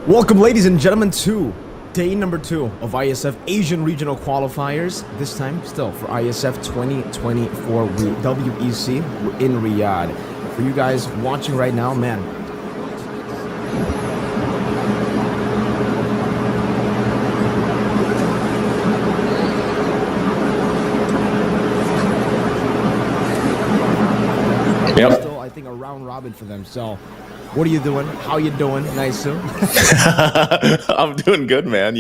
Welcome, ladies and gentlemen, to day number 2 of Iesf Asian Regional Qualifiers. This time, still for Iesf 2024 WEC in Riyadh. For you guys watching right now, man. Yep. Still, I think, a round robin for them. So, what are you doing? How you doing? Nice. I'm doing good, man.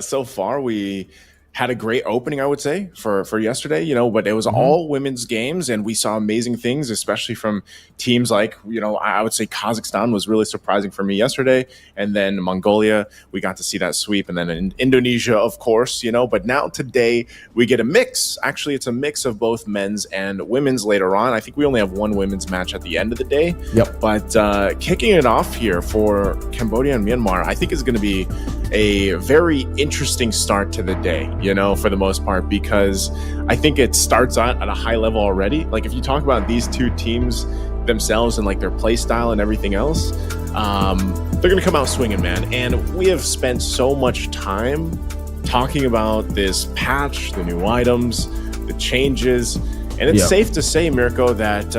So far we had a great opening, I would say, for yesterday, but it was all women's games and we saw amazing things, especially from teams like, I would say Kazakhstan was really surprising for me yesterday. And then Mongolia, we got to see that sweep. And then in Indonesia, of course, but now today we get a mix. Actually, it's a mix of both men's and women's later on. I think we only have one women's match at the end of the day. Yep. But kicking it off here for Cambodia and Myanmar, I think is going to be a very interesting start to the day, for the most part, because I think it starts out at a high level already. Like if you talk about these two teams themselves and like their play style and everything else, they're going to come out swinging, man. And we have spent so much time talking about this patch, the new items, the changes, and it's safe to say, Mirko, that,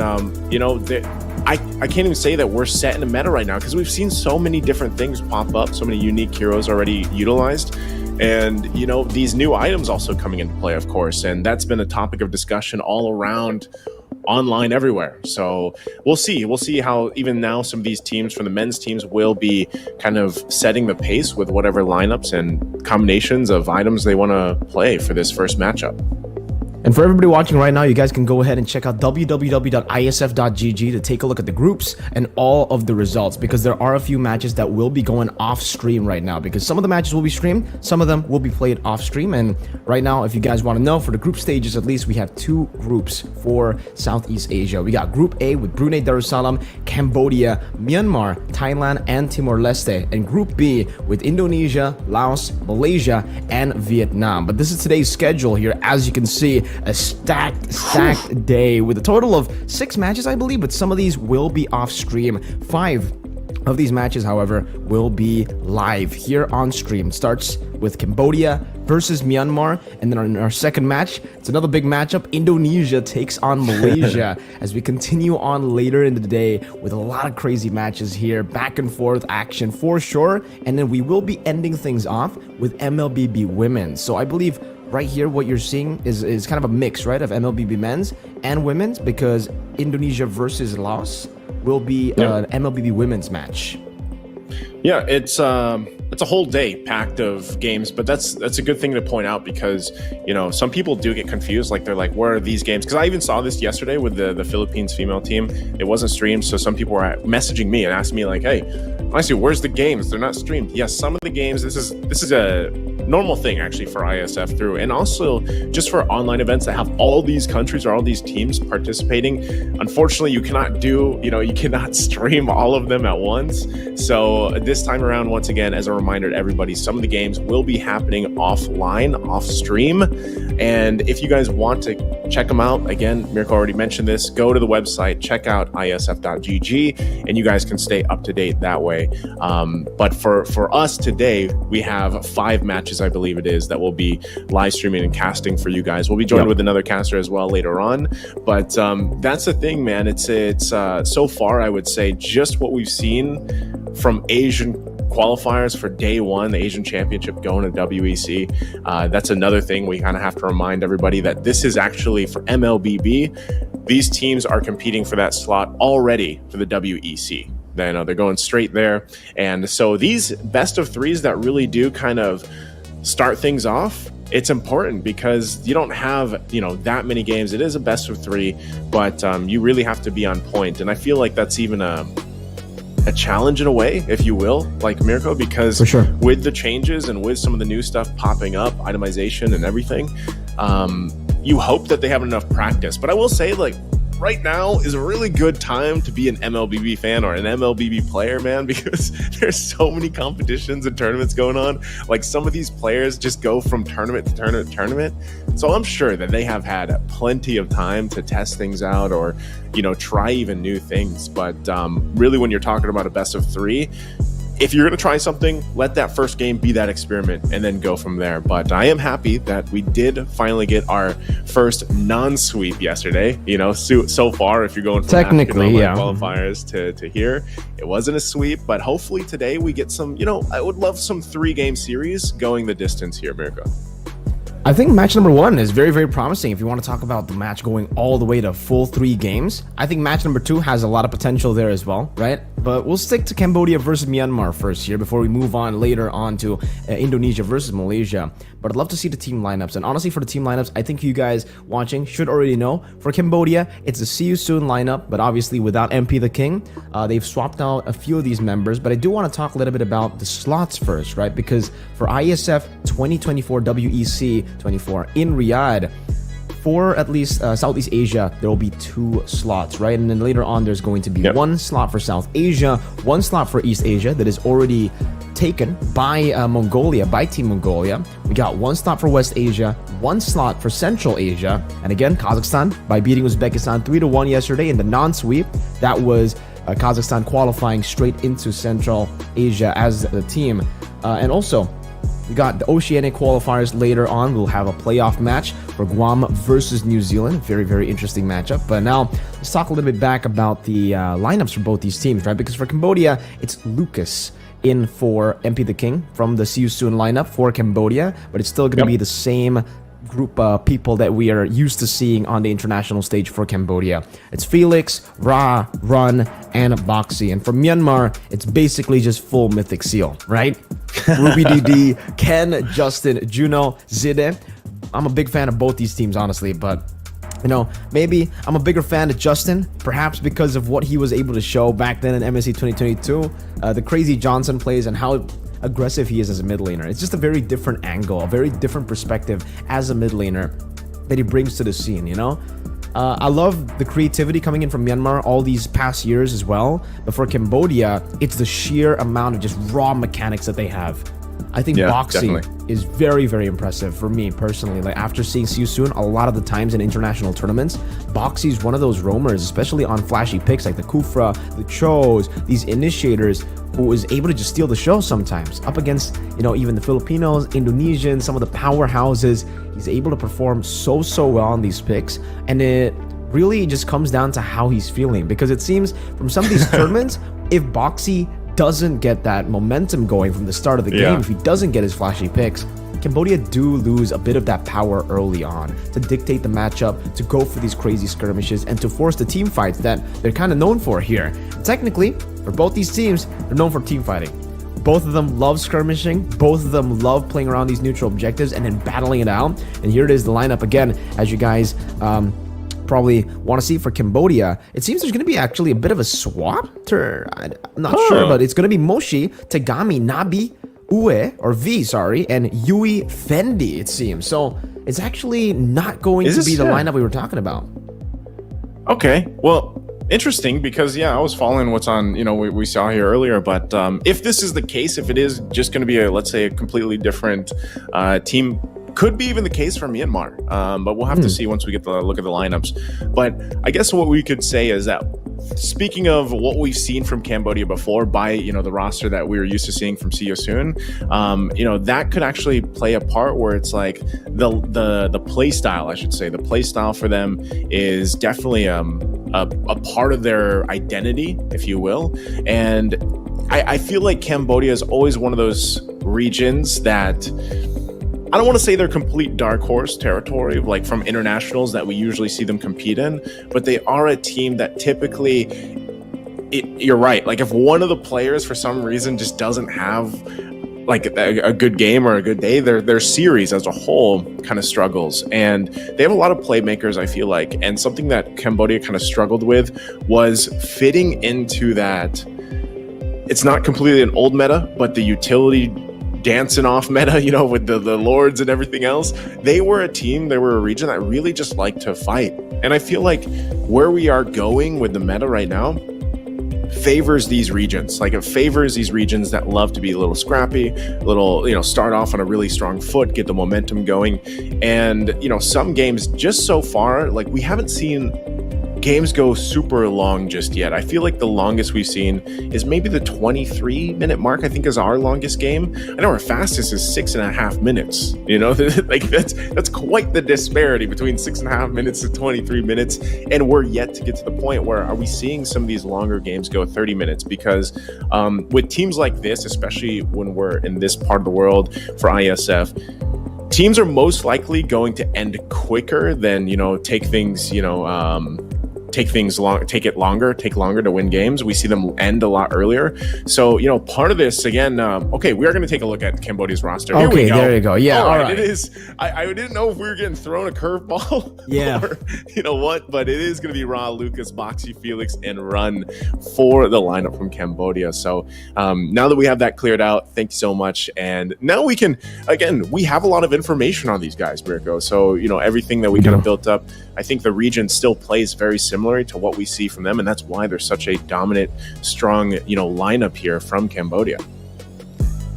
I can't even say that we're set in a meta right now because we've seen so many different things pop up, so many unique heroes already utilized. And, these new items also coming into play, of course. And that's been a topic of discussion all around online everywhere. So we'll see. We'll see how even now some of these teams from the men's teams will be kind of setting the pace with whatever lineups and combinations of items they want to play for this first matchup. And for everybody watching right now, you guys can go ahead and check out www.iesf.gg to take a look at the groups and all of the results, because there are a few matches that will be going off stream right now, because some of the matches will be streamed, some of them will be played off stream. And right now, if you guys want to know, for the group stages at least, we have 2 groups for Southeast Asia. We got Group A with Brunei Darussalam, Cambodia, Myanmar, Thailand, and Timor-Leste, and Group B with Indonesia, Laos, Malaysia, and Vietnam. But this is today's schedule here. As you can see, a stacked day with a total of 6 matches, I believe, but some of these will be off stream. 5 of these matches, however, will be live here on stream. It starts with Cambodia versus Myanmar, and then in our second match, it's another big matchup. Indonesia takes on Malaysia as we continue on later in the day with a lot of crazy matches here, back and forth action for sure. And then we will be ending things off with Mlbb women. So I believe right here, what you're seeing is kind of a mix, right, of Mlbb men's and women's, because Indonesia versus Laos will be an Mlbb women's match. Yeah, it's a whole day packed of games, but that's a good thing to point out because, some people do get confused. Like they're like, where are these games? Because I even saw this yesterday with the Philippines female team. It wasn't streamed, so some people were messaging me and asking me like, hey, honestly, where's the games? They're not streamed. Yes, some of the games, this is a normal thing actually for ISF through, and also just for online events that have all these countries or all these teams participating. Unfortunately, you cannot stream all of them at once. So this time around, once again, as a reminder to everybody, some of the games will be happening offline, off stream. And if you guys want to check them out, again, Mirko already mentioned this, go to the website, check out iesf.gg, and you guys can stay up to date that way. But for us today, we have 5 matches, I believe it is, that will be live streaming and casting for you guys. We'll be joined with another caster as well later on. But that's the thing, man. It's so far, I would say, just what we've seen from Asian qualifiers for day 1, the Asian Championship going to WEC. That's another thing we kind of have to remind everybody that this is actually for Mlbb. These teams are competing for that slot already for the WEC. They're going straight there. And so these best of 3s that really do kind of start things off, it's important because you don't have, that many games. It is a best of 3, but you really have to be on point. And I feel like that's even a challenge in a way, if you will, like Mirko, because for sure, with the changes and with some of the new stuff popping up, itemization and everything, you hope that they have enough practice. But I will say, like, right now is a really good time to be an Mlbb fan or an Mlbb player, man, because there's so many competitions and tournaments going on. Like, some of these players just go from tournament to tournament to tournament. So I'm sure that they have had plenty of time to test things out or, try even new things. But really, when you're talking about a best of 3, if you're going to try something, let that first game be that experiment and then go from there. But I am happy that we did finally get our first non-sweep yesterday. You know, so far, if you're going from technically, qualifiers to here, it wasn't a sweep. But hopefully today we get some, you know, I would love some 3-game series going the distance here, Mirko. I think match number 1 is very, very promising. If you want to talk about the match going all the way to full 3 games, I think match number 2 has a lot of potential there as well, right? But we'll stick to Cambodia versus Myanmar first here before we move on later on to Indonesia versus Malaysia. But I'd love to see the team lineups. And honestly, for the team lineups, I think you guys watching should already know. For Cambodia, it's a see you soon lineup, but obviously without MP the King. They've swapped out a few of these members, but I do want to talk a little bit about the slots first, right? Because for Iesf 2024 WEC 24 in Riyadh, for at least Southeast Asia, there will be 2 slots, right? And then later on, there's going to be 1 slot for South Asia, 1 slot for East Asia that is already taken by Mongolia, by Team Mongolia. We got 1 slot for West Asia, 1 slot for Central Asia, and again, Kazakhstan by beating Uzbekistan 3-1 yesterday in the non-sweep. That was Kazakhstan qualifying straight into Central Asia as the team. And also, we got the Oceanic qualifiers later on. We'll have a playoff match for Guam versus New Zealand. Very, very interesting matchup. But now, let's talk a little bit back about the lineups for both these teams, right? Because for Cambodia, it's Lucas in for MP the King from the See You Soon lineup for Cambodia. But it's still going to be the same group of people that we are used to seeing on the international stage for Cambodia. It's Felix, Ra, Run, and Boxy. And for Myanmar, it's basically just full Mythic Seal, right? Ruby DD, Ken, Justin, Juno, Zide. I'm a big fan of both these teams, honestly, but you know, maybe I'm a bigger fan of Justin, perhaps because of what he was able to show back then in MSC 2022, the crazy Johnson plays and how aggressive he is as a mid laner. It's just a very different angle, a very different perspective as a mid laner that he brings to the scene, you know? I love the creativity coming in from Myanmar all these past years as well, but for Cambodia, it's the sheer amount of just raw mechanics that they have. I think Boxy is very, very impressive for me personally. Like after seeing See You Soon a lot of the times in international tournaments, Boxy is one of those roamers, especially on flashy picks like the Kufra, the Chos, these initiators, who is able to just steal the show sometimes up against, you know, even the Filipinos, Indonesians, some of the powerhouses. He's able to perform so well on these picks, and it really just comes down to how he's feeling, because it seems from some of these tournaments, if Boxy doesn't get that momentum going from the start of the game, if he doesn't get his flashy picks, Cambodia do lose a bit of that power early on to dictate the matchup, to go for these crazy skirmishes, and to force the team fights that they're kind of known for here. Technically, for both these teams, they're known for team fighting. Both of them love skirmishing. Both of them love playing around these neutral objectives and then battling it out. And here it is, the lineup again, as you guys probably want to see for Cambodia. It seems there's going to be actually a bit of a swap. I'm not sure, but it's going to be Moshi, Tegami, Nabi, Ue, or V, sorry, and Yui Fendi, it seems. So it's actually not going to be the lineup we were talking about. Okay, well, interesting, because I was following what's on, we saw here earlier, but if this is the case, if it is just going to be let's say a completely different team, could be even the case for Myanmar, but we'll have to see once we get the look at the lineups. But I guess what we could say is that, speaking of what we've seen from Cambodia before, by the roster that we were used to seeing from See You Soon, that could actually play a part where it's like the play style, I should say, the play style for them is definitely a part of their identity, if you will. And I feel like Cambodia is always one of those regions that, I don't want to say they're complete dark horse territory, like from internationals that we usually see them compete in, but they are a team that typically, you're right, like if one of the players for some reason just doesn't have like a good game or a good day, their series as a whole kind of struggles. And they have a lot of playmakers, I feel like, and something that Cambodia kind of struggled with was fitting into that. It's not completely an old meta, but the utility dancing off meta, with the lords and everything else. They were a team, they were a region that really just liked to fight. And I feel like where we are going with the meta right now favors these regions. Like, it favors these regions that love to be a little scrappy, a little, start off on a really strong foot, get the momentum going. And, some games just so far, like, we haven't seen games go super long just yet. I feel like the longest we've seen is maybe the 23-minute mark, I think is our longest game. I know our fastest is 6.5 minutes. You know, like that's quite the disparity between 6.5 minutes to 23 minutes. And we're yet to get to the point where are we seeing some of these longer games go 30 minutes? Because with teams like this, especially when we're in this part of the world for ISF, teams are most likely going to end quicker than, take things, take longer to win games. We see them end a lot earlier. So, part of this again, okay, we are going to take a look at Cambodia's roster. Here we go. There you go. Yeah. All right. It is. I didn't know if we were getting thrown a curveball. Yeah. Or, what, but it is going to be Ra, Lucas, Boxy, Felix, and Run for the lineup from Cambodia. So now that we have that cleared out, thank you so much. And now we can, again, we have a lot of information on these guys, Mirko. So, everything that we kind of built up, I think the region still plays very similar to what we see from them, and that's why they're such a dominant, strong, lineup here from Cambodia.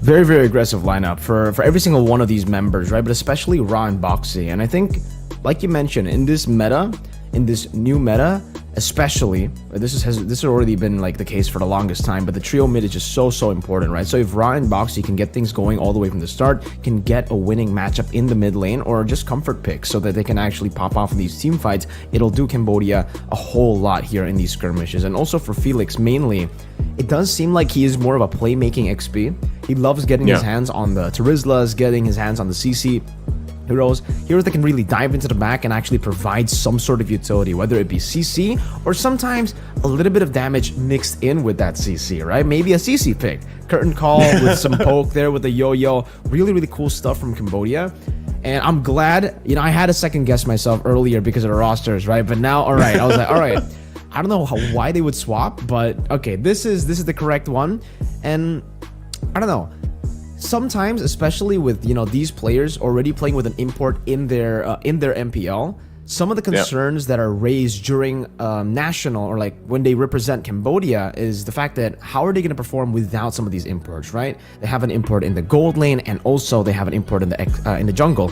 Very, very aggressive lineup for every single one of these members, right? But especially Ra and Boxy. And I think, like you mentioned, in this new meta, especially, this has already been like the case for the longest time, but the trio mid is just so important, right? So if Ra and Boxy can get things going all the way from the start, can get a winning matchup in the mid lane, or just comfort picks so that they can actually pop off in these team fights, it'll do Cambodia a whole lot here in these skirmishes. And also for Felix, mainly, it does seem like he is more of a playmaking XP. He loves getting his hands on the Terizlas, getting his hands on the CC heroes that can really dive into the back and actually provide some sort of utility, whether it be CC or sometimes a little bit of damage mixed in with that CC, right? Maybe a CC pick, curtain call with some poke there with the yo-yo. Really cool stuff from Cambodia. And I'm glad, I had a second guess myself earlier because of the rosters, right? But now, all right, I was like, all right, I don't know why they would swap, but okay, this is the correct one. And I don't know. Sometimes, especially with these players already playing with an import in their MPL, some of the concerns that are raised during national or like when they represent Cambodia is the fact that how are they going to perform without some of these imports, right? They have an import in the gold lane, and also they have an import in the jungle.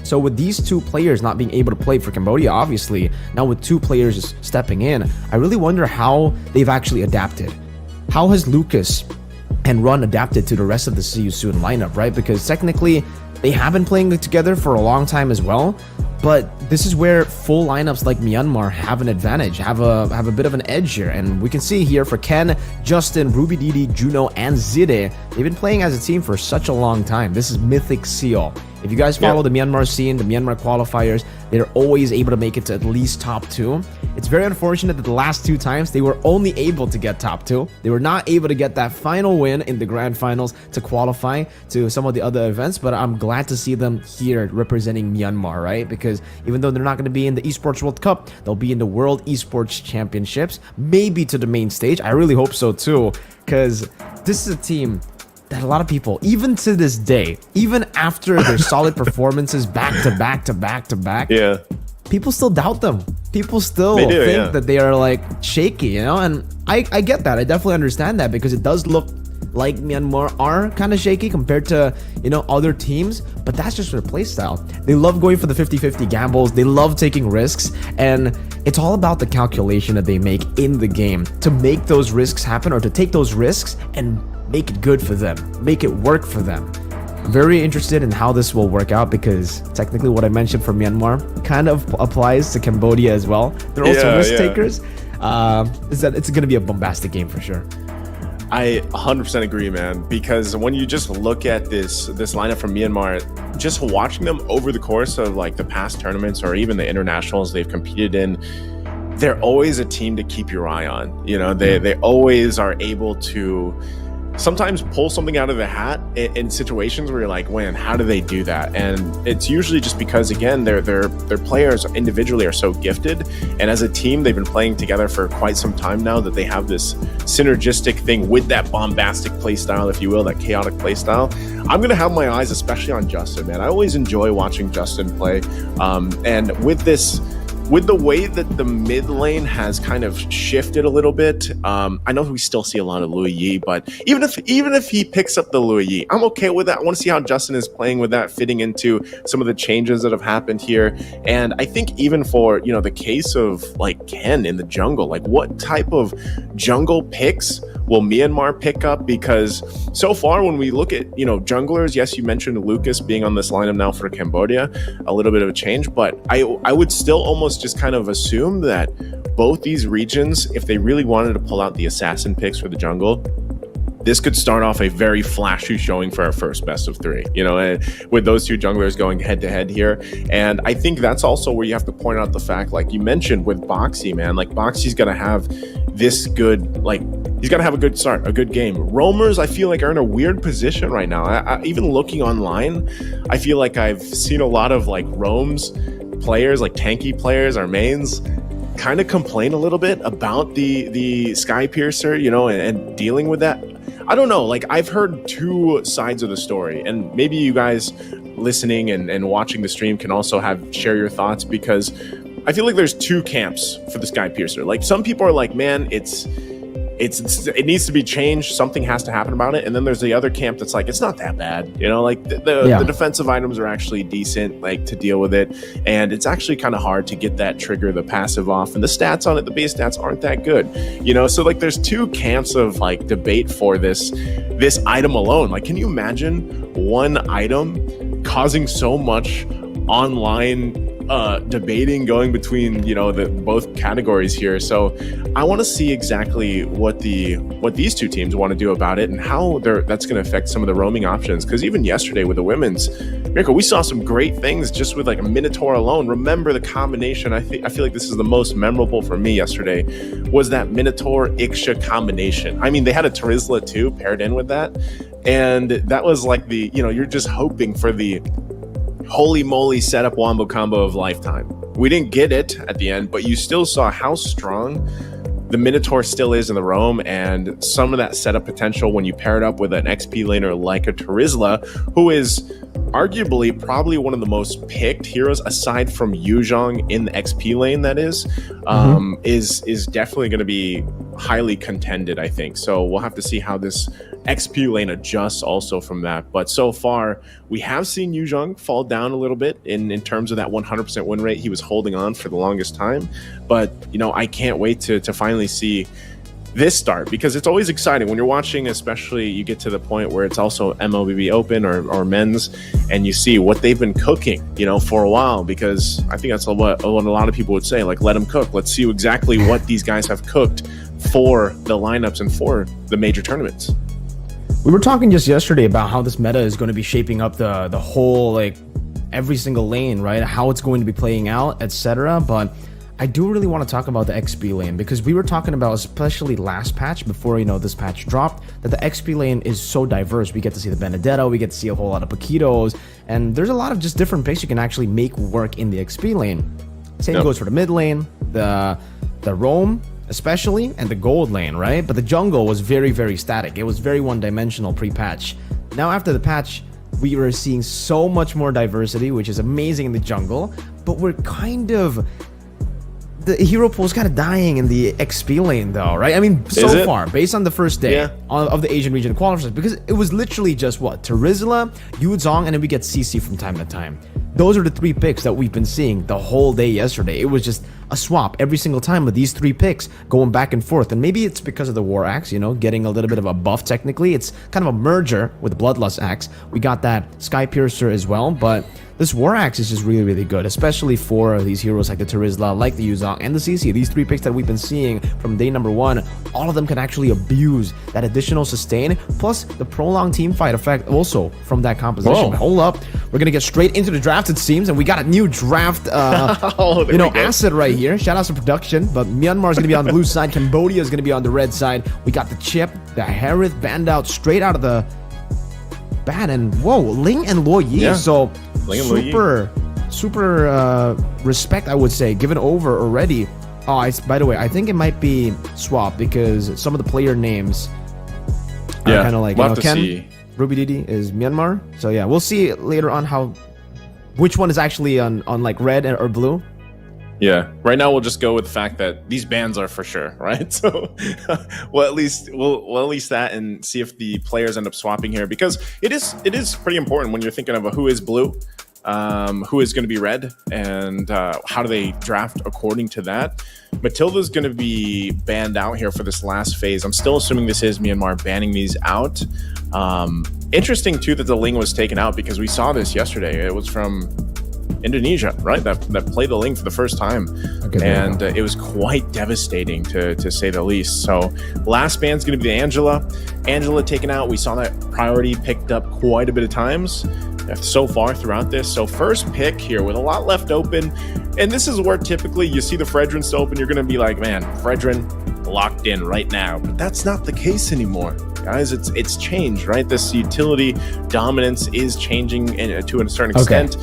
So with these two players not being able to play for Cambodia, obviously, now with two players stepping in, I really wonder how they've actually adapted. How has Lucas and Run adapted to the rest of the See You Soon lineup, right? Because technically, they have been playing together for a long time as well, but this is where full lineups like Myanmar have an advantage, have a bit of an edge here. And we can see here for Ken, Justin, Ruby Didi, Juno, and Zide, they've been playing as a team for such a long time. This is Mythic Seal. If you guys follow the Myanmar scene, the Myanmar qualifiers, they're always able to make it to at least top 2. It's very unfortunate that the last 2 times they were only able to get top 2. They were not able to get that final win in the grand finals to qualify to some of the other events, but I'm glad to see them here representing Myanmar, right? Because even though they're not going to be in the Esports World Cup, they'll be in the World Esports Championships, maybe to the main stage. I really hope so too, because this is a team that a lot of people, even to this day, even after their solid performances back to back, people still doubt them. People still think that they are like shaky, and I get that. I definitely understand that, because it does look like Myanmar are kind of shaky compared to other teams, but that's just their playstyle. They love going for the 50-50 gambles, they love taking risks, and it's all about the calculation that they make in the game to make those risks happen, or to take those risks and make it good for them, make it work for them. Very interested in how this will work out, because technically what I mentioned for Myanmar kind of applies to Cambodia as well. They're also risk takers. Is that it's going to be a bombastic game for sure. I 100% agree, man, because when you just look at this lineup from Myanmar, just watching them over the course of like the past tournaments or even the internationals they've competed in, they're always a team to keep your eye on. They always are able to sometimes pull something out of the hat in situations where you're like, man, how do they do that? And it's usually just because, again, their players individually are so gifted, and as a team they've been playing together for quite some time now, that they have this synergistic thing with that bombastic play style, if you will, that chaotic play style. I'm gonna have my eyes especially on Justin, man. I always enjoy watching Justin play, and with this with the way that the mid lane has kind of shifted a little bit, I know we still see a lot of Louis Yi, but even if he picks up the Louis Yi, I'm okay with that. I want to see how Justin is playing with that, fitting into some of the changes that have happened here. And I think even for, the case of like Ken in the jungle, like what type of jungle picks will Myanmar pick up? Because so far when we look at, junglers, yes, you mentioned Lucas being on this lineup now for Cambodia, a little bit of a change, but I would still almost just kind of assume that both these regions, if they really wanted to pull out the assassin picks for the jungle, this could start off a very flashy showing for our first best of 3, with those two junglers going head to head here. And I think that's also where you have to point out the fact, like you mentioned with Boxy, man, like Boxy's got to have this good, like he's got to have a good start, a good game. Roamers, I feel like, are in a weird position right now. I even looking online, I feel like I've seen a lot of like roams players, like tanky players, our mains, kind of complain a little bit about the Sky Piercer, and dealing with that. I don't know, like I've heard two sides of the story, and maybe you guys listening and watching the stream can also share your thoughts, because I feel like there's two camps for the Sky Piercer. Like some people are like, man, it needs to be changed. Something has to happen about it. And then there's the other camp that's like, it's not that bad. Like the defensive items are actually decent, like to deal with it. And it's actually kind of hard to get that trigger, the passive off, and the stats on it, the base stats aren't that good. So like there's two camps of like debate for this item alone. Like, can you imagine one item causing so much online debating going between the both categories here? So I want to see exactly what these two teams want to do about it and how that's going to affect some of the roaming options. Because even yesterday with the women's Mirko, we saw some great things just with like a Minotaur alone. Remember the combination? I feel like this is the most memorable for me yesterday, was that Minotaur Iksha combination. I mean, they had a Terizla too paired in with that, and that was like the you're just hoping for the holy moly setup wombo combo of lifetime. We didn't get it at the end, but you still saw how strong the Minotaur still is in the roam, and some of that setup potential when you pair it up with an XP laner like a Terizla, who is arguably probably one of the most picked heroes aside from Yuzhong in the XP lane, that is definitely going to be highly contended, I think. So we'll have to see how this XP lane adjusts also from that. But so far, we have seen Yuzhong fall down a little bit in terms of that 100% win rate. He was holding on for the longest time. But, I can't wait to finally see this start, because it's always exciting when you're watching, especially you get to the point where it's also Mlbb Open or men's, and you see what they've been cooking, for a while, because I think that's what a lot of people would say, like, let them cook. Let's see exactly what these guys have cooked for the lineups and for the major tournaments. We were talking just yesterday about how this meta is going to be shaping up the whole, like, every single lane, right? How it's going to be playing out, etc. But I do really want to talk about the XP lane, because we were talking about, especially last patch, before this patch dropped, that the XP lane is so diverse. We get to see the Benedetto, we get to see a whole lot of Paquitos, and there's a lot of just different picks you can actually make work in the XP lane. Same goes for the mid lane, the roam, especially, and the gold lane, right? But the jungle was very, very static. It was very one-dimensional pre-patch. Now after the patch, we were seeing so much more diversity, which is amazing in the jungle, but we're kind of... The hero pool is kind of dying in the XP lane, though, right? I mean, so far, based on the first day of the Asian region qualifiers, because it was literally just Terizla, Yuzhong, and then we get CC from time to time. Those are the three picks that we've been seeing the whole day yesterday. It was just a swap every single time with these three picks going back and forth. And maybe it's because of the War Axe, getting a little bit of a buff technically. It's kind of a merger with the Bloodlust Axe. We got that Sky Piercer as well, but this War Axe is just really, really good, especially for these heroes like the Terizla, like the Yuzhong, and the CC. These three picks that we've been seeing from day number 1, all of them can actually abuse that additional sustain, plus the prolonged team fight effect also from that composition. But hold up, we're going to get straight into the draft, it seems, and we got a new draft, asset right here. Shout out to production, but Myanmar is going to be on the blue side, Cambodia is going to be on the red side. We got the Chip, the Harith banned out straight out of the bat, and whoa, Ling and Luo Yi. So super respect, I would say, given over already. Oh, by the way, I think it might be swap, because some of the player names are kind of like, Ken, Ruby Didi is Myanmar. So yeah, we'll see later on which one is actually on like red or blue. Yeah. Right now, we'll just go with the fact that these bans are for sure, right? So, we'll at least that and see if the players end up swapping here, because it is pretty important when you're thinking of a who is blue, who is going to be red, and how do they draft according to that. Matilda's going to be banned out here for this last phase. I'm still assuming this is Myanmar banning these out. Interesting too that the Ling was taken out, because we saw this yesterday. It was from Indonesia, right? That played the Ling for the first time, and it was quite devastating to say the least. So last ban's going to be the Angela taken out. We saw that priority picked up quite a bit of times so far throughout this. So first pick here with a lot left open, and this is where typically you see the Fredrin still open, you're going to be like, man, Fredrin locked in right now. But that's not the case anymore, guys. It's changed, right? This utility dominance is changing to a certain extent.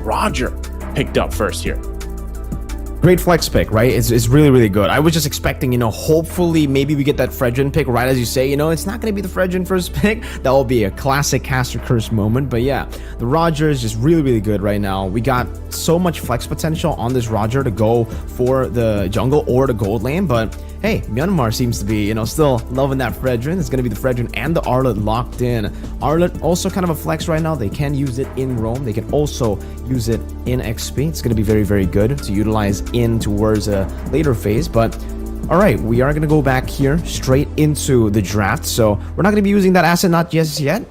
Roger picked up first here. Great flex pick, right? It's really, really good. I was just expecting, hopefully maybe we get that Fredrin pick, right as you say. It's not going to be the Fredrin first pick. That will be a classic Caster Curse moment. But yeah, the Roger is just really, really good right now. We got so much flex potential on this Roger to go for the jungle or the gold lane. But hey, Myanmar seems to be, still loving that Fredrin. It's going to be the Fredrin and the Arlet locked in. Arlet also kind of a flex right now. They can use it in roam. They can also use it in XP. It's going to be very, very good to utilize in towards a later phase. But all right, we are going to go back here straight into the draft. So we're not going to be using that asset not just yet.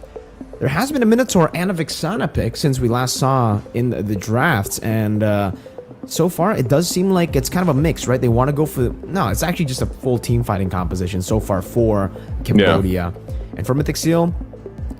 There has been a Minotaur and a Vixana pick since we last saw in the drafts, and so far it does seem like it's kind of a mix, right? They want to go for no, it's actually just a full team fighting composition so far for Cambodia. And for Mythic Seal,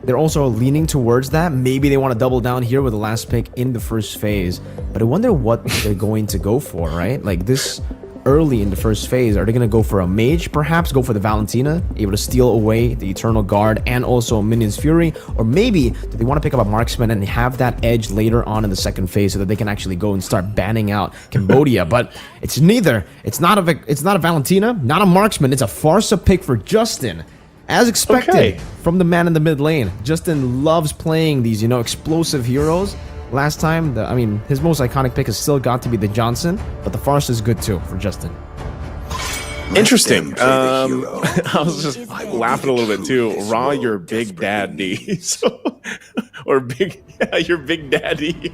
they're also leaning towards that. Maybe they want to double down here with the last pick in the first phase, but I wonder what they're going to go for, right? Like this early in the first phase, are they going to go for a mage, perhaps go for the Valentina, able to steal away the Eternal Guard and also Minion's Fury? Or maybe do they want to pick up a marksman and have that edge later on in the second phase so that they can actually go and start banning out Cambodia? But it's neither. It's not a Valentina, not a marksman. It's a Farsa pick for Justin, as expected from the man in the mid lane. Justin loves playing these explosive heroes. Last time, his most iconic pick has still got to be the Johnson, but the Farce is good too for Justin. Interesting. I was just laughing a little bit too. Raw, your big daddy. Your big daddy.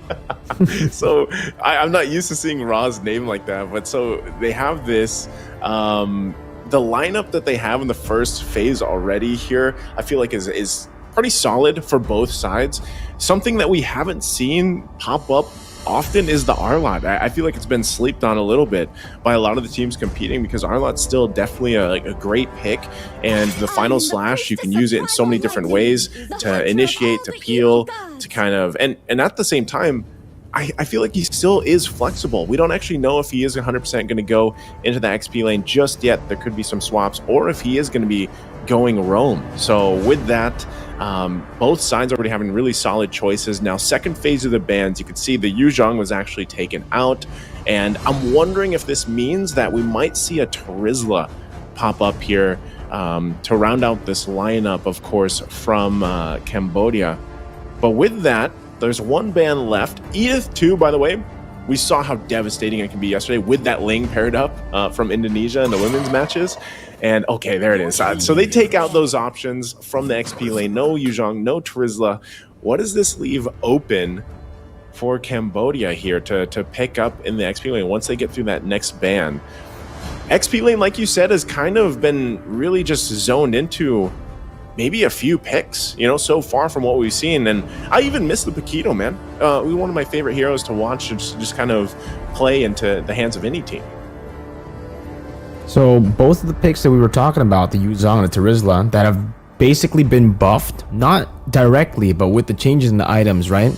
So I'm not used to seeing Raw's name like that, but so they have this. The lineup that they have in the first phase already here, I feel like is pretty solid for both sides. Something that we haven't seen pop up often is the Arlot. I feel like it's been slept on a little bit by a lot of the teams competing, because Arlot's still definitely a great pick, and the final slash, you can use it in so many different ways to initiate, to peel, to kind of, and at the same time, I feel like he still is flexible. We don't actually know if he is 100% going to go into the XP lane just yet. There could be some swaps, or if he is going to be going roam. So with that, both sides already having really solid choices. Now, second phase of the bans, you can see the Yuzhong was actually taken out, and I'm wondering if this means that we might see a Terizla pop up here to round out this lineup, of course, from Cambodia. But with that, there's one ban left. Iesf 2, by the way, we saw how devastating it can be yesterday with that Ling paired up from Indonesia in the women's matches. And okay, there it is. So they take out those options from the XP lane. No Yuzhong, no Terizla. What does this leave open for Cambodia here to pick up in the XP lane once they get through that next ban? XP lane, like you said, has kind of been really just zoned into maybe a few picks, so far from what we've seen. And I even miss the Paquito, man. One of my favorite heroes to watch, to just kind of play into the hands of any team. So both of the picks that we were talking about, the Yuzhong and the Terizla, that have basically been buffed, not directly, but with the changes in the items, right?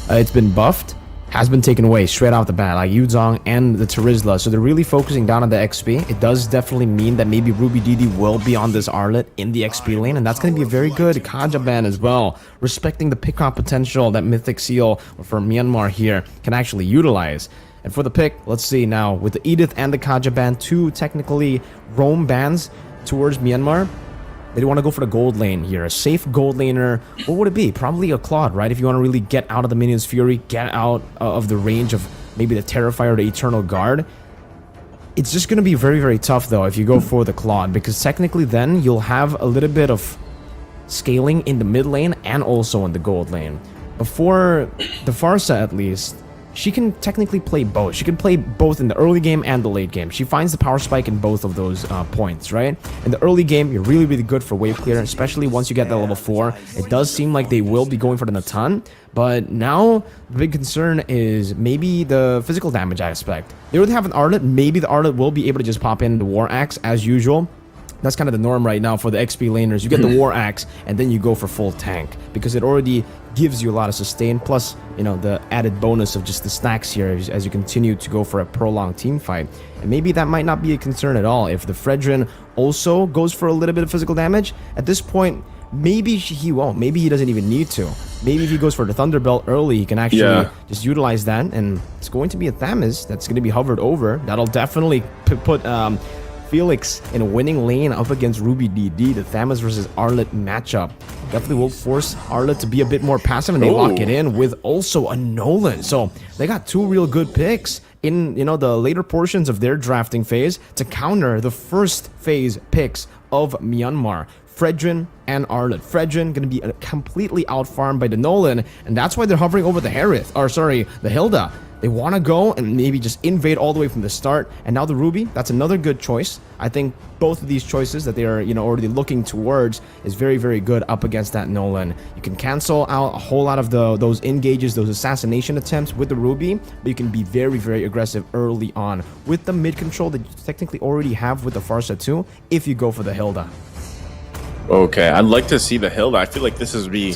It's been buffed, has been taken away straight off the bat, like Yuzhong and the Terizla. So they're really focusing down on the XP. It does definitely mean that maybe Ruby Didi will be on this Arlet in the XP lane, and that's going to be a very good Kaja ban as well, respecting the pick up potential that Mythic Seal for Myanmar here can actually utilize. And for the pick, let's see now, with the Edith and the Kaja ban, two technically roam bans towards Myanmar. They want to go for the gold lane here, a safe gold laner. What would it be? Probably a Claude, right? If you want to really get out of the Minion's Fury, get out of the range of maybe the Terrifier, the Eternal Guard. It's just going to be very, very tough, though, if you go for the Claude, because technically then you'll have a little bit of scaling in the mid lane and also in the gold lane. Before the Pharsa, at least, she can technically play both. She can play both in the early game and the late game. She finds the power spike in both of those points, right? In the early game, you're really, really good for wave clear, especially once you get that level 4. It does seem like they will be going for the Natan, but now the big concern is maybe the physical damage aspect. They already have an Arlet. Maybe the Arlet will be able to just pop in the War Axe as usual. That's kind of the norm right now for the XP laners. You get the War Axe, and then you go for full tank, because it already gives you a lot of sustain, plus, you know, the added bonus of just the stacks here as you continue to go for a prolonged team fight. And maybe that might not be a concern at all. If the Fredrin also goes for a little bit of physical damage, at this point, maybe he won't. Maybe he doesn't even need to. Maybe if he goes for the Thunderbelt early, he can actually just utilize that, and it's going to be a Thamus that's going to be hovered over. That'll definitely put Felix in a winning lane up against Ruby DD. The Thamus versus Arlet matchup definitely will force Arlet to be a bit more passive, and they lock it in with also a Nolan. So they got two real good picks in, you know, the later portions of their drafting phase to counter the first phase picks of Myanmar. Fredrin and Arlet. Fredrin going to be completely outfarmed by the Nolan, and that's why they're hovering over the the Hilda. They want to go and maybe just invade all the way from the start. And now the Ruby, that's another good choice. I think both of these choices that they are, you know, already looking towards is very, very good up against that Nolan. You can cancel out a whole lot of those engages, those assassination attempts with the Ruby, but you can be very, very aggressive early on with the mid control that you technically already have with the Pharsa too, if you go for the Hilda. Okay, I'd like to see the Hilda. I feel like this is be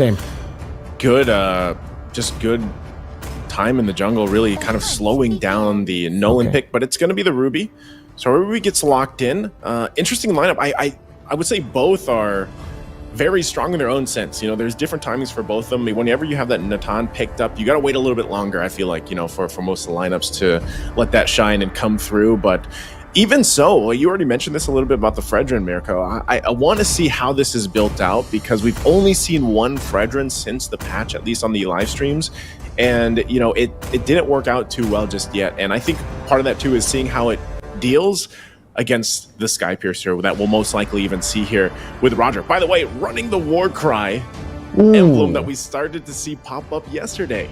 good, just good time in the jungle, really kind of slowing down the Nolan pick, but it's going to be the Ruby. So Ruby gets locked in. Interesting lineup. I would say both are very strong in their own sense. You know, there's different timings for both of them. I mean, whenever you have that Natan picked up, you got to wait a little bit longer, I feel like, you know, for most of the lineups to let that shine and come through. But even so, you already mentioned this a little bit about the Fredrin, Mirko. I want to see how this is built out, because we've only seen one Fredrin since the patch, at least on the live streams. And, you know, it didn't work out too well just yet. And I think part of that, too, is seeing how it deals against the Skypiercer that we'll most likely even see here with Roger. By the way, running the war cry emblem that we started to see pop up yesterday.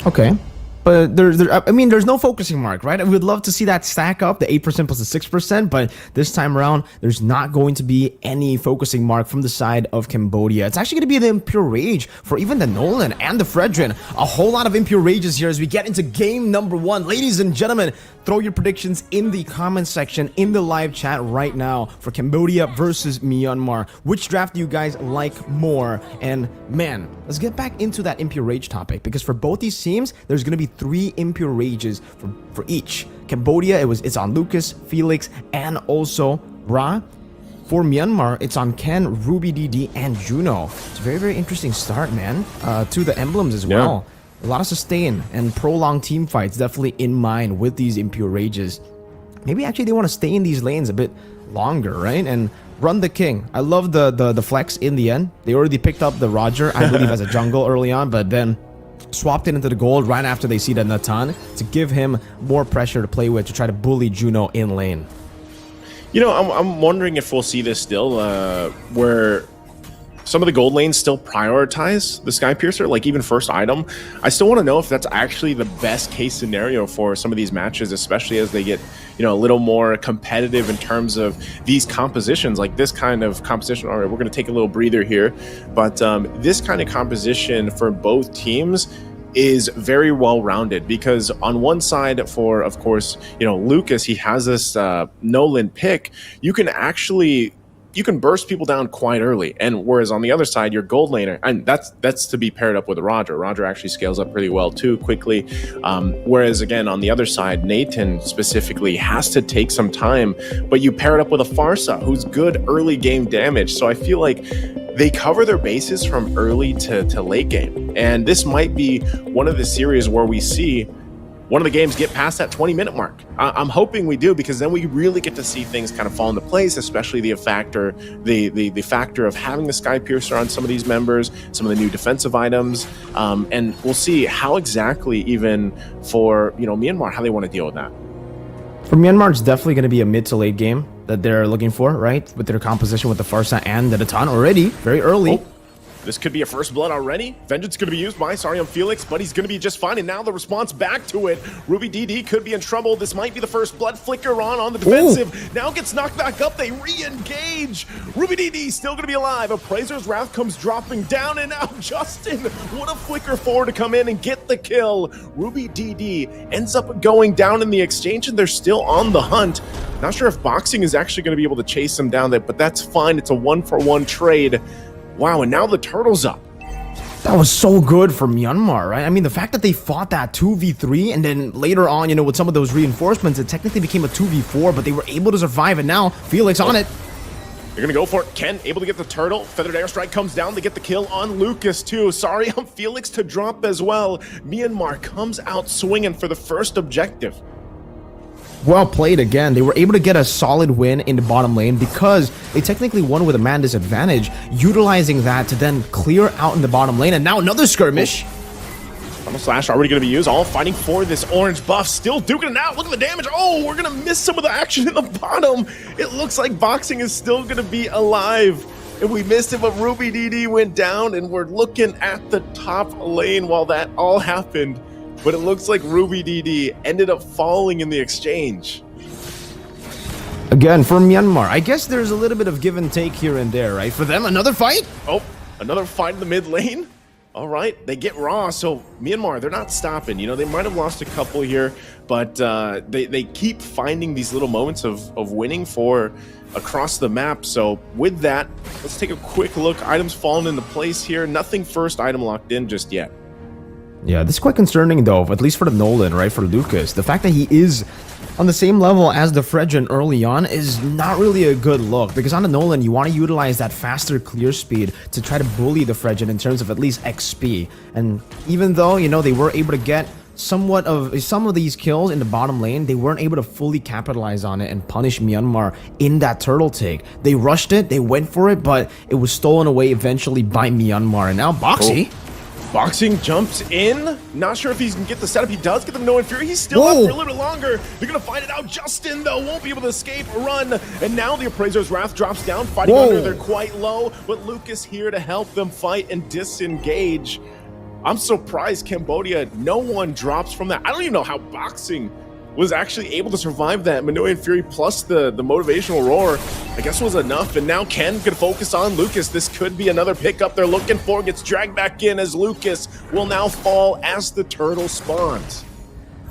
Okay. But I mean, there's no focusing mark, right? We'd love to see that stack up, the 8% plus the 6%, but this time around, there's not going to be any focusing mark from the side of Cambodia. It's actually going to be the Impure Rage for even the Nolan and the Fredrin. A whole lot of Impure Rages here as we get into game number 1. Ladies and gentlemen, throw your predictions in the comment section in the live chat right now for Cambodia versus Myanmar. Which draft do you guys like more? And man, let's get back into that Impure Rage topic, because for both these teams, there's going to be 3 Impure Rages for each. Cambodia, it's on Lucas, Felix, and also Ra. For Myanmar, it's on Ken, Ruby DD, and Juno. It's a very, very interesting start, man, to the emblems as well. A lot of sustain and prolonged team fights definitely in mind with these Impure Rages. Maybe actually they want to stay in these lanes a bit longer, right? And run the King. I love the flex in the end. They already picked up the Roger, I believe, as a jungle early on, but then swapped it into the gold right after they see the Natan to give him more pressure to play with, to try to bully Juno in lane. You know, I'm wondering if we'll see this still, where some of the gold lanes still prioritize the Skypiercer, like even first item. I still want to know if that's actually the best case scenario for some of these matches, especially as they get, you know, a little more competitive in terms of these compositions, like this kind of composition. All right, we're going to take a little breather here, but this kind of composition for both teams is very well rounded, because on one side for, of course, you know, Lucas, he has this Nolan pick. You can burst people down quite early, and whereas on the other side, your gold laner, and that's to be paired up with Roger. Roger actually scales up pretty well too, quickly. Whereas again, on the other side, Nathan specifically has to take some time, but you pair it up with a Pharsa, who's good early game damage. So I feel like they cover their bases from early to late game, and this might be one of the series where we see one of the games get past that 20-minute mark. I'm hoping we do, because then we really get to see things kind of fall into place, especially the factor of having the Sky Piercer on some of these members, some of the new defensive items, and we'll see how exactly, even for Myanmar, how they want to deal with that. For Myanmar, it's definitely going to be a mid to late game that they're looking for, right? With their composition with the Farsa and the Natan already, very early. Oh. This could be a first blood already. Vengeance going to be used by Felix, but he's going to be just fine. And now the response back to it. Ruby could be in trouble. This might be the first blood flicker on the defensive. Ooh. Now gets knocked back up. They re-engage. Ruby still going to be alive. Appraiser's Wrath comes dropping down, and now Justin, what a flicker forward to come in and get the kill. Ruby ends up going down in the exchange, and they're still on the hunt. Not sure if Boxing is actually going to be able to chase them down there, but that's fine. It's a 1-for-1 trade. Wow, and now the turtle's up. That was so good for Myanmar, right? I mean, the fact that they fought that 2v3, and then later on, with some of those reinforcements, it technically became a 2v4, but they were able to survive, and now Felix on it. They're going to go for it. Ken able to get the turtle. Feathered Airstrike comes down to get the kill on Lucas, too. Sorry, on Felix to drop as well. Myanmar comes out swinging for the first objective. Well played again. They were able to get a solid win in the bottom lane because they technically won with a man disadvantage, utilizing that to then clear out in the bottom lane. And now another skirmish. Frontal Slash already going to be used, all fighting for this orange buff, still duking it out. Look at the damage. Oh, we're going to miss some of the action in the bottom. It looks like Boxing is still going to be alive. And we missed it, but Ruby went down, and we're looking at the top lane while that all happened. But it looks like Ruby ended up falling in the exchange. Again, for Myanmar, I guess there's a little bit of give and take here and there, right? For them, another fight? Oh, another fight in the mid lane? All right, they get raw, so Myanmar, they're not stopping. They might have lost a couple here, but they keep finding these little moments of winning for across the map. So with that, let's take a quick look. Items falling into place here. Nothing first item locked in just yet. Yeah, this is quite concerning though, at least for the Nolan, right, for Lucas. The fact that he is on the same level as the Fredrin early on is not really a good look, because on the Nolan, you want to utilize that faster clear speed to try to bully the Fredrin in terms of at least XP. And even though, they were able to get some of these kills in the bottom lane, they weren't able to fully capitalize on it and punish Myanmar in that turtle take. They rushed it, they went for it, but it was stolen away eventually by Myanmar. And now Boxy... Boxing jumps in. Not sure if he's going to get the setup. He does get the No Fury. He's still up for a little bit longer. They're going to find it out. Justin, though, won't be able to escape, run. And now the Appraiser's Wrath drops down, fighting under. They're quite low, but Lucas here to help them fight and disengage. I'm surprised Cambodia, no one drops from that. I don't even know how Boxing was actually able to survive that. Manoian Fury plus the motivational roar, I guess, was enough. And now Ken could focus on Lucas. This could be another pickup they're looking for. Gets dragged back in as Lucas will now fall as the turtle spawns.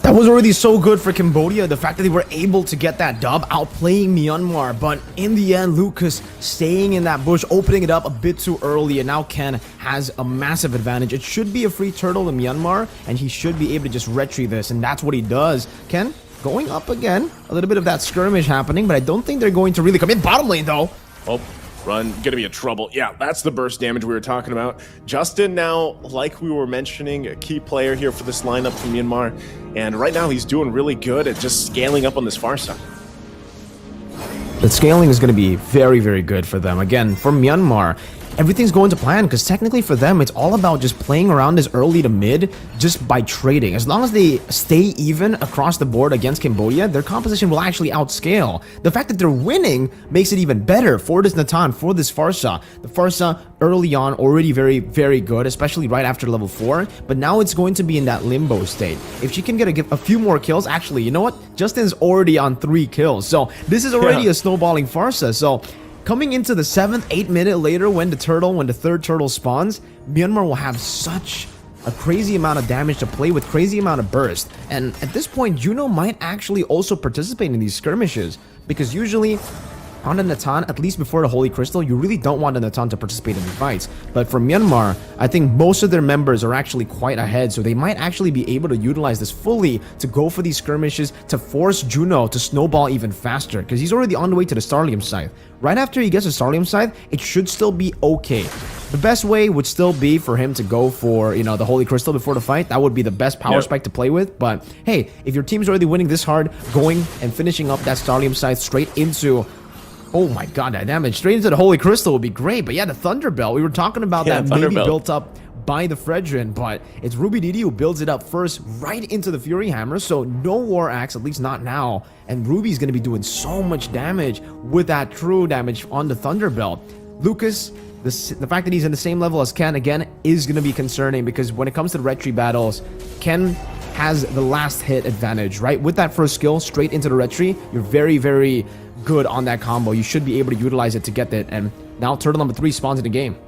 That was already so good for Cambodia, the fact that they were able to get that dub, outplaying Myanmar. But in the end, Lucas staying in that bush, opening it up a bit too early, and now Ken has a massive advantage. It should be a free turtle in Myanmar, and he should be able to just retry this, and that's what he does. Ken going up again, a little bit of that skirmish happening, but I don't think they're going to really come in. Bottom lane, though. Oh. Run, gonna be a trouble. Yeah, that's the burst damage we were talking about. Justin now, like we were mentioning, a key player here for this lineup from Myanmar. And right now he's doing really good at just scaling up on this far side. The scaling is going to be very, very good for them. Again, for Myanmar, everything's going to plan, because technically for them, it's all about just playing around this early to mid just by trading. As long as they stay even across the board against Cambodia, their composition will actually outscale. The fact that they're winning makes it even better for this Natan, for this Farsa. The Farsa early on already very, very good, especially right after level 4, but now it's going to be in that limbo state. If she can get a few more kills, actually, you know what? Justin's already on 3 kills, so this is already a snowballing Farsa. So coming into the 7th, 8 minute later, when the third turtle spawns, Myanmar will have such a crazy amount of damage to play with, crazy amount of burst. And at this point, Juno might actually also participate in these skirmishes, because usually on the Natan, at least before the Holy Crystal, you really don't want the Natan to participate in the fights. But for Myanmar, I think most of their members are actually quite ahead, so they might actually be able to utilize this fully to go for these skirmishes, to force Juno to snowball even faster, because he's already on the way to the Starlium scythe. Right after he gets a Starlium scythe, it should still be okay. The best way would still be for him to go for, you know, the Holy Crystal before the fight. That would be the best power spike to play with. But hey, if your team's already winning this hard, going and finishing up that Starlium Scythe straight into... Oh my god, that damage straight into the Holy Crystal would be great. But yeah, the Thunderbelt, we were talking about that maybe built up by the Fredrin, but it's Ruby DD who builds it up first right into the Fury Hammer, so no War Axe, at least not now, and Ruby's going to be doing so much damage with that true damage on the Thunderbelt. Lucas, the fact that he's in the same level as Ken, again, is going to be concerning, because when it comes to the Red Tree battles, Ken has the last hit advantage, right? With that first skill, straight into the Red Tree, you're very, very good on that combo. You should be able to utilize it to get it, and now turtle number 3 spawns in the game.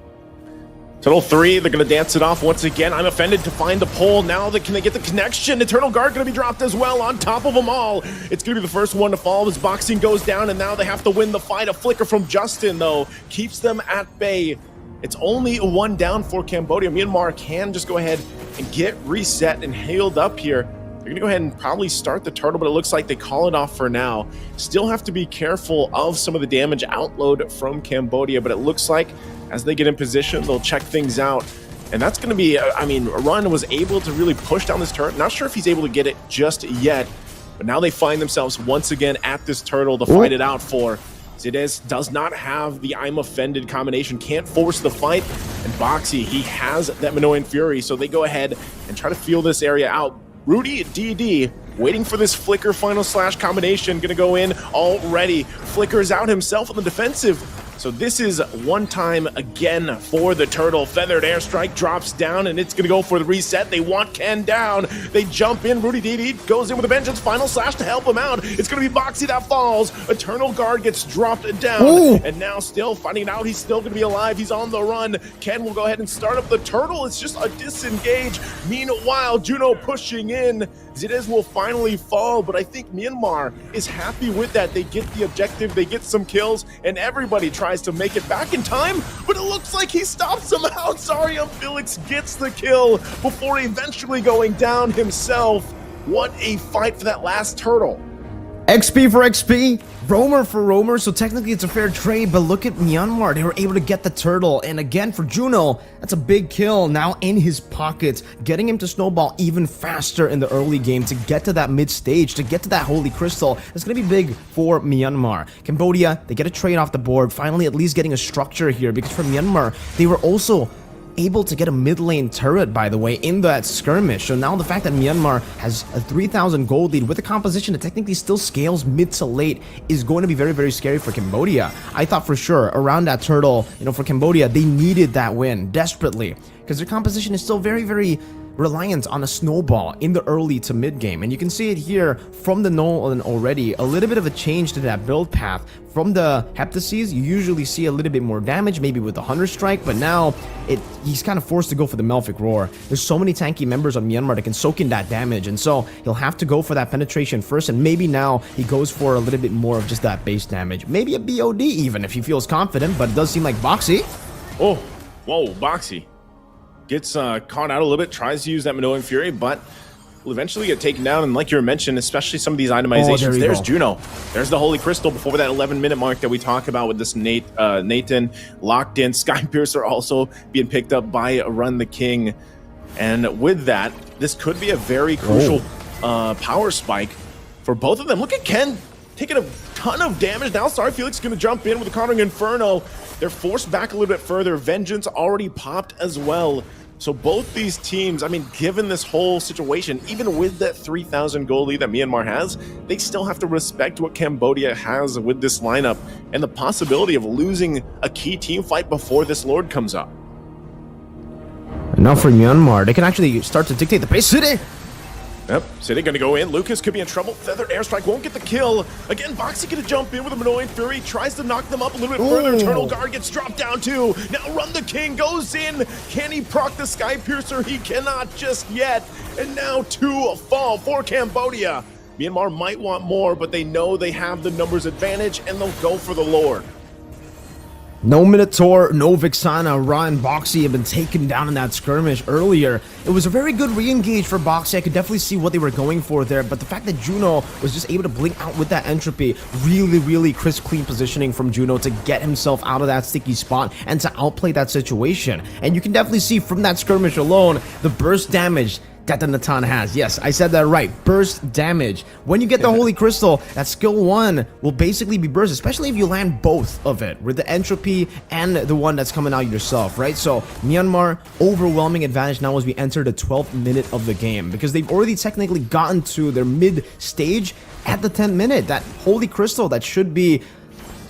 Turtle 3, they're going to dance it off once again. I'm offended to find the pole. Now can they get the connection? Eternal Guard going to be dropped as well on top of them all. It's going to be the first one to fall as Boxing goes down, and now they have to win the fight. A flicker from Justin, though, keeps them at bay. It's only 1 down for Cambodia. Myanmar can just go ahead and get reset and healed up here. They're going to go ahead and probably start the turtle, but it looks like they call it off for now. Still have to be careful of some of the damage outload from Cambodia, but it looks like as they get in position, they'll check things out. And that's going to be, I mean, Run was able to really push down this turret. Not sure if he's able to get it just yet, but now they find themselves once again at this turtle to fight it out for. Zidez does not have the I'm offended combination, can't force the fight, and Boxy, he has that Minoan Fury, so they go ahead and try to feel this area out. Rudy DD waiting for this Flicker final slash combination, gonna go in already. Flickers out himself on the defensive. So this is one time again for the turtle. Feathered Airstrike drops down, and it's going to go for the reset. They want Ken down. They jump in. Rudy DD goes in with a vengeance. Final slash to help him out. It's going to be Boxy that falls. Eternal Guard gets dropped down. Ooh. And now still finding out he's still going to be alive. He's on the run. Ken will go ahead and start up the turtle. It's just a disengage. Meanwhile, Juno pushing in. Zidez will finally fall, but I think Myanmar is happy with that. They get the objective, they get some kills, and everybody tries to make it back in time, but it looks like he stops them out. Sarium Felix gets the kill before eventually going down himself. What a fight for that last turtle. XP for XP, Roamer for Roamer, so technically it's a fair trade, but look at Myanmar, they were able to get the turtle, and again for Juno, that's a big kill now in his pockets, getting him to snowball even faster in the early game to get to that mid stage, to get to that Holy Crystal. It's going to be big for Myanmar. Cambodia, they get a trade off the board, finally at least getting a structure here, because for Myanmar, they were also able to get a mid lane turret, by the way, in that skirmish. So now the fact that Myanmar has a 3,000 gold lead with a composition that technically still scales mid to late is going to be very, very scary for Cambodia. I thought for sure around that turtle, you know, for Cambodia, they needed that win desperately because their composition is still very, very reliant on a snowball in the early to mid game, and you can see it here from the Nolan already. A little bit of a change to that build path. From the Heptases, you usually see a little bit more damage, maybe with the Hunter Strike, but now he's kind of forced to go for the Melphic Roar. There's so many tanky members on Myanmar that can soak in that damage, and so he'll have to go for that penetration first, and maybe now he goes for a little bit more of just that base damage. Maybe a BOD even if he feels confident, but it does seem like Boxy. Oh, whoa, Boxy gets caught out a little bit, tries to use that Minoan Fury, but will eventually get taken down. And like you were mentioning, especially some of these itemizations, there's Juno. There's the Holy Crystal before that 11-minute mark that we talk about with this Nathan locked in. Skypiercer also being picked up by Run the King. And with that, this could be a very crucial power spike for both of them. Look at Ken taking a ton of damage. Now Sorry Felix is going to jump in with the Conjuring Inferno. They're forced back a little bit further. Vengeance already popped as well. So both these teams, I mean, given this whole situation, even with that 3,000 gold lead that Myanmar has, they still have to respect what Cambodia has with this lineup and the possibility of losing a key team fight before this Lord comes up. And now for Myanmar, they can actually start to dictate the pace. City! Yep, City gonna go in. Lucas could be in trouble. Feathered Airstrike won't get the kill. Again, Boxy gonna jump in with a Minoan Fury, tries to knock them up a little bit further. Eternal Guard gets dropped down too. Now Run the King goes in. Can he proc the Skypiercer? He cannot just yet. And now 2 fall for Cambodia. Myanmar might want more, but they know they have the numbers advantage, and they'll go for the Lord. No Minotaur, no Vixana, Ra and Boxy have been taken down in that skirmish earlier. It was a very good re-engage for Boxy. I could definitely see what they were going for there, but the fact that Juno was just able to blink out with that entropy, really crisp, clean positioning from Juno to get himself out of that sticky spot and to outplay that situation. And you can definitely see from that skirmish alone, the burst damage that the Natan has. Yes, I said that right. Burst damage. When you get the Holy Crystal, that skill 1 will basically be burst, especially if you land both of it, with the entropy and the one that's coming out yourself, right? So Myanmar, overwhelming advantage now as we enter the 12th minute of the game, because they've already technically gotten to their mid stage at the 10th minute. That Holy Crystal that should be,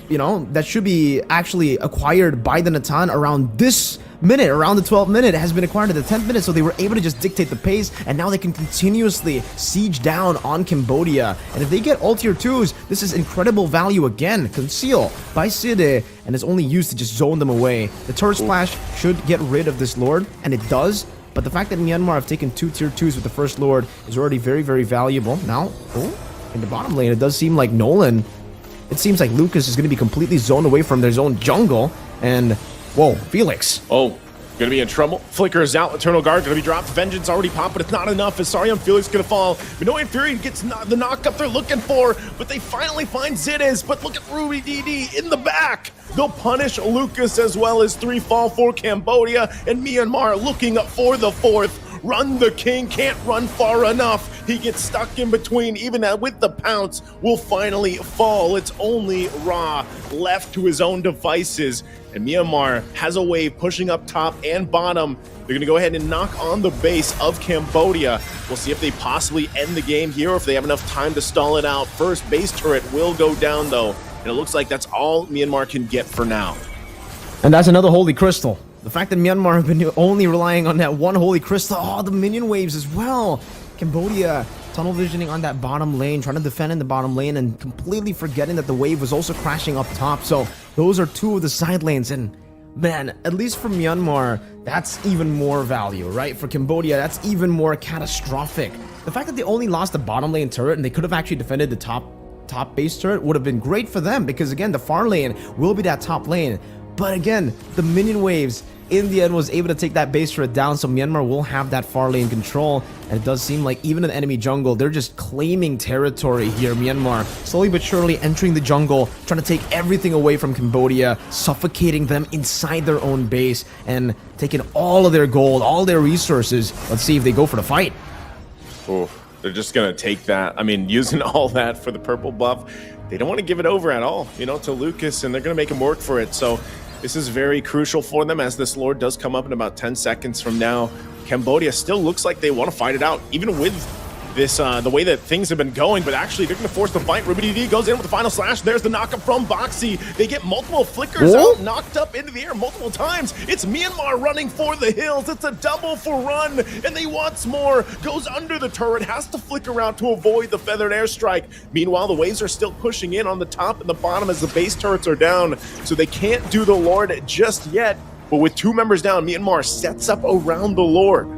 you know, that should be actually acquired by the Natan around this minute, around the 12th minute, has been acquired at the 10th minute, so they were able to just dictate the pace, and now they can continuously siege down on Cambodia. And if they get all tier 2s, this is incredible value again. Conceal by Side, and it's only used to just zone them away. The turret splash should get rid of this Lord, and it does, but the fact that Myanmar have taken 2 tier 2s with the first Lord is already very valuable. Now, in the bottom lane, it does seem like Nolan, it seems like Lucas is going to be completely zoned away from their own jungle, and whoa, Felix. Oh, gonna be in trouble. Flicker is out. Eternal Guard gonna be dropped. Vengeance already popped, but it's not enough. As Sarion Felix gonna fall. Minoan Fury gets the knock-up they're looking for, but they finally find Zidiz. But look at Ruby DD in the back. They'll punish Lucas as well as 3 fall for Cambodia, and Myanmar looking up for the 4th. Run the king, can't run far enough. He gets stuck in between, even with the pounce, will finally fall. It's only Ra left to his own devices. And Myanmar has a wave pushing up top and bottom. They're going to go ahead and knock on the base of Cambodia. We'll see if they possibly end the game here or if they have enough time to stall it out. First base turret will go down, though. And it looks like that's all Myanmar can get for now. And that's another Holy Crystal. The fact that Myanmar have been only relying on that one Holy Crystal, the minion waves as well. Cambodia tunnel visioning on that bottom lane, trying to defend in the bottom lane and completely forgetting that the wave was also crashing up top. So those are 2 of the side lanes, and man, at least for Myanmar, that's even more value, right? For Cambodia, that's even more catastrophic. The fact that they only lost the bottom lane turret and they could have actually defended the top base turret would have been great for them, because again, the far lane will be that top lane. But again, the minion waves in the end was able to take that base turret down, so Myanmar will have that far lane control. And it does seem like even in the enemy jungle, they're just claiming territory here. Myanmar slowly but surely entering the jungle, trying to take everything away from Cambodia, suffocating them inside their own base, and taking all of their gold, all their resources. Let's see if they go for the fight. Oh, they're just going to take that. I mean, using all that for the purple buff, they don't want to give it over at all, you know, to Lucas, and they're going to make him work for it. So this is very crucial for them, as this Lord does come up in about 10 seconds from now. Cambodia still looks like they want to fight it out, even with this the way that things have been going, but actually they're going to force the fight. Ruby DD goes in with the final slash. There's the knockup from Boxy. They get multiple flickers out, knocked up into the air multiple times. It's Myanmar running for the hills. It's a double for run, and they wants more. Goes under the turret, has to flicker out to avoid the feathered airstrike. Meanwhile, the waves are still pushing in on the top and the bottom as the base turrets are down, so they can't do the Lord just yet. But with 2 members down, Myanmar sets up around the Lord.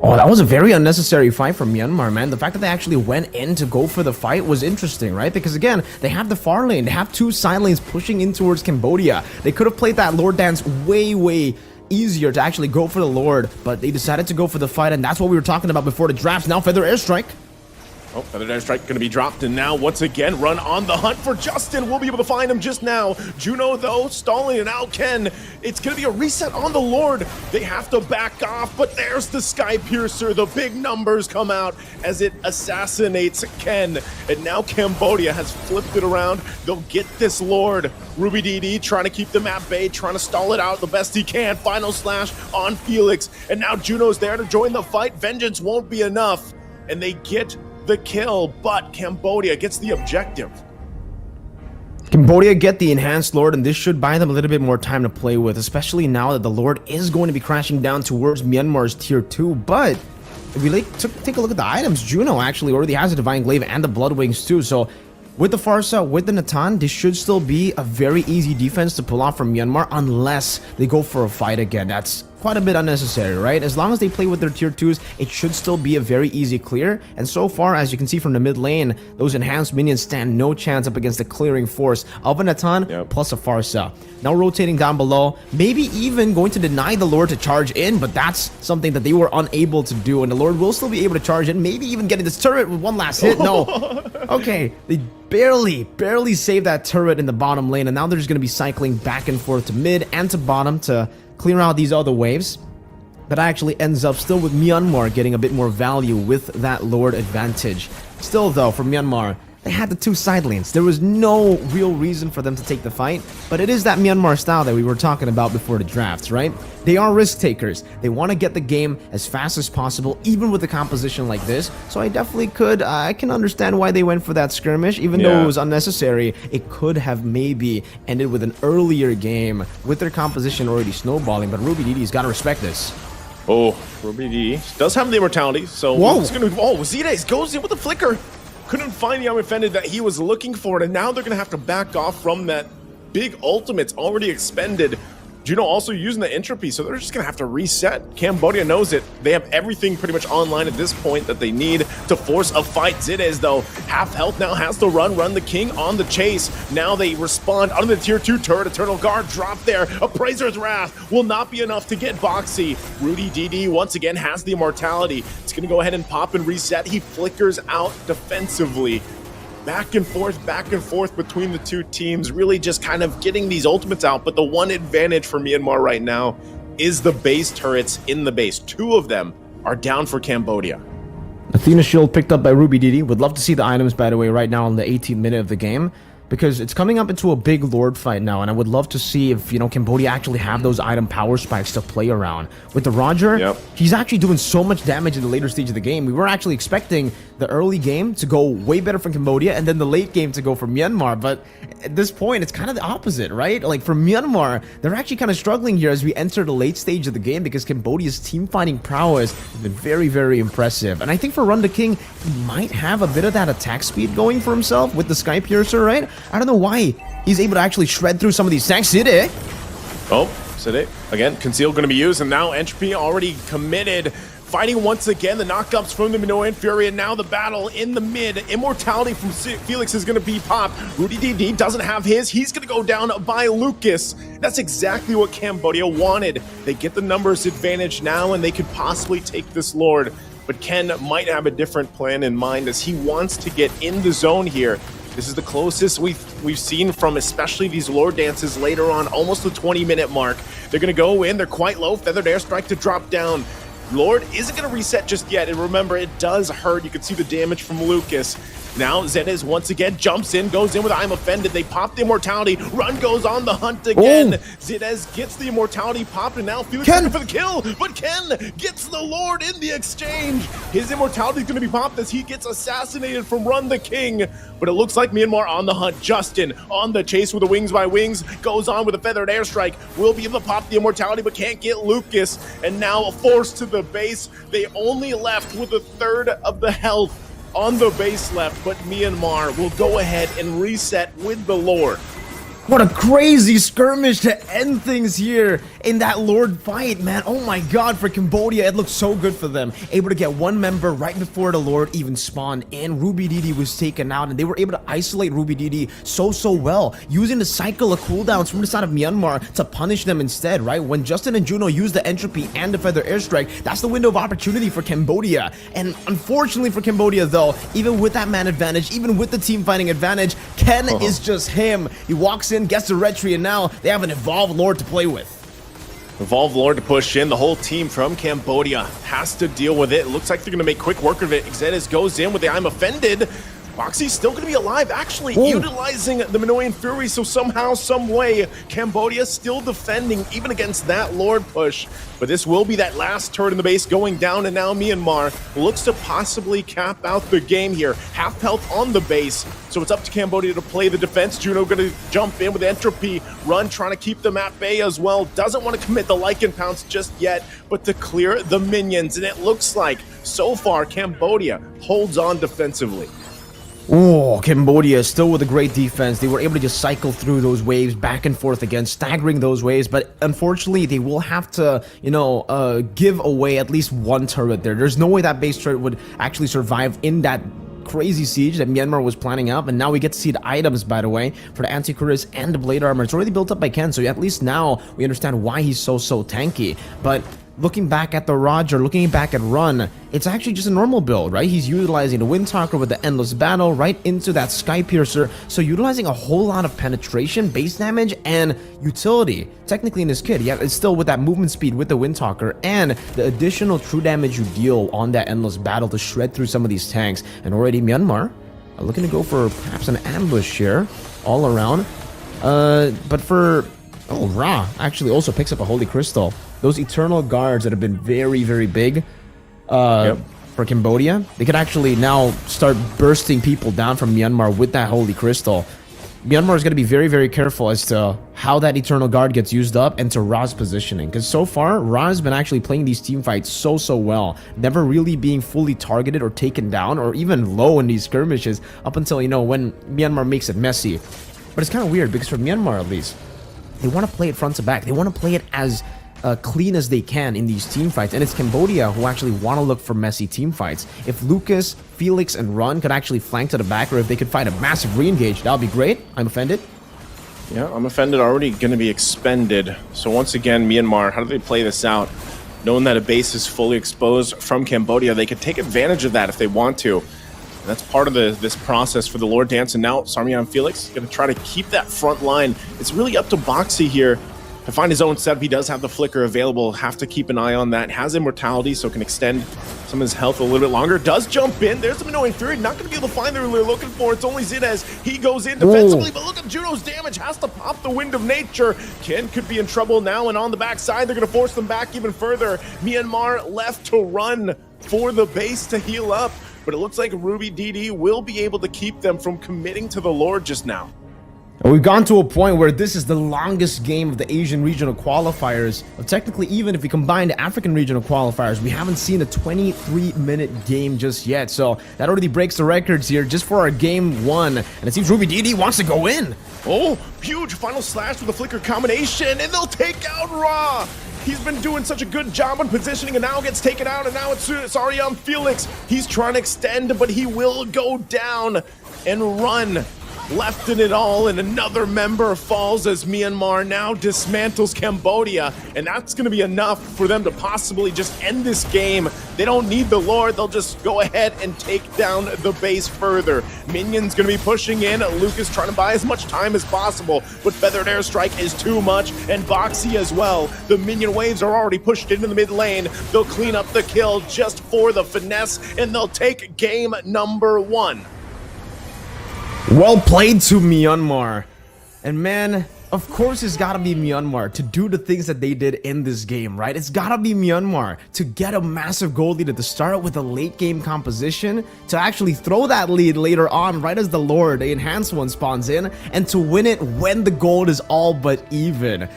Oh, that was a very unnecessary fight from Myanmar, man. The fact that they actually went in to go for the fight was interesting, right? Because again, they have the far lane, they have 2 side lanes pushing in towards Cambodia. They could have played that Lord dance way easier to actually go for the Lord, but they decided to go for the fight, and that's what we were talking about before the drafts. Now feather airstrike. Oh, feather airstrike going to be dropped, and now once again run on the hunt for Justin. We'll be able to find him just now. Juno though stalling, and now Ken. It's going to be a reset on the Lord. They have to back off, but there's the Sky Piercer. The big numbers come out as it assassinates Ken, and now Cambodia has flipped it around. They'll get this Lord. Ruby DD trying to keep them at bay, trying to stall it out the best he can. Final slash on Felix, and now Juno's there to join the fight. Vengeance won't be enough, and they get the kill, but Cambodia gets the objective. Cambodia get the enhanced Lord, and this should buy them a little bit more time to play with, especially now that the Lord is going to be crashing down towards Myanmar's tier 2. But if we take a look at the items, Juno actually already has a Divine Glaive and the Blood Wings too, so with the Farsa, with the Natan, this should still be a very easy defense to pull off from Myanmar, unless they go for a fight again. That's quite a bit unnecessary, right? As long as they play with their tier 2s, it should still be a very easy clear. And so far, as you can see from the mid lane, those enhanced minions stand no chance up against the clearing force of an Atan plus a Farsa. Now rotating down below, maybe even going to deny the Lord to charge in, but that's something that they were unable to do, and the Lord will still be able to charge in, maybe even getting this turret with one last hit. No. Okay, they barely saved that turret in the bottom lane, and now they're just going to be cycling back and forth to mid and to bottom to clear out these other waves. That actually ends up still with Myanmar getting a bit more value with that Lord advantage. Still though, for Myanmar, they had the 2 side lanes. There was no real reason for them to take the fight, but it is that Myanmar style that we were talking about before the drafts, right? They are risk takers. They want to get the game as fast as possible, even with a composition like this. So I definitely I can understand why they went for that skirmish, even though it was unnecessary. It could have maybe ended with an earlier game with their composition already snowballing, but RubyDD's got to respect this. Oh, RubyDD does have the immortality, so it's going to... Oh, Zides goes in with the flicker. Couldn't find the unoffended that he was looking for, and now they're going to have to back off from that big ultimate's already expended. Juno also using the entropy, so they're just going to have to reset. Cambodia knows it. They have everything pretty much online at this point that they need to force a fight. Zides, though, half health now, has to run the king on the chase. Now they respond under the tier 2 turret. Eternal Guard drop there. Appraiser's Wrath will not be enough to get Boxy. RubyDD once again has the immortality. It's going to go ahead and pop and reset. He flickers out defensively. Back and forth between the 2 teams, really just kind of getting these ultimates out. But the one advantage for Myanmar right now is the base turrets in the base. 2 of them are down for Cambodia. Athena Shield picked up by RubyDD. Would love to see the items, by the way, right now in the 18th minute of the game, because it's coming up into a big Lord fight now, and I would love to see if, Cambodia actually have those item power spikes to play around. With the Roger, he's actually doing so much damage in the later stage of the game. We were actually expecting the early game to go way better for Cambodia, and then the late game to go for Myanmar, but at this point, it's kind of the opposite, right? Like, for Myanmar, they're actually kind of struggling here as we enter the late stage of the game, because Cambodia's team fighting prowess has been very impressive. And I think for Run the King, he might have a bit of that attack speed going for himself with the Sky Piercer, right? I don't know why he's able to actually shred through some of these tanks. Side. Oh, Side. Again, Conceal going to be used, and now Entropy already committed. Fighting once again, the knockups from the Minoan Fury, and now the battle in the mid. Immortality from Felix is going to be popped. RubyDD doesn't have his. He's going to go down by Lucas. That's exactly what Cambodia wanted. They get the numbers advantage now, and they could possibly take this Lord. But Ken might have a different plan in mind, as he wants to get in the zone here. This is the closest we've seen from especially these Lord dances later on, almost the 20-minute mark. They're going to go in. They're quite low. Feathered Airstrike to drop down. Lord isn't going to reset just yet, and remember, it does hurt. You can see the damage from Lucas. Now Zedez once again jumps in, goes in with I'm Offended. They pop the immortality. Run goes on the hunt again. Zedez gets the immortality popped, and now Felix looking for the kill, but Ken gets the Lord in the exchange. His immortality is going to be popped as he gets assassinated from Run the King. But it looks like Myanmar on the hunt. Justin on the chase with the Wings by Wings, goes on with a Feathered Airstrike. Will be able to pop the immortality, but can't get Lucas. And now forced to the base. They only left with a third of the health on the base left, but Myanmar will go ahead and reset with the Lord. What a crazy skirmish to end things here in that Lord fight, man. Oh my god, for Cambodia, it looked so good for them. Able to get one member right before the Lord even spawned in. RubyDD was taken out, and they were able to isolate RubyDD so well, using the cycle of cooldowns from the side of Myanmar to punish them instead, right? When Justin and Juno used the entropy and the Feather Airstrike, that's the window of opportunity for Cambodia. And unfortunately for Cambodia, though, even with that man advantage, even with the team fighting advantage, Ken is just him. He walks in, gets the red tree, and now they have an evolved Lord to play with. Evolved Lord to push in. The whole team from Cambodia has to deal with it. It looks like they're going to make quick work of it. Xenis goes in with the I'm Offended. Boxy's still going to be alive, actually utilizing the Minoan Fury, so somehow, some way, Cambodia still defending even against that Lord push. But this will be that last turret in the base going down, and now Myanmar looks to possibly cap out the game here. Half health on the base, so it's up to Cambodia to play the defense. Juno going to jump in with Entropy, Run trying to keep them at bay as well. Doesn't want to commit the Lycan Pounce just yet, but to clear the minions, and it looks like, so far, Cambodia holds on defensively. Oh, Cambodia still with a great defense. They were able to just cycle through those waves back and forth again, staggering those waves. But unfortunately, they will have to, give away at least one turret there. There's no way that base turret would actually survive in that crazy siege that Myanmar was planning out. And now we get to see the items, by the way, for the anti-cuirass and the blade armor. It's already built up by Ken, so at least now we understand why he's so tanky. But looking back at the Roger, looking back at Run, it's actually just a normal build, right? He's utilizing the Wind Talker with the Endless Battle right into that Sky Piercer, so utilizing a whole lot of penetration, base damage, and utility. Technically in his kit, yeah, it's still with that movement speed with the Wind Talker, and the additional true damage you deal on that Endless Battle to shred through some of these tanks. And already Myanmar are looking to go for perhaps an ambush here, all around. But for... Oh, Ra actually also picks up a Holy Crystal. Those Eternal Guards that have been very big for Cambodia, they could actually now start bursting people down from Myanmar with that Holy Crystal. Myanmar is going to be very careful as to how that Eternal Guard gets used up and to Ra's positioning. Because so far, Ra has been actually playing these team fights so well. Never really being fully targeted or taken down or even low in these skirmishes up until, when Myanmar makes it messy. But it's kind of weird because for Myanmar at least, they want to play it front to back. They want to play it as clean as they can in these team fights. And it's Cambodia who actually want to look for messy team fights. If Lucas, Felix, and Run could actually flank to the back, or if they could fight a massive re-engage, that would be great. I'm offended. Yeah, I'm offended. Already going to be expended. So once again, Myanmar, how do they play this out? Knowing that a base is fully exposed from Cambodia, they could take advantage of that if they want to. And that's part of this process for the Lord Dance. And now Sarmian Felix going to try to keep that front line. It's really up to Boxy here to find his own setup. He does have the flicker available. Have to keep an eye on that. Has immortality, so can extend some of his health a little bit longer. Does jump in. There's some annoying Fury. Not going to be able to find the they're looking for. It's only Zinez. He goes in defensively, but look at Juno's damage. Has to pop the Wind of Nature. Ken could be in trouble now, and on the backside, they're going to force them back even further. Myanmar left to run for the base to heal up. But it looks like Ruby DD will be able to keep them from committing to the Lord just now. And we've gone to a point where this is the longest game of the Asian regional qualifiers. Technically, even if we combine the African regional qualifiers, we haven't seen a 23-minute game just yet. So that already breaks the records here just for our game one. And it seems Ruby DD wants to go in. Oh, huge final slash with a flicker combination, and they'll take out Ra. He's been doing such a good job on positioning, and now gets taken out, and now it's Sarmian Felix. He's trying to extend, but he will go down and run. Left in it all, and another member falls as Myanmar now dismantles Cambodia, and that's going to be enough for them to possibly just end this game. They don't need the Lord. They'll just go ahead and take down the base further. Minions going to be pushing in. Lucas trying to buy as much time as possible, but Feathered Airstrike is too much, and Boxy as well. The minion waves are already pushed into the mid lane. They'll clean up the kill just for the finesse, and they'll take game number one. Well played to Myanmar. And man, of course it's gotta be Myanmar to do the things that they did in this game, right? It's gotta be Myanmar to get a massive gold lead, to start with a late game composition, to actually throw that lead later on right as the Lord, the enhanced one, spawns in, and to win it when the gold is all but even.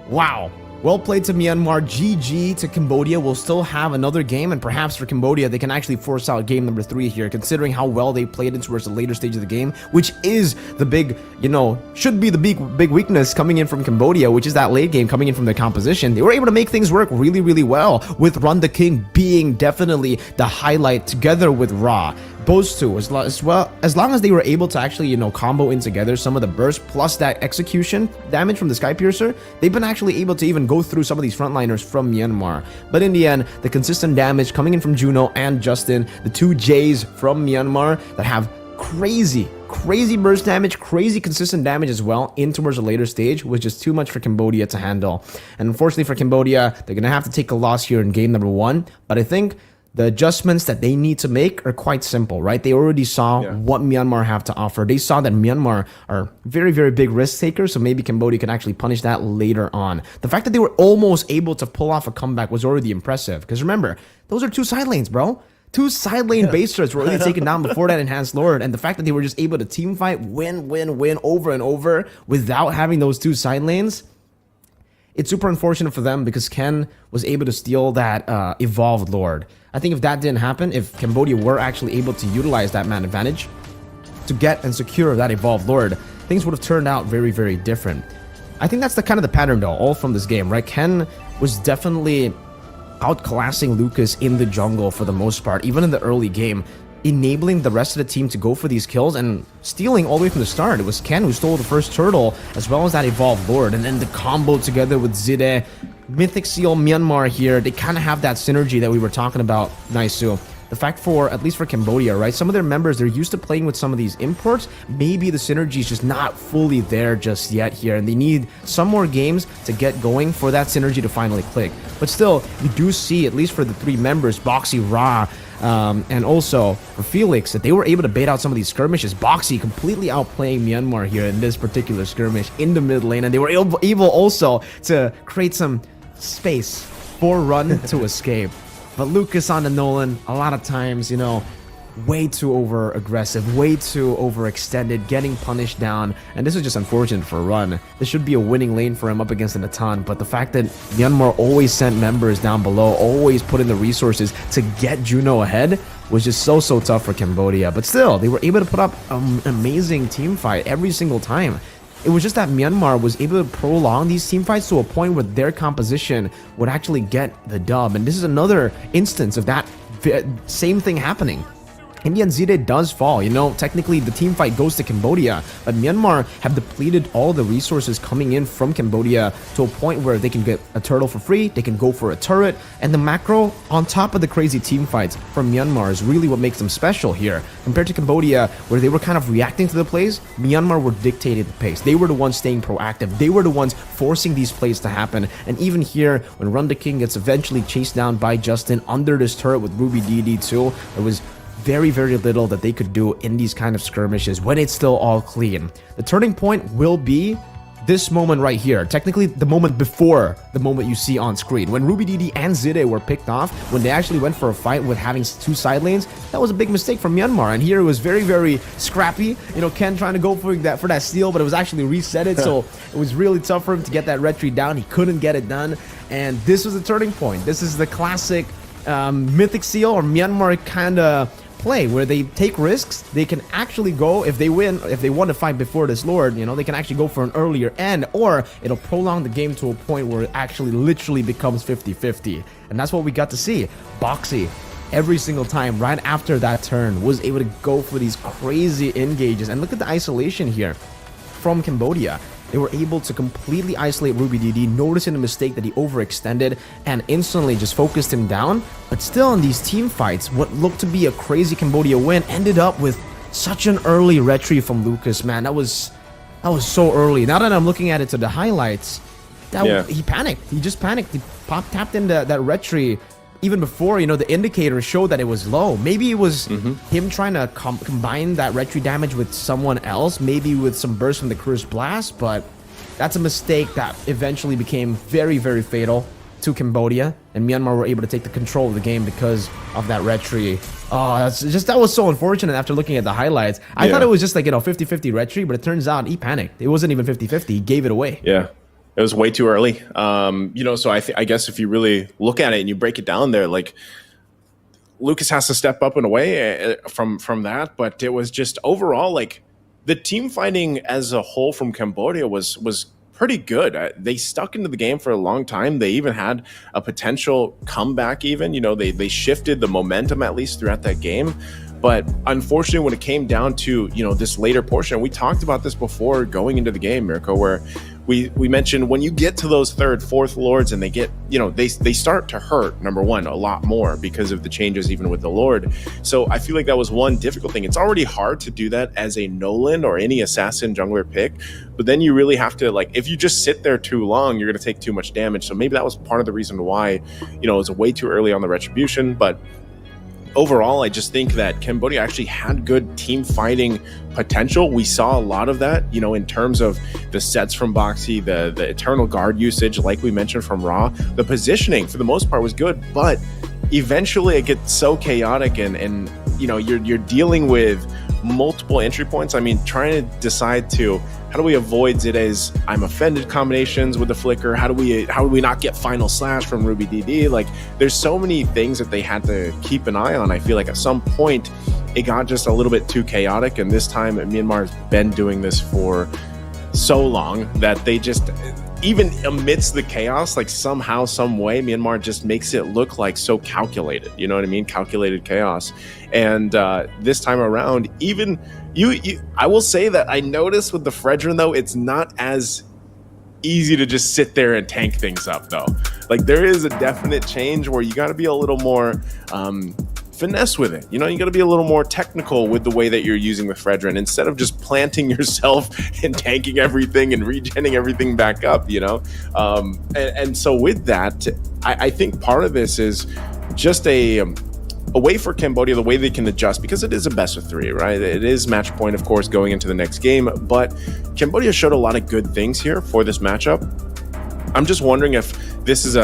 Wow. Well played to Myanmar. GG to Cambodia. We'll still have another game, and perhaps for Cambodia, they can actually force out game number 3 here, considering how well they played it towards the later stage of the game, which is the big, should be the big weakness coming in from Cambodia, which is that late game coming in from the composition. They were able to make things work really well, with Run the King being definitely the highlight together with Ra. Those two, as long as they were able to actually, combo in together some of the burst plus that execution damage from the Sky Piercer, they've been actually able to even go through some of these frontliners from Myanmar. But in the end, the consistent damage coming in from Juno and Justin, the two J's from Myanmar that have crazy burst damage, crazy consistent damage as well in towards a later stage, was just too much for Cambodia to handle. And unfortunately for Cambodia, they're going to have to take a loss here in game number 1. But I think the adjustments that they need to make are quite simple, right? They already saw what Myanmar have to offer. They saw that Myanmar are very big risk takers, so maybe Cambodia can actually punish that later on. The fact that they were almost able to pull off a comeback was already impressive, because remember, those are 2 side lanes, bro. 2 side lane base turrets were already taken down before that enhanced Lord, and the fact that they were just able to team fight, win over and over without having those 2 side lanes, it's super unfortunate for them, because Ken was able to steal that evolved Lord. I think if that didn't happen, if Cambodia were actually able to utilize that man advantage, to get and secure that Evolved Lord, things would have turned out very, very different. I think that's the kind of the pattern though, all from this game, right? Ken was definitely outclassing Lucas in the jungle for the most part, even in the early game, enabling the rest of the team to go for these kills and stealing all the way from the start. It was Ken who stole the first turtle, as well as that Evolved Lord, and then the combo together with Zide, Mythic Seal, Myanmar here, they kind of have that synergy that we were talking about, Naisu. The fact for, at least for Cambodia, right, some of their members, they're used to playing with some of these imports. Maybe the synergy is just not fully there just yet here, and they need some more games to get going for that synergy to finally click. But still, you do see, at least for the 3 members, Boxy, Ra, and also for Felix, that they were able to bait out some of these skirmishes. Boxy completely outplaying Myanmar here in this particular skirmish in the mid lane, and they were able also to create some space for Run to escape. But Lucas on the Nolan, a lot of times, you know, way too over aggressive, way too overextended, getting punished down, and this is just unfortunate for Run. This should be a winning lane for him up against an Atan, but the fact that Myanmar always sent members down below, always put in the resources to get Juno ahead, was just so tough for Cambodia. But still, they were able to put up an amazing team fight every single time. It was just that Myanmar was able to prolong these team fights to a point where their composition would actually get the dub. And this is another instance of that same thing happening. In the end, Zide does fall. You know, technically the team fight goes to Cambodia, but Myanmar have depleted all the resources coming in from Cambodia to a point where they can get a turtle for free, they can go for a turret, and the macro on top of the crazy team fights from Myanmar is really what makes them special here. Compared to Cambodia, where they were kind of reacting to the plays, Myanmar were dictating the pace. They were the ones staying proactive. They were the ones forcing these plays to happen. And even here, when Run the King gets eventually chased down by Justin under this turret with Ruby DD2, it was very little that they could do in these kind of skirmishes when it's still all clean. The turning point will be this moment right here. Technically, the moment before the moment you see on screen. When Ruby DD and Zide were picked off, when they actually went for a fight with having 2 side lanes, that was a big mistake from Myanmar. And here it was very scrappy. You know, Ken trying to go for that steal, but it was actually resetted. So it was really tough for him to get that retreat down. He couldn't get it done. And this was the turning point. This is the classic Mythic Seal or Myanmar kind of play where they take risks. They can actually go, if they win, if they want to fight before this Lord, you know, they can actually go for an earlier end, or it'll prolong the game to a point where it actually literally becomes 50-50. And that's what we got to see. Boxy, every single time right after that turn, was able to go for these crazy engages. And look at the isolation here from Cambodia. They were able to completely isolate Ruby DD, noticing the mistake that he overextended, and instantly just focused him down. But still, in these team fights, what looked to be a crazy Cambodia win ended up with such an early retreat from Lucas, man. That was so early. Now that I'm looking at it to the highlights, he panicked. He just panicked. He tapped in that retreat even before, you know, the indicator showed that it was low. Maybe it was him trying to combine that retreat damage with someone else, maybe with some burst from the Curse Blast, but that's a mistake that eventually became very fatal to Cambodia, and Myanmar were able to take the control of the game because of that retreat. Oh, that was so unfortunate after looking at the highlights. I thought it was just like, you know, 50-50 retreat, but it turns out he panicked. It wasn't even 50-50. He gave it away. Yeah. It was way too early. You know, so I guess if you really look at it and you break it down there, like Lucas has to step up in a way from that, but it was just overall, like the team fighting as a whole from Cambodia was pretty good. They stuck into the game for a long time. They even had a potential comeback even, you know, they shifted the momentum at least throughout that game. But unfortunately, when it came down to, you know, this later portion, we talked about this before going into the game, Mirko, where we mentioned when you get to those 3rd, 4th Lords and they get, you know, they start to hurt, number one, a lot more because of the changes even with the Lord. So I feel like that was one difficult thing. It's already hard to do that as a Nolan or any assassin jungler pick, but then you really have to, like, if you just sit there too long, you're going to take too much damage. So maybe that was part of the reason why, you know, it was way too early on the retribution. But overall, I just think that Cambodia actually had good team fighting potential. We saw a lot of that, you know, in terms of the sets from Boxy, the Eternal Guard usage, like we mentioned from Ra. The positioning, for the most part, was good, but eventually it gets so chaotic and you know, you're dealing with multiple entry points. I mean, trying to decide how do we avoid Zide's I'm offended combinations with the flicker? How do we not get final slash from Ruby DD? Like, there's so many things that they had to keep an eye on. I feel like at some point it got just a little bit too chaotic. And this time Myanmar's been doing this for so long that they just, even amidst the chaos, like somehow, some way, Myanmar just makes it look like so calculated. You know what I mean? Calculated chaos. And this time around, even I will say that I noticed with the Fredrin, though, it's not as easy to just sit there and tank things up, though. Like, there is a definite change where you got to be a little more finesse with it. You know, you got to be a little more technical with the way that you're using the Fredrin, instead of just planting yourself and tanking everything and regenning everything back up, you know? And so with that, I think part of this is just a way for Cambodia, the way they can adjust, because it is a best of 3, right? It is match point, of course, going into the next game, but Cambodia showed a lot of good things here for this matchup. I'm just wondering if this is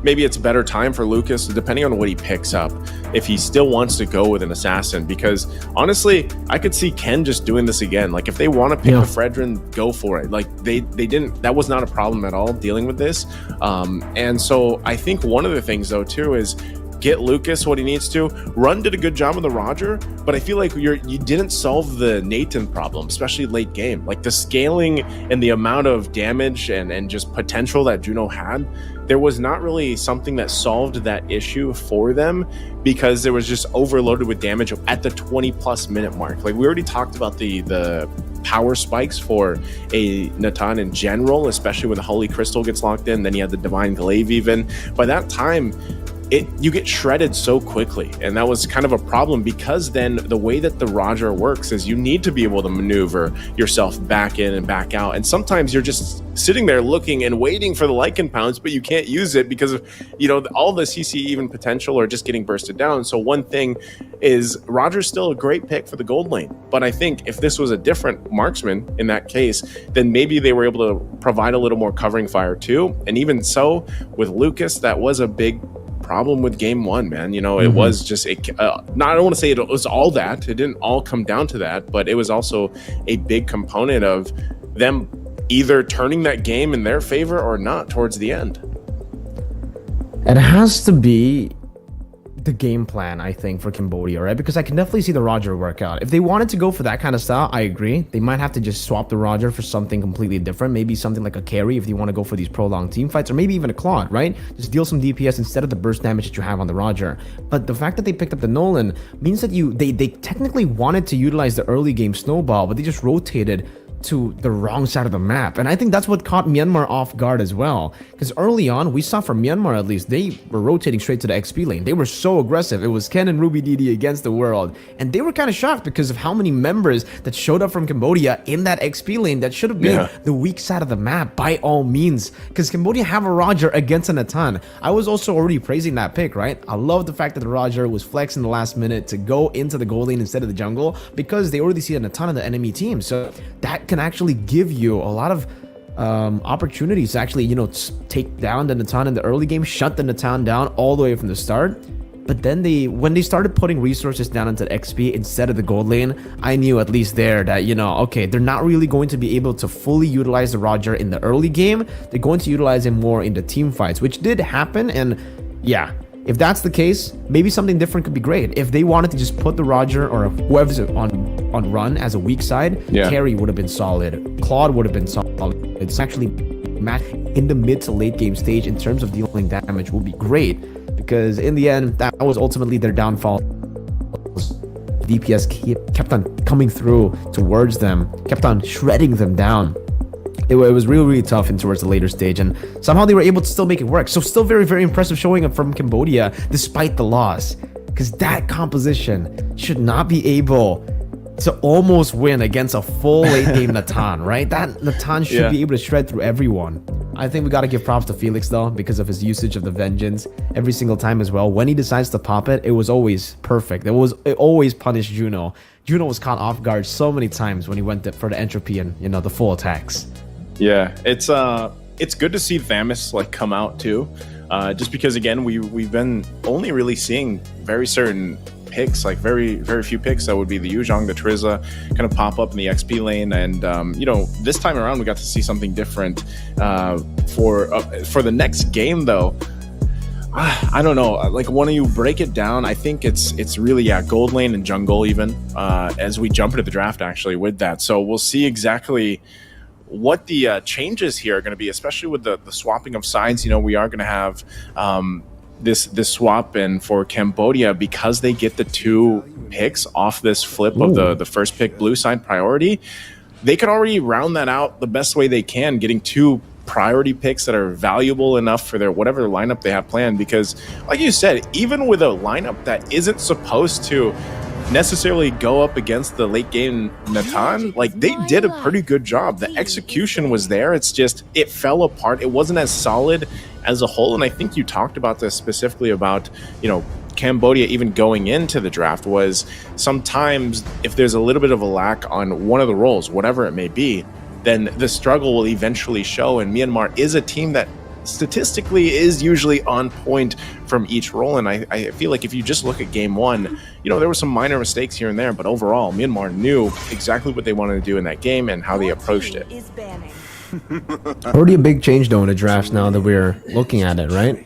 maybe it's a better time for Lucas, depending on what he picks up, if he still wants to go with an assassin, because honestly, I could see Ken just doing this again. Like, if they want to pick the Fredrin, go for it. Like, they didn't, that was not a problem at all dealing with this. And so I think one of the things, though, too, is get Lucas what he needs to. Run did a good job on the Roger, but I feel like you didn't solve the Nathan problem, especially late game. Like, the scaling and the amount of damage and just potential that Juno had, there was not really something that solved that issue for them, because there was just overloaded with damage at the 20+ minute mark. Like, we already talked about the power spikes for a Natan in general, especially when the Holy Crystal gets locked in. Then you had the Divine Glaive even. By that time, you get shredded so quickly, and that was kind of a problem, because then the way that the Roger works is you need to be able to maneuver yourself back in and back out, and sometimes you're just sitting there looking and waiting for the Lycan pounce, but you can't use it because of, you know, all the CC even potential or just getting bursted down. So one thing is, Roger's still a great pick for the gold lane, but I think if this was a different marksman in that case, then maybe they were able to provide a little more covering fire too. And even so, with Lucas, that was a big problem with game 1, man. You know, it was just I don't want to say it was all that, it didn't all come down to that, but it was also a big component of them either turning that game in their favor or not towards the end. It has to be the game plan, I think, for Cambodia, right? Because I can definitely see the Roger work out. If they wanted to go for that kind of style, I agree. They might have to just swap the Roger for something completely different. Maybe something like a carry if you want to go for these prolonged team fights, or maybe even a Claude, right? Just deal some DPS instead of the burst damage that you have on the Roger. But the fact that they picked up the Nolan means that they technically wanted to utilize the early game snowball, but they just rotated to the wrong side of the map. And I think that's what caught Myanmar off guard as well, because early on we saw, from Myanmar at least, they were rotating straight to the XP lane. They were so aggressive. It was Ken and Ruby DD against the world, and they were kind of shocked because of how many members that showed up from Cambodia in that XP lane that should have been the weak side of the map by all means, because Cambodia have a Roger against a Natan. I was also already praising that pick, right? I love the fact that the Roger was flexed in the last minute to go into the gold lane instead of the jungle, because they already see a Natan in the enemy team, so that can actually give you a lot of opportunities to actually, you know, take down the Natan in the early game, shut the Natan down all the way from the start. But then when they started putting resources down into the XP instead of the gold lane, I knew at least there that, you know, okay, they're not really going to be able to fully utilize the Roger in the early game. They're going to utilize him more in the team fights, which did happen. And yeah, if that's the case, maybe something different could be great. If they wanted to just put the Roger or whoever's on run as a weak side, carry would have been solid. Claude would have been solid. It's actually match in the mid to late game stage in terms of dealing damage would be great, because in the end, that was ultimately their downfall. DPS kept on coming through towards them, kept on shredding them down. It was really, really tough in towards the later stage, and somehow they were able to still make it work. So still very, very impressive showing up from Cambodia despite the loss, because that composition should not be able to almost win against a full late game Natan, right? That Natan should be able to shred through everyone. I think we got to give props to Felix though, because of his usage of the Vengeance every single time as well. When he decides to pop it, it was always perfect. It always punished Juno. Juno was caught off guard so many times when he went for the entropy and, you know, the full attacks. Yeah, it's good to see Thamus like come out too, just because again we've been only really seeing very certain picks, like very, very few picks. That would be the Yuzhong, the Trizza, kind of pop up in the XP lane, and you know, this time around we got to see something different. For the next game though, I don't know. Like when you break it down, I think it's really gold lane and jungle even as we jump into the draft actually with that. So we'll see exactly what the changes here are going to be, especially with the swapping of sides. You know, we are going to have this swap in for Cambodia because they get the 2 picks off this flip of the first pick blue side priority. They can already round that out the best way they can, getting 2 priority picks that are valuable enough for their whatever lineup they have planned. Because like you said, even with a lineup that isn't supposed to necessarily go up against the late game Natan, like they did a pretty good job. The execution was there. It's just it fell apart. It wasn't as solid as a whole. And I think you talked about this specifically about, you know, Cambodia even going into the draft was sometimes if there's a little bit of a lack on one of the roles, whatever it may be, then the struggle will eventually show. And Myanmar is a team that statistically is usually on point from each role. And I feel like if you just look at game 1, you know, there were some minor mistakes here and there, but overall Myanmar knew exactly what they wanted to do in that game and how they approached it. Already a big change though in the drafts now that we're looking at it, right?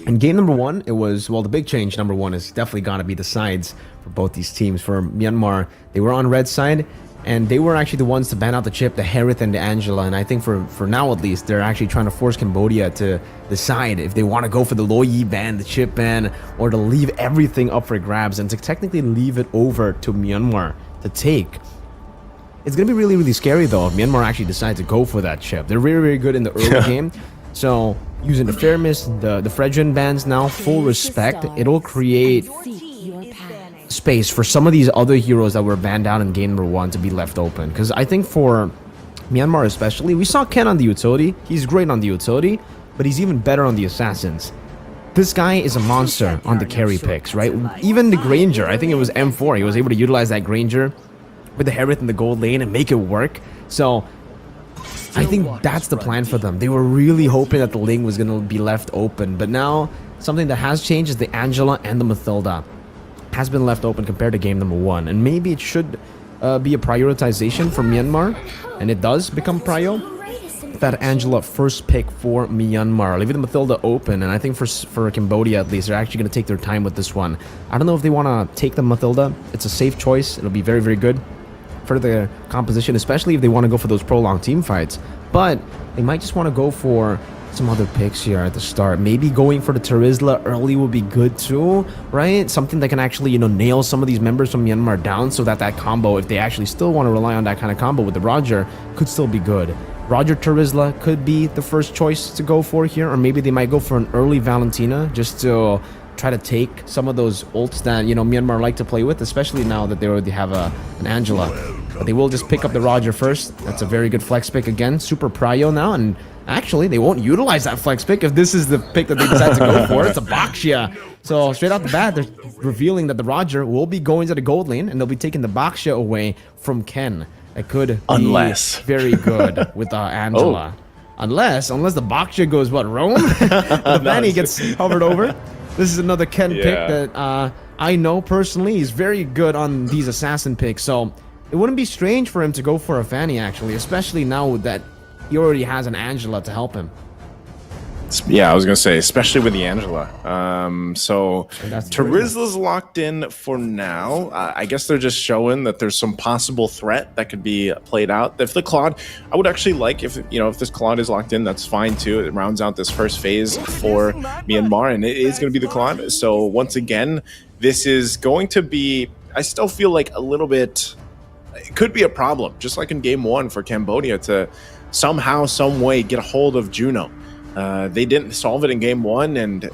In game number 1, it was, well, the big change number 1 is definitely gonna be the sides for both these teams. For Myanmar, they were on red side, and they were actually the ones to ban out the chip, the Harith and the Angela. And I think for now at least, they're actually trying to force Cambodia to decide if they want to go for the Loyi ban, the chip ban, or to leave everything up for grabs and to technically leave it over to Myanmar to take. It's going to be really, really scary though if Myanmar actually decides to go for that chip. They're very, very good in the early game. So using the Fairness, the Fredrin bans now, full respect, it'll create space for some of these other heroes that were banned out in game number 1 to be left open. Because I think for Myanmar especially, we saw Ken on the utility. He's great on the utility, but he's even better on the assassins. This guy is a monster on the carry picks, right? Even the Granger, I think it was M4, he was able to utilize that Granger with the Harith in the gold lane and make it work. So I think that's the plan for them. They were really hoping that the Ling was going to be left open, but now something that has changed is the Angela and the Mathilda has been left open compared to game number 1, and maybe it should be a prioritization for Myanmar, and it does become prio. That Angela first pick for Myanmar, leaving the Mathilda open, and I think for Cambodia at least, they're actually going to take their time with this one. I don't know if they want to take the Mathilda. It's a safe choice. It'll be very, very good for the composition, especially if they want to go for those prolonged team fights. But they might just want to go for some other picks here at the start. Maybe going for the Terizla early would be good too, right? Something that can actually, you know, nail some of these members from Myanmar down so that combo, if they actually still want to rely on that kind of combo with the Roger, could still be good. Roger Terizla could be the first choice to go for here, or maybe they might go for an early Valentina just to try to take some of those ults that, you know, Myanmar like to play with, especially now that they already have an Angela. But they will just pick up the Roger first. That's a very good flex pick again. Super prio now, and actually, they won't utilize that flex pick if this is the pick that they decide to go for. It's a Baxia. So straight out the bat, they're revealing that the Roger will be going to the gold lane, and they'll be taking the Baxia away from Ken. It could be very good with Angela. Unless the Baxia goes, what, Rome? The Fanny gets hovered over. This is another Ken pick that I know personally is very good on these assassin picks. So it wouldn't be strange for him to go for a Fanny, actually, especially now that he already has an Angela to help him. Yeah, I was gonna say, especially with the Angela. So Terizla's locked in for now. I guess they're just showing that there's some possible threat that could be played out. If the Claude, I would actually like if this Claude is locked in, that's fine too. It rounds out this first phase for Myanmar, and it is gonna be the Claude. So once again, this is going to be. I still feel like a little bit. It could be a problem, just like in game 1 for Cambodia to somehow, some way get a hold of Juno. They didn't solve it in game 1, and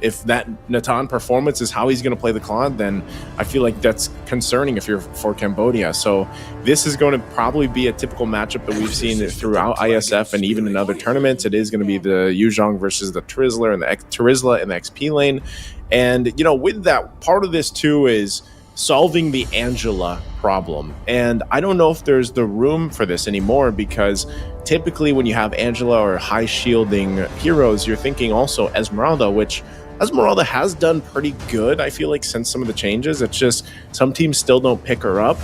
if that Natan performance is how he's going to play the Claude, then I feel like that's concerning if you're for Cambodia. So this is going to probably be a typical matchup that we've seen throughout ISF and even in other tournaments. It is going to be the Yuzhong versus the Terizla and the XP lane. And with that, part of this too is solving the Angela problem. And I don't know if there's the room for this anymore, because typically when you have Angela or high shielding heroes, you're thinking also Esmeralda, which Esmeralda has done pretty good, I feel like, since some of the changes. It's just some teams still don't pick her up.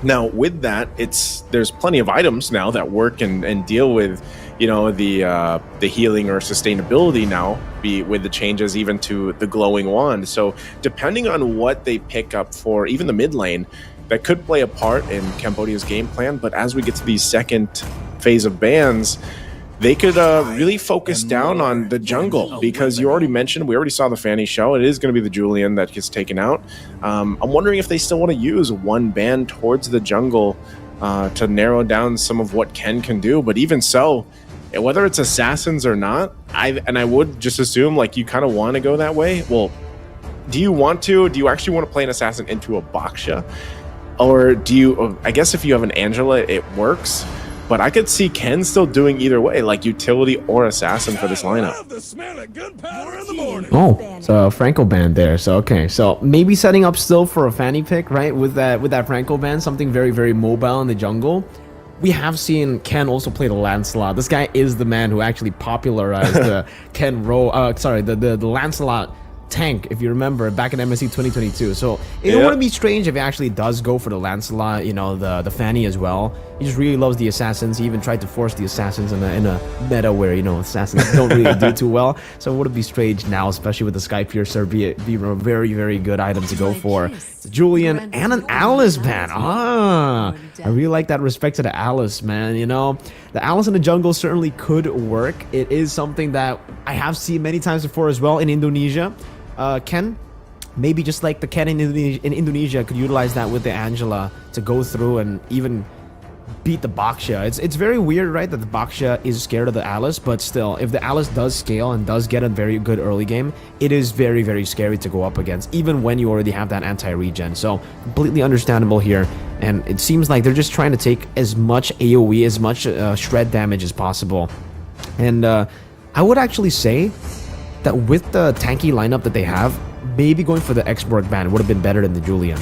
Now with that, there's plenty of items now that work and deal with the healing or sustainability now with the changes even to the glowing wand. So depending on what they pick up for even the mid lane, that could play a part in Cambodia's game plan. But as we get to the second phase of bans, they could really focus down on the jungle, because you already mentioned, we already saw the Fanny show. It is going to be the Julian that gets taken out. I'm wondering if they still want to use one ban towards the jungle to narrow down some of what Ken can do. But even so, whether it's assassins or not, I would just assume like you kind of want to go that way. Well, do you actually want to play an assassin into a Baksha? Or do you, I guess if you have an Angela, it works. But I could see Ken still doing either way, like utility or assassin for this lineup. Oh, so Franco band there. So okay, so maybe setting up still for a Fanny pick, right? With that Franco band, something very, very mobile in the jungle. We have seen Ken also play the Lancelot. This guy is the man who actually popularized the the Lancelot tank, if you remember, back in MSC 2022. So it wouldn't be strange if he actually does go for the Lancelot, you know, the Fanny as well. He just really loves the assassins. He even tried to force the assassins in a meta where, you know, assassins don't really do too well. So it wouldn't be strange now, especially with the Sky Piercer be a very, very good item to go for. It's a Julian and an Alice ban. I really like that respect to the Alice, man. You know, the Alice in the jungle certainly could work. It is something that I have seen many times before as well in Indonesia. Ken, maybe just like the Ken in Indonesia, could utilize that with the Angela to go through and even beat the Baksha. It's very weird, right, that the Baksha is scared of the Alice, but still, if the Alice does scale and does get a very good early game, it is very, very scary to go up against, even when you already have that anti-regen. So completely understandable here, and it seems like they're just trying to take as much AoE, as much shred damage as possible. And I would actually say that with the tanky lineup that they have, maybe going for the Exborg ban would have been better than the Julian.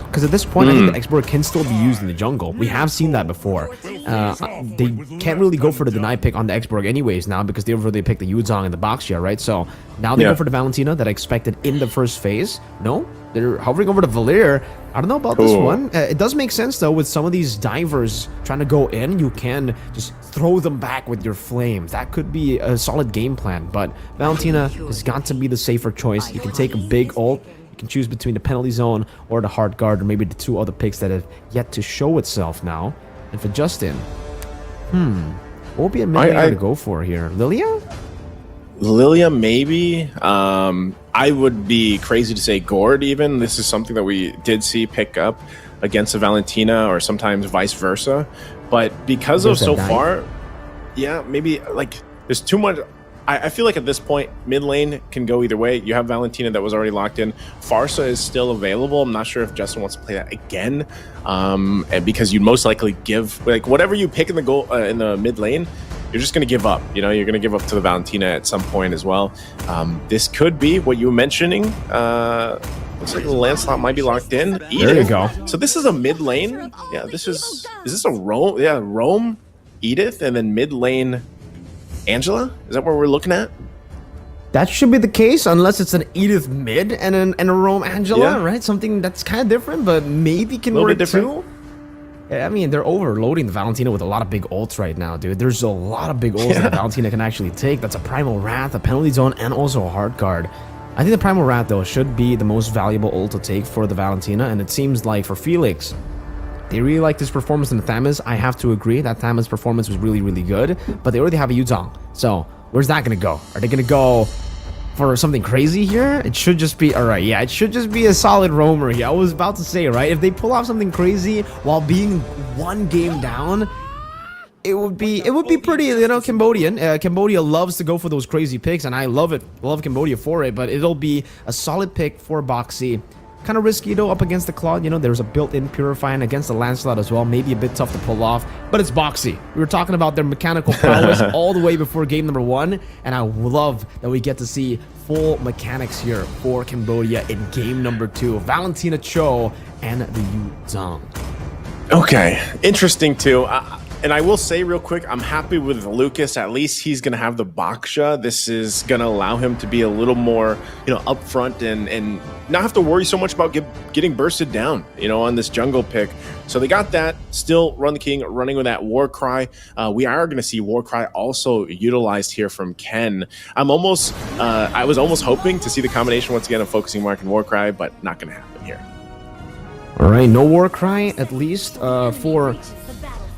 Because at this point, I think the Exborg can still be used in the jungle. We have seen that before. They can't really go for the deny pick on the Exborg anyways now, because they already picked the Yuzong and the Baksha, right? So now they go for the Valentina that I expected in the first phase. No, they're hovering over the Valir. I don't know about this one. It does make sense, though, with some of these divers trying to go in. You can just throw them back with your flames. That could be a solid game plan, but Valentina has got to be the safer choice. You can take a big ult. You can choose between the penalty zone or the hard guard, or maybe the two other picks that have yet to show itself now. And for Justin, what would be a mid to go for here? Lilia? Lilia, maybe. I would be crazy to say Gord even. This is something that we did see pick up against a Valentina, or sometimes vice versa. But because of so far, yeah, maybe like there's too much. I feel like at this point, mid lane can go either way. You have Valentina that was already locked in. Farsa is still available. I'm not sure if Justin wants to play that again, and because you'd most likely give, like, whatever you pick in the goal in the mid lane, you're just going to give up. You know, you're going to give up to the Valentina at some point as well. This could be what you were mentioning. Looks like the Lancelot might be locked in. There you go. So this is a mid lane. Yeah, is this a Rome? Yeah, Rome, Edith, and then mid lane Angela? Is that what we're looking at? That should be the case, unless it's an Edith mid and a Rome Angela, right? Something that's kind of different, but maybe can work too. I mean, they're overloading the Valentina with a lot of big ults right now, dude. There's a lot of big ults that the Valentina can actually take. That's a Primal Wrath, a penalty zone, and also a hard guard. I think the Primal Wrath, though, should be the most valuable ult to take for the Valentina, and it seems like for Felix, they really like this performance in the Thamuz. I have to agree that Thamuz performance was really, really good, but they already have a Yuzong. So where's that going to go? Are they going to go for something crazy here? It should just be, all right, yeah, it should just be a solid roamer here. I was about to say, right, if they pull off something crazy while being one game down, it would be pretty, you know, Cambodian. Cambodia loves to go for those crazy picks, and I love it. Love Cambodia for it, but it'll be a solid pick for Boxy. Kind of risky, though, up against the Claude. You know, there's a built-in Purifying against the Lancelot as well. Maybe a bit tough to pull off, but it's Boxy. We were talking about their mechanical prowess all the way before game number 1, and I love that we get to see full mechanics here for Cambodia in game number 2. Valentina Cho and the Yuzong. Okay, interesting too. And I will say real quick, I'm happy with Lucas. At least he's going to have the Baksha. This is going to allow him to be a little more, upfront and not have to worry so much about getting bursted down, on this jungle pick. So they got that. Still Run the King running with that War Cry. We are going to see War Cry also utilized here from Ken. I was almost hoping to see the combination once again of Focusing Mark and War Cry, but not going to happen here. All right, no War Cry, at least for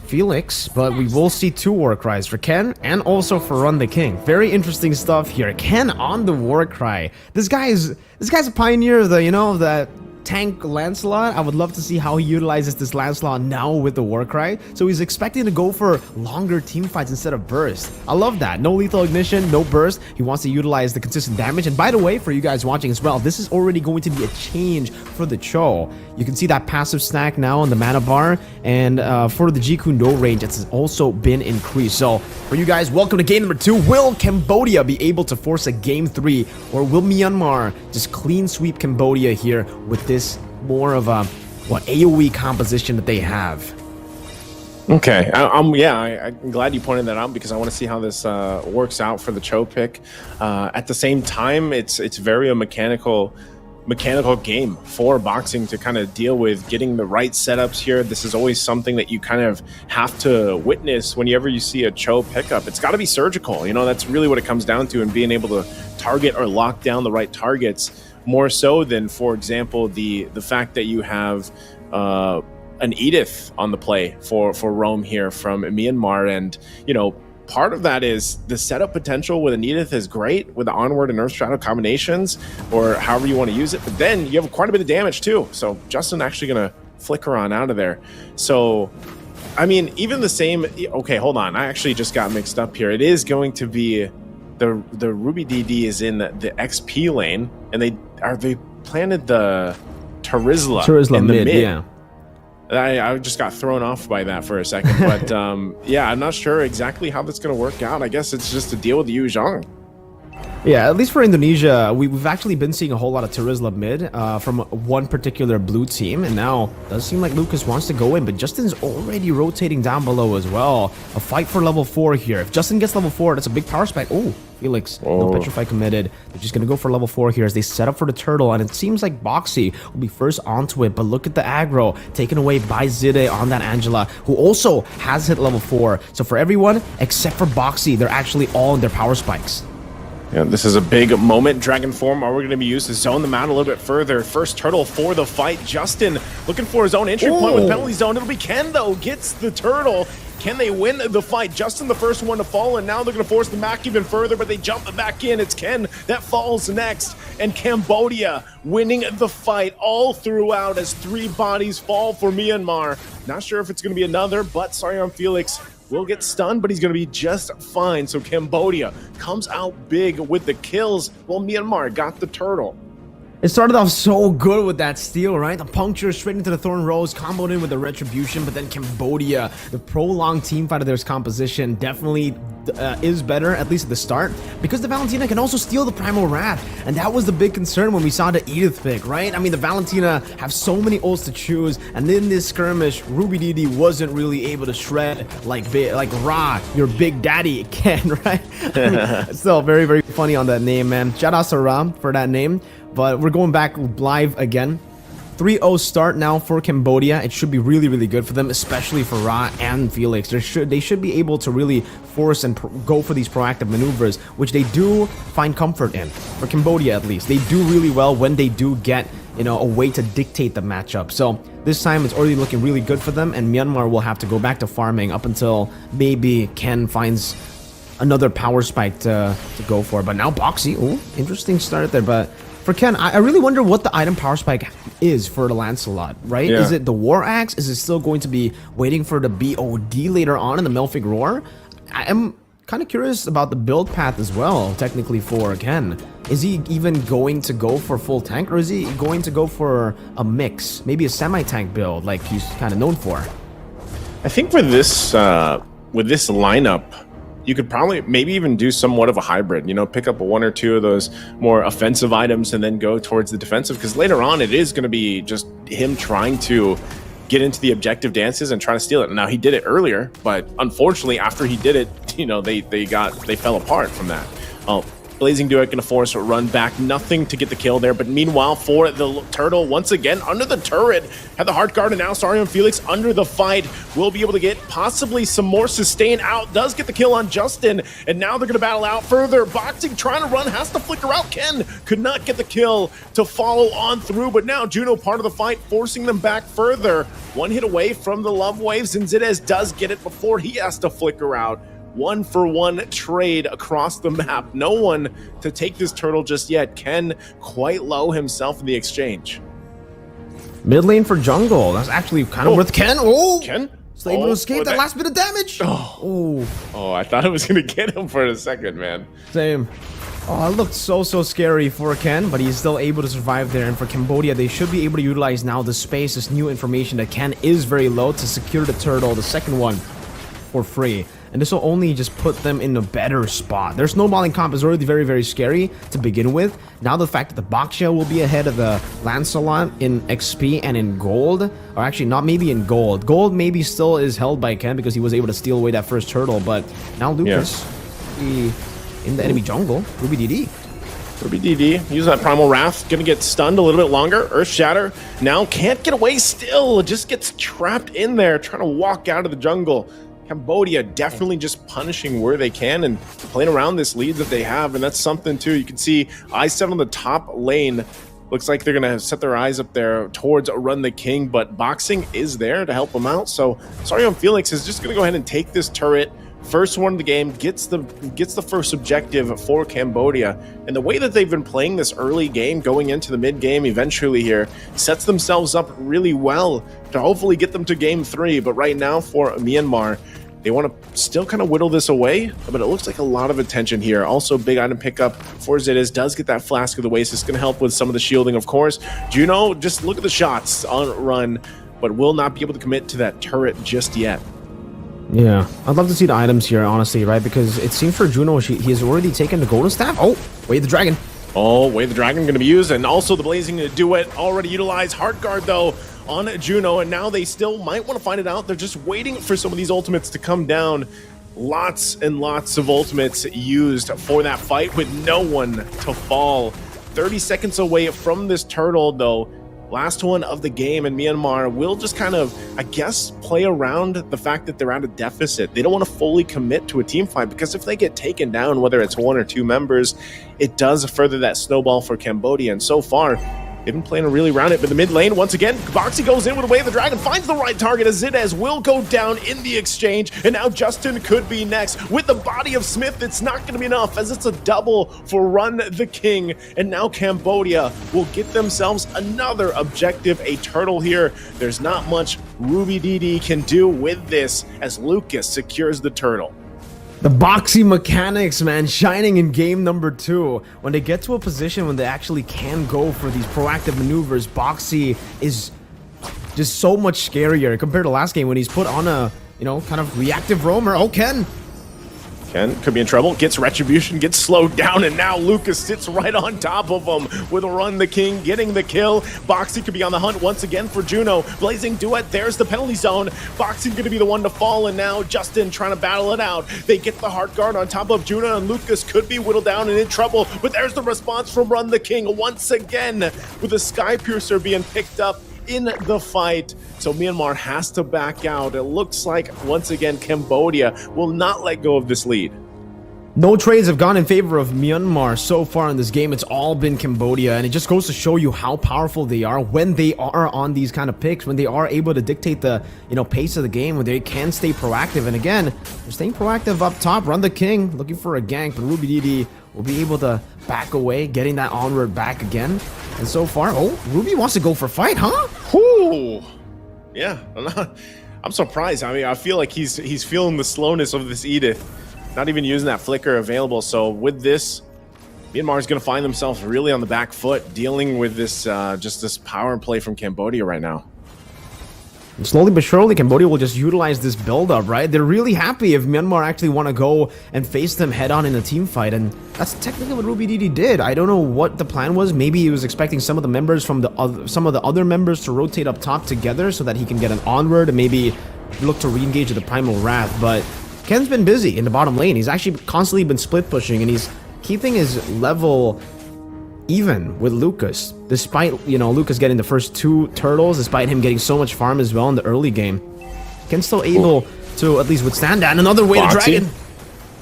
Felix, but we will see 2 War Cries for Ken and also for Run the King. Very interesting stuff here. Ken on the War Cry. This guy's a pioneer of the tank Lancelot. I would love to see how he utilizes this Lancelot now with the War Cry. So he's expecting to go for longer team fights instead of burst. I love that. No lethal ignition, no burst. He wants to utilize the consistent damage. And by the way, for you guys watching as well, this is already going to be a change for the Cho. You can see that passive stack now on the mana bar, and for the Ji Kundo range, it's also been increased. So for you guys, welcome to game number 2. Will Cambodia be able to force a game 3, or will Myanmar just clean sweep Cambodia here with this more of a AoE composition that they have? Okay, I'm glad you pointed that out, because I want to see how this works out for the Cho pick. At the same time, it's very a mechanical game for boxing to kind of deal with getting the right setups here. This is always something that you kind of have to witness whenever you see a Cho pickup. It's got to be surgical. That's really what it comes down to, and being able to target or lock down the right targets, more so than, for example, the fact that you have an Iesf on the play for Rome here from Myanmar. And, part of that is the setup potential with an Iesf is great with the Onward and Earth Shadow combinations, or however you want to use it. But then you have quite a bit of damage too. So Justin actually going to flicker on out of there. So, I mean, even the same... Okay, hold on. I actually just got mixed up here. It is going to be... The Ruby DD is in the XP lane, and they planted the Terizla in the mid. Yeah. I just got thrown off by that for a second, but yeah, I'm not sure exactly how that's going to work out. I guess it's just to deal with Yu Zhang. Yeah, at least for Indonesia, we've actually been seeing a whole lot of Terizla mid from one particular blue team, and now it does seem like Lucas wants to go in, but Justin's already rotating down below as well. A fight for level 4 here. If Justin gets level 4, that's a big power spike. Oh, Felix, no Petrify committed. They're just going to go for level 4 here as they set up for the turtle, and it seems like Boxy will be first onto it, but look at the aggro taken away by Zide on that Angela, who also has hit level 4. So for everyone except for Boxy, they're actually all in their power spikes. Yeah, this is a big moment. Dragon form are we going to be used to zone them out a little bit further. First turtle for the fight. Justin looking for his own entry point with penalty zone. It'll be Ken, though, gets the turtle. Can they win the fight? Justin the first one to fall, and now they're going to force them back even further, but they jump back in. It's Ken that falls next, and Cambodia winning the fight all throughout as 3 bodies fall for Myanmar. Not sure if it's going to be another, but sorry on Felix. Will get stunned, but he's going to be just fine. So Cambodia comes out big with the kills, while Myanmar got the turtle. It started off so good with that steal, right? The puncture straight into the Thorn Rose, comboed in with the Retribution, but then Cambodia, the prolonged team fight of their composition definitely is better, at least at the start, because the Valentina can also steal the Primal Wrath, and that was the big concern when we saw the Edith pick, right? I mean, the Valentina have so many ults to choose, and in this skirmish, Ruby DD wasn't really able to shred like Ra, your big daddy, can, right? I mean, still very, very funny on that name, man. Shout out to Ra for that name. But we're going back live again. 3-0 start now for Cambodia. It should be really, really good for them, especially for Ra and Felix. They should be able to really force and go for these proactive maneuvers, which they do find comfort in. For Cambodia, at least, they do really well when they do get, a way to dictate the matchup. So this time it's already looking really good for them, and Myanmar will have to go back to farming up until maybe Ken finds another power spike to go for. But now Boxy, ooh, interesting start there, but for Ken, I really wonder what the item power spike is for the Lancelot, right? Yeah. Is it the War Axe? Is it still going to be waiting for the BOD later on in the Melfic Roar? I am kind of curious about the build path as well, technically, for Ken. Is he even going to go for full tank, or is he going to go for a mix? Maybe a semi-tank build like he's kind of known for? I think for this, with this lineup, you could probably maybe even do somewhat of a hybrid, pick up 1 or 2 of those more offensive items and then go towards the defensive, because later on it is going to be just him trying to get into the objective dances and try to steal it. Now, he did it earlier, but unfortunately, after he did it, you know, they fell apart from that. Blazing Duet gonna force a run back, nothing to get the kill there, but meanwhile for the turtle, once again under the turret, had the heart guard, and now Sario and Felix under the fight will be able to get possibly some more sustain out, does get the kill on Justin, and now they're gonna battle out further. Boxing trying to run, has to flicker out. Ken could not get the kill to follow on through, but now Juno part of the fight, forcing them back further. One hit away from the love waves, and Zidez does get it before he has to flicker out. 1-for-1 trade across the map. No one to take this turtle just yet. Ken quite low himself in the exchange. Mid lane for jungle. That's actually kind of worth Ken. Oh, Ken? Still able to escape that last bit of damage. Oh, I thought I was going to get him for a second, man. Same. Oh, it looked so scary for Ken, but he's still able to survive there. And for Cambodia, they should be able to utilize now the space, this new information that Ken is very low, to secure the turtle, the second one, for free. And this will only just put them in a better spot. Their snowballing comp is already very scary to begin with. Now the fact that the Boxia will be ahead of the Lancelot in XP and in gold, or actually not maybe in gold. Gold maybe still is held by Ken because he was able to steal away that first turtle, but now Lucas in the enemy jungle. Ruby DD. Ruby DD using that Primal Wrath, gonna get stunned a little bit longer. Earth Shatter now can't get away still, just gets trapped in there, trying to walk out of the jungle. Cambodia definitely just punishing where they can and playing around this lead that they have, and that's something too. You can see I7 on the top lane. Looks like they're gonna set their eyes up there towards Run the King, but Boxing is there to help them out. So Sario and Felix is just gonna go ahead and take this turret. First one of the game, gets the first objective for Cambodia. And the way that they've been playing this early game, going into the mid game eventually here, sets themselves up really well to hopefully get them to game 3. But right now for Myanmar, they want to still kind of whittle this away, but it looks like a lot of attention here. Also, big item pickup for Zidez, does get that Flask of the Waste. It's going to help with some of the shielding, of course. Juno, just look at the shots on run, but will not be able to commit to that turret just yet. Yeah, I'd love to see the items here, honestly, right? Because it seems for Juno, he has already taken the Golden Staff. Oh, Wave the Dragon. Oh, Wave the Dragon going to be used, and also the Blazing Duet already utilized. Heart Guard, though, on Juno, and now they still might want to find it out. They're just waiting for some of these ultimates to come down. Lots and lots of ultimates used for that fight with no one to fall. 30 seconds away from this turtle, though. Last one of the game, and Myanmar will just kind of, I guess, play around the fact that they're at a deficit. They don't want to fully commit to a team fight, because if they get taken down, whether it's 1 or 2 members, it does further that snowball for Cambodia. And so far, they've been playing really around it, but the mid lane, once again, Boxy goes in with a Wave of the Dragon, finds the right target as Zidez will go down in the exchange, and now Justin could be next. With the body of Smith, it's not going to be enough, as it's a double for Run the King, and now Cambodia will get themselves another objective, a turtle here. There's not much Ruby DD can do with this, as Lucas secures the turtle. The boxy mechanics, man, shining in game number 2. When they get to a position when they actually can go for these proactive maneuvers, Boxy is just so much scarier compared to last game when he's put on a, you know, kind of reactive roamer. Oh, Ken could be in trouble, gets Retribution, gets slowed down, and now Lucas sits right on top of him with a Run the King, getting the kill. Boxy could be on the hunt once again for Juno. Blazing Duet, there's the penalty zone. Boxy going to be the one to fall, and now Justin trying to battle it out. They get the Heart Guard on top of Juno, and Lucas could be whittled down and in trouble, but there's the response from Run the King once again, with the Sky Piercer being picked up in the fight. So Myanmar has to back out. It looks like, once again, Cambodia will not let go of this lead. No trades have gone in favor of Myanmar so far in this game. It's all been Cambodia, and it just goes to show you how powerful they are when they are on these kind of picks, when they are able to dictate the, you know, pace of the game, when they can stay proactive. And again, they're staying proactive up top. Run the King looking for a gank, but Ruby DD will be able to back away, getting that onward back again. And so far, oh, Ruby wants to go for fight, huh? Ooh. Yeah, I'm surprised. I mean, I feel like he's feeling the slowness of this Edith. Not even using that flicker available. So with this, Myanmar is going to find themselves really on the back foot, dealing with this just this power play from Cambodia right now. Slowly but surely, Cambodia will just utilize this build-up, right? They're really happy if Myanmar actually want to go and face them head-on in a team fight, and that's technically what Mlbb did. I don't know what the plan was. Maybe he was expecting some of the members from some of the other members to rotate up top together so that he can get an onward and maybe look to re-engage with the Primal Wrath, but Ken's been busy in the bottom lane. He's actually constantly been split pushing, and he's keeping his level even with Lucas, despite, you know, Lucas getting the first 2 turtles, despite him getting so much farm as well in the early game. Ken's still able to at least withstand that. And another Way of the Dragon.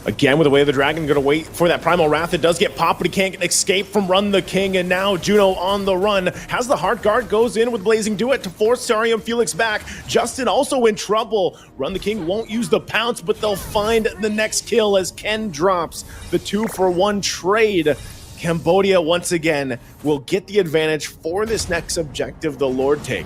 Again, with the Way of the Dragon, gonna wait for that Primal Wrath. It does get popped, but he can't escape from Run the King, and now Juno on the run. Has the Heart Guard, goes in with Blazing Duet to force Saryam Felix back. Justin also in trouble. Run the King won't use the pounce, but they'll find the next kill as Ken drops the 2-for-1 trade. Cambodia, once again, will get the advantage for this next objective, the Lord take.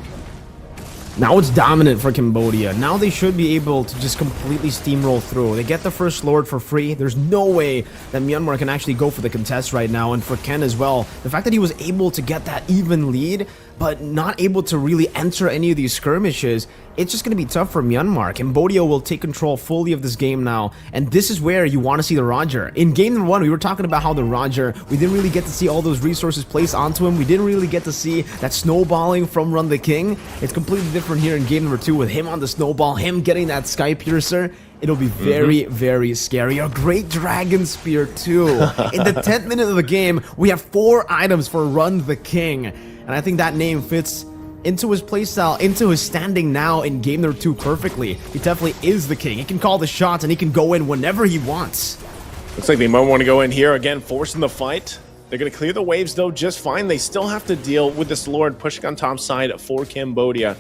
Now it's dominant for Cambodia. Now they should be able to just completely steamroll through. They get the first Lord for free. There's no way that Myanmar can actually go for the contest right now. And for Ken as well, the fact that he was able to get that even lead, but not able to really enter any of these skirmishes, it's just going to be tough for Myanmar. Cambodia will take control fully of this game now, and this is where you want to see the Roger. In game number 1, we were talking about how the Roger, we didn't really get to see all those resources placed onto him. We didn't really get to see that snowballing from Run the King. It's completely different here in game number 2 with him on the snowball, him getting that Sky Piercer. It'll be very, very scary. A Great Dragon Spear too. In the 10th minute of the game, we have 4 items for Run the King. And I think that name fits into his playstyle, into his standing now in game number 2 perfectly. He definitely is the king. He can call the shots and he can go in whenever he wants. Looks like they might want to go in here again, forcing the fight. They're going to clear the waves though just fine. They still have to deal with this Lord pushing on top side for Cambodia.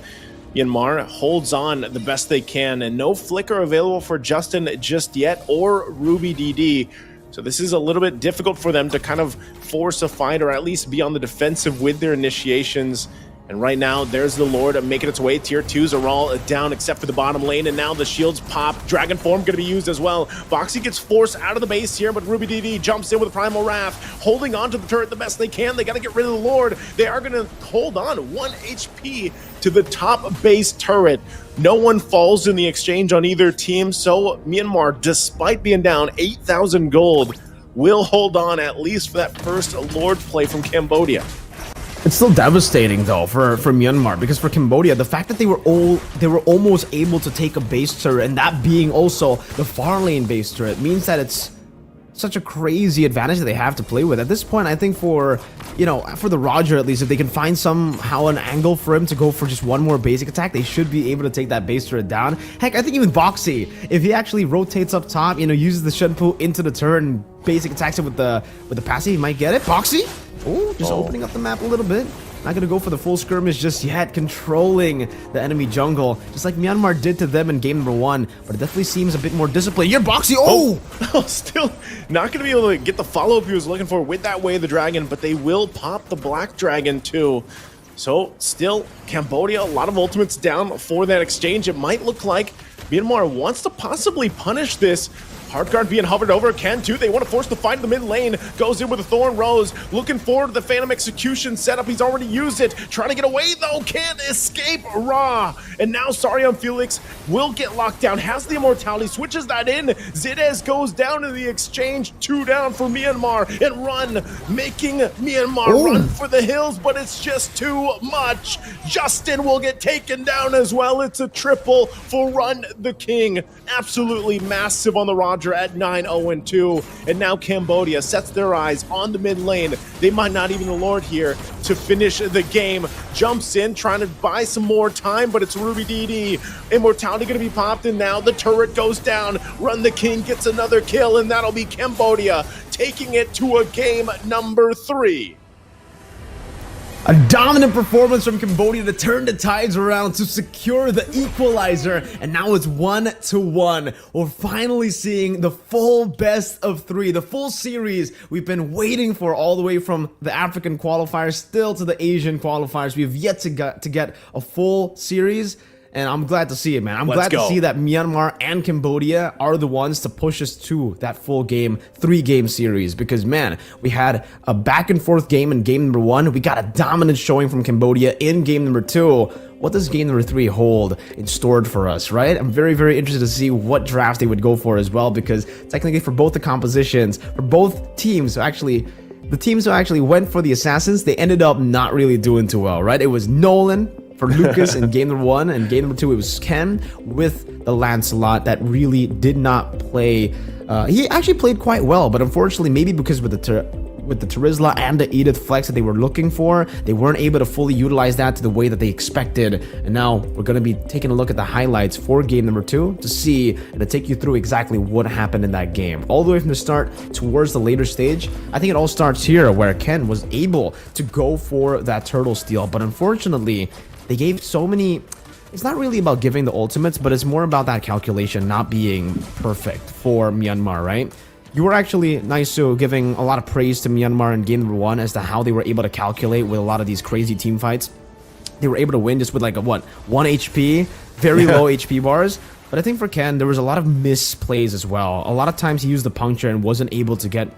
Myanmar holds on the best they can, and no flicker available for Justin just yet, or Ruby DD. So this is a little bit difficult for them to kind of force a fight, or at least be on the defensive with their initiations. And right now, there's the Lord making its way. Tier 2s are all down except for the bottom lane, and now the shields pop. Dragon Form going to be used as well. Boxy gets forced out of the base here, but Ruby DD jumps in with a Primal Wrath, holding on to the turret the best they can. They got to get rid of the Lord. They are going to hold on 1 HP to the top base turret. No one falls in the exchange on either team, so Myanmar, despite being down 8,000 gold, will hold on at least for that first Lord play from Cambodia. It's still devastating though for Myanmar, because for Cambodia, the fact that they were almost able to take a base turret, and that being also the far lane base turret, means that it's such a crazy advantage that they have to play with. At this point, I think for, you know, for the Roger at least, if they can find somehow an angle for him to go for just one more basic attack, they should be able to take that base turret down. Heck, I think even Boxy, if he actually rotates up top, you know, uses the Shenpu into the turret and basic attacks it with the passive, he might get it. Boxy? Oh, just opening up the map a little bit. Not gonna go for the full skirmish just yet, controlling the enemy jungle, just like Myanmar did to them in game number 1, but it definitely seems a bit more disciplined. You're Boxy! Oh! Still not gonna be able to get the follow-up he was looking for with that Way of the Dragon, but they will pop the Black Dragon too. So, still, Cambodia, a lot of ultimates down for that exchange. It might look like Myanmar wants to possibly punish this. Heartguard being hovered over, Ken too. They want to force the fight in the mid lane. Goes in with a Thorn Rose. Looking forward to the Phantom Execution setup. He's already used it. Trying to get away though. Can't escape Ra. And now Saryam Felix will get locked down. Has the immortality. Switches that in. Zidez goes down in the exchange. 2 down for Myanmar. And Run. Making Myanmar run for the hills. But it's just too much. Justin will get taken down as well. It's a triple for Run the King. Absolutely massive on the Roger at 9-0-2, and now Cambodia sets their eyes on the mid lane. They might not even the Lord here to finish the game. Jumps in, trying to buy some more time, but it's Ruby DD. Immortality going to be popped, and now the turret goes down. Run the King gets another kill, and that'll be Cambodia taking it to a game number 3. A dominant performance from Cambodia to turn the tides around to secure the equalizer, and now it's 1-1. We're finally seeing the full best of 3, the full series we've been waiting for, all the way from the African qualifiers still to the Asian qualifiers. We have yet to get a full series, And I'm glad to see it, man. I'm Let's glad to go. see that Myanmar and Cambodia are the ones to push us to that full game, 3-game series. Because, man, we had a back and forth game in game number 1. We got a dominant showing from Cambodia in game number 2. What does game number 3 hold in store for us, right? I'm very, very interested to see what drafts they would go for as well, because technically for both the compositions, for both teams, actually, the teams who actually went for the Assassins, they ended up not really doing too well, right? It was Nolan for Lucas in game number 1, and game number 2 it was Ken with the Lancelot that really did not play. He actually played quite well, but unfortunately, maybe because with the Terizla and the Edith flex that they were looking for, they weren't able to fully utilize that to the way that they expected. And now we're going to be taking a look at the highlights for game number 2 to see and to take you through exactly what happened in that game. All the way from the start towards the later stage, I think it all starts here where Ken was able to go for that turtle steal, but unfortunately, they gave so many. It's not really about giving the ultimates, but it's more about that calculation not being perfect for Myanmar, right? You were actually, Naisu, giving a lot of praise to Myanmar in game number 1 as to how they were able to calculate with a lot of these crazy team fights. They were able to win just with like a 1 HP, very low HP bars. But I think for Ken, there was a lot of misplays as well. A lot of times he used the puncture and wasn't able to get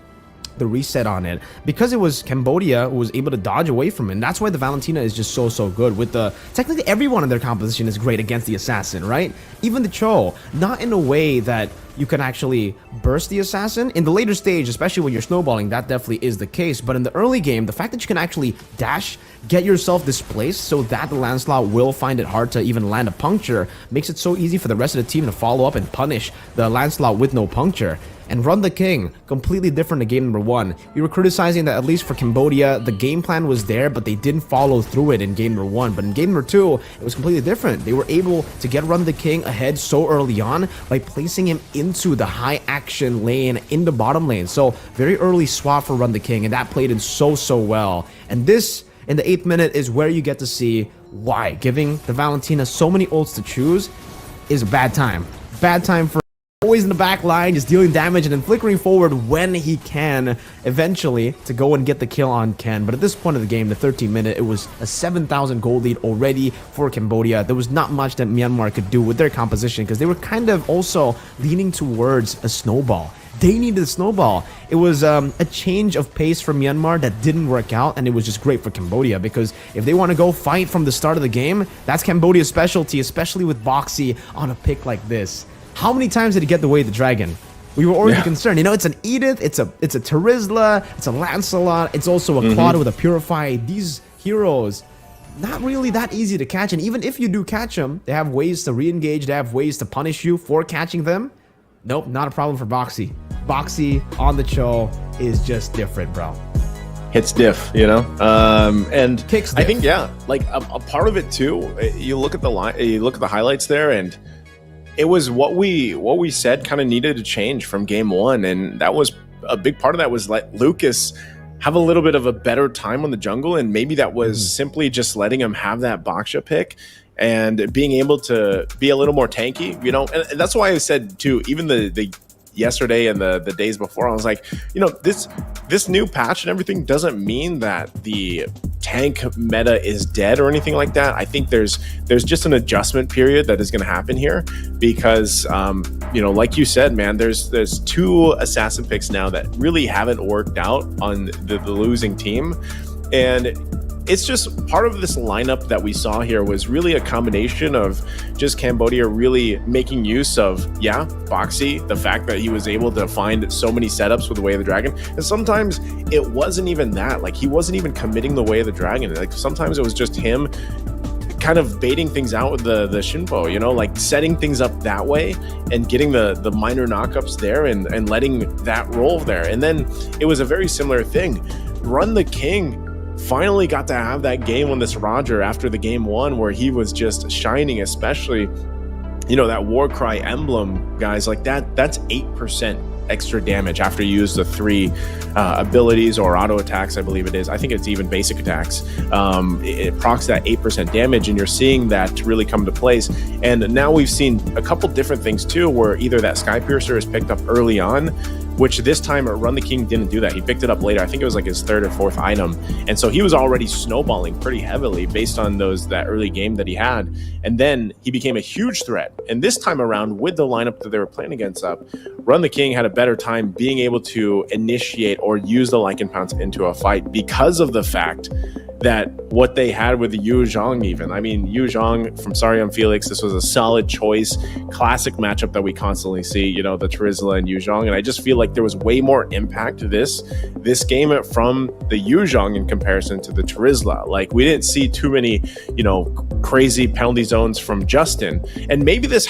the reset on it because it was Cambodia who was able to dodge away from it. And that's why the Valentina is just so good with the technically everyone in their composition is great against the assassin, right? Even the Cho, not in a way that you can actually burst the assassin. In the later stage, especially when you're snowballing, that definitely is the case. But in the early game, the fact that you can actually dash, get yourself displaced so that the Lancelot will find it hard to even land a puncture makes it so easy for the rest of the team to follow up and punish the Lancelot with no puncture. And Run the King, completely different to game number 1. We were criticizing that at least for Cambodia, the game plan was there, but they didn't follow through it in game number 1. But in game number 2, it was completely different. They were able to get Run the King ahead so early on by placing him into the high action lane in the bottom lane. So very early swap for Run the King, and that played in so well. And this, in the 8th minute, is where you get to see why giving the Valentina so many ults to choose is a bad time. Bad time for always in the back line, just dealing damage and then flickering forward when he can eventually to go and get the kill on Ken. But at this point of the game, the 13th minute, it was a 7,000 gold lead already for Cambodia. There was not much that Myanmar could do with their composition because they were kind of also leaning towards a snowball. They needed a snowball. It was a change of pace for Myanmar that didn't work out, and it was just great for Cambodia because if they want to go fight from the start of the game, that's Cambodia's specialty, especially with Boxy on a pick like this. How many times did he get the way of the dragon? We were already concerned. You know, it's an Edith, it's a Terizla, it's a Lancelot, it's also a Claude with a Purify. These heroes, not really that easy to catch. And even if you do catch them, they have ways to re-engage, they have ways to punish you for catching them. Nope, not a problem for Boxy. Boxy on the Cho is just different, bro. Hits diff, you know, and Kicks diff. I think like a part of it too. You look at the line, you look at the highlights there, and it was what we said kind of needed to change from game 1, and that was a big part of that was let Lucas have a little bit of a better time on the jungle, and maybe that was simply just letting him have that Baksha pick and being able to be a little more tanky, you know, and that's why I said too, even the yesterday and the days before, I was like, you know, this new patch and everything doesn't mean that the tank meta is dead or anything like that. I think there's just an adjustment period that is going to happen here because you know, like you said, man, there's 2 assassin picks now that really haven't worked out on the losing team, and it's just part of this lineup that we saw here was really a combination of just Cambodia really making use of, Boxy, the fact that he was able to find so many setups with the Way of the Dragon. And sometimes it wasn't even that, like he wasn't even committing the Way of the Dragon. Like sometimes it was just him kind of baiting things out with the Shinpo, you know, like setting things up that way and getting the minor knockups there and letting that roll there. And then it was a very similar thing. Run the King finally got to have that game on this Roger after the game 1 where he was just shining, especially, you know, that Warcry emblem, guys, like that's 8% extra damage after you use the 3 abilities or auto attacks, I believe it is. I think it's even basic attacks. It procs that 8% damage, and you're seeing that really come to place. And now we've seen a couple different things too, where either that Sky Piercer is picked up early on which this time Run the King didn't do that. He picked it up later. I think it was like his third or fourth item. And so he was already snowballing pretty heavily based on that early game that he had. And then he became a huge threat. And this time around, with the lineup that they were playing against up, Run the King had a better time being able to initiate or use the Lycan Pounce into a fight because of the fact that what they had with the Yu Zhang even. I mean, Yu Zhang from Sorry I'm Felix, this was a solid choice, classic matchup that we constantly see, the Terizla and Yu Zhang. And I just feel like there was way more impact to this game from the Yu Zhang in comparison to the Terizla. Like, we didn't see too many, crazy penalty zones from Justin. And maybe this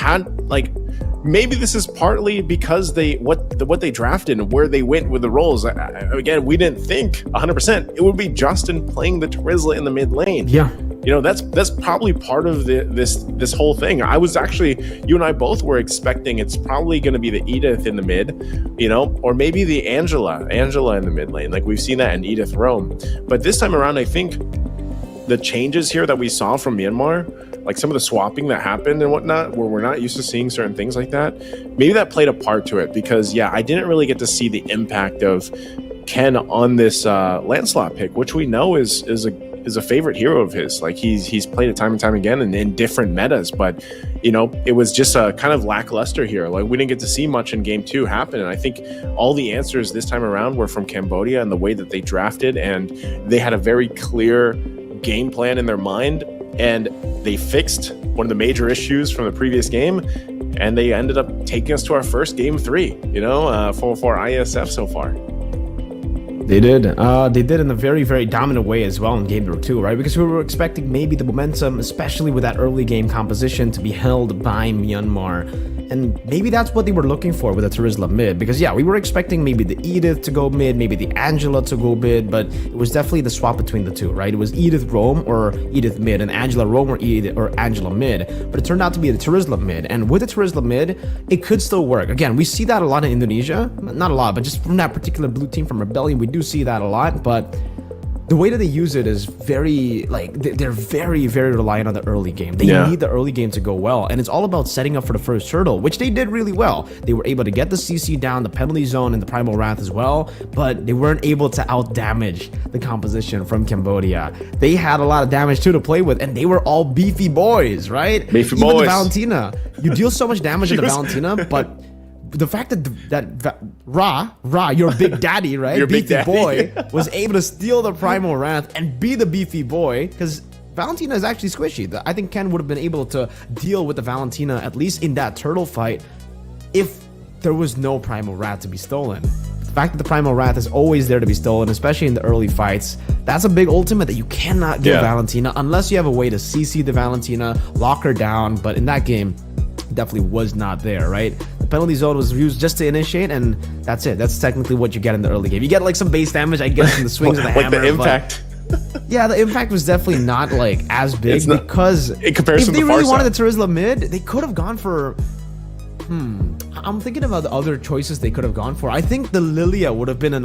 is partly because what they drafted and where they went with the roles. Again, we didn't think 100% it would be Justin playing the Terizla in the mid lane. Yeah. That's probably part of this whole thing. I was actually, you and I both were expecting it's probably going to be the Edith in the mid, or maybe the Angela in the mid lane. Like, we've seen that in Edith Rome. But this time around, I think the changes here that we saw from Myanmar, like some of the swapping that happened and whatnot, where we're not used to seeing certain things like that, maybe that played a part to it. Because I didn't really get to see the impact of Ken on this Lancelot pick, which we know is a favorite hero of his. Like, he's played it time and time again and in different metas, but it was just a kind of lackluster here. Like, we didn't get to see much in game 2 happen. And I think all the answers this time around were from Cambodia and the way that they drafted, and they had a very clear game plan in their mind, and they fixed one of the major issues from the previous game, and they ended up taking us to our first game 3, for Iesf so far. They did. They did in a very, very dominant way as well in game 2, right? Because we were expecting maybe the momentum, especially with that early game composition, to be held by Myanmar. And maybe that's what they were looking for with the Terizla mid. Because we were expecting maybe the Edith to go mid, maybe the Angela to go mid, but it was definitely the swap between the two, right? It was Edith Rome or Edith mid, and Angela Rome or Edith or Angela mid. But it turned out to be the Terizla mid. And with the Terizla mid, it could still work. Again, we see that a lot in Indonesia. Not a lot, but just from that particular blue team from Rebellion, we do see that a lot. But the way that they use it is very, they're very, very reliant on the early game. They need the early game to go well, and it's all about setting up for the first hurdle, which they did really well. They were able to get the CC down, the penalty zone, and the Primal Wrath as well, but they weren't able to out-damage the composition from Cambodia. They had a lot of damage too to play with, and they were all beefy boys, right? Beefy Even boys. the Valentina. You deal so much damage to the Valentina, but the fact that Ra, your big daddy, right? Your beefy big daddy. boy, was able to steal the Primal Wrath and be the beefy boy, because Valentina is actually squishy. I think Ken would have been able to deal with the Valentina, at least in that turtle fight, if there was no Primal Wrath to be stolen. The fact that the Primal Wrath is always there to be stolen, especially in the early fights, that's a big ultimate that you cannot give Valentina unless you have a way to CC the Valentina, lock her down. But in that game, definitely was not there, right? The penalty zone was used just to initiate, and that's it. That's technically what you get in the early game. You get some base damage, I guess, from the swings of the hammer. The impact. The impact was definitely not as big, because in comparison if they to really Farsight. wanted the Terizla mid, they could have gone for I'm thinking about the other choices they could have gone for. I think the Lilia would have been an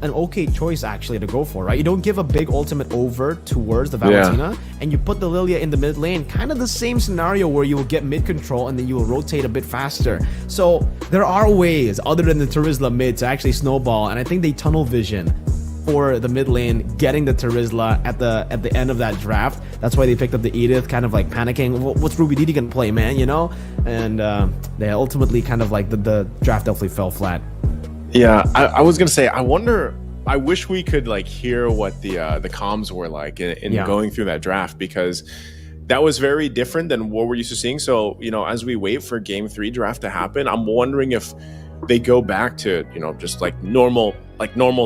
okay choice actually to go for, right? You don't give a big ultimate over towards the Valentina, and you put the Lilia in the mid lane, kind of the same scenario where you will get mid control and then you will rotate a bit faster. So there are ways other than the Terizla mid to actually snowball, and I think they tunnel vision for the mid lane, getting the Terizla at the end of that draft. That's why they picked up the Edith, kind of panicking. What's Ruby Didi gonna play, man? And they ultimately kind of the draft definitely fell flat. Yeah, I was gonna say, I wish we could hear what the comms were like in going through that draft, because that was very different than what we're used to seeing. So as we wait for game 3 draft to happen, I'm wondering if they go back to just normal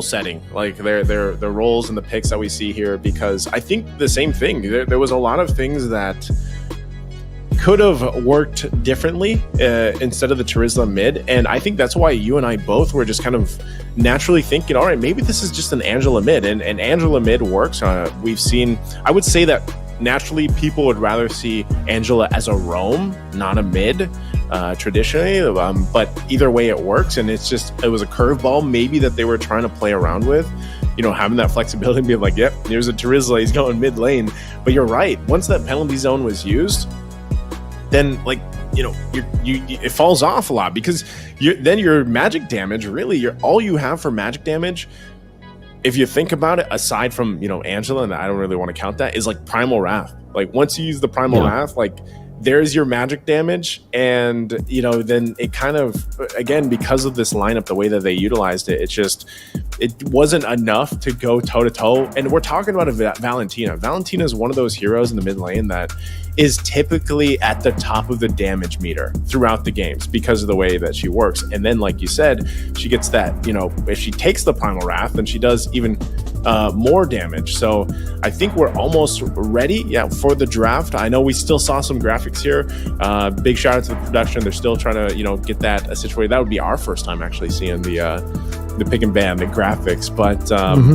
setting, their roles and the picks that we see here, because I think the same thing. There was a lot of things that could have worked differently instead of the Terizla mid, and I think that's why you and I both were just kind of naturally thinking, all right, maybe this is just an Angela mid, and Angela mid works. We've seen, I would say that naturally people would rather see Angela as a roam, not a mid, traditionally, but either way it works, and it was a curveball maybe that they were trying to play around with, having that flexibility and being yep, here's a Terizla, he's going mid lane. But you're right, once that penalty zone was used, then it falls off a lot because then your magic damage, really, all you have for magic damage, if you think about it, aside from Angela, and I don't really want to count that, is like Primal Wrath. Like once you use the Primal Wrath, like there's your magic damage, and then it kind of, again, because of this lineup, the way that they utilized it, it wasn't enough to go toe to toe. And we're talking about Valentina. Valentina is one of those heroes in the mid lane that is typically at the top of the damage meter throughout the games because of the way that she works. And then, like you said, she gets that, if she takes the Primal Wrath, then she does even more damage. So I think we're almost ready for the draft. I know we still saw some graphics here. Big shout out to the production. They're still trying to get that situated. That would be our first time actually seeing the pick and ban, the graphics, but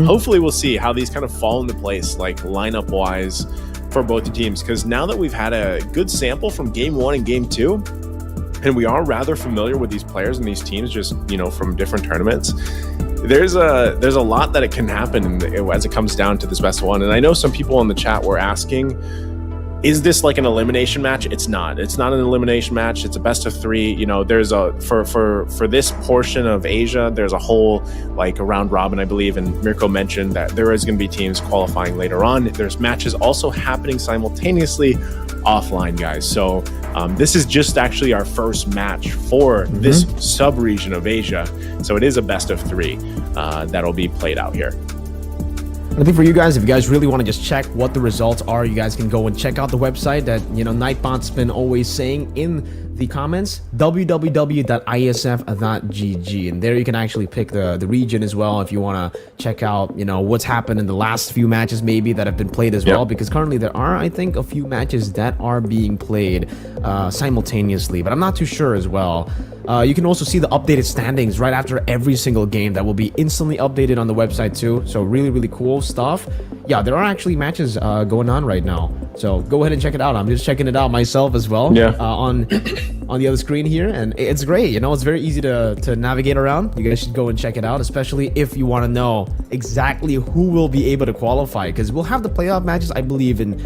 hopefully we'll see how these kind of fall into place, like lineup wise for both the teams, because now that we've had a good sample from game 1 and game 2, and we are rather familiar with these players and these teams just from different tournaments, there's a lot that it can happen as it comes down to this best of 1. And I know some people in the chat were asking, is this like an elimination match? It's not an elimination match. It's a best of 3. There's for this portion of Asia, there's a whole like a round robin, I believe, and Mirko mentioned that there is going to be teams qualifying later on. There's matches also happening simultaneously offline, guys. So this is just actually our first match for this sub-region of Asia. So it is a best of 3 that'll be played out here. I think for you guys, if you guys really want to just check what the results are, you guys can go and check out the website that Nightbot's been always saying in the comments, www.iesf.gg, and there you can actually pick the region as well if you want to check out what's happened in the last few matches maybe that have been played as well, because currently there are, I think, a few matches that are being played simultaneously, but I'm not too sure as well. You can also see the updated standings right after every single game that will be instantly updated on the website too. So really cool stuff. Yeah, there are actually matches going on right now. So go ahead and check it out. I'm just checking it out myself as well on the other screen here. And it's great. It's very easy to navigate around. You guys should go and check it out, especially if you want to know exactly who will be able to qualify. Because we'll have the playoff matches, I believe, in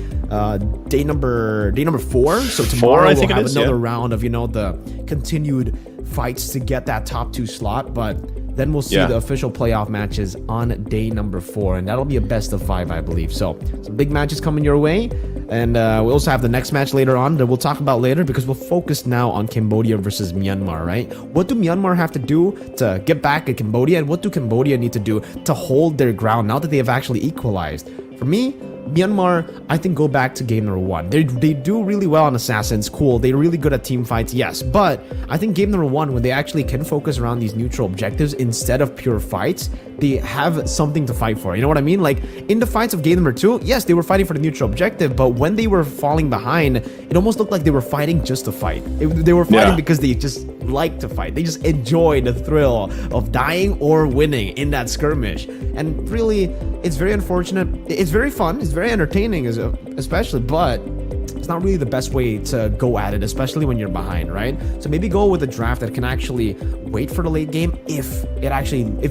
day number 4. So tomorrow we'll have another round of, the continued fights to get that top 2 slot, but then we'll see the official playoff matches on day number 4, and that'll be a best of 5, I believe. So some big matches coming your way, and we also have the next match later on that we'll talk about later, because we'll focus now on Cambodia versus Myanmar, right? What do Myanmar have to do to get back at Cambodia, and what do Cambodia need to do to hold their ground now that they have actually equalized? For me, Myanmar, I think, go back to game number 1. They do really well on Assassins, cool. They're really good at team fights, yes. But I think game number 1, when they actually can focus around these neutral objectives instead of pure fights, they have something to fight for. You know what I mean? Like, in the fights of game number 2, yes, they were fighting for the neutral objective, but when they were falling behind, it almost looked like they were fighting just to fight. They were fighting because they just like to fight. They just enjoy the thrill of dying or winning in that skirmish. And really, it's very unfortunate. It's very fun. It's very entertaining, especially, but it's not really the best way to go at it, especially when you're behind, right? So maybe go with a draft that can actually wait for the late game. If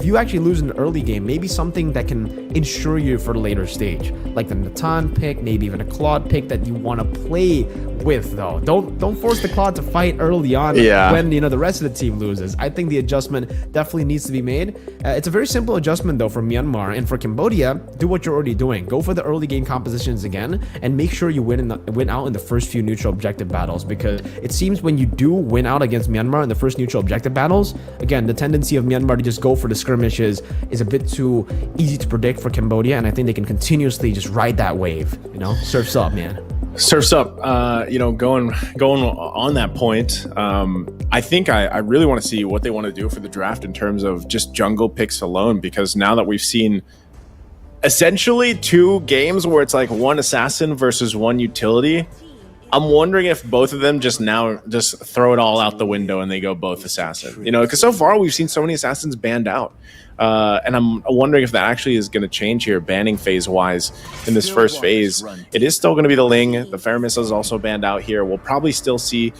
you actually lose in the early game, maybe something that can ensure you for the later stage, like the Natan pick, maybe even a Claude pick that you want to play with, though. Don't force the Claude to fight early on when the rest of the team loses. I think the adjustment definitely needs to be made. It's a very simple adjustment though for Myanmar, and for Cambodia, do what you're already doing. Go for the early game compositions again, and make sure you win out in the first few neutral objective battles, because it seems when you do win out against Myanmar in the first neutral objective battles, again, the tendency of Myanmar to just go for the skirmishes is a bit too easy to predict for Cambodia, and I think they can continuously just ride that wave. Surf's up, man. Surf's up. Going on that point, I think I really want to see what they want to do for the draft in terms of just jungle picks alone, because now that we've seen essentially 2 games where it's like 1 assassin versus 1 utility, I'm wondering if both of them just throw it all out the window and they go both assassin. Because so far we've seen so many assassins banned out. And I'm wondering if that actually is going to change here, banning phase-wise in this first phase. It is still going to be the Ling. The Faramis is also banned out here. We'll probably still see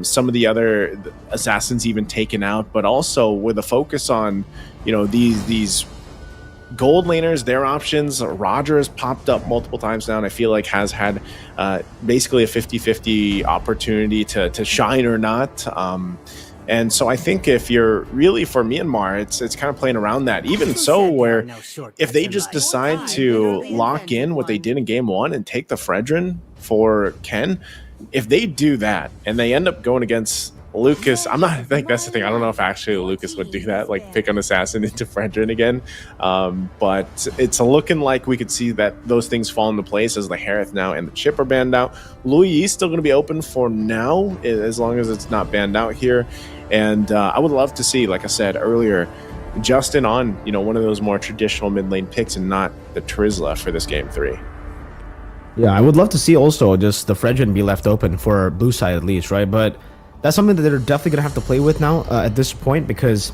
some of the other assassins even taken out, but also with a focus on, these gold laners, their options, Roger has popped up multiple times now, and I feel like has had basically a 50-50 opportunity to shine or not. And so I think if you're really for Myanmar, it's kind of playing around that. Even so, where if they just decide to lock in what they did in game 1 and take the Fredrin for Ken, if they do that and they end up going against Lucas, I'm not, I think that's the thing. I don't know if actually Lucas would do that, like pick an assassin into Fredrin again. But it's looking like we could see that those things fall into place as the Harith now and the Chip are banned out. Louis is still going to be open for now, as long as it's not banned out here. And I would love to see, like I said earlier, Justin on, one of those more traditional mid lane picks and not the Trizla for this game 3. Yeah, I would love to see also just the Fredrin be left open for blue side at least, right? But that's something that they're definitely going to have to play with now at this point, because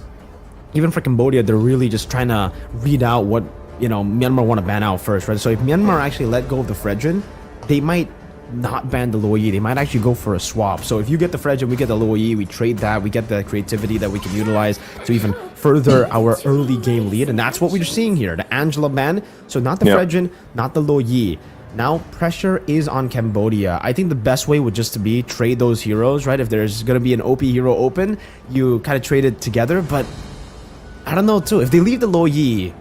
even for Cambodia, they're really just trying to read out what, Myanmar want to ban out first, right? So if Myanmar actually let go of the Fredrin, they might not ban the Luoyi. They might actually go for a swap. So if you get the Fredrin, we get the Luoyi, we trade that, we get the creativity that we can utilize to even further our early game lead. And that's what we're seeing here, the Angela ban. So not the Fredrin, not the Luoyi. Now pressure is on Cambodia. I think the best way would just to be trade those heroes, right? If there's going to be an OP hero open, you kind of trade it together. But I don't know too. If they leave the Luoyi,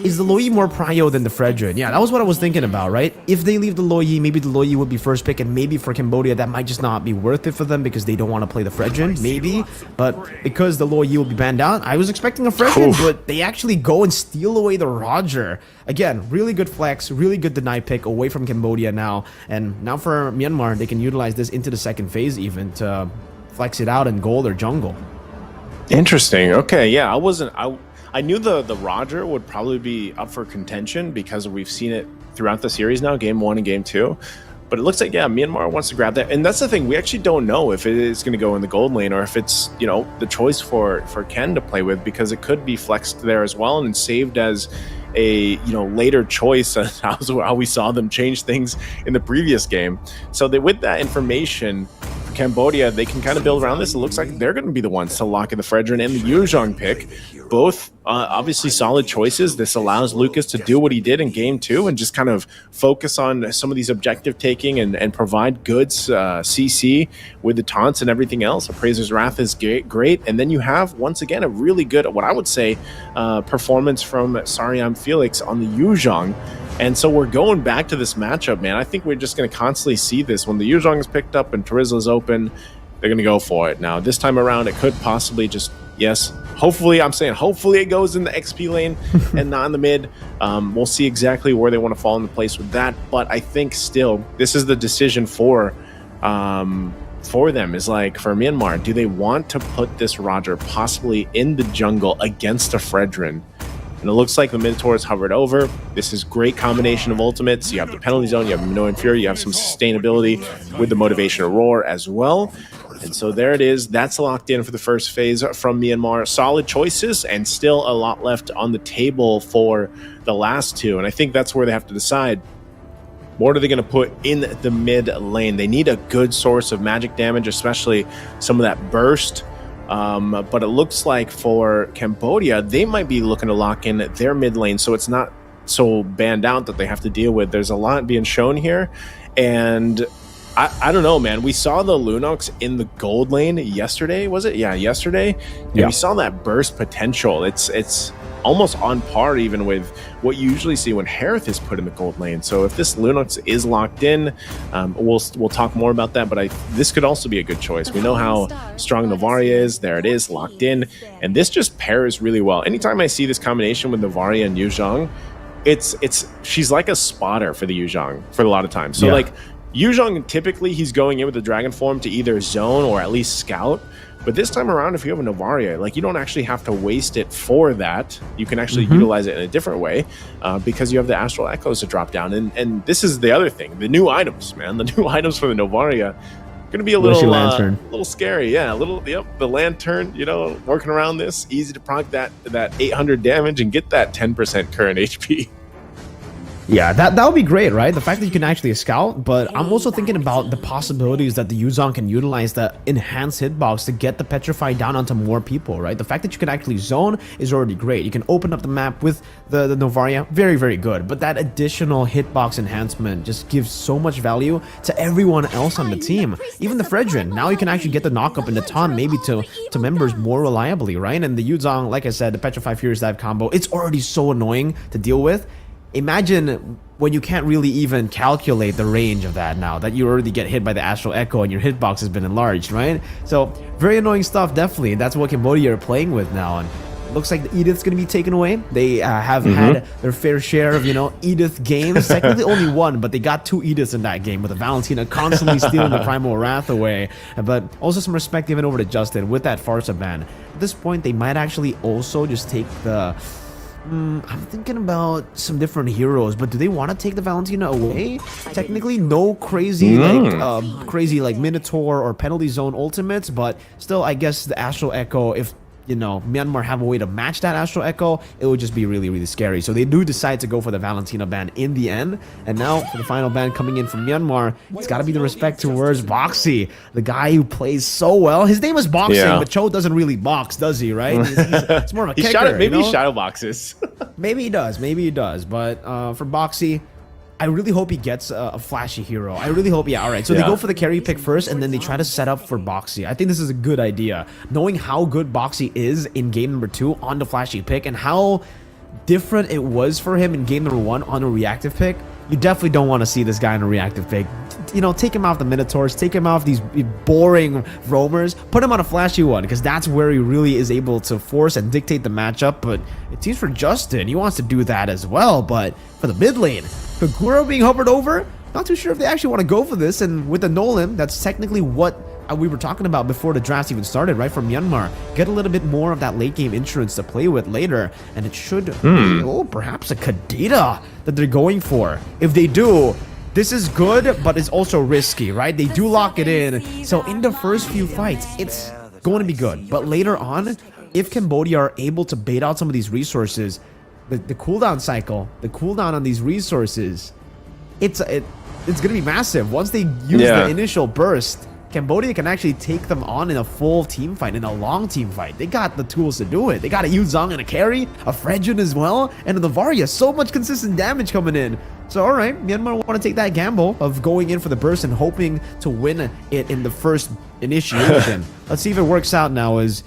is the Luoyi more prio than the Fredrin? Yeah, that was what I was thinking about, right? If they leave the Luoyi, maybe the Luoyi would be first pick, and maybe for Cambodia, that might just not be worth it for them because they don't want to play the Fredrin, maybe. But because the Luoyi will be banned out, I was expecting a Fredrin, but they actually go and steal away the Roger. Again, really good flex, really good deny pick away from Cambodia now. And now for Myanmar, they can utilize this into the second phase even to flex it out in gold or jungle. Interesting. Okay, yeah, I knew the Roger would probably be up for contention because we've seen it throughout the series now, game 1 and game 2. But it looks like, Myanmar wants to grab that. And that's the thing, we actually don't know if it is going to go in the gold lane or if it's, the choice for Ken to play with, because it could be flexed there as well and saved as a later choice. How we saw them change things in the previous game. So with that information, Cambodia, they can kind of build around this. It looks like they're going to be the ones to lock in the Fredrin and the Yuzhong pick. Both obviously solid choices. This allows Lucas to do what he did in game 2 and just kind of focus on some of these objective taking and provide goods CC with the taunts and everything else. Appraiser's Wrath is great. And then you have, once again, a really good, what I would say, performance from Sariam Felix on the Yuzhong. And so we're going back to this matchup, man. I think we're just going to constantly see this. When the Yuzhong is picked up and Trizla's open, they're going to go for it. Now, this time around, it could possibly just, hopefully it goes in the XP lane and not in the mid. We'll see exactly where they want to fall into place with that. But I think still, this is the decision for them, is like, for Myanmar, do they want to put this Roger possibly in the jungle against a Fredrin? And it looks like the Minotaur is hovered over. This is great combination of ultimates. You have the penalty zone, you have Minoan Fury, you have some sustainability with the motivation of Roar as well. And so there it is. That's locked in for the first phase from Myanmar. Solid choices and still a lot left on the table for the last two. And I think that's where they have to decide. What are they going to put in the mid lane? They need a good source of magic damage, especially some of that burst. But it looks like for Cambodia, they might be looking to lock in their mid lane, so it's not so banned out that they have to deal with. There's a lot being shown here, and I don't know, man. We saw the Lunox in the gold lane yesterday, was it? Yeah, yesterday. And we saw that burst potential. It's almost on par even with what you usually see when Harith is put in the gold lane. So if this Lunox is locked in, we'll talk more about that, but this could also be a good choice. We know how strong Novaria is. There it is, locked in. And this just pairs really well. Anytime I see this combination with Novaria and Yuzhong, she's like a spotter for the Yuzhong for a lot of times. So like Yuzhong, typically he's going in with the dragon form to either zone or at least scout. But this time around, if you have a Novaria, like, you don't actually have to waste it for that. You can actually utilize it in a different way because you have the Astral Echoes to drop down. And this is the other thing, the new items, man. The new items for the Novaria going to be a little scary. Yeah, the Lantern, working around this, easy to proc that 800 damage and get that 10% current HP. Yeah, that would be great, right? The fact that you can actually scout, but I'm also thinking about the possibilities that the Yuzong can utilize the enhanced hitbox to get the Petrify down onto more people, right? The fact that you can actually zone is already great. You can open up the map with the Novaria, very, very good. But that additional hitbox enhancement just gives so much value to everyone else on the team. Even the Fredrin, now you can actually get the knock-up and the taunt maybe to members more reliably, right? And the Yuzong, like I said, the Petrify Furious Dive combo, it's already so annoying to deal with. Imagine when you can't really even calculate the range of that now, that you already get hit by the Astral Echo and your hitbox has been enlarged, right? So, very annoying stuff, definitely. That's what Cambodia are playing with now. And looks like the Edith's going to be taken away. They have had their fair share of, Edith games. Technically only one, but they got 2 Ediths in that game with the Valentina constantly stealing the Primal Wrath away. But also some respect given over to Justin with that Farsa ban. At this point, they might actually also just take the... I'm thinking about some different heroes, but do they want to take the Valentina away? Technically, no crazy like Minotaur or Penalty Zone ultimates, but still, I guess the Astral Echo, if Myanmar have a way to match that Astral Echo, it would just be really, really scary. So they do decide to go for the Valentina ban in the end. And now for the final ban coming in from Myanmar, it's got to be the respect towards Boxy, the guy who plays so well. His name is Boxing, but Cho doesn't really box, does he, right? It's more of a kicker. Maybe he shadow boxes. Maybe he does. But for Boxy, I really hope he gets a flashy hero. I really hope, alright. So they go for the carry pick first, and then they try to set up for Boxy. I think this is a good idea. Knowing how good Boxy is in game number 2 on the flashy pick, and how different it was for him in game number 1 on a reactive pick, you definitely don't want to see this guy on a reactive pick. Take him off the Minotaurs, take him off these boring roamers, put him on a flashy one, because that's where he really is able to force and dictate the matchup. But it seems for Justin, he wants to do that as well. But for the mid lane, Kagura being hovered over, not too sure if they actually want to go for this. And with the Nolan, that's technically what we were talking about before the draft even started, right? From Myanmar, get a little bit more of that late game insurance to play with later, and it should be, perhaps a Kadita that they're going for. If they do, this is good, but it's also risky, right? They do lock it in. So in the first few fights, it's going to be good. But later on, if Cambodia are able to bait out some of these resources, the cooldown cycle, the cooldown on these resources, it's going to be massive. Once they use the initial burst, Cambodia can actually take them on in a full team fight, in a long team fight. They got the tools to do it. They got a Yuzong and a carry, a Fredjun as well, and a Novaria. So much consistent damage coming in. So, alright, Myanmar want to take that gamble of going in for the burst and hoping to win it in the first initiation. Let's see if it works out now as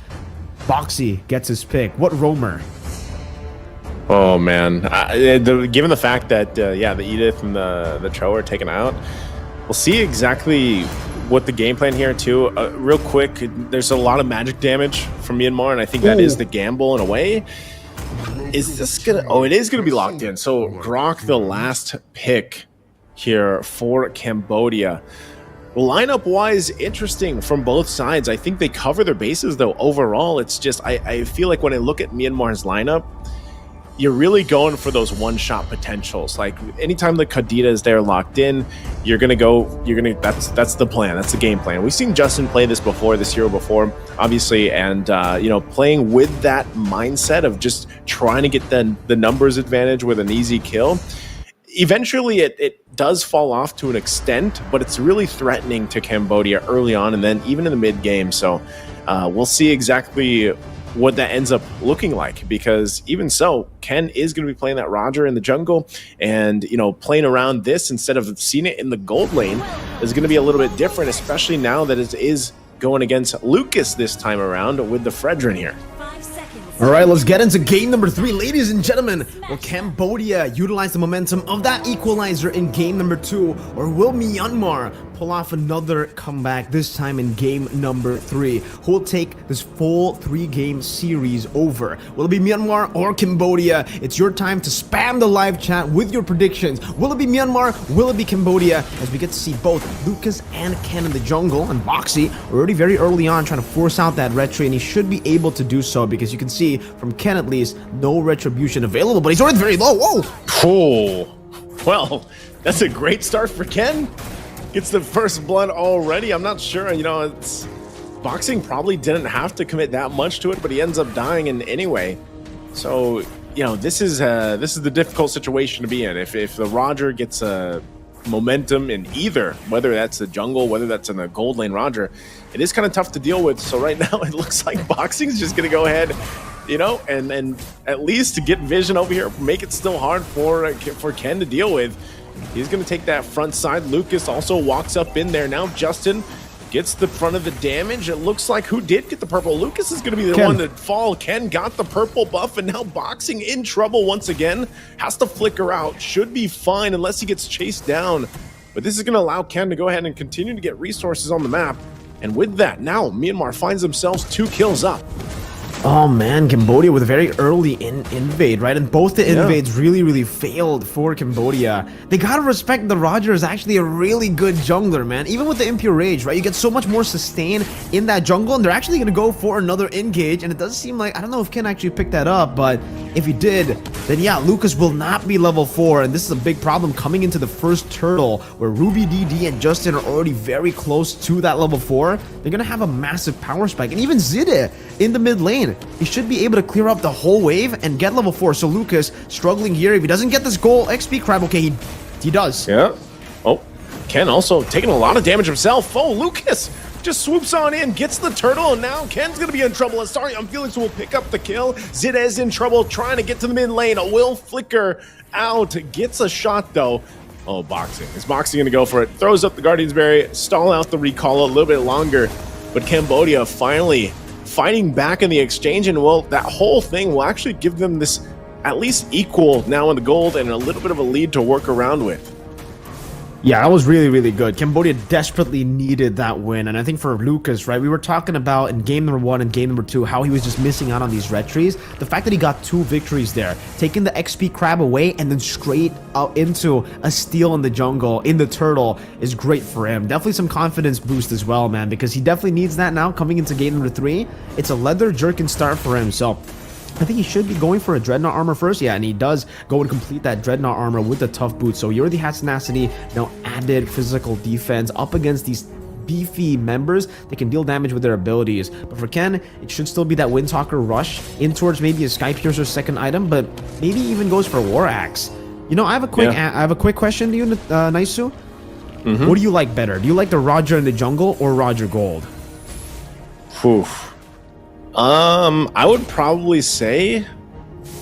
Boxy gets his pick. What roamer? Oh, man. Given the fact that, the Edith and the Cho are taken out, we'll see exactly what the game plan here, too. Real quick, there's a lot of magic damage from Myanmar, and I think that is the gamble in a way. Is this gonna... Oh, it is gonna be locked in. So Grok, the last pick here for Cambodia. Lineup-wise, interesting from both sides. I think they cover their bases, though. Overall, it's just... I feel like when I look at Myanmar's lineup, you're really going for those one-shot potentials. Like, anytime the Kadita is there locked in, that's the plan. That's the game plan. We've seen Justin play this before, this hero before, obviously, and, playing with that mindset of just trying to get the numbers advantage with an easy kill. Eventually, it does fall off to an extent, but it's really threatening to Cambodia early on, and then even in the mid-game. So we'll see exactly what that ends up looking like, because even so, Ken is going to be playing that Roger in the jungle, and playing around this instead of seeing it in the gold lane is going to be a little bit different, especially now that it is going against Lucas this time around with the Fredrin here. All right, let's get into game number 3, ladies and gentlemen. Will Cambodia utilize the momentum of that equalizer in game number 2, or will Myanmar pull off another comeback, this time in game number 3? Who will take this full 3-game series over? Will it be Myanmar or Cambodia? It's your time to spam the live chat with your predictions. Will it be Myanmar? Will it be Cambodia? As we get to see both Lucas and Ken in the jungle, and Boxy already very early on trying to force out that retry, and he should be able to do so, because you can see from Ken at least, no retribution available, but he's already very low. Whoa! Oh, well, that's a great start for Ken. Gets the first blood already. I'm not sure, it's Boxing probably didn't have to commit that much to it, but he ends up dying in anyway. So you know, this is the difficult situation to be in. If the Roger gets a momentum in either, whether that's the jungle, whether that's in the gold lane Roger, it is kind of tough to deal with. So right now it looks like Boxing is just going to go ahead, you know, and at least to get vision over here, make it still hard for Ken to deal with. He's going to take that front side. Lucas also walks up in there. Now Justin gets the front of the damage. It looks like who did get the purple? Lucas is going to be the one to fall. Ken got the purple buff, and now Boxing in trouble once again. Has to flicker out. Should be fine unless he gets chased down. But this is going to allow Ken to go ahead and continue to get resources on the map. And with that, now Myanmar finds themselves 2 kills up. Oh man, Cambodia with a very early invade, right? And both the invades really failed for Cambodia. They gotta respect the Roger is actually a really good jungler, man. Even with the Impure Rage, right? You get so much more sustain in that jungle, and they're actually gonna go for another engage. And it does seem like, I don't know if Ken actually picked that up, but if he did, then yeah, Lucas will not be level 4. And this is a big problem coming into the first turtle, where Ruby, DD, and Justin are already very close to that level 4. They're gonna have a massive power spike. And even Zide in the mid lane, he should be able to clear up the whole wave and get level 4. So Lucas struggling here. If he doesn't get this goal XP crab, okay, he does. Yeah. Oh, Ken also taking a lot of damage himself. Oh, Lucas just swoops on in, gets the turtle, and now Ken's going to be in trouble. And sorry, Felix will pick up the kill. Zidez in trouble, trying to get to the mid lane. Will flicker out, gets a shot though. Oh, Boxing. Is Boxing going to go for it? Throws up the Guardian's Berry, stall out the recall a little bit longer. But Cambodia finally fighting back in the exchange, and well, that whole thing will actually give them this at least equal now in the gold and a little bit of a lead to work around with. Yeah, that was really good. Cambodia desperately needed that win, and I think for Lucas, right, we were talking about in game number 1 and game number 2 how he was just missing out on these red trees. The fact that he got 2 victories there, taking the XP crab away and then straight out into a steal in the jungle, in the turtle, is great for him. Definitely some confidence boost as well, man, because he definitely needs that now coming into game number 3. It's a leather jerkin start for him, so I think he should be going for a Dreadnought armor first. Yeah, and he does go and complete that Dreadnought armor with the tough boots. So he already has tenacity, now added physical defense up against these beefy members that can deal damage with their abilities. But for Ken, it should still be that Windtalker rush in towards maybe a Sky Piercer second item, but maybe even goes for War Axe. You know, I have a quick question to you, Naisu. What do you like better? Do you like the Roger in the jungle or Roger Gold? Oof. I would probably say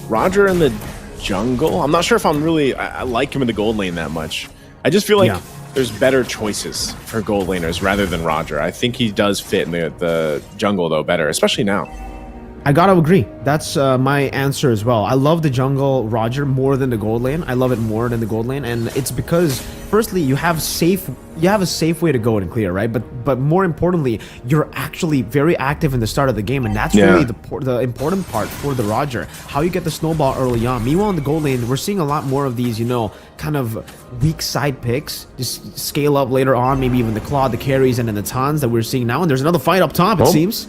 Roger in the jungle. I'm not sure if I like him in the gold lane that much. I just feel like there's better choices for gold laners rather than Roger. I think he does fit in the jungle though better, especially now. I gotta agree. That's my answer as well. I love the jungle Roger more than the gold lane. I love it more than the gold lane, and it's because firstly you have a safe way to go and clear, right? But more importantly, you're actually very active in the start of the game, and that's really the important part for the Roger. How you get the snowball early on. Meanwhile, in the gold lane, we're seeing a lot more of these, you know, kind of weak side picks. Just scale up later on, maybe even the Claw, the carries, and then the Tons that we're seeing now. And there's another fight up top, it seems.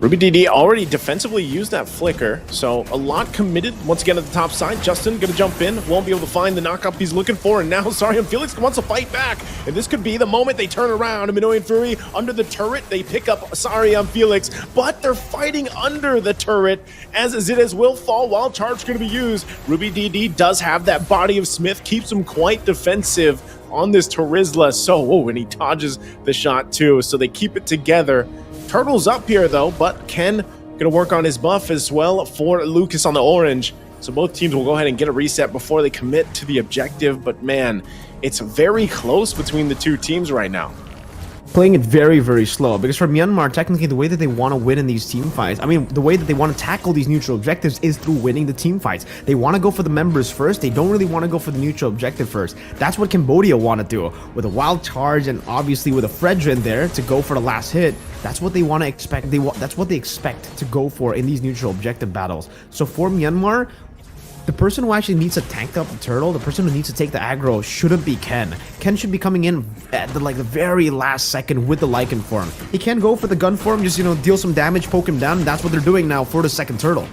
Ruby DD already defensively used that flicker, so a lot committed once again at the top side. Justin gonna jump in, won't be able to find the knockup he's looking for, and now Sarium Felix wants to fight back, and this could be the moment they turn around. A Minoan Fury under the turret, they pick up Sarium Felix, but they're fighting under the turret as Zidez will fall while charge gonna be used. Ruby DD does have that body of Smith, keeps him quite defensive on this Terizla, so, and he dodges the shot too, so they keep it together. Turtle's up here though, but Ken gonna work on his buff as well for Lucas on the orange. So both teams will go ahead and get a reset before they commit to the objective. But man, it's very close between the two teams right now. Playing it very slow, because for Myanmar, technically the way that they want to win in these team fights, I mean, the way that they want to tackle these neutral objectives is through winning the team fights. They want to go for the members first. They don't really want to go for the neutral objective first. That's what Cambodia want to do with a wild charge, and obviously with a Fredrin there to go for the last hit. That's what they want to expect. That's what they expect to go for in these neutral objective battles. So for Myanmar, the person who actually needs to tank up the turtle, the person who needs to take the aggro, shouldn't be Ken. Ken should be coming in at the very last second with the Lycan form. He can go for the gun form, just, you know, deal some damage, poke him down, and that's what they're doing now for the second turtle.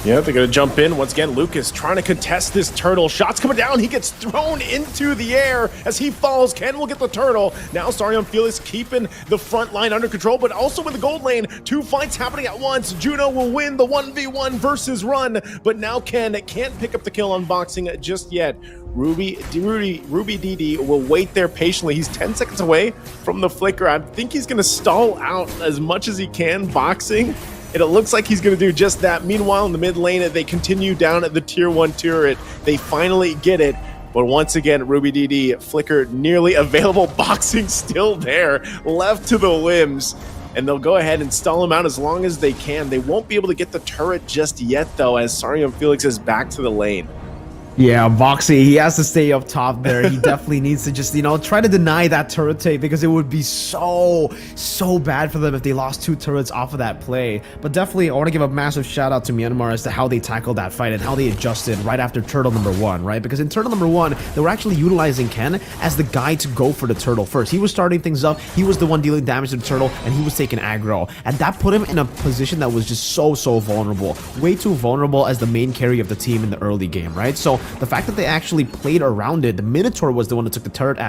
Yeah, they're going to jump in. Once again, Lucas trying to contest this turtle. Shots coming down. He gets thrown into the air as he falls. Ken will get the turtle. Now Sarion Felix keeping the front line under control, but also in the gold lane. 2 fights happening at once. Juno will win the 1v1 versus run, but now Ken can't pick up the kill on boxing just yet. Ruby DD will wait there patiently. He's 10 seconds away from the flicker. I think he's going to stall out as much as he can boxing. And it looks like he's going to do just that. Meanwhile, in the mid lane, they continue down at the tier 1 turret. They finally get it. But once again, Ruby DD, flicker nearly available. Boxing still there, left to the limbs. And they'll go ahead and stall him out as long as they can. They won't be able to get the turret just yet, though, as Sarion Felix is back to the lane. Yeah, Voxy, he has to stay up top there. He definitely needs to just, try to deny that turret take, because it would be so bad for them if they lost 2 turrets off of that play. But definitely, I want to give a massive shout out to Myanmar as to how they tackled that fight and how they adjusted right after turtle number 1, right? Because in turtle number 1, they were actually utilizing Ken as the guy to go for the turtle first. He was starting things up, he was the one dealing damage to the turtle, and he was taking aggro. And that put him in a position that was just so vulnerable. Way too vulnerable as the main carry of the team in the early game, right? So the fact that they actually played around it, the Minotaur was the one that took the turtle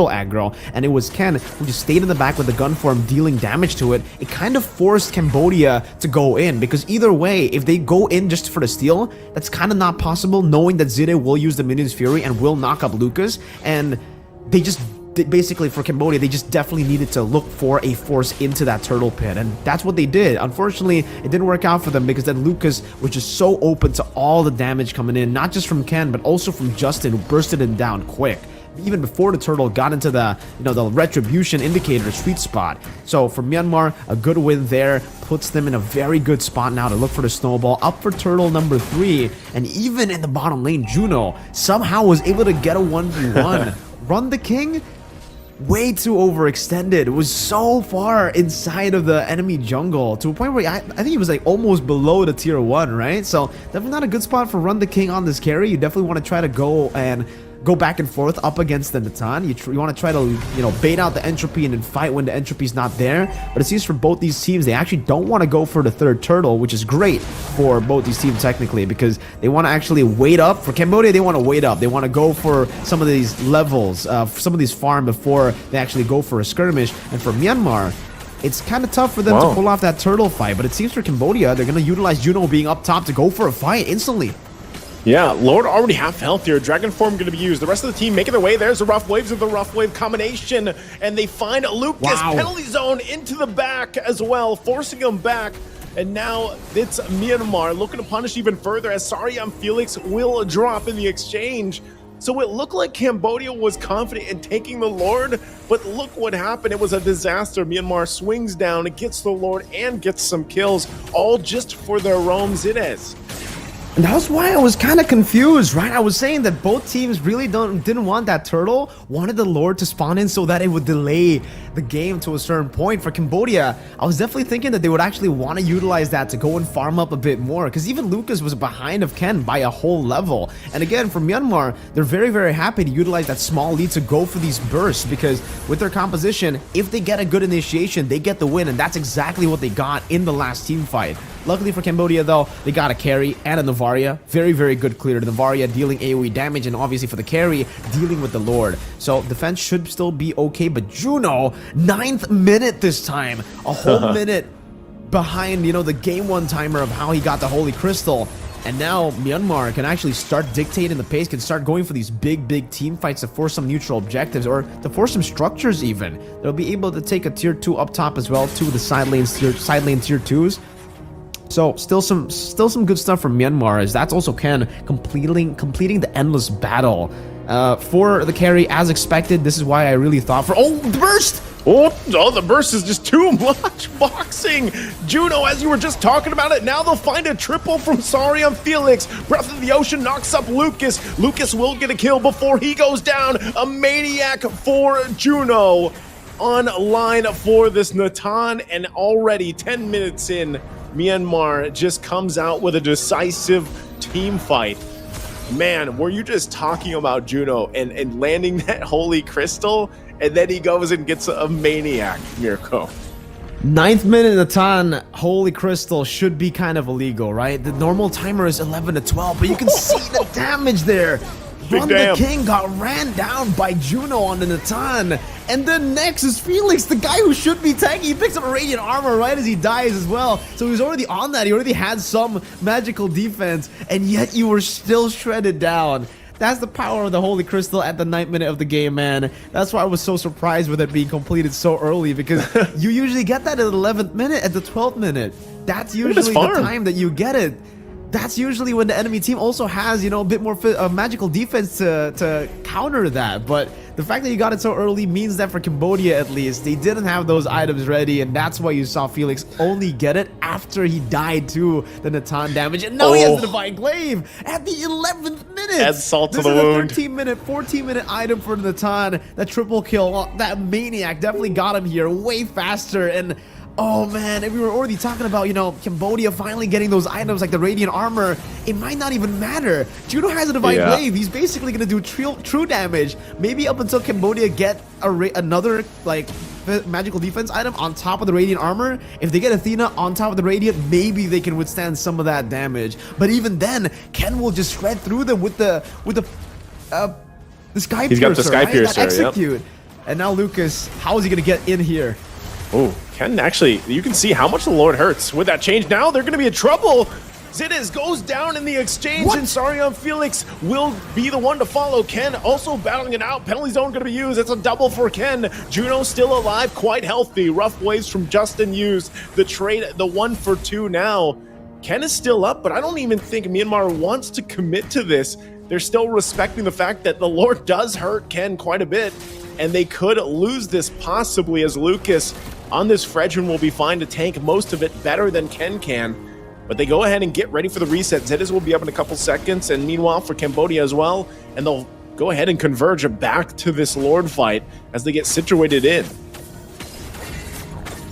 aggro, and it was Ken who just stayed in the back with the gun form dealing damage to it. It kind of forced Cambodia to go in, because either way, if they go in just for the steal, that's kind of not possible, knowing that Zide will use the Minion's Fury and will knock up Lucas, and they just basically, for Cambodia, they just definitely needed to look for a force into that turtle pit, and that's what they did. Unfortunately, it didn't work out for them, because then Lucas was just so open to all the damage coming in, not just from Ken, but also from Justin, who bursted him down quick, even before the turtle got into the, the retribution indicator sweet spot. So for Myanmar, a good win there puts them in a very good spot now to look for the snowball, up for turtle number 3, and even in the bottom lane, Juno somehow was able to get a 1v1. Run the King? Way too overextended. It was so far inside of the enemy jungle to a point where I think he was like almost below the tier 1, right? So definitely not a good spot for Run the King on this carry. You definitely want to try to go back and forth up against the Natan. You want to try to, bait out the entropy and then fight when the entropy's not there. But it seems for both these teams, they actually don't want to go for the 3rd turtle, which is great for both these teams technically, because they want to actually wait up. For Cambodia, they want to wait up. They want to go for some of these levels, some of these farm before they actually go for a skirmish. And for Myanmar, it's kind of tough for them to pull off that turtle fight. But it seems for Cambodia, they're going to utilize Juno being up top to go for a fight instantly. Yeah, Lord already half health here. Dragon form going to be used. The rest of the team making their way. There's the rough waves of the rough wave combination, and they find Lucas penalty zone into the back as well, forcing him back. And now it's Myanmar looking to punish even further, as Sarion Felix will drop in the exchange. So it looked like Cambodia was confident in taking the Lord, but look what happened. It was a disaster. Myanmar swings down, gets the Lord, and gets some kills, all just for their roams it is. And that was why I was kind of confused, right? I was saying that both teams really didn't want that turtle, wanted the Lord to spawn in so that it would delay the game to a certain point. For Cambodia, I was definitely thinking that they would actually want to utilize that to go and farm up a bit more, because even Lucas was behind of Ken by a whole level. And again, for Myanmar, they're very happy to utilize that small lead to go for these bursts, because with their composition, if they get a good initiation, they get the win, and that's exactly what they got in the last team fight. Luckily for Cambodia, though, they got a carry and a Navaria. Very good clear. The Navaria dealing AoE damage, and obviously for the carry, dealing with the Lord. So defense should still be okay, but Juno, 9th minute this time. A whole minute behind, the game 1 timer of how he got the Holy Crystal. And now Myanmar can actually start dictating the pace, can start going for these big team fights to force some neutral objectives, or to force some structures even. They'll be able to take a tier 2 up top as well, 2 of the side lane tier 2s. So still some good stuff from Myanmar, as that's also Ken completing the endless battle. For the carry, as expected, this is why I really thought for the burst! The burst is just too much boxing. Juno, as you were just talking about it, now they'll find a triple from Sarion Felix. Breath of the Ocean knocks up Lucas. Lucas will get a kill before he goes down. A maniac for Juno. On line for this Natan, and already 10 minutes in, Myanmar just comes out with a decisive team fight. Man, were you just talking about Juno and landing that Holy Crystal, and then he goes and gets a maniac, Mirko? Ninth minute Natan, Holy Crystal should be kind of illegal, right? The normal timer is 11 to 12, but you can see the damage there. Run the King got ran down by Juno on the Natan. And then next is Felix, the guy who should be tanky. He picks up a Radiant Armor right as he dies as well. So he was already on that. He already had some magical defense, and yet you were still shredded down. That's the power of the Holy Crystal at the 9th minute of the game, man. That's why I was so surprised with it being completed so early, because you usually get that at the 11th minute, at the 12th minute. That's usually the time that you get it. That's usually when the enemy team also has, you know, a bit more magical defense to counter that. But the fact that you got it so early means that for Cambodia, at least, they didn't have those items ready, and that's why you saw Felix only get it after he died to the Natan damage. And now he has the Divine Glaive at the 11th minute. Add salt to the wound. This is a 14-minute item for the Natan. That triple kill, that Maniac definitely got him here way faster. And oh man, if we were already talking about, you know, Cambodia finally getting those items like the Radiant Armor, it might not even matter. Juno has a Divine Glaive. He's basically going to do true damage. Maybe up until Cambodia get another, like, magical defense item on top of the Radiant Armor. If they get Athena on top of the Radiant, maybe they can withstand some of that damage. But even then, Ken will just shred through them with the Sky Piercer. He's got the Sky Piercer, execute. And now Lucas, how is he going to get in here? Oh, Ken, actually, you can see how much the Lord hurts. With that change now, they're going to be in trouble. Zidiz goes down in the exchange, and Sarion Felix will be the one to follow. Ken also battling it out. Penalty zone going to be used. It's a double for Ken. Juno still alive, quite healthy. Rough waves from Justin used. The trade, the 1 for 2 now. Ken is still up, but I don't even think Myanmar wants to commit to this. They're still respecting the fact that the Lord does hurt Ken quite a bit, and they could lose this possibly, as Lucas on this Fredrin will be fine to tank most of it better than Ken can. But they go ahead and get ready for the reset. Zidiz will be up in a couple seconds, and meanwhile for Cambodia as well, and they'll go ahead and converge back to this Lord fight as they get situated in.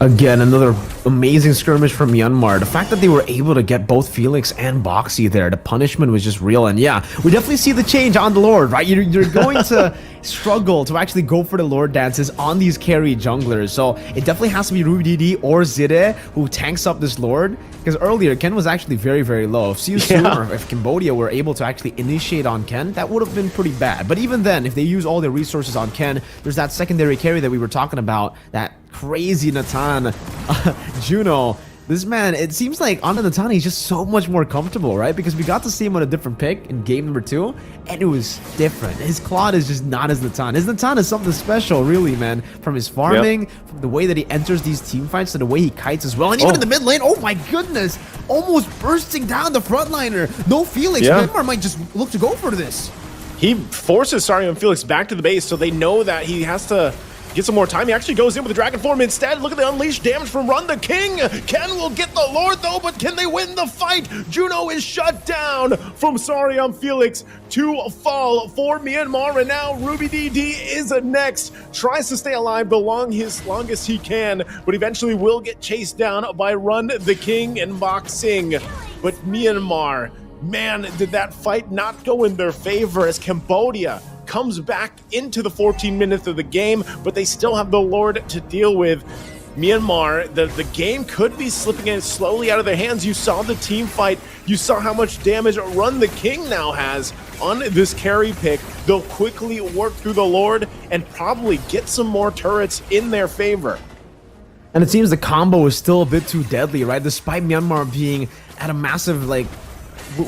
Again, another amazing skirmish from Myanmar. The fact that they were able to get both Felix and Boxy there, the punishment was just real. And yeah, we definitely see the change on the Lord, right? You're going to struggle to actually go for the Lord dances on these carry junglers. So it definitely has to be Ruby or Zide who tanks up this Lord. Because earlier, Ken was actually very, very low. If Siu or if Cambodia were able to actually initiate on Ken, that would have been pretty bad. But even then, if they use all their resources on Ken, there's that secondary carry that we were talking about, that crazy Natan, Juno. This man, it seems like on the Natan, he's just so much more comfortable, right? Because we got to see him on a different pick in game number 2, and it was different. His Claude is just not as Natan. His Natan is something special, really, man. From his farming, from the way that he enters these team fights, to the way he kites as well. And even in the mid lane, oh my goodness, almost bursting down the frontliner. No Felix. Myanmar might just look to go for this. He forces Sarion Felix back to the base, so they know that he has to get some more time. He actually goes in with the Dragon Form instead. Look at the unleashed damage from Run the King. Ken will get the Lord though, but can they win the fight? Juno is shut down from Sarion Felix to fall for Myanmar, and now Ruby DD is next. Tries to stay alive the longest he can, but eventually will get chased down by Run the King and Boxing. But Myanmar, man, did that fight not go in their favor, as Cambodia comes back into the 14 minutes of the game, but they still have the Lord to deal with. Myanmar, the game could be slipping in slowly out of their hands. You saw the team fight. You saw how much damage Run the King now has on this carry pick. They'll quickly work through the Lord and probably get some more turrets in their favor. And it seems the combo is still a bit too deadly, right? Despite Myanmar being at a massive, like,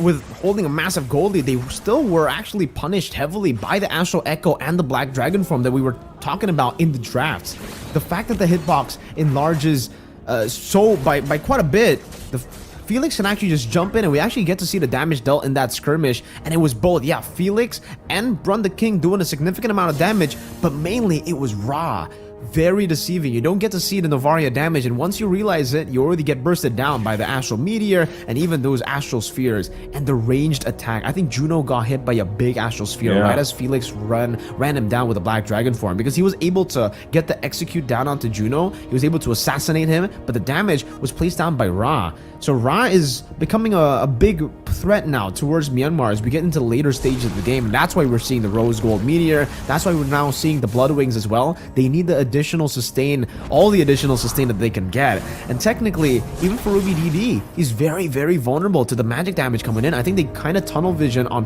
with holding a massive gold lead, they still were actually punished heavily by the Astral Echo and the Black Dragon form that we were talking about in the drafts. The fact that the hitbox enlarges by quite a bit, the Felix can actually just jump in, and we actually get to see the damage dealt in that skirmish. And it was both, Felix and Run the King doing a significant amount of damage, but mainly it was Ra. Very deceiving. You don't get to see the Novaria damage, and once you realize it, you already get bursted down by the Astral Meteor and even those Astral Spheres and the ranged attack. I think Juno got hit by a big Astral Sphere right as Felix ran him down with a Black Dragon form, because he was able to get the execute down onto Juno. He was able to assassinate him, but the damage was placed down by Ra. So Ra is becoming a big threat now towards Myanmar as we get into the later stages of the game, and that's why we're seeing the Rose Gold Meteor. That's why we're now seeing the Blood Wings as well. They need the additional sustain, all the additional sustain that they can get. And technically, even for Ruby DD, he's very, very vulnerable to the magic damage coming in. I think they kind of tunnel vision on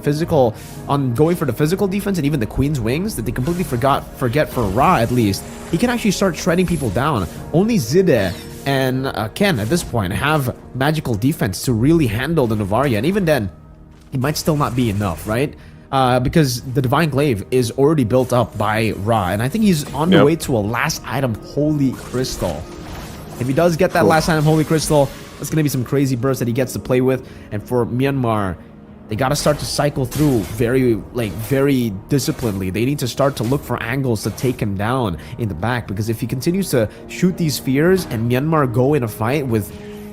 going for the physical defense and even the Queen's Wings that they completely forget for Ra at least. He can actually start shredding people down. Only Zide and Ken at this point have magical defense to really handle the Novaria, and even then it might still not be enough, right? Because the Divine Glaive is already built up by Ra, and I think he's on the way to a last item, Holy Crystal. If he does get that last item, Holy Crystal, that's gonna be some crazy burst that he gets to play with. And for Myanmar, they gotta start to cycle through very disciplinedly. They need to start to look for angles to take him down in the back, because if he continues to shoot these spheres and Myanmar go in a fight with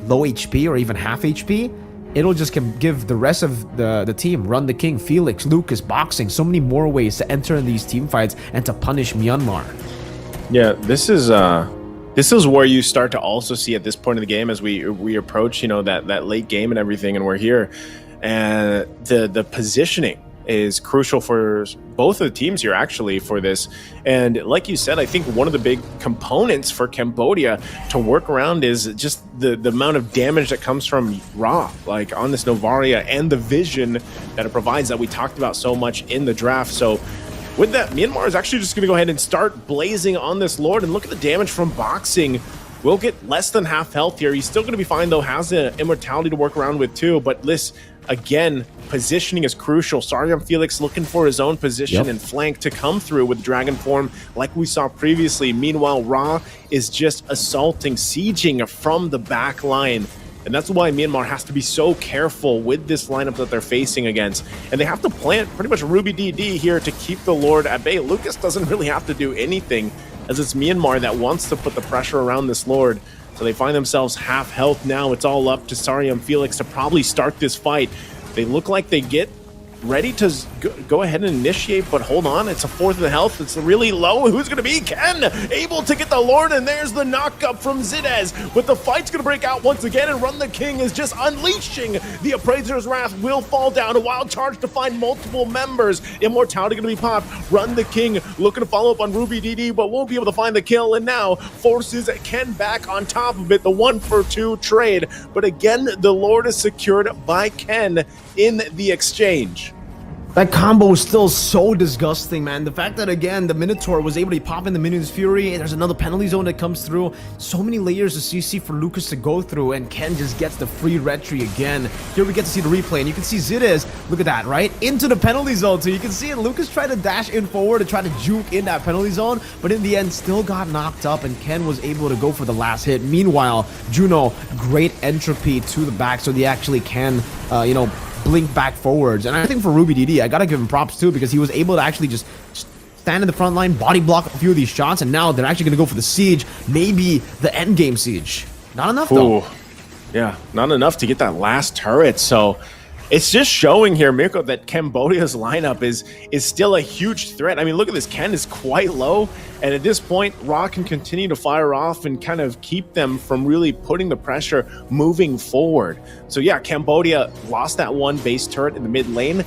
low HP or even half HP, it'll just give the rest of the team, Run the King, Felix, Lucas, Boxing, so many more ways to enter in these team fights and to punish Myanmar. Yeah, this is where you start to also see at this point in the game as we approach, that late game and everything, and we're here. And the positioning is crucial for both of the teams here, actually, for this. And like you said, I think one of the big components for Cambodia to work around is just the amount of damage that comes from Ra, like on this Novaria, and the vision that it provides that we talked about so much in the draft. So with that, Myanmar is actually just going to go ahead and start blazing on this Lord, and look at the damage from Boxing. Will get less than half health here. He's still going to be fine, though. Has the immortality to work around with, too. But this, again, positioning is crucial. Saryam Felix looking for his own position and flank to come through with Dragon Form like we saw previously. Meanwhile, Ra is just assaulting, sieging from the back line. And that's why Myanmar has to be so careful with this lineup that they're facing against. And they have to plant pretty much Ruby DD here to keep the Lord at bay. Lucas doesn't really have to do anything, as it's Myanmar that wants to put the pressure around this Lord. So they find themselves half health now. It's all up to Saryam Felix to probably start this fight. They look like they get ready to go ahead and initiate, but hold on, it's a fourth of the health. It's really low. Who's going to be Ken able to get the Lord? And there's the knockup from Zidez, but the fight's going to break out once again, and Run the King is just unleashing the Appraiser's Wrath. Will fall down. A wild charge to find multiple members. Immortality going to be popped. Run the King looking to follow up on Ruby DD, but won't be able to find the kill, and now forces Ken back on top of it. The 1-for-2 trade, but again, the Lord is secured by Ken in the exchange. That combo is still so disgusting, man. The fact that, again, the Minotaur was able to pop in the Minion's Fury, there's another penalty zone that comes through. So many layers of CC for Lucas to go through, and Ken just gets the free retry again. Here we get to see the replay, and you can see Zidez, look at that, right? Into the penalty zone. So you can see it, Lucas tried to dash in forward to try to juke in that penalty zone, but in the end, still got knocked up, and Ken was able to go for the last hit. Meanwhile, Juno, great entropy to the back, so they actually can, blink back forwards. And I think for Ruby DD, I gotta give him props too, because he was able to actually just stand in the front line, body block a few of these shots, and now they're actually gonna go for the siege, maybe the end game siege. Not enough though. Yeah, not enough to get that last turret. So it's just showing here, Mirko, that Cambodia's lineup is still a huge threat. I mean, look at this. Ken is quite low, and at this point, Ra can continue to fire off and kind of keep them from really putting the pressure moving forward. So yeah, Cambodia lost that one base turret in the mid lane.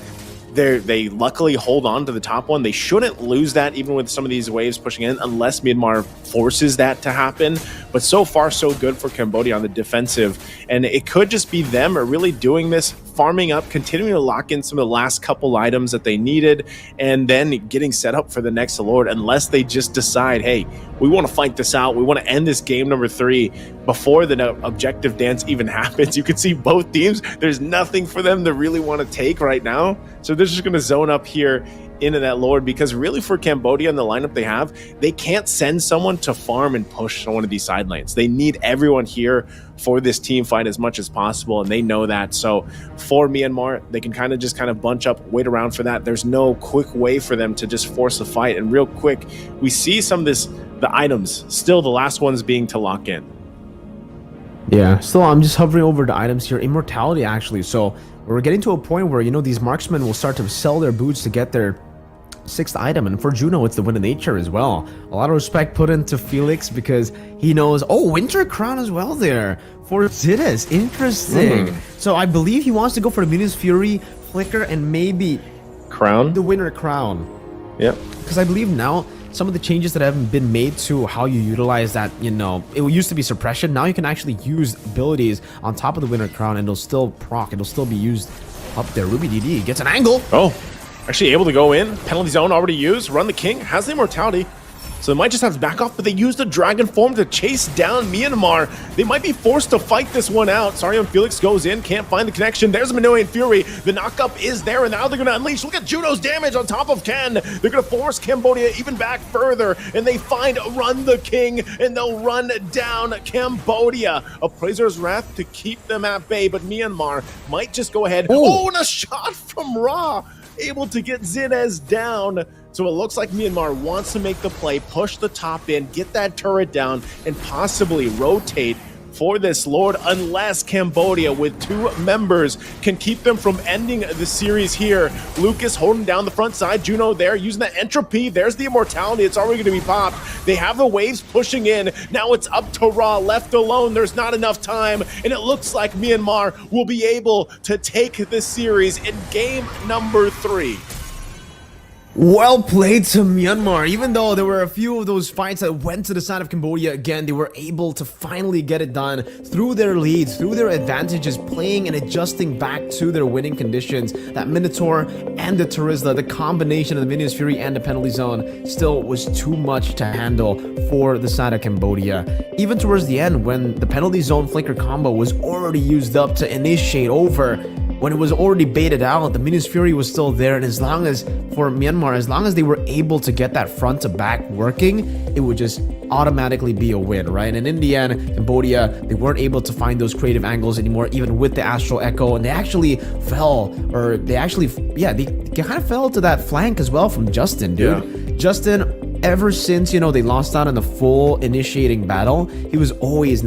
They luckily hold on to the top one. They shouldn't lose that, even with some of these waves pushing in, unless Myanmar forces that to happen. But so far, so good for Cambodia on the defensive. And it could just be them really doing this, farming up, continuing to lock in some of the last couple items that they needed, and then getting set up for the next Lord, unless they just decide, hey, we want to fight this out. We want to end this game number 3 before the objective dance even happens. You can see both teams, there's nothing for them to really want to take right now. So they're just going to zone up here into that Lord, because really for Cambodia and the lineup they have, they can't send someone to farm and push one of these side lanes. They need everyone here for this team fight as much as possible, and they know that. So for Myanmar, they can kind of bunch up, wait around for that. There's no quick way for them to just force a fight. And real quick, we see some of the items, still the last ones being to lock in. Yeah, still I'm just hovering over the items here. Immortality, actually. So we're getting to a point where, these marksmen will start to sell their boots to get their 6th item, and for Juno, it's the Wind of Nature as well. A lot of respect put into Felix because he knows, oh, Winter Crown as well there for Zidis. Interesting. So I believe he wants to go for the Minions Fury, Flicker, and maybe Crown. the Winter Crown. Yep. Because I believe now some of the changes that have been made to how you utilize that, you know, it used to be suppression. Now you can actually use abilities on top of the Winter Crown and it'll still proc. It'll still be used up there. Ruby DD gets an angle. Oh, actually able to go in. Penalty zone already used. Run the King. Has the immortality. So they might just have to back off, but they used the Dragon form to chase down Myanmar. They might be forced to fight this one out. Sarion Felix goes in, can't find the connection. There's a Minoan Fury. The knockup is there, and now they're going to unleash. Look at Juno's damage on top of Ken. They're going to force Cambodia even back further, and they find Run the King, and they'll run down Cambodia. Appraiser's Wrath to keep them at bay, but Myanmar might just go ahead. Oh, and a shot from Ra, able to get Zinez down. So it looks like Myanmar wants to make the play, push the top in, get that turret down, and possibly rotate for this Lord, unless Cambodia with 2 members can keep them from ending the series here. Lucas holding down the front side, Juno there using the entropy. There's the immortality. It's already going to be popped. They have the waves pushing in. Now it's up to Ra, left alone. There's not enough time, and it looks like Myanmar will be able to take this series in game number 3. Well played to Myanmar. Even though there were a few of those fights that went to the side of Cambodia, again, they were able to finally get it done through their leads, through their advantages, playing and adjusting back to their winning conditions. That Minotaur and the Terizla, the combination of the Minions Fury and the penalty zone still was too much to handle for the side of Cambodia. Even towards the end, when the penalty zone flicker combo was already used up to initiate over, when it was already baited out, the Minions Fury was still there, and as long as, for Myanmar, as long as they were able to get that front to back working, it would just automatically be a win, right? And in the end, Cambodia, they weren't able to find those creative angles anymore, even with the Astral Echo, and they actually fell, or they actually, yeah, they kind of fell to that flank as well from Justin, dude. Yeah. Justin, ever since, you know, they lost out in the full initiating battle, he's always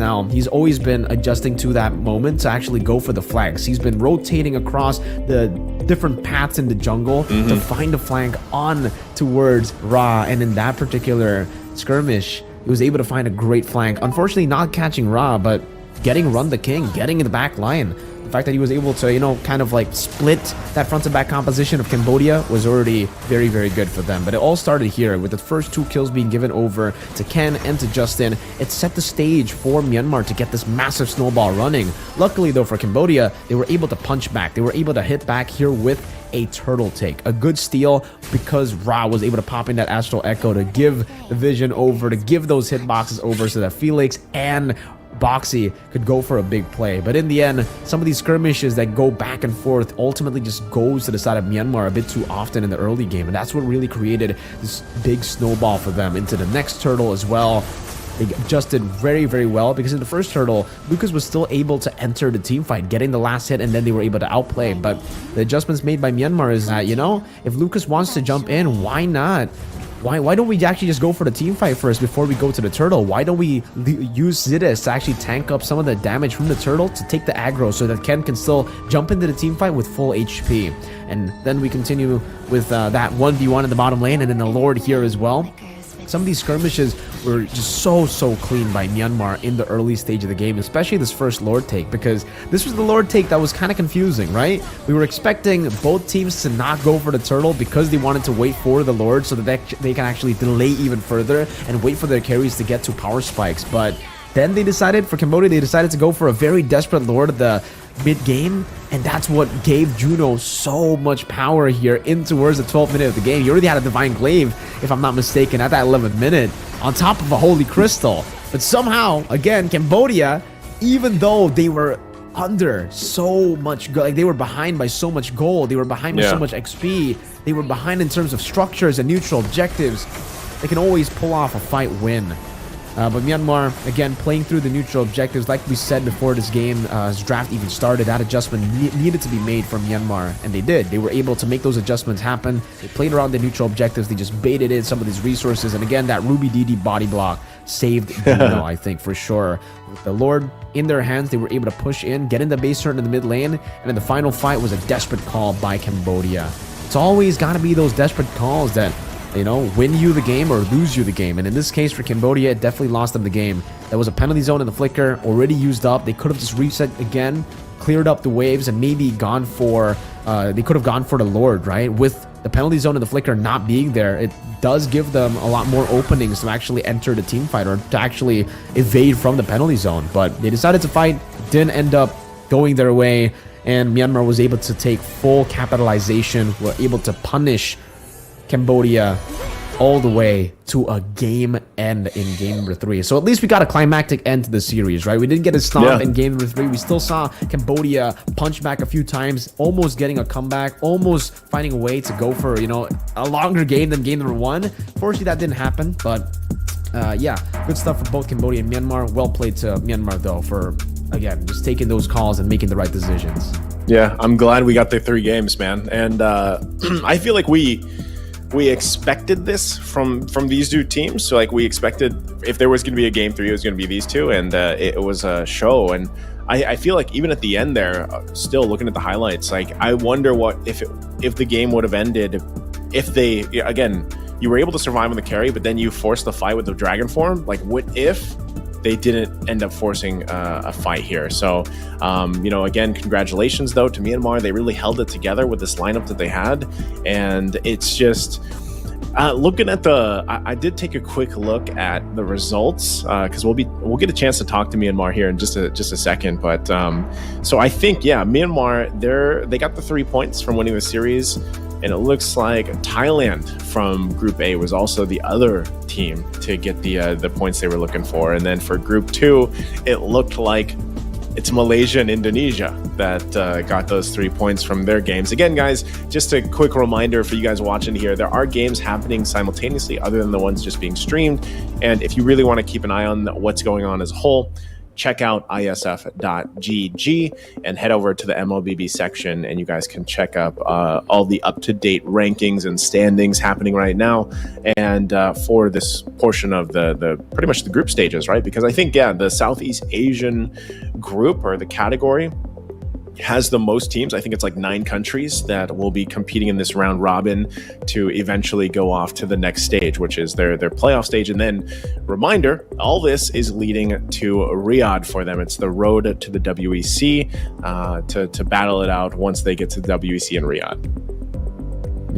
been adjusting to that moment to actually go for the flanks. He's been rotating across the different paths in the jungle to find a flank on towards Ra, and in that particular skirmish, he was able to find a great flank. Unfortunately, not catching Ra, but getting Run the King, getting in the back line. The fact that he was able to, you know, kind of like split that front to back composition of Cambodia was already very, very good for them. But it all started here with the first 2 kills being given over to Ken and to Justin. It set the stage for Myanmar to get this massive snowball running. Luckily, though, for Cambodia, they were able to punch back. They were able to hit back here with a turtle take, a good steal, because Ra was able to pop in that Astral Echo to give the vision over, to give those hitboxes over so that Felix and Boxy could go for a big play. But in the end, some of these skirmishes that go back and forth ultimately just goes to the side of Myanmar a bit too often in the early game, and that's what really created this big snowball for them into the next turtle as well. They adjusted very, very well, because in the first turtle, Lucas was still able to enter the team fight, getting the last hit, and then they were able to outplay. But the adjustments made by Myanmar is that, you know, if Lucas wants to jump in, why not? Why don't we actually just go for the team fight first before we go to the turtle? Why don't we use Zidis to actually tank up some of the damage from the turtle to take the aggro so that Ken can still jump into the team fight with full HP? And then we continue with that 1v1 in the bottom lane, and then the Lord here as well. Some of these skirmishes were just so clean by Myanmar in the early stage of the game, especially this first Lord take, because this was the Lord take that was kind of confusing, right? We were expecting both teams to not go for the turtle because they wanted to wait for the Lord so that they can actually delay even further and wait for their carries to get to power spikes. But then they decided, for Cambodia, they decided to go for a very desperate Lord at the mid-game, and that's what gave Juno so much power here in towards the 12th minute of the game. He already had a Divine Glaive, if I'm not mistaken, at that 11th minute, on top of a Holy Crystal. But somehow, again, Cambodia, even though they were under so much, like they were behind by so much gold, they were behind by so much XP, they were behind in terms of structures and neutral objectives, they can always pull off a fight win. But Myanmar, again, playing through the neutral objectives, like we said before this game, as draft even started, that adjustment needed to be made from Myanmar, and they did. They were able to make those adjustments happen. They played around the neutral objectives, they just baited in some of these resources, and again, that Ruby DD body block saved Juno, I think, for sure. With the Lord in their hands, they were able to push in, get in the base turn in the mid lane, and then the final fight was a desperate call by Cambodia. it's always got to be those desperate calls that, win you the game or lose you the game. And in this case for Cambodia, it definitely lost them the game. There was a penalty zone in the flicker already used up. They could have just reset again, cleared up the waves, and maybe gone for they could have gone for the Lord, right? With the penalty zone and the flicker not being there, it does give them a lot more openings to actually enter the team fight or to actually evade from the penalty zone. But they decided to fight, didn't end up going their way, and Myanmar was able to take full capitalization, were able to punish Cambodia all the way to a game end in game number 3. So at least we got a climactic end to the series, right? We didn't get a stomp in game number 3. We still saw Cambodia punch back a few times, almost getting a comeback, almost finding a way to go for, a longer game than game number 1. Fortunately, that didn't happen, but yeah, good stuff for both Cambodia and Myanmar. Well played to Myanmar, though, for, again, just taking those calls and making the right decisions. Yeah, I'm glad we got the 3 games, man. And I feel like we expected this from these two teams. So like we expected if there was going to be a game 3, it was going to be these two, and it was a show. And I feel like even at the end there, still looking at the highlights, like I wonder what if the game would have ended if they, again, you were able to survive on the carry, but then you forced the fight with the dragon form. Like what if they didn't end up forcing a fight here? So, again, congratulations, though, to Myanmar. They really held it together with this lineup that they had. And it's just looking at I did take a quick look at the results because we'll get a chance to talk to Myanmar here in just a second. But so I think, Myanmar, they got the 3 points from winning the series. And it looks like Thailand from Group A was also the other team to get the points they were looking for. And then for Group 2, it looked like it's Malaysia and Indonesia that got those 3 points from their games. Again, guys, just a quick reminder for you guys watching here, there are games happening simultaneously other than the ones just being streamed. And if you really want to keep an eye on what's going on as a whole, check out Iesf.gg and head over to the Mlbb section, and you guys can check up all the up-to-date rankings and standings happening right now, and for this portion of the pretty much the group stages, right? Because I think, the Southeast Asian group or the category has the most teams. I think it's like 9 countries that will be competing in this round robin to eventually go off to the next stage, which is their playoff stage. And then, reminder, all this is leading to Riyadh for them. It's the road to the WEC to battle it out once they get to the WEC in Riyadh.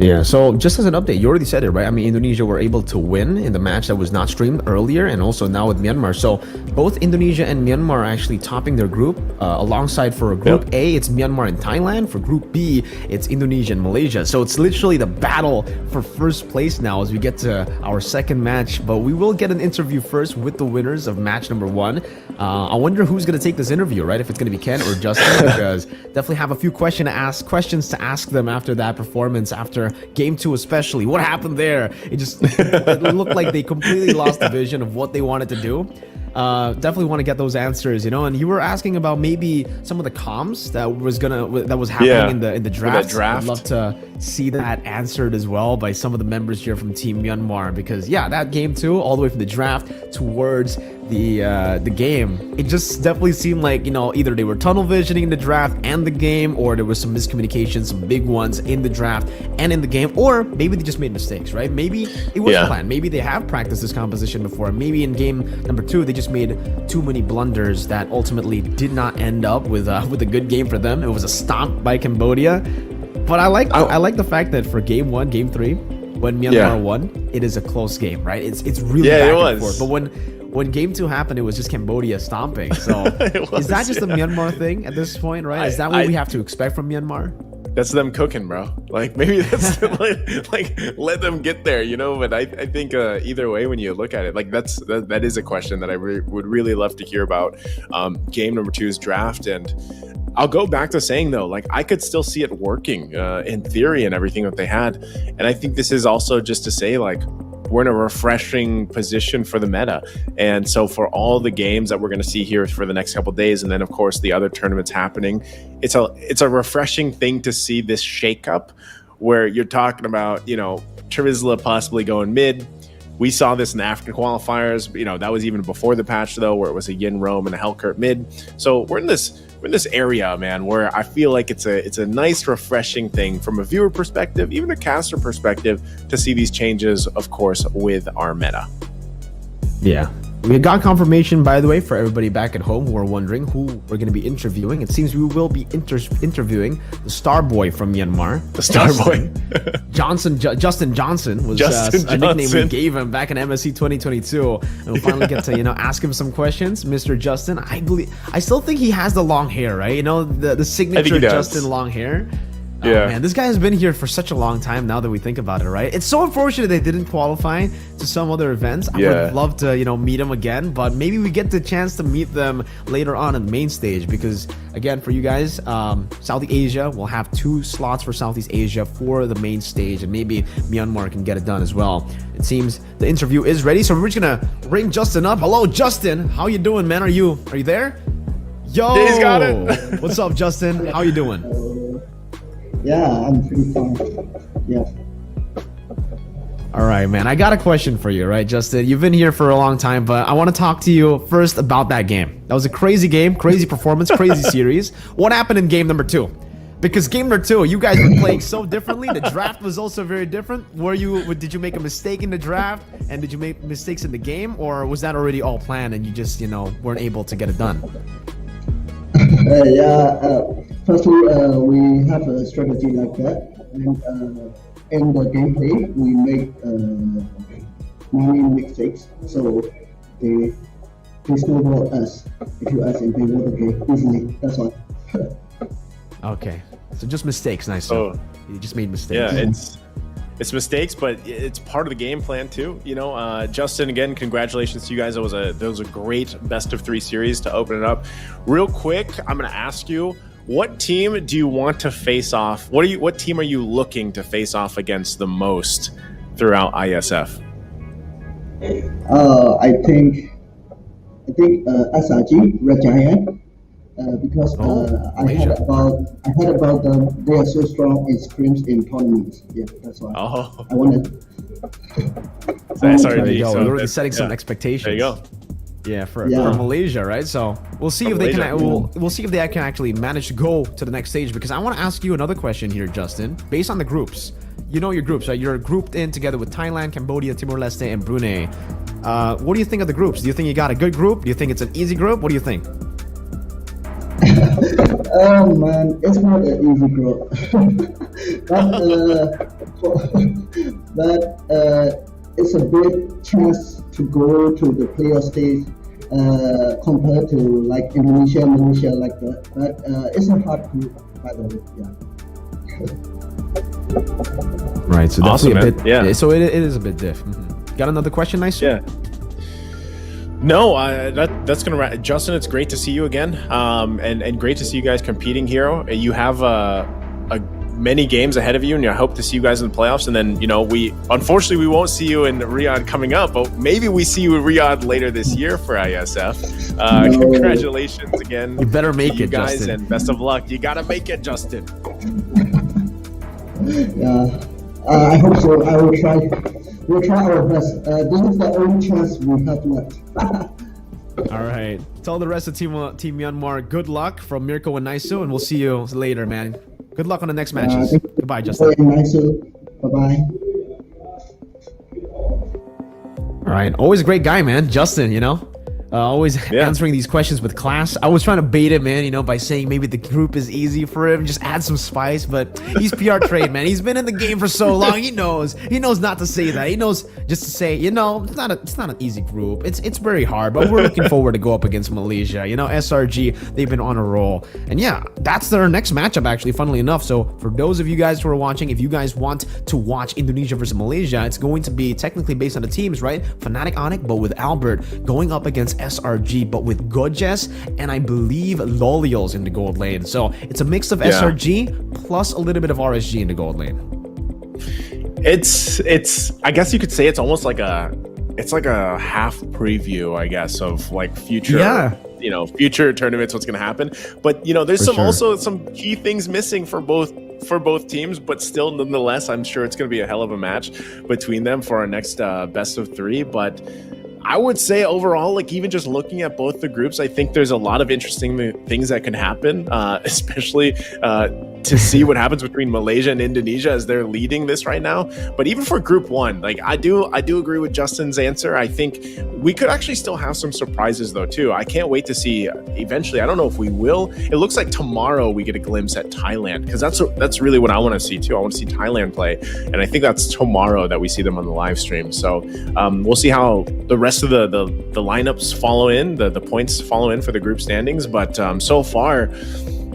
Yeah, so just as an update, you already said it, right? I mean, Indonesia were able to win in the match that was not streamed earlier, and also now with Myanmar. So both Indonesia and Myanmar are actually topping their group. Alongside for Group A, it's Myanmar and Thailand. For Group B, it's Indonesia and Malaysia. So it's literally the battle for first place now as we get to our second match. But we will get an interview first with the winners of match number 1. I wonder who's going to take this interview, right? If it's going to be Ken or Justin, because definitely have a few questions to ask them after that performance, after game 2 especially. What happened there? It looked like they completely lost the vision of what they wanted to do. Definitely want to get those answers, and you were asking about maybe some of the comms that was happening in the draft. I'd love to see that answered as well by some of the members here from Team Myanmar, because that game 2, all the way from the draft towards the game, it just definitely seemed like either they were tunnel visioning in the draft and the game, or there was some miscommunication, some big ones in the draft and in the game, or maybe they just made mistakes, right? Maybe it was planned. Maybe they have practiced this composition before. Maybe in game number 2 they just made too many blunders that ultimately did not end up with a good game for them. It was a stomp by Cambodia. But I like the fact that for game 1, game 3, when Myanmar won, it is a close game, right? It's really back and forth. But when game 2 happened, it was just Cambodia stomping. So is that just a Myanmar thing at this point, right? Is that what we have to expect from Myanmar? That's them cooking, bro. Like maybe that's like let them get there, But I think either way, when you look at it, like that is a question that I would really love to hear about. Game number 2's draft, and I'll go back to saying though, like I could still see it working in theory and everything that they had, and I think this is also just to say like we're in a refreshing position for the meta. And so for all the games that we're going to see here for the next couple of days, and then of course the other tournaments happening, it's a refreshing thing to see this shakeup where you're talking about, Trizla possibly going mid. We saw this in the African qualifiers, that was even before the patch though, where it was a Yin Rome and a Hellkurt mid. So we're in this area, man, where I feel like it's a nice, refreshing thing from a viewer perspective, even a caster perspective, to see these changes, of course, with our meta. Yeah. We got confirmation, by the way, for everybody back at home who are wondering who we're going to be interviewing. It seems we will be interviewing the star boy from Myanmar. The star boy. Justin Johnson was a nickname we gave him back in MSC 2022. And we'll finally get to, ask him some questions. Mr. Justin, I still think he has the long hair, right? The signature Justin long hair. Yeah. Oh, man, this guy has been here for such a long time now that we think about it, right? It's so unfortunate they didn't qualify to some other events. I would love to, meet them again, but maybe we get the chance to meet them later on in the main stage because, again, for you guys, Southeast Asia, we'll have 2 slots for Southeast Asia for the main stage, and maybe Myanmar can get it done as well. It seems the interview is ready, so we're just gonna ring Justin up. Hello, Justin. How you doing, man? Are you there? Yo! Yeah, he's got it. What's up, Justin? How you doing? Yeah, I'm pretty fine. Yeah. All right, man. I got a question for you, right, Justin? You've been here for a long time, but I want to talk to you first about that game. That was a crazy game, crazy performance, crazy series. What happened in game number 2? Because game number 2, you guys were playing so differently. The draft was also very different. Did you make a mistake in the draft, and did you make mistakes in the game, or was that already all planned and you just, weren't able to get it done? Firstly, we have a strategy like that, and in the gameplay, we make many mistakes, so they snowball us. If you ask, if they win the game easily, that's why. Okay, so just mistakes, nice. So you just made mistakes. Yeah, it's mistakes, but it's part of the game plan too. Justin, again, congratulations to you guys. That was a great best of 3 series to open it up. Real quick, I'm going to ask you, what team do you want to face off? What team are you looking to face off against the most throughout ISF? I think SRG, Red Giant. Because I heard about them. They are so strong in scrims in tournaments. Yeah, that's why. I wanted. There you go. We're already setting some expectations. There you go. Yeah, for Malaysia, right? So we'll see if they can. We'll see if they can actually manage to go to the next stage. Because I want to ask you another question here, Justin. Based on the groups, you know your groups, right? You're grouped in together with Thailand, Cambodia, Timor-Leste, and Brunei. What do you think of the groups? Do you think you got a good group? Do you think it's an easy group? What do you think? Oh man, it's not an easy group. but it's a big chance to go to the playoff stage compared to like Indonesia, Malaysia, like that. But it's a hard group, by the way. Yeah. Right. So awesome, definitely a bit. Yeah. So it is a bit diff. Got another question, nice? Yeah. No, that's gonna. Justin, it's great to see you again, and great to see you guys competing here. You have many games ahead of you, and I hope to see you guys in the playoffs. And then we unfortunately won't see you in Riyadh coming up, but maybe we see you in Riyadh later this year for ISF. Congratulations again. You better make it, guys, Justin. And best of luck. You gotta make it, Justin. Yeah, I hope so. I will try. We'll try our best. This is the only chance we have left. All right. Tell the rest of Team Myanmar good luck from Mirko and Naisu, and we'll see you later, man. Good luck on the next matches. Goodbye, Justin. Bye-bye. All right. Always a great guy, man. Justin, always answering these questions with class. I was trying to bait him in, by saying maybe the group is easy for him, just add some spice, but he's PR trained, man. He's been in the game for so long. He knows not to say that. He knows just to say, it's not an easy group. It's very hard, but we're looking forward to go up against Malaysia. SRG, they've been on a roll. And yeah, that's their next matchup, actually, funnily enough. So for those of you guys who are watching, if you guys want to watch Indonesia versus Malaysia, it's going to be technically based on the teams, right? Fnatic Onic, but with Albert going up against SRG, but with Gojes and I believe Loliols in the gold lane. So it's a mix of SRG plus a little bit of RSG in the gold lane. It's I guess you could say it's almost like a half preview, I guess, of like future future tournaments, what's going to happen. But there's also some key things missing for both teams, but still, nonetheless, I'm sure it's going to be a hell of a match between them for our next best of 3. But I would say overall, like even just looking at both the groups, I think there's a lot of interesting things that can happen, especially to see what happens between Malaysia and Indonesia as they're leading this right now. But even for Group 1, like I do agree with Justin's answer. I think we could actually still have some surprises though too. I can't wait to see eventually. I don't know if we will. It looks like tomorrow we get a glimpse at Thailand, because that's really what I want to see too. I want to see Thailand play, and I think that's tomorrow that we see them on the live stream. So we'll see how the rest of the lineups follow in, the points follow in for the group standings. But so far,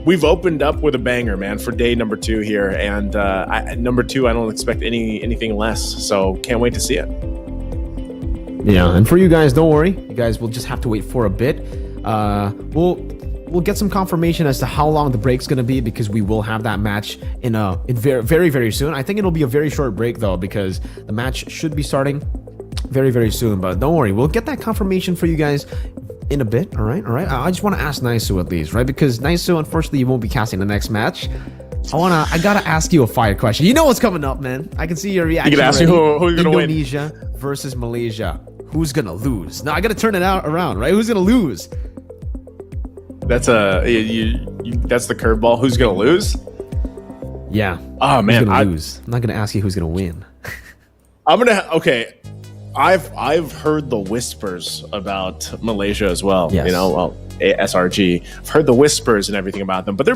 we've opened up with a banger, man, for day number 2 here. And number 2, I don't expect anything less. So can't wait to see it. Yeah, and for you guys, don't worry. You guys will just have to wait for a bit. We'll get some confirmation as to how long the break's going to be, because we will have that match in very, very, very soon. I think it'll be a very short break, though, because the match should be starting very, very soon. But don't worry, we'll get that confirmation for you guys in a bit. All right. I just want to ask Naisu at least, right? Because Naisu, unfortunately, you won't be casting the next match. I gotta ask you a fire question. You know what's coming up, man. I can see your reaction. You can ask me who's gonna win. Indonesia versus Malaysia. Who's gonna lose? Now I gotta turn it around, right? Who's gonna lose? That's that's the curveball. Who's gonna lose? Yeah. Oh man, who's gonna lose? I'm not gonna ask you who's gonna win. Okay. I've heard the whispers about Malaysia as well. Yes. You know, well, SRG. I've heard the whispers and everything about them, but they're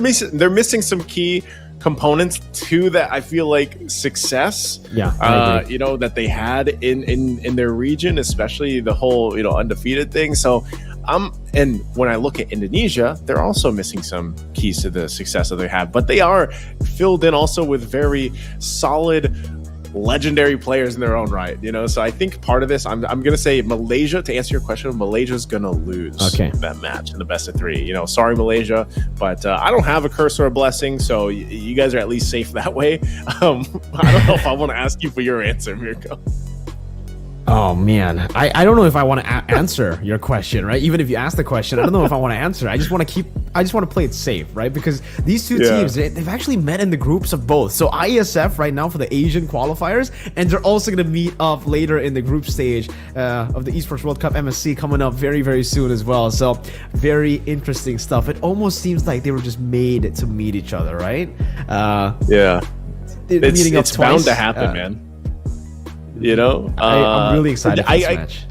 missing some key components to that. I feel like success. Yeah. You know, that they had in their region, especially the whole undefeated thing. So, and when I look at Indonesia, they're also missing some keys to the success that they have, but they are filled in also with very solid, legendary players in their own right, so I think part of this, I'm gonna say Malaysia, to answer your question, Malaysia's gonna lose that match in the best of 3. Sorry Malaysia, but I don't have a curse or a blessing, so you guys are at least safe that way. I don't know if I want to ask you for your answer, Mirko. Oh man, I don't know if I want to answer your question, right? Even if you ask the question, I don't know if I want to answer. I just want to play it safe, right? Because these two teams, they've actually met in the groups of both. So Iesf right now for the Asian qualifiers, and they're also going to meet up later in the group stage of the Esports World Cup MSC coming up very, very soon as well. So very interesting stuff. It almost seems like they were just made to meet each other, right? It's bound to happen, man. I'm really excited for this match.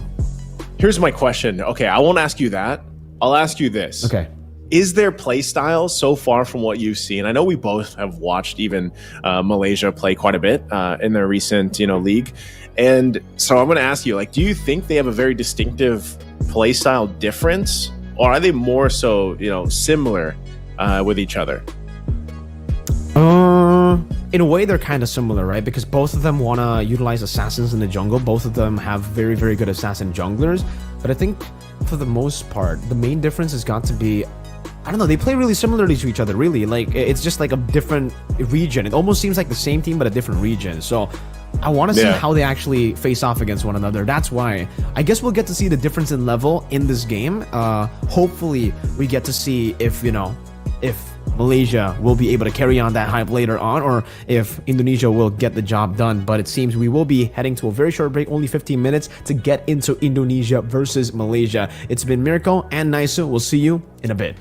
Here's my question. Okay, I won't ask you that. I'll ask you this. Okay. Is their play style so far from what you've seen? I know we both have watched even Malaysia play quite a bit in their recent, league. And so I'm going to ask you, do you think they have a very distinctive play style difference? Or are they more so, similar with each other? In a way, they're kind of similar, right? Because both of them want to utilize assassins in the jungle. Both of them have very, very good assassin junglers. But I think for the most part, the main difference has got to be, I don't know, they play really similarly to each other, really. It's just like a different region. It almost seems like the same team, but a different region. So I want to see how they actually face off against one another. That's why I guess we'll get to see the difference in level in this game. Hopefully, we get to see if Malaysia will be able to carry on that hype later on, or if Indonesia will get the job done. But it seems we will be heading to a very short break, only 15 minutes, to get into Indonesia versus Malaysia. It's been Mirko and Naisu. We'll see you in a bit.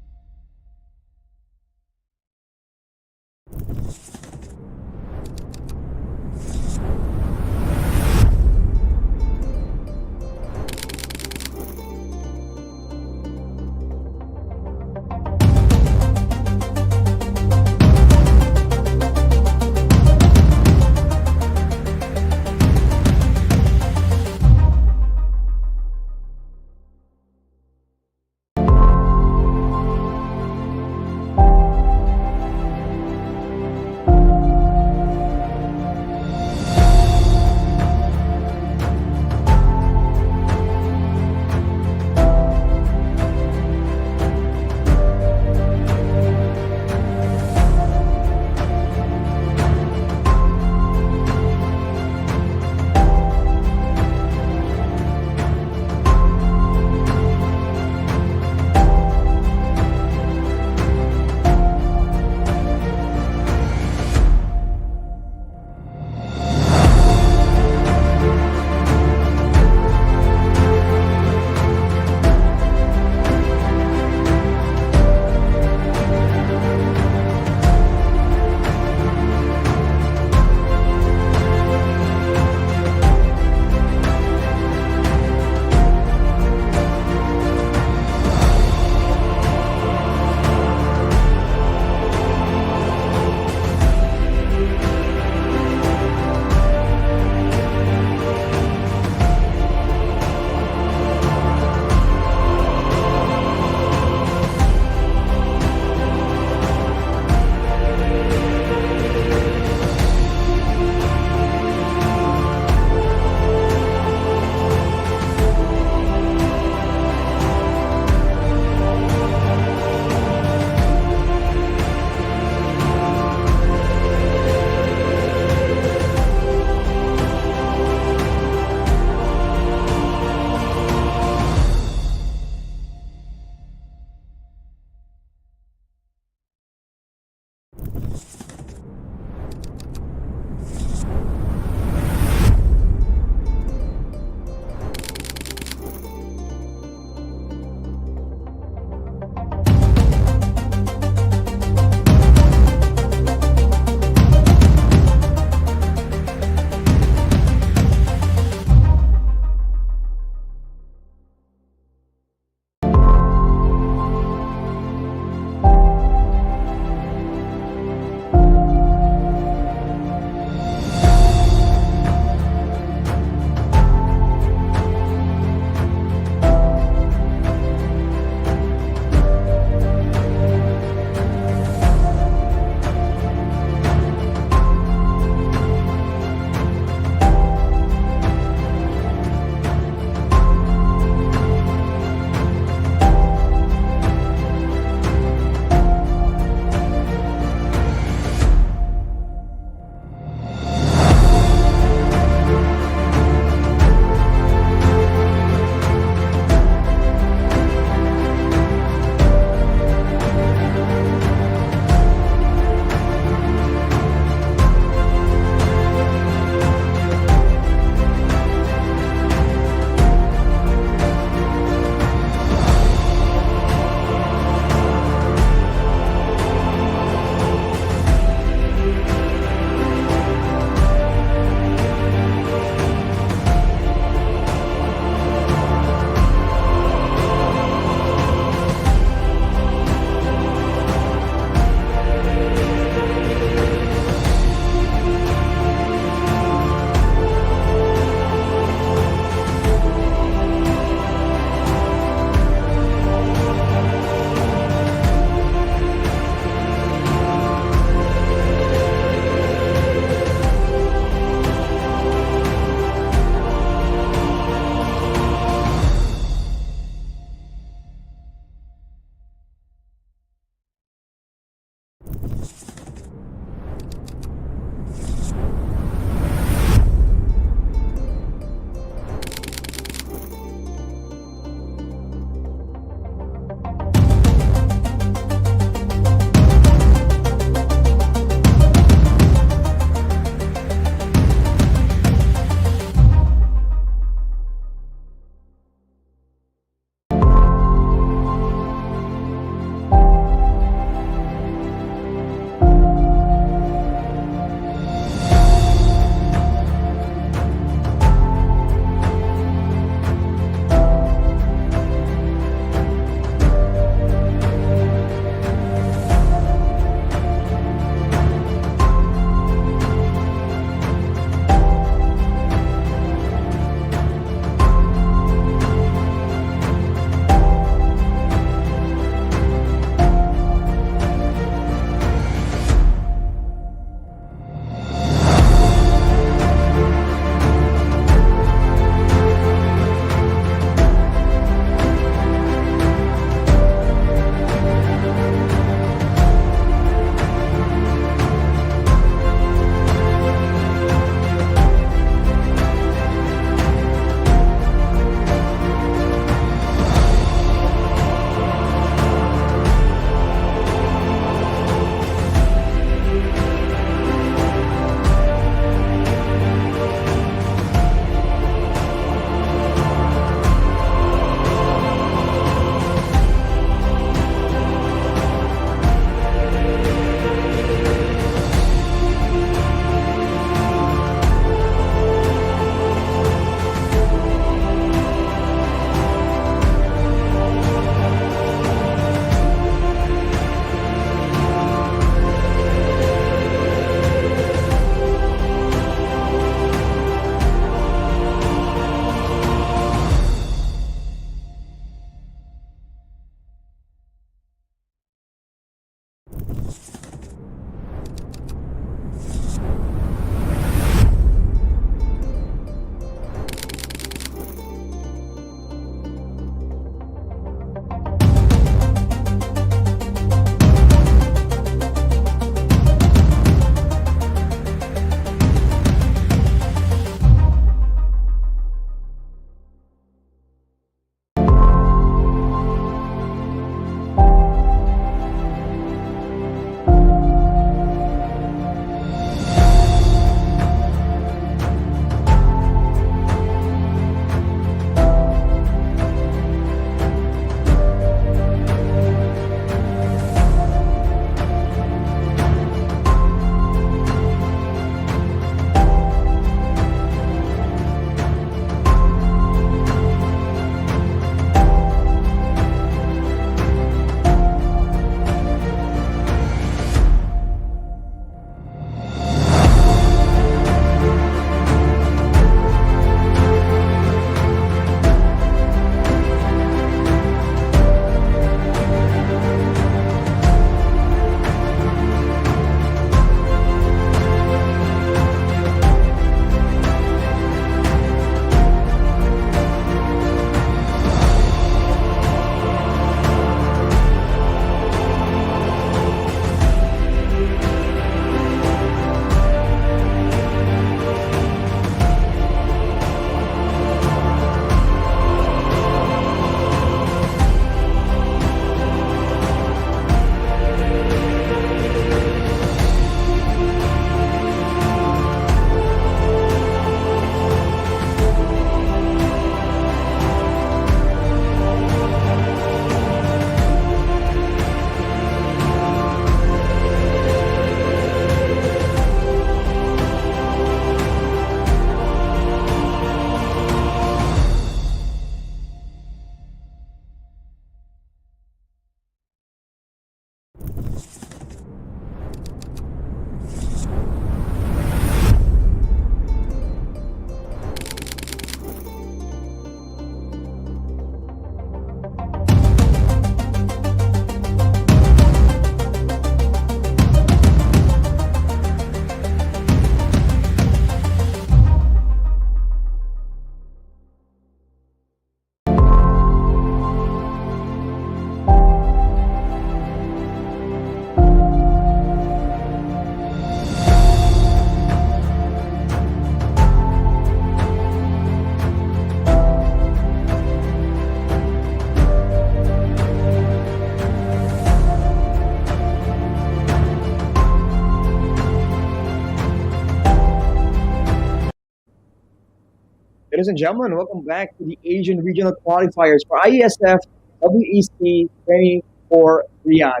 Ladies and gentlemen, welcome back to the Asian Regional Qualifiers for IESF WEC 24 Riyadh.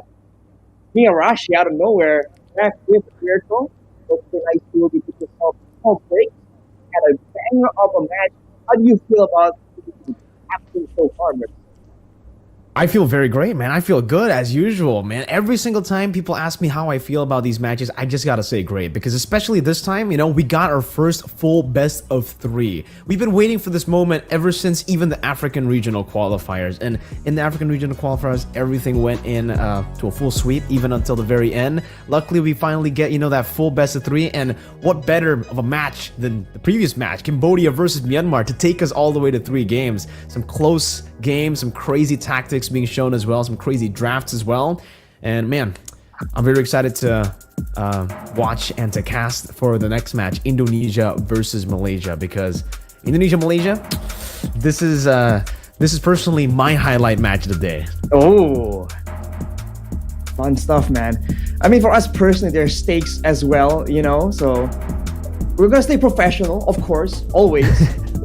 Me and Rashi out of nowhere, back with Mirko. Hopefully, nice to be with yourself. Small break, had a banger of a match. How do you feel about the action so far, Mirko? I feel very great, man. I feel good as usual, man. Every single time people ask me how I feel about these matches, I just gotta say great, because especially this time, you know, we got our first full best of 3. We've been waiting for this moment ever since even the African regional qualifiers, and in the African regional qualifiers, everything went in to a full sweep, even until the very end. Luckily, we finally get, you know, that full best of 3, and what better of a match than the previous match, Cambodia versus Myanmar, to take us all the way to 3 games. Some close games, some crazy tactics being shown as well, some crazy drafts as well, and man, I'm very excited to watch and to cast for the next match, Indonesia versus Malaysia, because Indonesia-Malaysia, this is personally my highlight match of the day. Oh, fun stuff, man. I mean, for us personally, there's stakes as well, you know, so we're gonna stay professional, of course, always.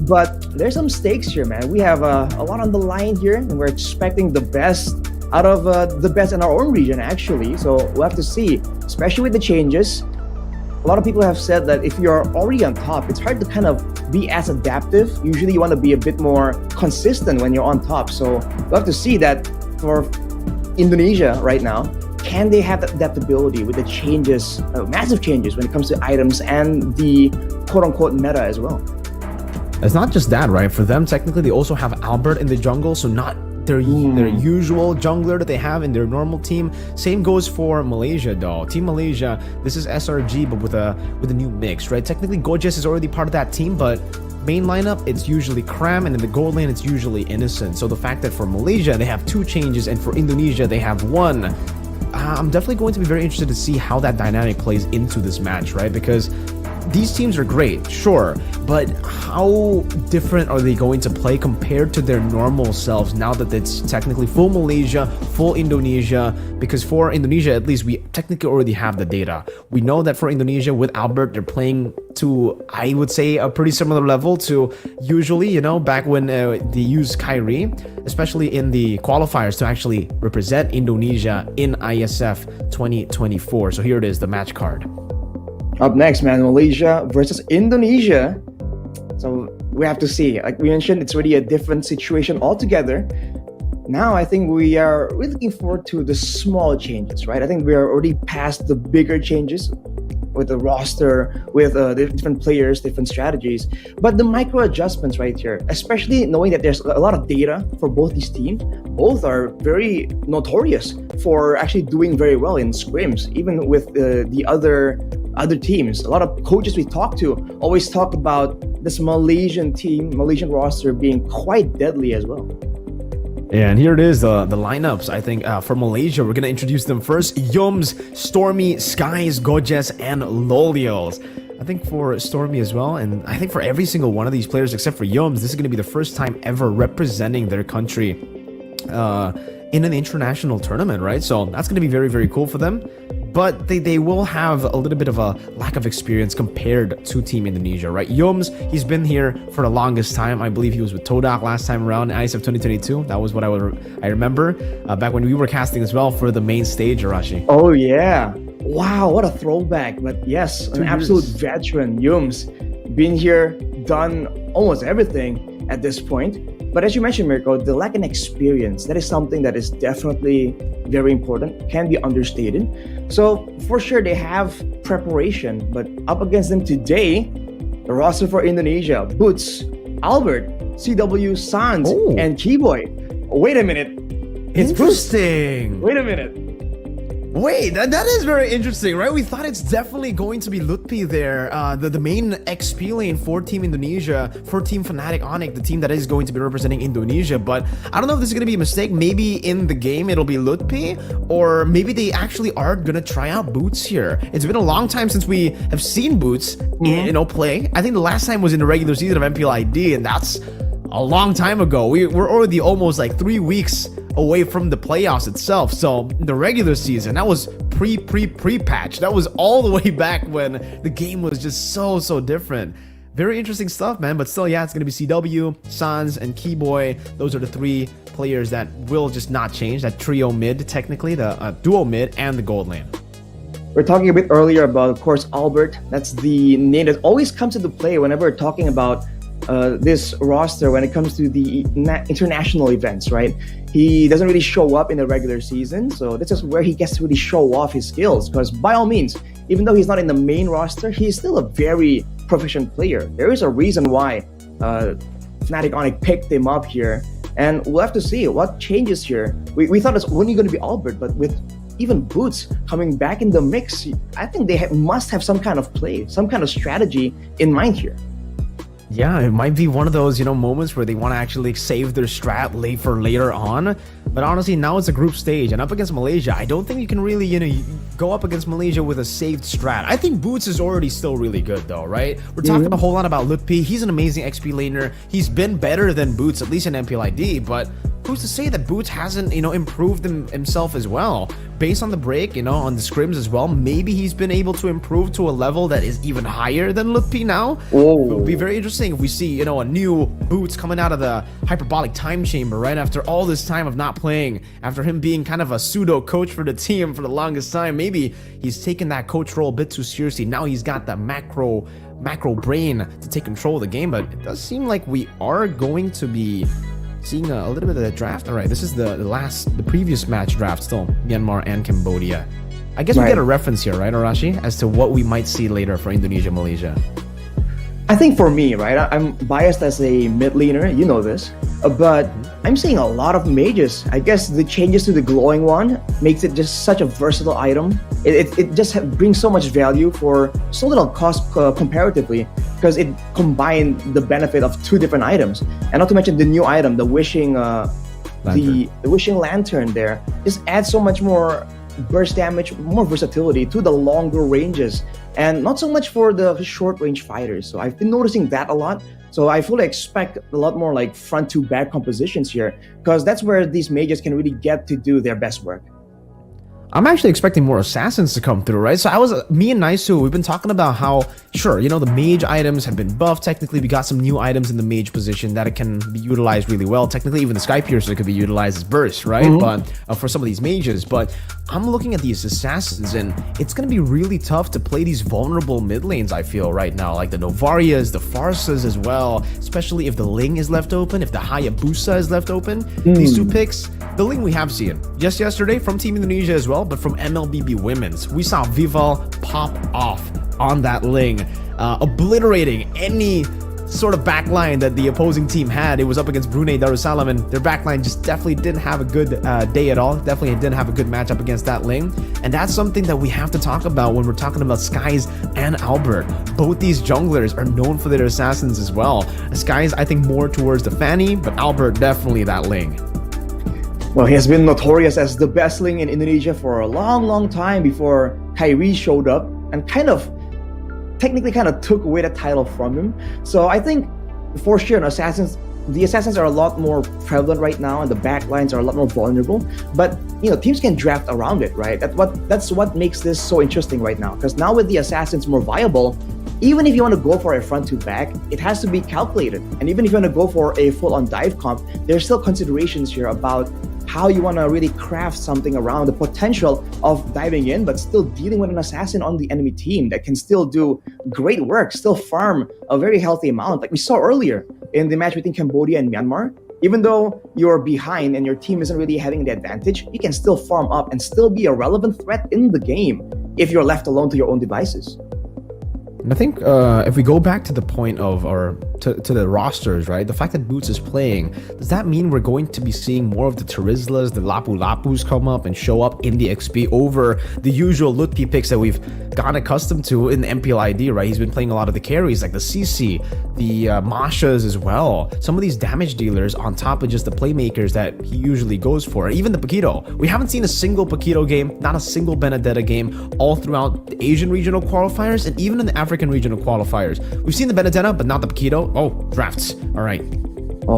But there's some stakes here, man. We have a lot on the line here, and we're expecting the best out of the best in our own region, actually. So we'll have to see, especially with the changes. A lot of people have said that if you're already on top, it's hard to kind of be as adaptive. Usually you want to be a bit more consistent when you're on top. So we'll have to see that for Indonesia right now. Can they have that adaptability with the changes, massive changes when it comes to items and the quote-unquote meta as well? It's not just that, right? For them, technically, they also have Albert in the jungle, so not their usual jungler that they have in their normal team. Same goes for Malaysia, though. Team Malaysia, this is SRG, but with a new mix, right? Technically, Gojes is already part of that team, but main lineup, it's usually Cram, and in the gold lane, it's usually Innocent. So the fact that for Malaysia, they have 2 changes, and for Indonesia, they have 1. I'm definitely going to be very interested to see how that dynamic plays into this match, right? Because these teams are great, sure, but how different are they going to play compared to their normal selves now that it's technically full Malaysia, full Indonesia? Because for Indonesia, at least, we technically already have the data. We know that for Indonesia, with Albert, they're playing to, I would say, a pretty similar level to usually, you know, back when they used Kyrie, especially in the qualifiers to actually represent Indonesia in ISF 2024. So here it is, the match card. Up next, man, Malaysia versus Indonesia. So we have to see. Like we mentioned, it's really a different situation altogether. Now, I think we are really looking forward to the small changes, right? I think we are already past the bigger changes with the roster, with the different players, different strategies. But the micro adjustments right here, especially knowing that there's a lot of data for both these teams, both are very notorious for actually doing very well in scrims, even with the other teams. A lot of coaches we talk to always talk about this Malaysian team, Malaysian roster being quite deadly as well. Yeah, and here it is, the lineups. I think for Malaysia, we're going to introduce them first. Yums, Stormy, Skies, Gojes, and Lolios. I think for Stormy as well, and I think for every single one of these players except for Yums, this is going to be the first time ever representing their country in an international tournament, right? So that's going to be very, very cool for them. But they will have a little bit of a lack of experience compared to Team Indonesia, right? Yums, he's been here for the longest time. I believe he was with Todak last time around in ISF 2022. That was what I remember back when we were casting as well for the main stage, Arashi. Oh, yeah. Wow, what a throwback. But yes, an absolute veteran. Yums, been here, done almost everything at this point. But as you mentioned, Mirko, the lack of experience, that is something that is definitely very important, can be understated. So for sure, they have preparation, but up against them today, the roster for Indonesia, Boots, Albert, CW, Sans, and Keyboy. Wait a minute. It's Interesting. Wait a minute. Wait, that is very interesting, right? We thought it's definitely going to be Lutfi there, the main XP lane for Team Indonesia, for Team Fnatic Onyx, the team that is going to be representing Indonesia. But I don't know if this is going to be a mistake. Maybe in the game it'll be Lutfi, or maybe they actually are going to try out Boots here. It's been a long time since we have seen Boots, play. I think the last time was in the regular season of MPLID, and that's a long time ago. We're already almost like 3 weeks away from the playoffs itself. So the regular season, that was pre-patch. That was all the way back when the game was just so different. Very interesting stuff, man. But still, yeah, it's going to be CW, Sans, and Keyboy. Those are the three players that will just not change. That trio mid, technically, the duo mid and the gold lane. We're talking a bit earlier about, of course, Albert. That's the name that always comes into play whenever we're talking about this roster when it comes to the international events, right? He doesn't really show up in the regular season, so this is where he gets to really show off his skills. Because by all means, even though he's not in the main roster, he's still a very proficient player. There is a reason why Fnatic Onyx picked him up here, and we'll have to see what changes here. We thought it's only going to be Albert, but with even Boots coming back in the mix, I think they must have some kind of play, some kind of strategy in mind here. Yeah, it might be one of those, moments where they want to actually save their strat for later on. But honestly, now it's a group stage, and up against Malaysia, I don't think you can really, go up against Malaysia with a saved strat. I think Boots is already still really good, though, right? We're talking a whole lot about Mlbb. He's an amazing XP laner. He's been better than Boots, at least in MPLID, but who's to say that Boots hasn't, improved himself as well? Based on the break, on the scrims as well, maybe he's been able to improve to a level that is even higher than Mlbb now. Oh. It would be very interesting if we see, a new Boots coming out of the hyperbolic time chamber, right? After all this time of not playing, after him being kind of a pseudo coach for the team for the longest time, maybe he's taken that coach role a bit too seriously. Now he's got that macro brain to take control of the game, but it does seem like we are going to be seeing a little bit of the draft. All right, this is the previous match draft still, Myanmar and Cambodia. I guess we get a reference here, right, Arashi, as to what we might see later for Indonesia, Malaysia. I think for me, right, I'm biased as a mid laner, you know this, but I'm seeing a lot of mages. I guess the changes to the glowing one makes it just such a versatile item. It just brings so much value for so little cost comparatively, because it combined the benefit of two different items, and not to mention the new item, the wishing the wishing lantern there just adds so much more burst damage, more versatility to the longer ranges, and not so much for the short range fighters. So I've been noticing that a lot. So I fully expect a lot more like front to back compositions here, because that's where these mages can really get to do their best work. I'm actually expecting more assassins to come through, right? So me and Naisu, we've been talking about how, sure, the mage items have been buffed. Technically, we got some new items in the mage position that it can be utilized really well. Technically, even the Sky Piercer could be utilized as burst, right? But for some of these mages, but I'm looking at these assassins, and it's going to be really tough to play these vulnerable mid lanes, I feel, right now. Like the Novarias, the Farsas as well, especially if the Ling is left open, if the Hayabusa is left open. These two picks, the Ling we have seen just yesterday from Team Indonesia as well, but from Mlbb Women's, we saw Vival pop off on that Ling, obliterating any sort of backline that the opposing team had. It was up against Brunei Darussalam, and their backline just definitely didn't have a good day at all. Definitely didn't have a good matchup against that Ling, and that's something that we have to talk about when we're talking about Skies and Albert. Both these junglers are known for their assassins as well. Skies, I think, more towards the Fanny, but Albert definitely that Ling. Well, he has been notorious as the best Ling in Indonesia for a long time before Kyrie showed up and technically took away the title from him. So I think for sure the assassins are a lot more prevalent right now, and the backlines are a lot more vulnerable. But teams can draft around it, right? That's what makes this so interesting right now. Because now with the assassins more viable, even if you want to go for a front to back, it has to be calculated. And even if you want to go for a full-on dive comp, there's still considerations here about how you want to really craft something around the potential of diving in, but still dealing with an assassin on the enemy team that can still do great work, still farm a very healthy amount. Like we saw earlier in the match between Cambodia and Myanmar, even though you're behind and your team isn't really having the advantage, you can still farm up and still be a relevant threat in the game if you're left alone to your own devices. And I think if we go back to the point of to the rosters, right? The fact that Boots is playing, does that mean we're going to be seeing more of the Terizlas, the Lapu Lapus come up and show up in the XP over the usual Lutpi picks that we've gotten accustomed to in the MPLID, right? He's been playing a lot of the carries like the CC, the Mashas as well. Some of these damage dealers on top of just the playmakers that he usually goes for. Even the Paquito. We haven't seen a single Paquito game, not a single Benedetta game all throughout the Asian regional qualifiers and even in the African regional qualifiers. We've seen the Benedetta, but not the Paquito. Oh, drafts. All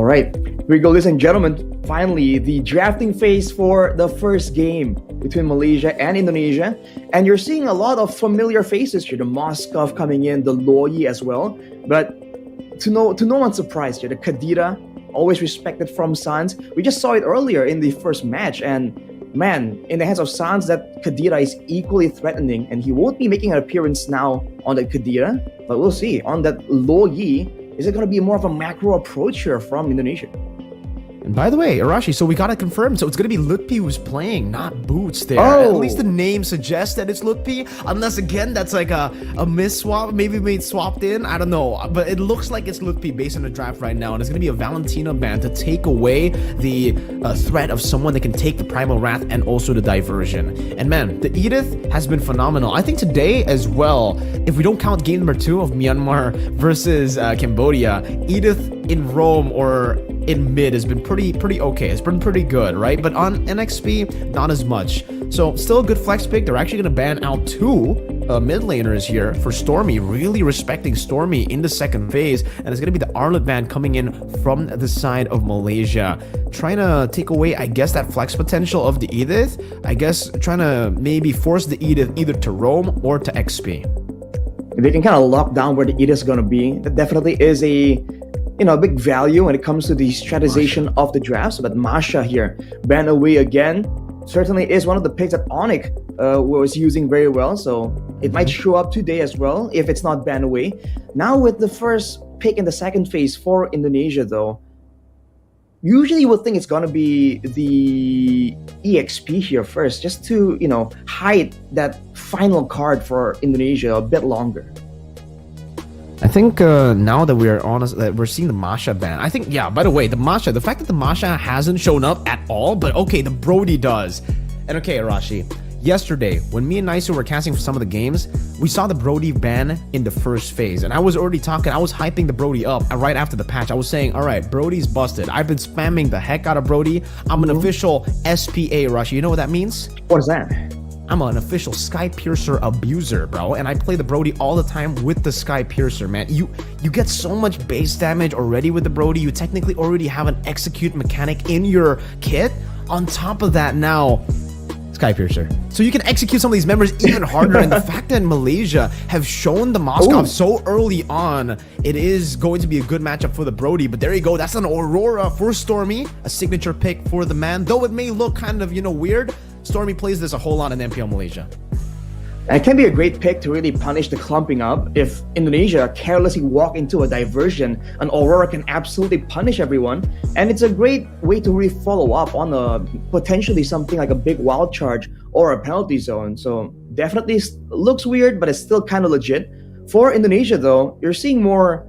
right. Here we go, ladies and gentlemen. Finally, the drafting phase for the first game between Malaysia and Indonesia. And you're seeing a lot of familiar faces here. The Moskov coming in, the Loyi as well. But to no one's surprise here, the Kadira, always respected from Sans. We just saw it earlier in the first match, and man, in the hands of Sans, that Kadira is equally threatening, and he won't be making an appearance now on that Kadira, but we'll see. On that Lo Yi, is it going to be more of a macro approach here from Indonesia? And by the way, Arashi, so we got to confirm. So it's going to be Lutfi who's playing, not Boots there. Oh. At least the name suggests that it's Lutfi. Unless, again, that's like a miss-swap. Maybe made swapped in. I don't know. But it looks like it's Lutfi based on the draft right now. And it's going to be a Valentina ban to take away the threat of someone that can take the Primal Wrath and also the diversion. And man, the Edith has been phenomenal. I think today as well, if we don't count game number 2 of Myanmar versus Cambodia, Edith in Rome or in mid has been pretty okay. It's been pretty good, right? But on NXP, not as much. So still a good flex pick. They're actually going to ban out 2 mid laners here for Stormy, really respecting Stormy in the second phase. And it's going to be the Arlet ban coming in from the side of Malaysia, trying to take away, I guess, that flex potential of the Edith. I guess trying to maybe force the Edith either to roam or to XP. If they can kind of lock down where the Edith is going to be, that definitely is a big value when it comes to the strategization of the drafts. But Masha here, ban away again, certainly is one of the picks that Onyx was using very well. So it might show up today as well if it's not ban away. Now with the first pick in the second phase for Indonesia though, usually you would think it's going to be the EXP here first, just to, hide that final card for Indonesia a bit longer. I think now that we're honest, that we're seeing the Masha ban. I think, yeah, by the way, the fact that the Masha hasn't shown up at all, but okay, the Brody does. And okay, Arashi, yesterday, when me and Nisu were casting for some of the games, we saw the Brody ban in the first phase. And I was already I was hyping the Brody up right after the patch. I was saying, all right, Brody's busted. I've been spamming the heck out of Brody. I'm an official SPA, Arashi. You know what that means? What is that? I'm an official Sky Piercer abuser, bro, and I play the Brody all the time with the Sky Piercer, man. You get so much base damage already with the Brody. You technically already have an execute mechanic in your kit. On top of that now, Sky Piercer. So you can execute some of these members even harder, and the fact that Malaysia have shown the Moskov so early on, it is going to be a good matchup for the Brody. But there you go, that's an Aurora for Stormy, a signature pick for the man. Though it may look kind of, weird, Stormy plays this a whole lot in MPL Malaysia. And it can be a great pick to really punish the clumping up. If Indonesia carelessly walk into a diversion, an Aurora can absolutely punish everyone. And it's a great way to really follow up on potentially something like a big wild charge or a penalty zone. So definitely looks weird, but it's still kind of legit. For Indonesia though, you're seeing more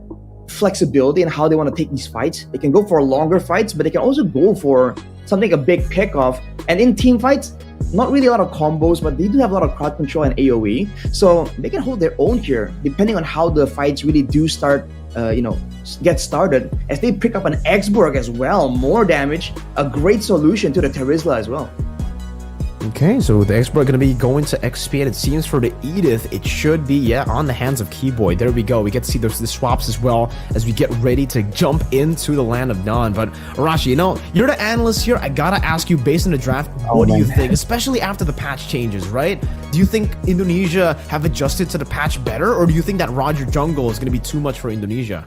flexibility in how they want to take these fights. They can go for longer fights, but they can also go for something, a big pick off. And in team fights, not really a lot of combos, but they do have a lot of crowd control and AoE. So they can hold their own here, depending on how the fights really do start, get started. As they pick up an Exborg as well, more damage, a great solution to the Terizla as well. Okay, so the Exborg going to be going to XP, and it seems for the Edith, it should be, on the hands of Keyboy. There we go. We get to see the swaps as well as we get ready to jump into the Land of Dawn. But Arashi, you're the analyst here. I gotta ask you, based on the draft, what do you think? Especially after the patch changes, right? Do you think Indonesia have adjusted to the patch better, or do you think that Roger Jungle is going to be too much for Indonesia?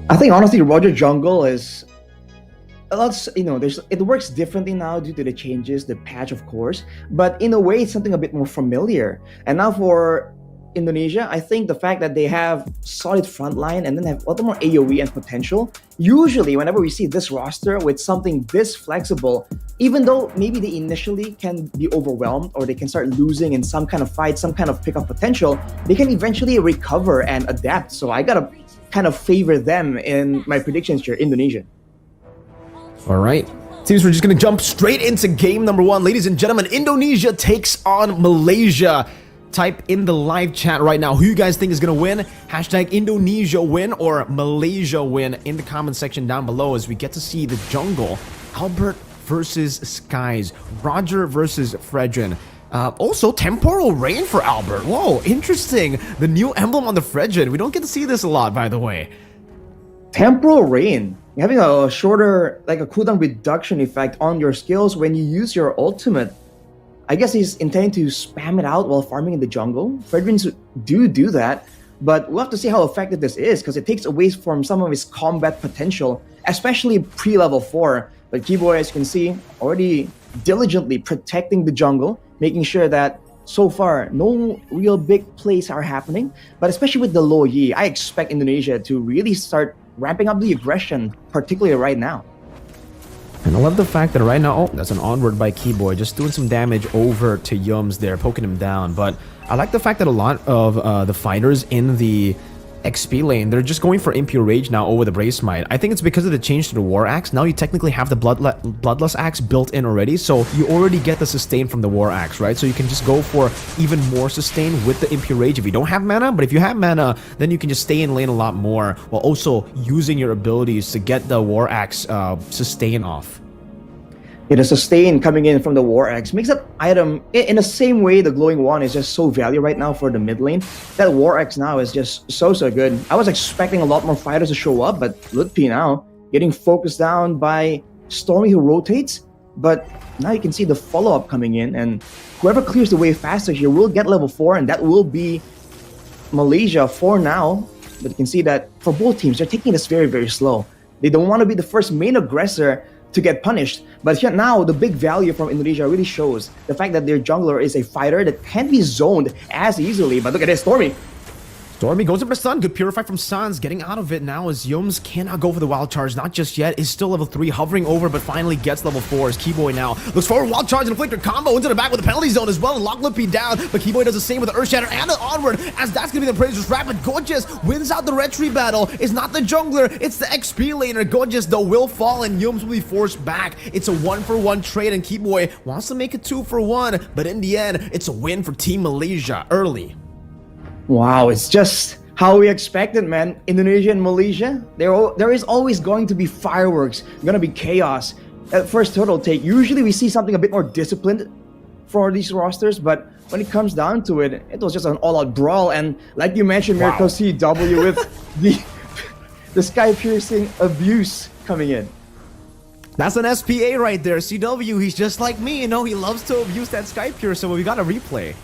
I think, honestly, Roger Jungle is... it works differently now due to the changes, the patch, of course, but in a way, it's something a bit more familiar. And now for Indonesia, I think the fact that they have solid frontline and then have a lot more AoE and potential, usually whenever we see this roster with something this flexible, even though maybe they initially can be overwhelmed or they can start losing in some kind of fight, some kind of pickup potential, they can eventually recover and adapt. So I gotta kind of favor them in my predictions here, Indonesia. All right. Seems we're just going to jump straight into game number 1. Ladies and gentlemen, Indonesia takes on Malaysia. Type in the live chat right now who you guys think is going to win. Hashtag Indonesia win or Malaysia win in the comment section down below as we get to see the jungle. Albert versus Skies. Roger versus Fredrin. Also, Temporal Rain for Albert. Whoa, interesting. The new emblem on the Fredrin. We don't get to see this a lot, by the way. Temporal Rain. Having a shorter, like a cooldown reduction effect on your skills when you use your ultimate. I guess he's intending to spam it out while farming in the jungle. Fredrins do that. But we'll have to see how effective this is because it takes away from some of his combat potential, especially pre-level 4. But Keyboy, as you can see, already diligently protecting the jungle, making sure that so far no real big plays are happening. But especially with the low Yi, I expect Indonesia to really start ramping up the aggression, particularly right now. And I love the fact that right now, oh, that's an onward by Keyboy, just doing some damage over to Yums there, poking him down. But I like the fact that a lot of the fighters in the XP lane, they're just going for Impure Rage now over the Brave Smite. I think it's because of the change to the War Axe. Now you technically have the Bloodlust Axe built in already, so you already get the sustain from the War Axe, right? So you can just go for even more sustain with the Impure Rage if you don't have mana, but if you have mana, then you can just stay in lane a lot more while also using your abilities to get the War Axe sustain off. Yeah, the sustain coming in from the War Axe makes that item, in the same way the Glowing Wand is just so value right now for the mid lane, that War Axe now is just so good. I was expecting a lot more fighters to show up, but Lutpi now getting focused down by Stormy who rotates, but now you can see the follow-up coming in, and whoever clears the way faster here will get level 4, and that will be Malaysia for now. But you can see that for both teams, they're taking this very slow. They don't want to be the first main aggressor to get punished, but here now the big value from Indonesia really shows the fact that their jungler is a fighter that can't be zoned as easily. But look at this, Stormy. Stormy goes up for stun. Good purify from Sans. Getting out of it now as Yums cannot go for the wild charge. Not just yet. Is still level 3. Hovering over, but finally gets level 4. As Keyboy now looks forward. Wild charge and Afflictor combo into the back with the penalty zone as well. And lock Lippy down. But Keyboy does the same with the Earth Shatter and the onward. As that's going to be the Praisers Rapid. Gorgeous wins out the retry battle. It's not the jungler. It's the XP laner. Gorgeous though will fall and Yums will be forced back. It's a 1-for-1 trade and Keyboy wants to make it 2-for-1. But in the end, it's a win for Team Malaysia early. Wow, it's just how we expected, man. Indonesia and Malaysia, there is always going to be fireworks, going to be chaos. At first turtle take, usually we see something a bit more disciplined for these rosters, but when it comes down to it, it was just an all-out brawl. And like you mentioned, Miracle CW with the sky-piercing abuse coming in. That's an SPA right there. CW, he's just like me, you know, he loves to abuse that Sky Pure, so we got a replay.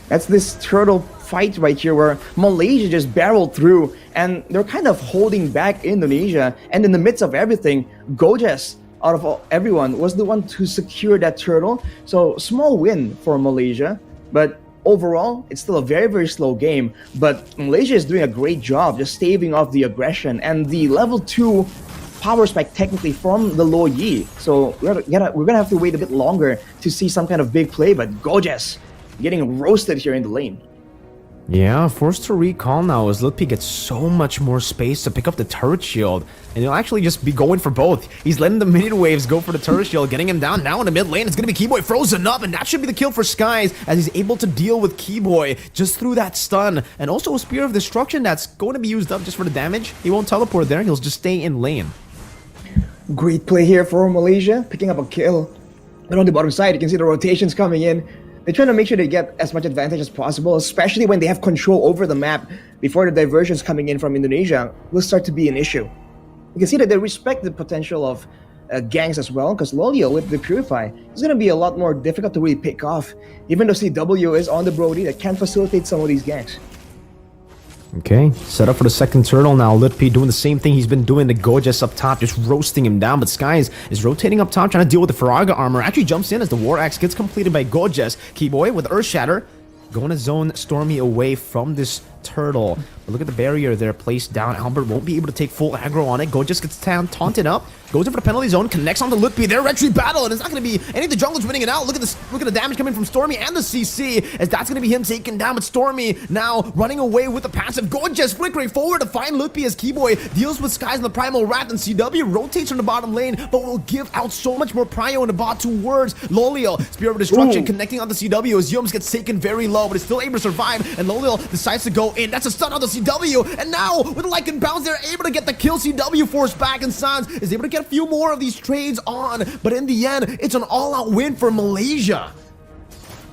That's this turtle fight right here where Malaysia just barreled through and they're kind of holding back Indonesia. And in the midst of everything, Gojes, out of everyone, was the one to secure that turtle. So small win for Malaysia, but overall, it's still a very slow game. But Malaysia is doing a great job just staving off the aggression and the level 2 power spike technically from the low Yi. So we're gonna have to wait a bit longer to see some kind of big play, but Gojes getting roasted here in the lane. Yeah, forced to recall now as Lutpi gets so much more space to pick up the turret shield. And he'll actually just be going for both. He's letting the minion waves go for the turret shield, getting him down now in the mid lane. It's going to be Keyboy frozen up, and that should be the kill for Skies as he's able to deal with Keyboy just through that stun. And also a Spear of Destruction that's going to be used up just for the damage. He won't teleport there, he'll just stay in lane. Great play here for Malaysia, picking up a kill. And on the bottom side, you can see the rotations coming in. They're trying to make sure they get as much advantage as possible, especially when they have control over the map before the diversions coming in from Indonesia will start to be an issue. You can see that they respect the potential of ganks as well, because Lolio with the Purify is going to be a lot more difficult to really pick off, even though CW is on the Brody that can facilitate some of these ganks. Okay, set up for the second turtle now. Lutpi doing the same thing he's been doing to Gojes up top, just roasting him down. But Skies is rotating up top, trying to deal with the Faraga armor. Actually jumps in as the War Axe gets completed by Gojes. Keyboy with Earth Shatter, going to zone Stormy away from this turtle. But look at the barrier there placed down. Albert won't be able to take full aggro on it. Gojes gets taunted up, goes in for the penalty zone, connects onto Lutpi. Their retreat battle, and it's not going to be any of the junglers winning it out. Look at this! Look at the damage coming from Stormy and the CC, as that's going to be him taken down. But Stormy now running away with the passive. Gojes flickering forward to find Lutpi as Keyboy deals with Skies in the Primal Wrath, and CW rotates from the bottom lane, but will give out so much more prio in the bot towards Lolio. Spear of Destruction connecting on the CW as Yums gets taken very low, but is still able to survive, and Lolio decides to go in. That's a stun on the CW, and now with the Lycan bounce, they're able to get the kill. CW forced back, and Sans is able to get a few more of these trades on, but in the end, it's an all-out win for Malaysia.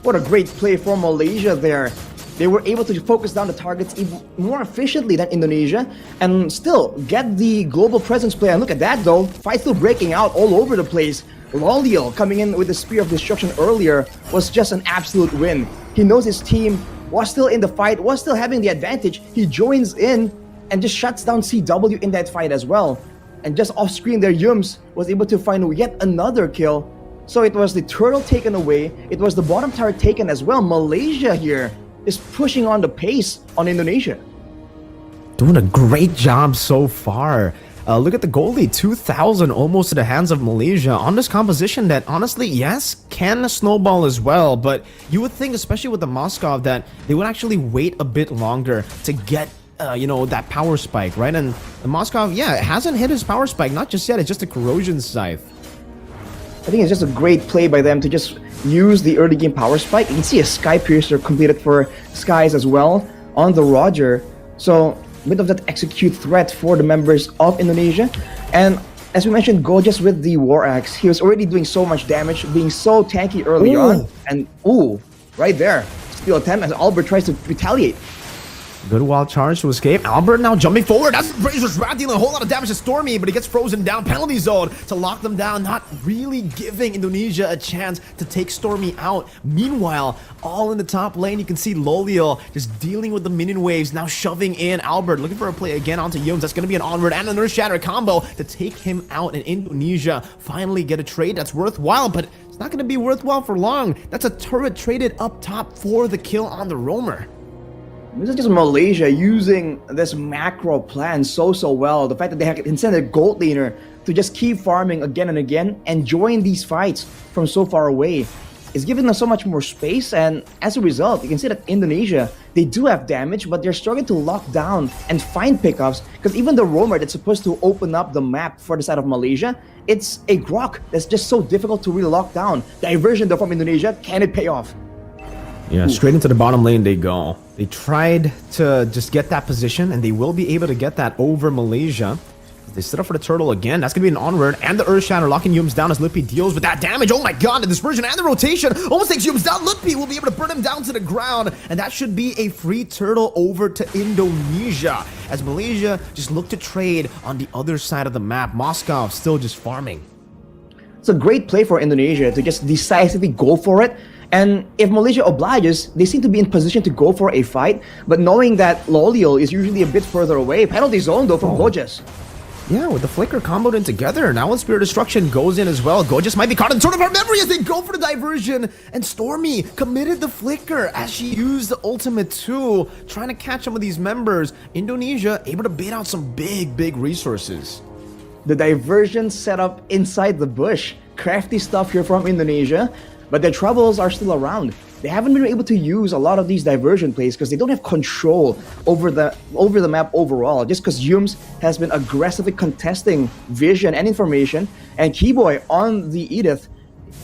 What a great play for Malaysia there. They were able to focus down the targets even more efficiently than Indonesia and still get the global presence play. And look at that though, fight still breaking out all over the place. Lolio coming in with the Spear of Destruction earlier was just an absolute win. He knows his team was still in the fight, was still having the advantage. He joins in and just shuts down CW in that fight as well. And just off screen there, Yums was able to find yet another kill. So it was the turtle taken away. It was the bottom tower taken as well. Malaysia here is pushing on the pace on Indonesia. Doing a great job so far. Look at the goal lead, 2,000 almost to the hands of Malaysia on this composition that honestly, yes, can snowball as well. But you would think, especially with the Moskov, that they would actually wait a bit longer to get that power spike, right? And the Moskov, yeah, it hasn't hit his power spike, not just yet, it's just a corrosion scythe. I think it's just a great play by them to just use the early game power spike. You can see a Sky Piercer completed for Skies as well on the Roger. So a bit of that execute threat for the members of Indonesia. And as we mentioned, Gorgeous with the War Axe, he was already doing so much damage, being so tanky early on. And right there, steal attempt as Albert tries to retaliate. Good wild charge to escape. Albert now jumping forward. That's Razor's Wrath dealing a whole lot of damage to Stormy, but he gets frozen down. Penalty zone to lock them down, not really giving Indonesia a chance to take Stormy out. Meanwhile, all in the top lane, you can see Loliel just dealing with the minion waves, now shoving in Albert, looking for a play again onto Yums. That's going to be an onward and an Earth Shatter combo to take him out, and Indonesia finally get a trade that's worthwhile, but it's not going to be worthwhile for long. That's a turret traded up top for the kill on the Roamer. This is just Malaysia using this macro plan so well. The fact that they can send a gold laner to just keep farming again and again and join these fights from so far away is giving them so much more space. And as a result, you can see that Indonesia, they do have damage, but they're struggling to lock down and find pickups, because even the roamer that's supposed to open up the map for the side of Malaysia, it's a grok that's just so difficult to really lock down. Diversion though from Indonesia, can it pay off? Yeah, straight into the bottom lane they go. They tried to just get that position, and they will be able to get that over Malaysia. They set up for the turtle again. That's going to be an onward, and the Earth Shatter locking Yums down as Mlbb deals with that damage. Oh my god, the dispersion and the rotation almost takes Yums down. Mlbb will be able to burn him down to the ground, and that should be a free turtle over to Indonesia, as Malaysia just look to trade on the other side of the map. Moskov still just farming. It's a great play for Indonesia to just decisively go for it. And if Malaysia obliges, they seem to be in position to go for a fight, but knowing that Loliel is usually a bit further away. Penalty zone though from Gorgeous. Yeah, with the Flicker comboed in together, now when Spirit Destruction goes in as well, Gorgeous might be caught in sort of our memory as they go for the diversion, and Stormy committed the Flicker as she used the ultimate too, trying to catch some of these members. Indonesia able to bait out some big resources. The diversion set up inside the bush. Crafty stuff here from Indonesia. But their troubles are still around. They haven't been able to use a lot of these diversion plays because they don't have control over the map overall. Just because Yums has been aggressively contesting vision and information, and Keyboy on the Edith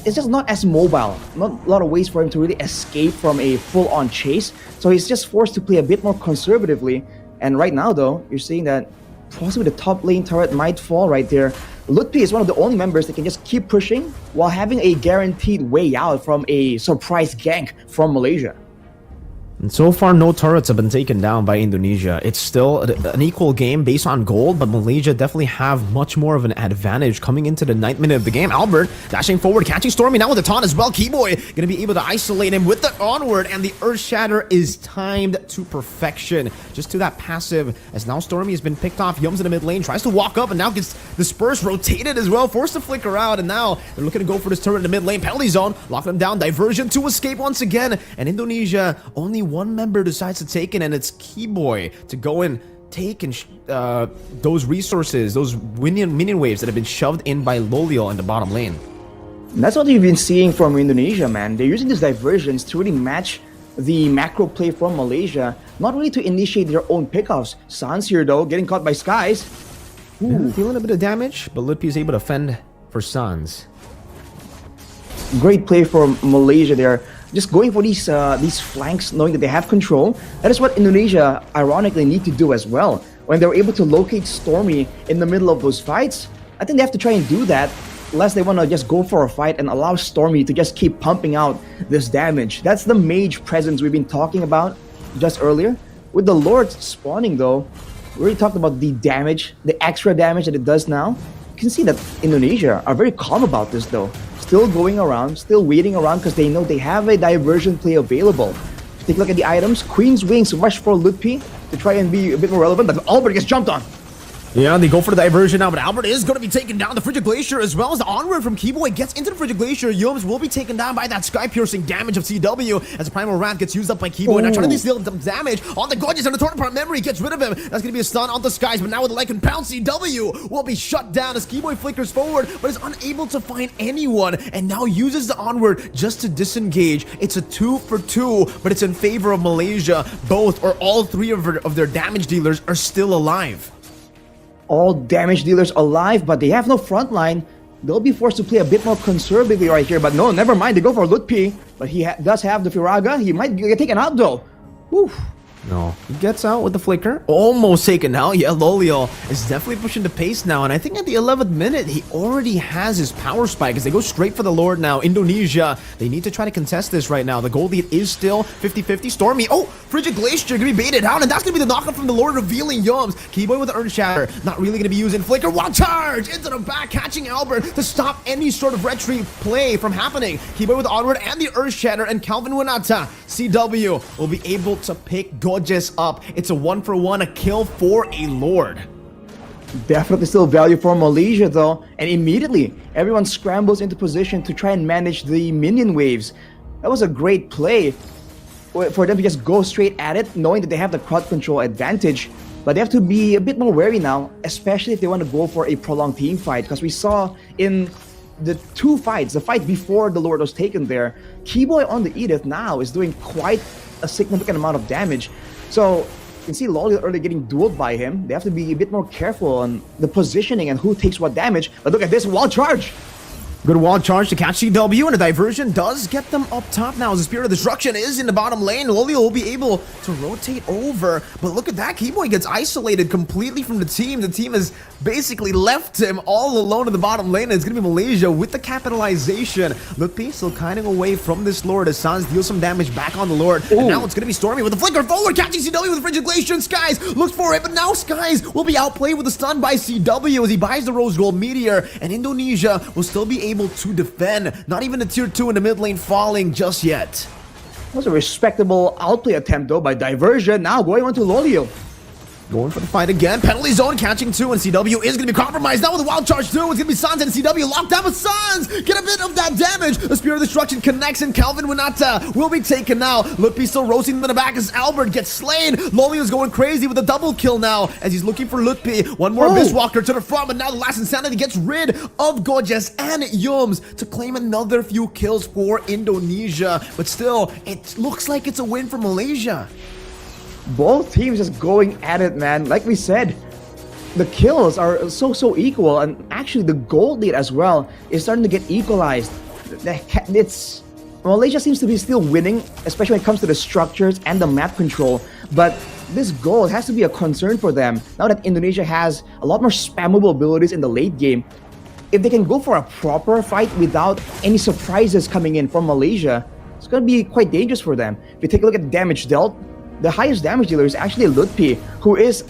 is just not as mobile. Not a lot of ways for him to really escape from a full-on chase. So he's just forced to play a bit more conservatively. And right now, though, you're seeing that possibly the top lane turret might fall right there. Mlbb is one of the only members that can just keep pushing while having a guaranteed way out from a surprise gank from Malaysia. And so far, no turrets have been taken down by Indonesia. It's still an equal game based on gold, but Malaysia definitely have much more of an advantage coming into the 9th minute of the game. Albert dashing forward, catching Stormy now with the taunt as well. Keyboy going to be able to isolate him with the onward, and the Earth Shatter is timed to perfection. Just to that passive, as now Stormy has been picked off. Yums in the mid lane, tries to walk up, and now gets the Spurs rotated as well, forced to flicker out, and now they're looking to go for this turret in the mid lane. Penalty zone, lock them down, diversion to escape once again, and Indonesia only one member decides to take it, and it's Keyboy to go and take and those resources, those minion waves that have been shoved in by Loliel in the bottom lane. And that's what you've been seeing from Indonesia, man. They're using these diversions to really match the macro play from Malaysia, not really to initiate their own pickoffs. Sans here though, getting caught by Skies. Yeah, dealing a bit of damage, but Mlbb is able to fend for Sans. Great play from Malaysia there. Just going for these flanks, knowing that they have control. That is what Indonesia, ironically, need to do as well. When they're able to locate Stormy in the middle of those fights, I think they have to try and do that, unless they want to just go for a fight and allow Stormy to just keep pumping out this damage. That's the mage presence we've been talking about just earlier. With the Lord spawning though, we already talked about the damage, the extra damage that it does now. You can see that Indonesia are very calm about this though. Still going around, still waiting around because they know they have a diversion play available. Take a look at the items. Queen's Wings rush for Lutpi to try and be a bit more relevant, but Albert gets jumped on. Yeah, they go for the diversion now, but Albert is going to be taken down. The Frigid Glacier, as well as the onward from Keyboy, gets into the Frigid Glacier. Yums will be taken down by that sky-piercing damage of CW as the Primal Wrath gets used up by Keyboy. Now trying to deal some damage on the Gorgeous, and the Torn Apart Memory gets rid of him. That's going to be a stun on the skies, but now with the Lycan Pounce, CW will be shut down as Keyboy flickers forward, but is unable to find anyone, and now uses the onward just to disengage. It's a 2 for 2, but it's in favor of Malaysia. Both or all three of their damage dealers are still alive. All damage dealers alive, but they have no front line. They'll be forced to play a bit more conservatively right here, but no, never mind. They go for Lutpi, but he does have the Firaga. He might get taken out though. Whew. No, he gets out with the flicker. Almost taken out. Yeah, Lolio is definitely pushing the pace now. And I think at the 11th minute, he already has his power spike as they go straight for the Lord now. Indonesia, they need to try to contest this right now. The goal lead is still 50-50. Stormy, oh, Frigid Glacier gonna be baited out. And that's gonna be the knockup from the Lord, revealing Yums. Keyboy with the Earth Shatter, not really gonna be using flicker. Wild charge into the back, catching Albert to stop any sort of retreat play from happening. Keyboy with the onward and the Earth Shatter, and Calvin Winata, CW, will be able to pick Gorgeous up. It's a 1-for-1, a kill for a Lord. Definitely still value for Malaysia though, and immediately everyone scrambles into position to try and manage the minion waves. That was a great play for them to just go straight at it, knowing that they have the crowd control advantage. But they have to be a bit more wary now, especially if they want to go for a prolonged team fight, because we saw in the two fights, the fight before the Lord was taken there, Keyboy on the Edith now is doing quite a significant amount of damage. So you can see Lolly early getting dueled by him. They have to be a bit more careful on the positioning and who takes what damage. But look at this wall charge. Good wall charge to catch CW, and a diversion does get them up top now as the Spirit of Destruction is in the bottom lane. Lolio will be able to rotate over, but look at that. Keyboy gets isolated completely from the team. The team has basically left him all alone in the bottom lane, and it's going to be Malaysia with the capitalization. Lutpi still kiting away from this Lord as Sans deals some damage back on the Lord. And now it's going to be Stormy with the flicker forward, catching CW with the Frigid Glacier, and Skies looks for it, but now Skies will be outplayed with a stun by CW as he buys the Rose Gold Meteor, and Indonesia will still be able to defend. Not even a tier 2 in the mid lane falling just yet. That was a respectable outplay attempt though by diversion. Now going on to Lolio. Going for the fight again. Penalty zone catching 2, and CW is going to be compromised. Now with a wild charge 2, it's going to be Sans and CW locked down, but Sans get a bit of that damage. The Spirit of Destruction connects, and Calvin Winata will be taken now. Lutpi still roasting them in the back as Albert gets slain. Lolly is going crazy with a double kill now as he's looking for Lutpi. One more Abyss Walker to the front, but now the last Insanity gets rid of Gorgeous and Yums to claim another few kills for Indonesia. But still, it looks like it's a win for Malaysia. Both teams just going at it, man. Like we said, the kills are so equal, and actually the gold lead as well is starting to get equalized. It's Malaysia seems to be still winning, especially when it comes to the structures and the map control, but this gold has to be a concern for them now that Indonesia has a lot more spammable abilities in the late game. If they can go for a proper fight without any surprises coming in from Malaysia, it's going to be quite dangerous for them. If you take a look at the damage dealt, the highest damage dealer is actually Lutpi, who is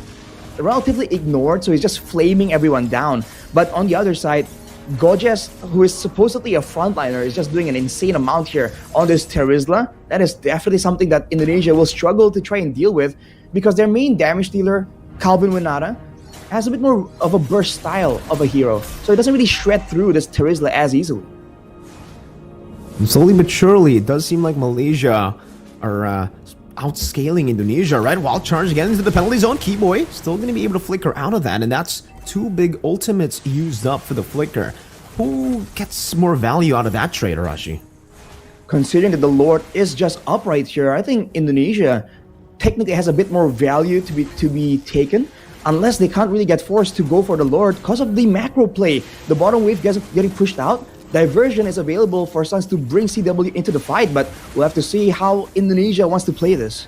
relatively ignored, so he's just flaming everyone down. But on the other side, Gorgeous, who is supposedly a frontliner, is just doing an insane amount here on this Terizla. That is definitely something that Indonesia will struggle to try and deal with, because their main damage dealer, Calvin Winata, has a bit more of a burst style of a hero, so it doesn't really shred through this Terizla as easily. And slowly but surely, it does seem like Malaysia are outscaling Indonesia, right? Wild charge again into the penalty zone. Keyboy still going to be able to flicker out of that, and that's 2 big ultimates used up for the flicker. Who gets more value out of that trade, Arashi? Considering that the Lord is just up right here, I think Indonesia technically has a bit more value to be taken, unless they can't really get forced to go for the Lord because of the macro play. The bottom wave getting pushed out. Diversion is available for Sans to bring CW into the fight, but we'll have to see how Indonesia wants to play this.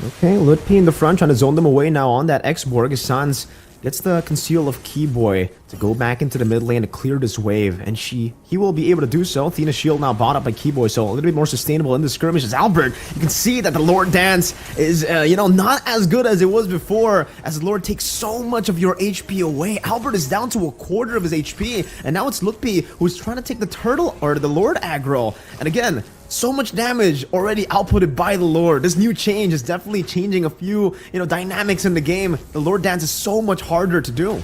Okay, Lutpi in the front trying to zone them away now on that X-Borg as Sans gets the conceal of Keyboy to go back into the mid lane to clear this wave, and he will be able to do so. Athena's shield now bought up by Keyboy, so a little bit more sustainable in the skirmish as Albert. You can see that the Lord Dance is, not as good as it was before, as the Lord takes so much of your HP away. Albert is down to a quarter of his HP, and now it's Lutpi who's trying to take the turtle or the Lord aggro. And again, So much damage already outputted by the Lord. This new change is definitely changing a few, dynamics in the game. The Lord Dance is so much harder to do.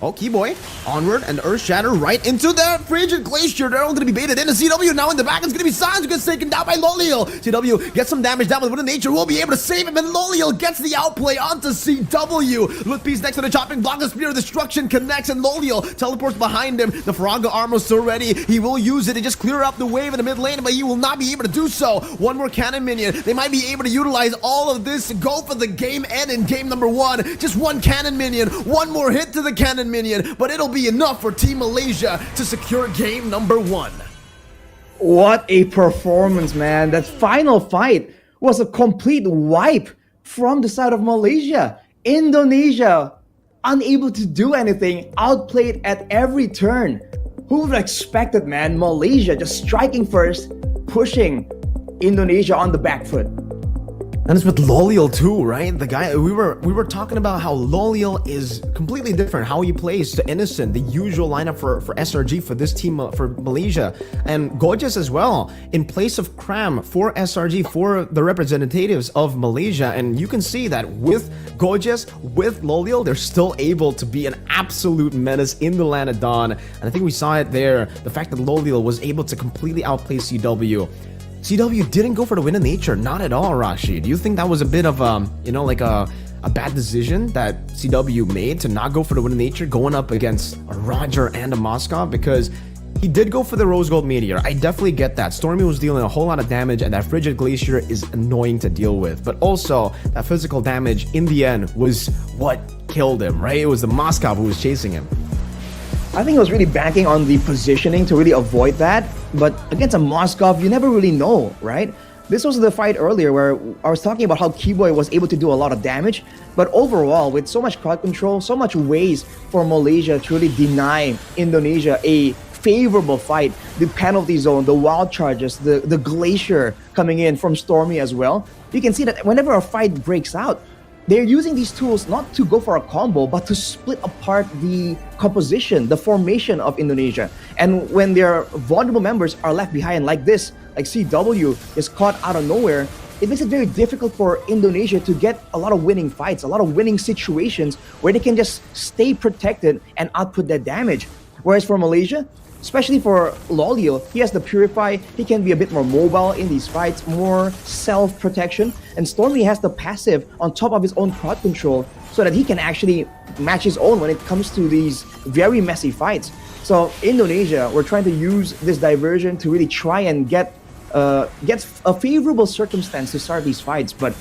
Oh, Keyboy, onward, and Earth Shatter right into the Frigid Glacier. They're all going to be baited in. And CW now in the back. It's going to be Sans who gets taken down by Loliel. CW gets some damage down with Wind of Nature. Will be able to save him, and Loliel gets the outplay onto CW. Loot piece next to the chopping block. The Spear of Destruction connects, and Loliel teleports behind him. The Faraga armor still ready. He will use it to just clear up the wave in the mid lane, but he will not be able to do so. One more cannon minion. They might be able to utilize all of this to go for the game end in game number 1. Just one cannon minion. One more hit to the cannon minion, but it'll be enough for Team Malaysia to secure game number 1. What a performance, man. That final fight was a complete wipe from the side of Malaysia. Indonesia, unable to do anything, outplayed at every turn. Who would have expected, man? Malaysia just striking first, pushing Indonesia on the back foot. And it's with Loliel too, right? The guy we were talking about how Loliel is completely different, how he plays to Innocent, the usual lineup for SRG for this team for Malaysia, and Gorgeous as well in place of Cram for SRG for the representatives of Malaysia. And you can see that with Gorgeous, with Loliel, they're still able to be an absolute menace in the Land of Dawn. And I think we saw it there, the fact that Loliel was able to completely outplay CW. CW didn't go for the Wind of Nature, not at all, Rashi. Do you think that was a bit of a bad decision that CW made to not go for the Wind of Nature going up against a Roger and a Moskov? Because he did go for the Rose Gold Meteor. I definitely get that. Stormy was dealing a whole lot of damage, and that Frigid Glacier is annoying to deal with. But also, that physical damage in the end was what killed him, right? It was the Moskov who was chasing him. I think he was really banking on the positioning to really avoid that. But against a Moskov, you never really know, right? This was the fight earlier where I was talking about how Keyboy was able to do a lot of damage. But overall, with so much crowd control, so much ways for Malaysia to really deny Indonesia a favorable fight, the penalty zone, the wild charges, the glacier coming in from Stormy as well. You can see that whenever a fight breaks out, they're using these tools not to go for a combo, but to split apart the composition, the formation of Indonesia. And when their vulnerable members are left behind like this, like CW is caught out of nowhere, it makes it very difficult for Indonesia to get a lot of winning fights, a lot of winning situations where they can just stay protected and output their damage. Whereas for Malaysia, especially for Loliel, he has the Purify, he can be a bit more mobile in these fights, more self-protection, and Stormy has the passive on top of his own crowd control so that he can actually match his own when it comes to these very messy fights. So Indonesia, we're trying to use this diversion to really try and get a favorable circumstance to start these fights, but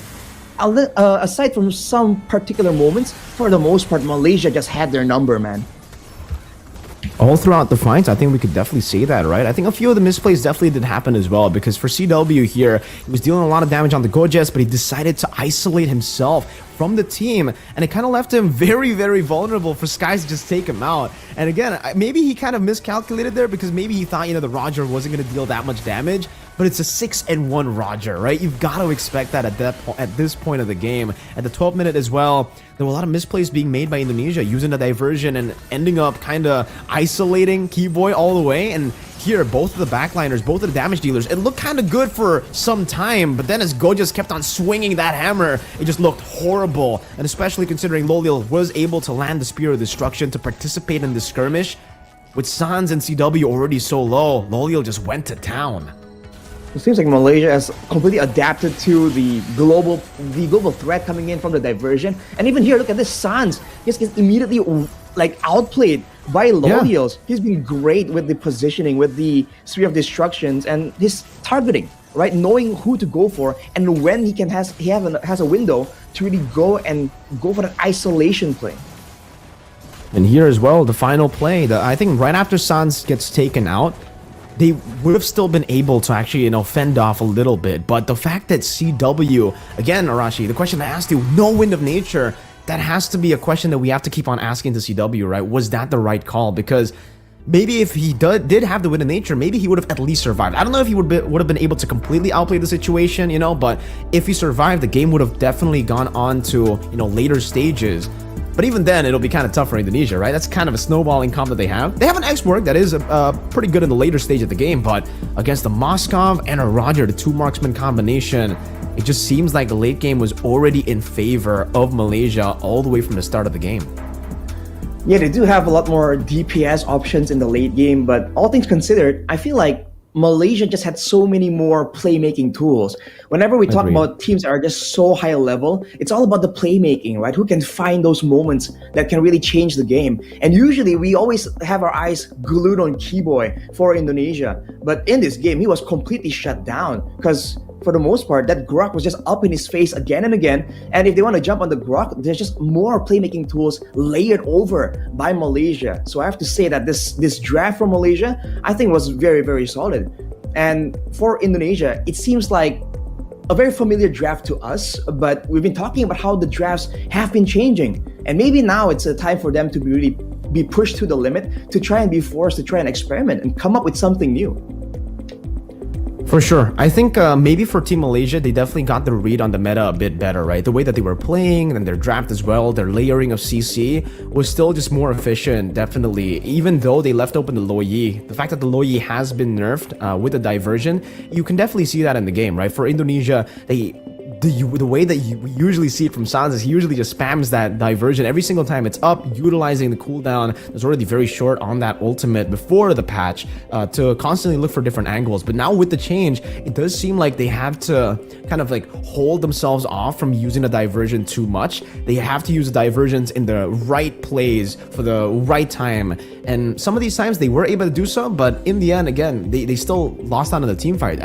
aside from some particular moments, for the most part, Malaysia just had their number, man. All throughout the fights, I think we could definitely say that, right? I think a few of the misplays definitely did happen as well, because for CW here, he was dealing a lot of damage on the Gorgeous, but he decided to isolate himself from the team, and it kind of left him very, very vulnerable for Skies to just take him out. And again, maybe he kind of miscalculated there, because maybe he thought, the Roger wasn't going to deal that much damage, but it's a 6-1 Roger, right? You've got to expect that at this point of the game. At the 12th minute as well, there were a lot of misplays being made by Indonesia, using the diversion and ending up kind of isolating Keyboy all the way. And here, both of the backliners, both of the damage dealers, it looked kind of good for some time, but then as Gorgeous kept on swinging that hammer, it just looked horrible. And especially considering Loliel was able to land the Spear of Destruction to participate in the skirmish, with Sans and CW already so low, Loliel just went to town. It seems like Malaysia has completely adapted to the global threat coming in from the diversion. And even here, look at this, Sans just gets immediately outplayed by Loliel. Yeah. He's been great with the positioning, with the Sphere of Destructions, and his targeting, right? Knowing who to go for and when he has a window to really go for that isolation play. And here as well, the final play, I think right after Sans gets taken out, they would have still been able to actually, fend off a little bit. But the fact that CW, again, Arashi, the question I asked you, no Wind of Nature, that has to be a question that we have to keep on asking to CW, right? Was that the right call? Because maybe if he did have the Wind of Nature, maybe he would have at least survived. I don't know if he would have been able to completely outplay the situation, but if he survived, the game would have definitely gone on to, later stages. But even then, it'll be kind of tough for Indonesia, right? That's kind of a snowballing comp that they have. They have an X-Work that is pretty good in the later stage of the game, but against the Moskov and a Roger, the two marksman combination, it just seems like the late game was already in favor of Malaysia all the way from the start of the game. Yeah, they do have a lot more DPS options in the late game, but all things considered, I feel like Malaysia just had so many more playmaking tools. Whenever we talk about teams that are just so high level, it's all about the playmaking, right? Who can find those moments that can really change the game. And usually we always have our eyes glued on Keyboy for Indonesia. But in this game, he was completely shut down because for the most part, that Grok was just up in his face again and again. And if they want to jump on the Grok, there's just more playmaking tools layered over by Malaysia. So I have to say that this draft from Malaysia, I think was very, very solid. And for Indonesia, it seems like a very familiar draft to us, but we've been talking about how the drafts have been changing. And maybe now it's a time for them to really be pushed to the limit, to try and be forced to try and experiment and come up with something new. For sure. I think maybe for Team Malaysia, they definitely got the read on the meta a bit better, right? The way that they were playing and their draft as well, their layering of CC was still just more efficient, definitely. Even though they left open the Lo Yi, the fact that the Lo Yi has been nerfed with the diversion, you can definitely see that in the game, right? For Indonesia, the way that we usually see it from Sans is he usually just spams that diversion every single time it's up, utilizing the cooldown that's already very short on that ultimate before the patch to constantly look for different angles. But now with the change, it does seem like they have to kind of like hold themselves off from using the diversion too much. They have to use the diversions in the right plays for the right time. And some of these times they were able to do so, but in the end, again, they still lost out on the team fight.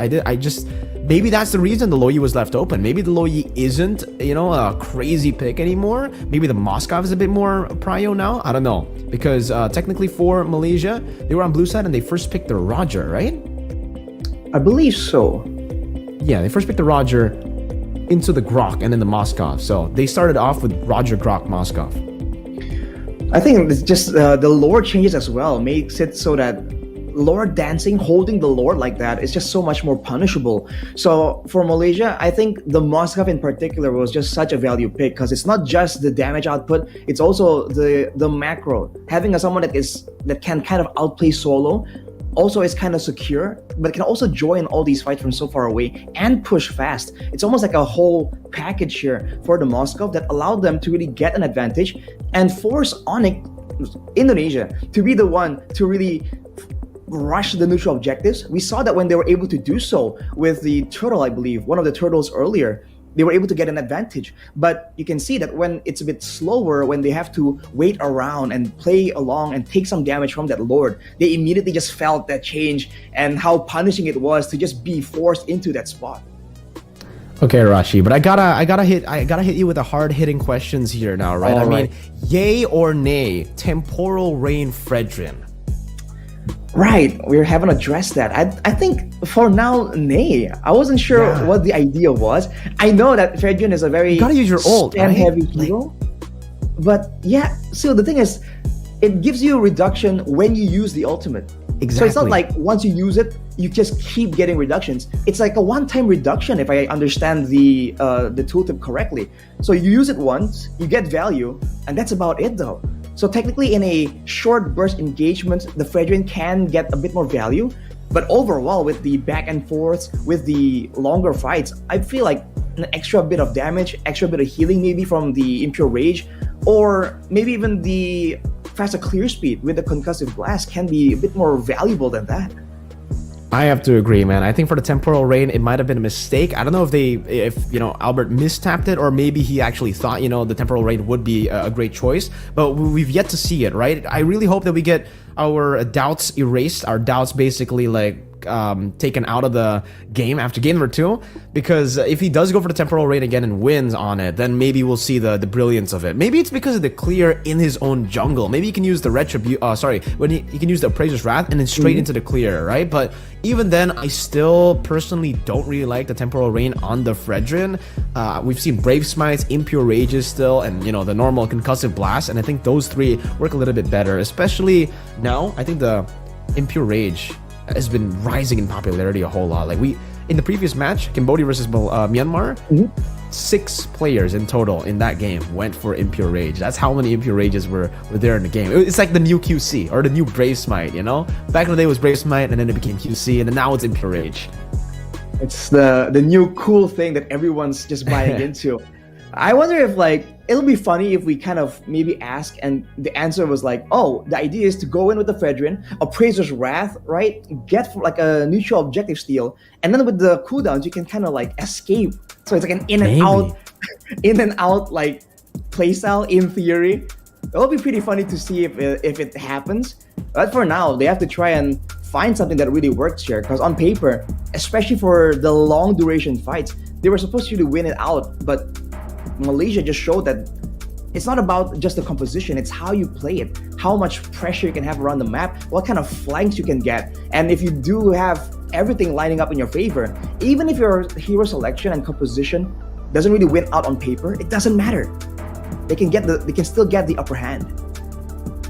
Maybe that's the reason the Lo Yi was left open. Maybe the Lo Yi isn't, a crazy pick anymore. Maybe the Moskov is a bit more prio now. I don't know. Because technically for Malaysia, they were on blue side and they first picked the Roger, right? I believe so. Yeah, they first picked the Roger into the Grok and then the Moskov. So they started off with Roger, Grok, Moskov. I think it's just the lore changes as well. Makes it so that Lord dancing, holding the Lord like that is just so much more punishable. So for Malaysia, I think the Moskov in particular was just such a value pick because it's not just the damage output, it's also the macro. Having someone that can kind of outplay solo also is kind of secure, but can also join all these fights from so far away and push fast. It's almost like a whole package here for the Moskov that allowed them to really get an advantage and force Indonesia to be the one to really rush the neutral objectives. We saw that when they were able to do so with the turtle, I believe, one of the turtles earlier, they were able to get an advantage. But you can see that when it's a bit slower, when they have to wait around and play along and take some damage from that Lord, they immediately just felt that change and how punishing it was to just be forced into that spot. Okay, Rashi, but I gotta hit you with the hard-hitting questions here now, right? All mean, yay or nay, Temporal Rain Fredrin? Right, we haven't addressed that. I think for now, nay. I wasn't sure what the idea was. I know that Fredrin is a very gotta use your ult, heavy hero, but yeah. So the thing is, it gives you a reduction when you use the ultimate. Exactly. So it's not like once you use it, you just keep getting reductions. It's like a one-time reduction, if I understand the tooltip correctly. So you use it once, you get value, and that's about it, though. So technically in a short burst engagement, the Fredrin can get a bit more value, but overall with the back and forths, with the longer fights, I feel like an extra bit of damage, extra bit of healing maybe from the Impure Rage, or maybe even the faster clear speed with the Concussive Blast can be a bit more valuable than that. I have to agree, man. I think for the Temporal Rain, it might have been a mistake. I don't know if Albert mistapped it, or maybe he actually thought, the Temporal Rain would be a great choice, but we've yet to see it, right? I really hope that we get our doubts erased, our doubts basically taken out of the game after game number 2, because if he does go for the Temporal Rain again and wins on it, then maybe we'll see the brilliance of it. Maybe it's because of the clear in his own jungle. Maybe he can use the when he can use the Appraiser's Wrath and then straight into the clear, right? But even then, I still personally don't really like the Temporal Rain on the Fredrin. We've seen Brave Smites, Impure Rages still, and the normal Concussive Blast, and I think those 3 work a little bit better, especially now. I think the Impure Rage has been rising in popularity a whole lot. Like in the previous match, Cambodia versus Myanmar, 6 players in total in that game went for Impure Rage. That's how many Impure Rages were there in the game. It's like the new QC or the new Brave Smite, you know? Back in the day it was Brave Smite, and then it became QC, and then now it's Impure Rage. It's the new cool thing that everyone's just buying into. I wonder if like it'll be funny if we kind of maybe ask and the answer was like, oh, the idea is to go in with the Fedrin, Appraiser's Wrath, right? Get like a neutral objective steal, and then with the cooldowns you can kind of like escape. So it's like an in and out like playstyle in theory. It'll be pretty funny to see if it happens. But for now, they have to try and find something that really works here, because on paper, especially for the long duration fights, they were supposed to really win it out, but Malaysia just showed that it's not about just the composition, it's how you play it, how much pressure you can have around the map, what kind of flanks you can get. And if you do have everything lining up in your favor, even if your hero selection and composition doesn't really win out on paper, it doesn't matter. They can still get the upper hand.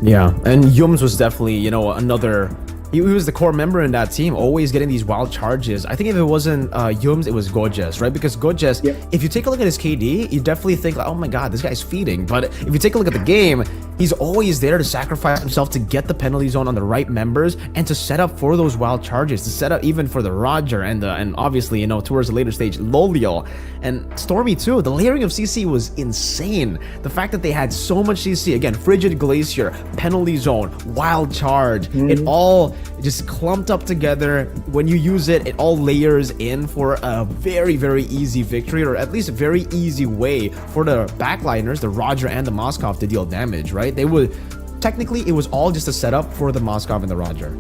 Yeah, and Yums was definitely, you know, another. He was the core member in that team, always getting these wild charges. I think if it wasn't Yums, it was Gojes, right? Because Gojes, if you take a look at his KD, you definitely think, like, oh my god, this guy's feeding. But if you take a look at the game, he's always there to sacrifice himself to get the penalty zone on the right members and to set up for those wild charges, to set up even for the Roger and obviously, you know, towards the later stage, Loliel and Stormy too. The layering of CC was insane. The fact that they had so much CC, again, Frigid Glacier, penalty zone, wild charge, it all just clumped up together. When you use it, it all layers in for a very, very easy victory, or at least a very easy way for the backliners, the Roger and the Moskov, to deal damage, right? They would, technically, it was all just a setup for the Moskov and the Roger.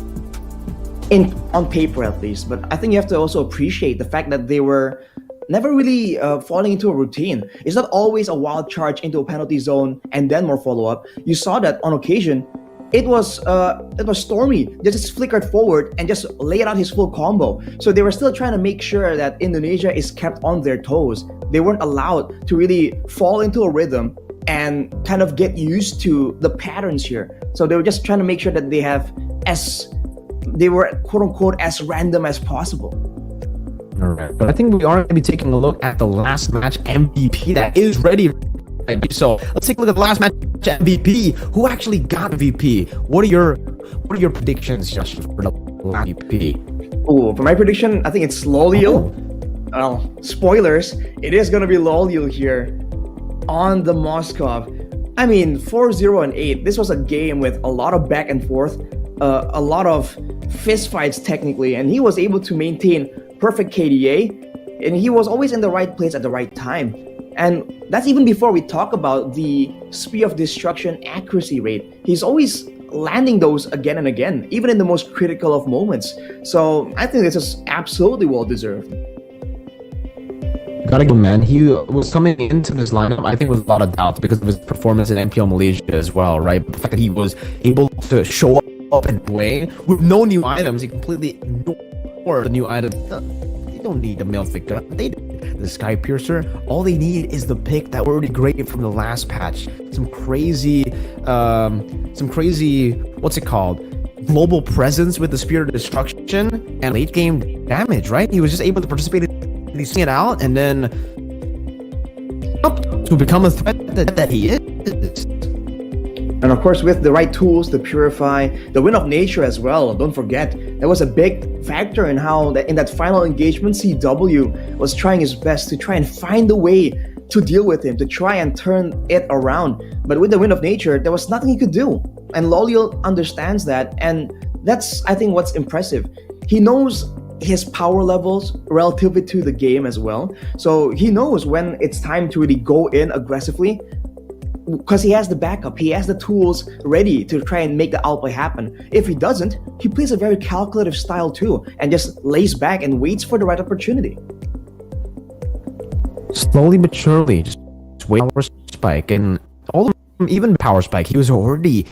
On paper at least, but I think you have to also appreciate the fact that they were never really falling into a routine. It's not always a wild charge into a penalty zone and then more follow-up. You saw that on occasion. It was Stormy that just flickered forward and just laid out his full combo. So they were still trying to make sure that Indonesia is kept on their toes. They weren't allowed to really fall into a rhythm and kind of get used to the patterns here. So they were just trying to make sure that they were quote unquote as random as possible. All right, but I think we are going to be taking a look at the last match MVP that is ready. So let's take a look at the last match MVP. Who actually got MVP? What are your predictions, Josh, for the last MVP? Oh, for my prediction, I think it's Loliel. Well, spoilers, it is gonna be Loliel here on the Moskov. I mean, 4-0 and 8. This was a game with a lot of back and forth, a lot of fist fights technically, and he was able to maintain perfect KDA, and he was always in the right place at the right time. And that's even before we talk about the Spear of Destruction accuracy rate. He's always landing those again and again, even in the most critical of moments. So I think this is absolutely well-deserved. Gotta go, man. He was coming into this lineup, I think, with a lot of doubts because of his performance in NPL Malaysia as well, right? The fact that he was able to show up and play with no new items, he completely ignored the new items. They don't need the Male Victor. The Sky Piercer, all they need is the pick that were already great from the last patch. Some crazy, what's it called? Global presence with the Spear of Destruction and late game damage, right? He was just able to participate in seeing it out and then to become a threat that he is. And of course, with the right tools to purify, the Wind of Nature as well. Don't forget, that was a big factor in how in that final engagement, CW was trying his best to try and find a way to deal with him, to try and turn it around. But with the Wind of Nature, there was nothing he could do. And Loliel understands that, and that's, I think, what's impressive. He knows his power levels relatively to the game as well. So he knows when it's time to really go in aggressively, because he has the backup, he has the tools ready to try and make the outplay happen. If he doesn't, he plays a very calculative style too, and just lays back and waits for the right opportunity. Slowly but surely, just wait for Spike, and all of them, even Power Spike, he was already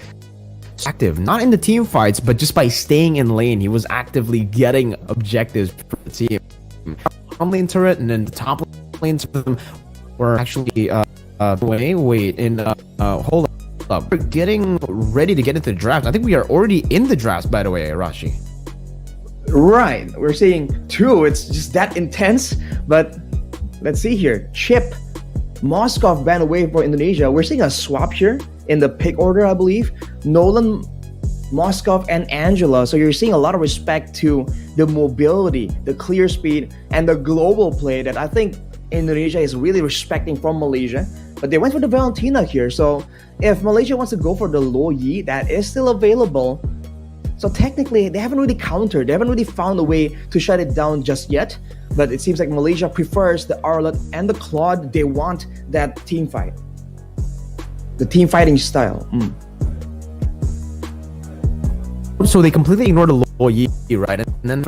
active, not in the team fights, but just by staying in lane, he was actively getting objectives for the team. Bottom lane turret and then the top lane turret were actually hold up. We're getting ready to get into the draft. I think we are already in the draft, by the way, Rashi. Right. We're saying 2. It's just that intense, but let's see here. Chip, Moskov ban away for Indonesia. We're seeing a swap here in the pick order, I believe. Nolan, Moskov, and Angela. So you're seeing a lot of respect to the mobility, the clear speed, and the global play that I think Indonesia is really respecting from Malaysia. But they went for the Valentina here. So if Malaysia wants to go for the Lo Yi, that is still available. So technically, they haven't really countered. They haven't really found a way to shut it down just yet. But it seems like Malaysia prefers the Arlet and the Claude. They want that team fight. The team fighting style. So they completely ignored the Lo Yi, right? And then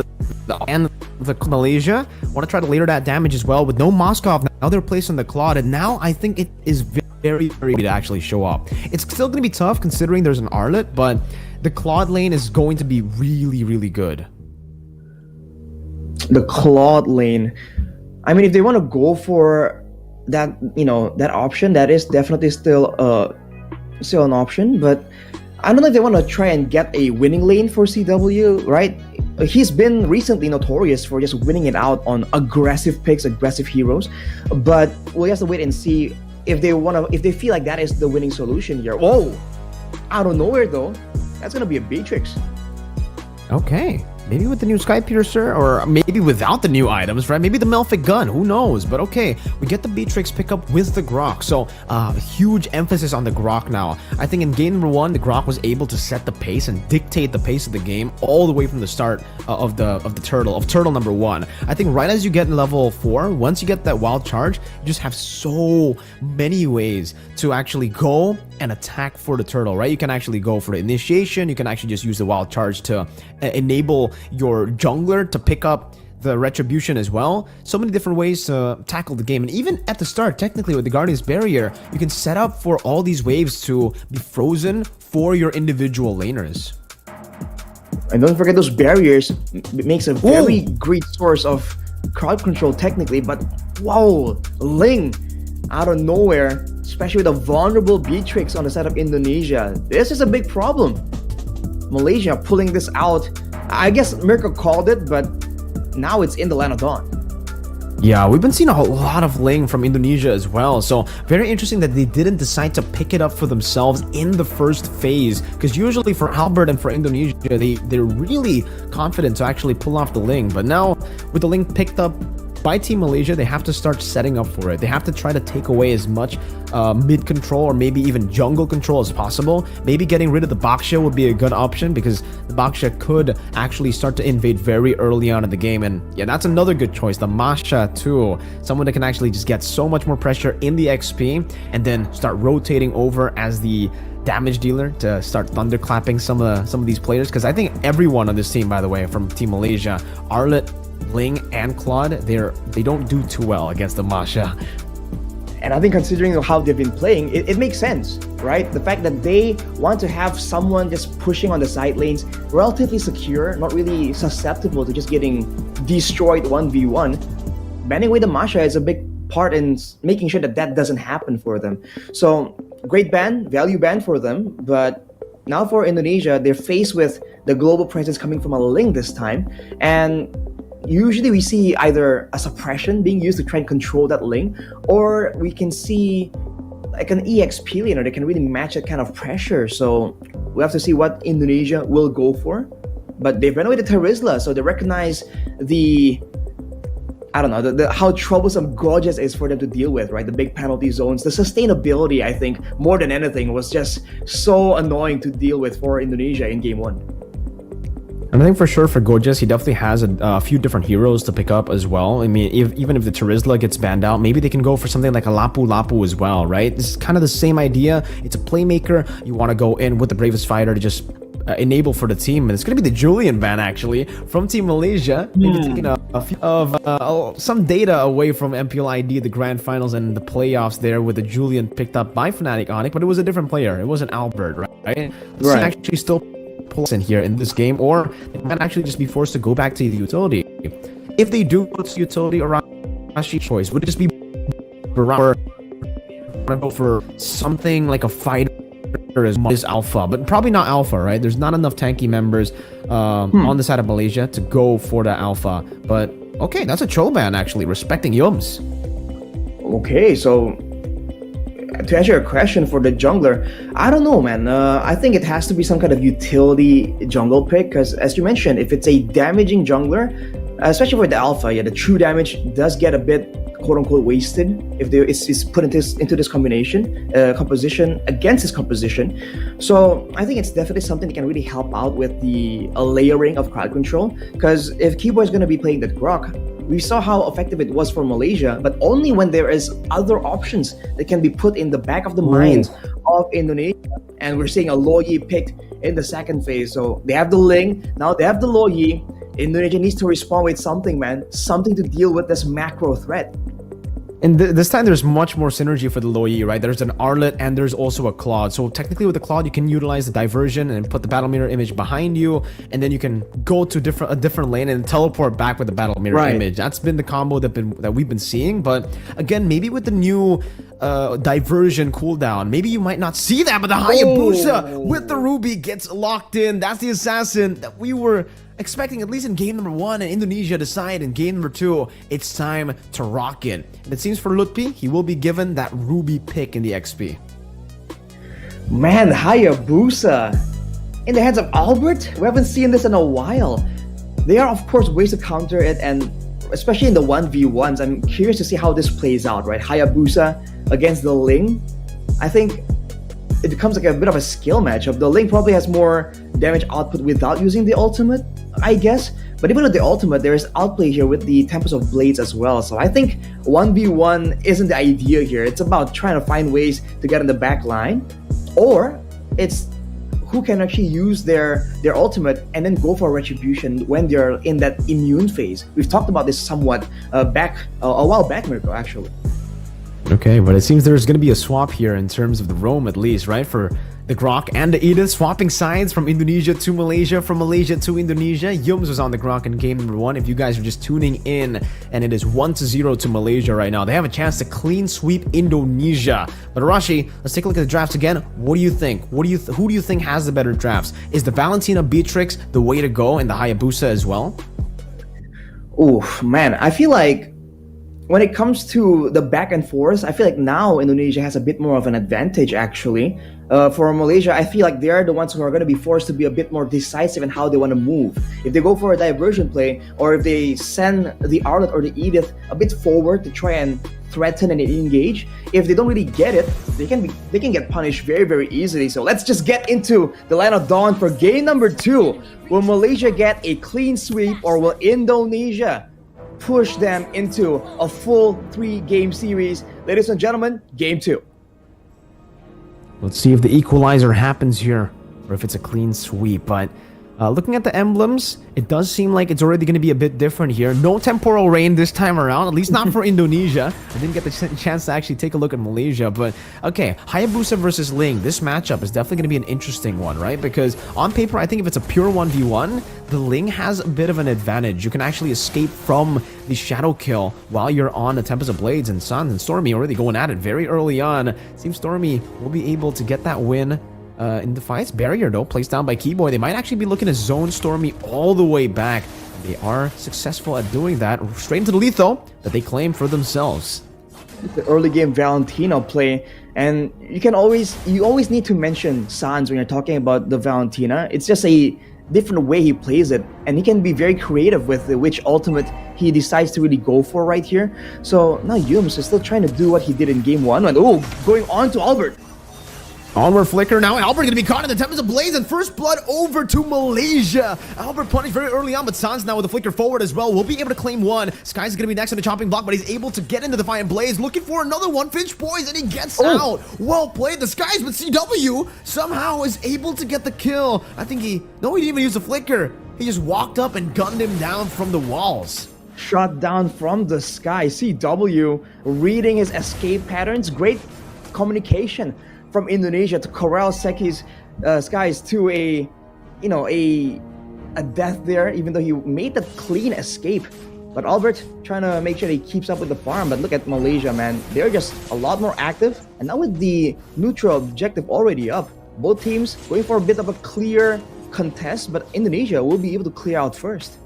the Malaysia want to try to later that damage as well with no Moskov. Now they're placed on the Claude, and now I think it is very, very to actually show up. It's still going to be tough considering there's an Arlet, but the Claude lane is going to be really, really good. The Claude lane. I mean, if they want to go for that, that option, that is definitely still an option. But I don't know if they want to try and get a winning lane for CW, right? He's been recently notorious for just winning it out on aggressive picks, aggressive heroes. But we'll have to wait and see if they feel like that is the winning solution here. Whoa! Out of nowhere though, that's gonna be a Beatrix. Okay. Maybe with the new Sky Piercer, or maybe without the new items, right? Maybe the Melphic gun, who knows? But okay, we get the Beatrix pickup with the Grok. So huge emphasis on the Grok now. I think in game number 1, the Grok was able to set the pace and dictate the pace of the game all the way from the start of turtle number 1. I think right as you get in level 4, once you get that wild charge, you just have so many ways to actually go and attack for the turtle, right? You can actually go for the initiation. You can actually just use the wild charge to enable your jungler to pick up the retribution as well. So many different ways to tackle the game. And even at the start, technically with the Guardian's Barrier, you can set up for all these waves to be frozen for your individual laners. And don't forget those barriers. It makes a very great source of crowd control technically. But wow, Ling out of nowhere, especially with a vulnerable Beatrix on the side of Indonesia. This is a big problem. Malaysia pulling this out. I guess Mirko called it, but now it's in the Land of Dawn. Yeah, we've been seeing a lot of Ling from Indonesia as well. So very interesting that they didn't decide to pick it up for themselves in the first phase. Because usually for Albert and for Indonesia, they're really confident to actually pull off the Ling. But now with the Ling picked up by Team Malaysia, they have to start setting up for it. They have to try to take away as much mid control or maybe even jungle control as possible. Maybe getting rid of the Baksha would be a good option because the Baksha could actually start to invade very early on in the game. And yeah, that's another good choice. The Masha too. Someone that can actually just get so much more pressure in the XP and then start rotating over as the damage dealer to start thunderclapping some of these players. Because I think everyone on this team, by the way, from Team Malaysia, Arlet, Ling, and Claude, they don't do too well against the Masha. And I think considering how they've been playing, it makes sense, right? The fact that they want to have someone just pushing on the side lanes, relatively secure, not really susceptible to just getting destroyed 1v1. Banning away the Masha is a big part in making sure that doesn't happen for them. So great ban, value ban for them, but now for Indonesia, they're faced with the global presence coming from a Ling this time, and usually we see either a suppression being used to try and control that Ling, or we can see like an EXP laner that can really match that kind of pressure. So we have to see what Indonesia will go for. But they've run away the Terizla, so they recognize the how troublesome Gorgeous is for them to deal with, right? The big penalty zones, the sustainability, I think, more than anything, was just so annoying to deal with for Indonesia in game 1. And I think for sure for Gorgeous, he definitely has a few different heroes to pick up as well. I mean, even if the Terizla gets banned out, maybe they can go for something like a Lapu Lapu as well, right? This is kind of the same idea. It's a playmaker. You want to go in with the bravest fighter to just enable for the team. And it's going to be the Julian ban, actually, from Team Malaysia. Maybe taking a few of some data away from MPL ID, the grand finals and the playoffs there with the Julian picked up by Fnatic Onyx, but it was a different player. It wasn't Albert, right? This can actually still pull in here in this game, or they might actually just be forced to go back to the utility. If they do go to utility around Rashi choice, would it just be go for something like a fighter as alpha, but probably not alpha, right? There's not enough tanky members on the side of Malaysia to go for the alpha. But okay, that's a Cho ban actually, respecting Yums. Okay, so to answer your question for the jungler, I don't know, man. I think it has to be some kind of utility jungle pick because, as you mentioned, if it's a damaging jungler, especially for the alpha, yeah, the true damage does get a bit quote unquote wasted if it's put into this composition against this composition. So I think it's definitely something that can really help out with the layering of crowd control. Because if Keyboy is going to be playing that Grok, we saw how effective it was for Malaysia, but only when there is other options that can be put in the back of the minds of Indonesia. And we're seeing a Loyi picked in the second phase. So they have the Ling, now they have the Loyi. Indonesia needs to respond with something, man. Something to deal with this macro threat. And this time there's much more synergy for the Loyi, right? There's an Arlet and there's also a Claude. So technically with the Claude, you can utilize the diversion and put the battle mirror image behind you, and then you can go to a different lane and teleport back with the battle mirror image. That's been the combo that we've been seeing. But again, maybe with the new diversion cooldown, maybe you might not see that, but the Hayabusa with the Ruby gets locked in. That's the assassin that we were expecting, at least in game number 1, and Indonesia decide in game number 2, it's time to rock it. And it seems for Lutfi, he will be given that Ruby pick in the XP. Man, Hayabusa in the hands of Albert? We haven't seen this in a while. There are, of course, ways to counter it, and especially in the 1v1s, I'm curious to see how this plays out, right? Hayabusa against the Ling. I think it becomes like a bit of a skill matchup. The Ling probably has more damage output without using the ultimate, I guess. But even with the ultimate, there is outplay here with the Tempest of Blades as well. So I think 1v1 isn't the idea here. It's about trying to find ways to get in the back line. Or it's who can actually use their ultimate and then go for retribution when they're in that immune phase. We've talked about this somewhat a while back, Mirko, actually. Okay, but it seems there's going to be a swap here in terms of the roam, at least, right? For the Grok and the Edith, swapping sides from Indonesia to Malaysia, from Malaysia to Indonesia. Yums was on the Grok in game number 1. If you guys are just tuning in, and it is 1-0 to Malaysia right now. They have a chance to clean sweep Indonesia. But Arashi, let's take a look at the drafts again. What do you think? Who do you think has the better drafts? Is the Valentina Beatrix the way to go, and the Hayabusa as well? Oof, man, I feel like when it comes to the back and forth, I feel like now Indonesia has a bit more of an advantage, actually. For Malaysia, I feel like they're the ones who are going to be forced to be a bit more decisive in how they want to move. If they go for a diversion play, or if they send the Arlet or the Edith a bit forward to try and threaten and engage, if they don't really get it, they can get punished very, very easily. So let's just get into the line of dawn for game number 2. Will Malaysia get a clean sweep, or will Indonesia push them into a full 3-game series? Ladies and gentlemen, game 2. Let's see if the equalizer happens here, or if it's a clean sweep. But looking at the emblems, it does seem like it's already going to be a bit different here. No temporal rain this time around, at least not for Indonesia. I didn't get the chance to actually take a look at Malaysia. But okay, Hayabusa versus Ling. This matchup is definitely going to be an interesting one, right? Because on paper, I think if it's a pure 1v1, the Ling has a bit of an advantage. You can actually escape from the shadow kill while you're on the Tempest of Blades, and Sans and Stormy already going at it very early on. Seems Stormy will be able to get that win in the fights. Barrier, though, placed down by Keyboy. They might actually be looking to zone Stormy all the way back. They are successful at doing that. Straight into the lethal that they claim for themselves. The early game Valentina play, and you always need to mention Sans when you're talking about the Valentina. It's just a different way he plays it, and he can be very creative with which ultimate he decides to really go for right here. So now Yums is still trying to do what he did in game 1, and going on to Albert. Onward flicker now, and Albert going to be caught in the Tempest of Blaze, and first blood over to Malaysia. Albert punished very early on, but Sans now with the flicker forward as well will be able to claim one. Sky's going to be next to the chopping block, but he's able to get into the Defiant Blaze, looking for another one. Finch Boys, and he gets out. Well played. The Skies, but CW somehow is able to get the kill. I think he didn't even use the flicker. He just walked up and gunned him down from the walls. Shot down from the sky. CW reading his escape patterns. Great communication from Indonesia to corral Seki's Skies to a death there, even though he made the clean escape. But Albert trying to make sure he keeps up with the farm. But look at Malaysia, man. They're just a lot more active. And now with the neutral objective already up, both teams going for a bit of a clear contest, but Indonesia will be able to clear out first.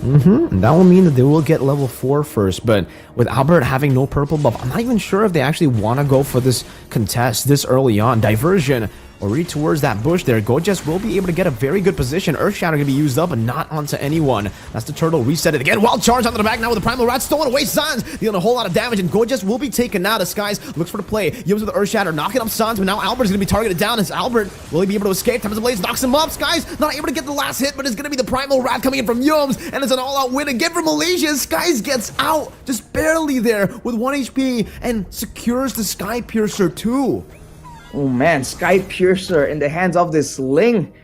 That will mean that they will get level 4 first, but with Albert having no purple buff, I'm not even sure if they actually want to go for this contest this early on. Diversion already towards that bush there. Gojes will be able to get a very good position. Earthshatter going to be used up, but not onto anyone. That's the turtle. Reset it again. Wild charge onto the back now with the Primal Rat. Stolen away. Sans dealing a whole lot of damage, and Gojes will be taken out. Skies looks for the play. Yums with the Earthshatter, knocking up Sans, but now Albert's going to be targeted down. As Albert, will he be able to escape? Tempest Blaze knocks him up. Skies not able to get the last hit, but it's going to be the Primal Rat coming in from Yums, and it's an all-out win again for Malaysia. Skies gets out, just barely there with 1 HP, and secures the Sky Piercer too. Oh man, Sky Piercer in the hands of this Ling.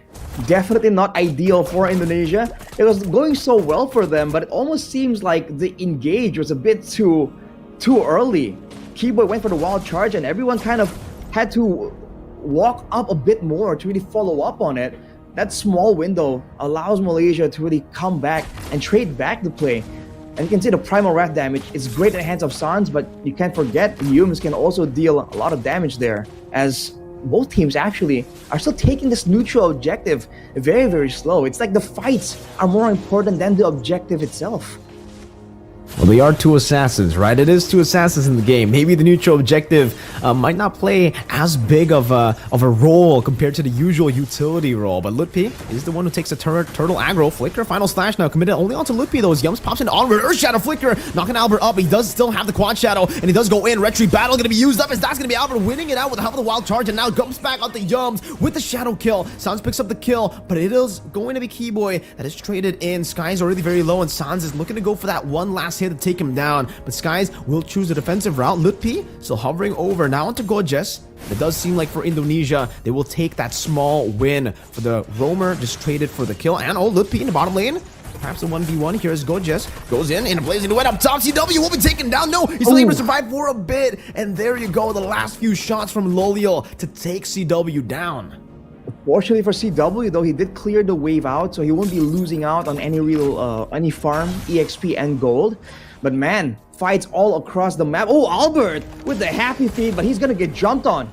Definitely not ideal for Indonesia. It was going so well for them, but it almost seems like the engage was a bit too early. Keyboy went for the wild charge, and everyone kind of had to walk up a bit more to really follow up on it. That small window allows Malaysia to really come back and trade back the play. And you can see the Primal Rat damage is great in the hands of Sans, but you can't forget Yums can also deal a lot of damage there, as both teams actually are still taking this neutral objective very, very slow. It's like the fights are more important than the objective itself. Well, they are 2 assassins, right? It is 2 assassins in the game. Maybe the neutral objective might not play as big of a role compared to the usual utility role, but Lutpi is the one who takes the turtle aggro. Flicker, final slash now committed only onto Lutpi though. As Yums pops in onward, Earth Shadow Flicker, knocking Albert up. He does still have the quad shadow, and he does go in. Retreat battle going to be used up, as that's going to be Albert winning it out with the help of the wild charge, and now jumps back onto Yums with the shadow kill. Sans picks up the kill, but it is going to be Keyboy that is traded in. Sky's already very low, and Sans is looking to go for that one last hit to take him down, but Skies will choose the defensive route. Lutpi still hovering over now onto Gojes. It does seem like for Indonesia, they will take that small win for the roamer, just traded for the kill. And Lutpi in the bottom lane. Perhaps a 1v1 here as Gojes goes in and blazing away up top. CW will be taken down. No, he's still able to survive for a bit. And there you go, the last few shots from Loliel to take CW down. Fortunately for CW though, he did clear the wave out, so he won't be losing out on any real any farm, EXP, and gold. But man, fights all across the map. Oh, Albert with the happy feet, but he's gonna get jumped on.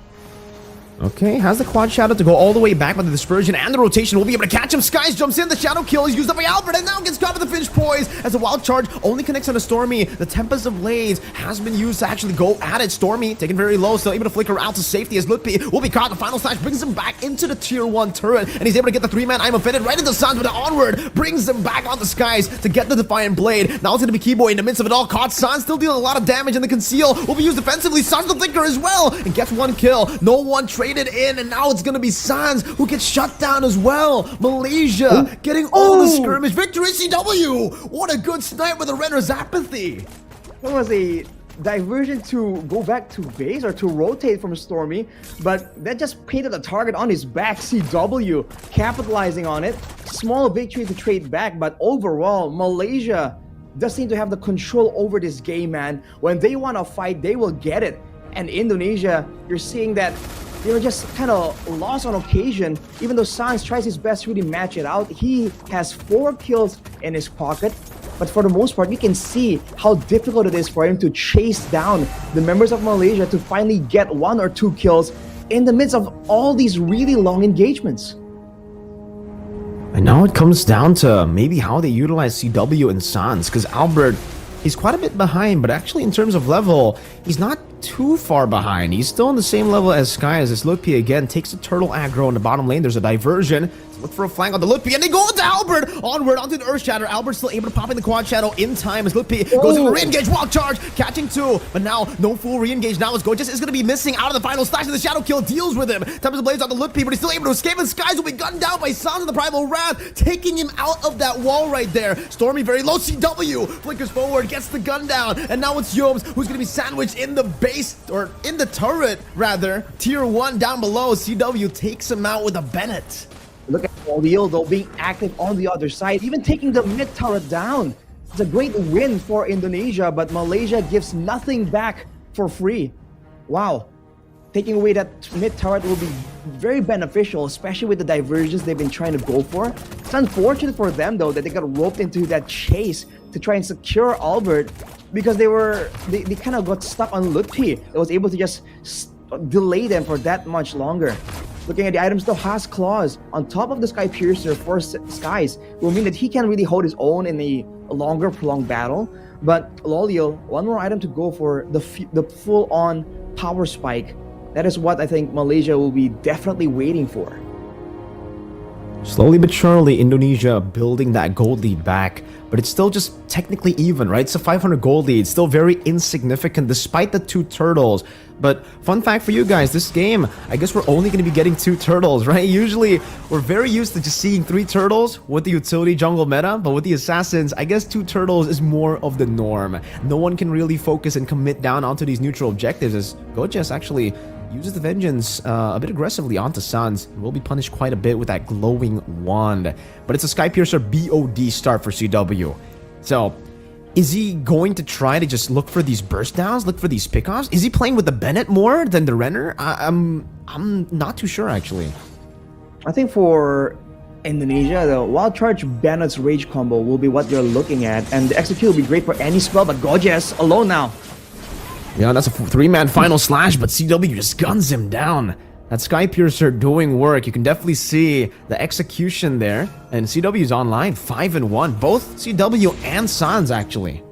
Okay, has the quad shadow to go all the way back, but the dispersion and the rotation will be able to catch him. Skies jumps in, the shadow kill is used up by Albert, and now gets caught with the Finch Poise as the wild charge only connects on a Stormy. The Tempest of Blades has been used to actually go at it. Stormy taken very low, still able to flicker out to safety as Lutpi will be caught. The final slash brings him back into the tier 1 turret, and he's able to get the 3-man I'm offended right into Sans, but the onward brings him back on the Skies to get the Defiant Blade. Now it's going to be Keyboy in the midst of it all, caught. Sans still dealing a lot of damage, and the conceal will be used defensively. Sans the flicker as well, and gets 1 kill. No one traded in, and now it's going to be Sans who gets shut down as well. Malaysia getting all the skirmish. Victory CW! What a good snipe with the Renner's Apathy. That was a diversion to go back to base or to rotate from Stormy, but that just painted a target on his back. CW capitalizing on it. Small victory to trade back, but overall, Malaysia does seem to have the control over this game, man. When they want to fight, they will get it. And Indonesia, you're seeing that they were just kind of lost on occasion. Even though Sans tries his best to really match it out, he has 4 kills in his pocket. But for the most part, you can see how difficult it is for him to chase down the members of Malaysia to finally get 1 or 2 kills in the midst of all these really long engagements. And now it comes down to maybe how they utilize CW and Sans, because Albert, he's quite a bit behind, but actually in terms of level, he's not too far behind. He's still on the same level as Sky, as this Lutpi again takes the turtle aggro in the bottom lane. There's a diversion. Look for a flank on the Lutpi, and they go into Albert! Onward onto the Earth Shatter. Albert's still able to pop in the quad shadow in time as Lutpi goes into re-engage, wild charge, catching 2. But now, no full re-engage now as Gojes is going to be missing out of the final slash, and the shadow kill deals with him. Tempest of Blades on the Lutpi, but he's still able to escape, and Skies will be gunned down by Sans of the Primal Wrath, taking him out of that wall right there. Stormy very low. CW flickers forward, gets the gun down, and now it's Yums who's going to be sandwiched in the base, or in the turret rather. Tier 1 down below. CW takes him out with a Bennett. Look at Loliel though being active on the other side, even taking the mid turret down. It's a great win for Indonesia, but Malaysia gives nothing back for free. Wow. Taking away that mid turret will be very beneficial, especially with the diversions they've been trying to go for. It's unfortunate for them though that they got roped into that chase to try and secure Albert, because they kind of got stuck on Lutpi that was able to just delay them for that much longer. Looking at the items though, has claws on top of the Sky Piercer for Skies will mean that he can really hold his own in a a longer prolonged battle. But Lolio, one more item to go for the full-on power spike. That is what I think Malaysia will be definitely waiting for. Slowly but surely, Indonesia building that gold lead back, but it's still just technically even, right? It's a 500 gold lead, still very insignificant despite the 2 turtles. But fun fact for you guys, this game, I guess we're only going to be getting 2 turtles, right? Usually, we're very used to just seeing 3 turtles with the utility jungle meta, but with the assassins, I guess 2 turtles is more of the norm. No one can really focus and commit down onto these neutral objectives, as Gojes actually uses the vengeance a bit aggressively onto Sans and will be punished quite a bit with that glowing wand. But it's a Sky Piercer BOD start for CW. So, is he going to try to just look for these burst downs, look for these pickoffs? Is he playing with the Bennett more than the Renner? I'm not too sure, actually. I think for Indonesia, the Wild Charge Bennett's Rage combo will be what you're looking at, and the execute will be great for any spell, but Gojes alone now. Yeah, that's a 3-man final slash, but CW just guns him down. That Sky Piercer doing work. You can definitely see the execution there. And CW's online, 5-1. Both CW and Sans, actually.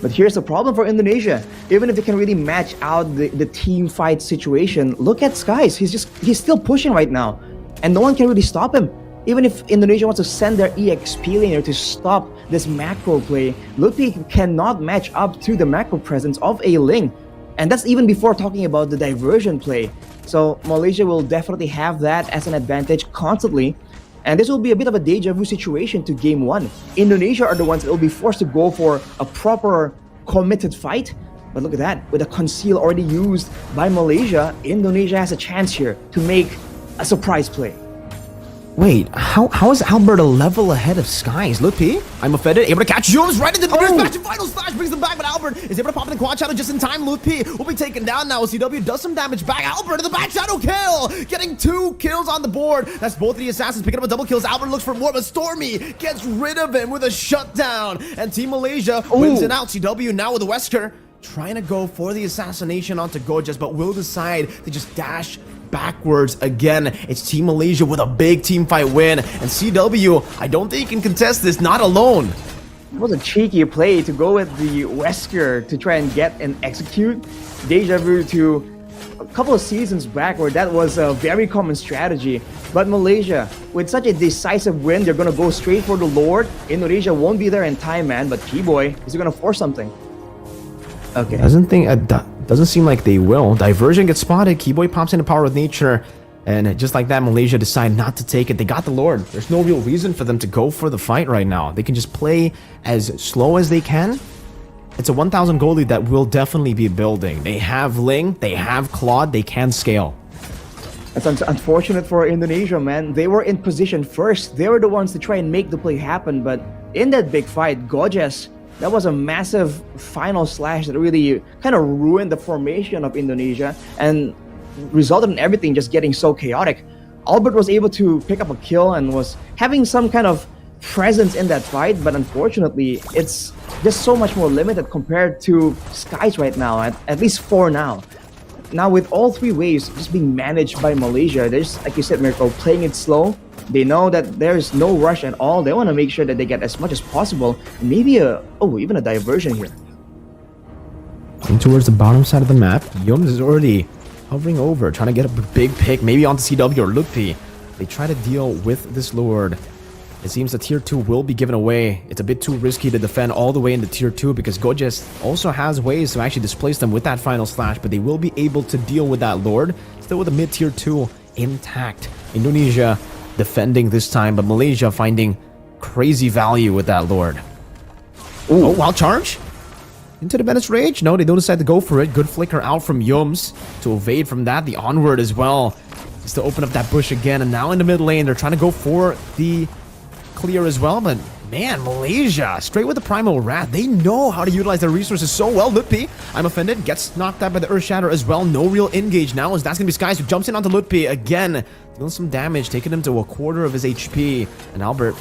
But here's the problem for Indonesia. Even if they can really match out the team fight situation, look at Skies. He's still pushing right now. And no one can really stop him. Even if Indonesia wants to send their EXP laner to stop this macro play, Mlbb cannot match up to the macro presence of a Ling. And that's even before talking about the diversion play. So Malaysia will definitely have that as an advantage constantly. And this will be a bit of a deja vu situation to game 1. Indonesia are the ones that will be forced to go for a proper committed fight. But look at that, with a conceal already used by Malaysia, Indonesia has a chance here to make a surprise play. Wait, how is Albert a level ahead of Skies? Mlbb, I'm offended, able to catch Jones right into the first match, and final slash brings them back, but Albert is able to pop in the quad shadow just in time. Mlbb will be taken down now. CW does some damage back. Albert in the back shadow kill, getting 2 kills on the board. That's both of the assassins picking up a double kills. Albert looks for more, but Stormy gets rid of him with a shutdown, and Team Malaysia wins it out. CW now with the Wesker trying to go for the assassination onto Gojes, but will decide to just dash backwards again. It's Team Malaysia with a big team fight win, and CW, I don't think he can contest this, not alone. It was a cheeky play to go with the Wesker to try and get and execute. Deja vu to a couple of seasons back where that was a very common strategy. But Malaysia, with such a decisive win, they're going to go straight for the Lord. Indonesia won't be there in time, man, but T-Boy is going to force something. Okay. Doesn't seem like they will. Diversion gets spotted. Keyboy pops into Power with Nature. And just like that, Malaysia decide not to take it. They got the Lord. There's no real reason for them to go for the fight right now. They can just play as slow as they can. It's a 1,000 gold lead that will definitely be building. They have Ling. They have Claude. They can scale. It's unfortunate for Indonesia, man. They were in position first. They were the ones to try and make the play happen. But in that big fight, Gojes, that was a massive final slash that really kind of ruined the formation of Indonesia and resulted in everything just getting so chaotic. Albert was able to pick up a kill and was having some kind of presence in that fight, but unfortunately, it's just so much more limited compared to Skies right now, at least for now. Now, with all 3 waves just being managed by Malaysia, there's, like you said, Mirko, playing it slow. They know that there's no rush at all. They want to make sure that they get as much as possible. And maybe even a diversion here. And towards the bottom side of the map, Yums is already hovering over, trying to get a big pick, maybe onto CW or Mlbb. They try to deal with this Lord. It seems that tier 2 will be given away. It's a bit too risky to defend all the way into tier 2 because Gojes also has ways to actually displace them with that final slash, but they will be able to deal with that Lord. Still with a mid tier 2 intact. Indonesia defending this time, but Malaysia finding crazy value with that Lord. Ooh. Oh, wild charge? Into the Bennett's Rage? No, they don't decide to go for it. Good flicker out from Yums to evade from that. The onward as well. Just to open up that bush again. And now in the mid lane, they're trying to go for the clear as well. But man, Malaysia, straight with the Primal Wrath. They know how to utilize their resources so well. Mlbb, I'm offended, gets knocked out by the Earth Shatter as well. No real engage now, as that's going to be Skies who jumps in onto Mlbb again. Dealing some damage, taking him to a quarter of his HP. And Albert,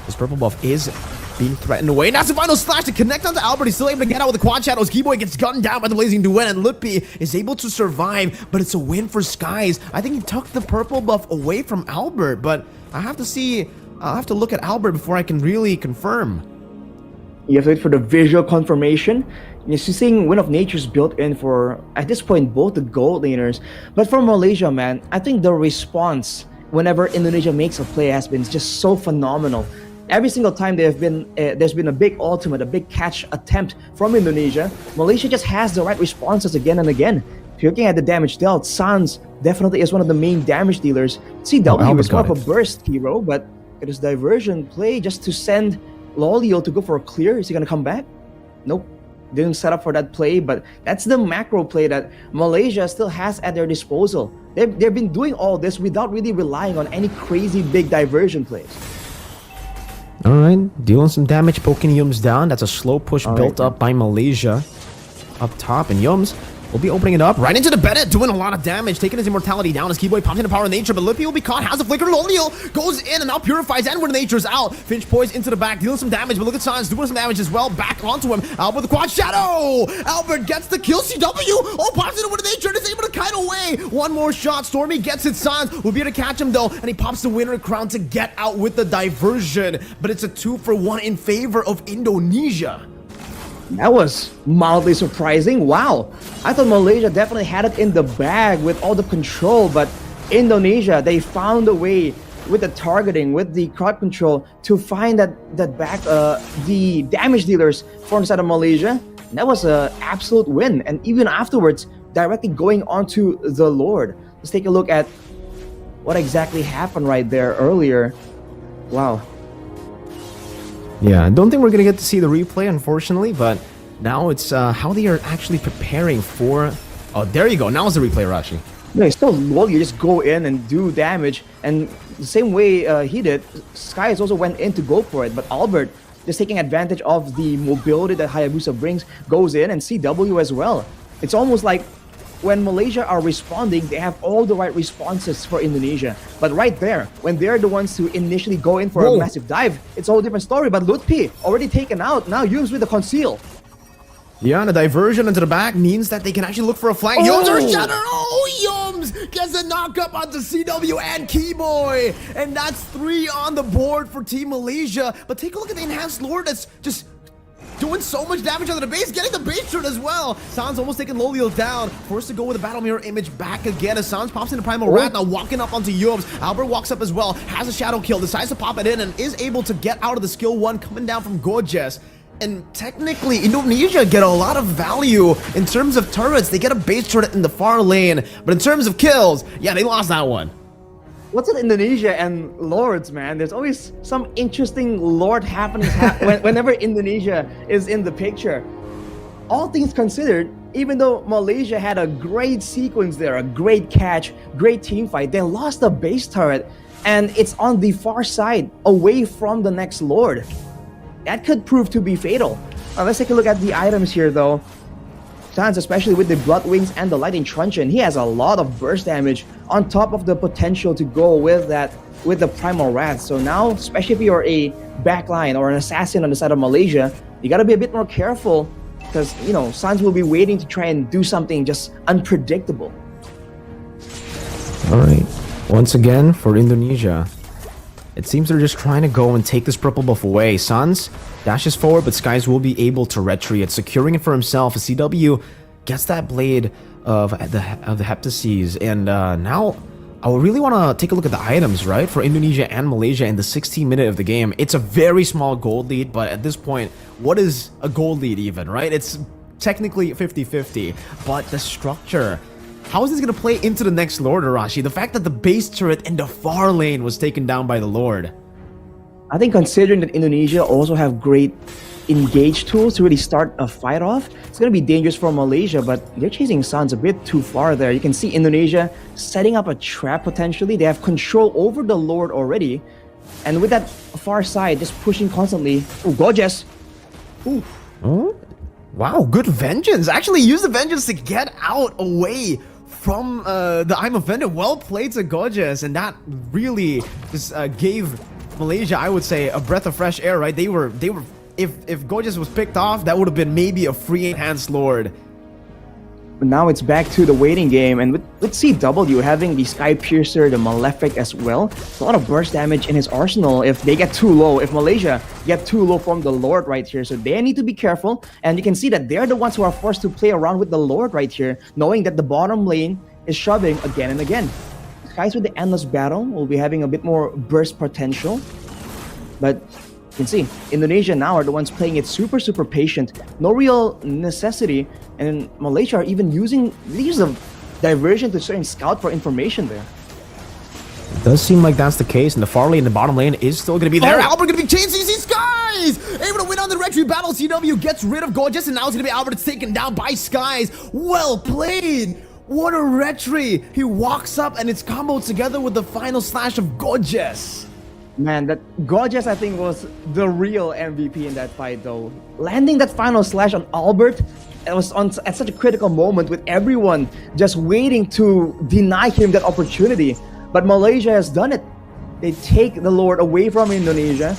his purple buff is being threatened away. And that's the final slash to connect onto Albert. He's still able to get out with the quad shadows. Keyboy gets gunned down by the Blazing Duet, and Mlbb is able to survive, but it's a win for Skies. I think he took the purple buff away from Albert, but I have to look at Albert before I can really confirm. You have to wait for the visual confirmation. You're seeing Wind of Nature's built in for, at this point, both the gold laners. But for Malaysia, man, I think the response whenever Indonesia makes a play has been just so phenomenal. Every single time there's been a big ultimate, a big catch attempt from Indonesia, Malaysia just has the right responses again and again. If you're looking at the damage dealt, Sans definitely is one of the main damage dealers. CW is more of a burst hero, but it is diversion play just to send Lolio to go for a clear. Is he gonna come back? Nope. Didn't set up for that play, but that's the macro play that Malaysia still has at their disposal. They've been doing all this without really relying on any crazy big diversion plays. Alright, dealing some damage, poking Yums down. That's a slow push built up by Malaysia up top, and Yums will be opening it up right into the Bennett, doing a lot of damage, taking his immortality down as Keyboy pops into Power of Nature, but Lippy will be caught, has a flicker. Lolio goes in and now purifies, and when Nature's out, Finch poised into the back, dealing some damage, but look at Sans doing some damage as well, back onto him. Albert with the quad shadow! Albert gets the kill, CW! Oh, pops into Wind of Nature and is able to kite away! One more shot, Stormy gets it, Sans will be able to catch him though, and he pops the winner crown to get out with the diversion, but it's a 2-for-1 in favor of Indonesia. That was mildly surprising. Wow. I thought Malaysia definitely had it in the bag with all the control, but Indonesia, they found a way with the targeting, with the crowd control to find that back, the damage dealers for the side of Malaysia. And that was an absolute win. And even afterwards, directly going onto the Lord. Let's take a look at what exactly happened right there earlier. Wow. Yeah, I don't think we're going to get to see the replay, unfortunately, but now it's how they are actually preparing for... Oh, there you go. Now it's the replay, Rashi. No, it's still low. You just go in and do damage. And the same way he did, Skies also went in to go for it. But Albert, just taking advantage of the mobility that Hayabusa brings, goes in, and CW as well. It's almost like when Malaysia are responding, they have all the right responses for Indonesia. But right there, when they're the ones to initially go in for a massive dive, it's a whole different story. But Lutpi already taken out. Now Yums with the conceal. Yeah, and a diversion into the back means that they can actually look for a flank. Yums are shattered! Oh, Yums gets a knock-up onto CW and Keyboy! And that's 3 on the board for Team Malaysia. But take a look at the Enhanced Lord that's just doing so much damage on the base, getting the base turn as well. Sans almost taking Lolio down, forced to go with the Battle Mirror image back again as Sans pops into Primal Rat, now walking up onto Yums. Albert walks up as well, has a shadow kill, decides to pop it in, and is able to get out of the skill 1 coming down from Gorgeous. And technically, Indonesia get a lot of value in terms of turrets. They get a base turret in the far lane, but in terms of kills, yeah, they lost that one. What's in Indonesia and Lords, man? There's always some interesting Lord happenings whenever Indonesia is in the picture. All things considered, even though Malaysia had a great sequence there, a great catch, great team fight, they lost the base turret, and it's on the far side, away from the next Lord. That could prove to be fatal. Let's take a look at the items here, though. Sans, especially with the Blood Wings and the Lightning Truncheon, he has a lot of burst damage on top of the potential to go with the Primal Wrath. So now, especially if you're a backline or an assassin on the side of Malaysia, you gotta be a bit more careful because, you know, Sans will be waiting to try and do something just unpredictable. Alright, once again for Indonesia, it seems they're just trying to go and take this purple buff away. Sans dashes forward, but Skies will be able to retreat, securing it for himself as CW gets that blade of the Heptases. And now I really want to take a look at the items, right, for Indonesia and Malaysia in the 16th minute of the game. It's a very small gold lead, but at this point, what is a gold lead even, right? It's technically 50-50, but the structure... How is this going to play into the next Lord, Arashi? The fact that the base turret in the far lane was taken down by the Lord. I think considering that Indonesia also have great engage tools to really start a fight off, it's going to be dangerous for Malaysia, but they're chasing Sans a bit too far there. You can see Indonesia setting up a trap potentially. They have control over the Lord already. And with that far side just pushing constantly. Oh, Gorgeous. Ooh. Oh, wow, good vengeance. Actually use the vengeance to get out away from the I'm Offended. Well played to Gorgeous, and that really just gave Malaysia, I would say, a breath of fresh air, right? They were if Gorgeous was picked off, that would have been maybe a free Enhanced Lord. But now it's back to the waiting game, and with CW having the Sky Piercer, the Malefic as well, a lot of burst damage in his arsenal if they get too low, if Malaysia get too low from the Lord right here. So they need to be careful, and you can see that they're the ones who are forced to play around with the Lord right here, knowing that the bottom lane is shoving again and again. Guys with the Endless Battle will be having a bit more burst potential, but you can see Indonesia now are the ones playing it super patient, no real necessity, and Malaysia are even using these of diversion to certain scout for information there. It does seem like that's the case, and the far lane, the bottom lane is still going to be there. Oh. Albert going to be chasing these Skies! Able to win on the retry battle. CW gets rid of Gorgeous, and now it's going to be Albert. It's taken down by Skies. Well played! What a retry! He walks up, and it's comboed together with the final slash of Gorgeous. Man, that Gorgeous I think was the real MVP in that fight though. Landing that final slash on Albert, it was at such a critical moment with everyone just waiting to deny him that opportunity. But Malaysia has done it. They take the Lord away from Indonesia,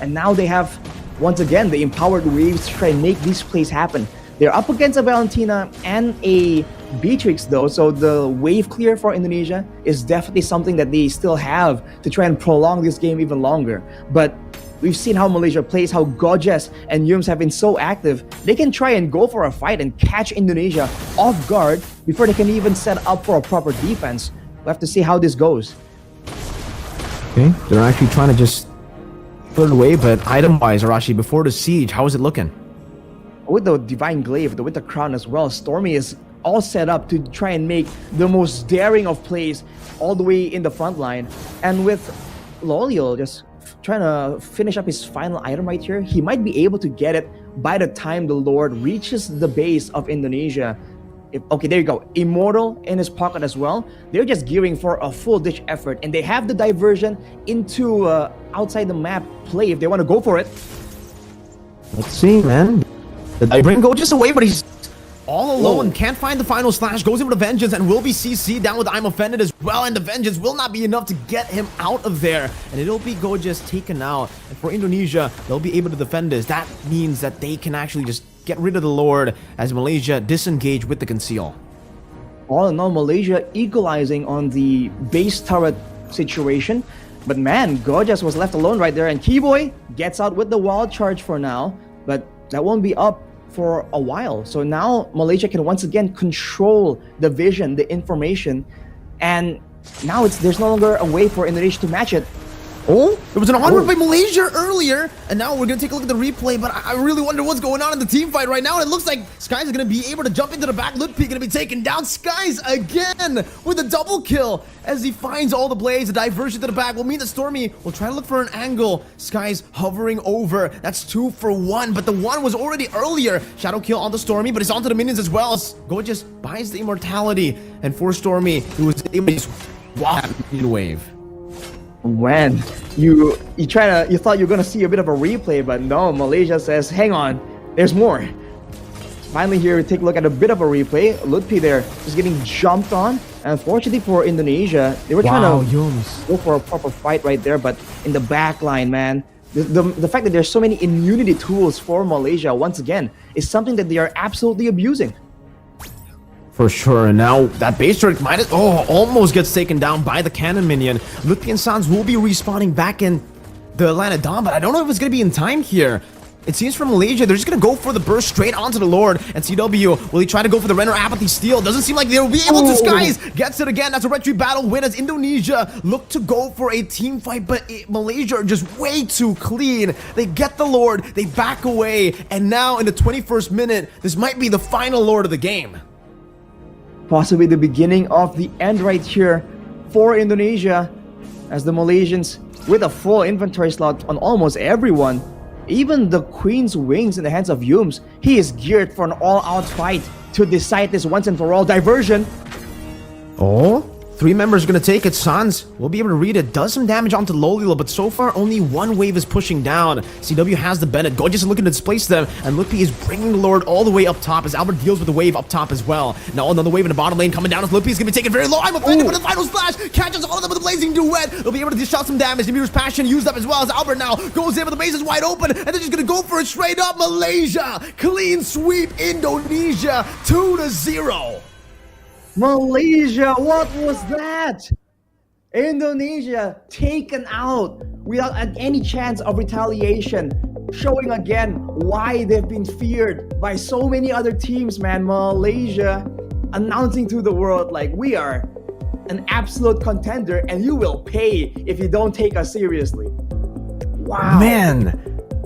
and now they have, once again, the empowered waves to try and make these plays happen. They're up against a Valentina and a Beatrix though, so the wave clear for Indonesia is definitely something that they still have to try and prolong this game even longer. But we've seen how Malaysia plays, how Gorgeous and Yums have been so active. They can try and go for a fight and catch Indonesia off guard before they can even set up for a proper defense. We'll have to see how this goes. Okay, they're actually trying to just put it away, but item-wise, Arashi, before the siege, how is it looking? With the Divine Glaive, the Winter Crown as well, Stormy is all set up to try and make the most daring of plays all the way in the front line. And with Loliel just trying to finish up his final item right here, he might be able to get it by the time the Lord reaches the base of Indonesia. Okay, there you go. Immortal in his pocket as well. They're just gearing for a full-ditch effort, and they have the diversion into outside the map play if they want to go for it. Let's see, man. They bring Gorgeous away, but he's all alone. Can't find the final slash. Goes in with a Vengeance and will be CC down with I'm Offended as well. And the Vengeance will not be enough to get him out of there. And it'll be Gorgeous taken out. And for Indonesia, they'll be able to defend this. That means that they can actually just get rid of the Lord as Malaysia disengage with the Conceal. All in all, Malaysia equalizing on the base turret situation. But man, Gorgeous was left alone right there. And Keyboy gets out with the wild charge for now. But that won't be up for a while. So now Malaysia can once again control the vision, the information, and now there's no longer a way for Indonesia to match it. Oh, there was an onward by Malaysia earlier, and now we're going to take a look at the replay, but I really wonder what's going on in the team fight right now, and it looks like Skies is going to be able to jump into the back. Lutpi going to be taken down. Skies again with a double kill as he finds all the blades. A diversion to the back will mean that Stormy will try to look for an angle. Skies hovering over. That's 2 for 1, but the 1 was already earlier. Shadow kill on the Stormy, but it's onto the minions as well. Gorgeous buys the immortality, and for Stormy, he was able to just walk that minion wave. When you thought you were gonna see a bit of a replay, but no, Malaysia says, hang on, there's more. Finally here, we take a look at a bit of a replay. Lutpi there just getting jumped on. And unfortunately for Indonesia, they were trying to go for a proper fight right there, but in the back line, man, the fact that there's so many immunity tools for Malaysia, once again, is something that they are absolutely abusing. For sure, and now that base turret almost gets taken down by the cannon minion. Lutpi and Sans will be respawning back in the Atlanta Dawn, but I don't know if it's going to be in time here. It seems from Malaysia, they're just going to go for the burst straight onto the Lord. And CW, will he try to go for the Renner Apathy Steal? Doesn't seem like they'll be able to. Skies gets it again. That's a retry battle win as Indonesia look to go for a team fight, but Malaysia are just way too clean. They get the Lord, they back away, and now in the 21st minute, this might be the final Lord of the game. Possibly the beginning of the end right here for Indonesia, as the Malaysians with a full inventory slot on almost everyone. Even the Queen's Wings in the hands of Yums, he is geared for an all-out fight to decide this once and for all. Diversion. Oh, 3 members are going to take it. Sans will be able to read it. Does some damage onto Lolila, but so far only 1 wave is pushing down. CW has the Bennett. Gorgeous is looking to displace them, and Mlbb is bringing the Lord all the way up top as Albert deals with the wave up top as well. Now another wave in the bottom lane coming down as Mlbb is going to be taken very low. I'm offended, but the final splash catches all of them with a blazing duet. They'll be able to dish out some damage. Demir's passion used up as well as Albert now goes in, but the base is wide open, and they're just going to go for it straight up. Malaysia clean sweep Indonesia 2-0. Malaysia, what was that? Indonesia taken out without any chance of retaliation, showing again why they've been feared by so many other teams, man. Malaysia announcing to the world, like, we are an absolute contender and you will pay if you don't take us seriously. Wow. Man,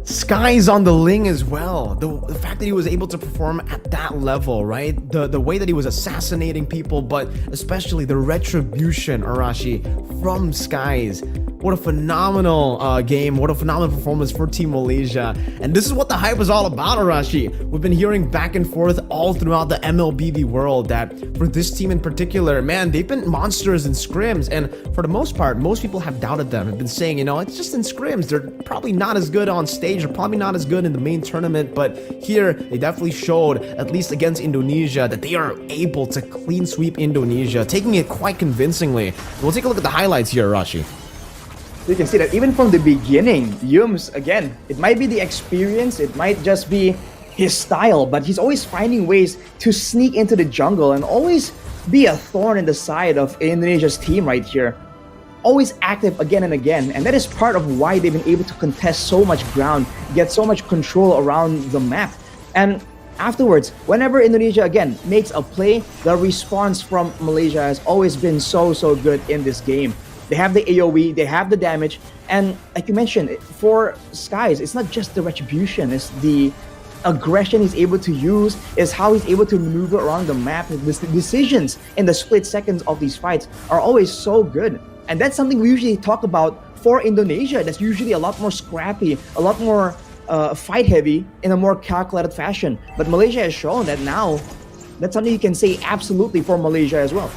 Sky's on the Ling as well. The fact that he was able to perform at that level, right? The way that he was assassinating people, but especially the retribution, Arashi, from Skies. What a phenomenal game. What a phenomenal performance for Team Malaysia. And this is what the hype is all about, Arashi. We've been hearing back and forth all throughout the Mlbb world that for this team in particular, man, they've been monsters in scrims. And for the most part, most people have doubted them. Have been saying, you know, it's just in scrims. They're probably not as good on stage. They're probably not as good in the main tournament. But here, they definitely showed, at least against Indonesia, that they are able to clean sweep Indonesia, taking it quite convincingly. We'll take a look at the highlights here, Arashi. You can see that even from the beginning, Yums, again, it might be the experience, it might just be his style, but he's always finding ways to sneak into the jungle and always be a thorn in the side of Indonesia's team right here. Always active again and again, and that is part of why they've been able to contest so much ground, get so much control around the map. And afterwards, whenever Indonesia again makes a play, the response from Malaysia has always been so good in this game. They have the AoE, they have the damage, and like you mentioned, for Skies, it's not just the retribution, it's the aggression he's able to use, is how he's able to maneuver around the map. The decisions in the split seconds of these fights are always so good. And that's something we usually talk about for Indonesia. That's usually a lot more scrappy, a lot more fight heavy in a more calculated fashion. But Malaysia has shown that now, that's something you can say absolutely for Malaysia as well.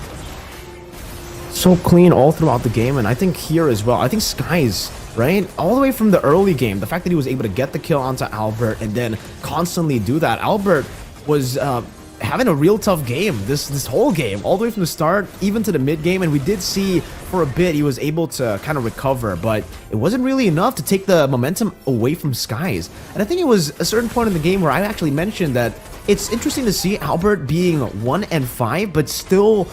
So clean all throughout the game, and I think here as well, I think Skies, right, all the way from the early game, the fact that he was able to get the kill onto Albert and then constantly do that. Albert was having a real tough game this whole game, all the way from the start even to the mid game, and we did see for a bit he was able to kind of recover, but it wasn't really enough to take the momentum away from Skies. And I think it was a certain point in the game where I actually mentioned that it's interesting to see Albert being 1-5 but still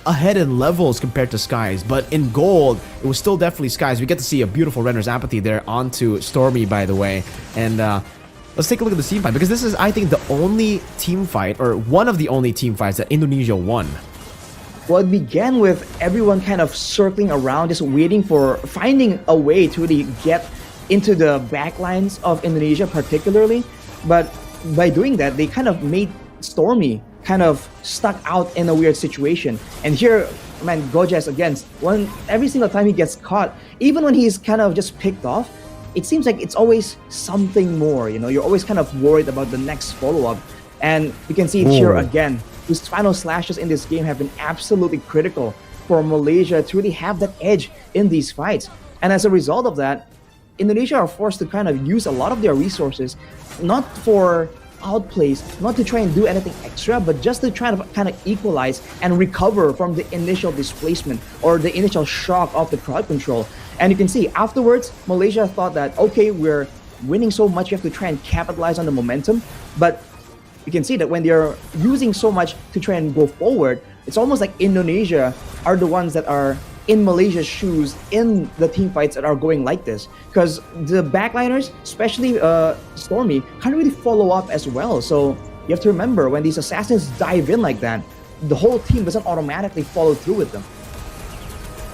ahead in levels compared to Skies, but in gold it was still definitely Skies. We get to see a beautiful Renner's Apathy there onto Stormy, by the way. And let's take a look at the team fight, because this is, I think, the only team fight, or one of the only team fights that Indonesia won. Well, it began with everyone kind of circling around, just waiting for, finding a way to really get into the backlines of Indonesia particularly. But by doing that, they kind of made Stormy kind of stuck out in a weird situation. And here, man, Gojas against every single time he gets caught, even when he's kind of just picked off, it seems like it's always something more, you know, you're always kind of worried about the next follow-up. And you can see it here again. His final slashes in this game have been absolutely critical for Malaysia to really have that edge in these fights. And as a result of that, Indonesia are forced to kind of use a lot of their resources, not for outplays, not to try and do anything extra, but just to try to kind of equalize and recover from the initial displacement or the initial shock of the crowd control. And you can see afterwards, Malaysia thought that, okay, we're winning so much, you have to try and capitalize on the momentum. But you can see that when they're using so much to try and go forward, it's almost like Indonesia are the ones that are in Malaysia's shoes in the team fights that are going like this, because the backliners, especially Stormy, can't really follow up as well. So you have to remember, when these assassins dive in like that, the whole team doesn't automatically follow through with them.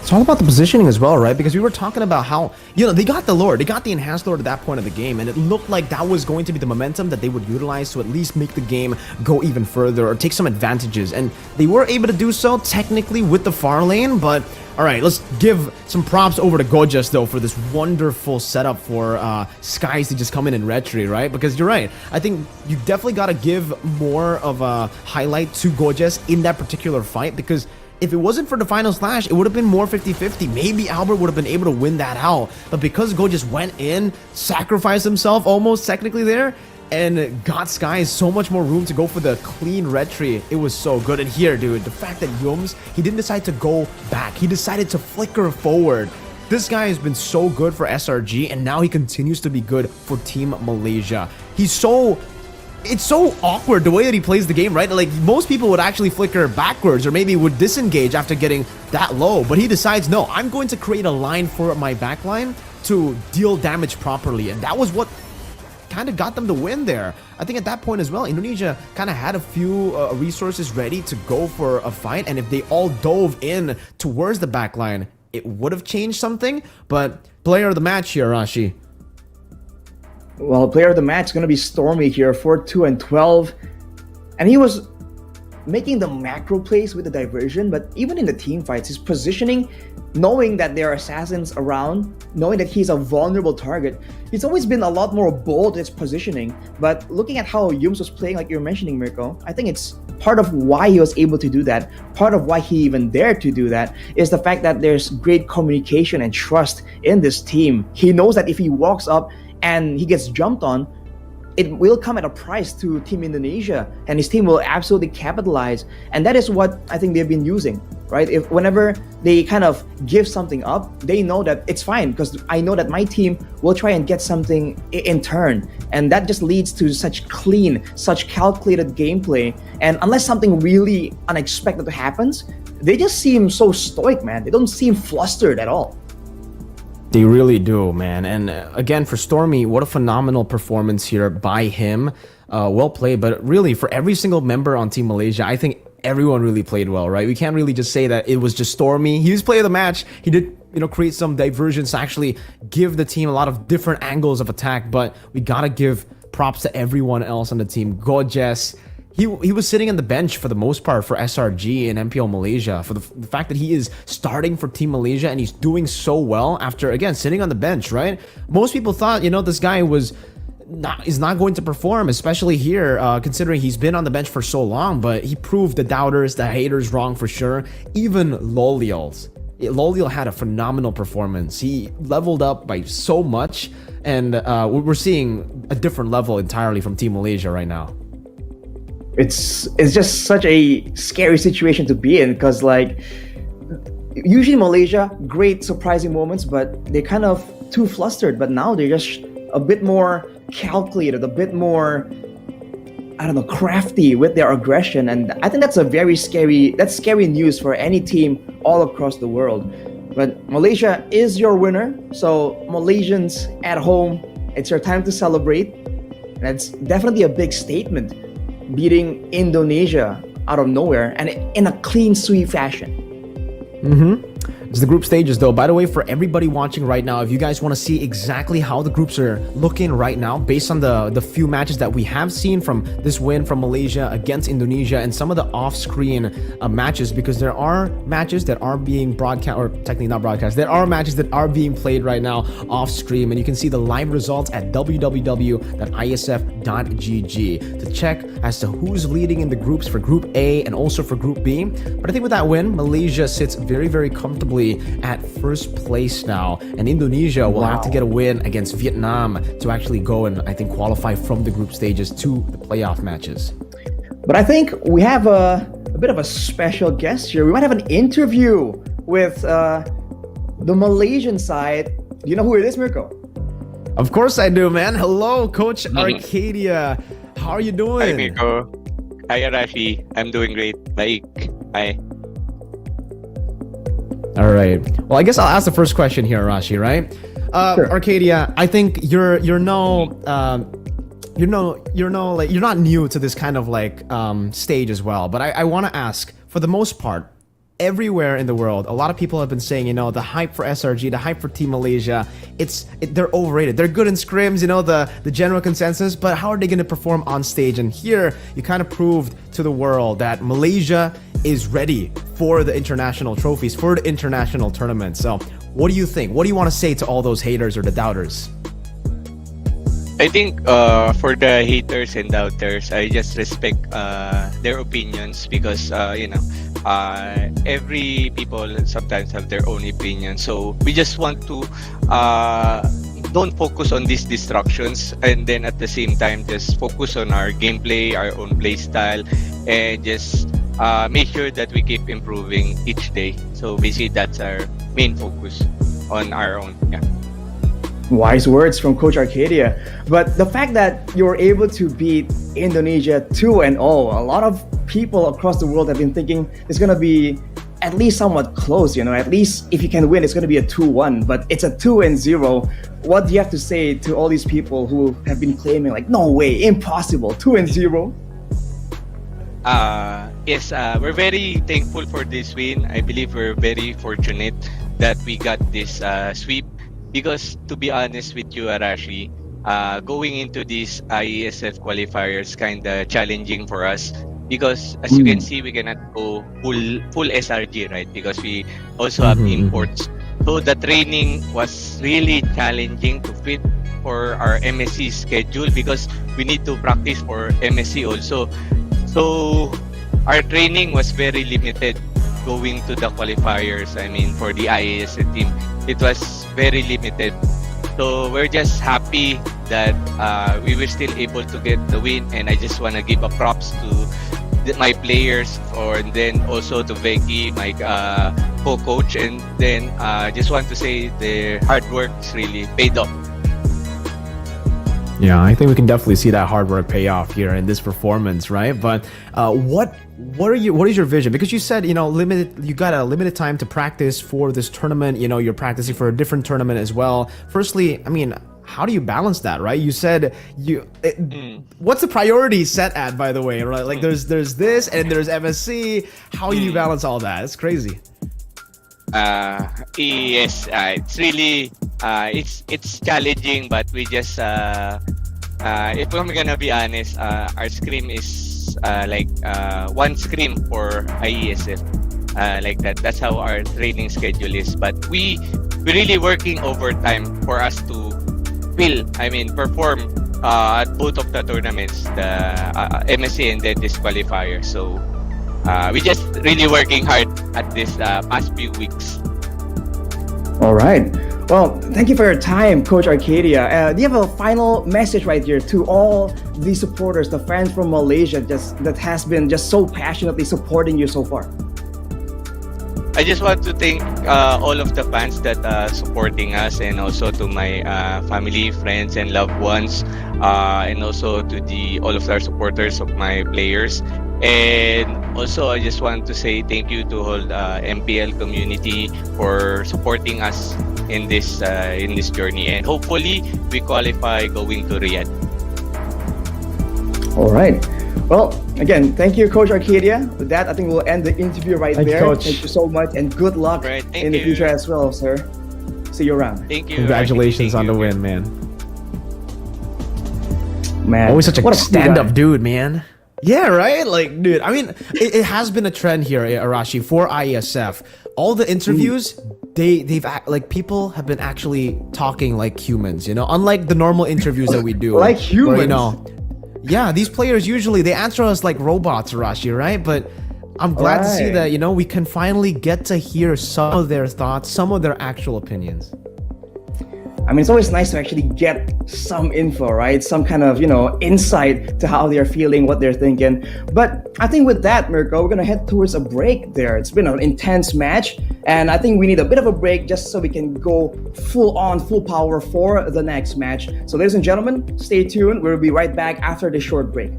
It's all about the positioning as well, right? Because we were talking about how, you know, they got the Lord, they got the enhanced Lord at that point of the game, and it looked like that was going to be the momentum that they would utilize to at least make the game go even further or take some advantages. And they were able to do so technically with the far lane, but all right, let's give some props over to Gojas though for this wonderful setup for Skies to just come in and retry, right? Because you're right, I think you definitely got to give more of a highlight to Gojas in that particular fight, because if it wasn't for the final slash, it would have been more 50-50. Maybe Albert would have been able to win that out. But because Go just went in, sacrificed himself almost technically there, and got Sky so much more room to go for the clean retry. It was so good. And here, dude, the fact that Yums, he didn't decide to go back. He decided to flicker forward. This guy has been so good for SRG, and now he continues to be good for Team Malaysia. It's so awkward the way that he plays the game, right? Like, most people would actually flicker backwards or maybe would disengage after getting that low. But he decides, no, I'm going to create a line for my backline to deal damage properly. And that was what kind of got them the win there. I think at that point as well, Indonesia kind of had a few resources ready to go for a fight, and if they all dove in towards the backline, it would have changed something. But player of the match here, Rashi. Well, player of the match is going to be Stormy here, 4-2 and 12. And he was making the macro plays with the diversion, but even in the team fights, his positioning, knowing that there are assassins around, knowing that he's a vulnerable target, he's always been a lot more bold in his positioning. But looking at how Yums was playing, like you were mentioning, Mirko, I think it's part of why he was able to do that, part of why he even dared to do that, is the fact that there's great communication and trust in this team. He knows that if he walks up and he gets jumped on, it will come at a price to Team Indonesia, and his team will absolutely capitalize. And that is what I think they've been using, right? If whenever they kind of give something up, they know that it's fine because I know that my team will try and get something in turn. And that just leads to such clean, such calculated gameplay. And unless something really unexpected happens, they just seem so stoic, man. They don't seem flustered at all. They really do, man. And again, for Stormy, what a phenomenal performance here by him. Well played, but really for every single member on Team Malaysia, I think everyone really played well, right? We can't really just say that it was just Stormy. He was player of the match. He did, create some diversions to actually give the team a lot of different angles of attack, but we gotta give props to everyone else on the team. Gorgeous. He was sitting on the bench for the most part for SRG and MPL Malaysia, for the fact that he is starting for Team Malaysia and he's doing so well after, again, sitting on the bench, right? Most people thought, this guy is not going to perform, especially here, considering he's been on the bench for so long, but he proved the doubters, the haters wrong for sure. Even Loliel had a phenomenal performance. He leveled up by so much, and we're seeing a different level entirely from Team Malaysia right now. It's just such a scary situation to be in, because like usually Malaysia, great surprising moments, but they're kind of too flustered. But now they're just a bit more calculated, a bit more, crafty with their aggression. And I think that's scary news for any team all across the world. But Malaysia is your winner. So Malaysians at home, it's your time to celebrate. And it's definitely a big statement, beating Indonesia out of nowhere and in a clean sweep fashion. It's the group stages though. By the way, for everybody watching right now, if you guys want to see exactly how the groups are looking right now, based on the few matches that we have seen from this win from Malaysia against Indonesia and some of the off-screen matches, because there are matches that are being broadcast, or technically not broadcast, there are matches that are being played right now off-screen, and you can see the live results at www.iesf.gg to check as to who's leading in the groups for Group A and also for Group B. But I think with that win, Malaysia sits very, very comfortably at first place now, and Indonesia will have to get a win against Vietnam to actually go and I think qualify from the group stages to the playoff matches. But I think we have a bit of a special guest here. We might have an interview with the Malaysian side. Do you know who it is, Mirko? Of course I do, man. Hello, Coach Arcadia. How are you doing? Hi, Mirko. Hi, Arashi. I'm doing great. Hi. All right. Well, I guess I'll ask the first question here, Arashi, right? Sure. Arcadia, I think you're not new to this kind of like stage as well. But I want to ask, for the most part, everywhere in the world, a lot of people have been saying, the hype for SRG, the hype for Team Malaysia, they're overrated. They're good in scrims, the general consensus, but how are they going to perform on stage? And here, you kind of proved to the world that Malaysia is ready for the international trophies, for the international tournament. So what do you think? What do you want to say to all those haters or the doubters? I think for the haters and doubters, I just respect their opinions because every people sometimes have their own opinion. So we just want to don't focus on these distractions, and then at the same time just focus on our gameplay, our own play style, and just make sure that we keep improving each day. So basically that's our main focus on our own. Yeah. Wise words from Coach Arcadia. But the fact that you were able to beat Indonesia 2-0, a lot of people across the world have been thinking it's going to be at least somewhat close, you know, at least if you can win, it's going to be a 2-1, but it's a 2-0. What do you have to say to all these people who have been claiming like, no way, impossible, 2-0? Yes, we're very thankful for this win. I believe we're very fortunate that we got this sweep. Because to be honest with you, Arashi, going into these IESF qualifiers kind of challenging for us, because as you can see, we cannot go full SRG, right? Because we also have imports. So the training was really challenging to fit for our MSC schedule, because we need to practice for MSC also. So our training was very limited going to the qualifiers. I mean, for the IASF team, it was very limited. So we're just happy that we were still able to get the win, and I just want to give a props to my players, and then also to Becky, my co-coach, and then just want to say their hard work is really paid off. Yeah, I think we can definitely see that hard work pay off here in this performance, right? But what is your vision? Because you said, you know, you got a limited time to practice for this tournament. You know, you're practicing for a different tournament as well. Firstly, I mean, how do you balance that, right? You said what's the priority set at, by the way, right? Like there's this and there's MSC. How do you balance all that? It's crazy. Yes, it's really it's challenging, but we just if I'm gonna be honest, our scrim is like one scrim for IESF, like that. That's how our training schedule is. But we're really working overtime for us to perform at both of the tournaments, the MSC and then this qualifier. So we just really working hard at this past few weeks. All right. Well, thank you for your time, Coach Arcadia. Do you have a final message right here to all the supporters, the fans from Malaysia, that has been just so passionately supporting you so far? I just want to thank all of the fans that are supporting us, and also to my family, friends, and loved ones, and also to all of our supporters of my players. And also, I just want to say thank you to whole MPL community for supporting us in this journey, and hopefully we qualify going to Riyadh. All right. Well, again, thank you, Coach Arcadia. With that, I think we'll end the interview right Thank you, there. Coach. Thank you so much, and good luck Right, thank in the you. future as well, sir. See you around. Thank you. Congratulations Thank on the you. win, man. Man, Always such a what stand-up dude, man. Yeah, right? Like, dude, I mean, it has been a trend here, Arashi, for IESF. All the interviews, people have been actually talking like humans, you know, unlike the normal interviews that we do. Like where, you humans? know, yeah, these players usually, they answer us like robots, Arashi, right? But I'm glad to see Right. that, you know, we can finally get to hear some of their thoughts, some of their actual opinions. I mean, it's always nice to actually get some info, right? Some kind of, you know, insight to how they're feeling, what they're thinking. But I think with that, Mirko, we're going to head towards a break there. It's been an intense match, and I think we need a bit of a break just so we can go full power for the next match. So ladies and gentlemen, stay tuned. We'll be right back after this short break.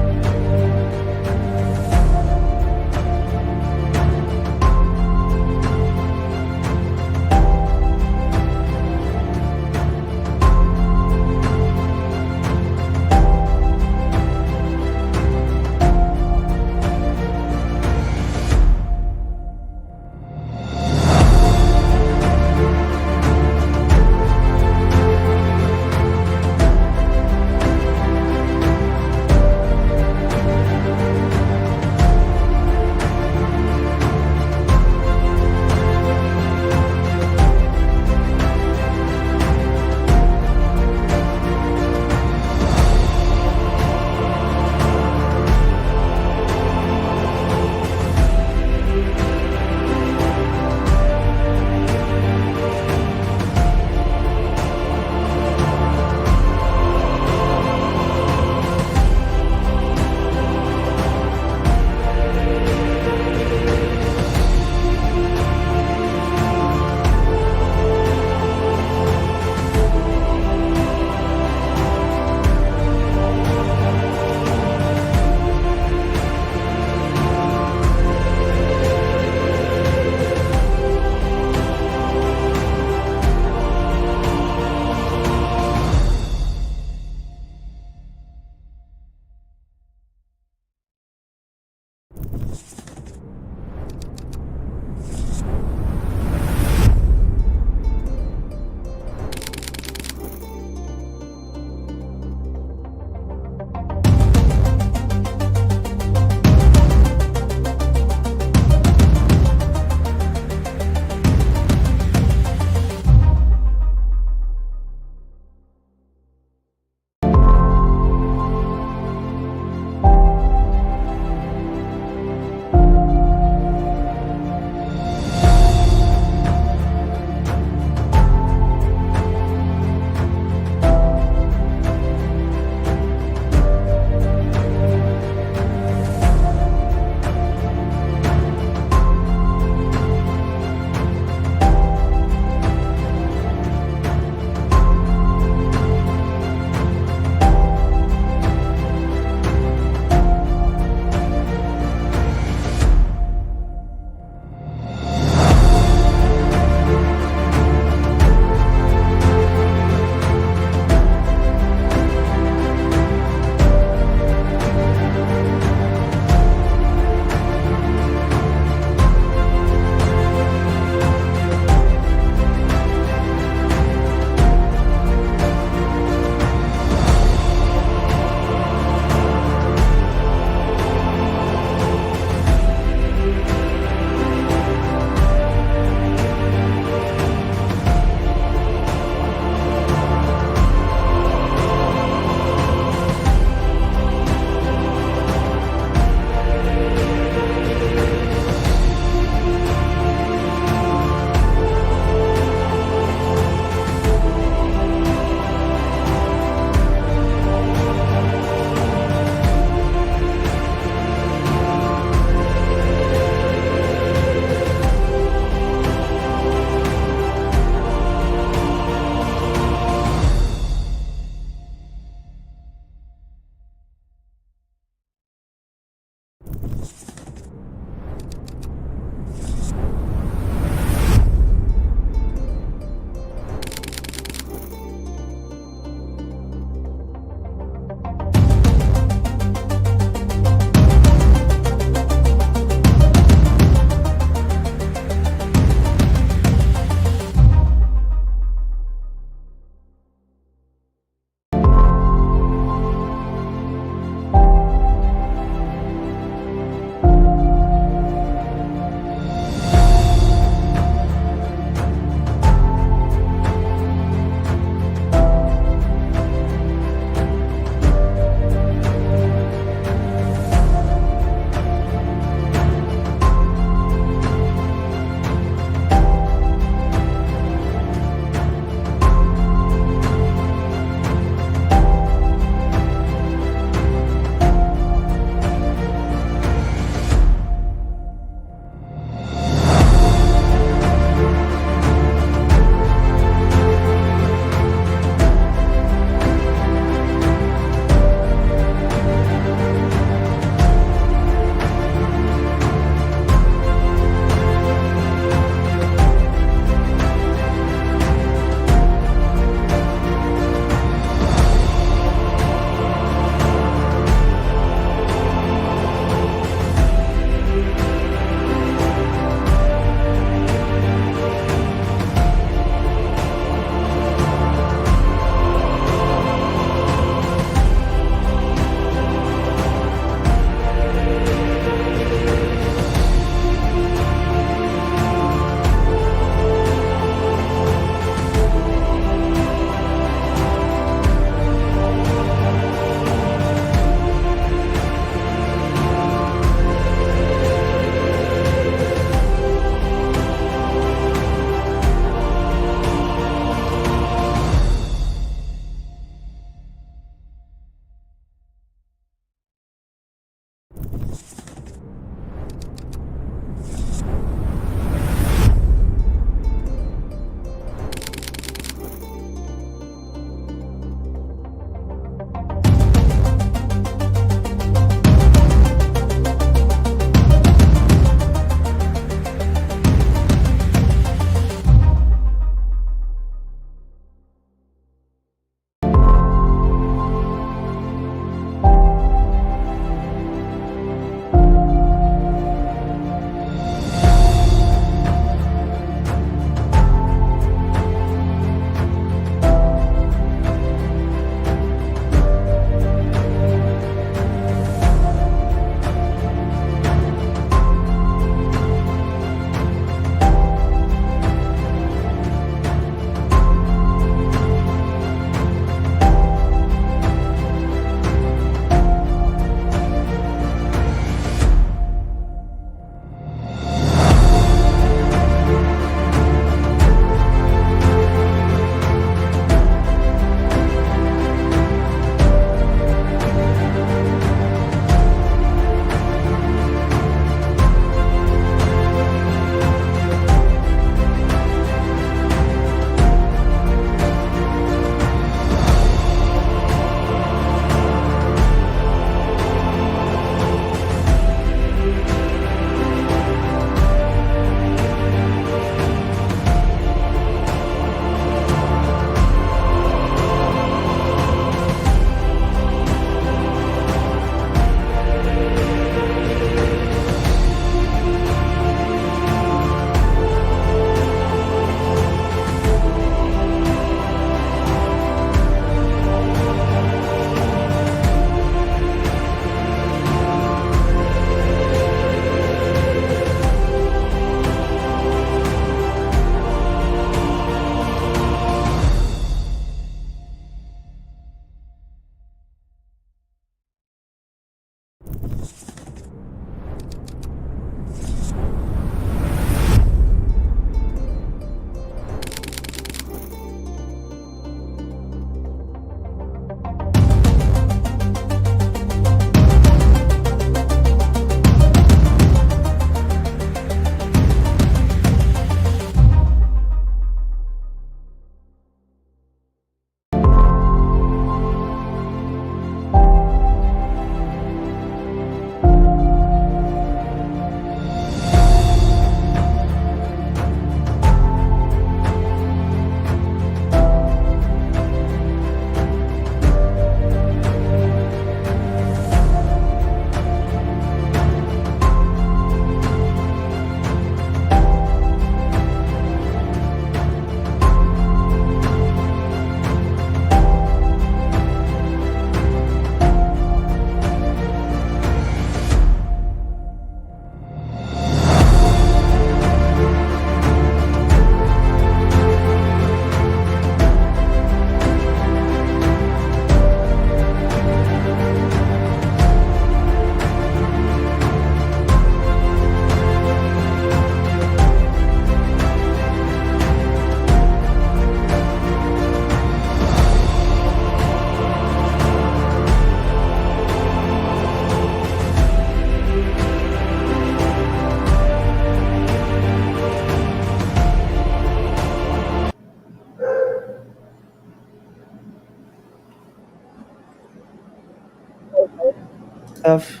ISF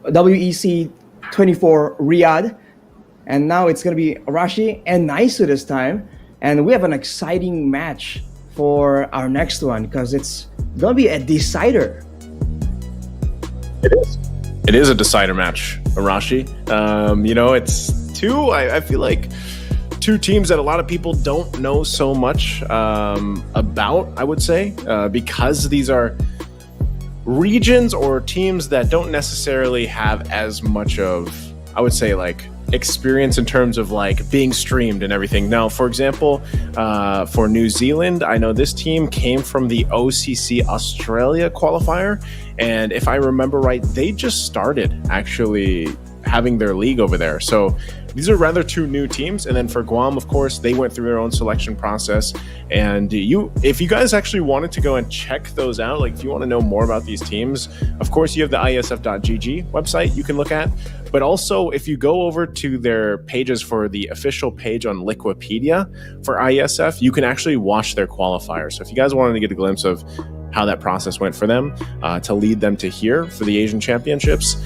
WEC 24 Riyadh, and now it's going to be Arashi and Naisu this time. And we have an exciting match for our next one because it's going to be a decider. It is a decider match, Arashi. It's two, I feel like, two teams that a lot of people don't know so much about, I would say, because these are regions or teams that don't necessarily have as much of, I would say, like, experience in terms of like being streamed and everything. Now, for example, for New Zealand, I know this team came from the OCC Australia qualifier, and if I remember right, they just started actually having their league over there. So these are rather two new teams. And then for Guam, of course, they went through their own selection process. And if you guys actually wanted to go and check those out, like if you want to know more about these teams, of course, you have the iesf.gg website you can look at. But also, if you go over to their pages for the official page on Liquipedia for ISF, you can actually watch their qualifiers. So if you guys wanted to get a glimpse of how that process went for them to lead them to here for the Asian Championships,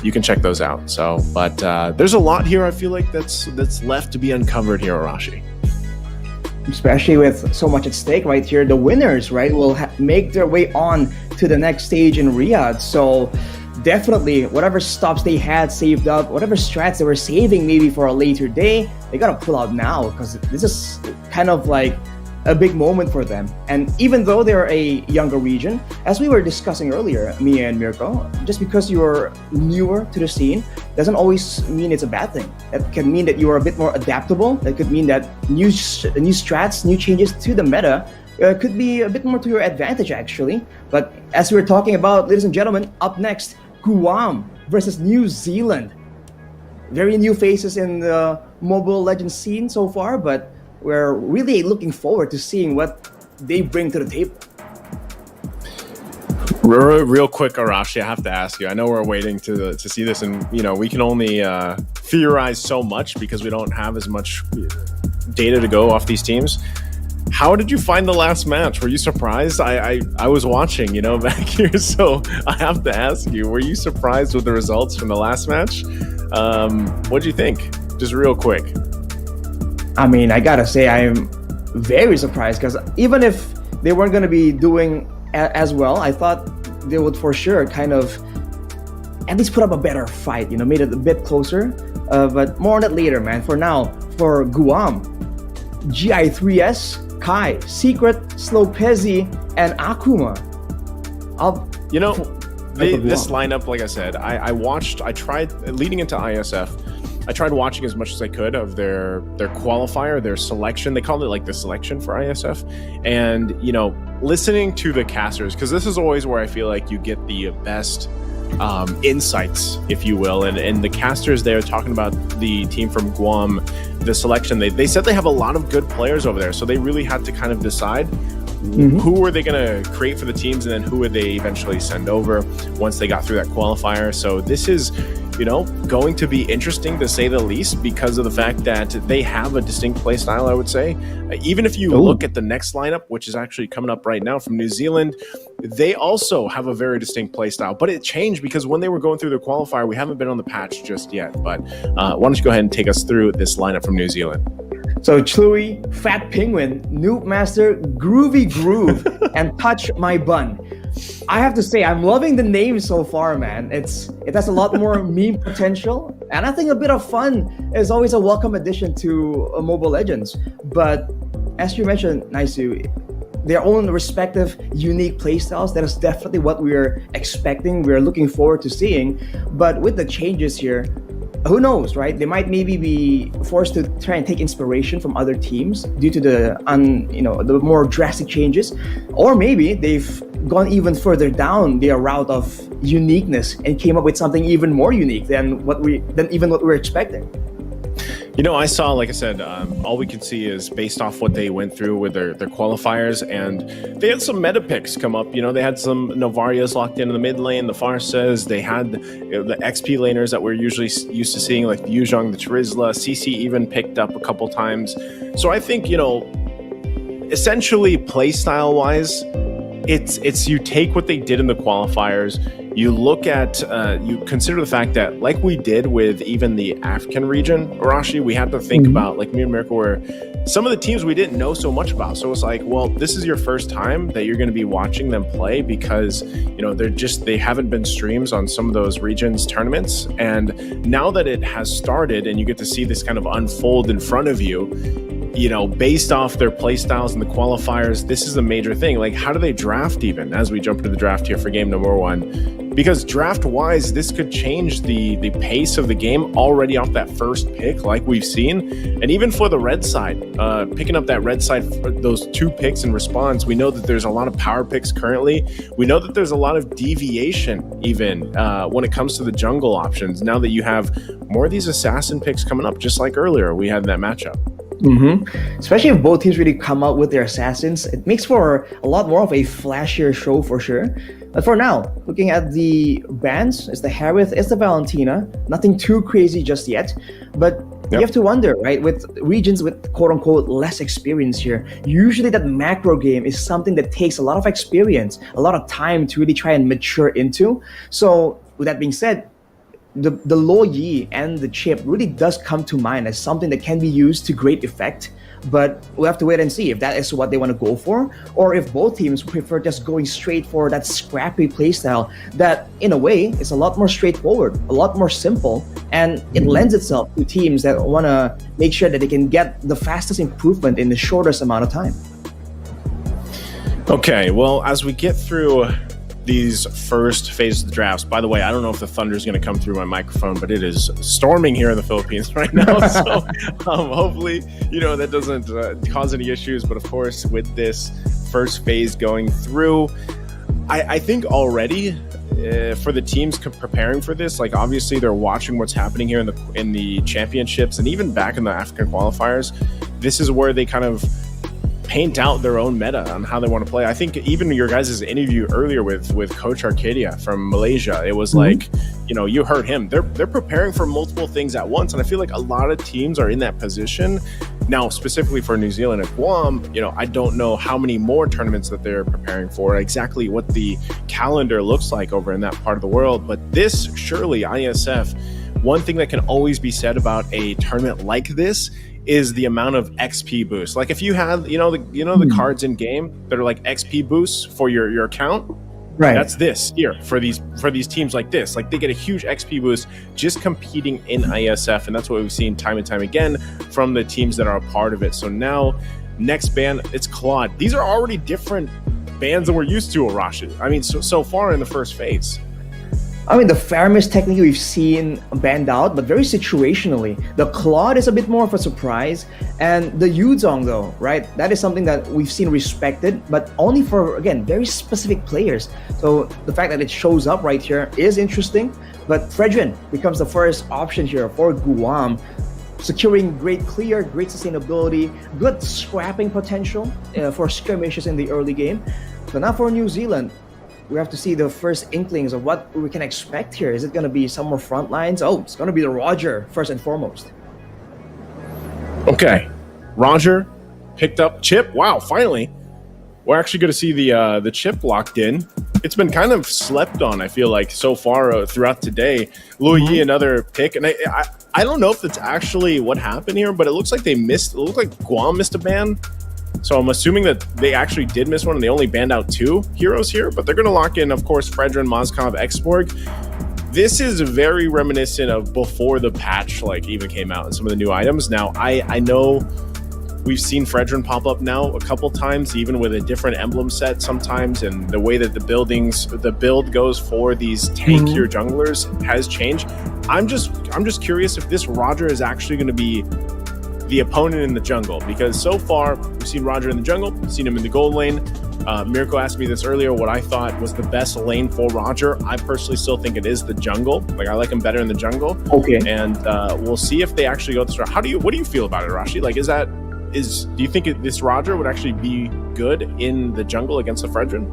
you can check those out. So, but there's a lot here, I feel like, that's left to be uncovered here, Arashi. Especially with so much at stake right here. The winners, right, will make their way on to the next stage in Riyadh. So definitely, whatever stops they had saved up, whatever strats they were saving maybe for a later day, they gotta pull out now because this is kind of like a big moment for them. And even though they're a younger region, as we were discussing earlier, Mia and Mirko, just because you're newer to the scene doesn't always mean it's a bad thing. That can mean that you are a bit more adaptable. That could mean that new strats, new changes to the meta could be a bit more to your advantage, actually. But as we were talking about, ladies and gentlemen, up next, Guam versus New Zealand. Very new faces in the Mobile Legends scene so far, but we're really looking forward to seeing what they bring to the table. Real quick, Arashi, I have to ask you. I know we're waiting to see this, and we can only theorize so much because we don't have as much data to go off these teams. How did you find the last match? Were you surprised? I was watching, back here, so I have to ask you: were you surprised with the results from the last match? What do you think? Just real quick. I mean, I gotta say, I'm very surprised because even if they weren't gonna be doing as well, I thought they would for sure kind of at least put up a better fight, made it a bit closer. But more on that later, man. For now, for Guam, GI3S, Kai, Secret, Slopezi, and Akuma. This lineup, like I said, I tried leading into ISF. I tried watching as much as I could of their qualifier, their selection. They called it like the selection for ISF. And, listening to the casters, because this is always where I feel like you get the best insights, if you will. And the casters there talking about the team from Guam, the selection, they said they have a lot of good players over there. So they really had to kind of decide who were they going to create for the teams and then who would they eventually send over once they got through that qualifier. So this is going to be interesting to say the least because of the fact that they have a distinct play style, I would say. Even if you look at the next lineup, which is actually coming up right now from New Zealand, they also have a very distinct play style, but it changed because when they were going through the qualifier, we haven't been on the patch just yet. But why don't you go ahead and take us through this lineup from New Zealand? So Chlui, Fat Penguin, Noob Master, Groovy Groove, and Touch My Bun. I have to say, I'm loving the name so far, man. It has a lot more meme potential, and I think a bit of fun is always a welcome addition to Mobile Legends. But as you mentioned, Naisu, their own respective unique playstyles, that is definitely what we're expecting, we're looking forward to seeing. But with the changes here, who knows, right? They might maybe be forced to try and take inspiration from other teams due to the more drastic changes, or maybe they've gone even further down their route of uniqueness and came up with something even more unique than even what we're expecting. I saw, like I said, all we can see is based off what they went through with their qualifiers, and they had some meta picks come up. They had some Novarias locked in the mid lane, the Farsas. They had the XP laners that we're usually used to seeing, like the Yuzhong, the Charizla. CC even picked up a couple times. So I think, essentially playstyle wise, it's you take what they did in the qualifiers, you look at, you consider the fact that, like we did with even the African region, Arashi, we had to think about, like me and Mirko, where some of the teams we didn't know so much about. So it's like, well, this is your first time that you're going to be watching them play because, you know, they haven't been streams on some of those regions tournaments. And now that it has started and you get to see this kind of unfold in front of you, you know, based off their play styles and the qualifiers, this is a major thing. Like, how do they draft even as we jump into the draft here for game number 1? Because draft-wise, this could change the pace of the game already off that first pick, like we've seen. And even for the red side, picking up that red side, for those 2 picks in response, we know that there's a lot of power picks currently. We know that there's a lot of deviation even when it comes to the jungle options, now that you have more of these assassin picks coming up, just like earlier we had in that matchup. Especially if both teams really come out with their assassins, it makes for a lot more of a flashier show for sure. But for now, looking at the bans, it's the Harith, it's the Valentina. Nothing too crazy just yet. But you have to wonder, right? With regions with quote-unquote less experience here, usually that macro game is something that takes a lot of experience, a lot of time to really try and mature into. So with that being said, the Lo Yi and the chip really does come to mind as something that can be used to great effect, but we'll have to wait and see if that is what they want to go for, or if both teams prefer just going straight for that scrappy playstyle that, in a way, is a lot more straightforward, a lot more simple, and it lends itself to teams that want to make sure that they can get the fastest improvement in the shortest amount of time. Okay, well, as we get through these first phases of the drafts. By the way, I don't know if the thunder is going to come through my microphone, but it is storming here in the Philippines right now. So hopefully, you know, that doesn't cause any issues. But of course, with this first phase going through, I think already for the teams preparing for this, like obviously they're watching what's happening here in the championships and even back in the African qualifiers. This is where they kind of paint out their own meta on how they want to play. I think even your guys' interview earlier with Coach Arcadia from Malaysia, it was like, you know, you heard him. They're preparing for multiple things at once, and I feel like a lot of teams are in that position. Now, specifically for New Zealand and Guam, you know, I don't know how many more tournaments that they're preparing for, exactly what the calendar looks like over in that part of the world. But this, surely, Iesf, one thing that can always be said about a tournament like this is the amount of XP boost. Like if you have, the cards in game that are like XP boosts for your account, right? That's this here for these teams like this. Like they get a huge XP boost just competing in Iesf, and that's what we've seen time and time again from the teams that are a part of it. So now, next ban, it's Claude. These are already different bans than we're used to, Arashi. I mean, so far in the first phase. I mean, the Faramis technically we've seen banned out, but very situationally. The Claude is a bit more of a surprise. And the Yuzong, though, right? That is something that we've seen respected, but only for, again, very specific players. So the fact that it shows up right here is interesting. But Fredrin becomes the first option here for Guam, securing great clear, great sustainability, good scrapping potential for skirmishes in the early game. So now for New Zealand, we have to see the first inklings of what we can expect here. Is it going to be some more front lines? Oh, it's going to be the Roger first and foremost. Okay, Roger picked up Chip. Wow, finally, we're actually going to see the Chip locked in. It's been kind of slept on, I feel like, so far throughout today. Louis another pick, and I don't know if that's actually what happened here, but it looks like they missed. It looked like Guam missed a ban. So I'm assuming that they actually did miss one and they only banned out 2 heroes here, but they're going to lock in, of course, Fredrin, Mozkov, Exborg. This is very reminiscent of before the patch like even came out and some of the new items. Now, I know we've seen Fredrin pop up now a couple times, even with a different emblem set sometimes, and the way that the build goes for these tankier junglers has changed. I'm just curious if this Roger is actually going to be the opponent in the jungle, because so far we've seen Roger in the jungle, seen him in the gold lane. Mirko asked me this earlier, what I thought was the best lane for Roger. I personally still think it is the jungle. Like I like him better in the jungle. Okay. And we'll see if they actually go this route. What do you feel about it, Rashi? Like, do you think this Roger would actually be good in the jungle against the Fredrin?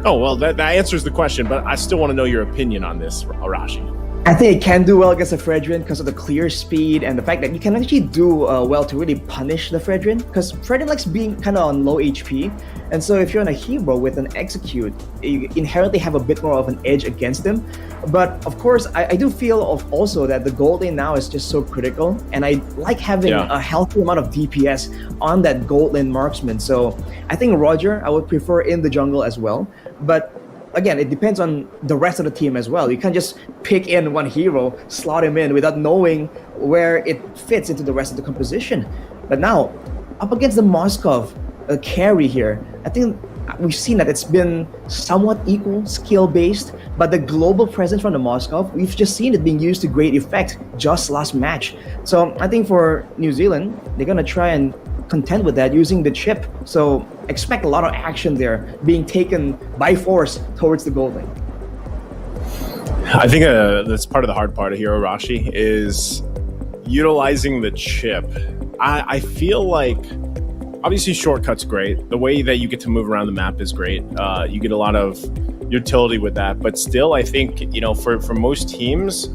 Oh, well, that answers the question, but I still want to know your opinion on this, Arashi. I think it can do well against the Fredrin because of the clear speed and the fact that you can actually do well to really punish the Fredrin, because Fredrin likes being kind of on low HP, and so if you're on a hero with an execute, you inherently have a bit more of an edge against them. But of course, I do feel also that the gold lane now is just so critical, and I like having a healthy amount of DPS on that gold lane marksman. So I think Roger, I would prefer in the jungle as well, but again, it depends on the rest of the team as well. You can't just pick in one hero, slot him in without knowing where it fits into the rest of the composition. But now, up against the Moskov carry here, I think we've seen that it's been somewhat equal, skill-based, but the global presence from the Moskov, we've just seen it being used to great effect just last match. So I think for New Zealand, they're going to try and contend with that using the chip. So expect a lot of action there being taken by force towards the gold lane. I think that's part of the hard part of Hero Rashi is utilizing the chip. I feel like obviously shortcuts great. The way that you get to move around the map is great. You get a lot of utility with that, but still I think, you know, for most teams,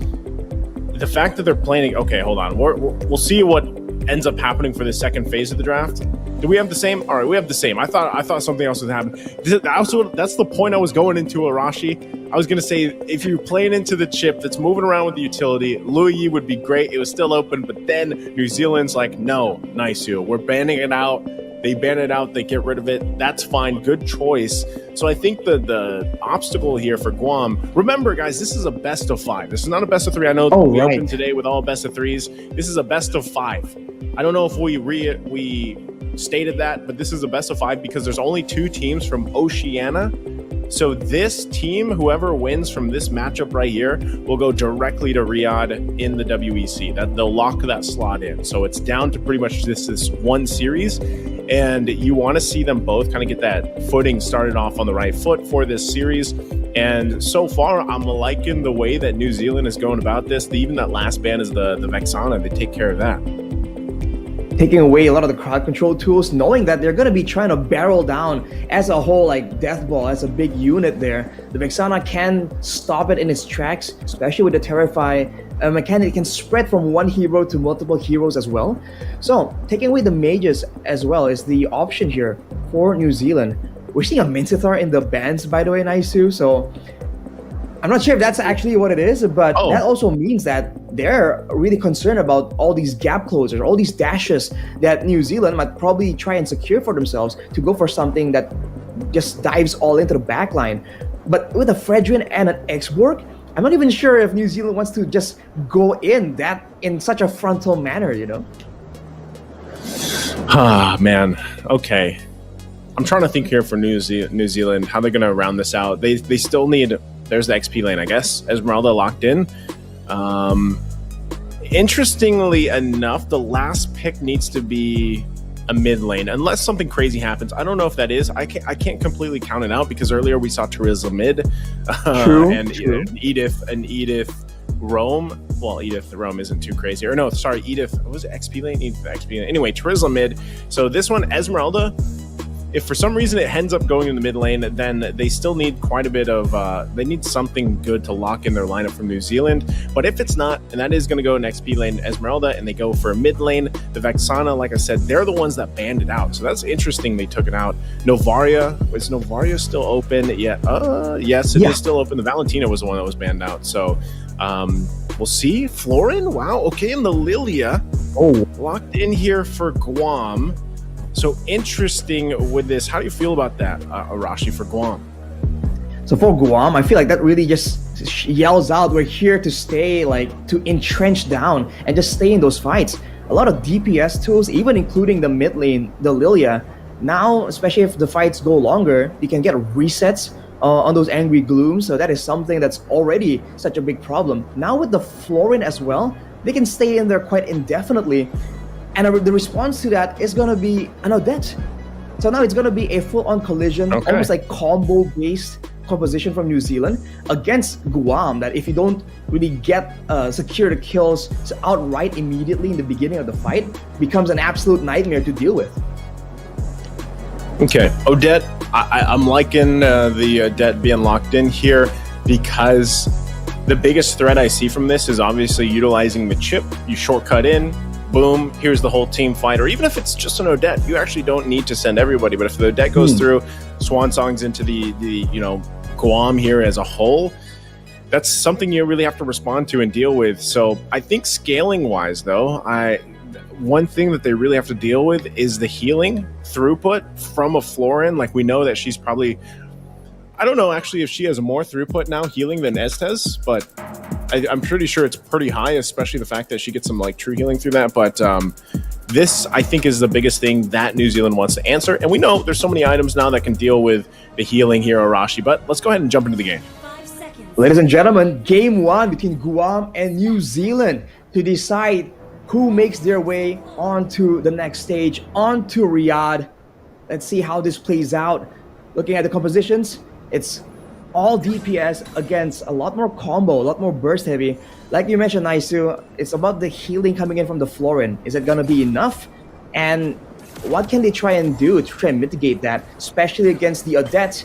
the fact that they're playing, okay, hold on, we'll see what ends up happening for the second phase of the draft. Do we have the same? All right, we have the same. I thought something else was happening. That's the point I was going into, Arashi. I was going to say, if you're playing into the chip that's moving around with the utility, Louis would be great. It was still open, but then New Zealand's like, no, Naisu, we're banning it out. They ban it out, they get rid of it. That's fine, good choice. So I think the obstacle here for Guam, remember guys, this is a best of 5. This is not a best of 3. I know we opened today with all best of 3s. This is a best of 5. I don't know if we stated that, but this is a best of 5 because there's only 2 teams from Oceania. So this team, whoever wins from this matchup right here, will go directly to Riyadh in the WEC. That they'll lock that slot in. So it's down to pretty much this one series, and you want to see them both kind of get that footing started off on the right foot for this series. And so far, I'm liking the way that New Zealand is going about this. Even that last ban is the Vexana. They take care of that. Taking away a lot of the crowd control tools, knowing that they're going to be trying to barrel down as a whole, like Death Ball, as a big unit there. The Vexana can stop it in its tracks, especially with the Terrify mechanic. It can spread from one hero to multiple heroes as well. So taking away the mages as well is the option here for New Zealand. We're seeing a Minthithar in the bans, by the way, Naisu. So I'm not sure if that's actually what it is, but that also means that they're really concerned about all these gap closers, all these dashes that New Zealand might probably try and secure for themselves to go for something that just dives all into the backline. But with a Fredrin and an X-Borg, I'm not even sure if New Zealand wants to just go in such a frontal manner, you know? Ah, man. Okay. I'm trying to think here for New Zealand, how they're going to round this out. They still need... There's the XP lane, I guess. Esmeralda locked in. Interestingly enough, the last pick needs to be a mid lane, unless something crazy happens. I don't know if that is. I can't completely count it out because earlier we saw Teresa mid, true. Edith Rome. Well, Edith Rome isn't too crazy. Or no, sorry, Edith. What was it? XP lane? Edith XP lane. Anyway, Teresa mid. So this one, Esmeralda. If for some reason it ends up going in the mid lane, then they still need quite a bit of, they need something good to lock in their lineup from New Zealand. But if it's not, and that is going to go in XP lane Esmeralda, and they go for a mid lane, the Vexana, like I said, they're the ones that banned it out. So that's interesting they took it out. Novaria, is Novaria still open? Yeah, yes, it is still open. The Valentina was the one that was banned out. So we'll see. Florin, wow, okay, and the Lilia locked in here for Guam. So interesting with this. How do you feel about that, Arashi, for Guam? So for Guam, I feel like that really just yells out, we're here to stay, like to entrench down and just stay in those fights. A lot of DPS tools, even including the mid lane, the Lilia. Now, especially if the fights go longer, you can get resets on those angry glooms. So that is something that's already such a big problem. Now with the Florin as well, they can stay in there quite indefinitely. And the response to that is going to be an Odette. So now it's going to be a full-on collision, almost like combo-based composition from New Zealand against Guam, that if you don't really get secure the kills outright immediately in the beginning of the fight, becomes an absolute nightmare to deal with. Okay, Odette, I'm liking the Odette being locked in here because the biggest threat I see from this is obviously utilizing the chip. You shortcut in, boom, here's the whole team fight. Or even if it's just an Odette, you actually don't need to send everybody. But if the Odette goes through, Swan Songs into the Guam here as a whole, that's something you really have to respond to and deal with. So I think scaling wise though, one thing that they really have to deal with is the healing throughput from a Florin. Like, we know that she's probably, I don't know actually if she has more throughput now healing than Estes, but I'm pretty sure it's pretty high, especially the fact that she gets some like true healing through that. But this, I think, is the biggest thing that New Zealand wants to answer. And we know there's so many items now that can deal with the healing here, Arashi. But let's go ahead and jump into the game. Ladies and gentlemen, game 1 between Guam and New Zealand to decide who makes their way onto the next stage, onto Riyadh. Let's see how this plays out. Looking at the compositions, it's all DPS against a lot more combo, a lot more burst heavy. Like you mentioned, Naisu, it's about the healing coming in from the Florin. Is it going to be enough? And what can they try and do to try and mitigate that, especially against the Odette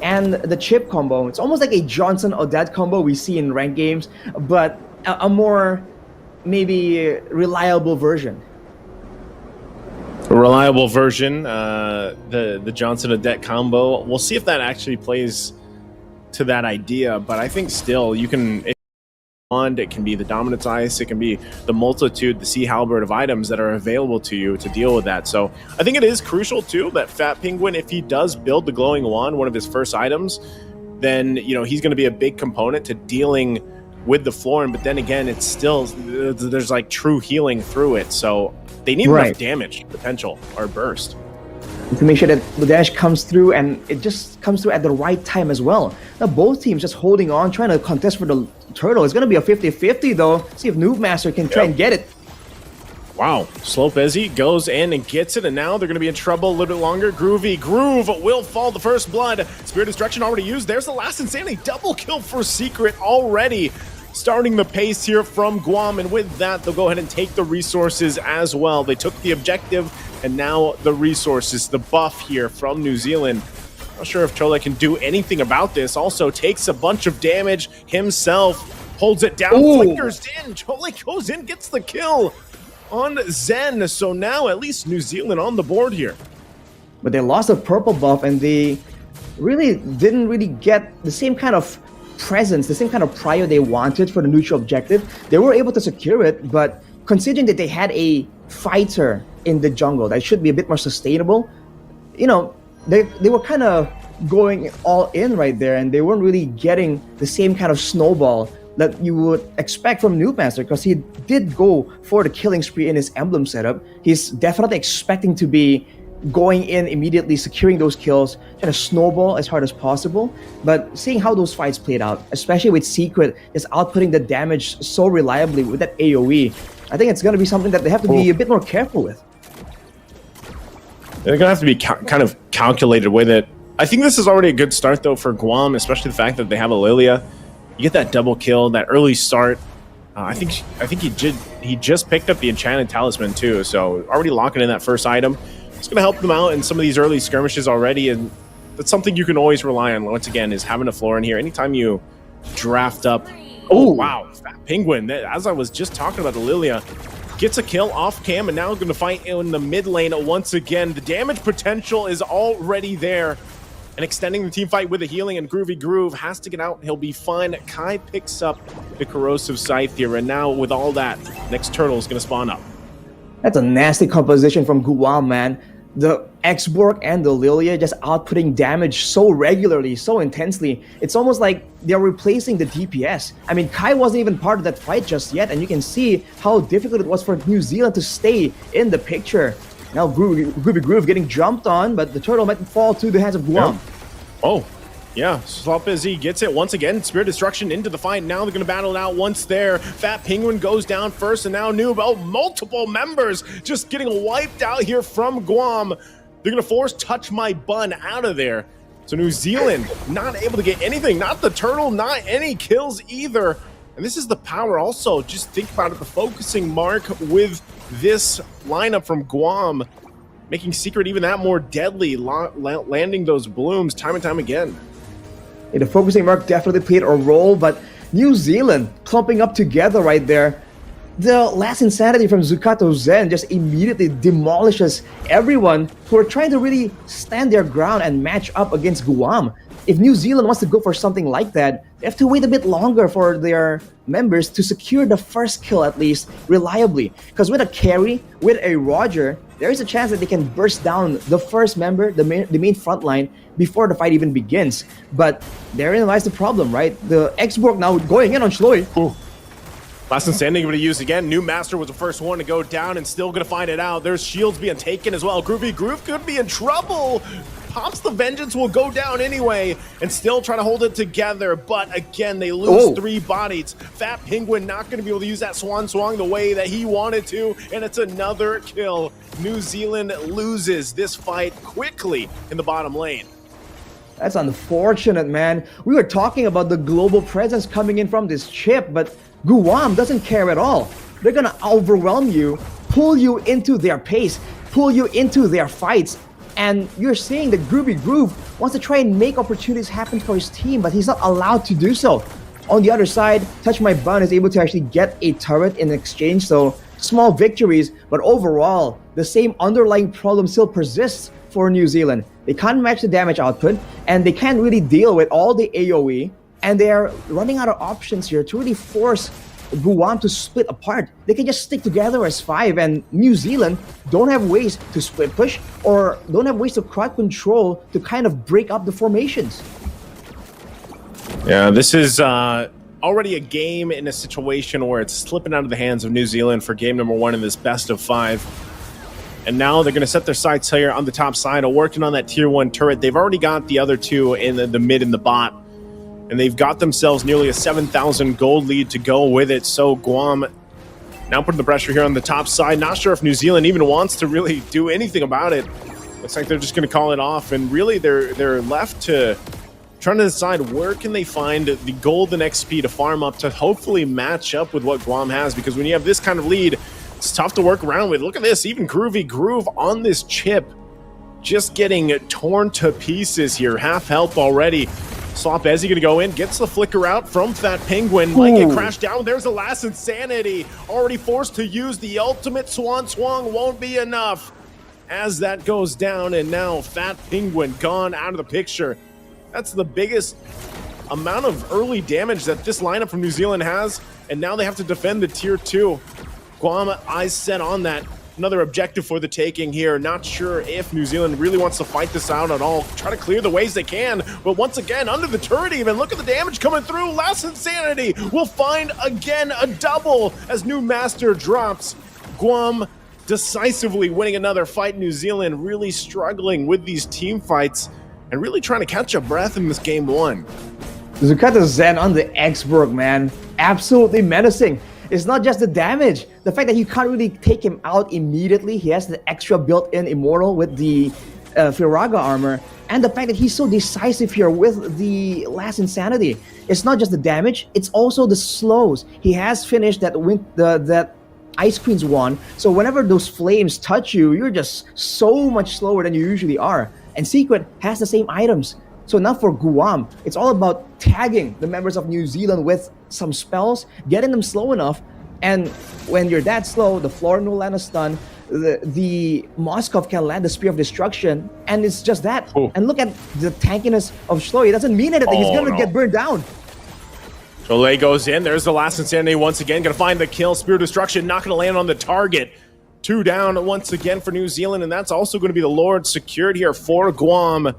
and the chip combo? It's almost like a Johnson-Odette combo we see in ranked games, but a more maybe reliable version. A reliable version, the Johnson-Odette combo. We'll see if that actually plays to that idea, but I think still you can, it can be the Dominance Ice, it can be the multitude, the Sea Halberd of items that are available to you to deal with that. So I think it is crucial too that Fat Penguin, if he does build the Glowing Wand, one of his first items, then he's going to be a big component to dealing with the Florin. But then again, it's still, there's like true healing through it, so they need enough damage potential or burst to make sure that the dash comes through, and it just comes through at the right time as well. Now both teams just holding on, trying to contest for the turtle. It's going to be a 50-50 though. See if Noobmaster can try and get it. Wow, Slopezi goes in and gets it, and now they're going to be in trouble a little bit longer. Groovy Groove will fall the first blood. Spirit Destruction already used. There's the last Insanity. Double kill for Secret already. Starting the pace here from Guam, and with that, they'll go ahead and take the resources as well. They took the objective, and now the resources, the buff here from New Zealand. Not sure if Chole can do anything about this. Also takes a bunch of damage himself, holds it down, flickers in. Chole goes in, gets the kill on Zen. So now at least New Zealand on the board here. But they lost a purple buff, and they really didn't get the same kind of presence, the same kind of prio they wanted for the neutral objective. They were able to secure it, but considering that they had a fighter in the jungle that should be a bit more sustainable, they were kind of going all in right there, and they weren't really getting the same kind of snowball that you would expect from Noobmaster, because he did go for the killing spree in his emblem setup. He's definitely expecting to be going in immediately, securing those kills, trying to snowball as hard as possible. But seeing how those fights played out, especially with Secret just outputting the damage so reliably with that AoE, I think it's going to be something that they have to be a bit more careful with. They're going to have to be kind of calculated with it. I think this is already a good start though for Guam, especially the fact that they have a Lilia. You get that double kill, that early start. I think he just picked up the Enchanted Talisman too, so already locking in that first item. It's going to help them out in some of these early skirmishes already, and that's something you can always rely on, once again, is having a Florin here. Anytime you draft up... Oh, wow. Fat Penguin, as I was just talking about, the Lilia gets a kill off cam, and now going to fight in the mid lane once again. The damage potential is already there, and extending the team fight with the healing, and Groovy Groove has to get out. He'll be fine. Kai picks up the Corrosive Scythe here, and now with all that, next turtle is going to spawn up. That's a nasty composition from Guam, man. The X-Borg and the Lilia just outputting damage so regularly, so intensely. It's almost like they're replacing the DPS. I mean, Kai wasn't even part of that fight just yet, and you can see how difficult it was for New Zealand to stay in the picture. Now Groovy Groove getting jumped on, but the turtle might fall to the hands of Guam. Yep. Oh, yeah, Slopezi gets it once again. Spirit Destruction into the fight. Now they're going to battle it out once there. Fat Penguin goes down first, and now Noob. Oh, multiple members just getting wiped out here from Guam. They're going to force Touch My Bun out of there. So New Zealand not able to get anything. Not the turtle, not any kills either. And this is the power also. Just think about it, the focusing mark with this lineup from Guam, making Secret even that more deadly, landing those blooms time and time again. The focusing mark definitely played a role, but New Zealand clumping up together right there. The last insanity from Zukato Zen just immediately demolishes everyone who are trying to really stand their ground and match up against Guam. If New Zealand wants to go for something like that, they have to wait a bit longer for their members to secure the first kill at least reliably. Because with a carry, with a Roger, there is a chance that they can burst down the first member, the main front line, before the fight even begins. But therein lies the problem, right? The X-Borg now going in on Shloi. Last Insanity going to use again. New Master was the first one to go down and still going to find it out. There's shields being taken as well. Groovy Groove could be in trouble. Pops the Vengeance will go down anyway and still try to hold it together. But again, they lose 3 bodies. Fat Penguin not going to be able to use that Swan Swong the way that he wanted to. And it's another kill. New Zealand loses this fight quickly in the bottom lane. That's unfortunate, man. We were talking about the global presence coming in from this chip, but Guam doesn't care at all. They're gonna overwhelm you, pull you into their pace, pull you into their fights, and you're seeing that Groovy Groove wants to try and make opportunities happen for his team, but he's not allowed to do so. On the other side, Touch My Bun is able to actually get a turret in exchange, so small victories, but overall, the same underlying problem still persists for New Zealand. They can't match the damage output, and they can't really deal with all the AoE, and they're running out of options here to really force Guam to split apart. They can just stick together as 5, and New Zealand don't have ways to split push or don't have ways to crowd control to kind of break up the formations. Yeah, this is already a game in a situation where it's slipping out of the hands of New Zealand for game number 1 in this best of 5. And now they're going to set their sights here on the top side, working on that tier 1 turret. They've already got the other 2 in the mid and the bot. And they've got themselves nearly a 7,000 gold lead to go with it. So Guam now putting the pressure here on the top side. Not sure if New Zealand even wants to really do anything about it. Looks like they're just going to call it off. And really they're left to trying to decide where can they find the golden XP to farm up to hopefully match up with what Guam has. Because when you have this kind of lead, it's tough to work around with. Look at this, even Groovy Groove on this chip. Just getting torn to pieces here. Half health already. Swap Ezzy gonna go in, gets the flicker out from Fat Penguin. Might get crashed down. There's the last Insanity. Already forced to use the ultimate Swan Swong. Won't be enough as that goes down. And now Fat Penguin gone out of the picture. That's the biggest amount of early damage that this lineup from New Zealand has. And now they have to defend the tier 2. Guam eyes set on that. Another objective for the taking here. Not sure if New Zealand really wants to fight this out at all. Try to clear the ways they can. But once again, under the turret even. Look at the damage coming through. Last Insanity will find again a double as New Master drops. Guam decisively winning another fight. New Zealand really struggling with these team fights and really trying to catch a breath in this game 1. Zukato Zen on the X-Borg, man. Absolutely menacing. It's not just the damage. The fact that you can't really take him out immediately. He has the extra built-in Immortal with the Firaga armor. And the fact that he's so decisive here with the last Insanity. It's not just the damage, it's also the slows. He has finished that that Ice Queen's one. So whenever those flames touch you, you're just so much slower than you usually are. And Secret has the same items. So now for Guam, it's all about tagging the members of New Zealand with some spells, getting them slow enough, and when you're that slow, the Florin will land a stun, the Moskov can land the Spear of Destruction, and it's just that. And look at the tankiness of Shloi. It doesn't mean anything. He's gonna get burned down. Cholet goes in. There's the last Insanity once again. Gonna find the kill. Spear of Destruction not gonna land on the target. 2 down once again for New Zealand, and that's also gonna be the Lord secured here for Guam.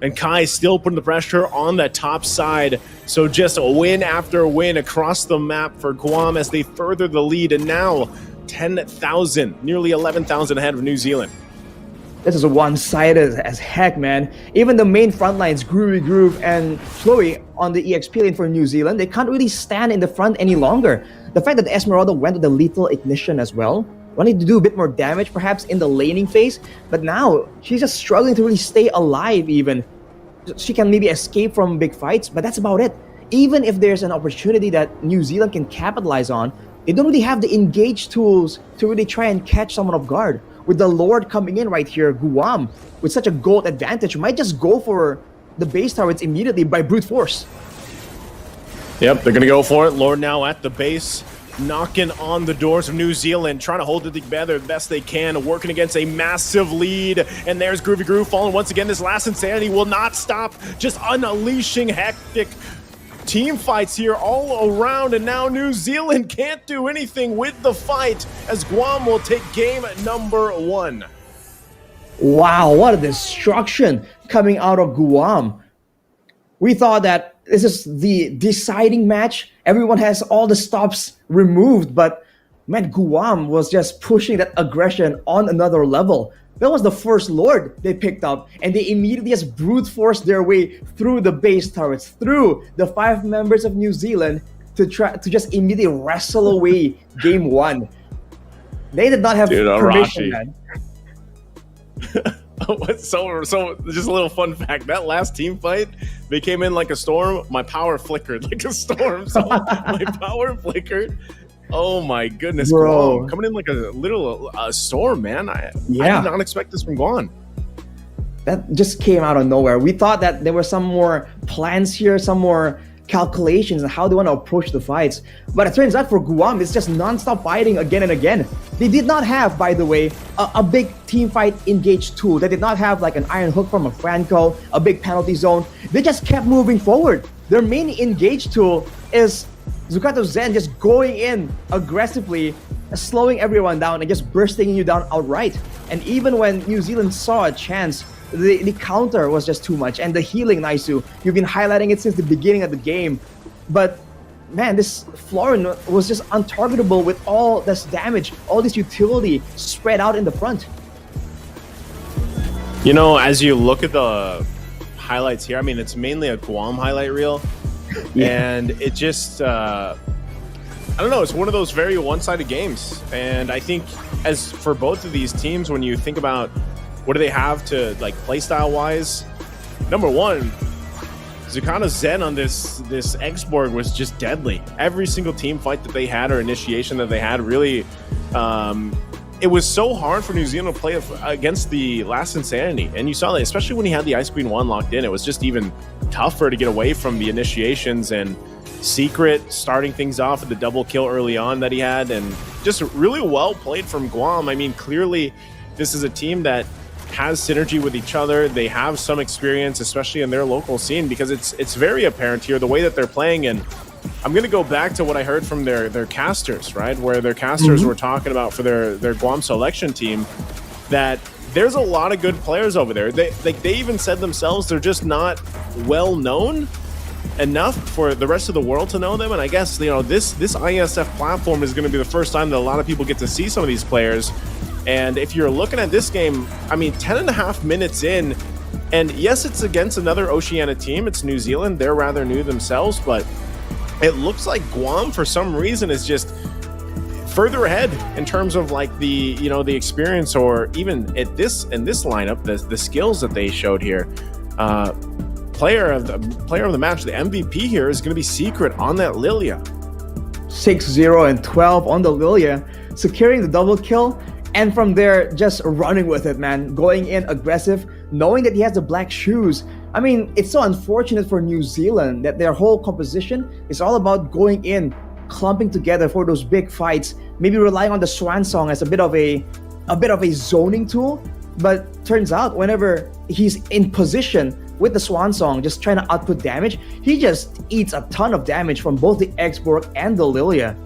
And Kai still putting the pressure on the top side. So just a win after win across the map for Guam as they further the lead. And now 10,000, nearly 11,000 ahead of New Zealand. This is one-sided as heck, man. Even the main front lines, Groovy Groove and Shloi on the EXP lane for New Zealand, they can't really stand in the front any longer. The fact that Esmeralda went with the lethal ignition as well, wanting to do a bit more damage perhaps in the laning phase, but now she's just struggling to really stay alive even. She can maybe escape from big fights, but that's about it. Even if there's an opportunity that New Zealand can capitalize on, they don't really have the engage tools to really try and catch someone off guard. With the Lord coming in right here, Guam, with such a gold advantage, might just go for the base turrets immediately by brute force. Yep, they're going to go for it. Lord now at the base, knocking on the doors of New Zealand, trying to hold it together the best they can, working against a massive lead. And there's Groovy Groove falling once again. This last insanity will not stop, just unleashing hectic team fights here all around. And now New Zealand can't do anything with the fight as Guam will take game number 1. Wow, what a destruction coming out of Guam. We thought that this is the deciding match. Everyone has all the stops removed, but man, Guam was just pushing that aggression on another level. That was the first Lord they picked up, and they immediately just brute forced their way through the base turrets, through the 5 members of New Zealand to try to just immediately wrestle away game 1. They did not have permission, man. So just a little fun fact, that last team fight, they came in like a storm. My power flickered like a storm. So my power flickered. Oh my goodness, bro. Guam coming in like a little storm, man. I did not expect this from Guam. That just came out of nowhere. We thought that there were some more plans here, some more calculations on how they want to approach the fights. But it turns out for Guam, it's just non-stop fighting again and again. They did not have, by the way, a big team fight engage tool. They did not have like an iron hook from a Franco, a big penalty zone. They just kept moving forward. Their main engage tool is Zukato Zen just going in aggressively, slowing everyone down and just bursting you down outright. And even when New Zealand saw a chance, the counter was just too much. And the healing, Naisu, you've been highlighting it since the beginning of the game. But man, this Florin was just untargetable with all this damage, all this utility spread out in the front. You know, as you look at the highlights here, I mean, it's mainly a Guam highlight reel. And it just, I don't know, it's one of those very one-sided games. And I think as for both of these teams, when you think about what do they have to like playstyle wise, number one, Zukato Zen on this Esports was just deadly. Every single team fight that they had or initiation that they had really, it was so hard for New Zealand to play against the last Insanity. And you saw that, especially when he had the Ice Queen 1 locked in, it was just even tougher to get away from the initiations and Secret starting things off with the double kill early on that he had. And just really well played from Guam. I mean, clearly this is a team that has synergy with each other. They have some experience, especially in their local scene, because it's very apparent here, the way that they're playing. And I'm going to go back to what I heard from their casters, right? Where their casters were talking about for their Guam selection team, that there's a lot of good players over there. They even said themselves they're just not well known enough for the rest of the world to know them. And I guess, you know, this Iesf platform is going to be the first time that a lot of people get to see some of these players. And if you're looking at this game, I mean, 10.5 minutes in, and yes, it's against another Oceania team. It's New Zealand. They're rather new themselves, but it looks like Guam, for some reason, is just further ahead in terms of like the, you know, the experience, or even in this lineup, the skills that they showed here. Player of the match, the MVP here is going to be Secret on that Lilia. 6-0 and 12 on the Lilia, securing the double kill. And from there, just running with it, man. Going in aggressive, knowing that he has the black shoes. I mean, it's so unfortunate for New Zealand that their whole composition is all about going in, clumping together for those big fights, maybe relying on the Swan Song as a bit of a zoning tool. But turns out whenever he's in position with the Swan Song, just trying to output damage, he just eats a ton of damage from both the Esports and the Lilia.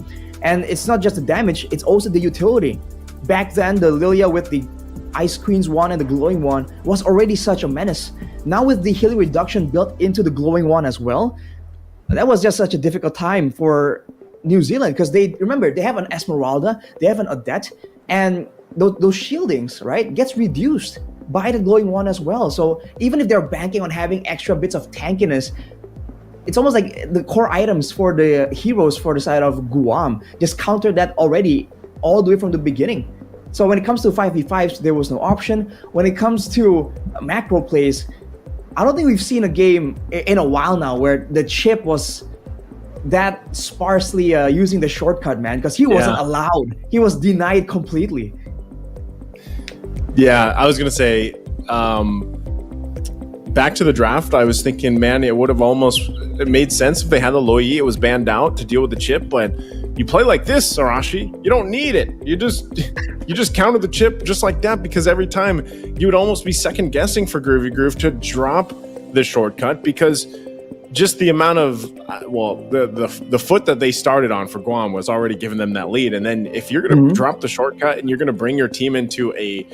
And it's not just the damage, it's also the utility. Back then, the Lilia with the Ice Queen's 1 and the Glowing 1 was already such a menace. Now with the healing reduction built into the Glowing 1 as well, that was just such a difficult time for New Zealand, because they have an Esmeralda, they have an Odette, and those shieldings, right, gets reduced by the Glowing 1 as well. So even if they're banking on having extra bits of tankiness, it's almost like the core items for the heroes for the side of Guam just countered that already all the way from the beginning. So when it comes to 5v5s, there was no option. When it comes to macro plays, I don't think we've seen a game in a while now where the chip was that sparsely using the shortcut, man, because he wasn't allowed. He was denied completely. Yeah, I was going to say, back to the draft, I was thinking, man, it would have almost made sense if they had the Loyi. It was banned out to deal with the chip, but you play like this, Arashi, you don't need it. You just counter the chip just like that, because every time you would almost be second guessing for Groovy Groove to drop the shortcut, because just the amount of the foot that they started on for Guam was already giving them that lead. And then if you're going to drop the shortcut and you're going to bring your team into a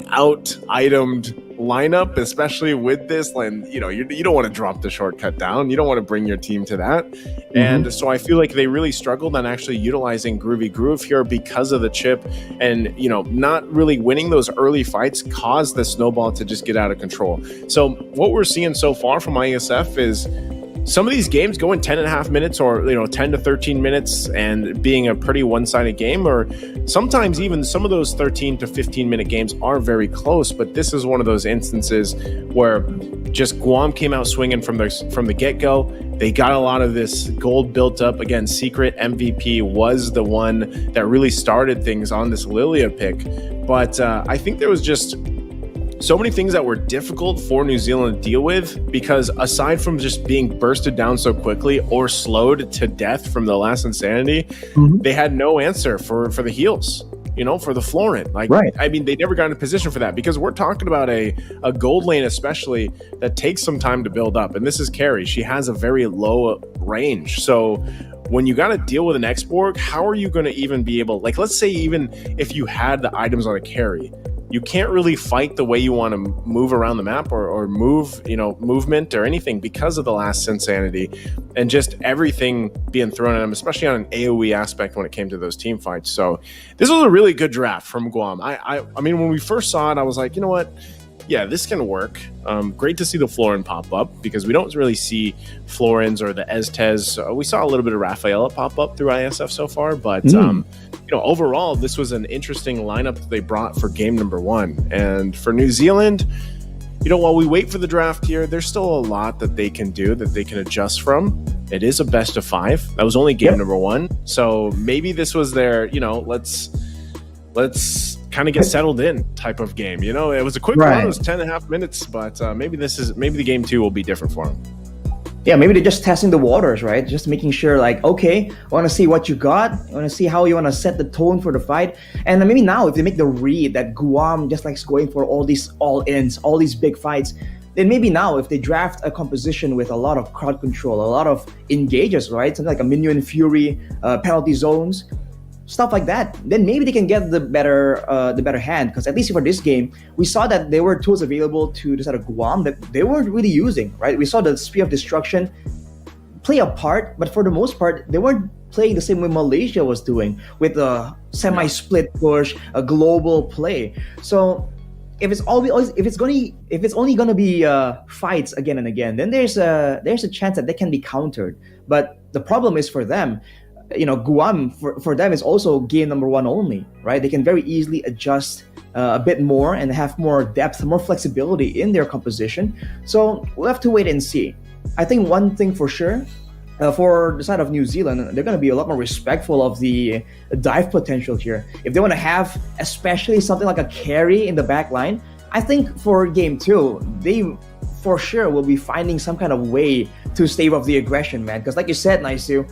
out-itemed lineup, especially with this, and you don't want to drop the shortcut down. You don't want to bring your team to that. And so I feel like they really struggled on actually utilizing Groovy Groove here because of the chip, and not really winning those early fights caused the snowball to just get out of control. So what we're seeing so far from Iesf is some of these games go in 10.5 minutes or 10 to 13 minutes and being a pretty one-sided game, or sometimes even some of those 13 to 15 minute games are very close. But this is one of those instances where just Guam came out swinging from the get-go. They got a lot of this gold built up. Again, Secret MVP was the one that really started things on this Lilia pick, but I think there was just so many things that were difficult for New Zealand to deal with, because aside from just being bursted down so quickly or slowed to death from the last Insanity, they had no answer for the heals, for the Florent. I mean, they never got in a position for that, because we're talking about a gold lane especially that takes some time to build up. And this is Carrie. She has a very low range. So when you got to deal with an X-Borg, how are you going to even be able, let's say even if you had the items on a carry, you can't really fight the way you want to move around the map or move, movement or anything, because of the last Insanity and just everything being thrown at them, especially on an AoE aspect when it came to those team fights. So this was a really good draft from Guam. I mean, when we first saw it, I was like, you know what? Yeah, this can work. Great to see the Florin pop up, because we don't really see Florins or the Estes. We saw a little bit of Rafaela pop up through Iesf so far, but overall, this was an interesting lineup that they brought for game number 1. And for New Zealand, while we wait for the draft here, there's still a lot that they can do, that they can adjust from. It is a best of 5. That was only game number 1, so maybe this was their, let's kind of get settled in type of game. It was a quick run. It was 10.5 minutes, but maybe the game 2 will be different for them. Yeah, maybe they're just testing the waters, right? Just making sure, okay, I want to see what you got. I want to see how you want to set the tone for the fight. And maybe now, if they make the read that Guam just likes going for all these all-ins, all these big fights, then maybe now if they draft a composition with a lot of crowd control, a lot of engages, right? Something like a Minion Fury, penalty zones, stuff like that, then maybe they can get the better hand. Because at least for this game, we saw that there were tools available to the side of Guam that they weren't really using, right? We saw the Spear of Destruction play a part, but for the most part, they weren't playing the same way Malaysia was doing, with a semi-split push, a global play. So if it's only gonna be fights again and again, then there's a chance that they can be countered. But the problem is for them, Guam, for them, is also game number 1 only, right? They can very easily adjust a bit more and have more depth, more flexibility in their composition. So we'll have to wait and see. I think one thing for sure, for the side of New Zealand, they're going to be a lot more respectful of the dive potential here. If they want to have especially something like a carry in the back line, I think for game 2, they for sure will be finding some kind of way to stave off the aggression, man. Because like you said, Naisu,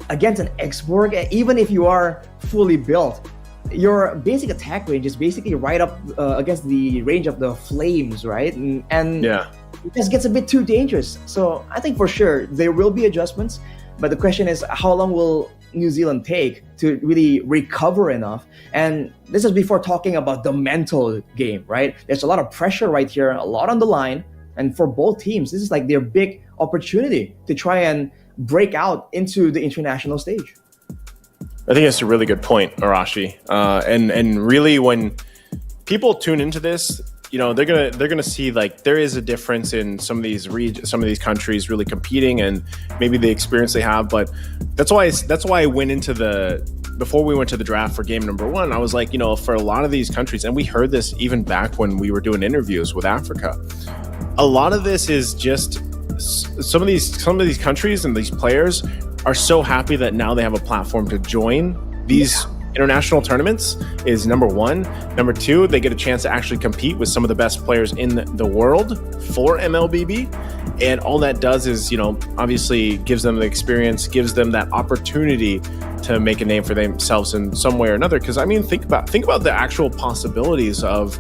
against an X-Borg, even if you are fully built, your basic attack range is basically right up against the range of the flames, right? And it just gets a bit too dangerous. So I think for sure there will be adjustments, but the question is, how long will New Zealand take to really recover enough? And this is before talking about the mental game, right? There's a lot of pressure right here, a lot on the line, and for both teams, this is like their big opportunity to try and break out into the international stage. I think that's a really good point, Arashi. And really, when people tune into this, they're gonna see there is a difference in some of these countries really competing, and maybe the experience they have. But that's why I went into before we went to the draft for game number 1. I was like, for a lot of these countries, and we heard this even back when we were doing interviews with Africa, a lot of this is just some of these countries and these players are so happy that now they have a platform to join these international tournaments is number one. Number two, they get a chance to actually compete with some of the best players in the world for MLBB. And all that does is, obviously gives them the experience, gives them that opportunity to make a name for themselves in some way or another. Because think about the actual possibilities of,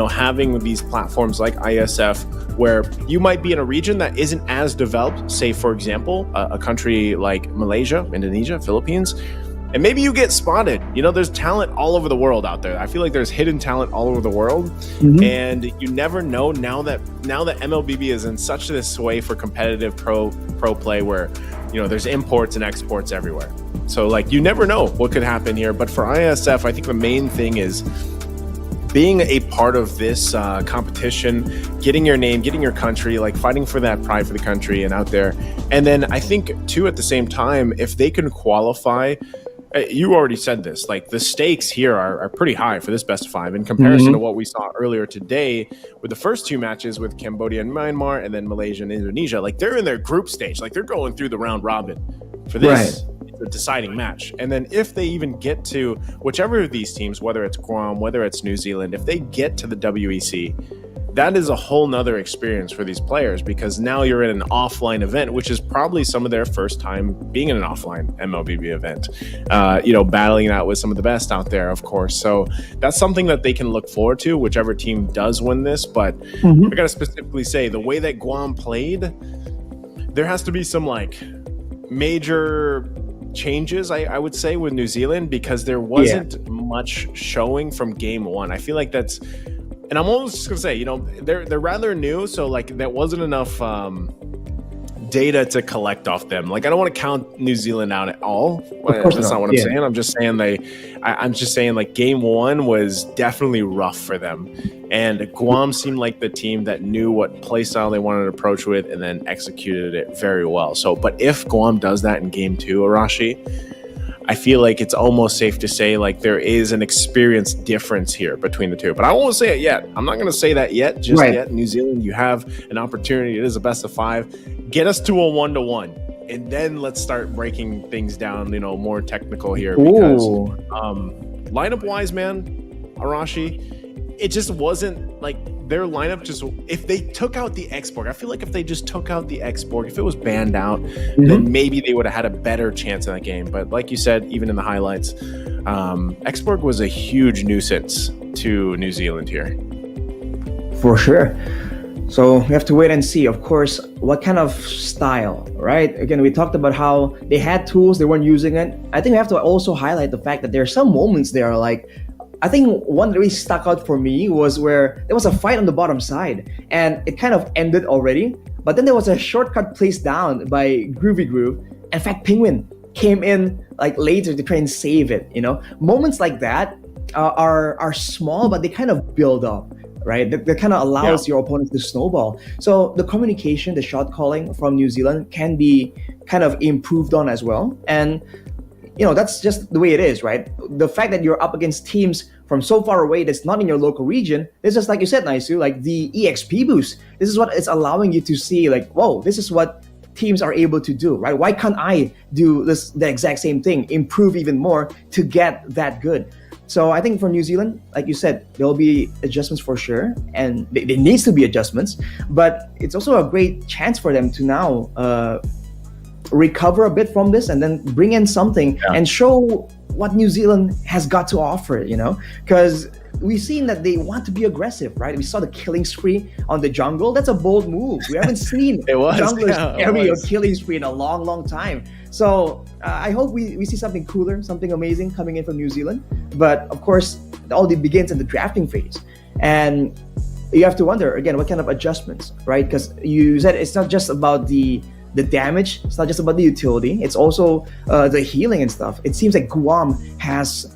having these platforms like Iesf, where you might be in a region that isn't as developed, say for example, a country like Malaysia, Indonesia, Philippines, and maybe you get spotted. There's talent all over the world out there. I feel like there's hidden talent all over the world, and you never know now that MLBB is in such this way for competitive pro play where, there's imports and exports everywhere. So you never know what could happen here. But for Iesf, I think the main thing is being a part of this competition, getting your name, getting your country, fighting for that pride for the country and out there. And then I think too, at the same time, if they can qualify, you already said this, the stakes here are pretty high for this best of five in comparison to what we saw earlier today with the first two matches with Cambodia and Myanmar, and then Malaysia and Indonesia. They're in their group stage, they're going through the round robin for this. Right. The deciding match. And then if they even get to whichever of these teams, whether it's Guam, whether it's New Zealand, if they get to the WEC, that is a whole nother experience for these players, because now you're in an offline event, which is probably some of their first time being in an offline MLBB event, battling out with some of the best out there, of course. So that's something that they can look forward to, whichever team does win this. But I got to specifically say, the way that Guam played, there has to be some major changes, I would say, with New Zealand, because there wasn't much showing from game one. I feel like that's, and I'm almost just gonna say, they're rather new, so there wasn't enough data to collect off them. I don't want to count New Zealand out at all. That's not what I'm saying. I'm just saying game one was definitely rough for them. And Guam seemed like the team that knew what play style they wanted to approach with and then executed it very well. So, but if Guam does that in game two, Arashi, I feel like it's almost safe to say there is an experience difference here between the two. But I won't say it yet. I'm not going to say that yet, just yet. New Zealand, you have an opportunity. It is a best of five. Get us to a 1-1. And then let's start breaking things down, more technical here. Because lineup-wise, man, Arashi, it just wasn't their lineup. Just if they took out the Xborg, I feel like if they just took out the Xborg, if it was banned out, then maybe they would have had a better chance in that game. But like you said, even in the highlights, Xborg was a huge nuisance to New Zealand here. For sure. So we have to wait and see, of course, what kind of style, right? Again, we talked about how they had tools, they weren't using it. I think we have to also highlight the fact that there are some moments there, I think one that really stuck out for me was where there was a fight on the bottom side and it kind of ended already. But then there was a shortcut placed down by Groovy Groove. In fact, Penguin came in later to try and save it. Moments like that are small, but they kind of build up, right? That kind of allows your opponents to snowball. So the communication, the shot calling from New Zealand can be kind of improved on as well. And that's just the way it is, right? The fact that you're up against teams from so far away that's not in your local region, it's just like you said, Naisu, the EXP boost. This is what it's allowing you to see, whoa, this is what teams are able to do, right? Why can't I do the exact same thing, improve even more to get that good? So I think for New Zealand, like you said, there'll be adjustments for sure, and there needs to be adjustments, but it's also a great chance for them to now recover a bit from this and then bring in something and show what New Zealand has got to offer, because we've seen that they want to be aggressive, right? We saw the killing spree on the jungle. That's a bold move. We haven't seen junglers carry a killing spree in a long, long time. So I hope we see something cooler, something amazing coming in from New Zealand. But of course, it all begins in the drafting phase. And you have to wonder, again, what kind of adjustments, right? Because you said it's not just about the damage, it's not just about the utility, it's also the healing and stuff. It seems like Guam has,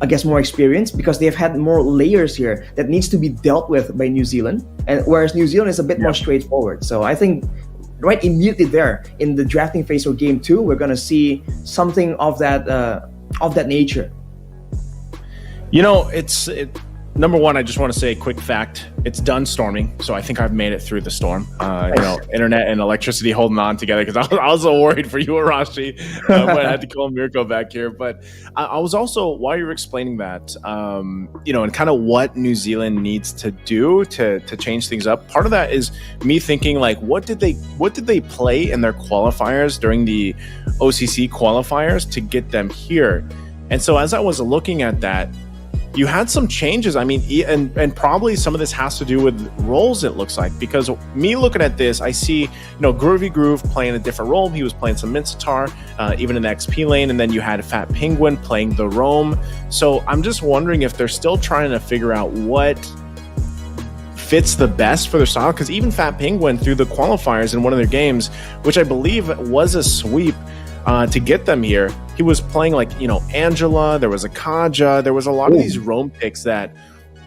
I guess, more experience because they've had more layers here that needs to be dealt with by New Zealand, and whereas New Zealand is a bit more straightforward. So I think right immediately there in the drafting phase of game 2, we're gonna see something of that nature. number one, I just want to say a quick fact. It's done storming, so I think I've made it through the storm. Internet and electricity holding on together, because I was so worried for you, Arashi, but I had to call Mirko back here. But I was also, while you were explaining that, and kind of what New Zealand needs to do to change things up. Part of that is me thinking, like, what did they play in their qualifiers during the OCC qualifiers to get them here? And so as I was looking at that, you had some changes. I mean, and probably some of this has to do with roles, it looks like, because me looking at this, I see, Groovy Groove playing a different role. He was playing some Mincetar, even in the XP lane, and then you had Fat Penguin playing the roam. So I'm just wondering if they're still trying to figure out what fits the best for their style, because even Fat Penguin through the qualifiers in one of their games, which I believe was a sweep, to get them here, he was playing like, Angela, there was a Kaja, there was a lot of these roam picks that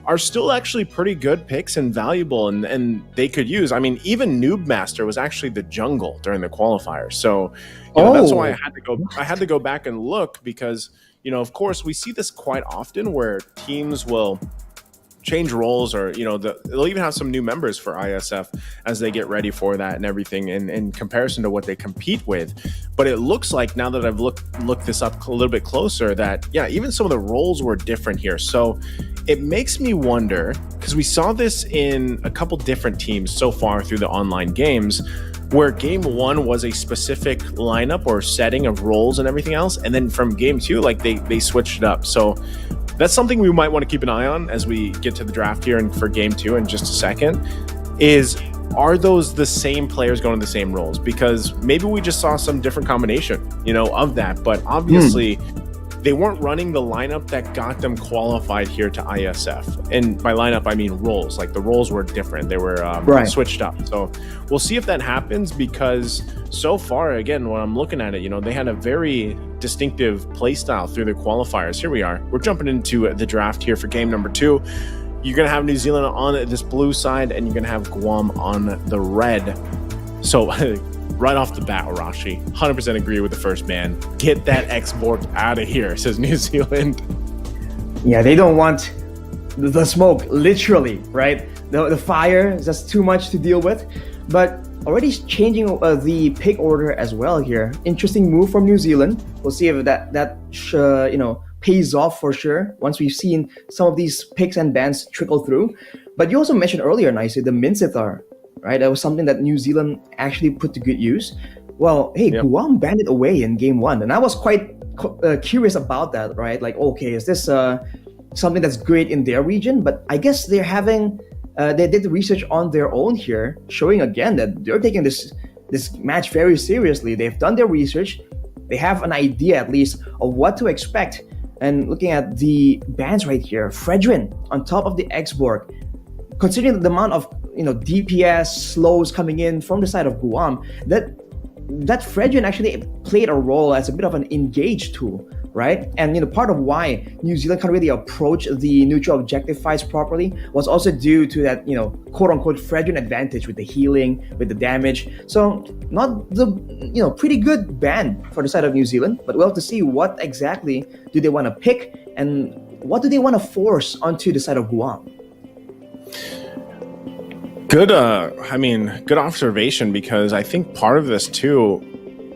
are still actually pretty good picks and valuable, and they could use. I mean, even Noob Master was actually the jungle during the qualifiers. So that's why I had to go back and look, because, of course, we see this quite often where teams will change roles, or they'll even have some new members for ISF as they get ready for that and everything in comparison to what they compete with. But it looks like, now that I've looked this up a little bit closer, that even some of the roles were different here. So it makes me wonder, because we saw this in a couple different teams so far through the online games, where game one was a specific lineup or setting of roles and everything else, and then from game two, like they switched it up. So that's something we might want to keep an eye on as we get to the draft here and for game two in just a second, are those the same players going to the same roles? Because maybe we just saw some different combination, of that. But obviously, they weren't running the lineup that got them qualified here to ISF. And by lineup, I mean roles. Like, the roles were different. They were switched up. So we'll see if that happens, because so far, again, when I'm looking at it, they had a very distinctive play style through the qualifiers. Here we are. We're jumping into the draft here for game number 2. You're going to have New Zealand on this blue side, and you're going to have Guam on the red. So right off the bat, Arashi, 100% agree with the first ban. Get that export out of here, says New Zealand. Yeah, they don't want the smoke, literally, right? The fire is just too much to deal with. But already changing the pick order as well here. Interesting move from New Zealand. We'll see if that pays off for sure once we've seen some of these picks and bans trickle through. But you also mentioned earlier, nicely, the Mincetar, right? That was something that New Zealand actually put to good use. Well, hey, Guam banned it away in game 1, and I was quite curious about that, right? Like, okay, is this something that's great in their region? But I guess they're having they did the research on their own here, showing again that they're taking this match very seriously. They've done their research. They have an idea, at least, of what to expect. And looking at the bans right here, Fredrin on top of the X-Borg, considering the amount of DPS slows coming in from the side of Guam, that Fredrin actually played a role as a bit of an engage tool, right? And part of why New Zealand can't really approach the neutral objective fights properly was also due to that quote unquote Fredrin advantage with the healing, with the damage. So not the pretty good ban for the side of New Zealand, but we'll have to see what exactly do they want to pick and what do they want to force onto the side of Guam. Good observation, because I think part of this too,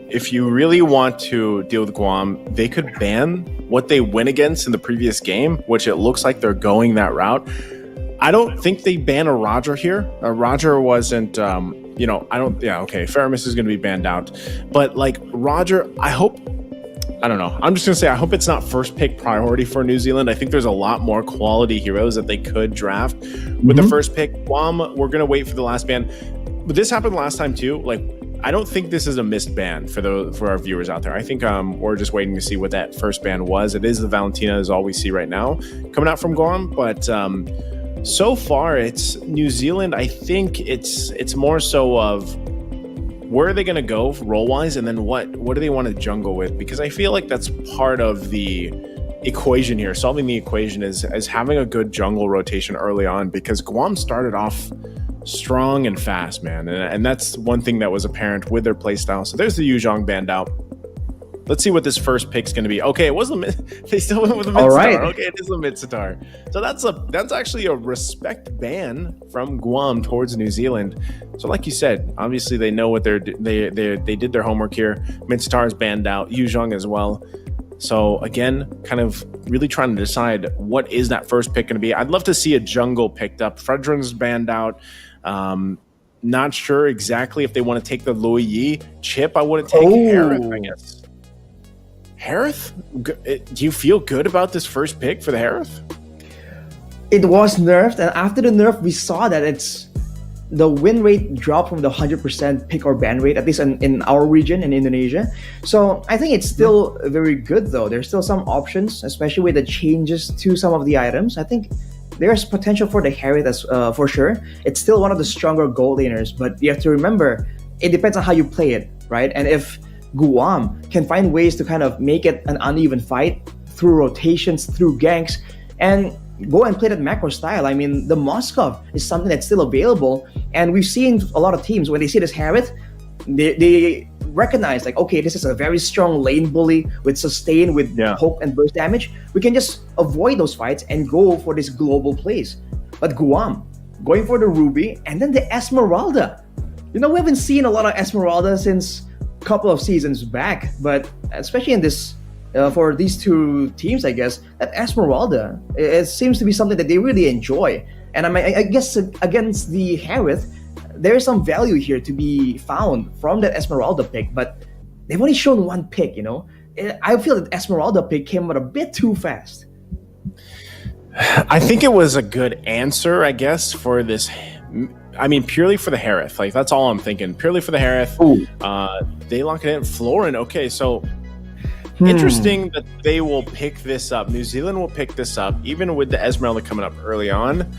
if you really want to deal with Guam, they could ban what they win against in the previous game, which it looks like they're going that route. I don't think they ban a Roger here. Roger wasn't, Faramis is going to be banned out. But like Roger, I'm just going to say, I hope it's not first pick priority for New Zealand. I think there's a lot more quality heroes that they could draft with the first pick. Guam, we're going to wait for the last ban. But this happened last time too. Like, I don't think this is a missed ban for our viewers out there. I think we're just waiting to see what that first ban was. It is the Valentina is all we see right now coming out from Guam. But so far, it's New Zealand. I think it's more so of where are they going to go role-wise, and then what do they want to jungle with? Because I feel like that's part of the equation here. Solving the equation is having a good jungle rotation early on, because Guam started off strong and fast, man. And that's one thing that was apparent with their playstyle. So there's the Yuzhong banned out. Let's see what this first pick's going to be. Okay, it was they still went with a mid All star. right. Okay, it is a mid star. So that's actually a respect ban from Guam towards New Zealand. So like you said, obviously they know what they did their homework here. Mid star is banned out. Yu Zhong as well. So again, kind of really trying to decide what is that first pick going to be. I'd love to see a jungle picked up. Fredrin's banned out. Not sure exactly if they want to take the Lui Yi chip. I wouldn't take Harith, I guess. Harith? Do you feel good about this first pick for the Harith? It was nerfed, and after the nerf, we saw that the win rate dropped from the 100% pick or ban rate, at least in our region in Indonesia. So I think it's still very good though. There's still some options, especially with the changes to some of the items. I think there's potential for the Harith for sure. It's still one of the stronger gold laners, but you have to remember, it depends on how you play it, right? And if Guam can find ways to kind of make it an uneven fight through rotations, through ganks, and go and play that macro style. I mean, the Moskov is something that's still available, and we've seen a lot of teams when they see this Harith, they recognize like, okay, this is a very strong lane bully with sustain, with poke and burst damage. We can just avoid those fights and go for this global plays. But Guam going for the Ruby and then the Esmeralda. You know, we haven't seen a lot of Esmeralda since a couple of seasons back, but especially in this for these two teams, I guess, that Esmeralda, it seems to be something that they really enjoy. And I guess against the Harith, there is some value here to be found from that Esmeralda pick, but they've only shown one pick, you know? I feel that Esmeralda pick came out a bit too fast. I think it was a good answer, I guess, for this. I mean, purely for the Harith. Like, that's all I'm thinking. Purely for the Harith. They lock it in. Florin, okay, so interesting that they will pick this up. New Zealand will pick this up, even with the Esmeralda coming up early on.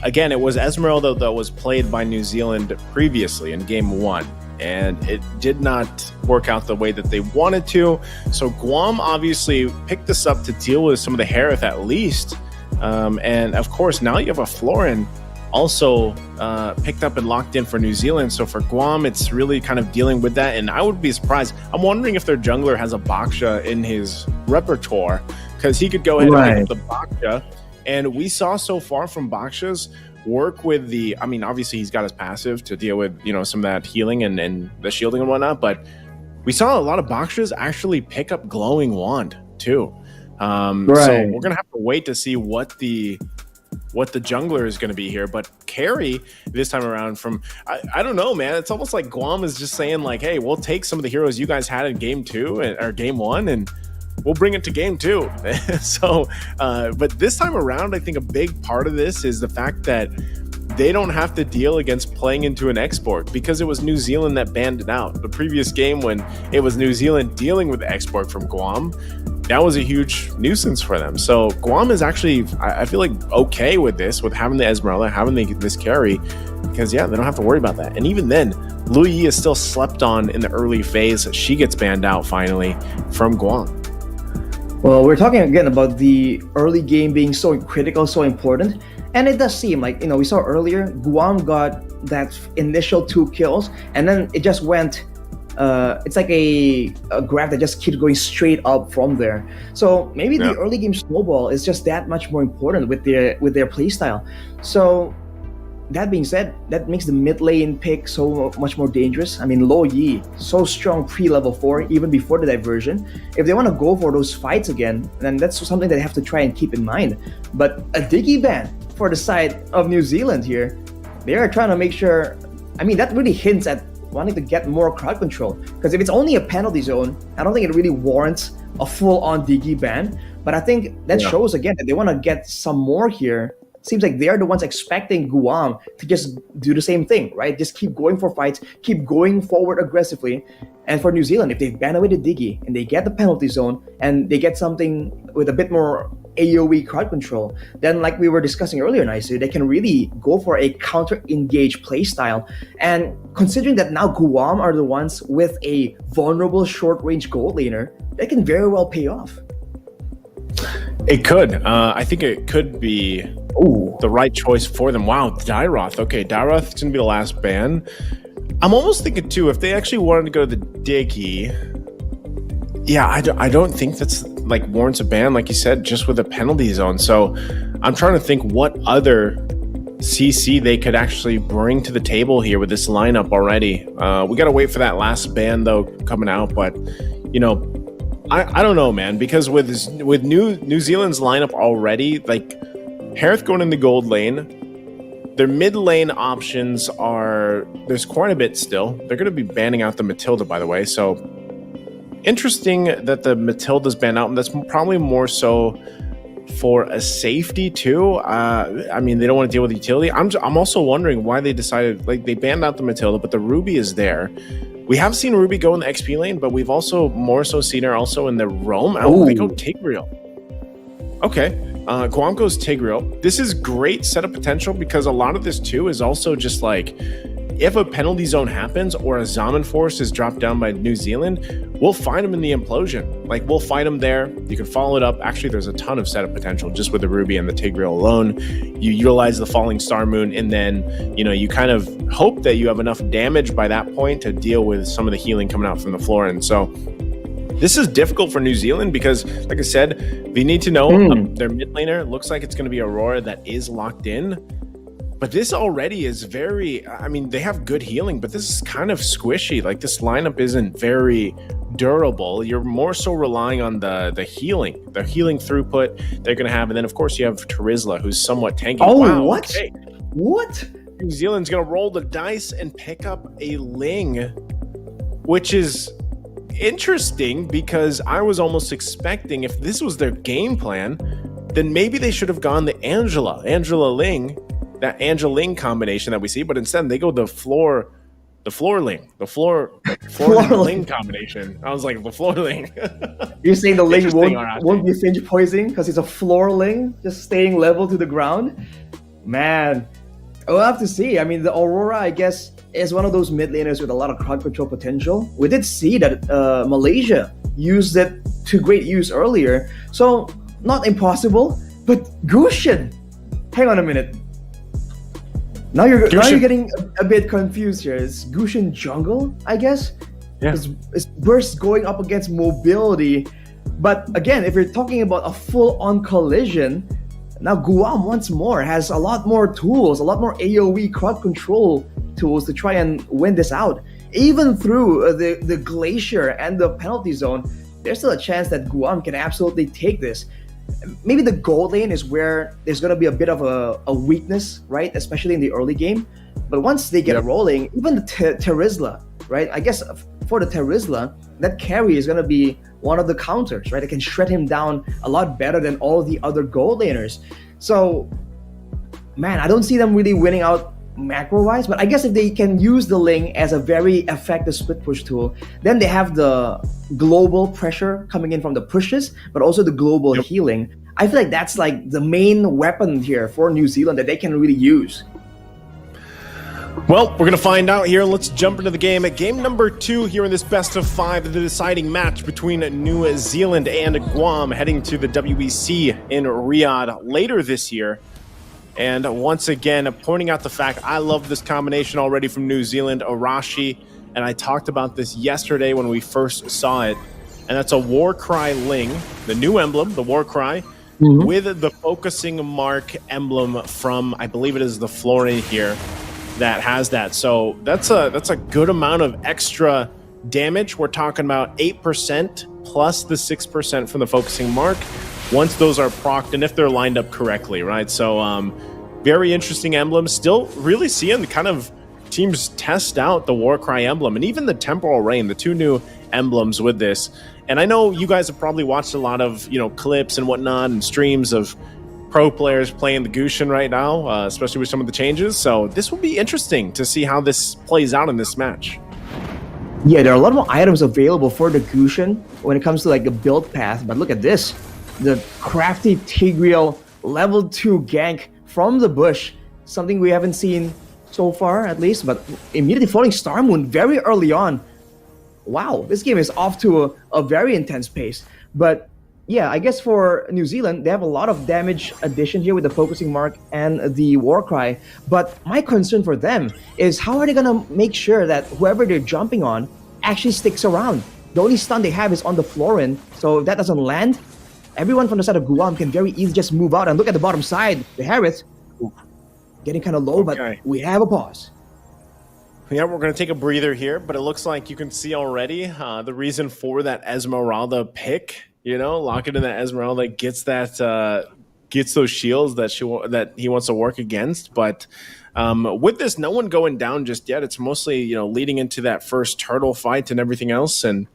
Again, it was Esmeralda that was played by New Zealand previously in game 1, and it did not work out the way that they wanted to. So Guam obviously picked this up to deal with some of the Harith at least. And of course, now you have a Florin also picked up and locked in for New Zealand. So for Guam, it's really kind of dealing with that. And I would be surprised. I'm wondering if their jungler has a Baksha in his repertoire, because he could go ahead and pick up the Baksha. And we saw so far from Baksha's work with the, I mean, obviously he's got his passive to deal with, you know, some of that healing and the shielding and whatnot, but we saw a lot of Bakshas actually pick up Glowing Wand too. So we're going to have to wait to see what the jungler is going to be here. But carry this time around from, I don't know, man. It's almost like Guam is just saying like, hey, we'll take some of the heroes you guys had in game 2 or game 1 and we'll bring it to game 2. So, but this time around, I think a big part of this is the fact that they don't have to deal against playing into an export, because it was New Zealand that banned it out. The previous game, when it was New Zealand dealing with the export from Guam, that was a huge nuisance for them. So Guam is actually, I feel like, okay with this, with having the Esmeralda, having this carry, because they don't have to worry about that. And even then, Lui Yi is still slept on in the early phase. She gets banned out finally from Guam. Well, we're talking again about the early game being so critical, so important. And it does seem like, you know, we saw earlier, Guam got that initial 2 kills, and then it just went, it's like a graph that just keeps going straight up from there. So maybe the early game snowball is just that much more important with their playstyle. So that being said, that makes the mid lane pick so much more dangerous. I mean, Lo Yi, so strong pre-level 4, even before the diversion. If they want to go for those fights again, then that's something they have to try and keep in mind. But a Diggy ban for the side of New Zealand here, they are trying to make sure, I mean, that really hints at wanting to get more crowd control. Because if it's only a penalty zone, I don't think it really warrants a full-on Diggy ban. But I think that shows again that they want to get some more here. Seems like they're the ones expecting Guam to just do the same thing, right? Just keep going for fights, keep going forward aggressively. And for New Zealand, if they ban away the Diggy and they get the penalty zone and they get something with a bit more AoE crowd control, then like we were discussing earlier, Naisu, they can really go for a counter-engage playstyle. And considering that now Guam are the ones with a vulnerable short-range gold laner, that can very well pay off. It could. I think it could be the right choice for them. Wow, Dyroth. Okay, Dyroth's going to be the last ban. I'm almost thinking, too, if they actually wanted to go to the Diggy, Yeah, I don't think that's like warrants a ban, like you said, just with a penalty zone. So I'm trying to think what other CC they could actually bring to the table here with this lineup already. We got to wait for that last ban though coming out, but you know, I don't know, man, because with New Zealand's lineup already, like Harith going in the gold lane, their mid lane options there's quite a bit still. They're going to be banning out the Matilda, by the way, so interesting that the Matilda's banned out, and that's probably more so for a safety too. I mean, they don't want to deal with utility. I'm also wondering why they decided, like, they banned out the Matilda, but the Ruby is there. We have seen Ruby go in the XP lane, but we've also more so seen her also in the roam. Oh, they go Tigreal. Okay. Guam goes Tigreal. This is great setup potential because a lot of this too is also just like, if a penalty zone happens or a Zaman force is dropped down by New Zealand, we'll find them in the implosion. Like, we'll fight them there. You can follow it up. Actually, there's a ton of setup potential just with the Ruby and the Tigreal alone. You utilize the Falling Star Moon, and then, you know, you kind of hope that you have enough damage by that point to deal with some of the healing coming out from the floor. And so this is difficult for New Zealand because, like I said, we need to know their mid laner looks like it's going to be Aurora that is locked in. But this already is very, I mean, they have good healing, but this is kind of squishy. Like, this lineup isn't very durable. You're more so relying on the healing throughput they're going to have. And then, of course, you have Terizla, who's somewhat tanky. Oh, wow, what? Okay. What? New Zealand's going to roll the dice and pick up a Ling, which is interesting because I was almost expecting, if this was their game plan, then maybe they should have gone the Angela Ling, that Ling combination that we see, but instead they go the floor Ling Ling combination. I was like, the floor Ling. You're saying the Ling won't be Finch poisoning because it's a floor Ling, just staying level to the ground? Man, we'll have to see. I mean, the Aurora, I guess, is one of those mid laners with a lot of crowd control potential. We did see that Malaysia used it to great use earlier, so not impossible. But Gusion, hang on a minute. Now you're getting a bit confused here. Is Gusion jungle, I guess? Yeah. It's burst going up against mobility. But again, if you're talking about a full-on collision, now Guam once more has a lot more tools, a lot more AoE crowd control tools to try and win this out. Even through the glacier and the penalty zone, there's still a chance that Guam can absolutely take this. Maybe the gold lane is where there's going to be a bit of a weakness, right? Especially in the early game. But once they get rolling, even the Terizla, right? I guess for the Terizla, that carry is going to be one of the counters, right? It can shred him down a lot better than all the other gold laners. So, man, I don't see them really winning out macro-wise, but I guess if they can use the Ling as a very effective split push tool, then they have the global pressure coming in from the pushes, but also the global healing. I feel like that's like the main weapon here for New Zealand that they can really use. Well, we're going to find out here. Let's jump into the game. At game number 2 here in this best of 5, the deciding match between New Zealand and Guam, heading to the WEC in Riyadh later this year. And once again, pointing out the fact, I love this combination already from New Zealand, Arashi, and I talked about this yesterday when we first saw it, and that's a Warcry Ling, the new emblem, the Warcry, with the focusing mark emblem from, I believe it is the Florian here, that has that. So that's a good amount of extra damage. We're talking about 8% plus the 6% from the focusing mark once those are procced and if they're lined up correctly, right? So very interesting emblem. Still really seeing the kind of teams test out the Warcry emblem and even the Temporal Rain, the 2 new emblems with this. And I know you guys have probably watched a lot of, you know, clips and whatnot and streams of pro players playing the Gusion right now, especially with some of the changes. So this will be interesting to see how this plays out in this match. Yeah, there are a lot more items available for the Gusion when it comes to like the build path, but look at this. The crafty Tigreal level 2 gank from the bush, something we haven't seen so far at least, but immediately falling Star Moon very early on. Wow, this game is off to a very intense pace. But yeah, I guess for New Zealand, they have a lot of damage addition here with the focusing mark and the Warcry. But my concern for them is how are they going to make sure that whoever they're jumping on actually sticks around? The only stun they have is on the Florin, so if that doesn't land, everyone from the side of Guam can very easily just move out. And look at the bottom side, the Harith, getting kind of low, but we have a pause. Yeah, we're going to take a breather here, but it looks like you can see already the reason for that Esmeralda pick. You know, lock it in that Esmeralda gets that gets those shields that he wants to work against. But with this, no one going down just yet. It's mostly, you know, leading into that first turtle fight and everything else. And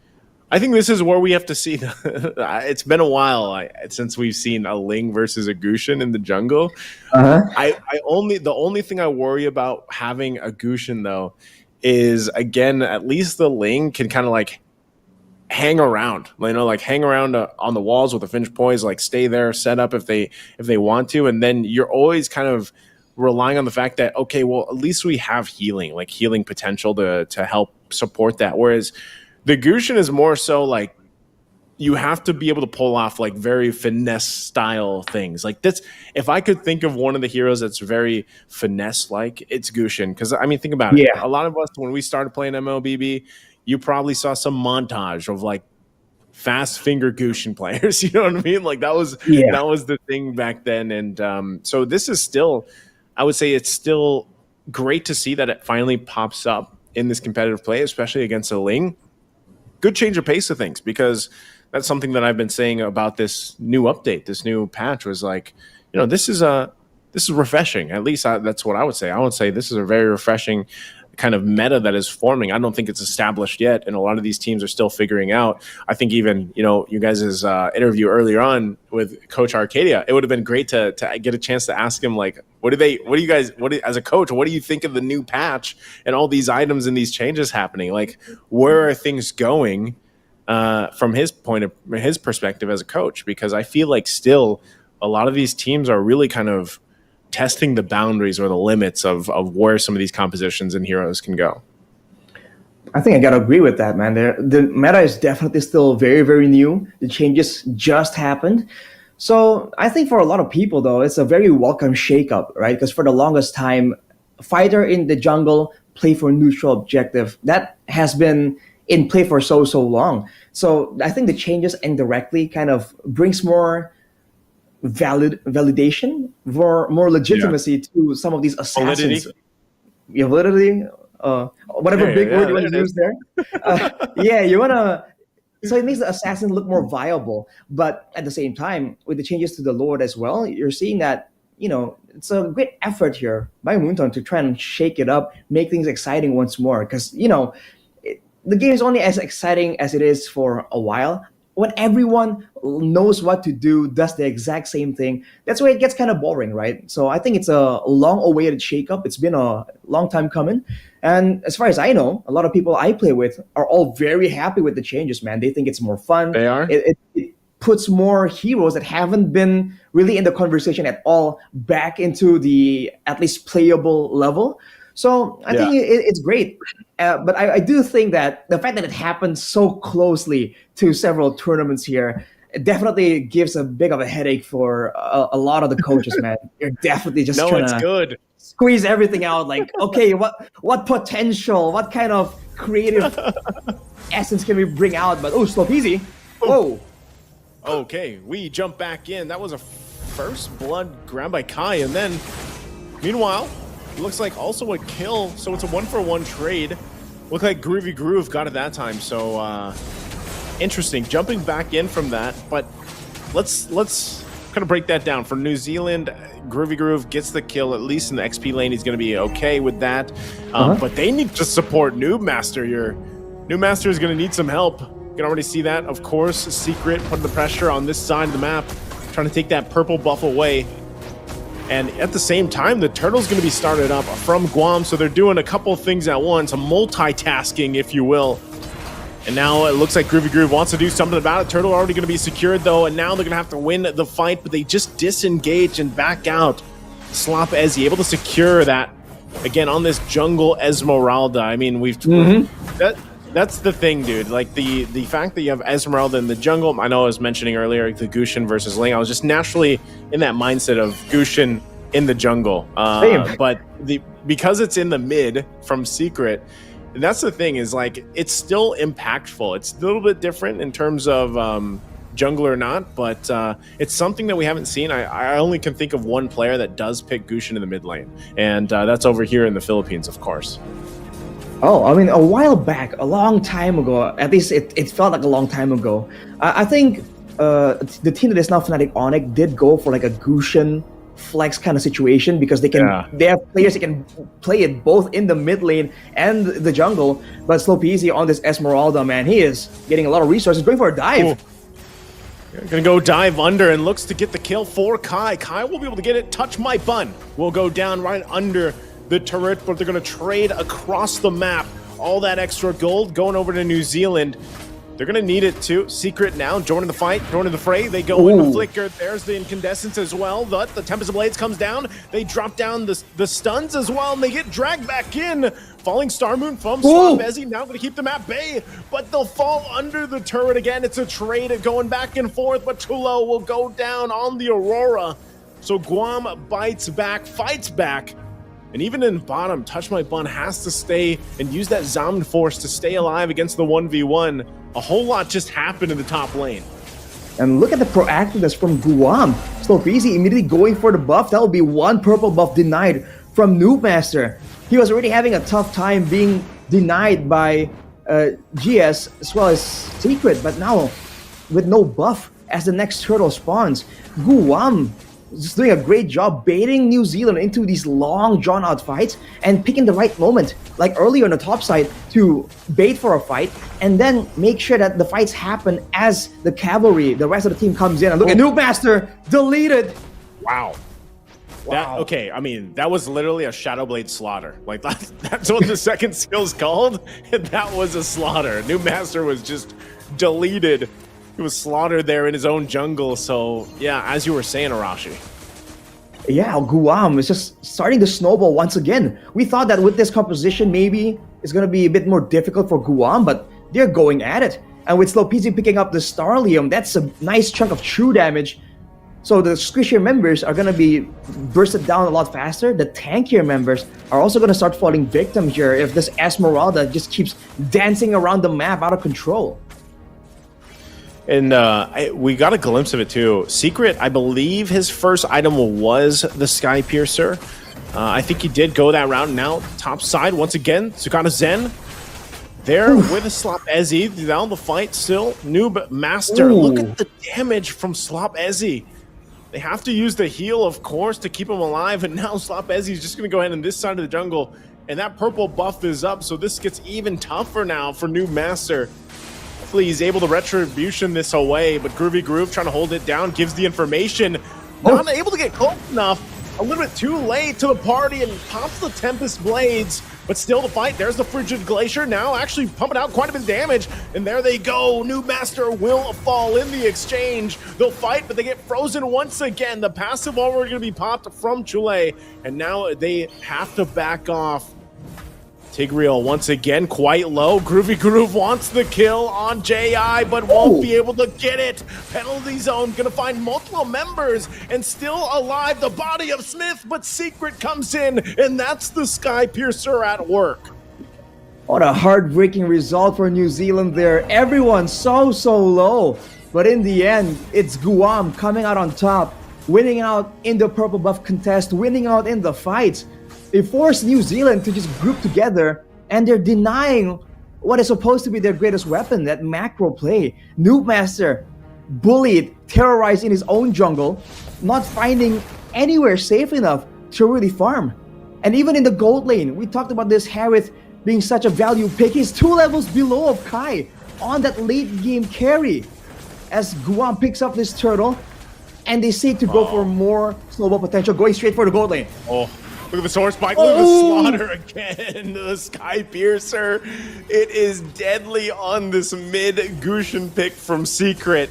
I think this is where we have to see. It's been a while since we've seen a Ling versus a Gushin in the jungle. The only thing I worry about having a Gushin though is, again, at least the Ling can kind of like hang around, you know, like hang around on the walls with a Finch Poise, like stay there, set up if they want to, and then you're always kind of relying on the fact that, okay, well, at least we have healing potential to help support that. Whereas the Gushin is more so like you have to be able to pull off like very finesse style things. Like that's, if I could think of one of the heroes that's very finesse like, it's Gushin. Because I mean, think about it. A lot of us, when we started playing Mlbb, you probably saw some montage of like fast finger Gushin players. You know what I mean? Like that was the thing back then. And so this is still, I would say it's still great to see that it finally pops up in this competitive play, especially against a Ling. Good change of pace of things, because that's something that I've been saying about this new update, this new patch, was like, you know, this is refreshing. At least that's what I would say. I would say this is a very refreshing kind of meta that is forming. I don't think it's established yet, and a lot of these teams are still figuring out. I think even, you know, you guys' interview earlier on with Coach Arcadia, it would have been great to get a chance to ask him, like, as a coach, what do you think of the new patch and all these items and these changes happening? Like, where are things going from his perspective as a coach? Because I feel like still a lot of these teams are really kind of testing the boundaries or the limits of where some of these compositions and heroes can go. I think I gotta agree with that, man. The meta is definitely still very, very new. The changes just happened. So I think for a lot of people, though, it's a very welcome shakeup, right? Because for the longest time, fighter in the jungle, play for neutral objective, that has been in play for so long. So I think the changes indirectly kind of brings more validation, more legitimacy to some of these assassins. Validity, whatever big word you want to use there. You want to. So it makes the assassin look more viable. But at the same time, with the changes to the Lord as well, you're seeing that, you know, it's a great effort here by Moonton to try and shake it up, make things exciting once more. Because, you know, the game is only as exciting as it is for a while. When everyone knows what to do, does the exact same thing, that's where it gets kind of boring, right? So I think it's a long-awaited shakeup. It's been a long time coming. And as far as I know, a lot of people I play with are all very happy with the changes, man. They think it's more fun. They are? It puts more heroes that haven't been really in the conversation at all back into the at least playable level. So I think it's great. But I do think that the fact that it happened so closely to several tournaments here, it definitely gives a big of a headache for a lot of the coaches, man. You're definitely just trying to squeeze everything out. Like, okay, what potential, what kind of creative essence can we bring out? But slow peasy. Whoa. Okay, we jump back in. That was a first blood grabbed by Kai, and then meanwhile, it looks like also a kill, so it's a 1-for-1 trade. Looked like Groovy Groove got it that time, so interesting. Jumping back in from that, but let's kind of break that down. For New Zealand, Groovy Groove gets the kill, at least in the XP lane. He's going to be okay with that. But they need to support Noob Master here. Noob Master is going to need some help. You can already see that, of course. Secret putting the pressure on this side of the map, trying to take that purple buff away. And at the same time, the Turtle's going to be started up from Guam, so they're doing a couple things at once, a multitasking, if you will. And now it looks like Groovy Groove wants to do something about it. Turtle already going to be secured, though, and now they're going to have to win the fight, but they just disengage and back out. Slop Ezzy able to secure that, again, on this jungle Esmeralda. I mean, that's the thing, dude. Like, the fact that you have Esmeralda in the jungle, I know I was mentioning earlier the Gushin versus Ling. I was just naturally in that mindset of Gushin in the jungle. But because it's in the mid from Secret, that's the thing is like it's still impactful. It's a little bit different in terms of jungle or not, but it's something that we haven't seen. I only can think of one player that does pick Gusion in the mid lane, and that's over here in the Philippines, of course. Oh, I mean, a while back, a long time ago, at least it felt like a long time ago. I think the team that is now Fnatic Onyx did go for like a Gusion flex kind of situation because they have players that can play it both in the mid lane and the jungle. But Slopeasy on this Esmeralda, man, he is getting a lot of resources, going for a dive. Gonna go dive under and looks to get the kill for Kai. Kai will be able to get it. Touch my bun will go down right under the turret, but they're going to trade across the map. All that extra gold going over to New Zealand. They're going to need it too. Secret now joining the fight, joining the fray. They go in the flicker. There's the incandescence as well. The Tempest of Blades comes down. They drop down the stuns as well, and they get dragged back in. Falling Star Moon from Swabezi now going to keep them at bay, but they'll fall under the turret again. It's a trade going back and forth, but Tulo will go down on the Aurora. So Guam bites back, fights back. And even in bottom, Touch My Bun has to stay and use that Zombied Force to stay alive against the 1v1. A whole lot just happened in the top lane. And look at the proactiveness from Guam. Slopeasy immediately going for the buff. That will be one purple buff denied from Noobmaster. He was already having a tough time being denied by GS as well as Secret, but now with no buff as the next turtle spawns, Guam just doing a great job baiting New Zealand into these long drawn-out fights and picking the right moment, like earlier on the top side, to bait for a fight and then make sure that the fights happen as the cavalry, the rest of the team comes in. And look at Noobmaster deleted. Wow. Okay, I mean, that was literally a Shadowblade slaughter. Like, that's what the second skill's called, and that was a slaughter. Noobmaster was just deleted. He was slaughtered there in his own jungle. So, yeah, as you were saying, Arashi. Yeah, Guam is just starting to snowball once again. We thought that with this composition, maybe it's going to be a bit more difficult for Guam, but they're going at it. And with Slopeasy picking up the Starlium, that's a nice chunk of true damage. So the squishier members are going to be bursted down a lot faster. The tankier members are also going to start falling victim here if this Esmeralda just keeps dancing around the map out of control. And we got a glimpse of it too. Secret, I believe his first item was the Sky Piercer. I think he did go that route. Now, top side, once again, Sukata Zen there with a Slopezi. Down the fight still. Noobmaster. Look at the damage from Slopezi. They have to use the heal, of course, to keep him alive. And now Slopezi is just going to go ahead on this side of the jungle. And that purple buff is up, so this gets even tougher now for Noobmaster. Hopefully he's able to retribution this away, but Groovy Groove trying to hold it down, gives the information. Not able to get close enough. A little bit too late to the party and pops the Tempest Blades, but still the fight. There's the Frigid Glacier now actually pumping out quite a bit of damage, and there they go. Noobmaster will fall in the exchange. They'll fight, but they get frozen once again. The passive already going to be popped from Chule, and now they have to back off. Tigreal once again quite low. Groovy Groove wants the kill on JI, but won't be able to get it. Penalty zone gonna find multiple members and still alive. The body of Smith, but Secret comes in, and that's the Sky Piercer at work. What a heartbreaking result for New Zealand there. Everyone's so low. But in the end, it's Guam coming out on top, winning out in the purple buff contest, winning out in the fight. They forced New Zealand to just group together, and they're denying what is supposed to be their greatest weapon, that macro play. Noobmaster bullied, terrorized in his own jungle, not finding anywhere safe enough to really farm. And even in the gold lane, we talked about this Harith being such a value pick. He's 2 levels below of Kai on that late game carry. As Guam picks up this turtle, and they seek to go for more snowball potential, going straight for the gold lane. Look at the sword spike, look at the slaughter again. The Sky Piercer. It is deadly on this mid Gusion pick from Secret.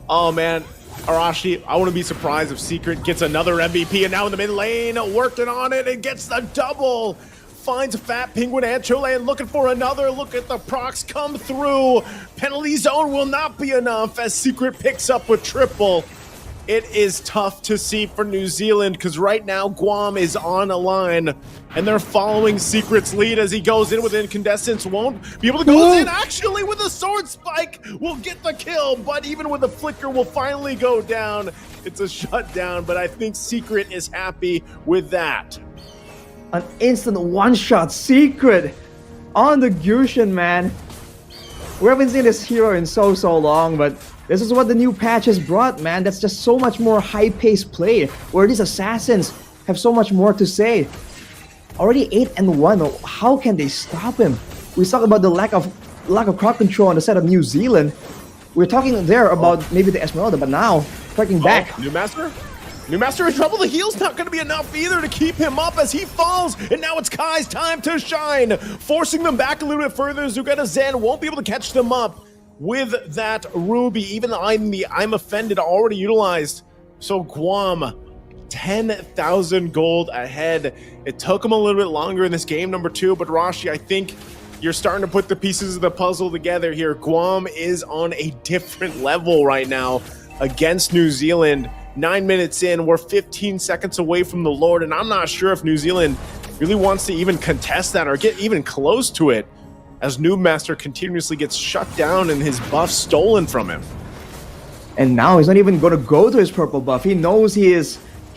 Oh man, Arashi, I wouldn't be surprised if Secret gets another MVP, and now in the mid lane, working on it and gets the double. Finds Fat Penguin and Chule and looking for another. Look at the procs come through. Penalty zone will not be enough as Secret picks up with triple. it is tough to see for New Zealand because right now Guam is on a line and they're following Secret's lead as he goes in with Incandescence. Won't be able to go in actually with a sword spike. Will get the kill, but even with a flicker will finally go down. It's a shutdown, but I think Secret is happy with that. An instant one-shot Secret on the Gushin, man. We haven't seen this hero in so long, but this is what the new patch has brought, man. That's just so much more high-paced play, where these assassins have so much more to say. Already 8-1. How can they stop him? We talk about the lack of crowd control on the side of New Zealand. We're talking there about maybe the Esmeralda, but now striking back. New Master? New Master in trouble. The heal's not going to be enough either to keep him up as he falls. And now it's Kai's time to shine, forcing them back a little bit further. Zugeta Zen won't be able to catch them up with that Ruby. Even the I'm Offended already utilized. So Guam, 10,000 gold ahead. It took them a little bit longer in this game, number 2. But Rashi, I think you're starting to put the pieces of the puzzle together here. Guam is on a different level right now against New Zealand. 9 minutes in, we're 15 seconds away from the Lord, and I'm not sure if New Zealand really wants to even contest that or get even close to it, as New Master continuously gets shut down and his buff stolen from him. And now he's not even going to go to his purple buff. He knows he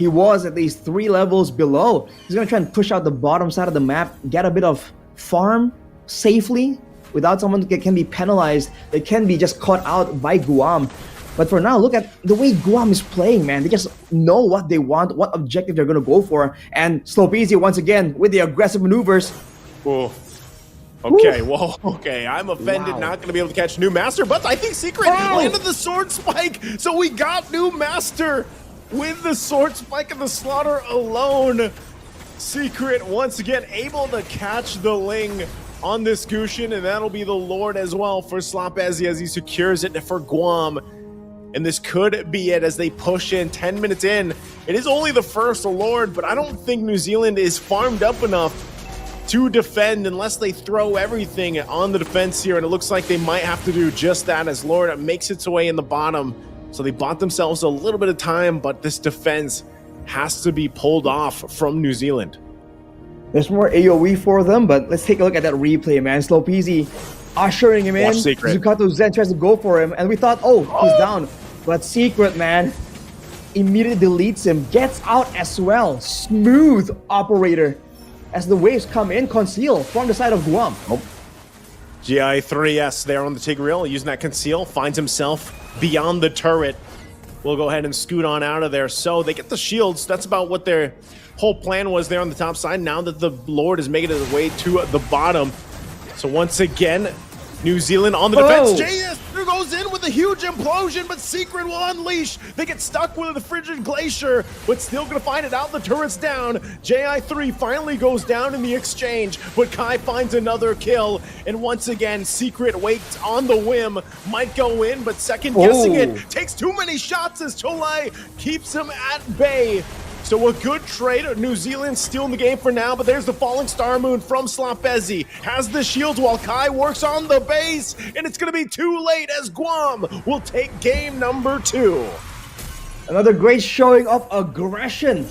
was at least 3 levels below. He's going to try and push out the bottom side of the map, get a bit of farm safely without someone that can be penalized. They can be just caught out by Guam. But for now, look at the way Guam is playing, man. They just know what they want, what objective they're going to go for. And Slopezy once again with the aggressive maneuvers. Oh. Okay, whoa, okay. I'm Offended, not going to be able to catch New Master, but I think Secret landed the sword spike. So we got New Master with the sword spike and the slaughter alone. Secret once again able to catch the Ling on this Gushin, and that'll be the Lord as well for Slopezi as he secures it for Guam. And this could be it as they push in 10 minutes in. It is only the first Lord, but I don't think New Zealand is farmed up enough to defend unless they throw everything on the defense here. And it looks like they might have to do just that as Lord makes its way in the bottom. So they bought themselves a little bit of time, but this defense has to be pulled off from New Zealand. There's more AoE for them, but let's take a look at that replay, man. Slopezy ushering him in. Zukato Zen tries to go for him, and we thought, oh, he's down. But Secret, man, immediately deletes him, gets out as well. Smooth operator as the waves come in, conceal from the side of Guam. GI3S there on the Tigreal, using that conceal, finds himself beyond the turret. We'll go ahead and scoot on out of there. So they get the shields. That's about what their whole plan was there on the top side. Now that the Lord is making his way to the bottom. So once again, New Zealand on the defense. JS goes in with a huge implosion, but Secret will unleash. They get stuck with the frigid glacier, but still gonna find it out. The turret's down. JI3 finally goes down in the exchange, but Kai finds another kill. And once again, Secret waits on the whim. Might go in, but second guessing it. Takes too many shots as Tolai keeps him at bay. So a good trade. New Zealand still in the game for now, but there's the falling star moon from Slopezi. Has the shields while Kai works on the base, and it's going to be too late as Guam will take game number 2. Another great showing of aggression.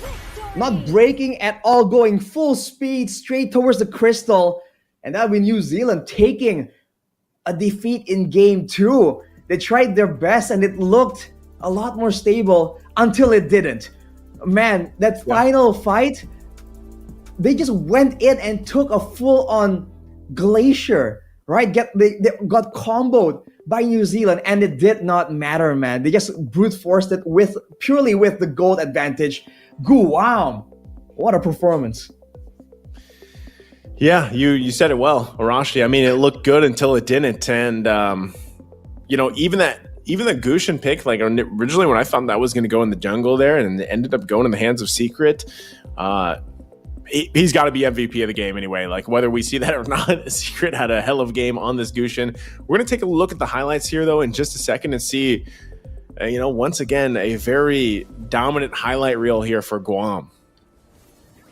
Not breaking at all, going full speed straight towards the crystal. And that'll be New Zealand taking a defeat in game 2. They tried their best and it looked a lot more stable until it didn't. Man, that final fight, they just went in and took a full-on glacier, right? They got comboed by New Zealand, and it did not matter, man. They just brute forced it purely with the gold advantage. Guam, what a performance! Yeah, you said it well, Arashi. I mean, it looked good until it didn't, and even the Gushin pick, like originally when I thought that was going to go in the jungle there and it ended up going in the hands of Secret, he's got to be MVP of the game anyway. Like whether we see that or not, Secret had a hell of a game on this Gushin. We're going to take a look at the highlights here though in just a second and see, once again, a very dominant highlight reel here for Guam.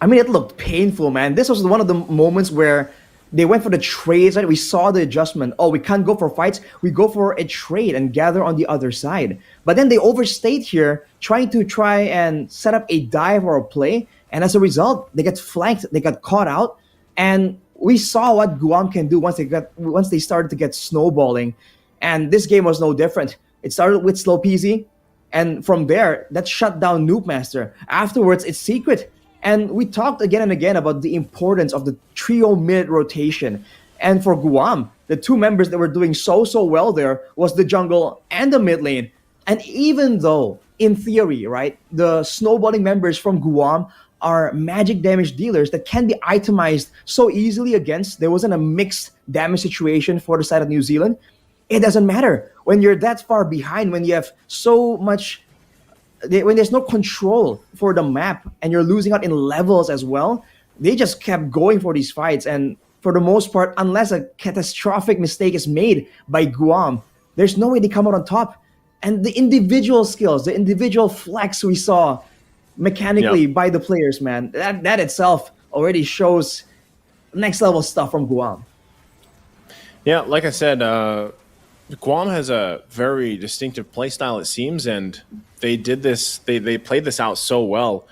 I mean, it looked painful, man. This was one of the moments where They went for the trades, right? We saw the adjustment. Oh, we can't go for fights. We go for a trade and gather on the other side. But then they overstayed here, trying to and set up a dive or a play. And as a result, they get flanked. They got caught out. And we saw what Guam can do once they started to get snowballing. And this game was no different. It started with slow peasy. And from there, that shut down Noob Master. Afterwards, it's secret. And we talked again and again about the importance of the trio mid rotation. And for Guam, the two members that were doing so well there was the jungle and the mid lane. And even though, in theory, right, the snowballing members from Guam are magic damage dealers that can be itemized so easily against, there wasn't a mixed damage situation for the side of New Zealand. It doesn't matter. When you're that far behind, when you have so much, when there's no control for the map and you're losing out in levels as well, they just kept going for these fights. And for the most part, unless a catastrophic mistake is made by Guam, there's no way they come out on top. And the individual skills, the individual flex we saw mechanically by the players, man, that itself already shows next level stuff from Guam. Yeah, like I said, Guam has a very distinctive playstyle, it seems, and they did this. They played this out so well.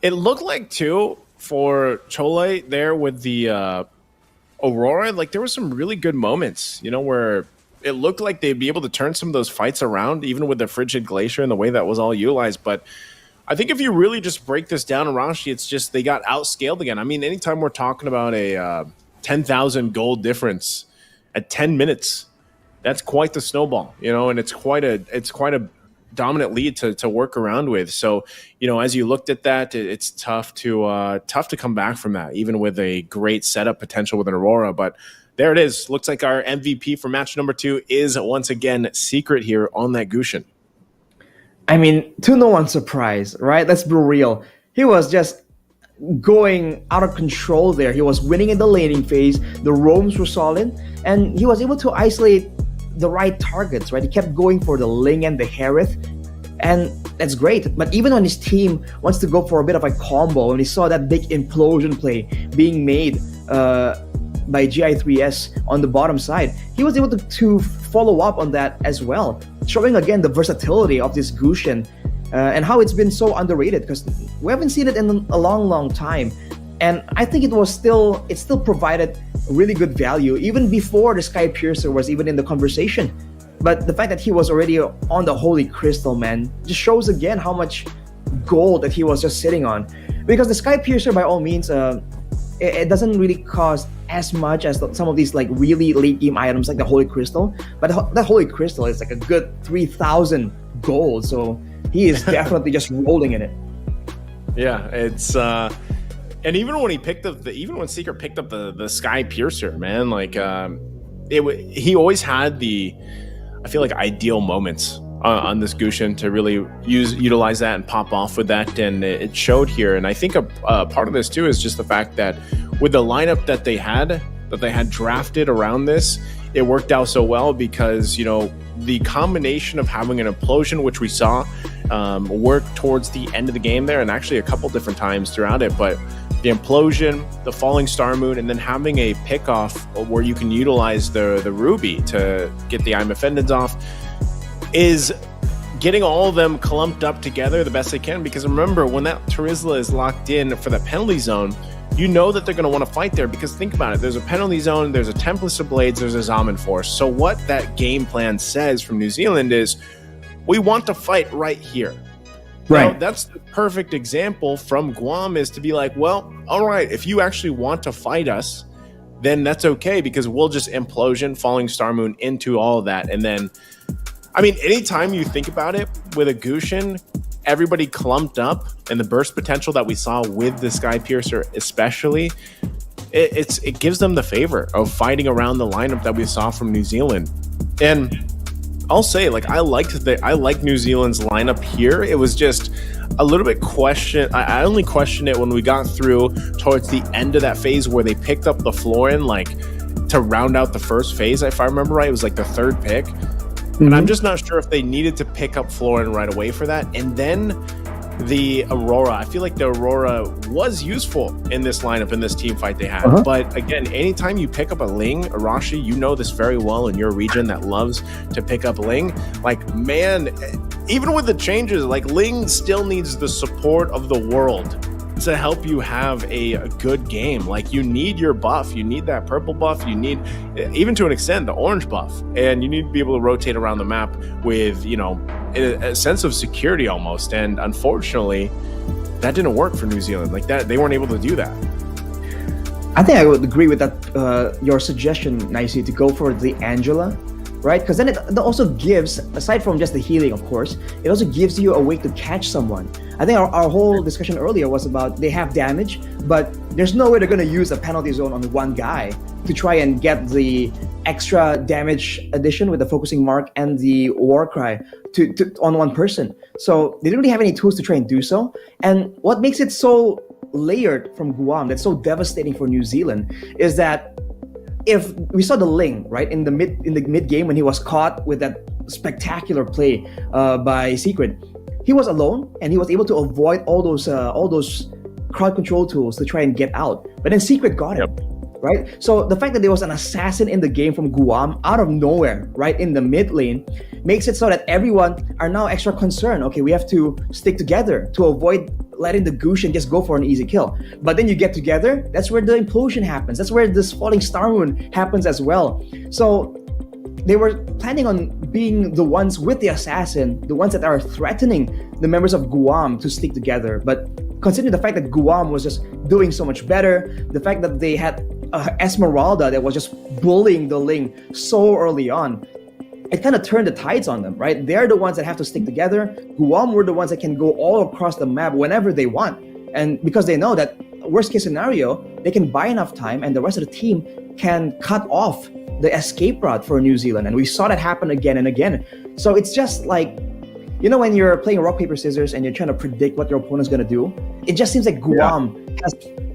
It looked like too for Chole there with the Aurora. Like there were some really good moments, you know, where it looked like they'd be able to turn some of those fights around, even with the frigid glacier and the way that was all utilized. But I think if you really just break this down, Arashi, it's just they got outscaled again. I mean, anytime we're talking about a 10,000 gold difference at 10 minutes, that's quite the snowball, you know, and it's quite a dominant lead to work around with. So, you know, as you looked at that, it's tough to come back from that, even with a great setup potential with an Aurora. But there it is. Looks like our MVP for match number 2 is once again secret here on that Gushin. I mean, to no one's surprise, right? Let's be real. He was just going out of control there. He was winning in the laning phase. The roams were solid, and he was able to isolate the right targets, right? He kept going for the Ling and the Harith, and that's great. But even when his team wants to go for a bit of a combo, and he saw that big implosion play being made by GI3S on the bottom side, he was able to follow up on that as well, showing again the versatility of this Gushin and how it's been so underrated, because we haven't seen it in a long time. And I think it still provided really good value even before the Sky Piercer was even in the conversation. But the fact that he was already on the Holy Crystal, man, just shows again how much gold that he was just sitting on. Because the Sky Piercer, by all means, it doesn't really cost as much as some of these like really late game items like the Holy Crystal. But that Holy Crystal is like a good 3,000 gold, so he is definitely just rolling in it. Yeah, it's and even when he picked up when Secret picked up the Sky Piercer, man, like he always had I feel like ideal moments on this Gushin to really utilize that and pop off with that, and it showed here. And I think a part of this too is just the fact that with the lineup that they had drafted around this, it worked out so well because, you know, the combination of having an implosion, which we saw work towards the end of the game there, and actually a couple different times throughout it, but the implosion, the falling star moon, and then having a pick off where you can utilize the ruby to get the Imafendins off is getting all of them clumped up together the best they can. Because remember, when that Terizla is locked in for the penalty zone, you know that they're going to want to fight there, because think about it. There's a penalty zone, there's a Tempest of Blades, there's a Zaman Force. So what that game plan says from New Zealand is, we want to fight right here. Right. Now, that's the perfect example from Guam, is to be like, well, all right, if you actually want to fight us, then that's okay, because we'll just implosion, falling star moon into all of that. And then, I mean, anytime you think about it with a Gushin, everybody clumped up, and the burst potential that we saw with the Sky Piercer especially, it gives them the favor of fighting around the lineup that we saw from New Zealand. And I'll say, like, I like New Zealand's lineup here. It was just a little bit I only questioned it when we got through towards the end of that phase where they picked up the Florin, like, to round out the first phase. If I remember right, it was like the third pick. And I'm just not sure if they needed to pick up Florin right away for that. And then the Aurora. I feel like the Aurora was useful in this lineup, in this team fight they had. But again, anytime you pick up a Ling, Arashi, you know this very well in your region that loves to pick up Ling. Like, man, even with the changes, like, Ling still needs the support of the world to help you have a good game. Like, you need your buff, you need that purple buff, you need, even to an extent, the orange buff, and you need to be able to rotate around the map with, you know, a sense of security almost. And unfortunately, that didn't work for New Zealand. Like, that, they weren't able to do that. I think I would agree with that, your suggestion, Nicey, to go for the Angela, right? Because then it also gives, aside from just the healing, of course, it also gives you a way to catch someone. I think our whole discussion earlier was about they have damage, but there's no way they're going to use a penalty zone on one guy to try and get the extra damage addition with the focusing mark and the war cry to on one person. So they didn't really have any tools to try and do so. And what makes it so layered from Guam, that's so devastating for New Zealand, is that if we saw the Ling, right, in the mid game when he was caught with that spectacular play by Secret, he was alone and he was able to avoid all those crowd control tools to try and get out. But then Secret got him, right? So the fact that there was an assassin in the game from Guam out of nowhere, right, in the mid lane, makes it so that everyone are now extra concerned. Okay, we have to stick together to avoid letting the Gushin just go for an easy kill. But then you get together, that's where the implosion happens. That's where this falling star moon happens as well. So they were planning on being the ones with the assassin, the ones that are threatening the members of Guam to stick together. But considering the fact that Guam was just doing so much better, the fact that they had Esmeralda that was just bullying the Ling so early on, it kind of turned the tides on them, right? They're the ones that have to stick together. Guam were the ones that can go all across the map whenever they want. And because they know that worst case scenario, they can buy enough time and the rest of the team can cut off the escape route for New Zealand. And we saw that happen again and again. So it's just like, you know, when you're playing rock, paper, scissors and you're trying to predict what your opponent's going to do, it just seems like Guam has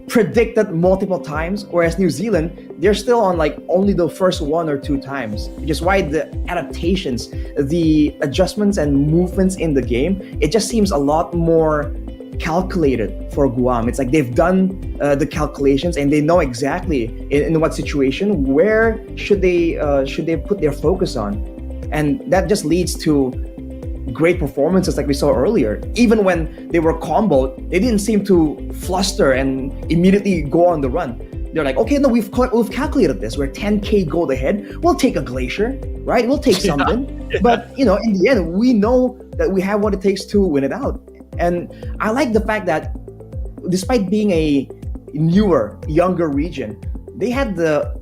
predicted multiple times, whereas New Zealand, they're still on like only the first one or two times, which is why the adaptations, the adjustments and movements in the game, it just seems a lot more calculated for Guam. It's like they've done the calculations and they know exactly in what situation, where should they put their focus on. And that just leads to great performances like we saw earlier. Even when they were comboed, they didn't seem to fluster and immediately go on the run. They're like, okay, no, we've calculated this. We're 10k gold ahead. We'll take a glacier, right? We'll take something. Yeah. But, you know, in the end, we know that we have what it takes to win it out. And I like the fact that despite being a newer, younger region, they had the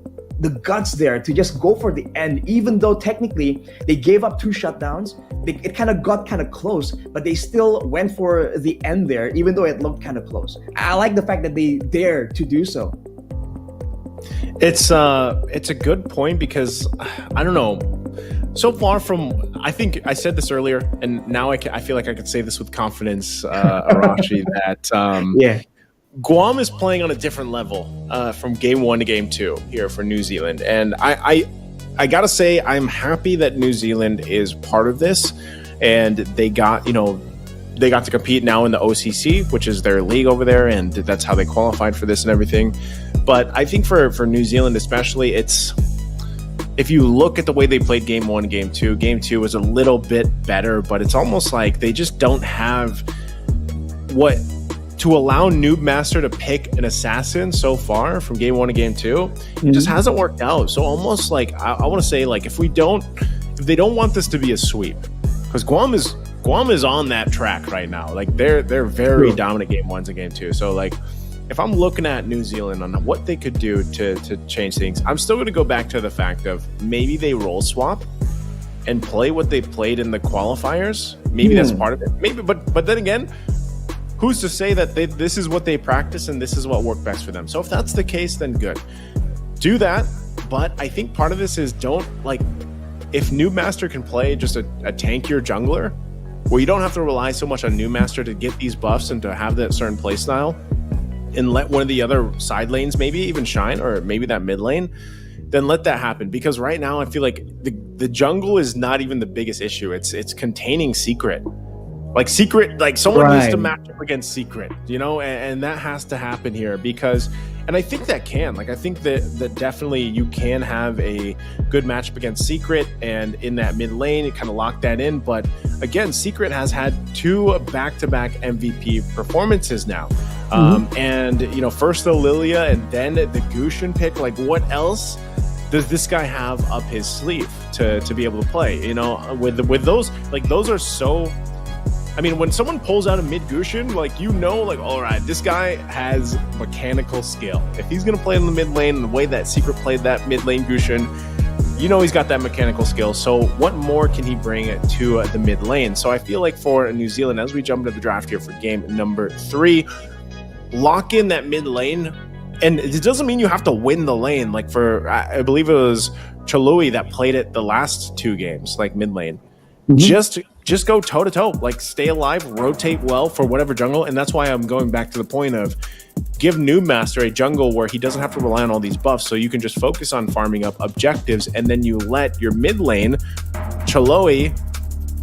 guts there to just go for the end, even though technically they gave up 2 shutdowns. It kind of got kind of close, but they still went for the end there, even though it looked kind of close. I like the fact that they dared to do so. It's a good point because I don't know. So far from, I think I said this earlier, and now I feel like I could say this with confidence, Arashi, that Guam is playing on a different level from game 1 to game 2 here for New Zealand. And I gotta say, I'm happy that New Zealand is part of this, and they got to compete now in the OCC, which is their league over there, and that's how they qualified for this and everything. But I think for New Zealand especially, if you look at the way they played game 1 and game 2 was a little bit better, but it's almost like they just don't have what to allow Noob Master to pick an assassin so far from game 1 to game 2. It just hasn't worked out. So almost like I want to say, like, if they don't want this to be a sweep, because Guam is on that track right now. Like they're very dominant game 1s and game 2. So like, if I'm looking at New Zealand on what they could do to change things, I'm still going to go back to the fact of maybe they role swap and play what they played in the qualifiers. Maybe that's part of it. Maybe, but then again, who's to say that this is what they practice and this is what worked best for them? So if that's the case, then good. Do that. But I think part of this is if Noob Master can play just a tankier jungler, where you don't have to rely so much on Noob Master to get these buffs and to have that certain play style, and let one of the other side lanes maybe even shine, or maybe that mid lane, then let that happen. Because right now I feel like the jungle is not even the biggest issue. It's containing Secret. Like Secret, like someone needs to Right. match up against Secret, and that has to happen here because, and I think that can, like, I think that definitely you can have a good matchup against Secret, and in that mid lane, it kind of locked that in. But again, Secret has had 2 back-to-back MVP performances now. And, first the Lilia and then the Gushin pick. Like, what else does this guy have up his sleeve to be able to play? With those, like, those are so. I mean, when someone pulls out a mid Gushin, like, all right, this guy has mechanical skill. If he's going to play in the mid lane the way that Secret played that mid lane Gushin, he's got that mechanical skill. So what more can he bring to the mid lane? So I feel like for New Zealand, as we jump into the draft here for game number 3, lock in that mid lane. And it doesn't mean you have to win the lane. Like I believe it was Chalui that played it the last 2 games, like mid lane. Just go toe to toe, like stay alive, rotate well for whatever jungle. And that's why I'm going back to the point of give Noob Master a jungle where he doesn't have to rely on all these buffs. So you can just focus on farming up objectives, and then you let your mid lane, Chaloi,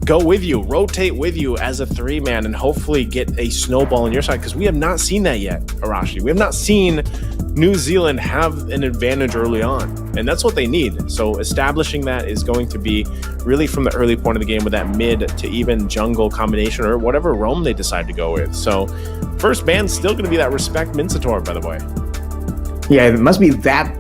go with you, rotate with you as a 3-man, and hopefully get a snowball on your side, because we have not seen that yet, Arashi. We have not seen New Zealand have an advantage early on, and that's what they need. So establishing that is going to be really from the early point of the game with that mid to even jungle combination, or whatever roam they decide to go with. So first ban's still going to be that Respect Minsator, by the way. Yeah, it must be that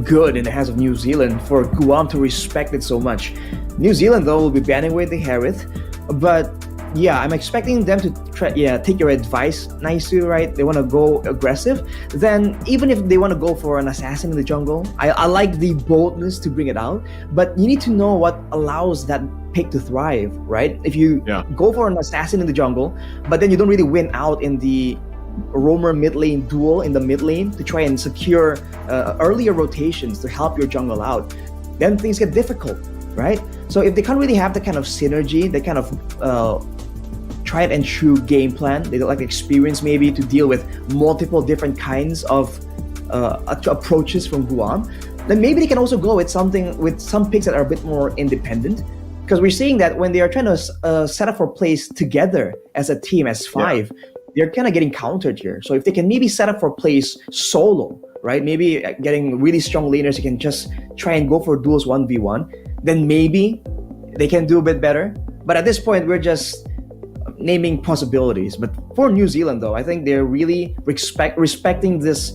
good in the hands of New Zealand for Guam to respect it so much. New Zealand, though, will be banning away the Harith, but yeah, I'm expecting them to take your advice nicely, right? They want to go aggressive. Then even if they want to go for an assassin in the jungle, I like the boldness to bring it out, but you need to know what allows that pick to thrive, right? If you go for an assassin in the jungle, but then you don't really win out in the roamer mid lane duel in the mid lane to try and secure earlier rotations to help your jungle out, then things get difficult, right? So if they can't really have the kind of synergy, they kind of tried and true game plan, they don't like experience maybe to deal with multiple different kinds of approaches from Guam, then maybe they can also go with some picks that are a bit more independent, because we're seeing that when they are trying to set up for plays together as a team, as 5, they're kind of getting countered here. So if they can maybe set up for plays solo, right, maybe getting really strong laners who can just try and go for duels 1v1, then maybe they can do a bit better. But at this point, we're just naming possibilities. But for New Zealand, though, I think they're really respecting this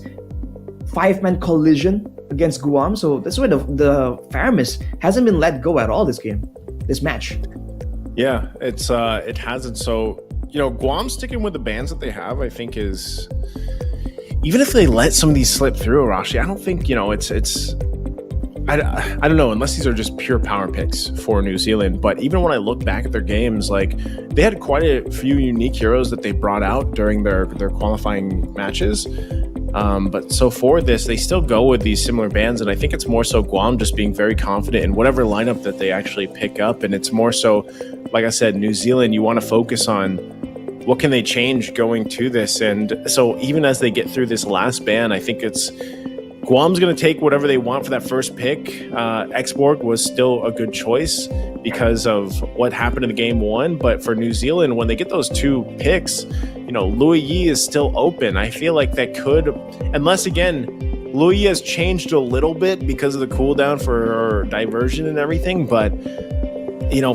5-man collision against Guam. So that's why the Faramis hasn't been let go at all this match. Yeah, it hasn't. So, Guam sticking with the bans that they have, I think is, even if they let some of these slip through, Arashi, I don't think, I don't know, unless these are just pure power picks for New Zealand. But even when I look back at their games, like, they had quite a few unique heroes that they brought out during their qualifying matches. But so for this, they still go with these similar bans, and I think it's more so Guam just being very confident in whatever lineup that they actually pick up. And it's more so, like I said, New Zealand, you want to focus on what can they change going to this. And so even as they get through this last ban, I think it's Guam's going to take whatever they want for that first pick. Exborg was still a good choice because of what happened in the game 1. But for New Zealand, when they get those 2 picks, Louis Yi is still open. I feel like that could, unless again, Louis Yi has changed a little bit because of the cooldown for diversion and everything. But,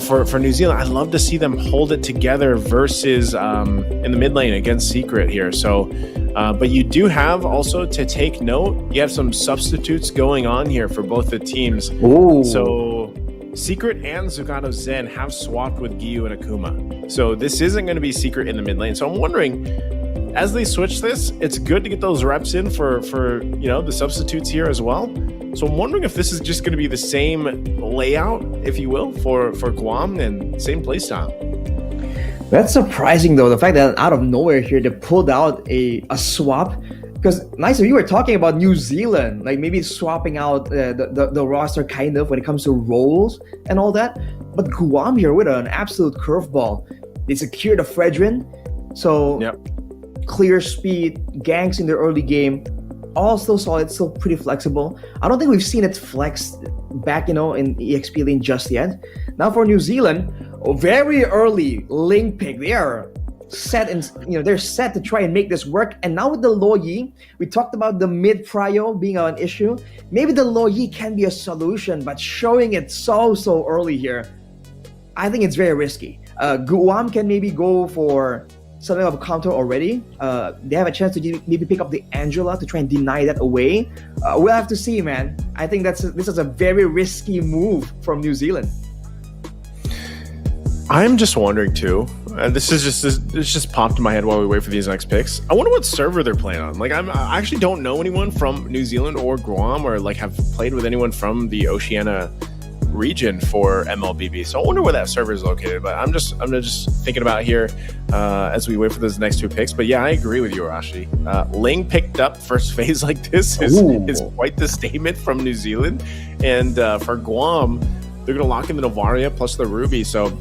for New Zealand, I'd love to see them hold it together versus in the mid lane against Secret here. So, but you do have also to take note, you have some substitutes going on here for both the teams. Ooh. So Secret and Zugato Zen have swapped with Giyu and Akuma. So this isn't going to be Secret in the mid lane. So I'm wondering, as they switch this, it's good to get those reps in for the substitutes here as well. So I'm wondering if this is just going to be the same layout, if you will, for Guam, and same playstyle. That's surprising, though, the fact that out of nowhere here they pulled out a swap. Because Nice, you were talking about New Zealand, like maybe swapping out the roster kind of when it comes to roles and all that. But Guam here with an absolute curveball. They secured a Fredrin, so clear speed, ganks in their early game, all still solid, still pretty flexible. I don't think we've seen it flexed back, in EXP lane just yet. Now for New Zealand, very early Ling pick. They are set and they're set to try and make this work. And now with the Lo Yi, we talked about the mid prio being an issue. Maybe the Lo Yi can be a solution, but showing it so early here, I think it's very risky. Guam can maybe go for something of a counter already. They have a chance to maybe pick up the Angela to try and deny that away. We'll have to see, man. I think this is a very risky move from New Zealand. I'm just wondering too, and this just popped in my head while we wait for these next picks. I wonder what server they're playing on. Like, I actually don't know anyone from New Zealand or Guam, or like have played with anyone from the Oceania region for Mlbb. So I wonder where that server is located. But I'm just thinking about here as we wait for those next two picks. But yeah, I agree with you, Arashi. Ling picked up first phase like this is quite the statement from New Zealand, and for Guam, they're gonna lock in the Novaria plus the Ruby. So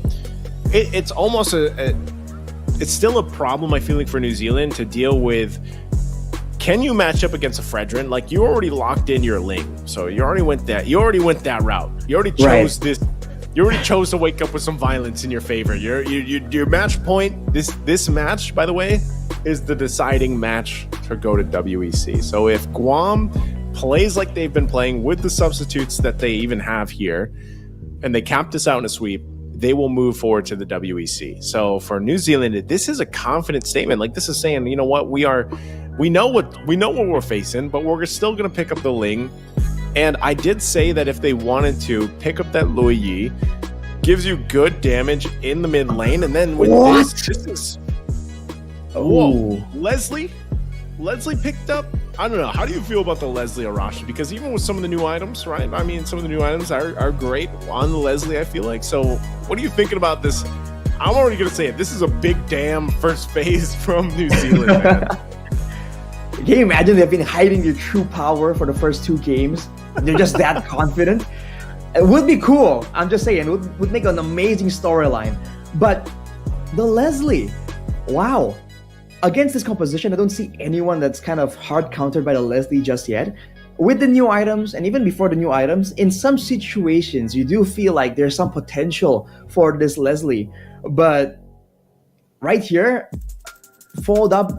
it's almost it's still a problem, I feel like, for New Zealand to deal with. Can you match up against a Fredrin? Like, you already locked in your Ling, so you already went that route. You already chose this. You already chose to wake up with some violence in your favor. Your match point. This match, by the way, is the deciding match to go to WEC. So if Guam plays like they've been playing with the substitutes that they even have here, and they cap this out in a sweep, they will move forward to the WEC. So for New Zealand, this is a confident statement. Like, this is saying, you know what, we know what we're facing, but we're still going to pick up the Ling. And I did say that if they wanted to pick up that Lui Yi, gives you good damage in the mid lane, and then with this is whoa, Leslie picked up. I don't know. How do you feel about the Leslie Arashi? Because even with some of the new items, right? I mean, some of the new items are great on the Leslie, I feel like. So what are you thinking about this? I'm already going to say it. This is a big damn first phase from New Zealand, man. Can you imagine they've been hiding their true power for the first two games? They're just that confident. It would be cool. I'm just saying, it would make an amazing storyline. But the Leslie, wow. Against this composition, I don't see anyone that's kind of hard countered by the Leslie just yet. With the new items, and even before the new items, in some situations, you do feel like there's some potential for this Leslie. But right here, followed up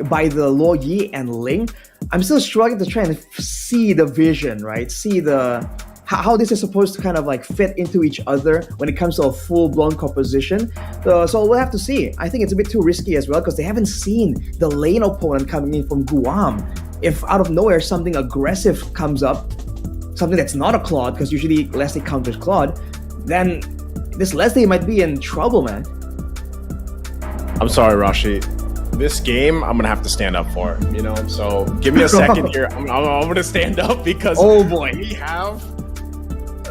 by the Lo Yi and Ling, I'm still struggling to try and see the vision, right? See how this is supposed to kind of like fit into each other when it comes to a full-blown composition. So we'll have to see. I think it's a bit too risky as well, because they haven't seen the lane opponent coming in from Guam. If out of nowhere something aggressive comes up, something that's not a Claude, because usually Leslie counters Claude, then this Leslie might be in trouble, man. I'm sorry, Rashi. This game, I'm gonna have to stand up for, so give me a second here. I'm gonna stand up because we have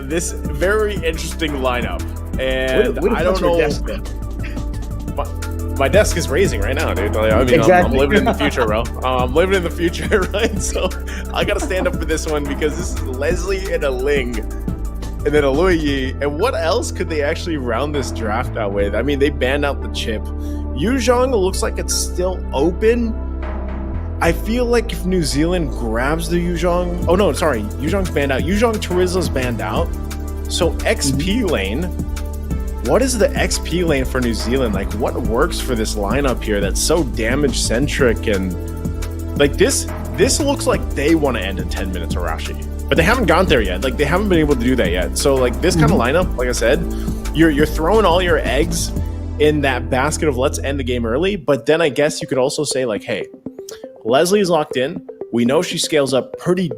this very interesting lineup, and I don't know. My desk is raising right now, dude. I mean, exactly. I'm living in the future, bro. I'm living in the future, right? So I gotta stand up for this one, because this is Leslie and a Ling, and then a Lui Yi. And what else could they actually round this draft out with? I mean, they banned out the chip. Yuzhong looks like it's still open. I feel like if New Zealand grabs the Yuzhong... Oh, no, sorry. Yuzhong's banned out. Yuzhong Terizla's banned out. So XP lane... What is the XP lane for New Zealand? Like, what works for this lineup here that's so damage-centric? And, like, this looks like they want to end in 10 minutes, Arashi. But they haven't gone there yet. Like, they haven't been able to do that yet. So, like, this kind of lineup, like I said, you're throwing all your eggs in that basket of let's end the game early. But then I guess you could also say, like, hey, Leslie's locked in. We know she scales up pretty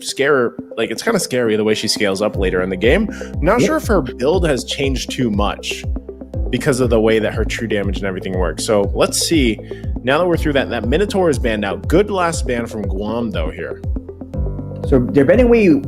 scary. Like, it's kind of scary the way she scales up later in the game. I'm not sure if her build has changed too much because of the way that her true damage and everything works. So let's see. Now that we're through that Minotaur is banned out. Good last ban from Guam though here. So they're banning away.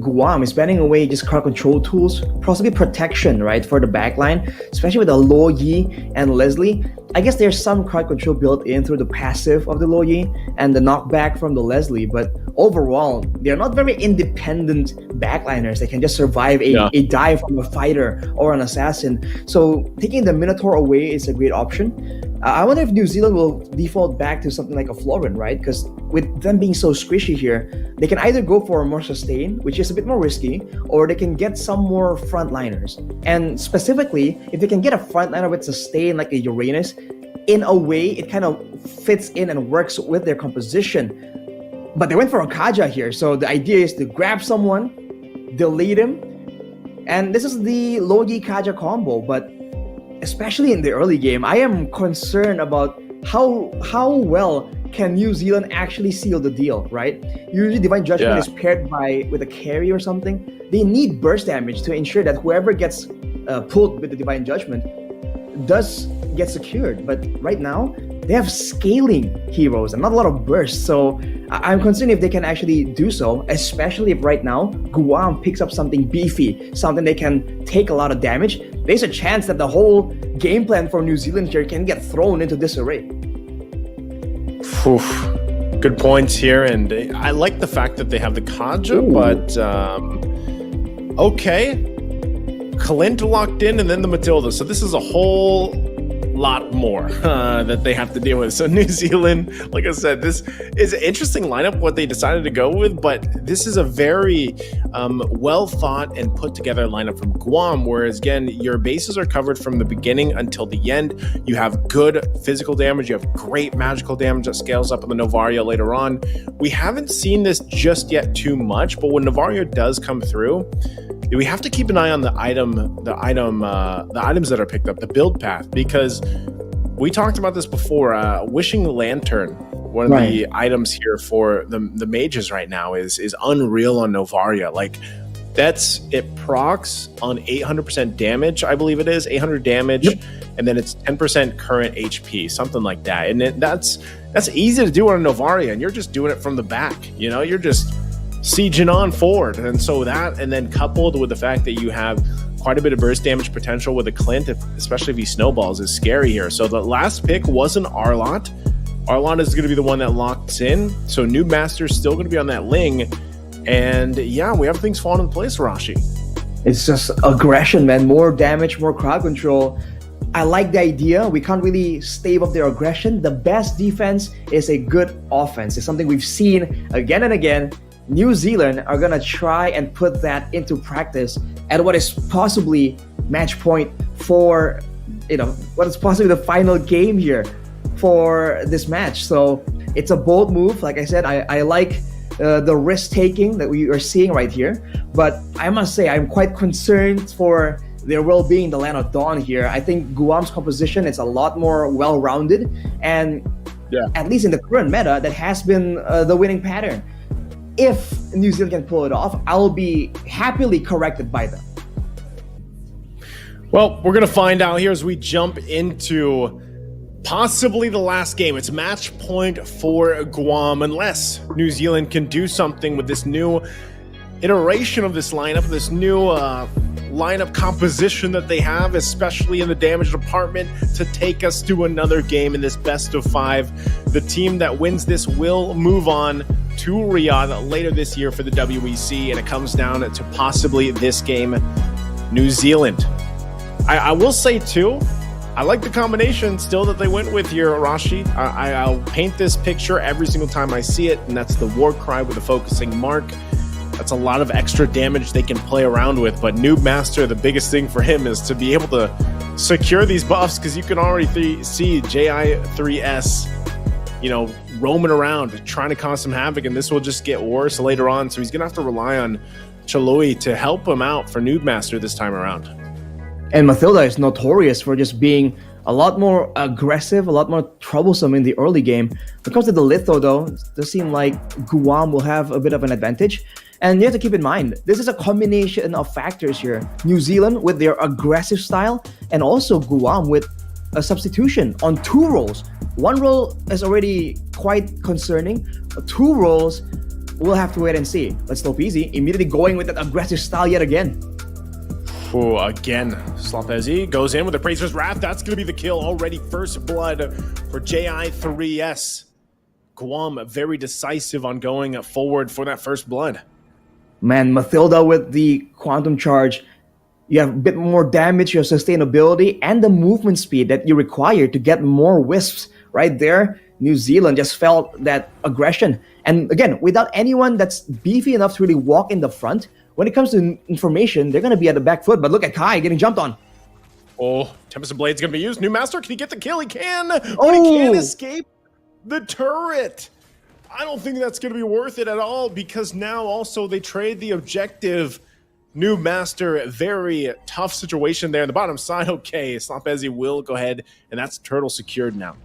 Guam is banning away just crowd control tools, possibly protection, right, for the backline, especially with the Lo Yi and Leslie. I guess there's some crowd control built in through the passive of the Lo Yi and the knockback from the Leslie, but overall, they're not very independent backliners. They can just survive a dive from a fighter or an assassin. So taking the Minotaur away is a great option. I wonder if New Zealand will default back to something like a Florin, right? Because with them being so squishy here, they can either go for a more sustain, which is is a bit more risky, or they can get some more frontliners. And specifically, if they can get a frontliner with sustain like a Uranus, in a way, it kind of fits in and works with their composition. But they went for a Kaja here, so the idea is to grab someone, delete him, and this is the Logi Kaja combo. But especially in the early game, I am concerned about how well can New Zealand actually seal the deal, right? Usually Divine Judgment is paired with a carry or something. They need burst damage to ensure that whoever gets pulled with the Divine Judgment does get secured. But right now, they have scaling heroes and not a lot of bursts. So I'm concerned if they can actually do so, especially if right now Guam picks up something beefy, something they can take a lot of damage. There's a chance that the whole game plan for New Zealand here can get thrown into disarray. Oof. Good points here, and I like the fact that they have the Kaja, but okay. Clint locked in, and then the Matilda. So this is a whole lot more that they have to deal with. So New Zealand, like I said, this is an interesting lineup, what they decided to go with, but this is a very well thought and put together lineup from Guam, whereas again, your bases are covered from the beginning until the end. You have good physical damage, you have great magical damage that scales up on the Novaria later on. We haven't seen this just yet too much, but when Novaria does come through, we have to keep an eye on the items that are picked up, the build path, because we talked about this before. Wishing Lantern, one of the items here for the mages right now, is unreal on Novaria. Like it procs on 800% damage, I believe it is 800 damage, and then it's 10% current HP, something like that. And that's easy to do on a Novaria, and you're just doing it from the back. You know, you're just sieging on forward, and so that, and then coupled with the fact that you have quite a bit of burst damage potential with a Clint, especially if he snowballs, is scary here. So the last pick wasn't Arlott. Arlott is going to be the one that locks in. So Noob Master's still going to be on that Ling, and yeah, we have things falling in place, Rashi. It's just aggression, man. More damage, more crowd control. I like the idea. We can't really stave off their aggression. The best defense is a good offense. It's something we've seen again and again. New Zealand are going to try and put that into practice at what is possibly match point for, what is possibly the final game here for this match. So it's a bold move. Like I said, I like the risk taking that we are seeing right here. But I must say, I'm quite concerned for their well-being in the Land of Dawn here. I think Guam's composition is a lot more well-rounded, and at least in the current meta, that has been the winning pattern. If New Zealand can pull it off, I'll be happily corrected by them. Well, we're going to find out here as we jump into possibly the last game. It's match point for Guam, unless New Zealand can do something with this new iteration of this lineup, this new lineup composition that they have, especially in the damage department, to take us to another game in this best of 5. The team that wins this will move on to Riyadh later this year for the WEC, and it comes down to possibly this game, New Zealand. I will say too, I like the combination still that they went with here, Arashi. I'll paint this picture every single time I see it, and that's the War Cry with a focusing mark. That's a lot of extra damage they can play around with, but Noob Master, the biggest thing for him is to be able to secure these buffs, because you can already see JI3S, roaming around, trying to cause some havoc, and this will just get worse later on. So he's going to have to rely on Chalui to help him out for Noob Master this time around. And Matilda is notorious for just being a lot more aggressive, a lot more troublesome in the early game. When it comes to the Litho, though, it does seem like Guam will have a bit of an advantage. And you have to keep in mind, this is a combination of factors here. New Zealand with their aggressive style, and also Guam with a substitution on 2 roles. 1 role is already quite concerning. 2 roles, we'll have to wait and see. Let's Slow Peasy immediately going with that aggressive style yet again. Ooh, again, Slopezi goes in with the Praetor's Wrath. That's going to be the kill already. First blood for JI3S. Guam very decisive on going forward for that first blood. Man, Matilda with the Quantum Charge. You have a bit more damage, your sustainability, and the movement speed that you require to get more wisps right there. New Zealand just felt that aggression. And again, without anyone that's beefy enough to really walk in the front, when it comes to information, they're going to be at the back foot. But look at Kai getting jumped on. Oh, Tempest of Blade's going to be used. New Master, can he get the kill? He can, but he can't escape the turret. I don't think that's going to be worth it at all because now also they trade the objective. New Master, very tough situation there in the bottom side. Okay, Slopezi will go ahead, and that's turtle secured now.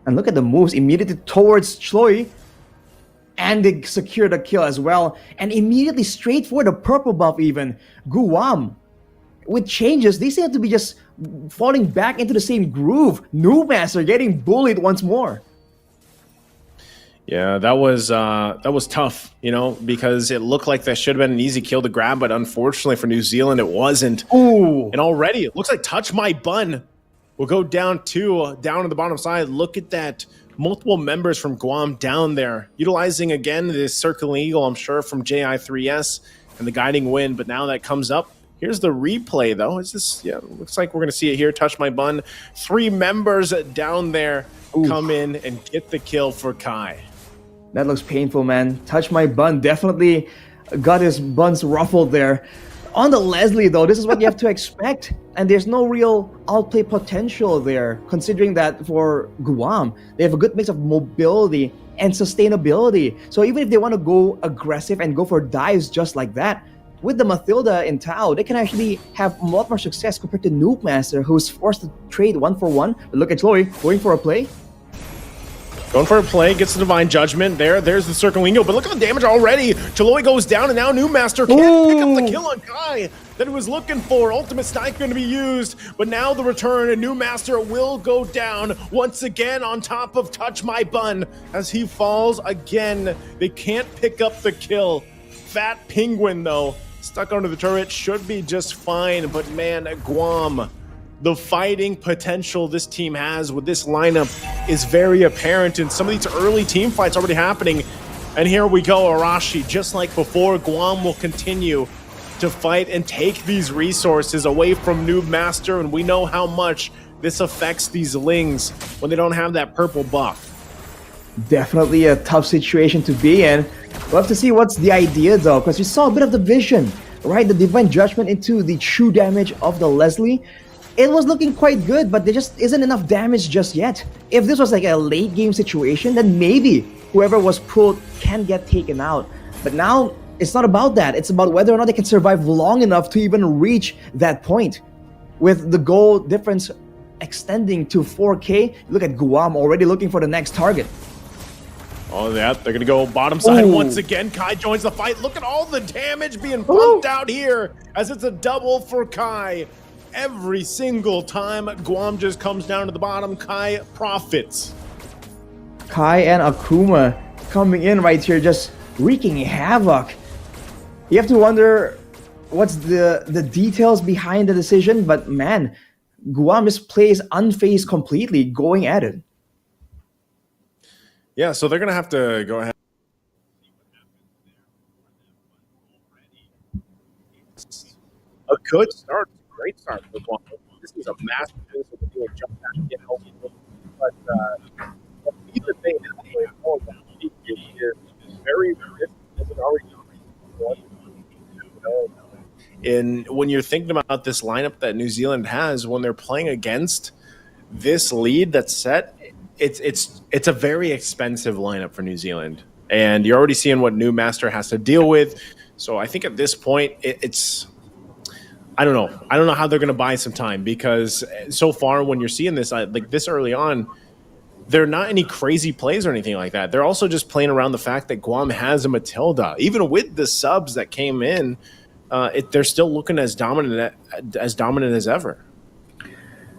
And look at the moves immediately towards Chloe. And they secure the kill as well. And immediately straight for the purple buff even. Guam, with changes, they seem to be just falling back into the same groove. New Master getting bullied once more. Yeah, that was tough, you know, because it looked like that should have been an easy kill to grab, but unfortunately for New Zealand, it wasn't. Ooh. And already it looks like Touch My Bun will go down on the bottom side. Look at that. Multiple members from Guam down there, utilizing again this Circling Eagle, I'm sure, from JI3S and the Guiding Wind, but now that comes up. Here's the replay, though. Is this, yeah, looks like we're going to see it here. Touch My Bun. 3 members down there come in and get the kill for Kai. That looks painful, man. Touch My Bun definitely got his buns ruffled there. On the Leslie, though, this is what you have to expect. And there's no real outplay potential there, considering that for Guam, they have a good mix of mobility and sustainability. So even if they want to go aggressive and go for dives just like that, with the Mathilda in Tau, they can actually have a lot more success compared to Nuke Master, who's forced to trade 1-for-1. But look at Chloe going for a play. Going for a play, gets the Divine Judgment. There's the Circling Eagle, but look at the damage already. Chloe goes down, and now New Master can't pick up the kill on Kai that he was looking for. Ultimate Strike going to be used, but now the return, and New Master will go down once again on top of Touch My Bun as he falls again. They can't pick up the kill. Fat Penguin, though, stuck under the turret, should be just fine, but man, Guam, the fighting potential this team has with this lineup is very apparent, and some of these early team fights already happening. And here we go, Arashi, just like before, Guam will continue to fight and take these resources away from Noob Master, and we know how much this affects these Lings when they don't have that purple buff. Definitely a tough situation to be in. We'll have to see what's the idea, though, because we saw a bit of the vision, right? The Divine Judgment into the true damage of the Leslie. It was looking quite good, but there just isn't enough damage just yet. If this was like a late game situation, then maybe whoever was pulled can get taken out. But now, it's not about that. It's about whether or not they can survive long enough to even reach that point. With the goal difference extending to 4K, look at Guam already looking for the next target. Oh, yeah, they're going to go bottom side once again. Kai joins the fight. Look at all the damage being pumped out here as it's a double for Kai. Every single time Guam just comes down to the bottom, Kai profits. Kai and Akuma coming in right here, just wreaking havoc. You have to wonder what's the details behind the decision, but man, Guam just plays unfazed completely, going at it. Yeah, so they're going to have to go ahead. A good start. Great start for Guam. This is a massive finish with the jump back and get healthy. But even they have to play more than is very risky. Doesn't already and when you're thinking about this lineup that New Zealand has, when they're playing against this lead that's set, it's a very expensive lineup for New Zealand. And you're already seeing what New Master has to deal with. So I think at this point, it's I don't know. I don't know how they're going to buy some time, because so far when you're seeing this, like this early on, they're not any crazy plays or anything like that. They're also just playing around the fact that Guam has a Matilda. Even with the subs that came in, they're still looking as dominant as ever.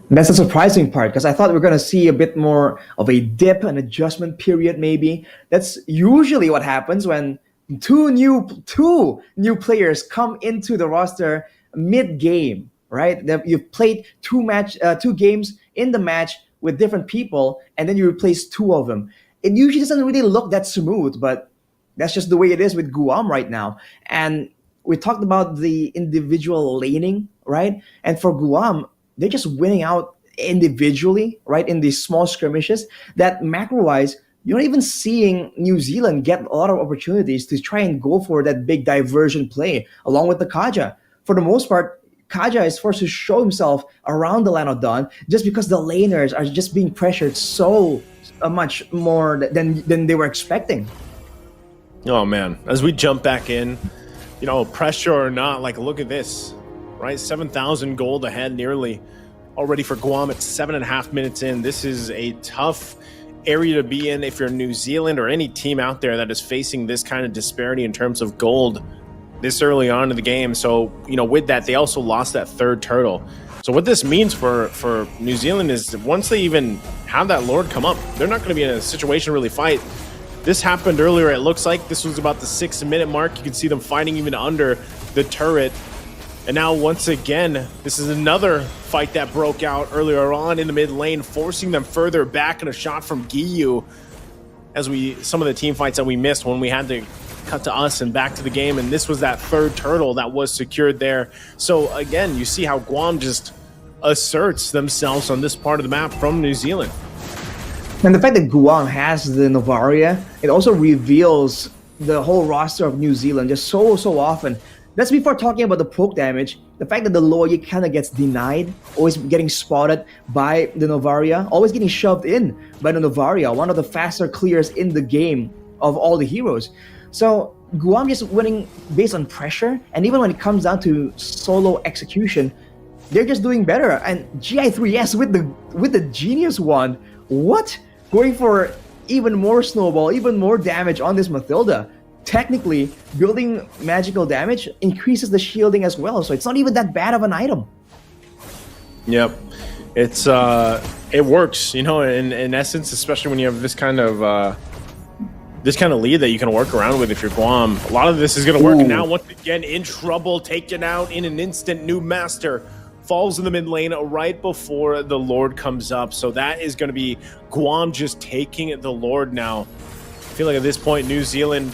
That's the surprising part, because I thought we were going to see a bit more of a dip, an adjustment period maybe. That's usually what happens when two new players come into the roster mid-game, right? You've played two games in the match with different people, and then you replace two of them. It usually doesn't really look that smooth, but that's just the way it is with Guam right now. And we talked about the individual laning, right? And for Guam, they're just winning out individually, right, in these small skirmishes, that macro-wise, you're not even seeing New Zealand get a lot of opportunities to try and go for that big diversion play along with the Kaja. For the most part, Kaja is forced to show himself around the line of dawn just because the laners are just being pressured so much more than they were expecting. Oh man, as we jump back in, you know, pressure or not, like look at this, right? 7,000 gold ahead nearly already for Guam at 7.5 minutes in. This is a tough area to be in if you're New Zealand or any team out there that is facing this kind of disparity in terms of gold this early on in the game. So, you know, with that, they also lost that third turtle. So what this means for New Zealand is once they even have that Lord come up, they're not going to be in a situation to really fight. This happened earlier. It looks like this was about the 6-minute mark. You can see them fighting even under the turret. And now once again, this is another fight that broke out earlier on in the mid lane, forcing them further back, and a shot from Giyu as some of the team fights that we missed when we had to cut to us and back to the game. And this was that third turtle that was secured there. So again, you see how Guam just asserts themselves on this part of the map from New Zealand. And the fact that Guam has the Novaria, it also reveals the whole roster of New Zealand just so often. That's before talking about the poke damage. The fact that the Loyi kind of gets denied, always getting spotted by the Novaria, always getting shoved in by the Novaria, one of the faster clears in the game of all the heroes. So Guam just winning based on pressure, and even when it comes down to solo execution, they're just doing better. And GI3S with the Genius Wand, what? Going for even more snowball, even more damage on this Mathilda. Technically, building magical damage increases the shielding as well, so it's not even that bad of an item. Yep, it's it works, you know, in essence, especially when you have this kind of lead that you can work around with if you're Guam. A lot of this is going to work. And now once again in trouble, taken out in an instant. New Master falls in the mid lane right before the Lord comes up, so that is going to be Guam just taking the Lord now. I feel like at this point New Zealand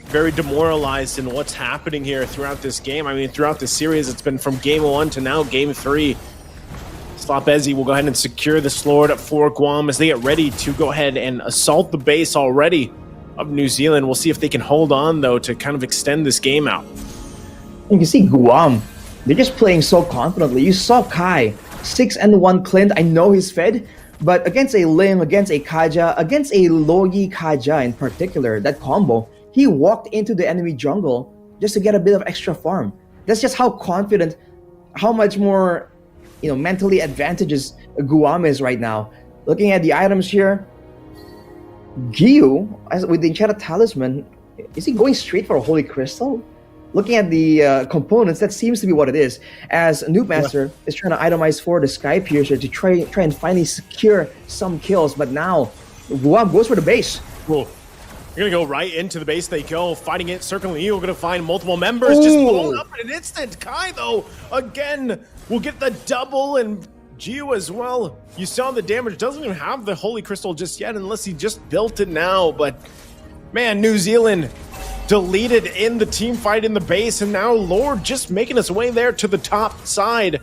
very demoralized in what's happening here throughout this game. I mean, throughout the series, it's been from game 1 to now game 3. Slopezi will go ahead and secure this Lord for Guam as they get ready to go ahead and assault the base already of New Zealand. We'll see if they can hold on, though, to kind of extend this game out. You can see Guam, they're just playing so confidently. You saw Kai, 6-1 Clint. I know he's fed, but against a Ling, against a Kaja, against a Loyi Kaja in particular, that combo, he walked into the enemy jungle just to get a bit of extra farm. That's just how confident, how much more, you know, mentally advantageous Guam is right now. Looking at the items here, Giyu, with the Enchanted Talisman, is he going straight for a Holy Crystal? Looking at the components, that seems to be what it is. As Noob Master is trying to itemize for the Sky Piercer to try and finally secure some kills, but now Guam goes for the base. Cool. You're gonna go right into the base. They go fighting it, circling you. We're gonna find multiple members just blown up in an instant. Kai, though, again, will get the double, and Giyu as well. You saw the damage. Doesn't even have the Holy Crystal just yet, unless he just built it now. But man, New Zealand deleted in the team fight in the base, and now Lord just making his way there to the top side.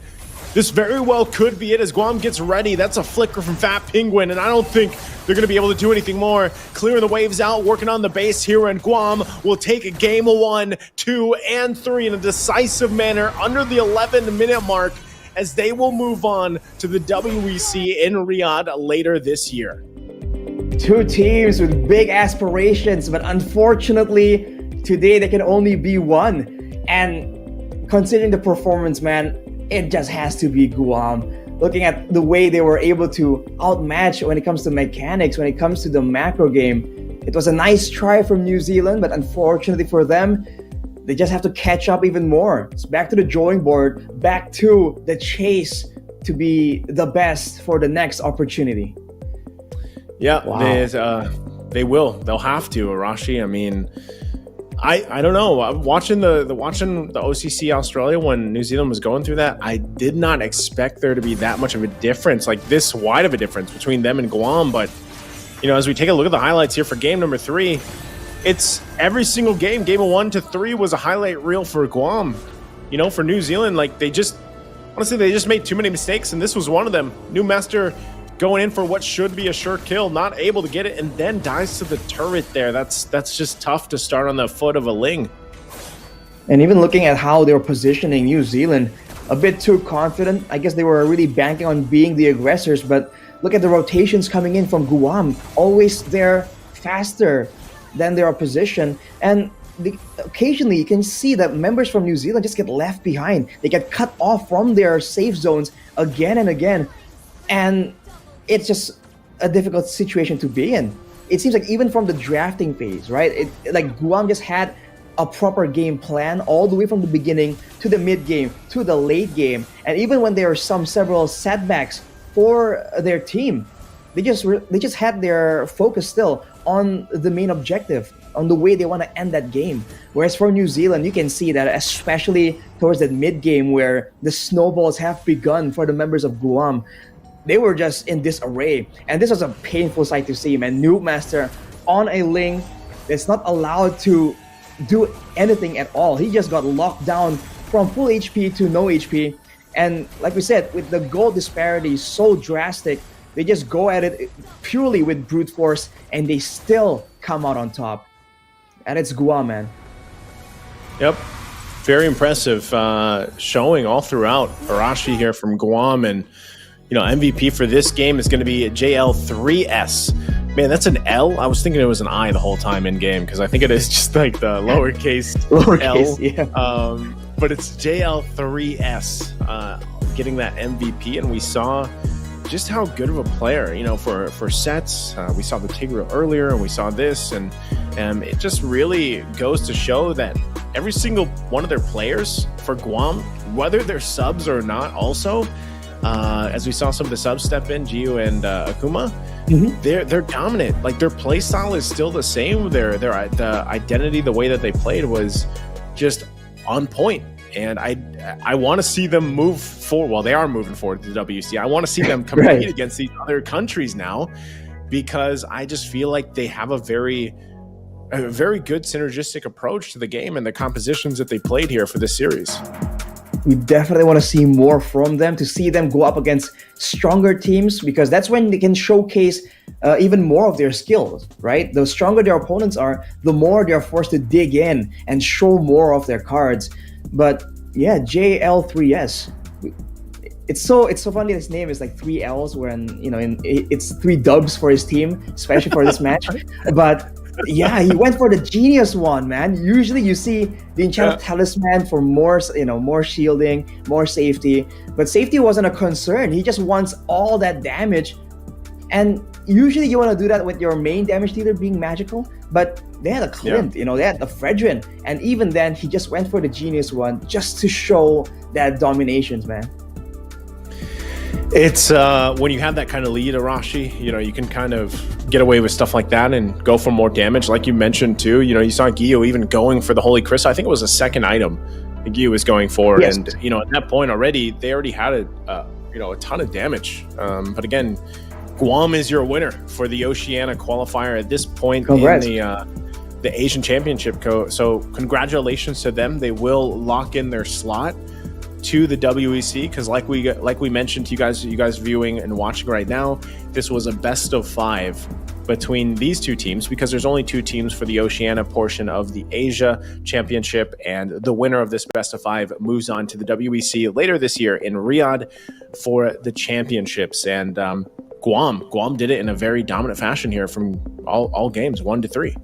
This very well could be it as Guam gets ready. That's a flicker from Fat Penguin, and I don't think they're going to be able to do anything more. Clearing the waves out, working on the base here, and Guam will take a game 1, 2, and 3 in a decisive manner under the 11-minute mark as they will move on to the WEC in Riyadh later this year. Two teams with big aspirations, but unfortunately, today there can only be one. And considering the performance, man, it just has to be Guam. Looking at the way they were able to outmatch when it comes to mechanics, when it comes to the macro game, it was a nice try from New Zealand, but unfortunately for them, they just have to catch up even more. It's back to the drawing board, back to the chase to be the best for the next opportunity. Yeah, wow. They will. They'll have to, Arashi. I mean, I don't know. Watching the OCC Australia when New Zealand was going through that, I did not expect there to be that much of a difference, like this wide of a difference between them and Guam. But you know, as we take a look at the highlights here for game number 3, it's every single game. Game 1 to 3 was a highlight reel for Guam. You know, for New Zealand, like they honestly, they just made too many mistakes, and this was one of them. New Master going in for what should be a sure kill, not able to get it, and then dies to the turret there. That's just tough to start on the foot of a Ling. And even looking at how they were positioning New Zealand, a bit too confident. I guess they were really banking on being the aggressors, but look at the rotations coming in from Guam, always there faster than their opposition. And occasionally you can see that members from New Zealand just get left behind. They get cut off from their safe zones again and again. And it's just a difficult situation to be in. It seems like even from the drafting phase, right? Like Guam just had a proper game plan all the way from the beginning to the mid game to the late game. And even when there are several setbacks for their team, they just had their focus still on the main objective, on the way they want to end that game. Whereas for New Zealand, you can see that especially towards that mid game where the snowballs have begun for the members of Guam, they were just in disarray. And this was a painful sight to see, man. Noob Master on a Ling that's not allowed to do anything at all. He just got locked down from full HP to no HP. And like we said, with the gold disparity so drastic, they just go at it purely with brute force and they still come out on top. And it's Guam, man. Yep. Very impressive showing all throughout. Arashi here from Guam, and MVP for this game is going to be JL3S. Man, that's an L. I was thinking it was an I the whole time in game because I think it is just like the lowercase L. Yeah. But it's JL3S getting that MVP, and we saw just how good of a player, for sets. We saw the Tigreal earlier, and we saw this, and it just really goes to show that every single one of their players for Guam, whether they're subs or not, also, as we saw some of the subs step in, Gio and Akuma, they're dominant. Like their play style is still the same. The identity, the way that they played was just on point. And I want to see them move forward. Well, they are moving forward to the WC. I want to see them compete against these other countries now, because I just feel like they have a very good synergistic approach to the game and the compositions that they played here for this series. We definitely want to see more from them, to see them go up against stronger teams, because that's when they can showcase even more of their skills, right? The stronger their opponents are, the more they're forced to dig in and show more of their cards. But yeah, JL3S. It's so funny. His name is like 3 L's, when it's 3 dubs for his team, especially for this match. But yeah, he went for the genius one, man. Usually you see the enchanted talisman for more shielding, more safety, but safety wasn't a concern. He just wants all that damage, and usually you want to do that with your main damage dealer being magical, but they had a Clint, they had the Fredrin, and even then he just went for the genius one just to show that dominations, man. It's when you have that kind of lead, Arashi, you can kind of get away with stuff like that and go for more damage. Like you mentioned too, you saw Gio even going for the Holy Crystal. I think it was a second item that Gio was going for. Yes. And, at that point they already had a ton of damage. But again, Guam is your winner for the Oceania qualifier at this point. Congrats. In the Asian Championship. So congratulations to them. They will lock in their slot to the WEC, because like we mentioned to you guys viewing and watching right now, this was a best of 5 between these two teams, because there's only 2 teams for the Oceania portion of the Asia Championship, and the winner of this best of 5 moves on to the WEC later this year in Riyadh for the championships. And Guam did it in a very dominant fashion here from all games 1-3.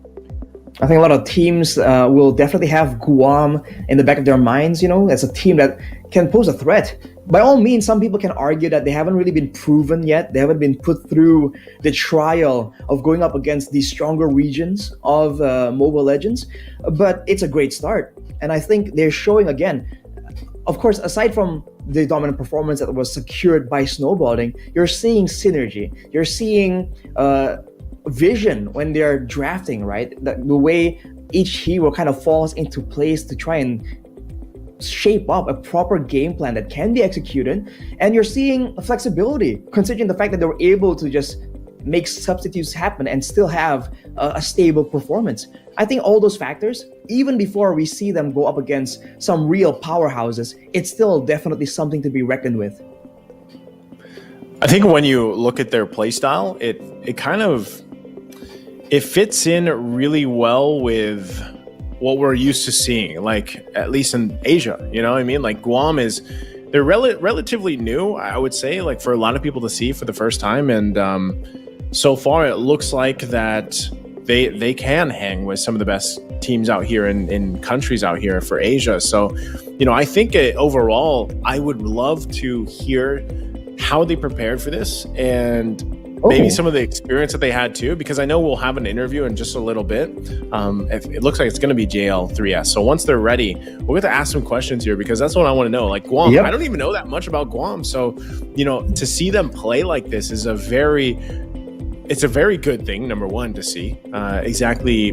I think a lot of teams will definitely have Guam in the back of their minds, as a team that can pose a threat. By all means, some people can argue that they haven't really been proven yet. They haven't been put through the trial of going up against the stronger regions of Mobile Legends, but it's a great start. And I think they're showing again, of course, aside from the dominant performance that was secured by snowballing, you're seeing synergy. You're seeing vision when they're drafting, right? The way each hero kind of falls into place to try and shape up a proper game plan that can be executed. And you're seeing flexibility, considering the fact that they were able to just make substitutes happen and still have a stable performance. I think all those factors even before we see them go up against some real powerhouses, it's still definitely something to be reckoned with. I think when you look at their play style, it fits in really well with what we're used to seeing, like at least in Asia. You know what I mean? Like Guam they're relatively new, I would say, like for a lot of people to see for the first time, and so far it looks like that they can hang with some of the best teams out here in countries out here for Asia. So, I think overall, I would love to hear how they prepared for this and maybe some of the experience that they had too, because I know we'll have an interview in just a little bit. It looks like it's going to be JL3S. So once they're ready, we're going to ask some questions here, because that's what I want to know. Like Guam, I don't even know that much about Guam. So, to see them play like this is it's a very good thing, number one, to see exactly.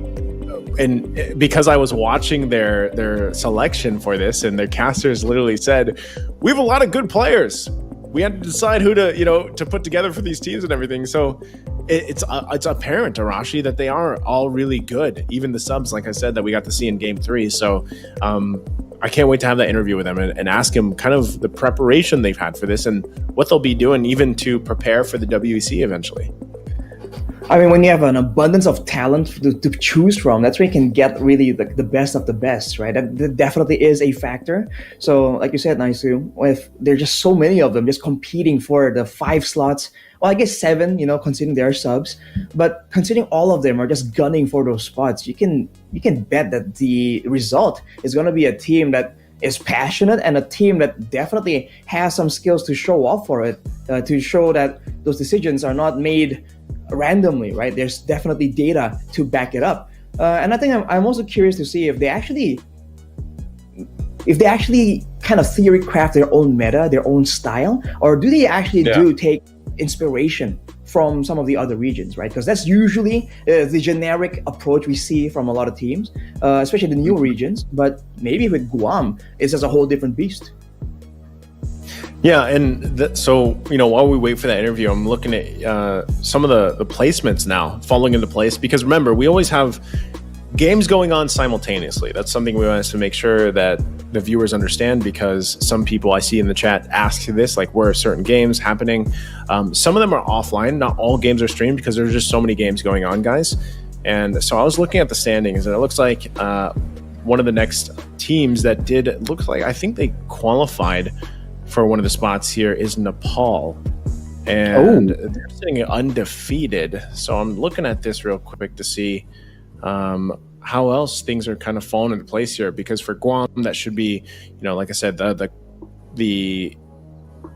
And because I was watching their selection for this, and their casters literally said, we have a lot of good players. We had to decide who to put together for these teams and everything. So it's apparent, Arashi, that they are all really good. Even the subs, like I said, that we got to see in Game 3. So I can't wait to have that interview with them and ask them kind of the preparation they've had for this and what they'll be doing even to prepare for the WEC eventually. I mean, when you have an abundance of talent to choose from, that's where you can get really the best of the best, right? That definitely is a factor. So, like you said, Naisu, if there are just so many of them just competing for the 5 slots, well, I guess 7, considering their subs, but considering all of them are just gunning for those spots, you can bet that the result is going to be a team that is passionate and a team that definitely has some skills to show off for it, to show that those decisions are not made randomly, right? There's definitely data to back it up. And I think I'm also curious to see if they actually kind of theory craft their own meta, their own style, or do they actually do take inspiration from some of the other regions, right? Because that's usually the generic approach we see from a lot of teams, especially the new regions. But maybe with Guam, it's just a whole different beast. Yeah, and so, while we wait for that interview, I'm looking at some of the placements now falling into place, because remember, we always have games going on simultaneously. That's something we want to make sure that the viewers understand, because some people I see in the chat ask this, like, where are certain games happening? Some of them are offline. Not all games are streamed because there's just so many games going on, guys. And so I was looking at the standings, and it looks like one of the next teams that I think they qualified for one of the spots here is Nepal, and they're sitting undefeated. So I'm looking at this real quick to see how else things are kind of falling into place here, because for Guam, that should be, like I said, the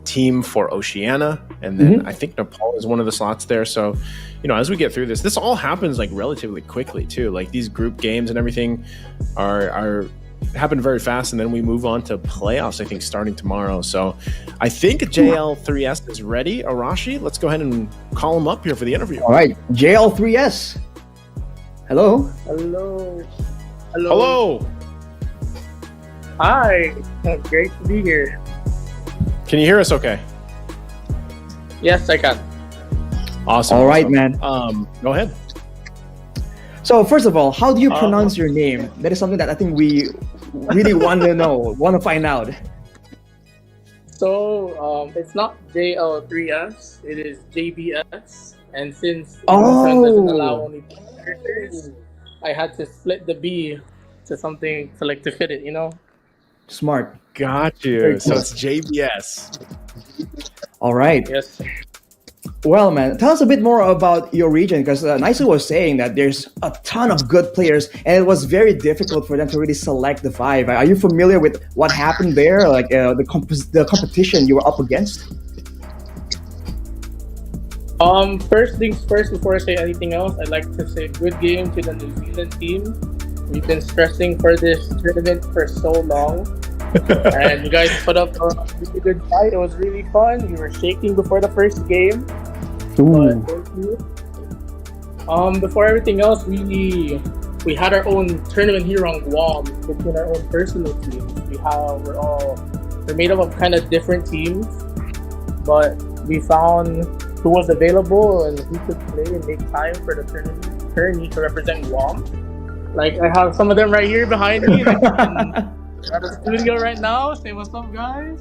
team for Oceania, and then I think Nepal is one of the slots there. So, as we get through this all happens like relatively quickly too. Like these group games and everything are happen very fast, and then we move on to playoffs, I think, starting tomorrow. So I think JL3S is ready. Arashi, let's go ahead and call him up here for the interview. All right, JL3S. Hello. Hello. Hi. Great to be here. Can you hear us okay? Yes, I can. Awesome. All right, man. Go ahead. So first of all, how do you pronounce your name? That is something that I think we really want to find out. So it's not JL3S, it is JBS. And since English doesn't allow only characters, I had to split the B to something to fit it, Smart. Got you. So it's JBS. All right. Yes. Well, man, tell us a bit more about your region, because Naisu was saying that there's a ton of good players, and it was very difficult for them to really select the 5. Are you familiar with what happened there, like the competition you were up against? First things first, before I say anything else, I'd like to say good game to the New Zealand team. We've been stressing for this tournament for so long. And you guys put up a really good fight. It was really fun. We were shaking before the first game. But thank you. Before everything else, we had our own tournament here on Guam between our own personal teams. We're made up of kind of different teams, but we found who was available and who could play and make time for the tourney to represent Guam. Like I have some of them right here behind me. Like, at the studio right now. Say what's up, guys.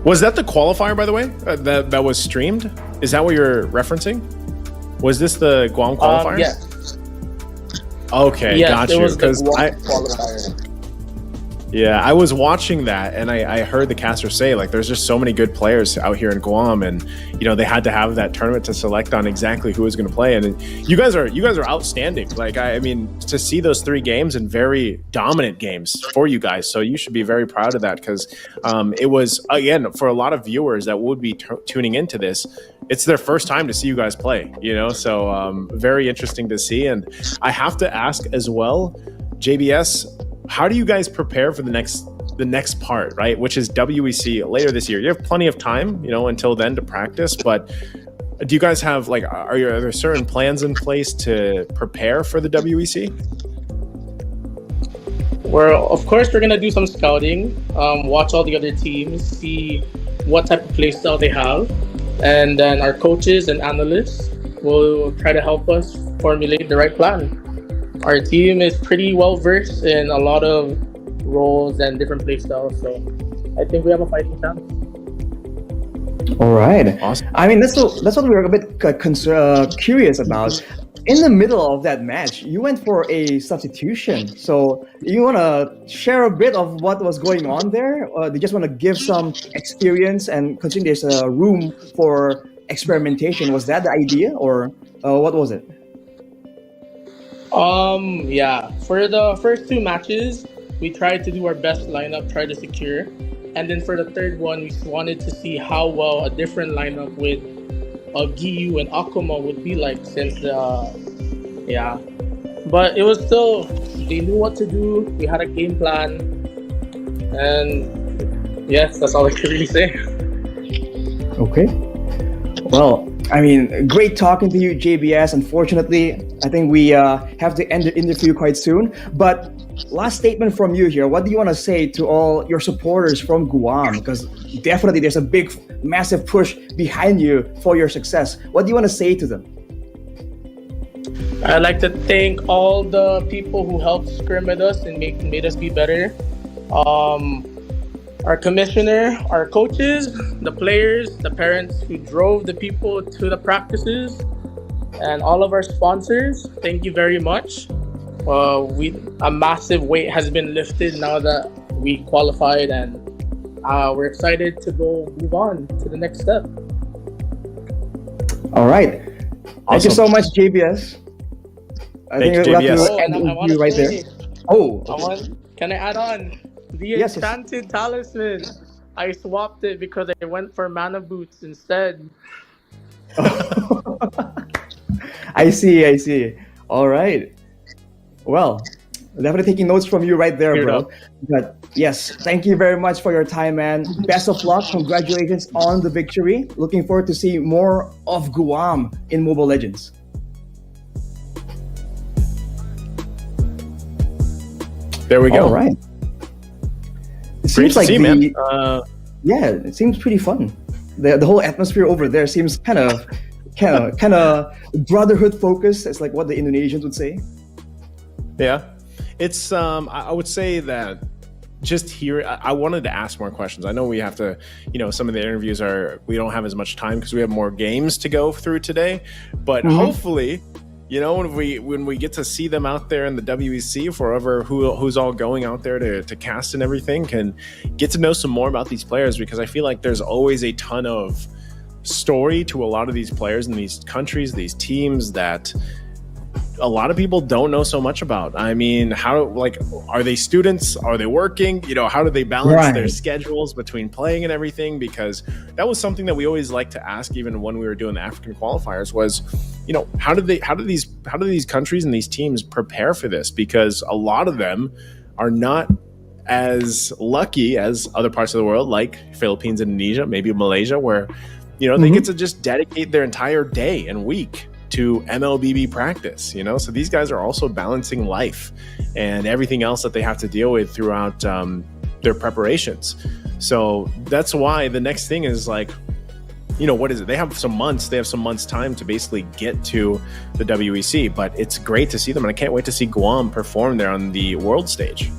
Was that the qualifier, by the way, that was streamed? Is that what you're referencing? Was this the Guam qualifiers? Yes. Okay, Yes, got it you. was the Because Guam qualifier. yeah, I was watching that, and I heard the caster say like, there's just so many good players out here in Guam, and they had to have that tournament to select on exactly who was going to play. And you guys are outstanding. Like I mean, to see those 3 games and very dominant games for you guys, so you should be very proud of that because it was again for a lot of viewers that would be tuning into this. It's their first time to see you guys play. So very interesting to see. And I have to ask as well, JBS. How do you guys prepare for the next part, right? Which is WEC later this year. You have plenty of time, until then to practice. But do you guys have are there certain plans in place to prepare for the WEC? Well, of course, we're gonna do some scouting, watch all the other teams, see what type of play style they have, and then our coaches and analysts will try to help us formulate the right plan. Our team is pretty well versed in a lot of roles and different play styles, so I think we have a fighting chance. All right. Awesome. I mean, that's what we were a bit curious about. In the middle of that match, you went for a substitution. So you want to share a bit of what was going on there? Or do you just want to give some experience and considering there's a room for experimentation? Was that the idea or what was it? Yeah. For the first 2 matches, we tried to do our best lineup, try to secure. And then for the third one, we wanted to see how well a different lineup with Giyu and Akuma would be like since, yeah. But it was still, they knew what to do. We had a game plan. And yes, that's all I can really say. Okay. Well, I mean, great talking to you, JBS. Unfortunately, I think we have to end the interview quite soon. But last statement from you here. What do you want to say to all your supporters from Guam? Because definitely there's a big, massive push behind you for your success. What do you want to say to them? I'd like to thank all the people who helped scrim with us and made us be better. Our commissioner, our coaches, the players, the parents who drove the people to the practices, and all of our sponsors, thank you very much. A massive weight has been lifted now that we qualified, and we're excited to move on to the next step. All right. Awesome. Thank you so much, JBS. I Thanks, think we'll have JBS. to end the I interview right there. Oh, Can I add on? The Yes. enchanted talisman. I swapped it because I went for mana boots instead. I see. All right. Well, definitely taking notes from you right there, bro. But yes, thank you very much for your time, man. Best of luck. Congratulations on the victory. Looking forward to see more of Guam in Mobile Legends. There we go. All right. It Great to see, man. Yeah, it seems pretty fun. The whole atmosphere over there seems kind of brotherhood focused. It's like what the Indonesians would say. Yeah, it's I would say that just here I wanted to ask more questions. I know we have to, some of the interviews we don't have as much time because we have more games to go through today, but hopefully when we get to see them out there in the WEC, forever who's all going out there to cast and everything, can get to know some more about these players, because I feel like there's always a ton of story to a lot of these players in these countries, these teams that a lot of people don't know so much about. I mean, are they students? Are they working? How do they balance their schedules between playing and everything? Because that was something that we always like to ask, even when we were doing the African qualifiers, was, how do these countries and these teams prepare for this? Because a lot of them are not as lucky as other parts of the world, like Philippines, Indonesia, maybe Malaysia, where, they get to just dedicate their entire day and week to Mlbb practice, so these guys are also balancing life and everything else that they have to deal with throughout their preparations. So that's why the next thing is what is it? They have some months. They have some months time to basically get to the WEC. But it's great to see them, and I can't wait to see Guam perform there on the world stage.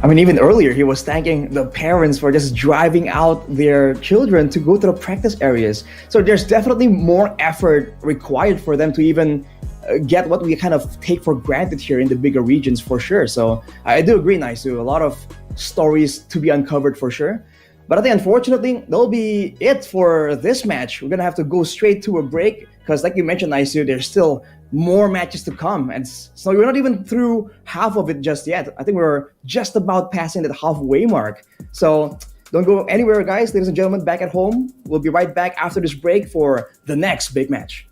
I mean, even earlier, he was thanking the parents for just driving out their children to go to the practice areas. So there's definitely more effort required for them to even get what we kind of take for granted here in the bigger regions, for sure. So I do agree, Naisu. A lot of stories to be uncovered for sure. But I think, unfortunately, that'll be it for this match. We're going to have to go straight to a break because, like you mentioned, Naisu, there's still more matches to come. And so we're not even through half of it just yet. I think we're just about passing that halfway mark. So don't go anywhere, guys. Ladies and gentlemen, back at home. We'll be right back after this break for the next big match.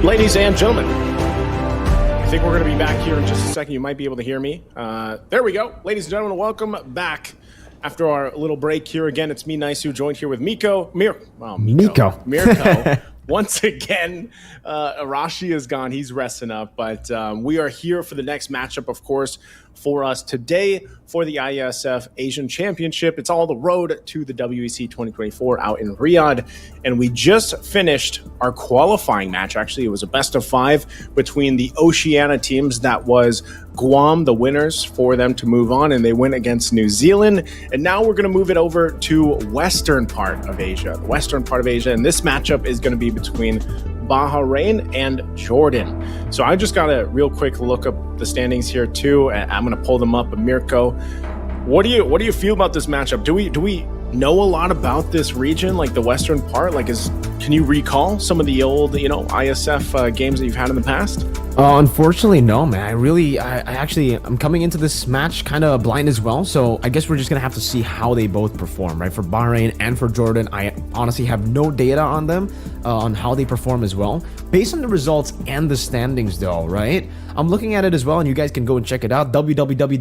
Ladies and gentlemen, I think we're going to be back here in just a second. You might be able to hear me. There we go. Ladies and gentlemen, welcome back after our little break here. Again, it's me, Nice, joined here with Mirko. Once again, Arashi is gone. He's resting up. But we are here for the next matchup, of course, for us today for the Iesf Asian Championship. It's all the road to the WEC 2024 out in Riyadh. And we just finished our qualifying match. Actually, it was a best of 5 between the Oceania teams. That was Guam, the winners, for them to move on. And they went against New Zealand. And now we're going to move it over to western part of Asia. The western part of Asia. And this matchup is going to be between Bahrain and Jordan. So I just got a real quick look up the standings here too, and I'm going to pull them up. Mirko, what do you feel about this matchup? Do we know a lot about this region, like the western part? Can you recall some of the old, ISF games that you've had in the past? Unfortunately, no, man. I'm coming into this match kind of blind as well. So I guess we're just going to have to see how they both perform, right? For Bahrain and for Jordan, I honestly have no data on them, on how they perform as well. Based on the results and the standings though, right? I'm looking at it as well, and you guys can go and check it out. www.iesf.gg,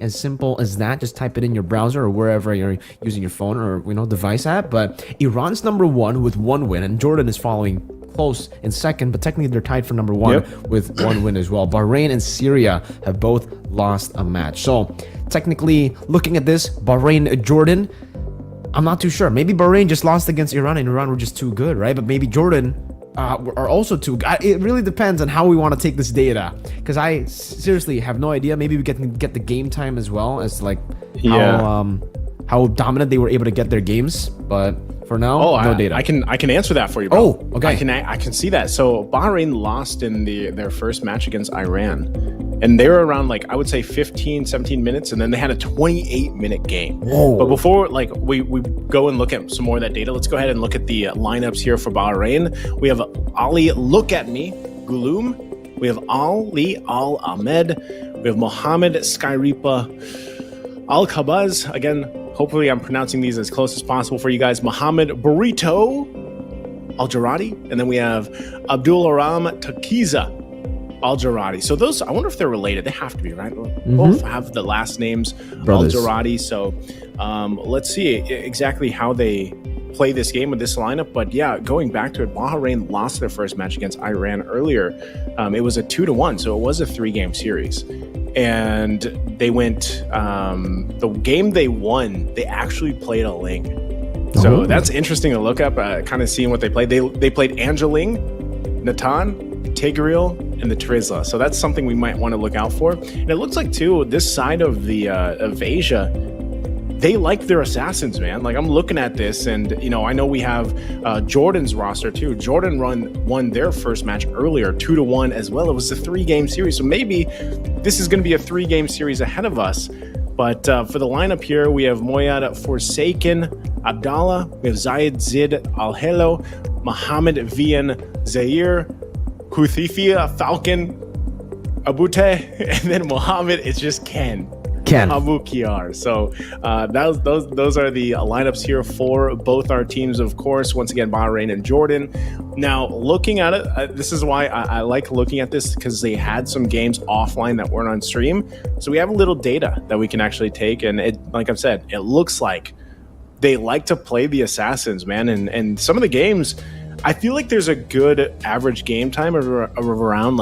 as simple as that. Just type it in your browser or wherever you're using your phone or, device app. But Iran's number 1 with 1 win, and Jordan is following close in second, but technically they're tied for number 1 with 1 win as well. Bahrain and Syria have both lost a match. So technically, looking at this, Bahrain, Jordan, I'm not too sure. Maybe Bahrain just lost against Iran and Iran were just too good, right? But maybe Jordan are also too good. It really depends on how we want to take this data, because I seriously have no idea. Maybe we can get the game time as well as how dominant they were able to get their games, but for now, no data. I can answer that for you, bro. Oh, okay. I can see that. So Bahrain lost in their first match against Iran, and they were around I would say 15, 17 minutes, and then they had a 28-minute game. Whoa. But before we go and look at some more of that data, let's go ahead and look at the lineups here for Bahrain. We have Ali Look At Me Gulum. We have Ali Al Ahmed. We have Mohammed Skyripa Al Kabaz. Again, hopefully I'm pronouncing these as close as possible for you guys. Mohammed Burrito Al-Jaradi. And then we have Abdul Aram Takiza Al-Jaradi. So those, I wonder if they're related. They have to be, right? Both have the last names Al-Jaradi. So let's see exactly how they play this game with this lineup. But yeah, going back to it, Bahrain lost their first match against Iran earlier. It was a 2-1, so it was a 3-game series. And they went, the game they won, they actually played a Ling. So that's interesting to look up, kind of seeing what they played. They played Angeling, Natan, Tigreal, and the Trizla. So that's something we might want to look out for. And it looks like, too, this side of the of Asia, they like their assassins, man. I'm looking at this, and I know we have Jordan's roster too. Jordan won their first match earlier, 2-1 as well. It was a 3-game series, so maybe this is going to be a 3-game series ahead of us. But for the lineup here, we have Moyad Forsaken Abdallah, we have Zayed Zid Al Helo, Mohammed Vian Zaire, Huthifia Falcon Abute, and then Mohammed is just Ken Abu Kiar. So those are the lineups here for both our teams, of course. Once again, Bahrain and Jordan. Now, looking at it, this is why I like looking at this, because they had some games offline that weren't on stream. So we have a little data that we can actually take. And it, like I've said, it looks like they like to play the assassins, man. And some of the games, I feel like there's a good average game time of around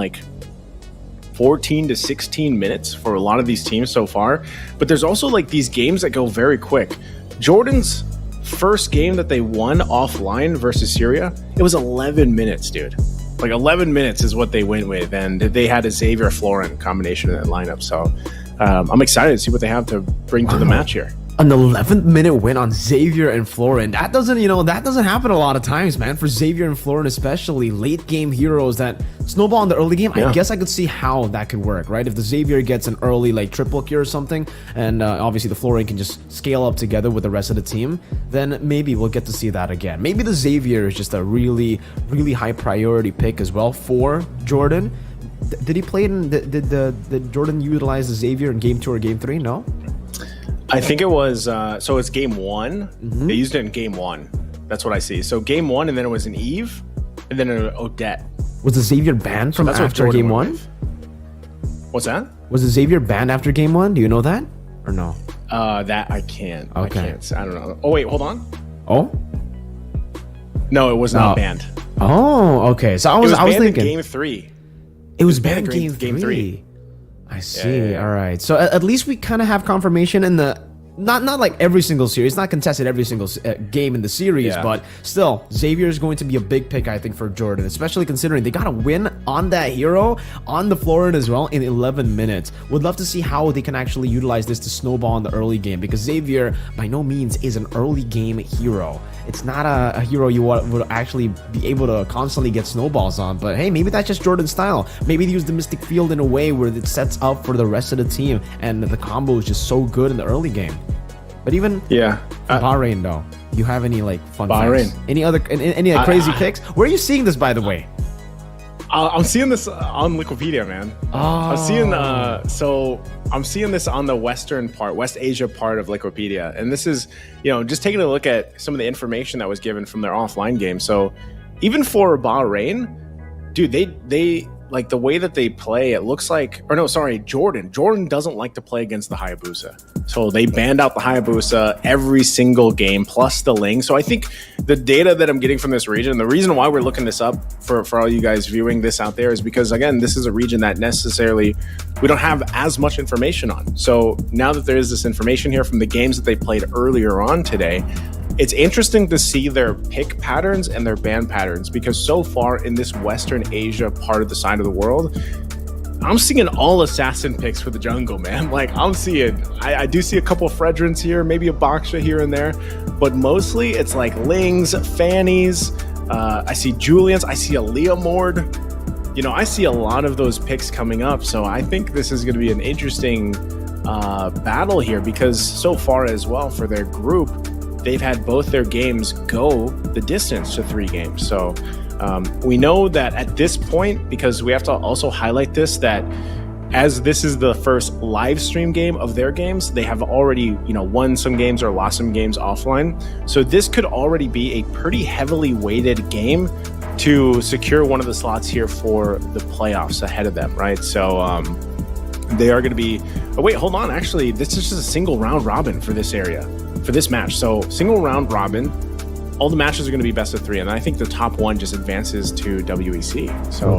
14 to 16 minutes for a lot of these teams so far. But there's also these games that go very quick. Jordan's first game that they won offline versus Syria, it was 11 minutes, dude. 11 minutes is what they went with, and they had a Xavier Florent combination in that lineup. So I'm excited to see what they have to bring to the match here. An 11th minute win on Xavier and Florent. That doesn't happen a lot of times, man. For Xavier and Florent, especially late game heroes that snowball in the early game. Yeah. I guess I could see how that could work, right? If the Xavier gets an early triple kill or something, and obviously the Florent can just scale up together with the rest of the team, then maybe we'll get to see that again. Maybe the Xavier is just a really, really high priority pick as well for Jordan. Did he play in? Did Jordan utilize the Xavier in game 2 or game 3? No. I think it was, so it's game 1. They used it in game 1. That's what I see. So game 1, and then it was an Eve. and then an Odette. Was the Xavier banned from That's what after Jordan game went 1? with. What's that? Was the Xavier banned after game 1? Do you know that or no? That I can't. Okay. I can't. I don't know. Oh wait, hold on. Oh. No, it was not banned. Oh, okay. So I It was was banned thinking in game 3. it was banned banned in game game 3. I see. yeah. All right. So at least we kind of have confirmation in the not like every single series, not contested every single game in the series, Yeah. but still, Xavier is going to be a big pick, I think, for Jordan, especially considering they got a win on that hero on the Florid as well in 11 minutes. Would love to see how they can actually utilize this to snowball in the early game, because Xavier by no means is an early game hero. It's not a hero you would actually be able to constantly get snowballs on, but hey, maybe that's just Jordan's style. Maybe they use the Mystic Field in a way where it sets up for the rest of the team, and the combo is just so good in the early game. But even Yeah. Bahrain, though, you have any like fun Bahrain. facts? Any other any like, crazy picks? Where are you seeing this, by the way? I'm seeing this on Wikipedia, man. Oh. I'm seeing this on the West Asia part of Wikipedia, and this is, just taking a look at some of the information that was given from their offline game. So, even for Bahrain, dude, they like the way that they play. It looks like, or no, sorry, Jordan. Jordan doesn't like to play against the Hayabusa, so they banned out the Hayabusa every single game, plus the Ling. So I think the data that I'm getting from this region, the reason why we're looking this up for all you guys viewing this out there, is because again, this is a region that necessarily we don't have as much information on. So now that there is this information here from the games that they played earlier on today, it's interesting to see their pick patterns and their ban patterns, because so far in this Western Asia part of the side of the world, I'm seeing all assassin picks for the jungle, man. Like I do see a couple of Fredrins here, maybe a Baksha here and there, but mostly it's like Lings, Fannies. I see Julians, I see a Leomord. I see a lot of those picks coming up. So I think this is going to be an interesting battle here, because so far as well for their group, they've had both their games go the distance to 3 games. So we know that at this point, because we have to also highlight this, that as this is the first live stream game of their games, they have already, won some games or lost some games offline. So this could already be a pretty heavily weighted game to secure one of the slots here for the playoffs ahead of them, right? So they are going to be... Oh, wait, hold on. Actually, this is just a single round robin for this area, for this match. So single round robin, all the matches are going to be best of 3, and I think the top one just advances to WEC. So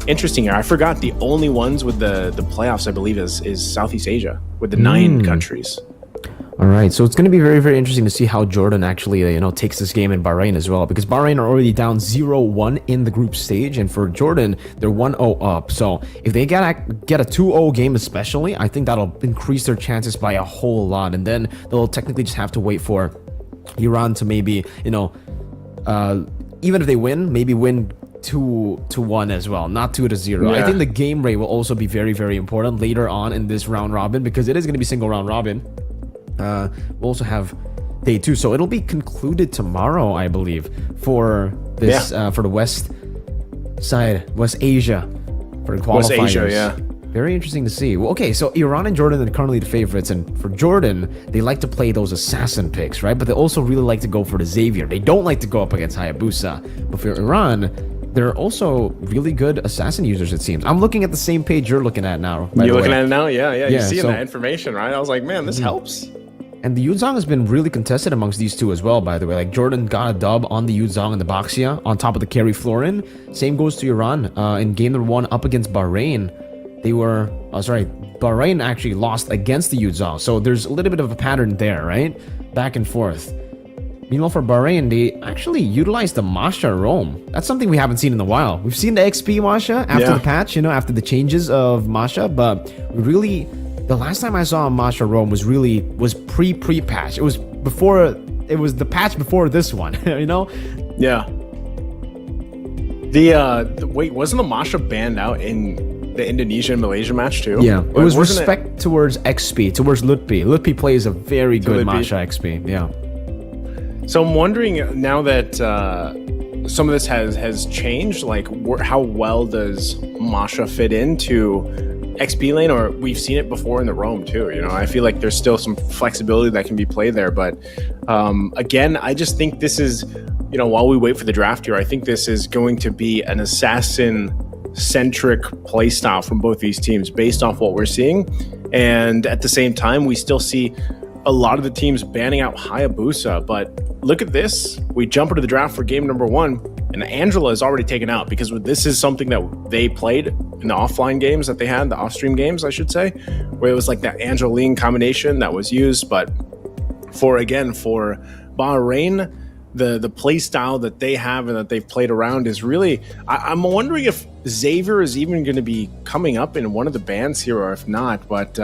interesting here. I forgot the only ones with the playoffs, I believe, is Southeast Asia with the 9 countries. All right, so it's going to be very, very interesting to see how Jordan actually, takes this game in Bahrain as well, because Bahrain are already down 0-1 in the group stage, and for Jordan, they're 1-0 up. So if they get a 2-0 game especially, I think that'll increase their chances by a whole lot, and then they'll technically just have to wait for Iran to maybe, even if they win, maybe win 2-1 as well, not 2-0. Yeah. I think the game rate will also be very, very important later on in this round robin, because it is going to be single round robin. We'll also have day 2, so it'll be concluded tomorrow, I believe, for this for the West Asia, for the qualifiers. West Asia, yeah. Very interesting to see. Well, okay, so Iran and Jordan are currently the favorites, and for Jordan, they like to play those assassin picks, right? But they also really like to go for the Xavier. They don't like to go up against Hayabusa. But for Iran, they're also really good assassin users, it seems. I'm looking at the same page you're looking at now. You're looking at it now? Yeah. You're seeing so- that information, right? I was like, man, this helps. And the Yuzong has been really contested amongst these two as well, by the way. Like, Jordan got a dub on the Yuzong and the Baxia on top of the carry Florin. Same goes to Iran. In game number 1 up against Bahrain, Bahrain actually lost against the Yuzong. So there's a little bit of a pattern there, right? Back and forth. Meanwhile, for Bahrain, they actually utilized the Masha Roam. That's something we haven't seen in a while. We've seen the XP Masha after the patch, after the changes of Masha, but really... The last time I saw Masha Roam was pre-patch. It was the patch before this one, Yeah. Wait, wasn't the Masha banned out in the Indonesia and Malaysia match too? Yeah, it was respect towards XP, towards Lutfi. Lutfi plays a very good Masha XP, yeah. So I'm wondering now that some of this has changed, like how well does Masha fit into XP lane, or we've seen it before in the roam too. I feel like there's still some flexibility that can be played there, but again, I just think this is while we wait for the draft here, I think this is going to be an assassin-centric playstyle from both these teams based off what we're seeing. And at the same time, we still see a lot of the teams banning out Hayabusa. But look at this. We jump into the draft for game number 1, and Angela is already taken out because this is something that they played in the offline games that they had, the off-stream games, I should say, where it was like that Angeline combination that was used. But for Bahrain, the play style that they have and that they've played around is really, I'm wondering if Xavier is even going to be coming up in one of the bans here or if not. But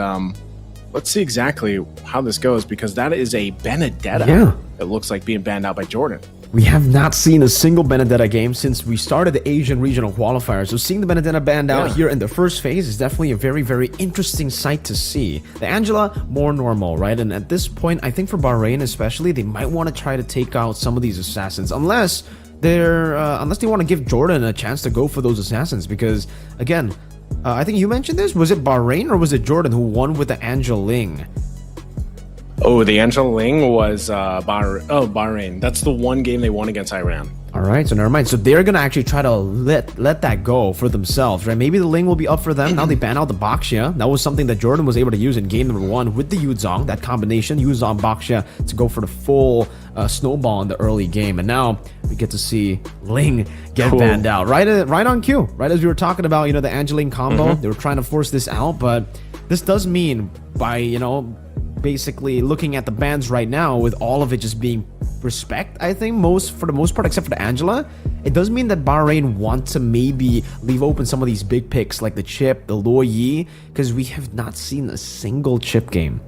let's see exactly how this goes, because that is a Benedetta that looks like being banned out by Jordan. We have not seen a single Benedetta game since we started the Asian regional qualifiers. So seeing the Benedetta banned out here in the first phase is definitely a very, very interesting sight to see. The Angela, more normal, right? And at this point, I think for Bahrain especially, they might want to try to take out some of these assassins, unless they want to give Jordan a chance to go for those assassins. Because again, I think you mentioned this. Was it Bahrain or was it Jordan who won with the Angeling? Oh, the Angeling was Bahrain. That's the one game they won against Iran. All right, so never mind. So they're gonna actually try to let that go for themselves, right? Maybe the Ling will be up for them. Now they ban out the Baxia. That was something that Jordan was able to use in game number 1 with the Yuzong, that combination, Yuzong Baxia, to go for the full snowball in the early game. And now we get to see Ling get banned out, right on cue, right as we were talking about, the Angeline combo. They were trying to force this out, but this does mean by, basically looking at the bans right now, with all of it just being respect, I think for the most part, except for the Angela, it does mean that Bahrain want to maybe leave open some of these big picks like the Chip, the Luo Yi, because we have not seen a single Chip game.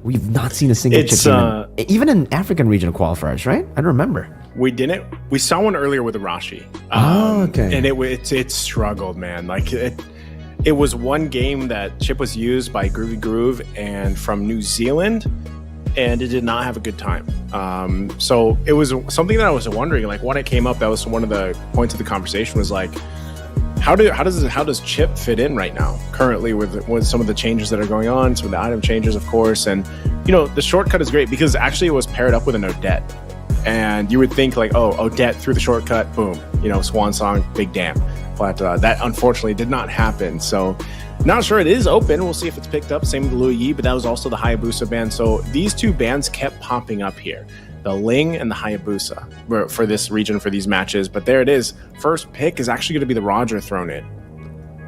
We've not seen a single Chip game, even in African regional qualifiers, right? I don't remember. We didn't. We saw one earlier with Arashi. Okay. And it struggled, man. Like it was one game that Chip was used by Groovy Groove and from New Zealand, and it did not have a good time. So it was something that I was wondering, like when it came up, that was one of the points of the conversation, was like, how does Chip fit in right now, currently with some of the changes that are going on, some of the item changes, of course, and the shortcut is great because actually it was paired up with an Odette, and you would think like, oh, Odette through the shortcut, boom, Swan Song, big damn. But that unfortunately did not happen. So not sure it is open. We'll see if it's picked up. Same with Luo Yi, but that was also the Hayabusa ban. So these two bans kept popping up here, the Ling and the Hayabusa, for this region, for these matches. But there it is. First pick is actually going to be the Roger thrown in.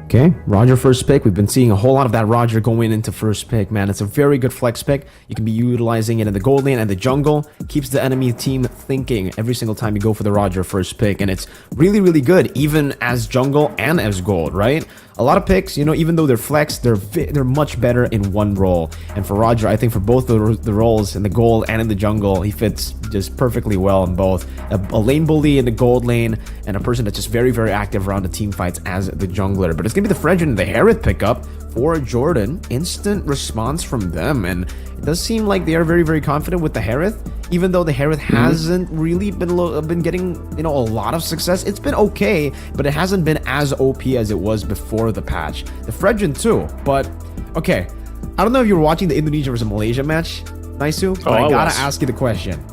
Okay, Roger first pick. We've been seeing a whole lot of that Roger going into first pick, man. It's a very good flex pick. You can be utilizing it in the gold lane and the jungle. Keeps the enemy team thinking every single time you go for the Roger first pick. And it's really, really good, even as jungle and as gold, right? A lot of picks, even though they're flex, they're much better in one role. And for Roger, I think for both the roles, in the gold and in the jungle, he fits just perfectly well in both. A lane bully in the gold lane, and a person that's just very, very active around the team fights as the jungler. But it's going to be the Fredrin and the Harith pickup for Jordan. Instant response from them. And it does seem like they are very, very confident with the Harith. Even though the Harith hasn't really been getting, a lot of success. It's been okay, but it hasn't been as OP as it was before the patch. The Fredrin too, but okay. I don't know if you were watching the Indonesia versus Malaysia match, Naisu, but I gotta ask you the question.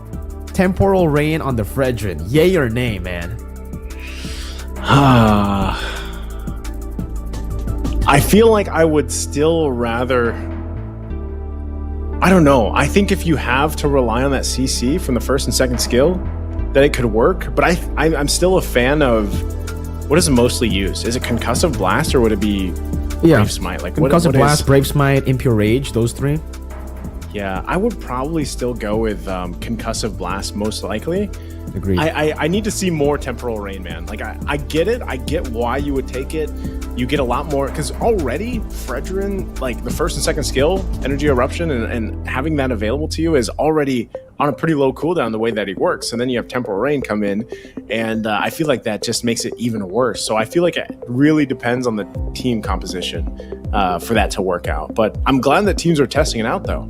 Temporal Rain on the Fredrin, yay or nay, man? I feel like I would still rather... I don't know. I think if you have to rely on that CC from the first and second skill, that it could work. But I'm still a fan of... What is it mostly used? Is it Concussive Blast or would it be Brave Smite? Like Concussive Blast, Brave Smite, Impure Rage, those three? Yeah, I would probably still go with Concussive Blast most likely. Agreed. I need to see more Temporal Rain, man. Like, I get it. I get why you would take it. You get a lot more, because already Fredrin, like the first and second skill, Energy Eruption, and having that available to you is already on a pretty low cooldown the way that he works. And then you have Temporal Rain come in, and I feel like that just makes it even worse. So I feel like it really depends on the team composition for that to work out. But I'm glad that teams are testing it out, though.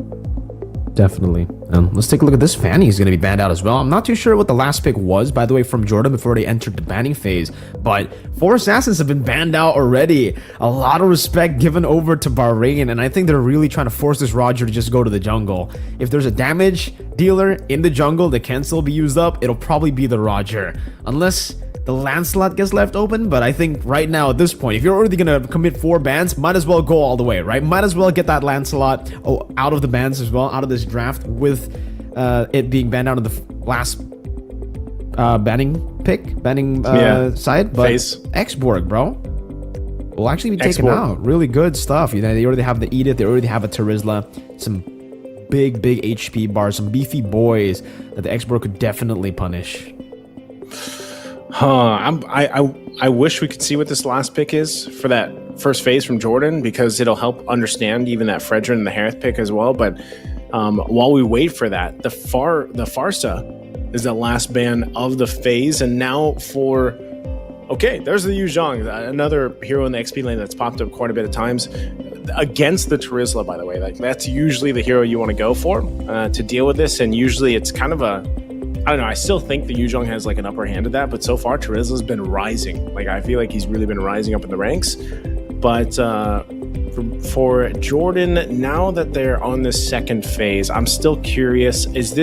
Definitely. Let's take a look at this. Fanny is going to be banned out as well. I'm not too sure what the last pick was, by the way, from Jordan before they entered the banning phase. But 4 assassins have been banned out already. A lot of respect given over to Bahrain. And I think they're really trying to force this Roger to just go to the jungle. If there's a damage dealer in the jungle that can still be used up, it'll probably be the Roger. Unless the Lancelot gets left open. But I think right now at this point, if you're already going to commit 4 bans, might as well go all the way, right? Might as well get that Lancelot out of the bans as well, out of this draft, with it being banned out of the last banning side. But Exborg, bro, will actually be taken out. Really good stuff. You know, they already have the Edith, they already have a Terizla, some big HP bars, some beefy boys that the Exborg could definitely punish. I wish we could see what this last pick is for that first phase from Jordan, because it'll help understand even that Fredrin and the Harith pick as well. But while we wait for that, the Farsa is the last ban of the phase. And now for... Okay, there's the Yu Zhang, another hero in the XP lane that's popped up quite a bit of times against the Terizla, by the way. Like, that's usually the hero you want to go for to deal with this. And usually it's kind of a... I don't know, I still think the Yu Zhang has like an upper hand at that, but so far Terizla's been rising. Like, I feel like he's really been rising up in the ranks. But for Jordan, now that they're on this second phase, I'm still curious, was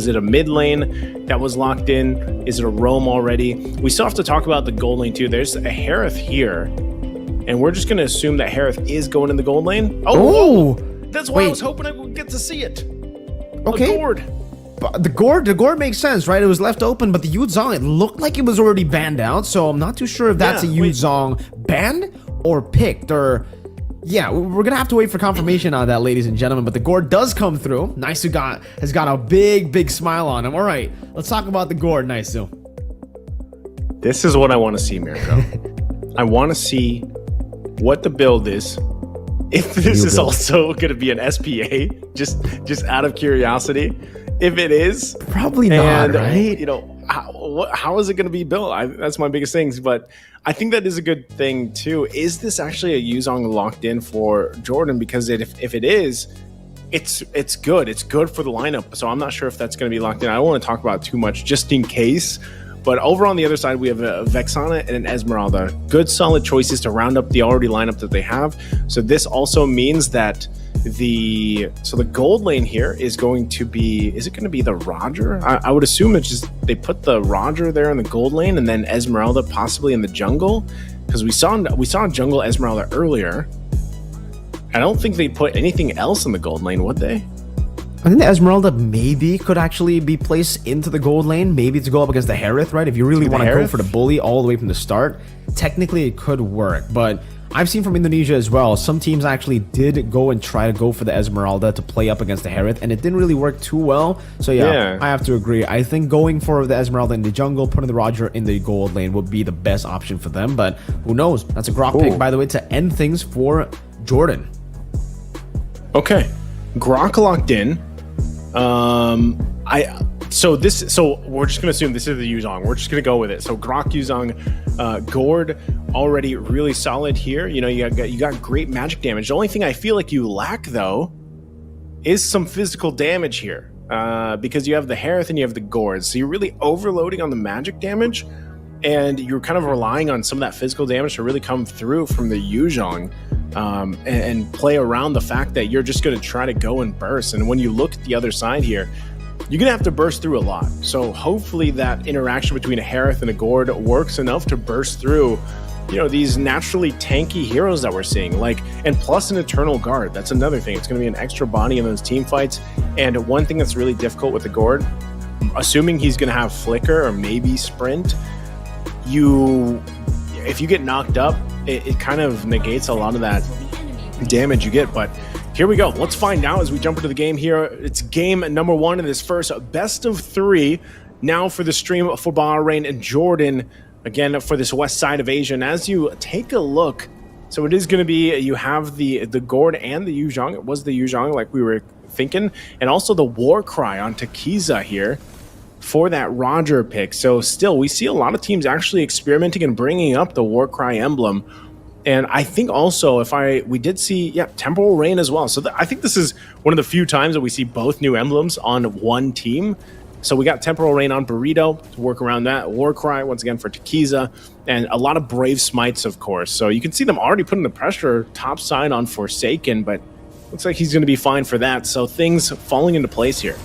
it a mid lane that was locked in? Is it a roam already? We still have to talk about the gold lane too. There's a Harith here, and we're just going to assume that Harith is going in the gold lane. Oh! That's why I was hoping I would get to see it. Okay. The Gourd makes sense, right? It was left open, but the Yu Zhang, it looked like it was already banned out, so I'm not too sure if that's a Yu Zhang banned or picked, or... Yeah, we're gonna have to wait for confirmation on that, ladies and gentlemen, but the Gourd does come through. Naisu has got a big smile on him. All right, let's talk about the Gourd, Naisu. This is what I want to see, Mirko. I want to see what the build is. If this is also going to be an SPA, just out of curiosity. If it is, probably not, right? You know, how is it going to be built? That's my biggest thing. But I think that is a good thing too. Is this actually a Yu Zhang locked in for Jordan? Because if it is, it's good. It's good for the lineup. So I'm not sure if that's going to be locked in. I don't want to talk about it too much, just in case. But over on the other side, we have a Vexana and an Esmeralda. Good, solid choices to round up the already lineup that they have. So this also means that the gold lane here is going to be... Is it going to be the Roger? I would assume it's just they put the Roger there in the gold lane and then Esmeralda possibly in the jungle. Because we saw jungle Esmeralda earlier. I don't think they put anything else in the gold lane, would they? I think the Esmeralda maybe could actually be placed into the gold lane, maybe to go up against the Harith, right? If you really want to go for the bully all the way from the start, technically it could work. But I've seen from Indonesia as well, some teams actually did go and try to go for the Esmeralda to play up against the Harith, and it didn't really work too well. So yeah, I have to agree. I think going for the Esmeralda in the jungle, putting the Roger in the gold lane would be the best option for them. But who knows? That's a Grok pick, by the way, to end things for Jordan. Okay, Grok locked in. So we're just gonna assume this is the Yu Zhang. We're just gonna go with it. So Grok, Yu Zhang, Gourd already really solid here. You know, you got great magic damage. The only thing I feel like you lack though is some physical damage here, because you have the Harith and you have the Gourd. So you're really overloading on the magic damage, and you're kind of relying on some of that physical damage to really come through from the Yu Zhang. And play around the fact that you're just going to try to go and burst. And when you look at the other side here, you're going to have to burst through a lot. So hopefully that interaction between a Harith and a Gourd works enough to burst through, you know, these naturally tanky heroes that we're seeing. And plus an Eternal Guard. That's another thing. It's going to be an extra body in those team fights. And one thing that's really difficult with the Gourd, assuming he's going to have Flicker or maybe Sprint, if you get knocked up, it kind of negates a lot of that damage you get. But here we go. Let's find out as we jump into the game here. It's game number 1 in this first best of 3 now for the stream for Bahrain and Jordan, again for this west side of Asia. And as you take a look, so it is going to be, you have the Gourd and the Yu Zhang. It was the Yu Zhang like we were thinking, and also the War Cry on Takiza here for that Roger pick. So still, we see a lot of teams actually experimenting and bringing up the Warcry emblem And I think also we did see, Temporal Rain as well. So I think this is one of the few times that we see both new emblems on one team. So we got Temporal Rain on Burrito to work around that. Warcry once again for Takiza, and a lot of Brave Smites, of course. So you can see them already putting the pressure top side on Forsaken, but looks like he's going to be fine for that. So things falling into place here.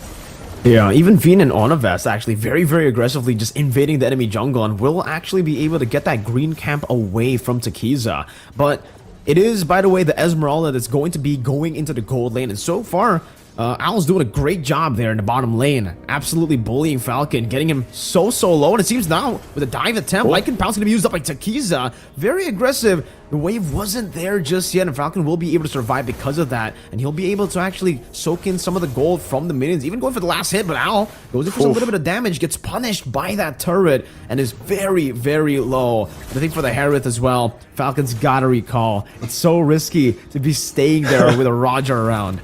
Yeah, even Veen and Onavest actually very, very aggressively just invading the enemy jungle and will actually be able to get that green camp away from Takiza. But it is, by the way, the Esmeralda that's going to be going into the gold lane. And so far, Al's doing a great job there in the bottom lane. Absolutely bullying Falcon, getting him so low. And it seems now, with a dive attempt, Lycan Pounce going to be used up by Takiza. Very aggressive. The wave wasn't there just yet, and Falcon will be able to survive because of that. And he'll be able to actually soak in some of the gold from the minions, even going for the last hit. But Al goes in for a little bit of damage, gets punished by that turret, and is very, very low. I think for the Harith as well, Falcon's got to recall. It's so risky to be staying there with a Roger around.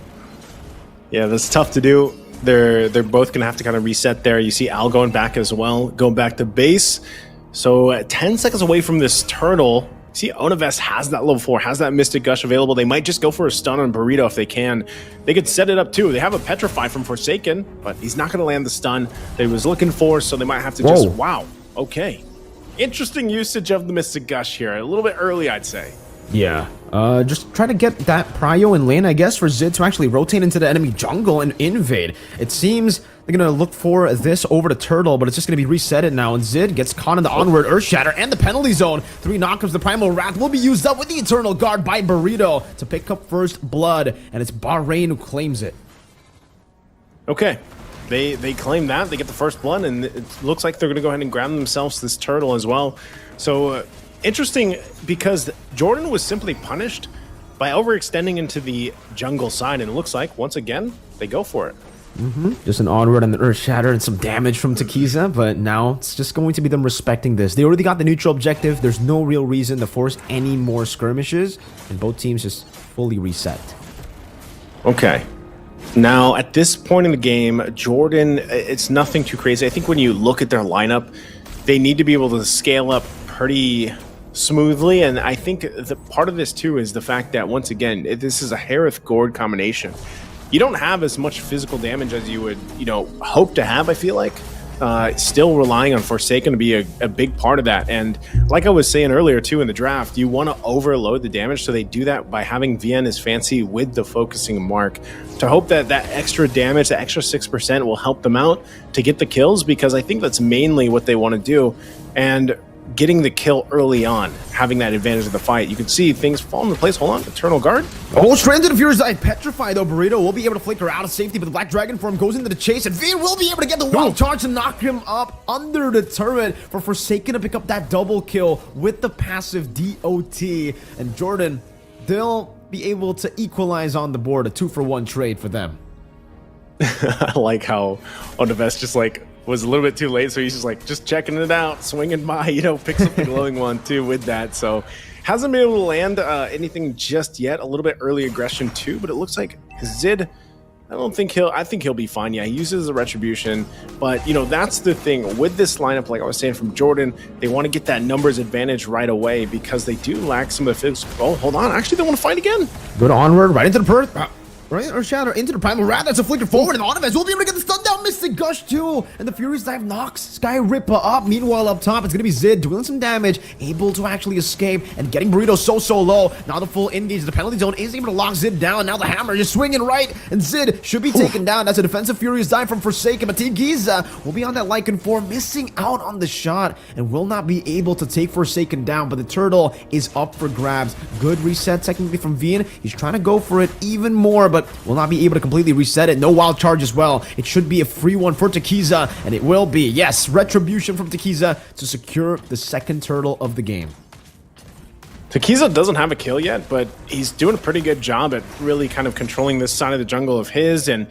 Yeah, that's tough to do. They're both going to have to kind of reset there. You see Al going back as well, going back to base. So 10 seconds away from this turtle. See, Onavest has that level 4, has that Mystic Gush available. They might just go for a stun on Burrito if they can. They could set it up too. They have a Petrify from Forsaken, but he's not going to land the stun that he was looking for, so they might have to just... Wow, okay. Interesting usage of the Mystic Gush here. A little bit early, I'd say. Yeah, just try to get that prio in lane, I guess, for Zid to actually rotate into the enemy jungle and invade. It seems they're going to look for this over the turtle, but it's just going to be resetted now, and Zid gets caught in the onward Earthshatter and the penalty zone. 3 knockouts, the Primal Wrath will be used up with the Eternal Guard by Burrito to pick up first blood, and it's Bahrain who claims it. Okay. They claim that. They get the first blood, and it looks like they're going to go ahead and grab themselves this turtle as well. So... interesting, because Jordan was simply punished by overextending into the jungle side, and it looks like, once again, they go for it. Just an onward and the Earth Shatter and some damage from Takiza, but now it's just going to be them respecting this. They already got the neutral objective. There's no real reason to force any more skirmishes, and both teams just fully reset. Okay. Now, at this point in the game, Jordan, it's nothing too crazy. I think when you look at their lineup, they need to be able to scale up pretty smoothly, and I think the part of this too is the fact that, once again, this is a Harith Gord combination. You don't have as much physical damage as you would, hope to have, I feel like. Still relying on Forsaken to be a big part of that. And like I was saying earlier too in the draft, you want to overload the damage, so they do that by having Vian as fancy with the focusing mark to hope that that extra damage, that extra 6% will help them out to get the kills, because I think that's mainly what they want to do. And getting the kill early on, having that advantage of the fight. You can see things fall into place. Hold on, Eternal Guard. Oh, stranded of Fury's Eye. Petrify, though. Burrito will be able to flicker out of safety, but the Black Dragon form goes into the chase, and Vin will be able to get the wild charge to knock him up under the turret for Forsaken to pick up that double kill with the passive DOT. And Jordan, they'll be able to equalize on the board, a 2-for-1 trade for them. I like how Onavest just was a little bit too late, so he's just checking it out, swinging by, picks up the glowing one too with that. So hasn't been able to land anything just yet. A little bit early aggression too, but it looks like Zid, I think he'll be fine. Yeah, he uses the retribution, but that's the thing with this lineup. Like I was saying, from Jordan, they want to get that numbers advantage right away because they do lack some of the physical. Oh, hold on, actually they want to fight again. Good onward, right into the perth. Right, or Shatter into the Primal Wrath. That's a flicker forward, and Onavest will be able to get the stun down. Mystic Gush too, and the Furious Dive knocks Sky Ripper up. Meanwhile, up top, it's gonna be Zid doing some damage, able to actually escape and getting Burrito so low. Now the full engage, the penalty zone is able to lock Zid down. Now the hammer just swinging right, and Zid should be taken down. That's a defensive Furious Dive from Forsaken, but Team Giza will be on that Lycan form, missing out on the shot, and will not be able to take Forsaken down. But the turtle is up for grabs. Good reset technically from Vian. He's trying to go for it even more, but will not be able to completely reset it. No wild charge as well. It should be a free one for Takiza, and it will be. Yes, retribution from Takiza to secure the second turtle of the game. Takiza doesn't have a kill yet, but he's doing a pretty good job at really kind of controlling this side of the jungle of his and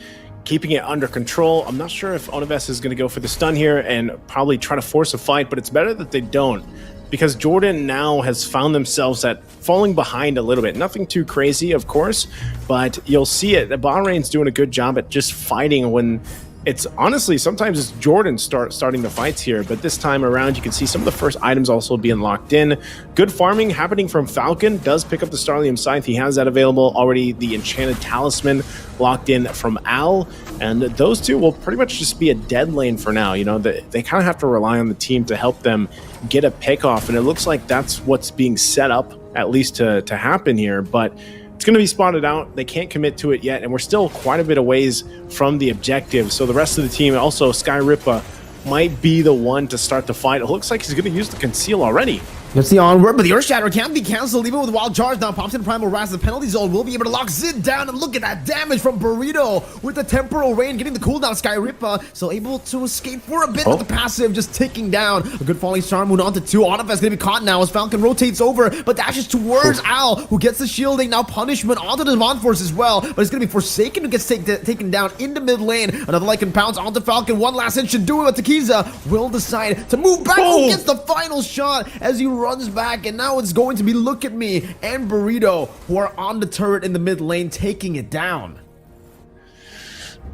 keeping it under control. I'm not sure if Onavest is going to go for the stun here and probably try to force a fight, but it's better that they don't, because Jordan now has found themselves at falling behind a little bit. Nothing too crazy, of course, but you'll see it. Bahrain's doing a good job at just fighting when it's honestly, sometimes it's Jordan starting the fights here, but this time around you can see some of the first items also being locked in. Good farming happening from Falcon, does pick up the Starlium Scythe. He has that available already. The Enchanted Talisman locked in from Al, and those two will pretty much just be a dead lane for now. You know, they kind of have to rely on the team to help them get a pick off, and it looks like that's what's being set up at least to happen here, but it's going to be spotted out. They can't commit to it yet, and we're still quite a bit of ways from the objective. So the rest of the team, also Skyrippa, might be the one to start the fight. It looks like he's going to use the conceal already. Let's see onward, but the Earth Shatter can't be cancelled even with Wild Charge. Now pops in Primal Wrath. The penalty zone will be able to lock Zid down, and look at that damage from Burrito with the Temporal Rain getting the cooldown. Skyrippa still able to escape for a bit with the passive just ticking down. A good Falling Star Moon onto 2. Onifest gonna be caught now as Falcon rotates over, but dashes towards Al, who gets the shielding. Now punishment onto the Devon Force as well, but it's gonna be Forsaken who gets taken down into mid lane. Another Lycan pounce onto Falcon. One last hit should do it, but Takiza will decide to move back. Oh, gets the final shot as he runs back, and now it's going to be Look at Me and Burrito who are on the turret in the mid lane taking it down.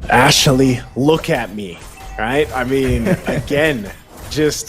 Ashley, look at me, right? I mean, again, just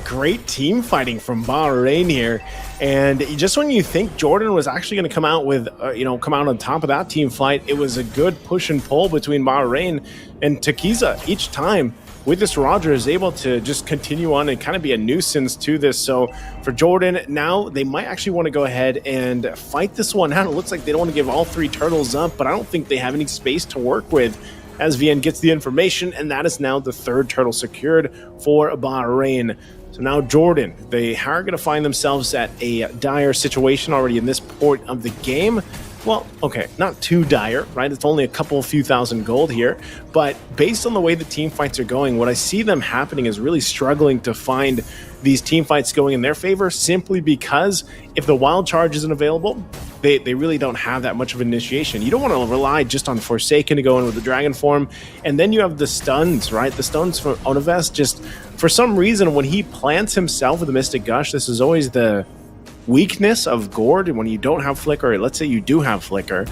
great team fighting from Bahrain here. And just when you think Jordan was actually going to come out with, come out on top of that team fight, it was a good push and pull between Bahrain and Takiza each time. With this, Roger is able to just continue on and kind of be a nuisance to this. So for Jordan, now they might actually want to go ahead and fight this one out. It looks like they don't want to give all 3 turtles up, but I don't think they have any space to work with as VN gets the information, and that is now the 3rd turtle secured for Bahrain. So now Jordan, they are going to find themselves at a dire situation already in this point of the game. Well, okay, not too dire, right? It's only a few thousand gold here, but based on the way the team fights are going, what I see them happening is really struggling to find these team fights going in their favor, simply because if the Wild Charge isn't available, they really don't have that much of initiation. You don't want to rely just on Forsaken to go in with the Dragon form, and then you have the stuns, right? The stuns from Onivest, just for some reason, when he plants himself with the Mystic Gush, this is always the weakness of Gord. When you don't have Flicker, or let's say you do have Flicker,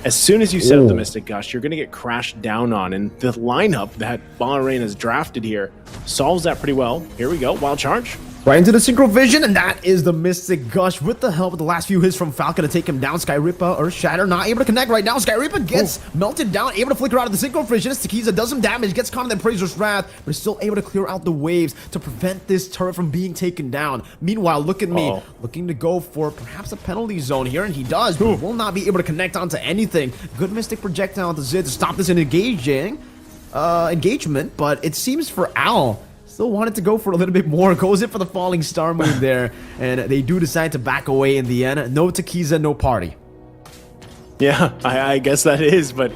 as soon as you set up the Mystic Gush, you're going to get crashed down on, and the lineup that Bahrain has drafted here solves that pretty well. Here we go, Wild Charge. Right into the Synchro Vision, and that is the Mystic Gush with the help of the last few hits from Falcon to take him down. Skyrippa, Earth Shatter, not able to connect right now. Skyrippa gets melted down, able to flicker out of the Synchro Vision. Takiza does some damage, gets caught in the Appraiser's Wrath, but is still able to clear out the waves to prevent this turret from being taken down. Meanwhile, Look at Me, looking to go for perhaps a penalty zone here, and he does, but will not be able to connect onto anything. Good Mystic Projectile onto Zid to stop this engagement, but it seems for Al, still wanted to go for a little bit more. Goes in for the Falling Star Moon there, and they do decide to back away in the end. No Takiza, no party. Yeah, I guess that is, but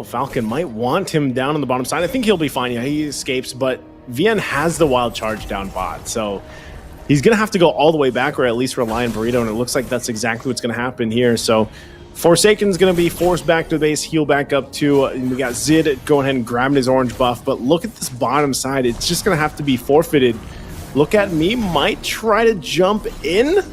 Falcon might want him down on the bottom side. I think he'll be fine. Yeah, he escapes, but VN has the Wild Charge down bot, so he's going to have to go all the way back, or at least rely on Burrito, and it looks like that's exactly what's going to happen here. So Forsaken's going to be forced back to the base, heal back up to, and we got Zid going ahead and grabbing his orange buff, but look at this bottom side. It's just going to have to be forfeited. Look at Me might try to jump in.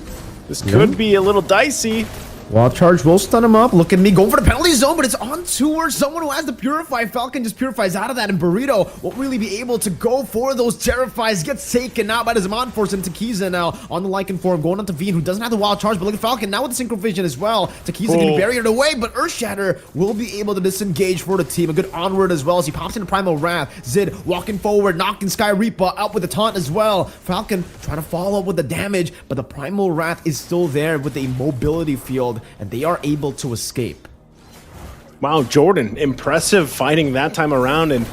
This could be a little dicey. Wild Charge will stun him up. Look at Me going for the penalty zone, but it's on towards someone who has the Purify. Falcon just purifies out of that, and Burrito won't really be able to go for those Terrifies. Gets taken out by the Zaman Force, and Takiza now on the Lycan form, going on to Veen, who doesn't have the Wild Charge, but look at Falcon now with the Synchro Vision as well. Takiza getting barriered away, but Earth Shatter will be able to disengage for the team. A good onward as well as he pops into Primal Wrath. Zid walking forward, knocking Skyrippa out with the taunt as well. Falcon trying to follow up with the damage, but the Primal Wrath is still there with a mobility field, and they are able to escape. Wow, Jordan, impressive fighting that time around, and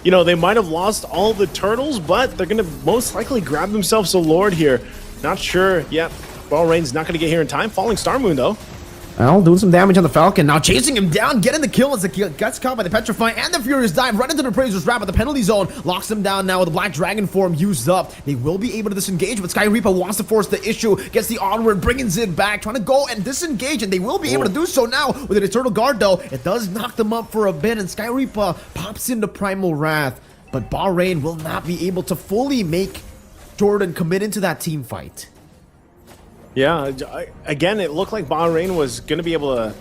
they might have lost all the turtles, but they're going to most likely grab themselves a Lord here. Not sure yet. Bahrain's not going to get here in time. Falling Star Moon, though. Well, doing some damage on the Falcon. Now chasing him down, getting the kill as the kill gets caught by the Petrify and the Furious Dive right into the Appraiser's Wrap, but the penalty zone locks him down now with the Black Dragon form used up. They will be able to disengage, but Skyrippa wants to force the issue, gets the onward, bringing Zid back, trying to go and disengage, and they will be able to do so now with an Eternal Guard, though. It does knock them up for a bit, and Skyrippa pops into Primal Wrath, but Bahrain will not be able to fully make Jordan commit into that team fight. Yeah, again, it looked like Bahrain was going to be able to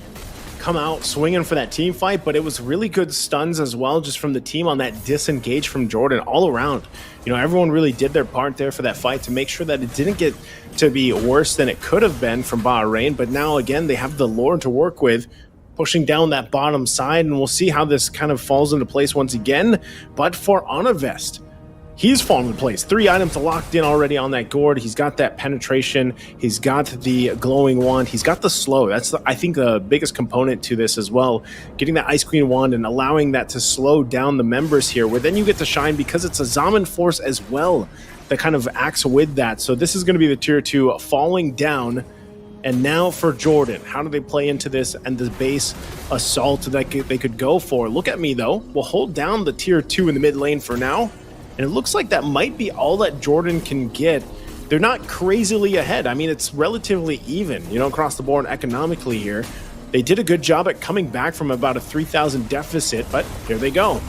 come out swinging for that team fight, but it was really good stuns as well, just from the team on that disengage from Jordan all around. You know, everyone really did their part there for that fight to make sure that it didn't get to be worse than it could have been from Bahrain. But now, again, they have the Lord to work with, pushing down that bottom side, and we'll see how this kind of falls into place once again. But for Onivest, he's fallen into place. 3 items locked in already on that gourd. He's got that penetration. He's got the glowing wand. He's got the slow. That's, I think, the biggest component to this as well. Getting that Ice Queen wand and allowing that to slow down the members here, where then you get to shine because it's a Zaman force as well that kind of acts with that. So this is going to be the tier 2 falling down. And now for Jordan, how do they play into this and the base assault that they could go for? Look at me, though. We'll hold down the tier 2 in the mid lane for now. And it looks like that might be all that Jordan can get. They're not crazily ahead. I mean, it's relatively even, you know, across the board economically here. They did a good job at coming back from about a 3,000 deficit, but here they go.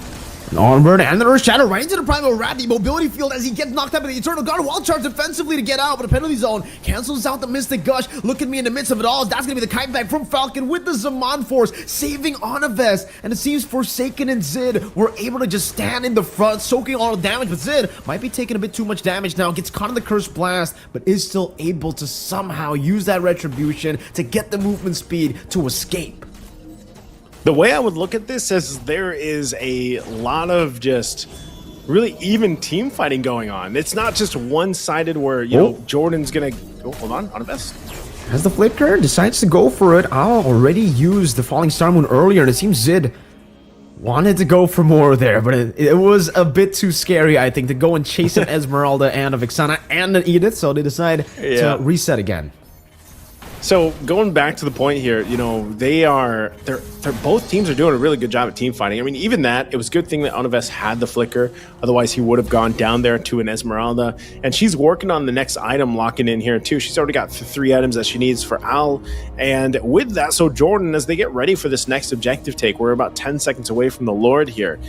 Onward, and the Earth Shadow right into the Primal Rat, the mobility field as he gets knocked out by the Eternal Guard, wall charge defensively to get out, but the penalty zone cancels out the Mystic Gush. Look at me in the midst of it all. That's going to be the kite back from Falcon with the Zaman Force, saving Onivest, and it seems Forsaken and Zid were able to just stand in the front, soaking all the damage, but Zid might be taking a bit too much damage now, gets caught in the Cursed Blast, but is still able to somehow use that Retribution to get the movement speed to escape. The way I would look at this is there is a lot of just really even team fighting going on. It's not just one-sided where, you know, Jordan's going to... Oh, hold on, Onivest. As the Flicker decides to go for it, I already used the Falling Star Moon earlier, and it seems Zid wanted to go for more there, but it was a bit too scary, I think, to go and chase an Esmeralda and a Vixana and an Edith, so they decide to reset again. So going back to the point here, you know, they're both teams are doing a really good job at team fighting. I mean, even that, it was a good thing that Onivest had the Flicker. Otherwise, he would have gone down there to an Esmeralda. And she's working on the next item locking in here too. She's already got 3 items that she needs for Al. And with that, so Jordan, as they get ready for this next objective take, we're about 10 seconds away from the Lord here.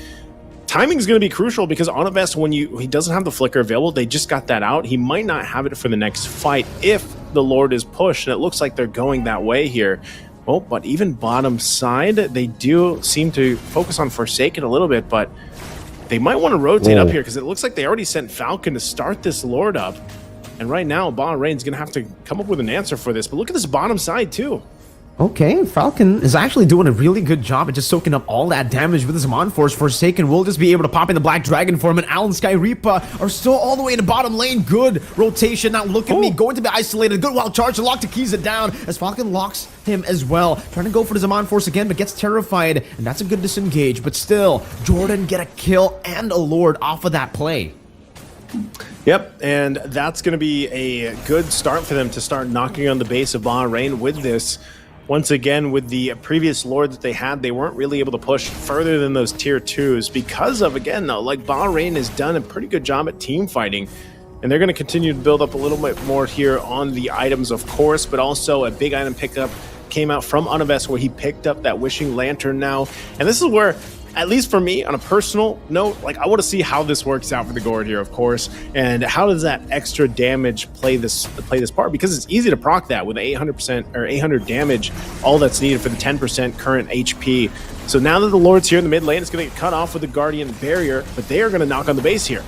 Timing is going to be crucial because Onivest, when he doesn't have the Flicker available, they just got that out. He might not have it for the next fight if the Lord is pushed, and it looks like they're going that way here. Oh, but even bottom side, they do seem to focus on Forsaken a little bit, but they might want to rotate up here because it looks like they already sent Falcon to start this Lord up. And right now, Bahrain's going to have to come up with an answer for this. But look at this bottom side, too. Okay, Falcon is actually doing a really good job at just soaking up all that damage with his Zaman Force. Forsaken will just be able to pop in the Black Dragon form, and Al and Sky Reaper are still all the way in the bottom lane. Good rotation. Now look at me going to be isolated. Good wild charge to lock to keys it down as Falcon locks him as well. Trying to go for the Zaman Force again, but gets terrified, and that's a good disengage. But still, Jordan get a kill and a Lord off of that play. Yep, and that's going to be a good start for them to start knocking on the base of Bahrain with this. Once again, with the previous Lord that they had, they weren't really able to push further than those tier 2s because of, again, though, like Bahrain has done a pretty good job at team fighting. And they're going to continue to build up a little bit more here on the items, of course, but also a big item pickup came out from Onivest where he picked up that Wishing Lantern now. And this is where, at least for me, on a personal note, like I want to see how this works out for the Gourd here, of course, and how does that extra damage play this part? Because it's easy to proc that with 800% or 800 damage, all that's needed for the 10% current HP. So now that the Lord's here in the mid lane, it's going to get cut off with the Guardian Barrier, but they are going to knock on the base here.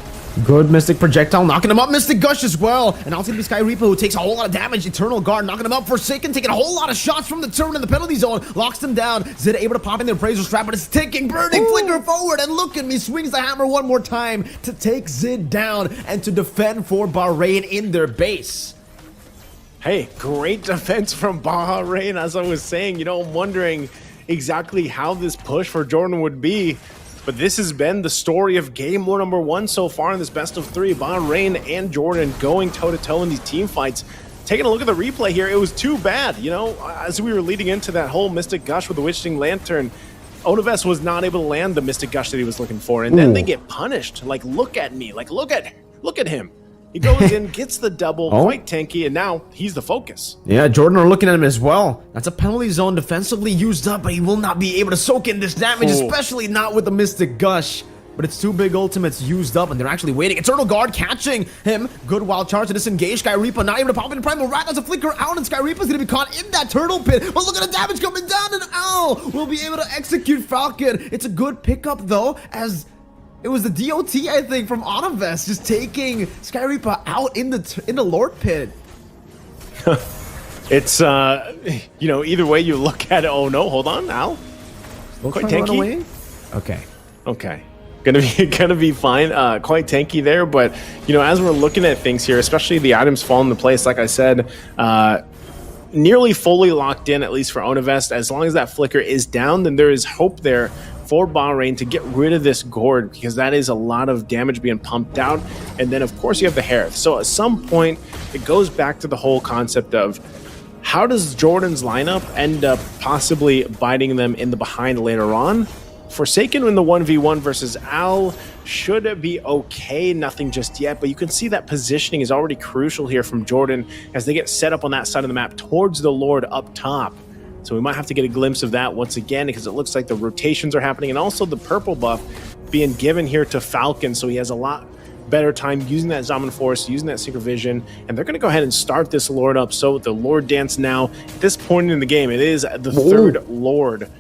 Good Mystic Projectile, knocking him up. Mystic Gush as well. And now it's going to be Sky Reaper, who takes a whole lot of damage. Eternal Guard knocking him up. Forsaken taking a whole lot of shots from the turret in the penalty zone. Locks him down. Zid able to pop in the Appraiser Strap, but it's ticking. Burning Flicker forward. And look at me. Swings the hammer one more time to take Zid down and to defend for Bahrain in their base. Hey, great defense from Bahrain. As I was saying, you know, I'm wondering exactly how this push for Jordan would be. But this has been the story of game number 1 so far in this best of 3. Bahrain and Jordan going toe-to-toe in these team fights. Taking a look at the replay here, it was too bad. You know, as we were leading into that whole Mystic Gush with the Wishing Lantern, Onivest was not able to land the Mystic Gush that he was looking for. And then they get punished. Like, look at me. Like, look at him. He goes in, gets the double, quite tanky, and now he's the focus. Yeah, Jordan are looking at him as well. That's a penalty zone defensively used up, but he will not be able to soak in this damage, especially not with the Mystic Gush. but it's two big ultimates used up, and they're actually waiting. Eternal Guard catching him. Good wild charge to disengage. Skyreaper not able to pop into Primal Rat. That's a flicker out, and Skyreaper's gonna be caught in that turtle pit. But look at the damage coming down, and Al will be able to execute Falcon. It's a good pickup though, as it was the DOT, I think, from Onivest just taking Skyreaper out in the Lord pit. It's you know, either way you look at it. Oh no, hold on, Al. Quite tanky. Okay. Gonna be fine. Quite tanky there, but you know, as we're looking at things here, especially the items fall into place, like I said, nearly fully locked in, at least for Onivest. As long as that flicker is down, then there is hope there for Bahrain to get rid of this gourd, because that is a lot of damage being pumped out. And then of course you have the Hereth. So at some point it goes back to the whole concept of how does Jordan's lineup end up possibly biting them in the behind later on. Forsaken in the 1v1 versus Al should be okay, nothing just yet, but you can see that positioning is already crucial here from Jordan as they get set up on that side of the map towards the Lord up top. So we might have to get a glimpse of that once again, because it looks like the rotations are happening, and also the purple buff being given here to Falcon, so he has a lot better time using that Zaman Force, using that Secret Vision, and they're going to go ahead and start this Lord up. So the Lord dance now, at this point in the game, it is the third Lord.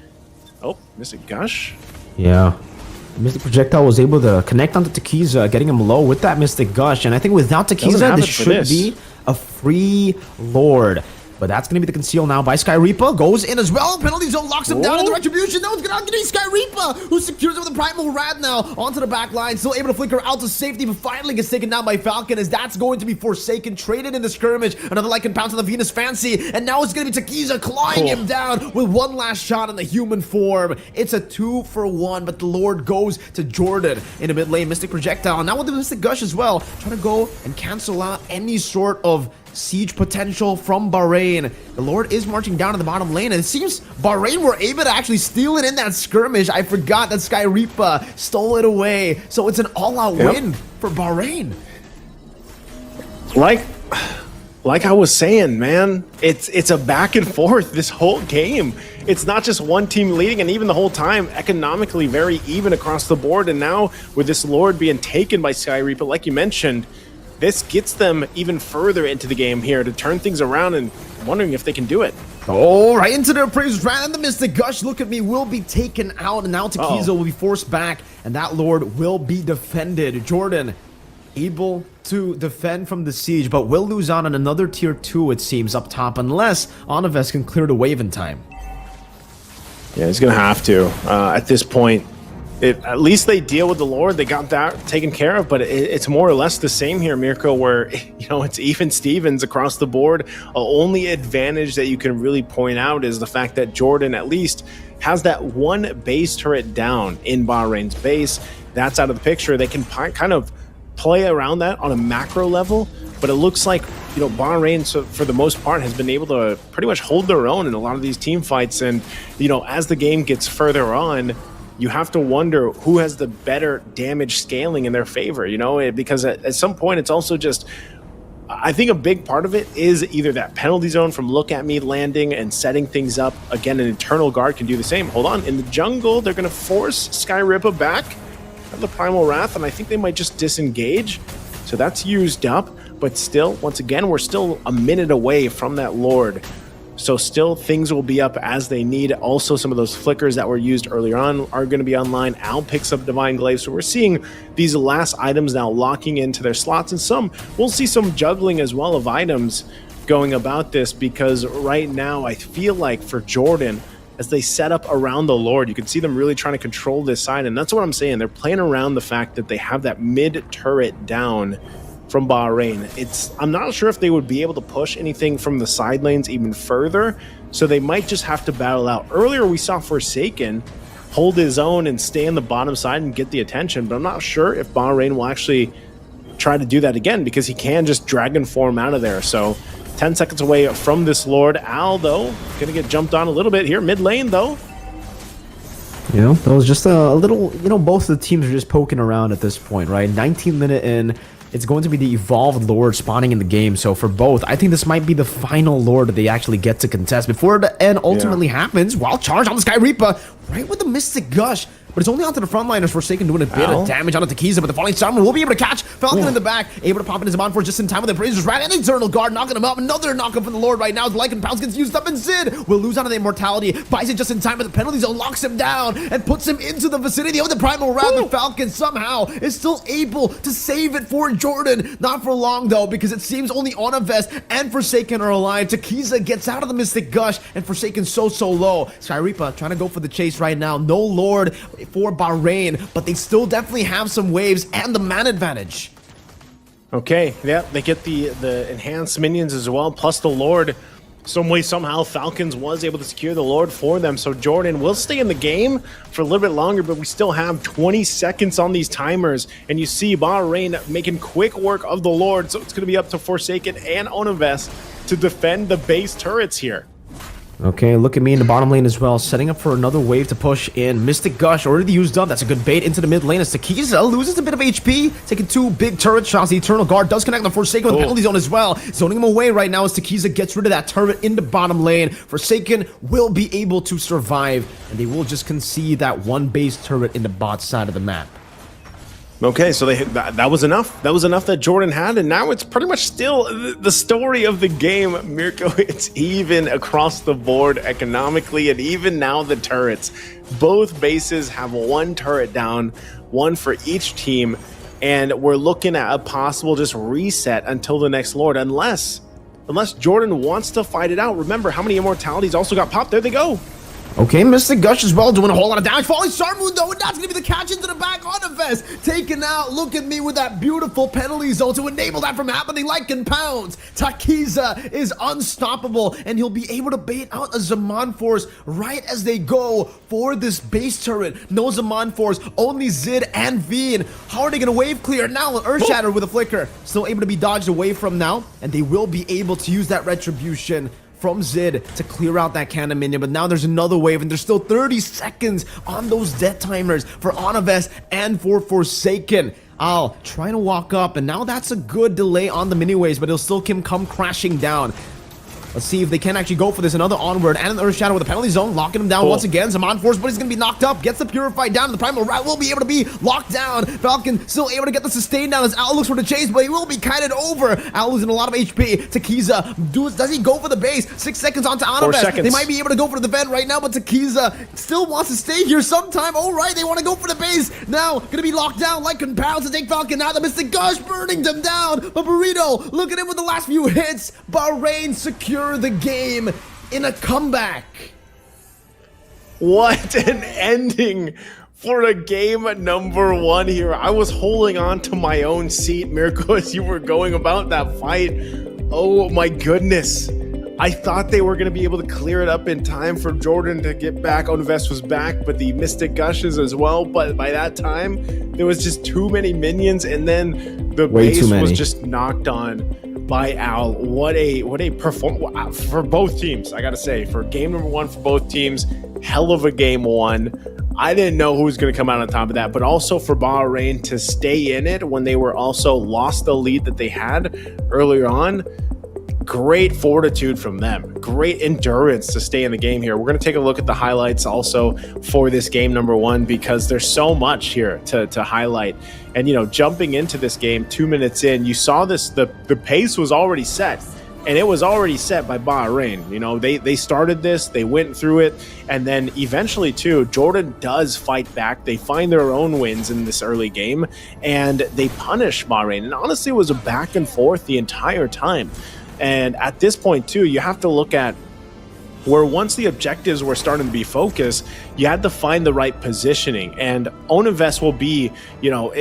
Oh, Mystic Gush. Yeah. Mystic Projectile was able to connect onto Tekiza, getting him low with that Mystic Gush, and I think without Tekiza, this should be a free Lord. But that's going to be the conceal now by Skyreaper. Goes in as well. Penalty zone locks him down in the retribution. No, it's going to get Skyreaper, who secures it with a Primal Rat now onto the back line. Still able to flicker out to safety, but finally gets taken down by Falcon, as that's going to be Forsaken, traded in the skirmish. Another Lycan Pounce on the Venus Fancy, and now it's going to be Tekiza clawing him down with one last shot in the human form. It's a 2-for-1, but the Lord goes to Jordan in the mid lane. Mystic Projectile, now with the Mystic Gush as well, trying to go and cancel out any sort of siege potential from Bahrain. The Lord is marching down to the bottom lane, and it seems Bahrain were able to actually steal it in that skirmish. I forgot that Skyreaper stole it away, so it's an all-out win for Bahrain. Like I was saying, man, it's a back and forth this whole game. It's not just one team leading, and even the whole time economically very even across the board. And now with this Lord being taken by Skyreaper, like you mentioned, this gets them even further into the game here to turn things around, and wondering if they can do it. Oh, right into their praise ran, and the Mystic Gush, look at me, will be taken out, and now Tekiza will be forced back, and that Lord will be defended. Jordan able to defend from the siege, but will lose out on another tier 2, it seems, up top, unless Onivest can clear the wave in time. Yeah, he's gonna have to. At this point, at least they deal with the Lord. They got that taken care of, but it's more or less the same here, Mirko, where, you know, it's even Stevens across the board. Only advantage that you can really point out is the fact that Jordan at least has that one base turret down in Bahrain's base. That's out of the picture. They can kind of play around that on a macro level, but it looks like, you know, Bahrain, so for the most part, has been able to pretty much hold their own in a lot of these team fights. And, you know, as the game gets further on, you have to wonder who has the better damage scaling in their favor, you know, because at some point it's also just, I think a big part of it is either that penalty zone from Look At Me landing and setting things up. Again, an Eternal Guard can do the same. Hold on, in the jungle, they're going to force Skyreaper back at the Primal Wrath, and I think they might just disengage. So that's used up, but still, once again, we're still a minute away from that Lord. So still, things will be up as they need. Also, some of those flickers that were used earlier on are going to be online. Al picks up Divine Glaive. So we're seeing these last items now locking into their slots. And we'll see some juggling as well of items going about this, because right now I feel like for Jordan, as they set up around the Lord, you can see them really trying to control this side. And that's what I'm saying. They're playing around the fact that they have that mid turret down from Bahrain. I'm not sure if they would be able to push anything from the side lanes even further, so they might just have to battle out. Earlier we saw Forsaken hold his own and stay on the bottom side and get the attention, but I'm not sure if Bahrain will actually try to do that again, because he can just dragon form out of there. So 10 seconds away from this Lord. Al, though, gonna get jumped on a little bit here mid lane, though. You know, that was just a little, you know, both of the teams are just poking around at this point, right? 19-minute in, it's going to be the evolved Lord spawning in the game. So for both, I think this might be the final Lord that they actually get to contest before the end ultimately happens. Wild charge on the Skyreaper, right with the Mystic Gush. but it's only onto the frontliners. Forsaken doing a bit of damage onto Kiza, but the falling Summer will be able to catch Falcon in the back, able to pop in his Amon Force just in time with the Brazers right and Eternal Guard knocking him up. Another knockup from the Lord right now as Lycan Pounds gets used up, and Zid will lose out of the immortality. Buys it just in time, but the penalty zone locks him down and puts him into the vicinity of the Primal Wrath. The Falcon somehow is still able to save it for Jordan. Not for long though, because it seems only Onavest and Forsaken are alive. Takiza gets out of the Mystic Gush, and Forsaken so low. Sky Reaper trying to go for the chase right now. No Lord for Bahrain, but they still definitely have some waves and the man advantage. Okay, yeah, they get the enhanced minions as well, plus the Lord. Some way, somehow, Falcons was able to secure the Lord for them. So Jordan will stay in the game for a little bit longer, but we still have 20 seconds on these timers. And you see Bahrain making quick work of the Lord. So it's going to be up to Forsaken and Onavest to defend the base turrets here. Okay, look at me in the bottom lane as well, setting up for another wave to push in. Mystic Gush already used up. That's a good bait into the mid lane as Takiza loses a bit of HP, taking 2 big turret shots. The Eternal Guard does connect on Forsaken with the penalty zone as well. Zoning him away right now as Takiza gets rid of that turret in the bottom lane. Forsaken will be able to survive, and they will just concede that one base turret in the bot side of the map. Okay, so that was enough. That was enough that Jordan had, and now it's pretty much still the story of the game, Mirko. It's even across the board economically, and even now the turrets. Both bases have 1 turret down, 1 for each team, and we're looking at a possible just reset until the next Lord, unless Jordan wants to fight it out. Remember how many immortalities also got popped. There they go. Okay, Mystic Gush as well, doing a whole lot of damage. Falling Star Moon, though, and that's going to be the catch into the back on a vest. Taken out. Look at me with that beautiful penalty zone to enable that from happening. Lycan Pounds. Takiza is unstoppable, and he'll be able to bait out a Zaman Force right as they go for this base turret. No Zaman Force, only Zid and Veen. How are they going to wave clear? Now, Earthshatter with a flicker. Still able to be dodged away from now, and they will be able to use that Retribution from Zid to clear out that cannon minion, but now there's another wave, and there's still 30 seconds on those death timers for Onavest and for Forsaken. Al trying to walk up, and now that's a good delay on the mini waves, but it'll still come crashing down. Let's see if they can actually go for this. Another onward and an Earth Shadow with a penalty zone, locking him down once again. Zaman Force, but he's going to be knocked up. Gets the Purified down. The Primal Rat will be able to be locked down. Falcon still able to get the Sustain down as Al looks for the chase, but he will be kited over. Al losing a lot of HP. Takiza, does he go for the base? 6 seconds onto Onavest. They might be able to go for the vent right now, but Takiza still wants to stay here sometime. All right, they want to go for the base. Now, going to be locked down. Lycan Pounds to take Falcon out. The Mystic Gush burning them down. But Burrito, look at him with the last few hits. Bahrain secure the game in a comeback. What an ending for a game number 1 here. I was holding on to my own seat, Mirko, as you were going about that fight. Oh my goodness. I thought they were going to be able to clear it up in time for Jordan to get back. Onavest was back, but the Mystic Gushes as well. But by that time, there was just too many minions, and then the base was just knocked on by Al. What a performance for both teams, I gotta say. For game number 1 for both teams, hell of a game 1. I didn't know who was going to come out on top of that, but also for Bahrain to stay in it when they were also lost the lead that they had earlier on. Great fortitude from them. Great endurance to stay in the game here. We're going to take a look at the highlights also for this game number 1, because there's so much here to highlight. And, you know, jumping into this game 2 minutes in, you saw this, the pace was already set. And it was already set by Bahrain. You know, they started this, they went through it, and then eventually, too, Jordan does fight back. They find their own wins in this early game, and they punish Bahrain. And honestly, it was a back and forth the entire time. And at this point, too, you have to look at where once the objectives were starting to be focused, you had to find the right positioning. And Onavest will be, you know,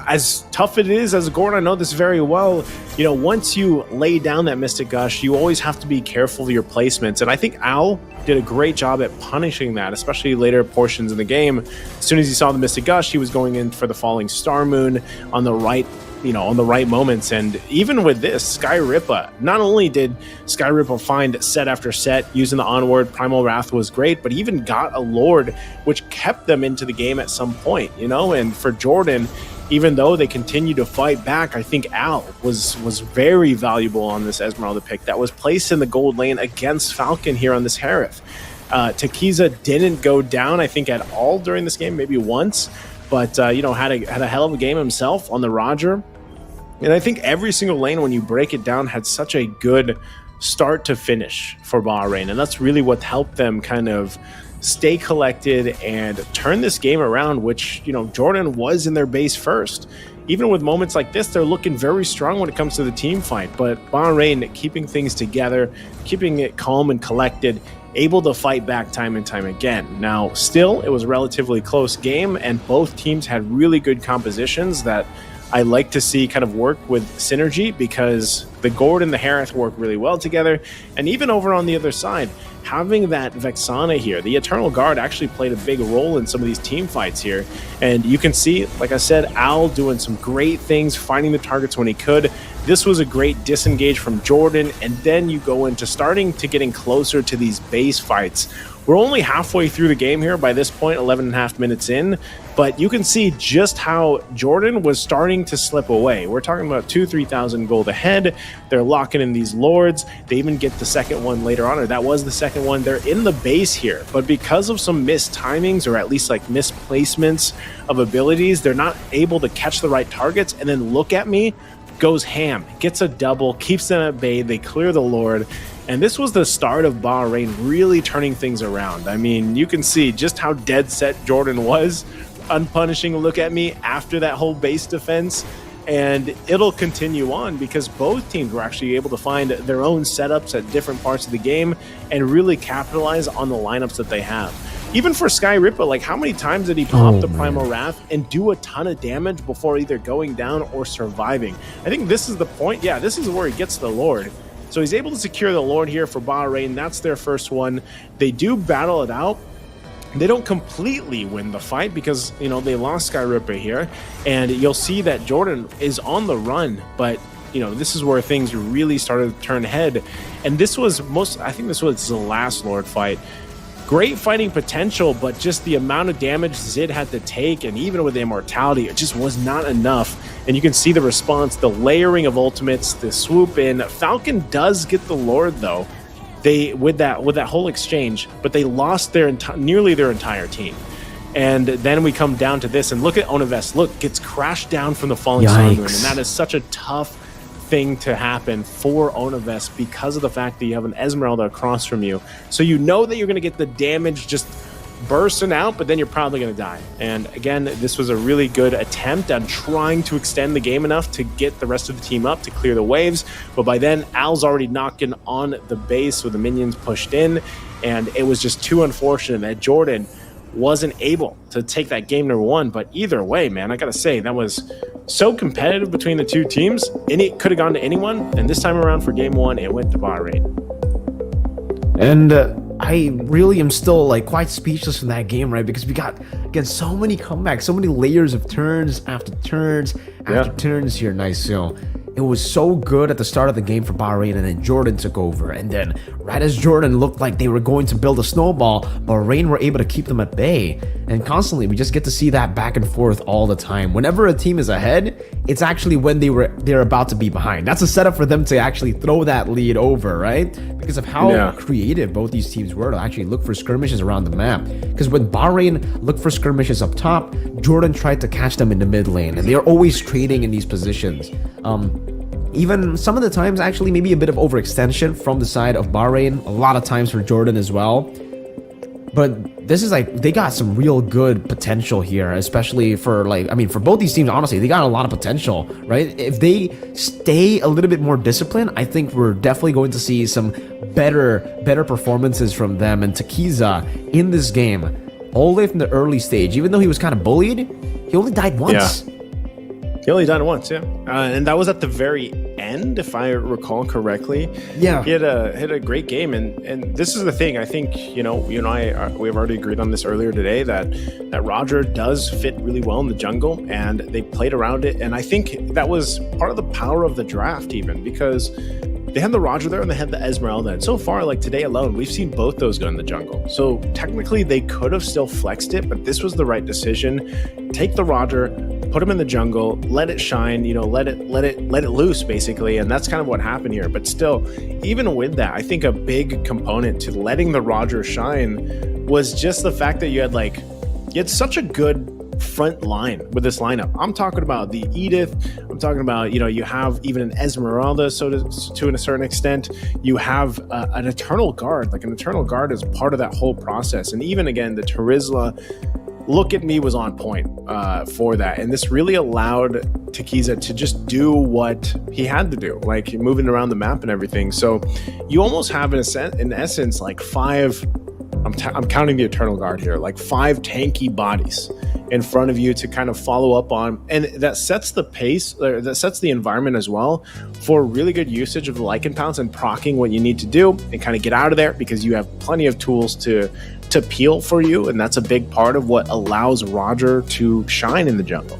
as tough it is as Gordon, I know this very well, you know, once you lay down that Mystic Gush, you always have to be careful of your placements. And I think Al did a great job at punishing that, especially later portions of the game. As soon as he saw the Mystic Gush, he was going in for the Falling Star Moon on the right, you know, on the right moments. And even with this, Sky Rippa, not only did Sky Rippa find set after set using the onward, Primal Wrath was great, but even got a Lord, which kept them into the game at some point, you know. And for Jordan, even though they continued to fight back, I think Al was very valuable on this Esmeralda pick that was placed in the gold lane against Falcon here on this Harith. Tequiza didn't go down, I think, at all during this game, maybe once, but had a hell of a game himself on the Roger. And I think every single lane, when you break it down, had such a good start to finish for Bahrain, and that's really what helped them kind of stay collected and turn this game around, which, Jordan was in their base first. Even with moments like this, they're looking very strong when it comes to the team fight, but Bahrain keeping things together, keeping it calm and collected, able to fight back time and time again. Now, still, it was a relatively close game, and both teams had really good compositions that I like to see kind of work with synergy, because the Gord and the Harith work really well together. And even over on the other side, having that Vexana here, the Eternal Guard actually played a big role in some of these team fights here. And you can see, like I said, Al doing some great things, finding the targets when he could. This was a great disengage from Jordan, and then you go into starting to getting closer to these base fights. We're only halfway through the game here by this point, 11 and a half minutes in, but you can see just how Jordan was starting to slip away. We're talking about 3,000 gold ahead. They're locking in these Lords. They even get the second one later on, or that was the second one. They're in the base here, but because of some missed timings, or at least like misplacements of abilities, they're not able to catch the right targets. And then look at me, goes ham, gets a double, keeps them at bay. They clear the Lord. And this was the start of Bahrain really turning things around. I mean, you can see just how dead set Jordan was, unpunishing look at me after that whole base defense. And it'll continue on, because both teams were actually able to find their own setups at different parts of the game and really capitalize on the lineups that they have. Even for Sky Rippa, like, how many times did he pop the Primal Wrath and do a ton of damage before either going down or surviving? I think this is the point. Yeah, this is where he gets the Lord. So he's able to secure the Lord here for Bahrain. That's their first one. They do battle it out. They don't completely win the fight, because, they lost Sky Ripper here. And you'll see that Jordan is on the run, but, this is where things really started to turn head. And this was I think this was the last Lord fight. Great fighting potential, but just the amount of damage Zid had to take, and even with the immortality, it just was not enough. And you can see the response, the layering of ultimates, the swoop in. Falcon does get the Lord, though, with that whole exchange, but they lost nearly their entire team. And then we come down to this, and look at Onivest. Look, gets crashed down from the falling sun moon, and that is such a tough thing to happen for Onivest, because of the fact that you have an Esmeralda across from you. So you know that you're going to get the damage just bursting out, but then you're probably going to die. And again, this was a really good attempt at trying to extend the game enough to get the rest of the team up to clear the waves. But by then, Al's already knocking on the base with the minions pushed in, and it was just too unfortunate that Jordan wasn't able to take that game number one. But either way, man, I gotta say, that was so competitive between the two teams. It could have gone to anyone, and this time around for game one, it went to Bahrain. And I really am still quite speechless from that game, right? Because we got, again, so many comebacks, so many layers of turns after turns after turns here. Nice. It was so good at the start of the game for Bahrain, and then Jordan took over. And then right as Jordan looked like they were going to build a snowball, Bahrain were able to keep them at bay. And constantly, we just get to see that back and forth all the time. Whenever a team is ahead, it's actually when they're about to be behind. That's a setup for them to actually throw that lead over, right? Because of how creative both these teams were to actually look for skirmishes around the map. Because when Bahrain looked for skirmishes up top, Jordan tried to catch them in the mid lane, and they're always trading in these positions. Even some of the times, actually, maybe a bit of overextension from the side of Bahrain. A lot of times for Jordan as well. But this is they got some real good potential here, especially for for both these teams, honestly, they got a lot of potential, right? If they stay a little bit more disciplined, I think we're definitely going to see some better performances from them. And Tequiza in this game, all the way from the early stage, even though he was kind of bullied, he only died once. Yeah. He only died once, and that was at the very end, if I recall correctly. Yeah, he had a great game, and this is the thing. I think you and I we've already agreed on this earlier today that Roger does fit really well in the jungle, and they played around it, and I think that was part of the power of the draft, even because they had the Roger there and they had the Esmeralda, and so far, today alone, we've seen both those go in the jungle. So technically, they could have still flexed it, but this was the right decision. Take the Roger, put him in the jungle, let it shine, let it loose basically. And that's kind of what happened here. But still, even with that, I think a big component to letting the Roger shine was just the fact that you had such a good front line with this lineup. I'm talking about the Edith. I'm talking about, you have even an Esmeralda, so to a certain extent. You have an Eternal Guard. Like, an Eternal Guard is part of that whole process. And even, again, the Terizla, Look At Me was on point for that. And this really allowed Takiza to just do what he had to do, like moving around the map and everything. So you almost have, in essence, like five, I'm counting the Eternal Guard here, like 5 tanky bodies in front of you to kind of follow up on. And that sets the pace, that sets the environment as well for really good usage of the Lycan Pounce and proccing what you need to do and kind of get out of there, because you have plenty of tools to peel for you. And that's a big part of what allows Roger to shine in the jungle.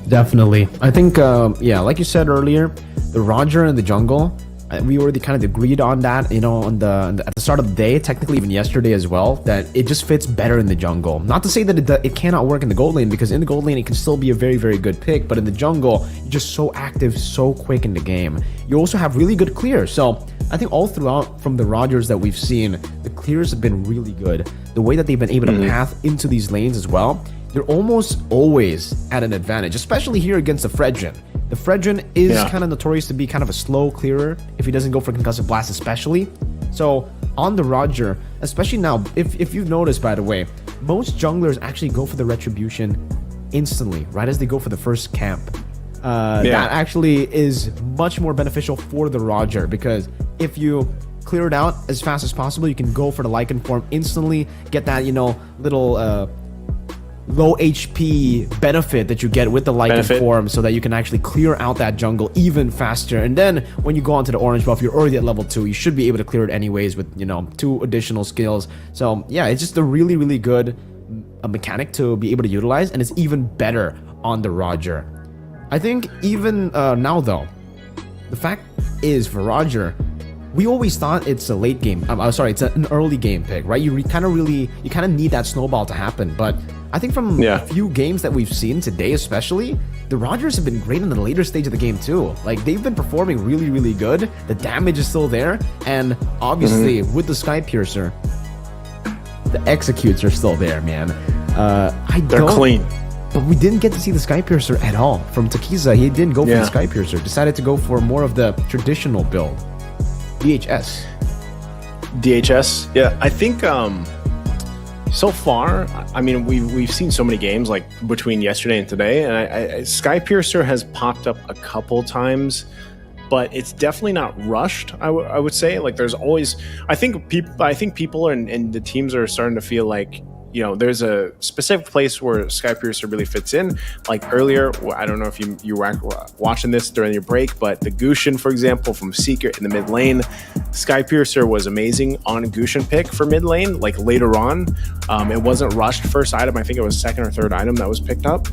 Definitely. I think, like you said earlier, the Roger in the jungle, we already kind of agreed on that, at the start of the day, technically even yesterday as well, that it just fits better in the jungle. Not to say that it cannot work in the gold lane, because in the gold lane it can still be a very, very good pick, but in the jungle, you're just so active, so quick in the game. You also have really good clears. So I think all throughout from the Rogers that we've seen, the clears have been really good. The way that they've been able to path into these lanes as well, they're almost always at an advantage, especially here against the Fredrin. The Fredrin is kind of notorious to be kind of a slow clearer if he doesn't go for Concussive Blast especially. So on the Roger, especially now, if you've noticed, by the way, most junglers actually go for the Retribution instantly, right as they go for the first camp. That actually is much more beneficial for the Roger, because if you clear it out as fast as possible, you can go for the Lycan form instantly, get that, little low HP benefit that you get with the Lycan form, so that you can actually clear out that jungle even faster. And then when you go onto the orange buff, you're already at level 2. You should be able to clear it anyways with 2 additional skills. So yeah, it's just a really, really good mechanic to be able to utilize, and it's even better on the Roger. I think even now though, the fact is for Roger, we always thought it's a late game. It's an early game pick, right? You kind of need that snowball to happen. But I think from a few games that we've seen today, especially, the Rogers have been great in the later stage of the game too. Like, they've been performing really, really good. The damage is still there, and obviously with the Sky Piercer, the executes are still there, man. They're clean. But we didn't get to see the Sky Piercer at all from Takiza. He didn't go for the Sky Piercer. Decided to go for more of the traditional build. DHS. Yeah, I think so far, I mean, we've seen so many games like between yesterday and today, and Sky Piercer has popped up a couple times, but it's definitely not rushed. I would say, like, there's always, I think people and the teams are starting to feel like, there's a specific place where Sky Piercer really fits in. Like earlier, I don't know if you were watching this during your break, but the Gushin, for example, from Secret in the mid lane, Sky Piercer was amazing on a Gushin pick for mid lane, like later on. It wasn't rushed first item. I think it was second or third item that was picked up.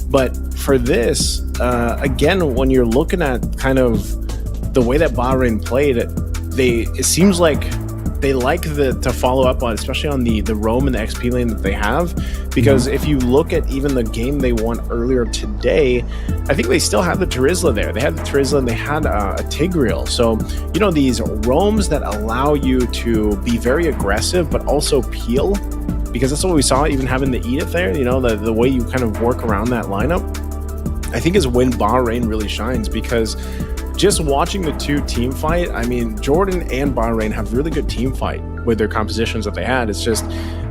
But for this, again, when you're looking at kind of the way that Bahrain played, it seems like they like to follow up on, especially on the roam and the XP lane that they have, because if you look at even the game they won earlier today, I think they still have the Terizla there. They had the Terizla and they had a Tigreal. So, these roams that allow you to be very aggressive, but also peel, because that's what we saw even having the Edith there, the way you kind of work around that lineup, I think is when Bahrain really shines. Because just watching the two team fight, I mean, Jordan and Bahrain have really good team fight with their compositions that they had. It's just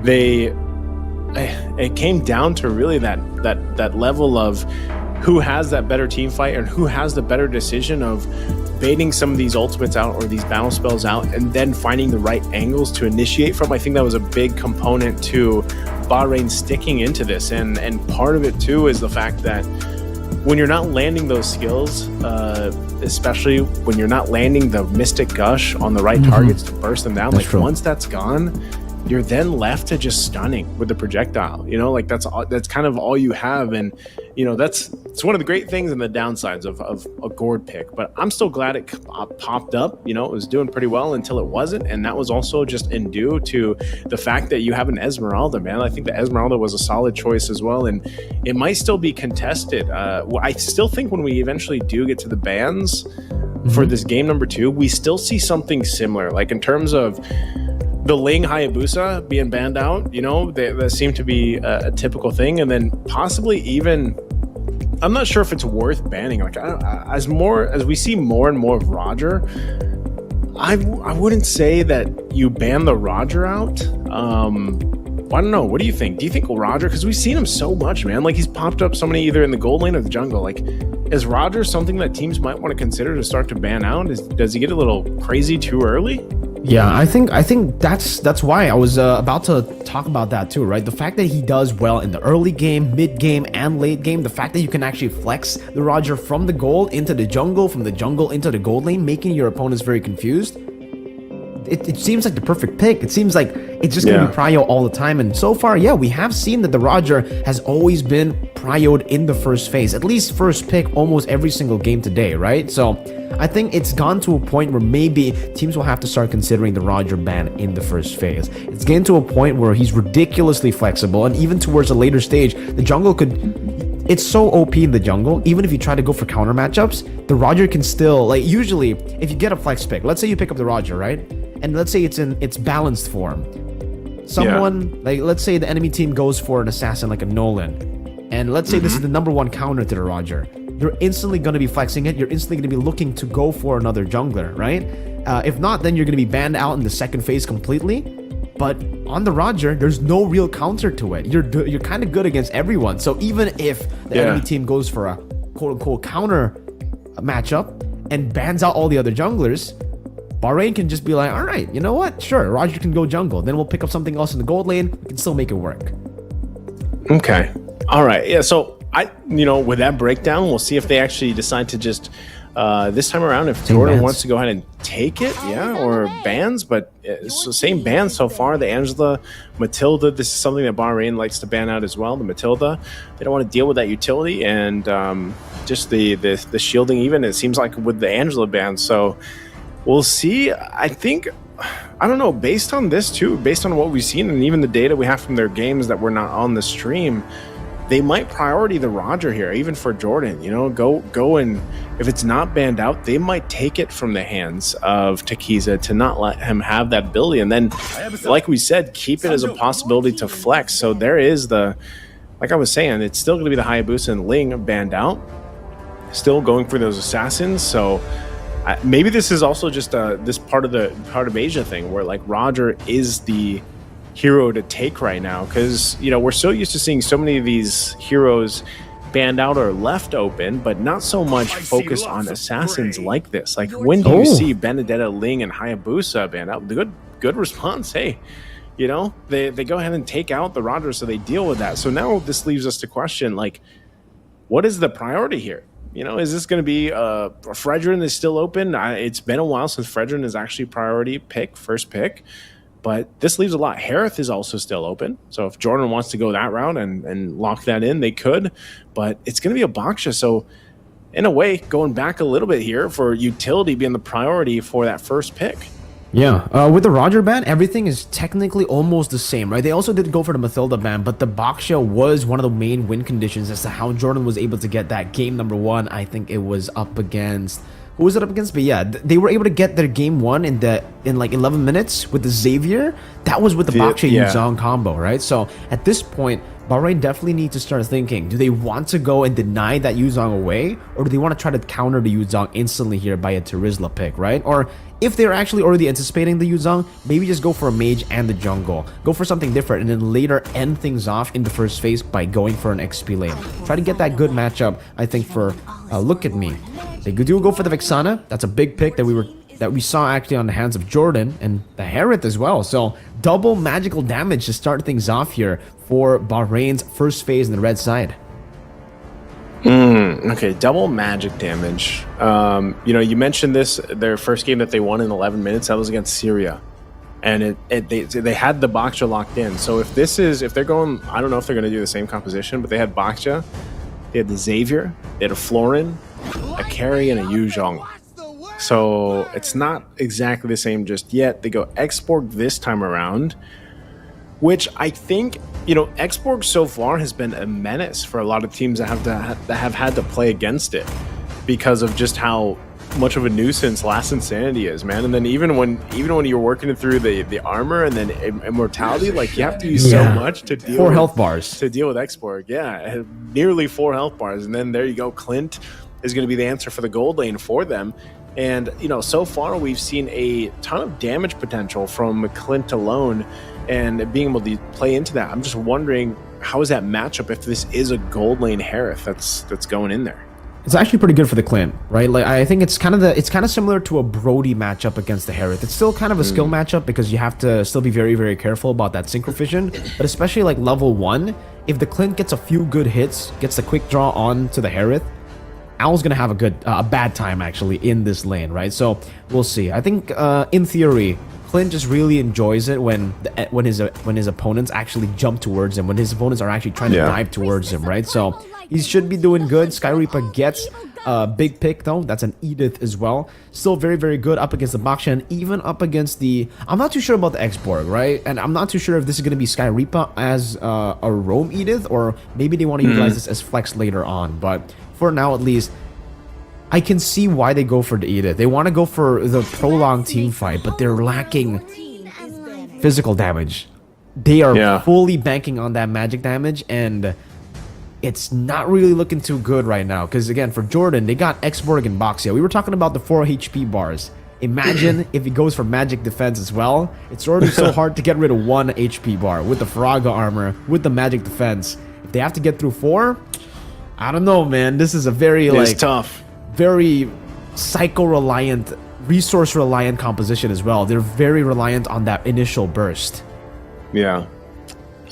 it came down to really that level of who has that better team fight and who has the better decision of baiting some of these ultimates out or these battle spells out, and then finding the right angles to initiate from. I think that was a big component to Bahrain sticking into this, and part of it too is the fact that when you're not landing those skills, especially when you're not landing the Mystic Gush on the right targets to burst them down, once that's gone, you're then left to just stunning with the projectile. Like that's kind of all you have, and it's one of the great things and the downsides of a gourd pick. But I'm still glad it popped up. It was doing pretty well until it wasn't, and that was also just in due to the fact that you have an Esmeralda, man. I think the Esmeralda was a solid choice as well, and it might still be contested. I still think when we eventually do get to the bans for this game number 2, we still see something similar, like in terms of the Ling Hayabusa being banned out. That seemed to be a typical thing, and then possibly even, I'm not sure if it's worth banning. Like as we see more and more of Roger, I wouldn't say that you ban the Roger out. I don't know. What do you think? Do you think Roger? Because we've seen him so much, man. Like he's popped up so many either in the gold lane or the jungle. Like, is Roger something that teams might want to consider to start to ban out? Does he get a little crazy too early? Yeah, I think that's why I was about to talk about that too, right? The fact that he does well in the early game, mid game, and late game, the fact that you can actually flex the Roger from the gold into the jungle, from the jungle into the gold lane, making your opponents very confused. It seems like the perfect pick. It seems like it's just going to be prio all the time. And so far, we have seen that the Roger has always been prioed in the first phase, at least first pick almost every single game today, right? So I think it's gone to a point where maybe teams will have to start considering the Roger ban in the first phase. It's getting to a point where he's ridiculously flexible, and even towards a later stage, the jungle it's so OP in the jungle. Even if you try to go for counter matchups, the Roger can still, like, usually if you get a flex pick, let's say you pick up the Roger, right? And let's say it's in its balanced form. Someone, like, let's say the enemy team goes for an assassin like a Nolan, and let's say this is the number 1 counter to the Roger. You're instantly going to be flexing it. You're instantly going to be looking to go for another jungler, right? If not, then you're going to be banned out in the second phase completely. But on the Roger, there's no real counter to it. You're kind of good against everyone. So even if the enemy team goes for a quote-unquote counter matchup and bans out all the other junglers, Bahrain can just be like, all right, you know what? Sure, Roger can go jungle. Then we'll pick up something else in the gold lane. We can still make it work. Okay. All right. Yeah. So with that breakdown, we'll see if they actually decide to just this time around, if Jordan wants to go ahead and take it, or bans. But so same ban so far. The Angela, Matilda. This is something that Bahrain likes to ban out as well. The Matilda, they don't want to deal with that utility and just the shielding. Even it seems like with the Angela ban. So we'll see. I think, I don't know, based on this too, based on what we've seen and even the data we have from their games that were not on the stream, they might priority the Roger here, even for Jordan. Go and if it's not banned out, they might take it from the hands of Takiza to not let him have that ability. And then, like we said, keep it as a possibility to flex. So there is like I was saying, it's still going to be the Hayabusa and Ling banned out, still going for those assassins. So maybe this is also just this part of Asia thing where like Roger is the hero to take right now, because we're so used to seeing so many of these heroes banned out or left open, but not so much focused on assassins like this. Like, when do you see Benedetta, Ling, and Hayabusa banned out? The good response. Hey, they go ahead and take out the Roger, so they deal with that. So now this leaves us to question, like, what is the priority here? Is this going to be Fredrin is still open? It's been a while since Fredrin is actually priority pick, first pick. But this leaves a lot. Harith is also still open. So if Jordan wants to go that route and lock that in, they could. But it's going to be a Baksha. So in a way, going back a little bit here for utility being the priority for that first pick. Yeah, with the Roger ban, everything is technically almost the same, right? They also did go for the Matilda ban, but the Baksha was one of the main win conditions as to how Jordan was able to get that game number 1. I think it was up against... Who was it up against? But yeah, they were able to get their game 1 in like 11 minutes with the Xavier. That was with the Baksha Yuzong combo, right? So at this point, Bahrain definitely need to start thinking, do they want to go and deny that Yuzong away, or do they want to try to counter the Yuzong instantly here by a Terizla pick, right? Or if they're actually already anticipating the Yuzong, maybe just go for a mage and the jungle. Go for something different and then later end things off in the first phase by going for an XP lane. Try to get that good matchup, I think, for Look At Me. They do go for the Vexana. That's a big pick that we saw actually on the hands of Jordan, and the Harith as well. So double magical damage to start things off here for Bahrain's first phase in the red side. Okay, double magic damage. You mentioned this, their first game that they won in 11 minutes, that was against Syria. And they had the Baksha locked in. So if they're going, I don't know if they're going to do the same composition, but they had Baksha. they had the Xavier, they had a Florin, a Carry, and a Yu Zhong. So it's not exactly the same just yet. They go Xborg this time around, which I think, Xborg so far has been a menace for a lot of teams that have had to play against it because of just how much of a nuisance Last Insanity is, man. And then even when you're working through the armor and then immortality, like you have to use so much to deal 4 health bars to deal with Xborg. Yeah, nearly 4 health bars, and then there you go. Clint is going to be the answer for the gold lane for them. And so far we've seen a ton of damage potential from Clint alone, and being able to play into that. I'm just wondering, how is that matchup if this is a gold lane Harith that's going in there? It's actually pretty good for the Clint, right? Like I think it's kind of similar to a Brody matchup against the Harith. It's still kind of a skill matchup because you have to still be very, very careful about that synchro vision. But especially like level 1, if the Clint gets a few good hits, gets the quick draw on to the Harith, Owl's gonna have a bad time actually in this lane, right? So we'll see. I think in theory, Clint just really enjoys it when his opponents actually jump towards him, when his opponents are actually trying to dive towards him, right? So he should be doing good. Sky Reaper gets a big pick though. That's an Edith as well. Still very, very good up against the Baksha, and even up against the... I'm not too sure about the Xborg, right? And I'm not too sure if this is going to be Sky Reaper as a roam Edith, or maybe they want to utilize this as flex later on. But for now, at least, I can see why they go for the Edith. They want to go for the prolonged team fight, but they're lacking physical damage. They are fully banking on that magic damage, and it's not really looking too good right now. Because again, for Jordan, they got Xborg and Boxia. We were talking about the 4 HP bars. Imagine if he goes for magic defense as well. It's already so hard to get rid of 1 HP bar with the Faraga armor, with the magic defense. If they have to get through 4, I don't know, man. This is a very it's tough. Very psycho-reliant, resource-reliant composition as well. They're very reliant on that initial burst. Yeah.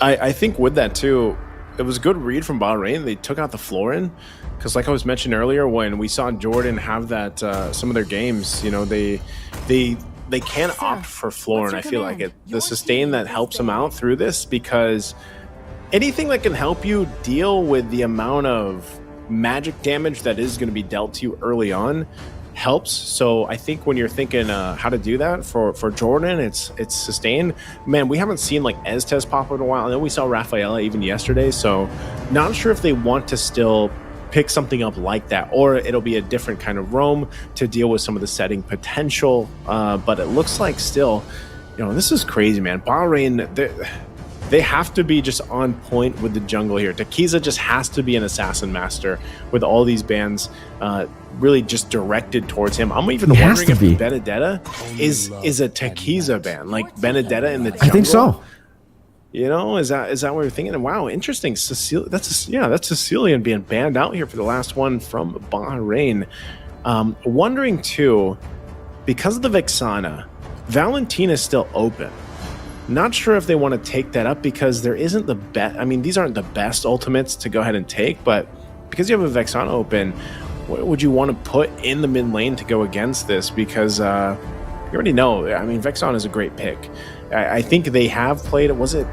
I think with that too, it was a good read from Bahrain. They took out the Florin because, like I was mentioning earlier, when we saw Jordan have that some of their games, they can opt for Florin. I feel like the sustain that helps them out through this, because anything that can help you deal with the amount of magic damage that is going to be dealt to you early on helps. So I think when you're thinking how to do that for Jordan, it's sustained. Man, we haven't seen like Estes pop up in a while. I know we saw Rafaela even yesterday, so not sure if they want to still pick something up like that, or it'll be a different kind of roam to deal with some of the setting potential. But it looks like still, this is crazy, man. Bahrain, they have to be just on point with the jungle here. Takiza just has to be an assassin master with all these bans really just directed towards him. I'm even wondering if Benedetta is a Takiza ban, like Benedetta in the jungle. I think so. Is that what you're thinking? And wow, interesting. That's Sicilian being banned out here for the last one from Bahrain. Wondering too, because of the Vexana, Valentina is still open. Not sure if they want to take that up because there isn't the best. I mean, these aren't the best ultimates to go ahead and take, but because you have a Vexana open, what would you want to put in the mid lane to go against this? Because you already know. I mean, Vexana is a great pick. I think they have played it. Was it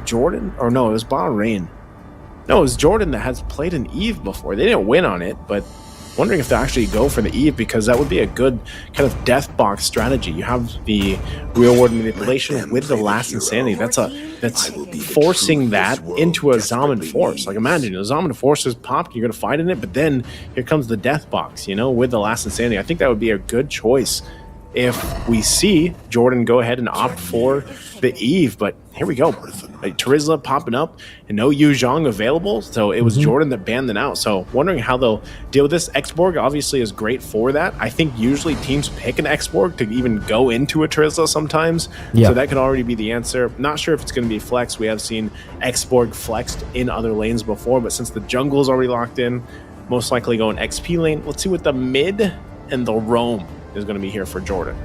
Jordan? Or no, it was Bahrain. No, it was Jordan that has played an Eve before. They didn't win on it, but wondering if they actually go for the Eve, because that would be a good kind of death box strategy. You have the real world manipulation with the Last Insanity. That's forcing that into a Zaman Force. Like imagine a Zaman Force is popped, you're going to fight in it, but then here comes the death box, with the Last Insanity. I think that would be a good choice if we see Jordan go ahead and opt for the Eve. But here we go. Like Terizla popping up and no Yu Zhong available. So it was Jordan that banned them out. So wondering how they'll deal with this. Xborg obviously is great for that. I think usually teams pick an Xborg to even go into a Terizla sometimes. Yeah. So that could already be the answer. Not sure if it's going to be flex. We have seen Xborg flexed in other lanes before, but since the jungle is already locked in, most likely going XP lane. Let's see what the mid and the roam is going to be here for Jordan.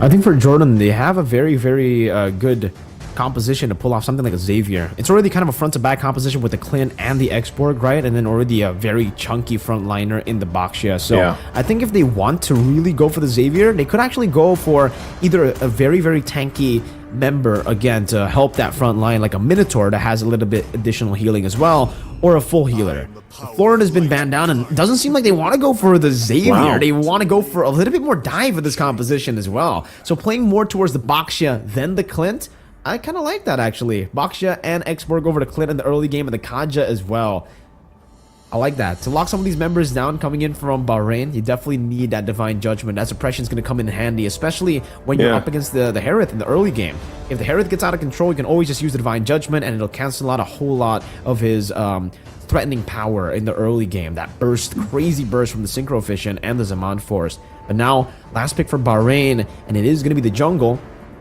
I think for Jordan, they have a very, very good composition to pull off something like a Xavier. It's already kind of a front-to-back composition with the Clint and the Xborg, right? And then already a very chunky frontliner in the Baksha. So I think if they want to really go for the Xavier, they could actually go for either a very, very tanky member, again, to help that front line, like a Minotaur that has a little bit additional healing as well, or a full healer. Florida's been banned down, and it doesn't seem like they want to go for the Xavier. Wow. They want to go for a little bit more dive with this composition as well. So playing more towards the Baxia than the Clint, I kind of like that actually. Baxia and Xborg over to Clint in the early game, and the Kaja as well. I like that. To lock some of these members down coming in from Bahrain, you definitely need that Divine Judgment. That suppression's going to come in handy, especially when you're up against the Harith in the early game. If the Harith gets out of control, you can always just use the Divine Judgment, and it'll cancel out a whole lot of his threatening power in the early game. That burst, crazy burst from the Synchro Fission and the Zaman Force. But now, last pick for Bahrain, and it is going to be the jungle.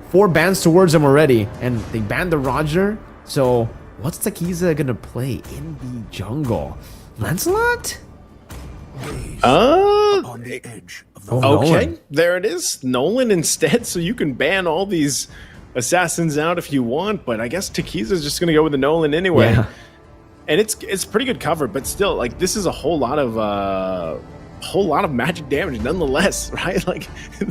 4 bans towards him already, and they banned the Roger. So, what's Takiza going to play in the jungle? Lancelot? On the edge of the Okay, Nolan. there it is. Nolan instead, so you can ban all these assassins out if you want, but I guess Takiza's just going to go with the Nolan anyway. Yeah. And it's pretty good cover, but still, like, this is a whole lot of magic damage nonetheless, right? Like,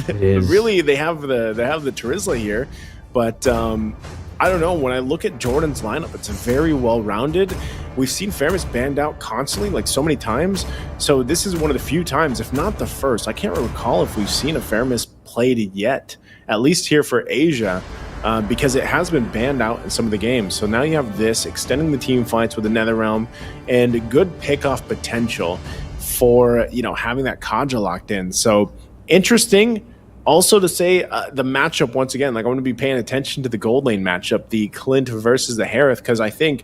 is. really, they have the Terizla here, but I don't know. When I look at Jordan's lineup, it's very well-rounded. We've seen Fairness banned out constantly, like so many times. So this is one of the few times, if not the first. I can't recall if we've seen a Fairness played yet, at least here for Asia, because it has been banned out in some of the games. So now you have this, extending the team fights with the Netherrealm, and good pickoff potential for, you know, having that Kaja locked in. So interesting. Also to say the matchup, once again, like, I'm going to be paying attention to the gold lane matchup, the Clint versus the Harith, because I think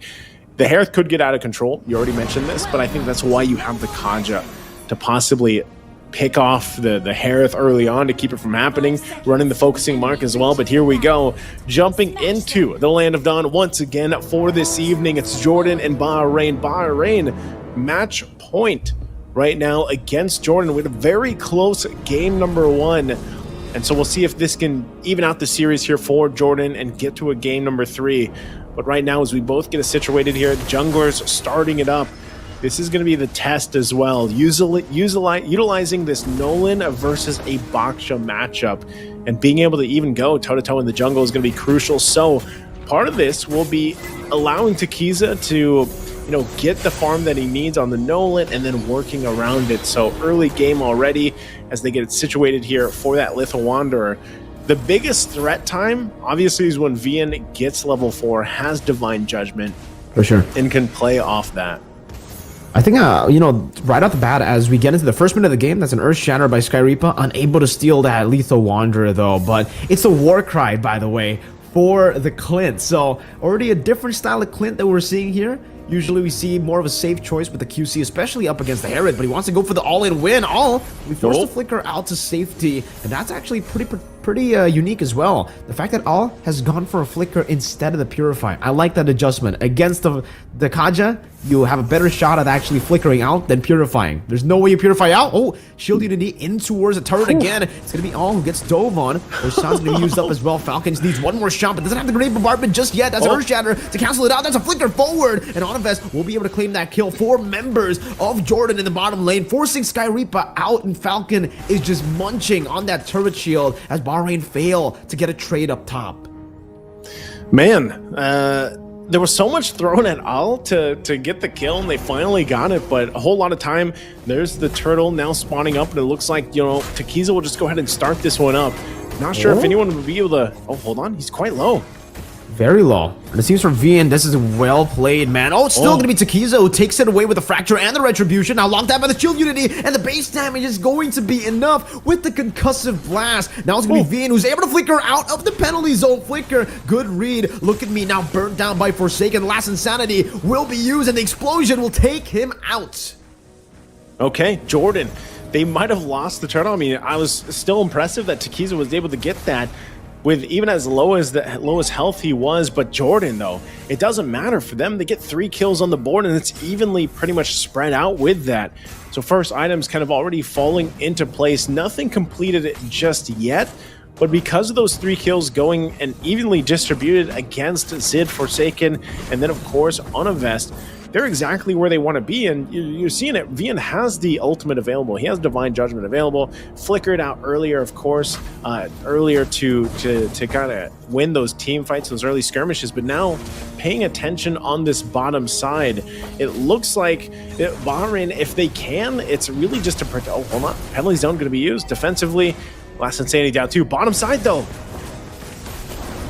the Harith could get out of control. You already mentioned this, but I think that's why you have the Kaja to possibly pick off the Harith early on to keep it from happening, running the focusing mark as well. But here we go, jumping into the Land of Dawn once again for this evening. It's Jordan and Bahrain. Bahrain match point right now against Jordan with a very close game number 1. And so we'll see if this can even out the series here for Jordan and get to a game number 3. But right now, as we both get situated here, junglers starting it up, this is going to be the test as well. Utilizing this Nolan versus a Baksha matchup and being able to even go toe-to-toe in the jungle is going to be crucial. So part of this will be allowing Takiza to, you know, get the farm that he needs on the Nolan and then working around it. So early game already as they get it situated here for that Little Wanderer. The biggest threat time, obviously, is when Vian gets level 4, has Divine Judgment, For sure. and can play off that. I think, you know, right off the bat, as we get into the first minute of the game, that's an Earth Shatter by Skyreaper, unable to steal that Lethal Wanderer, though. But it's a war cry, by the way, for the Clint. So already a different style of Clint that we're seeing here. Usually we see more of a safe choice with the QC, especially up against the Herod, but he wants to go for the all-in win. We forced the Flicker out to safety, and that's actually pretty unique as well. The fact that All has gone for a Flicker instead of the Purify. I like that adjustment. Against the Kaja, you have a better shot at actually flickering out than purifying. There's no way you purify out. Oh, Shield Unity in towards the turret again. It's going to be All who gets dove on. Their shot's going to be used up as well. Falcons needs one more shot, but doesn't have the Great Bombardment just yet. That's Earth Shatter to cancel it out. That's a Flicker forward. And Onivest will be able to claim that kill for members of Jordan in the bottom lane, forcing Skyreaper out, and Falcon is just munching on that turret shield as Bahrain fail to get a trade up top. Man, there was so much thrown at Al to get the kill, and they finally got it, but a whole lot of time. There's the turtle now spawning up, and it looks like, you know, Takiza will just go ahead and start this one up. Not sure if anyone would be able to... Oh, hold on. He's quite low. Very low. And it seems from Vian, this is well played, man. Oh, it's still going to be Takiza who takes it away with the Fracture and the Retribution. Now locked out by the Shield Unity, and the base damage is going to be enough with the Concussive Blast. Now it's going to be Vian who's able to flicker out of the penalty zone. Flicker, good read. Look at me now, burnt down by Forsaken. Last Insanity will be used, and the explosion will take him out. Okay, Jordan. They might have lost the turtle. I mean, I was still impressive that Takiza was able to get that with even as low as the lowest health he was. But Jordan, though, it doesn't matter for them. They get 3 kills on the board, and it's evenly pretty much spread out with that. So first items kind of already falling into place. Nothing completed just yet, but because of those 3 kills going and evenly distributed against Zid, Forsaken, and then of course Onivest, they're exactly where they want to be. And you're seeing it. Vian has the ultimate available. He has Divine Judgment available. Flickered out earlier, of course, earlier to kind of win those team fights, those early skirmishes. But now paying attention on this bottom side, it looks like Bahrain, if they can, it's really just to protect. Oh, hold on. Penalty zone going to be used defensively. Last Insanity down too. Bottom side, though.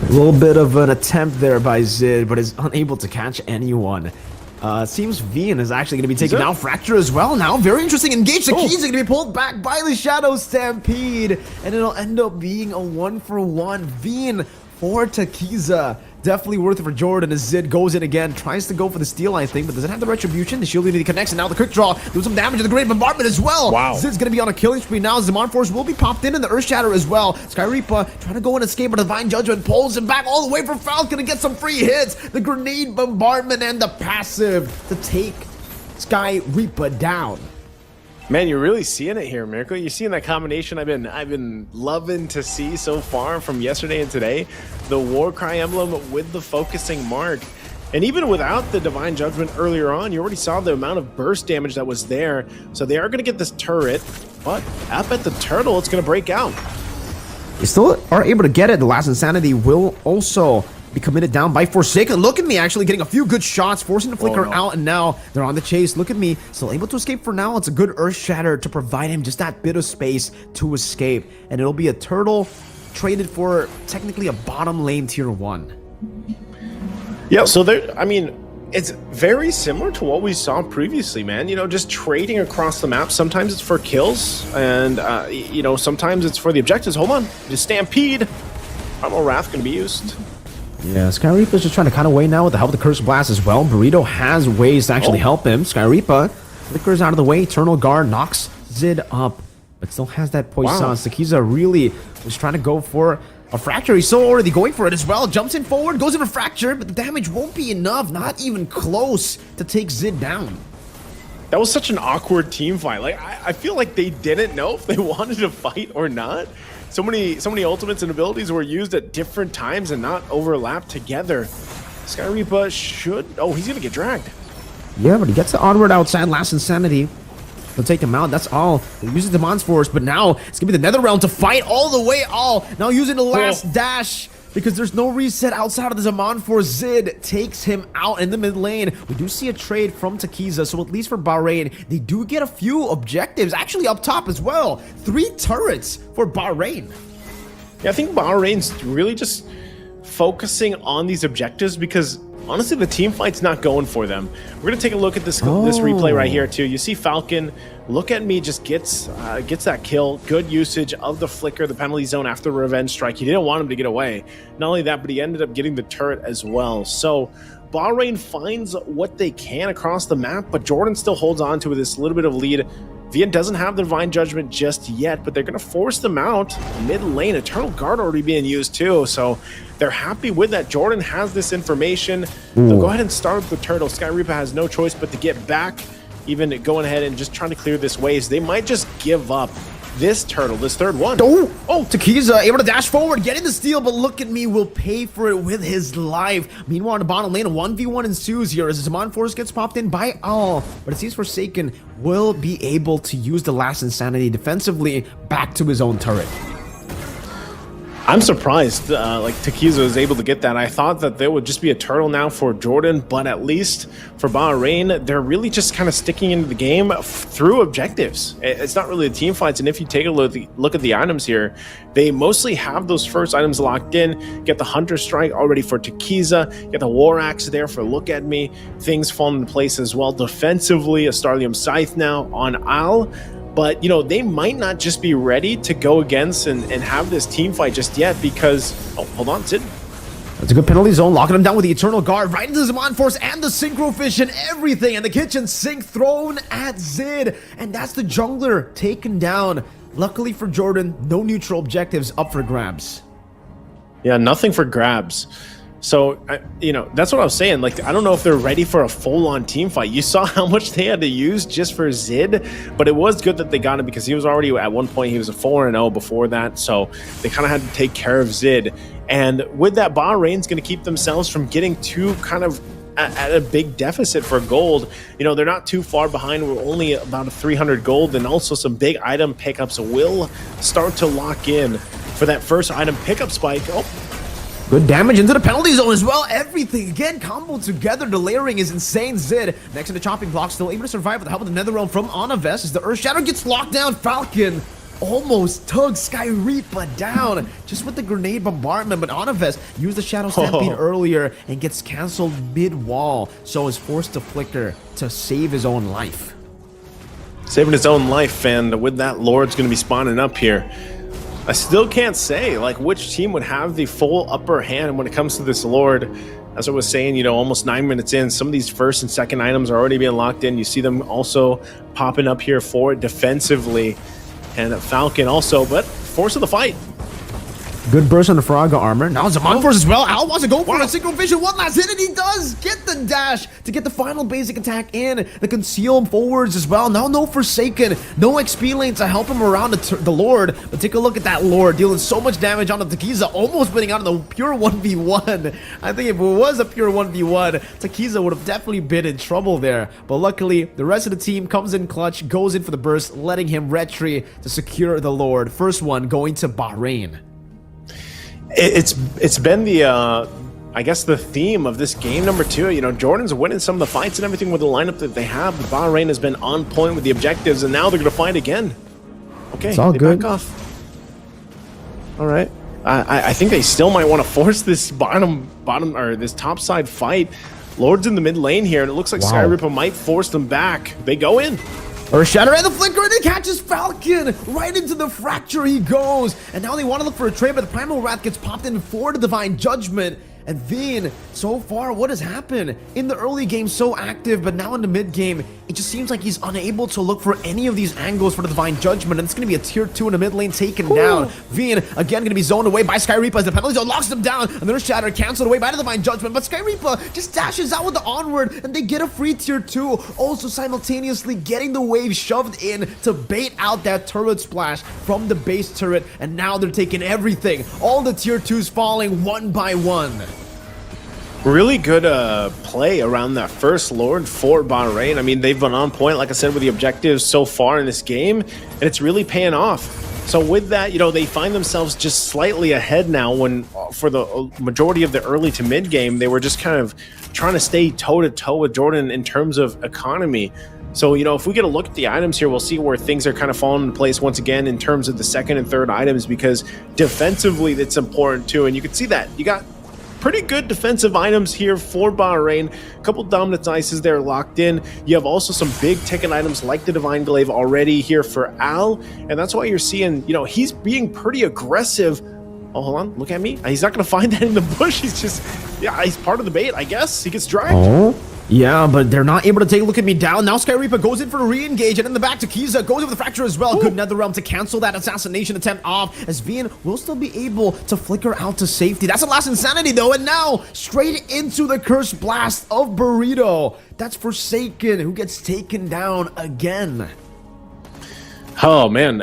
A little bit of an attempt there by Zid, but is unable to catch anyone. Seems Vian is actually going to be taking out Fracture as well now. Very interesting engage. The keys are going to be pulled back by the Shadow Stampede, and it'll end up being a 1-for-1. Vian for Takiza. Definitely worth it for Jordan as Zid goes in again. Tries to go for the steal, I think, but doesn't have the retribution. The shield unity connects, and now the quick draw. Do some damage to the Great Bombardment as well. Wow. Zid's going to be on a killing spree now. Zaman Force will be popped in the Earth Shatter as well. Sky Reaper trying to go and escape, but Divine Judgment pulls him back all the way from Falcon to get some free hits. The Grenade Bombardment and the passive to take Sky Reaper down. Man, you're really seeing it here, Miracle. You're seeing that combination I've been loving to see so far from yesterday and today. The Warcry emblem with the focusing mark. And even without the Divine Judgment earlier on, you already saw the amount of burst damage that was there. So they are going to get this turret, but up at the turtle, it's going to break out. They still are able to get it. The Last Insanity will also be committed down by Forsaken. Look at me actually getting a few good shots, forcing the Flicker out, and now they're on the chase. Look at me, still able to escape for now. It's a good Earth Shatter to provide him just that bit of space to escape, and it'll be a turtle traded for technically a bottom lane tier 1. Yeah, so there, I mean, it's very similar to what we saw previously, man. You know, just trading across the map. Sometimes it's for kills, and you know, sometimes it's for the objectives. Hold on, just Stampede. Primal Wrath going to be used. Yeah, Sky Reaper's just trying to kind of wait now with the help of the Curse Blast as well. Burrito has ways to actually help him. Sky Reaper flickers out of the way. Eternal Guard knocks Zid up, but still has that poison. Takiza really was trying to go for a Fracture. He's so already going for it as well. Jumps in forward, goes in for Fracture, but the damage won't be enough. Not even close to take Zid down. That was such an awkward team fight. Like, I feel like they didn't know if they wanted to fight or not. So many ultimates and abilities were used at different times and not overlapped together. Sky Reaper should... Oh, he's going to get dragged. Yeah, but he gets the onward outside. Last Insanity. They'll take him out. That's all. He uses the Mons Force, but now it's going to be the Netherrealm to fight all the way all. Now using the last dash because there's no reset outside of the Zaman Force. Zid takes him out in the mid lane. We do see a trade from Takiza, so at least for Bahrain, they do get a few objectives. Actually up top as well. 3 turrets for Bahrain. Yeah, I think Bahrain's really just focusing on these objectives because honestly, the team fight's not going for them. We're gonna take a look at this replay right here too. You see Falcon, look at me, just gets that kill. Good usage of the Flicker, the penalty zone after Revenge Strike. He didn't want him to get away. Not only that, but he ended up getting the turret as well. So Bahrain finds what they can across the map, but Jordan still holds on to this little bit of lead. Vian doesn't have the Divine Judgment just yet, but they're going to force them out mid lane. Eternal Guard already being used too, so they're happy with that. Jordan has this information. They'll go ahead and start with the turtle. Sky Reaper has no choice but to get back, even going ahead and just trying to clear this waves. They might just give up this turtle, this third one. Takiza able to dash forward, getting the steal, but look at me, will pay for it with his life. Meanwhile, in the bottom lane, a 1v1 ensues here as the Zaman Force gets popped in by all, but it seems Forsaken will be able to use the Last Insanity defensively back to his own turret. I'm surprised like Takiza was able to get that. I thought that there would just be a turtle now for Jordan, but at least for Bahrain, they're really just kind of sticking into the game through objectives. It's not really a team fights, and if you take a look at the items here, they mostly have those first items locked in. Get the Hunter Strike already for Takiza, get the War Axe there for Look At Me. Things fall into place as well. Defensively, a Starlium Scythe now on Al. But, you know, they might not just be ready to go against and have this team fight just yet because... Oh, hold on, Sid. That's a good penalty zone, locking him down with the Eternal Guard, right into the Zaman Force and the Synchro Fish and everything. And the kitchen sink thrown at Zid. And that's the jungler taken down. Luckily for Jordan, no neutral objectives up for grabs. Yeah, nothing for grabs. So, you know, that's what I was saying. Like, I don't know if they're ready for a full-on team fight. You saw how much they had to use just for Zid, but it was good that they got him because he was already, at one point, he was a 4-0 before that. So they kind of had to take care of Zid. And with that, Bahrain's going to keep themselves from getting too kind of at a big deficit for gold. You know, they're not too far behind. We're only about a 300 gold, and also some big item pickups will start to lock in for that first item pickup spike. Oh, good damage into the penalty zone as well. Everything again comboed together. The layering is insane. Zid next to the chopping block, still able to survive with the help of the Nether Realm from Onavest as the Earth Shadow gets locked down. Falcon almost tugs Sky Reaper down just with the grenade bombardment, but Onavest used the Shadow Stampede earlier and gets cancelled mid-wall, so is forced to flicker to save his own life. Saving his own life, and with that, Lord's going to be spawning up here. I still can't say like which team would have the full upper hand when it comes to this Lord. As I was saying, you know, almost 9 minutes in, some of these first and second items are already being locked in. You see them also popping up here for it defensively. And Falcon also, but force of the fight. Good burst on the Faraga armor. Now Zaman Force as well. Al wants to go for a single vision. One last hit, and he does get the dash to get the final basic attack in. The conceal forwards as well. Now no Forsaken. No XP lane to help him around the Lord. But take a look at that Lord dealing so much damage on the Takiza. Almost winning out of the pure 1v1. I think if it was a pure 1v1, Takiza would have definitely been in trouble there. But luckily, the rest of the team comes in clutch, goes in for the burst, letting him retry to secure the Lord. First one going to Bahrain. It's been the I guess the theme of this game number 2. You know, Jordan's winning some of the fights and everything with the lineup that they have. But Bahrain has been on point with the objectives, and now they're going to fight again. Okay, it's all good. Back off. All right, I think they still might want to force this bottom or this top side fight. Lord's in the mid lane here, and it looks like Sky Reaper might force them back. They go in. Earth Shatter and the flicker, and it catches Falcon! Right into the fracture he goes! And now they want to look for a trade, but the Primal Wrath gets popped in for the Divine Judgment. And Veen, so far, what has happened? In the early game, so active, but now in the mid game, it just seems like he's unable to look for any of these angles for the Divine Judgment, and it's going to be a tier 2 in the mid lane taken down. Veen, again, going to be zoned away by Sky Reaper as the penalty zone locks them down, and their Shatter canceled away by the Divine Judgment, but Sky Reaper just dashes out with the onward, and they get a free tier 2, also simultaneously getting the wave shoved in to bait out that turret splash from the base turret, and now they're taking everything. All the tier 2s falling one by one. Really good play around that first Lord for Bahrain. I mean, they've been on point, like I said, with the objectives so far in this game, and it's really paying off. So with that, you know, they find themselves just slightly ahead now when for the majority of the early to mid game, they were just kind of trying to stay toe-to-toe with Jordan in terms of economy. So, you know, if we get a look at the items here, we'll see where things are kind of falling into place once again in terms of the second and third items, because defensively, that's important too. And you can see that you got pretty good defensive items here for Bahrain. A couple Dominance Ices there locked in. You have also some big ticket items like the Divine Glaive already here for Al, and that's why you're seeing, you know, he's being pretty aggressive. Oh, hold on, look at me. He's not going to find that in the bush. He's just, yeah, he's part of the bait, I guess. He gets dragged. Oh. Yeah, but they're not able to take a look at me down. Now Sky Reaper goes in for a re-engage, and in the back, Takiza goes over the fracture as well. Ooh. Good Nether Realm to cancel that assassination attempt off, as Vian will still be able to flicker out to safety. That's the last insanity, though, and now straight into the Cursed Blast of Burrito. That's Forsaken, who gets taken down again. Oh, man.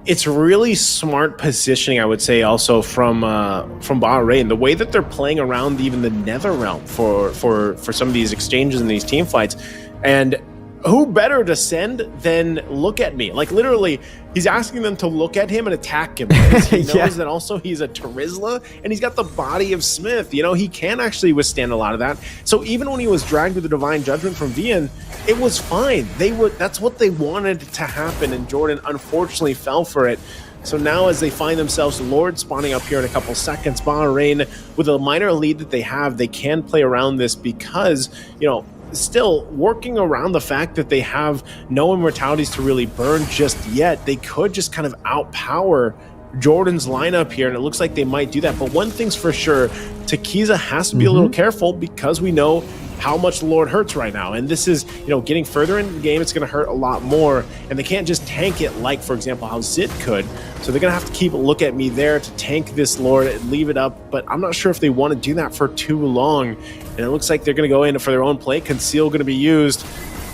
It's really smart positioning, I would say, also from Bahrain. The way that they're playing around even the Nether Realm for some of these exchanges and these team fights. And who better to send than look at me? Like, literally, he's asking them to look at him and attack him. Right? He knows that also he's a Terizla, and he's got the body of Smith. You know, he can actually withstand a lot of that. So even when he was dragged with the Divine Judgment from Vian, it was fine. That's what they wanted to happen, and Jordan unfortunately fell for it. So now as they find themselves Lord spawning up here in a couple seconds, Bahrain, with a minor lead that they have, they can play around this because, you know, still working around the fact that they have no immortalities to really burn just yet. They could just kind of outpower Jordan's lineup here, and it looks like they might do that. But one thing's for sure, Takiza has to be a little careful, because we know how much the Lord hurts right now. And this is, you know, getting further into the game, it's going to hurt a lot more. And they can't just tank it like, for example, how Zid could. So they're going to have to keep a look at me there to tank this Lord and leave it up. But I'm not sure if they want to do that for too long. And it looks like they're going to go in for their own play. Conceal going to be used.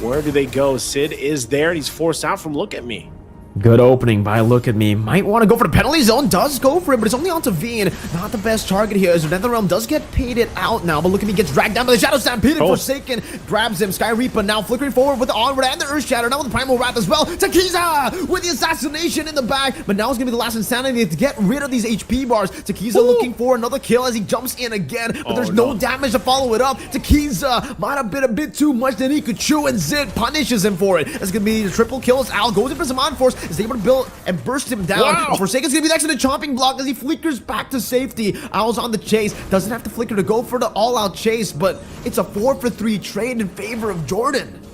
Where do they go? Sid is there, and he's forced out from look at me. Good opening by Look At Me. Might want to go for the penalty zone. Does go for it, but it's only on to Veen. Not the best target here as NetherRealm does get painted out now, but Look At Me gets dragged down by the Shadow Stampede. Forsaken grabs him. Sky Reaper now flickering forward with the Onward and the Earth Shatter. Now with the Primal Wrath as well. Takiza with the assassination in the back, but now it's going to be the last insanity to get rid of these HP bars. Takiza looking for another kill as he jumps in again, but there's no damage to follow it up. Takiza might have been a bit too much than he could chew, and Zid punishes him for it. It's going to be the triple kills. Al goes in for some on-force, is able to build and burst him down. Forsaken's gonna be next to the chopping block as he flickers back to safety. Owl's on the chase, doesn't have to flicker to go for the all-out chase, but it's a 4-for-3 trade in favor of Jordan.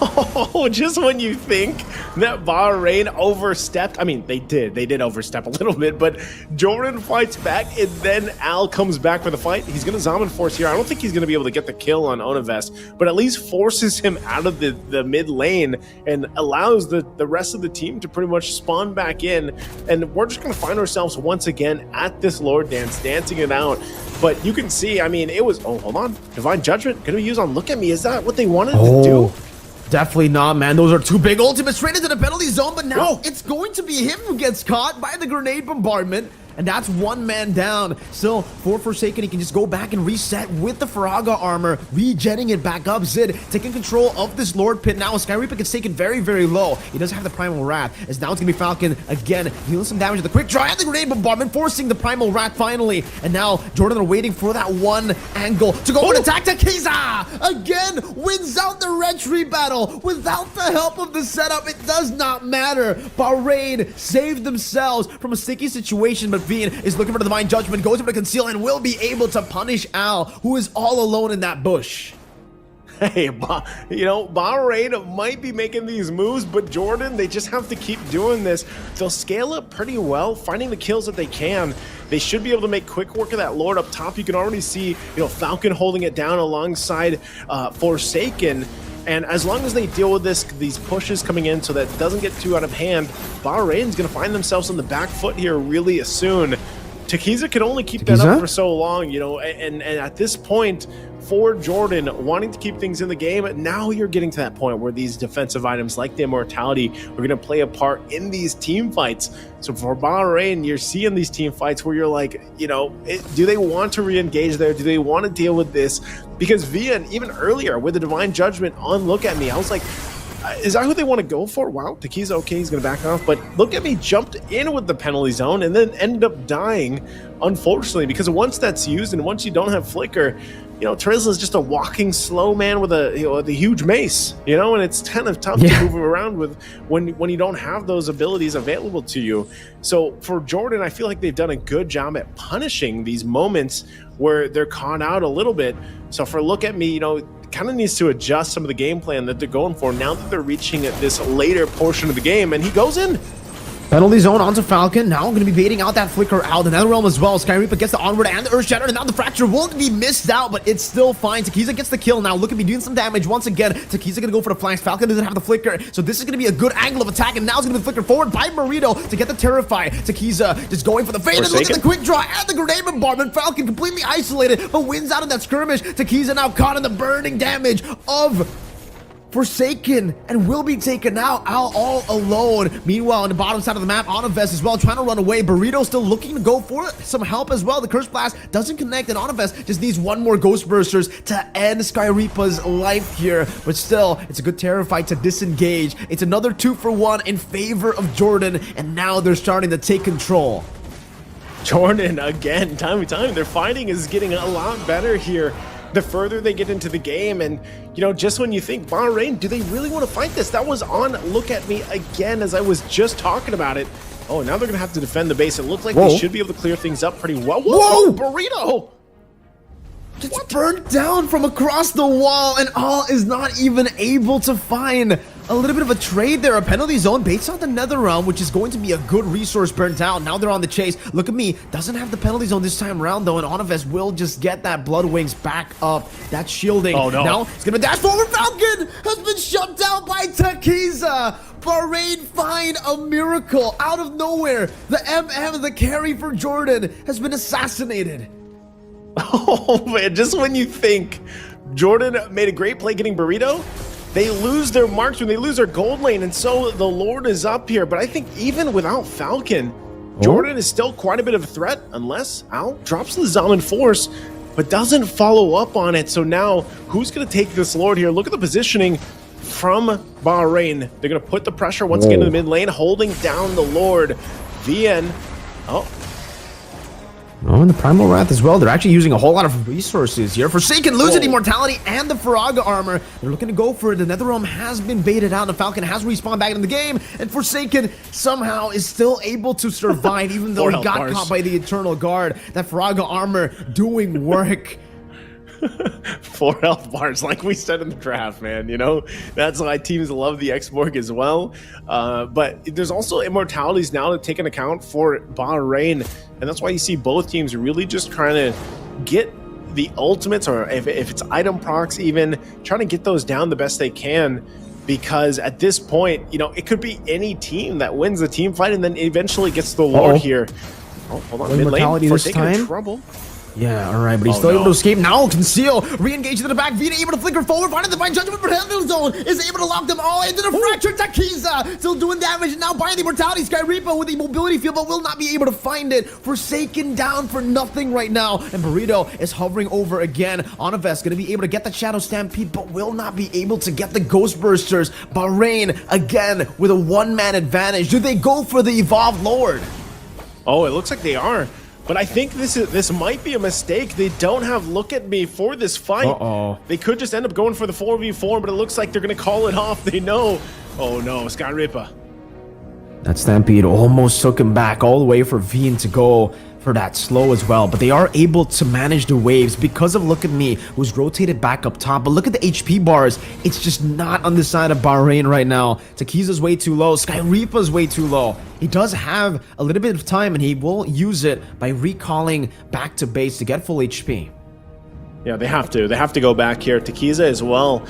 Oh, just when you think that Bahrain overstepped, I mean, they did overstep a little bit, but Jordan fights back, and then Al comes back for the fight. He's going to Zaman Force here. I don't think he's going to be able to get the kill on Onavest, but at least forces him out of the mid lane and allows the rest of the team to pretty much spawn back in, and we're just going to find ourselves once again at this Lord Dance, dancing it out. But you can see, I mean, it was, oh, hold on, Divine Judgment going to be used on Look At Me. Is that what they wanted to do? Definitely not, man. Those are two big ultimates straight into the penalty zone, but now it's going to be him who gets caught by the grenade bombardment. And that's one man down. Still, for Forsaken, he can just go back and reset with the Faraga armor, regenning it back up. Zid taking control of this Lord Pit now. Sky Reaper gets taken very, very low. He doesn't have the Primal Wrath, as now it's going to be Falcon again, dealing some damage with the quick draw and the grenade bombardment, forcing the Primal Wrath finally. And now Jordan are waiting for that one angle to go for an attack. Takiza again wins out the retry battle without the help of the setup. It does not matter. Bahrain saved themselves from a sticky situation, but Veen is looking for the Divine Judgment, goes over to conceal, and will be able to punish Al, who is all alone in that bush. Hey, you know, Bahrain might be making these moves, but Jordan, they just have to keep doing this. They'll scale up pretty well, finding the kills that they can. They should be able to make quick work of that Lord up top. You can already see, you know, Falcon holding it down alongside Forsaken. And as long as they deal with these pushes coming in so that it doesn't get too out of hand, Bahrain's going to find themselves on the back foot here really soon. Takiza can only keep that up for so long, you know, and at this point, for Jordan, wanting to keep things in the game, now you're getting to that point where these defensive items like the Immortality are going to play a part in these team fights. So for Bahrain, you're seeing these team fights where you're like, you know, do they want to re-engage there? Do they want to deal with this? Because Vian, even earlier with the Divine Judgment on Look At Me, I was like, is that who they want to go for? Wow, Takiza, okay, he's going to back off. But Look At Me jumped in with the penalty zone and then ended up dying, unfortunately, because once that's used and once you don't have Flicker, you know, Trizla is just a walking slow man with the huge mace, you know, and it's kind of tough to move around with when you don't have those abilities available to you. So for Jordan, I feel like they've done a good job at punishing these moments where they're caught out a little bit. So for Look At Me, you know, kind of needs to adjust some of the game plan that they're going for now that they're reaching at this later portion of the game, and he goes in. Penalty zone onto Falcon. Now going to be baiting out that Flicker out. The NetherRealm as well. Sky Reaper gets the Onward and the Earth Shatter, and now the Fracture will be missed out, but it's still fine. Takiza gets the kill now. Look At Me doing some damage once again. Takiza going to go for the flanks. Falcon doesn't have the Flicker, so this is going to be a good angle of attack, and now it's going to be flickered forward by Burrito to get the Terrify. Takiza just going for the fade, and look at the quick draw and the grenade bombardment. Falcon completely isolated, but wins out of that skirmish. Takiza now caught in the burning damage of Forsaken and will be taken out all alone. Meanwhile, on the bottom side of the map, Onavest as well, trying to run away. Burrito still looking to go for it. Some help as well. The Curse Blast doesn't connect, and Onavest just needs one more Ghost Bursters to end Sky Reaper's life here. But still, it's a good Terrify to disengage. It's another 2-for-1 in favor of Jordan, and now they're starting to take control. Jordan, again, time and time, their fighting is getting a lot better here the further they get into the game. And, you know, just when you think, Bahrain, do they really want to fight this? That was on Look At Me again, as I was just talking about it. Oh, now they're going to have to defend the base. It looks like they should be able to clear things up pretty well. Whoa, Burrito! It's burnt down from across the wall, and All is not even able to find a little bit of a trade there. A penalty zone baits out the NetherRealm, which is going to be a good resource burnt out. Now they're on the chase. Look At Me doesn't have the penalty zone this time around, though, and Onavest will just get that Blood Wings back up. That's shielding. Oh, no. Now it's going to dash forward. Falcon has been shut down by Takiza. Bahrain find a miracle out of nowhere. The MM, the carry for Jordan, has been assassinated. Oh, man, just when you think Jordan made a great play getting Burrito, they lose their marksman, they lose their gold lane, and so the Lord is up here. But I think even without Falcon, Jordan is still quite a bit of a threat, unless Al drops the Zaman Force, but doesn't follow up on it. So now, who's going to take this Lord here? Look at the positioning from Bahrain. They're going to put the pressure once again in the mid lane, holding down the Lord. VN, Oh, and the Primal Wrath as well. They're actually using a whole lot of resources here. Forsaken losing Immortality and the Faraga armor. They're looking to go for it. The Netherrealm has been baited out. The Falcon has respawned back in the game. And Forsaken somehow is still able to survive, even though he got caught by the Eternal Guard. That Faraga armor doing work. 4 health bars, like we said in the draft, man. You know, that's why teams love the X-Borg as well. But there's also immortalities now to take into account for Bahrain, and that's why you see both teams really just trying to get the ultimates, or if it's item procs, even trying to get those down the best they can. Because at this point, you know, it could be any team that wins the team fight and then eventually gets the Lord here. Oh, hold on, mid lane, Forsaken trouble. Yeah, all right, but he's still able to escape. Now Conceal, re-engaged in the back. Vina able to flicker forward, finding the Divine Judgment, but Handle Zone is able to lock them all into the fractured Takiza. Still doing damage, and now buying the Immortality. Sky Reaper with the mobility field, but will not be able to find it. Forsaken down for nothing right now, and Burrito is hovering over again on a vest. Going to be able to get the Shadow Stampede, but will not be able to get the Ghost Bursters. Bahrain, again, with a one-man advantage. Do they go for the Evolved Lord? Oh, it looks like they are. But I think this might be a mistake. They don't have Look at Me for this fight. They could just end up going for the 4v4, but it looks like they're going to call it off. They know. Oh no, Sky Reaper. That Stampede almost took him back all the way for Veen to go for that slow as well, but they are able to manage the waves because of Look at Me, who's rotated back up top. But look at the HP bars. It's just not on the side of Bahrain right now. Takiza's way too low. Sky Reaper's way too low. He does have a little bit of time, and he will use it by recalling back to base to get full HP. Yeah, they have to. They have to go back here. Takiza as well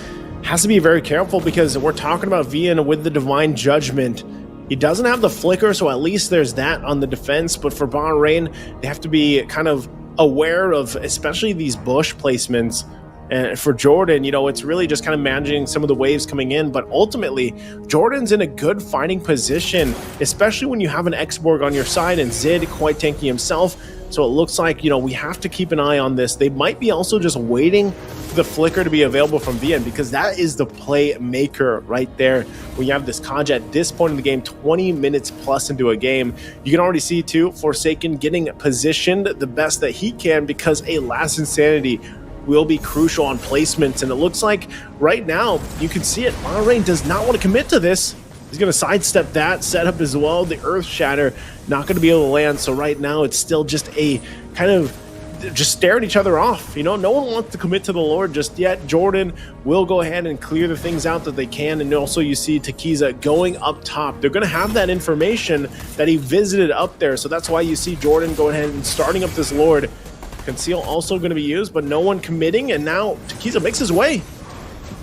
has to be very careful, because we're talking about Vian with the Divine Judgment. He doesn't have the flicker, so at least there's that on the defense. But for Bahrain, they have to be kind of aware of especially these bush placements. And for Jordan, you know, it's really just kind of managing some of the waves coming in. But ultimately, Jordan's in a good fighting position, especially when you have an X-Borg on your side and Zid quite tanky himself. So it looks like, you know, we have to keep an eye on this. They might be also just waiting for the flicker to be available from VN, because that is the play maker right there. When you have this Kaj at this point in the game, 20 minutes plus into a game, you can already see too, Forsaken getting positioned the best that he can, because a Last Insanity will be crucial on placements. And it looks like right now, you can see it, Bahrain does not want to commit to this. He's going to sidestep that setup as well. The Earth Shatter not going to be able to land. So right now it's still just a kind of just staring each other off. You know, no one wants to commit to the Lord just yet. Jordan will go ahead and clear the things out that they can. And also you see Takiza going up top. They're going to have that information that he visited up there. So that's why you see Jordan going ahead and starting up this Lord. Conceal also going to be used, but no one committing. And now Takiza makes his way.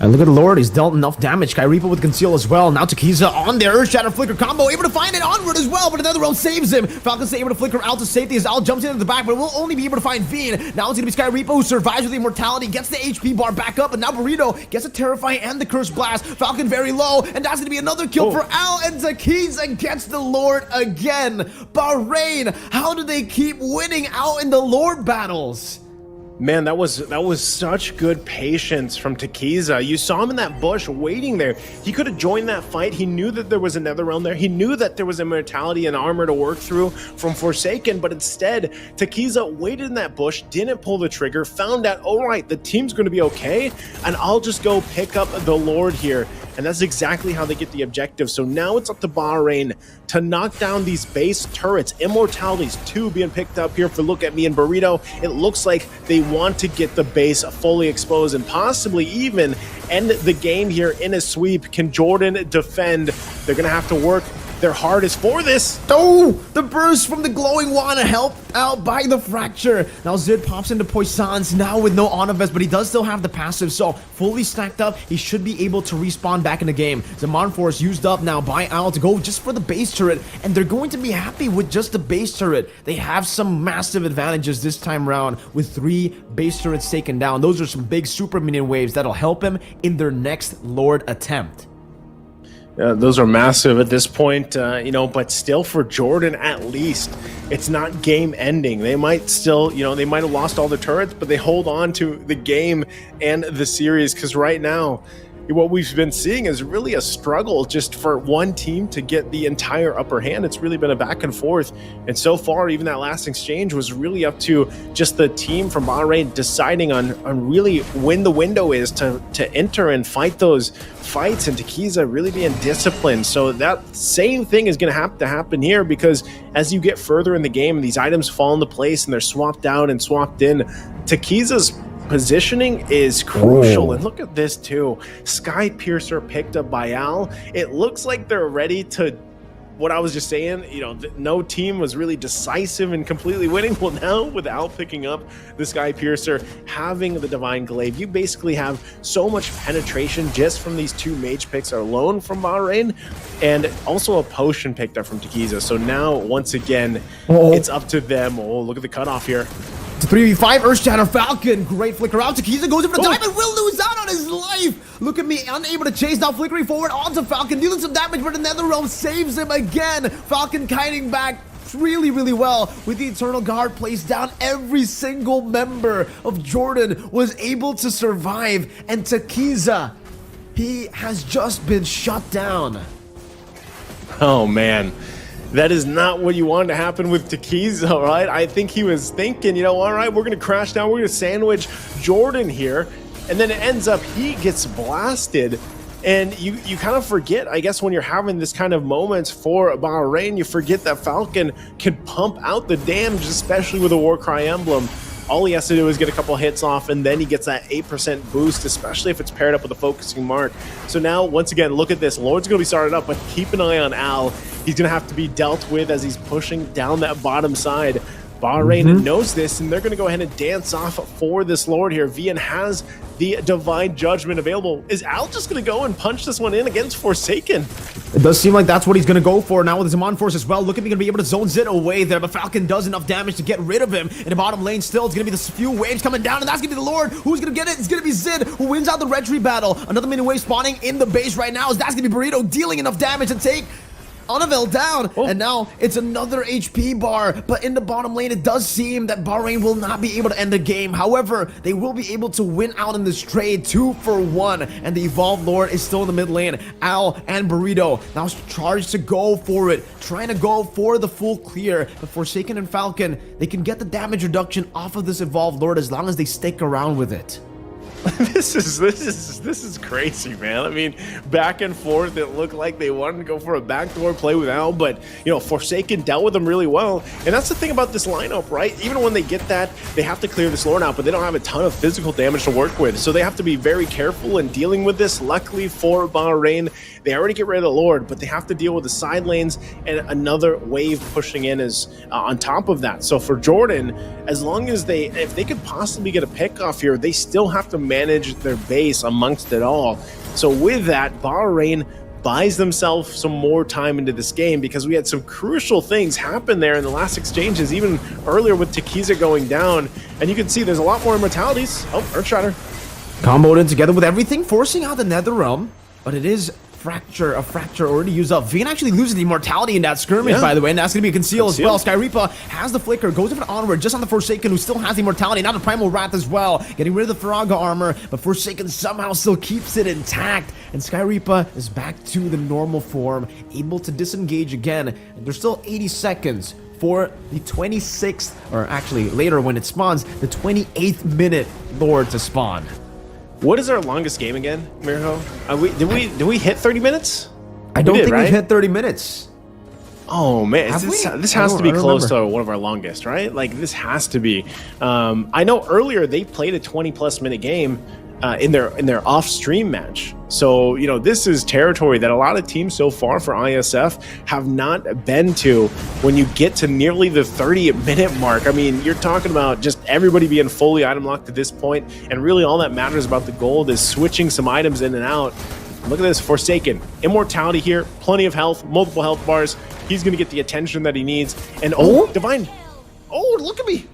And look at the Lord, he's dealt enough damage. Sky Reaper with Conceal as well. Now Takiza on there, Earth Shatter Flicker combo, able to find it onward as well, but another realm saves him. Falcon's able to flicker out to safety as Al jumps into the back, but will only be able to find Veen. Now it's going to be Sky Reaper who survives with the Immortality, gets the HP bar back up, and now Burrito gets a Terrify and the Curse Blast. Falcon very low, and that's going to be another kill for Al, and Takiza gets the Lord again. Bahrain, how do they keep winning out in the Lord battles? Man, that was such good patience from Takiza. You saw him in that bush waiting there. He could have joined that fight. He knew that there was another realm there. He knew that there was Immortality and armor to work through from Forsaken, but instead, Takiza waited in that bush, didn't pull the trigger, found out, all right, the team's going to be okay, and I'll just go pick up the Lord here. And that's exactly how they get the objective. So now it's up to Bahrain to knock down these base turrets. Immortalities 2 being picked up here for Look at Me and Burrito. It looks like they want to get the base fully exposed and possibly even end the game here in a sweep. Can Jordan defend? They're going to have to work their hardest for this. Oh, the burst from the glowing wand helped out by the fracture. Now Zid pops into Poissons now with no honor vest, but he does still have the passive, so fully stacked up, he should be able to respawn back in the game. Zaman Force used up now by Al to go just for the base turret, and they're going to be happy with just the base turret. They have some massive advantages this time around with 3 base turrets taken down. Those are some big super minion waves that'll help him in their next Lord attempt. Those are massive at this point, but still for Jordan, at least, it's not game ending. They might still, they might have lost all the turrets, but they hold on to the game and the series, because right now, what we've been seeing is really a struggle just for one team to get the entire upper hand. It's really been a back and forth. And so far, even that last exchange was really up to just the team from Bahrain deciding on really when the window is to enter and fight those fights, and Takiza really being disciplined. So that same thing is going to have to happen here, because as you get further in the game, these items fall into place and they're swapped out and swapped in. Takiza's positioning is crucial. And look at this too. Sky Piercer picked up by Al. It looks like they're ready to, what I was just saying, no team was really decisive and completely winning. Well, now with Al picking up the Sky Piercer, having the Divine Glaive, you basically have so much penetration just from these 2 mage picks alone from Bahrain, and also a potion picked up from Takiza. So now, once again, it's up to them. Oh, look at the cutoff here. It's a 3v5, Earthshatter Falcon, great flicker out. Takiza goes in for the diamond, will lose out on his life. Look at me, unable to chase, now flickering forward onto Falcon, dealing some damage, but the Netherrealm saves him again. Falcon kiting back really, really well with the Eternal Guard placed down. Every single member of Jordan was able to survive, and Takiza, he has just been shut down. Oh, man. That is not what you wanted to happen with Takiza, right? I think he was thinking, all right, we're going to crash down. We're going to sandwich Jordan here. And then it ends up he gets blasted. And you kind of forget, I guess, when you're having this kind of moments for Bahrain, you forget that Falcon can pump out the damage, especially with a Warcry emblem. All he has to do is get a couple hits off, and then he gets that 8% boost, especially if it's paired up with a focusing mark. So now, once again, look at this. Lord's going to be started up, but keep an eye on Al. He's going to have to be dealt with as he's pushing down that bottom side. Bahrain knows this, and they're going to go ahead and dance off for this Lord here. Vian has the Divine Judgment available. Is Al just going to go and punch this one in against Forsaken? It does seem like that's what he's going to go for now with his Zaman Force as well. Look at me, going to be able to zone Zid away there, but Falcon does enough damage to get rid of him. In the bottom lane still, it's going to be the few waves coming down, and that's going to be the Lord. Who's going to get it? It's going to be Zid, who wins out the retry battle. Another mini wave spawning in the base right now, as that's going to be Burrito dealing enough damage to take Anavel down, and now it's another HP bar, but in the bottom lane, it does seem that Bahrain will not be able to end the game. However, they will be able to win out in this trade 2 for 1, and the Evolved Lord is still in the mid lane. Al and Burrito now charged to go for it, trying to go for the full clear, but Forsaken and Falcon, they can get the damage reduction off of this Evolved Lord as long as they stick around with it. This is crazy, man. I mean, back and forth, it looked like they wanted to go for a backdoor play with Al, but, Forsaken dealt with them really well. And that's the thing about this lineup, right? Even when they get that, they have to clear this Lord out, but they don't have a ton of physical damage to work with. So they have to be very careful in dealing with this. Luckily for Bahrain, they already get rid of the Lord, but they have to deal with the side lanes, and another wave pushing in is on top of that. So for Jordan, as long as if they could possibly get a pick off here, they still have to manage their base amongst it all. So with that, Bahrain buys themselves some more time into this game, because we had some crucial things happen there in the last exchanges, even earlier with Takiza going down. And you can see there's a lot more immortalities. Oh, Earthshatter. Comboed in together with everything, forcing out the Netherrealm, but it is a fracture already used up. Vian actually loses the immortality in that skirmish, by the way, and that's going to be a conceal as well. Skyreaper has the flicker, goes even onward, just on the Forsaken, who still has the immortality, now the Primal Wrath as well, getting rid of the Faraga armor, but Forsaken somehow still keeps it intact, and Skyreaper is back to the normal form, able to disengage again, and there's still 80 seconds for the 26th, or actually later when it spawns, the 28th minute Lord to spawn. What is our longest game again, Mirko? Did we hit 30 minutes? I don't think we've hit 30 minutes. Oh man, this has to be close to one of our longest, right? Like this has to be. I know earlier they played a 20+ minute game, in their off-stream match. So, you know, this is territory that a lot of teams so far for ISF have not been to when you get to nearly the 30-minute mark. I mean, you're talking about just everybody being fully item locked to this point, and really all that matters about the gold is switching some items in and out. Look at this, Forsaken. Immortality here, plenty of health, multiple health bars. He's going to get the attention that he needs. And Divine. Oh, look at me.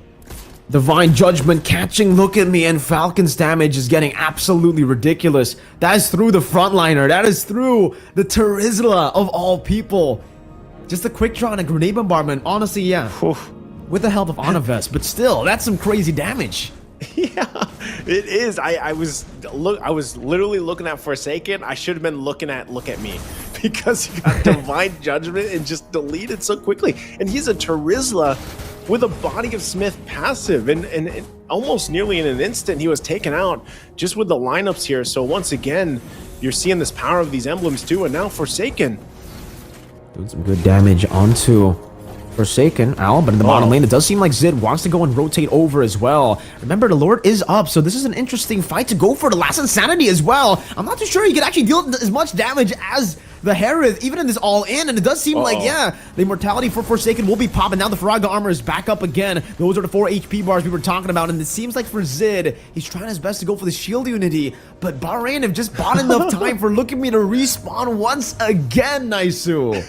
Divine Judgment catching, look at me, and Falcon's damage is getting absolutely ridiculous. That is through the frontliner. That is through the Terizla of all people. Just a quick draw and a grenade bombardment. Honestly, yeah. With the help of Onavest, but still, that's some crazy damage. Yeah, it is. I was literally looking at Forsaken. I should have been looking at look at me, because he got Divine Judgment and just deleted so quickly. And he's a Terizla with a Body of Smith passive, and almost nearly in an instant he was taken out just with the lineups here. So once again, you're seeing this power of these emblems too, and now Forsaken doing some good damage onto Forsaken, Al, but in the bottom lane, it does seem like Zid wants to go and rotate over as well. Remember, the Lord is up, so this is an interesting fight to go for the last Insanity as well. I'm not too sure he can actually deal as much damage as the Hereth, even in this all-in, and it does seem like, yeah, the Immortality for Forsaken will be popping. Now the Faraga armor is back up again. Those are the 4 HP bars we were talking about, and it seems like for Zid, he's trying his best to go for the shield unity, but Bahrain have just bought enough time for Look at Me to respawn once again, Naisu.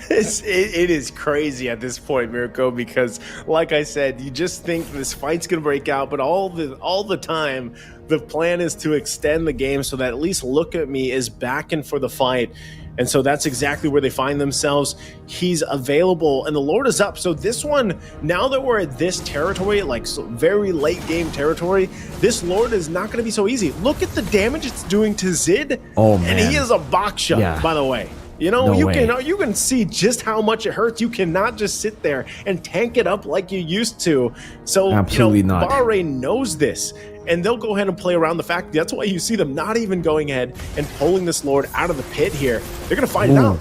It is crazy at this point, Mirko, because like I said, you just think this fight's gonna break out, but all the time the plan is to extend the game so that at least Look at Me is back in for the fight. And so that's exactly where they find themselves. He's available and the Lord is up. So this one, now that we're at this territory, like very late game territory, this Lord is not going to be so easy. Look at the damage it's doing to Zid. Oh man. And he is a box shot, by the way. You know, No way. you can see just how much it hurts. You cannot just sit there and tank it up like you used to. So, Absolutely you know, not. Bahrain knows this, and they'll go ahead and play around the fact. That's why you see them not even going ahead and pulling this Lord out of the pit here. They're going to find out.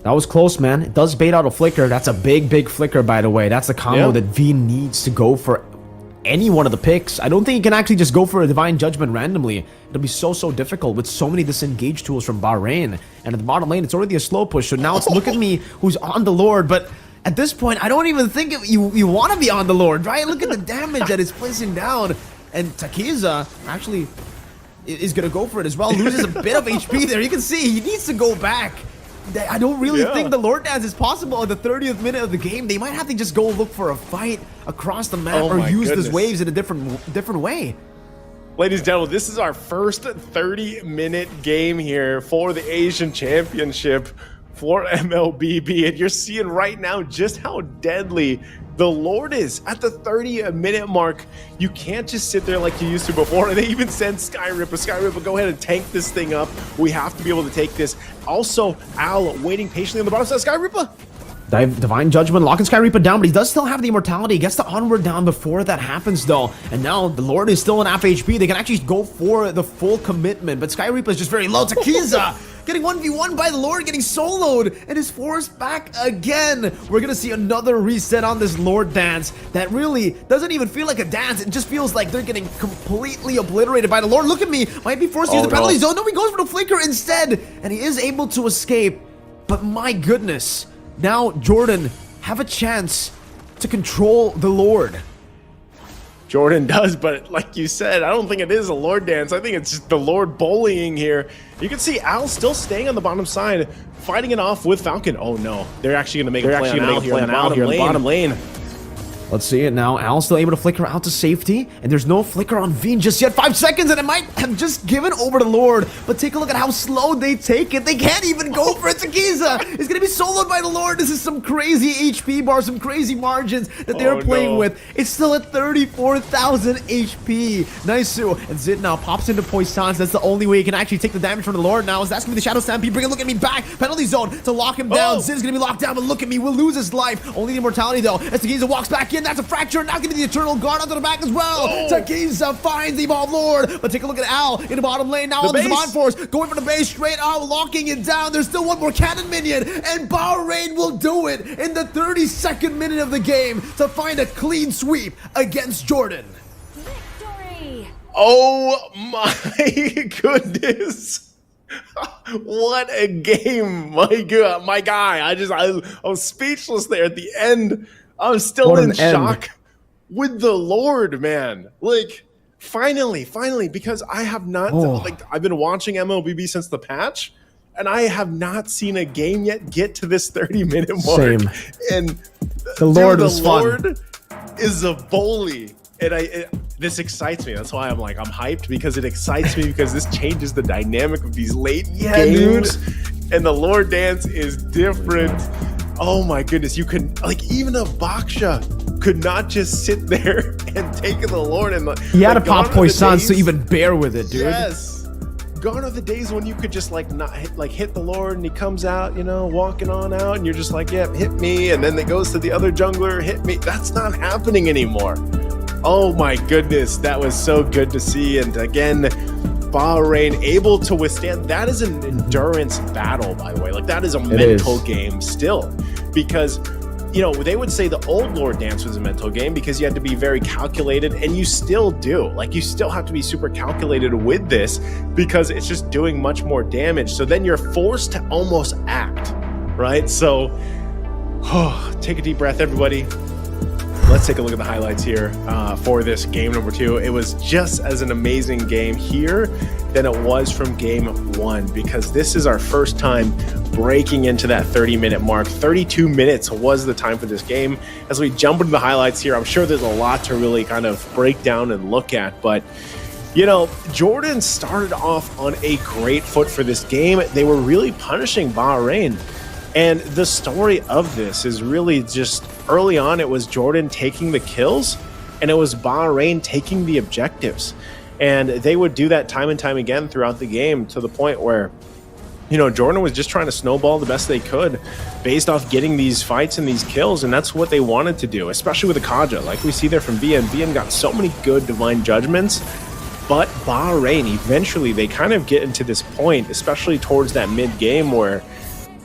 That was close, man. It does bait out a flicker. That's a big flicker, by the way. That's the combo that V needs to go for any one of the picks. I don't think he can actually just go for a Divine Judgment randomly. It'll be so difficult with so many disengage tools from Bahrain. And at the bottom lane, it's already a slow push. So now it's Look at Me who's on the Lord. But at this point, I don't even think you want to be on the Lord, right? Look at the damage that it's placing down. And Takiza actually is going to go for it as well. Loses a bit of HP there. You can see he needs to go back. I don't really think the Lord Dance is possible at the 30th minute of the game. They might have to just go look for a fight across the map or use these waves in a different way. Ladies and gentlemen, this is our first 30-minute game here for the Asian Championship for Mlbb, and you're seeing right now just how deadly the Lord is at the 30-minute mark. You can't just sit there like you used to before. And they even send Skyripper. Skyripper, go ahead and tank this thing up. We have to be able to take this. Also, Al waiting patiently on the bottom side. Skyripper. Divine Judgment locking Skyripper down, but he does still have the Immortality. He gets the onward down before that happens, though. And now the Lord is still in half HP. They can actually go for the full commitment, but Skyripper is just very low. Takiza getting 1v1 by the Lord, getting soloed, and is forced back again. We're gonna see another reset on this Lord Dance that really doesn't even feel like a dance. It just feels like they're getting completely obliterated by the Lord. Look at Me, might be forced to use the penalty zone. No, he goes for the flicker instead, and he is able to escape. But my goodness, now Jordan have a chance to control the Lord. Jordan does, but like you said, I don't think it is a Lord Dance. I think it's just the Lord bullying here. You can see Al still staying on the bottom side, fighting it off with Falcon. Oh no, they're actually going to make a play on Al here in the bottom lane. Let's see it now. Al's still able to flicker out to safety, and there's no flicker on Veen just yet. 5 seconds, and it might have just given over to Lord. But take a look at how slow they take it. They can't even go for it. Takiza is going to be soloed by the Lord. This is some crazy HP bar, some crazy margins that they're playing with. It's still at 34,000 HP. Naisu, and Zid now pops into Poissons. That's the only way he can actually take the damage from the Lord now. Is that's going to be the Shadow Stampede. Bring a Look at Me back. Penalty zone to lock him down. Zid is going to be locked down, but Look at Me will lose his life. Only the Immortality, though, as Takiza walks back in. That's a fracture. Now give me the Eternal Guard onto the back as well. Takiza finds the Evolved Lord. But take a look at Al in the bottom lane. Now on the Divine Force. Going for the base straight out, locking it down. There's still one more cannon minion. And Bahrain will do it in the 32nd minute of the game to find a clean sweep against Jordan. Victory! Oh my goodness. What a game. My God, my guy. I was speechless there at the end. I'm still What in an end. shock with the Lord, man. Like, finally, because I have not, I've been watching Mlbb since the patch, and I have not seen a game yet get to this 30-minute mark. Same. And The Lord was the fun. Lord is a bully. And this excites me. That's why I'm hyped, because it excites me, because this changes the dynamic of these late games. And the Lord dance is different. Oh my goodness. You could, even a Baksha could not just sit there and take the Lord. And He had to pop Poissons to even bear with it, dude. Yes. Gone are the days when you could just not hit the Lord and he comes out, walking on out, and you're just like, yeah, hit me. And then it goes to the other jungler, hit me. That's not happening anymore. Oh my goodness, that was so good to see. And again, Bahrain able to withstand. That is an endurance battle, by the way. That is a mental game still, because they would say the old Lord dance was a mental game because you had to be very calculated, and you still do. You still have to be super calculated with this because it's just doing much more damage. So then you're forced to almost act, right? So take a deep breath, everybody. Let's take a look at the highlights here for this game number 2. It was just as an amazing game here than it was from game 1, because this is our first time breaking into that 30-minute mark. 32 minutes was the time for this game. As we jump into the highlights here, I'm sure there's a lot to really kind of break down and look at, but Jordan started off on a great foot for this game. They were really punishing Bahrain. And the story of this is really just early on, it was Jordan taking the kills, and it was Bahrain taking the objectives. And they would do that time and time again throughout the game, to the point where, Jordan was just trying to snowball the best they could based off getting these fights and these kills. And that's what they wanted to do, especially with the Kaja. Like we see there from BN. BN got so many good divine judgments. But Bahrain, eventually, they kind of get into this point, especially towards that mid-game, where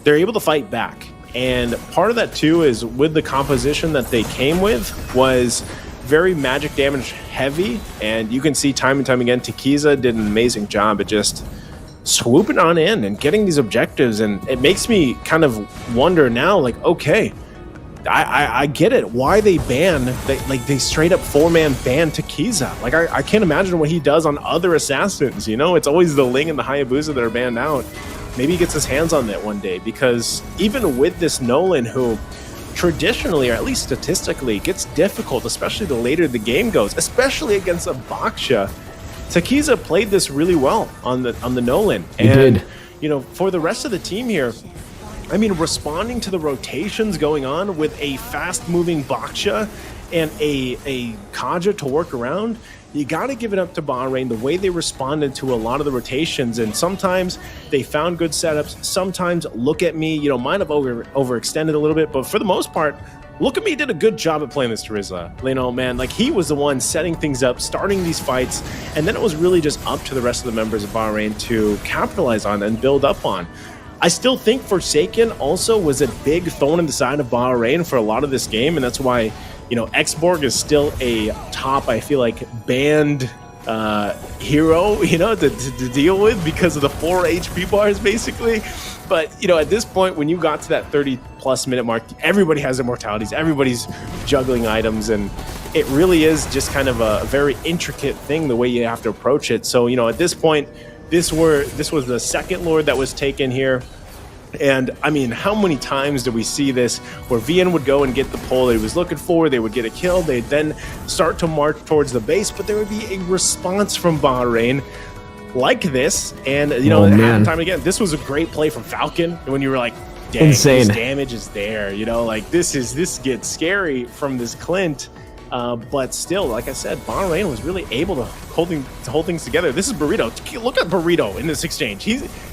they're able to fight back. And part of that too is with the composition that they came with was very magic damage heavy, and you can see time and time again Tikiza did an amazing job at just swooping on in and getting these objectives. And it makes me kind of wonder now, okay, I get it, why they they straight up 4-man ban Tikiza. I can't imagine what he does on other assassins. It's always the Ling and the Hayabusa that are banned out. Maybe he gets his hands on that one day, because even with this Nolan, who traditionally, or at least statistically, gets difficult, especially the later the game goes, especially against a Baksha, Tikiza played this really well on the Nolan. And for the rest of the team here, responding to the rotations going on with a fast-moving Baksha and a Kaja to work around, you got to give it up to Bahrain, the way they responded to a lot of the rotations. And sometimes they found good setups. Sometimes, look at me, might have overextended a little bit, but for the most part, look at me did a good job at playing this Terizla. Man, he was the one setting things up, starting these fights, and then it was really just up to the rest of the members of Bahrain to capitalize on and build up on. I still think Forsaken also was a big thorn in the side of Bahrain for a lot of this game, and that's why Xborg is still a top, I feel like, banned hero, to deal with because of the 4 HP bars, basically. But, at this point, when you got to that 30-plus minute mark, everybody has immortalities, everybody's juggling items, and it really is just kind of a very intricate thing, the way you have to approach it. So, at this point, this was the second Lord that was taken here. And how many times do we see this where VN would go and get the pull that he was looking for, they would get a kill, they'd then start to march towards the base, but there would be a response from Bahrain like this. And time again, this was a great play from Falcon when you were like, dang, insane. This damage is there, this gets scary from this Clint. But still, like I said, Bahrain was really able to hold things together. This is Burrito. Look at Burrito in this exchange.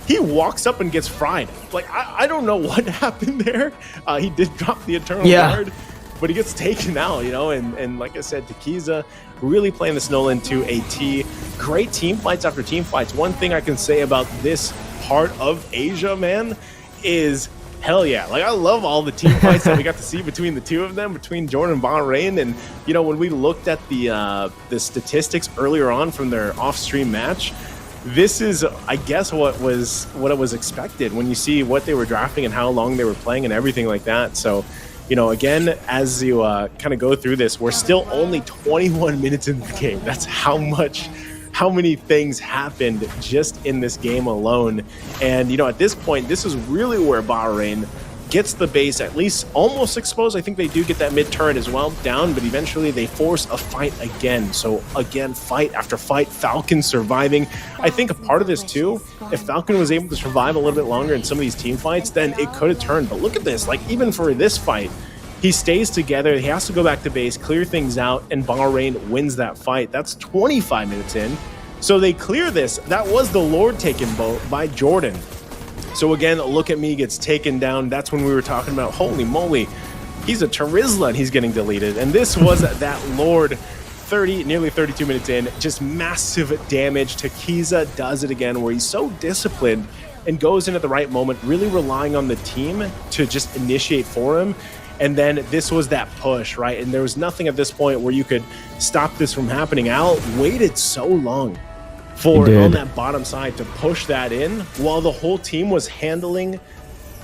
He walks up and gets fried. I don't know what happened there. He did drop the Eternal Guard, but he gets taken out, and like I said, Tikiza really playing this Nolan to a T. Great team fights after team fights. One thing I can say about this part of Asia, man, is hell yeah. Like, I love all the team fights that we got to see between the two of them, between Jordan and Bahrain. And, you know, when we looked at the statistics earlier on from their off-stream match, this is, I guess, what it was expected when you see what they were drafting and how long they were playing and everything like that. So, you know, again, as you kind of go through this, we're still only 21 minutes in the game. That's how many things happened just in this game alone. And, you know, at this point, this is really where Bahrain gets the base at least almost exposed. I think they do get that mid turret as well down, but eventually they force a fight again. So again, fight after fight, Falcon surviving. I think a part of this too, if Falcon was able to survive a little bit longer in some of these team fights, then it could have turned. But look at this, like even for this fight, he stays together, he has to go back to base, clear things out, and Bahrain wins that fight. That's 25 minutes in. So they clear this. That was the Lord taken by Jordan. So again, Look at Me gets taken down. That's when we were talking about, holy moly, he's a Charizla and he's getting deleted. And this was that Lord, nearly 32 minutes in, just massive damage. Takiza does it again, where he's so disciplined and goes in at the right moment, really relying on the team to just initiate for him. And then this was that push, right? And there was nothing at this point where you could stop this from happening. Al waited so long for on that bottom side to push that in while the whole team was handling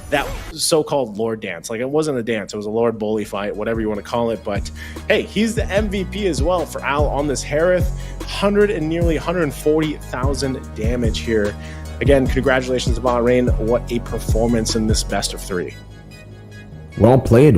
that so-called Lord dance. Like, it wasn't a dance, it was a Lord bully fight, whatever you want to call it. But hey, he's the MVP as well for Al on this Harith. Nearly 140,000 damage here. Again, congratulations to Bahrain. What a performance in this best of 3. Well played.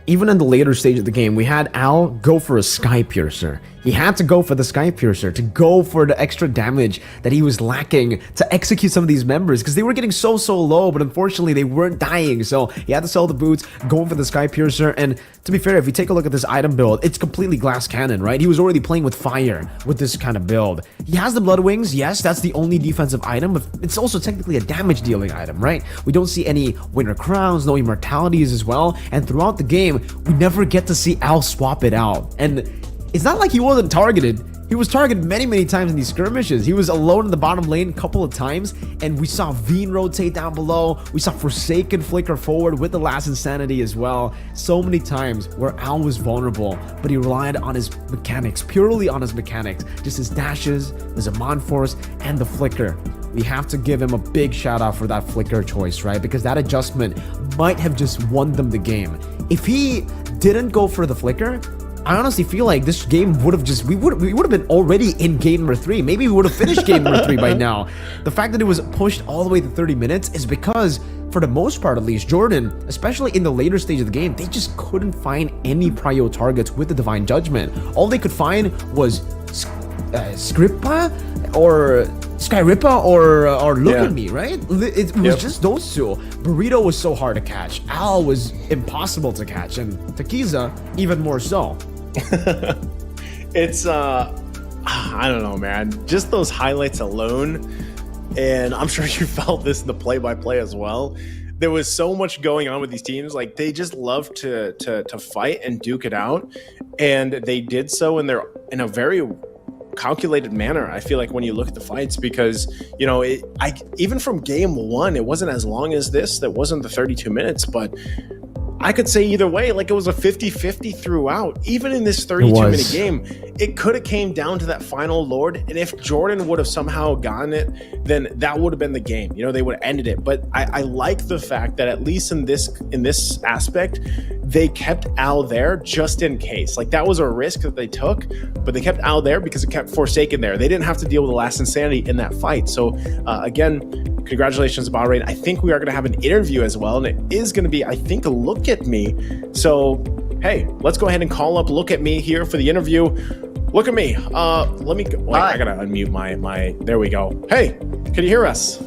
Even in the later stage of the game, we had Al go for a Sky Piercer. He had to go for the Sky Piercer to go for the extra damage that he was lacking to execute some of these members, because they were getting so low, but unfortunately they weren't dying. So he had to sell the boots, going for the Sky Piercer. And to be fair, if you take a look at this item build, it's completely glass cannon, right? He was already playing with fire with this kind of build. He has the Blood Wings. Yes, that's the only defensive item, but it's also technically a damage dealing item, right? We don't see any Winter Crowns, no Immortalities as well. And throughout the game, we never get to see Al swap it out. And it's not like he wasn't targeted. He was targeted many times in these skirmishes. He was alone in the bottom lane a couple of times, and we saw Veen rotate down below. We saw Forsaken flicker forward with the last Insanity as well. So many times where Al was vulnerable, but he relied on his mechanics, purely on his mechanics. Just his dashes, his Amon Force, and the flicker. We have to give him a big shout out for that flicker choice, right? Because that adjustment might have just won them the game. If he didn't go for the flicker, I honestly feel like this game would have just, we would have been already in game number 3. Maybe we would have finished game number 3 by now. The fact that it was pushed all the way to 30 minutes is because, for the most part at least, Jordan, especially in the later stage of the game, they just couldn't find any prio targets with the Divine Judgment. All they could find was Skripa or Skyrippa or Look at Me, right? It was just those two. Burrito was so hard to catch. Al was impossible to catch, and Takiza even more so. It's I don't know, man. Just those highlights alone, and I'm sure you felt this in the play-by-play as well. There was so much going on with these teams. Like, they just love to fight and duke it out, and they did so in a very calculated manner. I feel like when you look at the fights, because you know, even from game 1, it wasn't as long as this. That wasn't the 32 minutes, but I could say either way, like, it was a 50-50 throughout. Even in this 32-minute game, it could have came down to that final Lord, and if Jordan would have somehow gotten it, then that would have been the game. You know, they would have ended it. But I like the fact that at least in this aspect, they kept Al there just in case. Like, that was a risk that they took, but they kept Al there because it kept Forsaken there. They didn't have to deal with the last Insanity in that fight. So again, congratulations, Bahrain. I think we are going to have an interview as well, and it is going to be, I think, a Look at Me. So, hey, let's go ahead and call up Look at Me here for the interview. Look at me. Let me go. Wait, I gotta unmute my. There we go. Hey, can you hear us?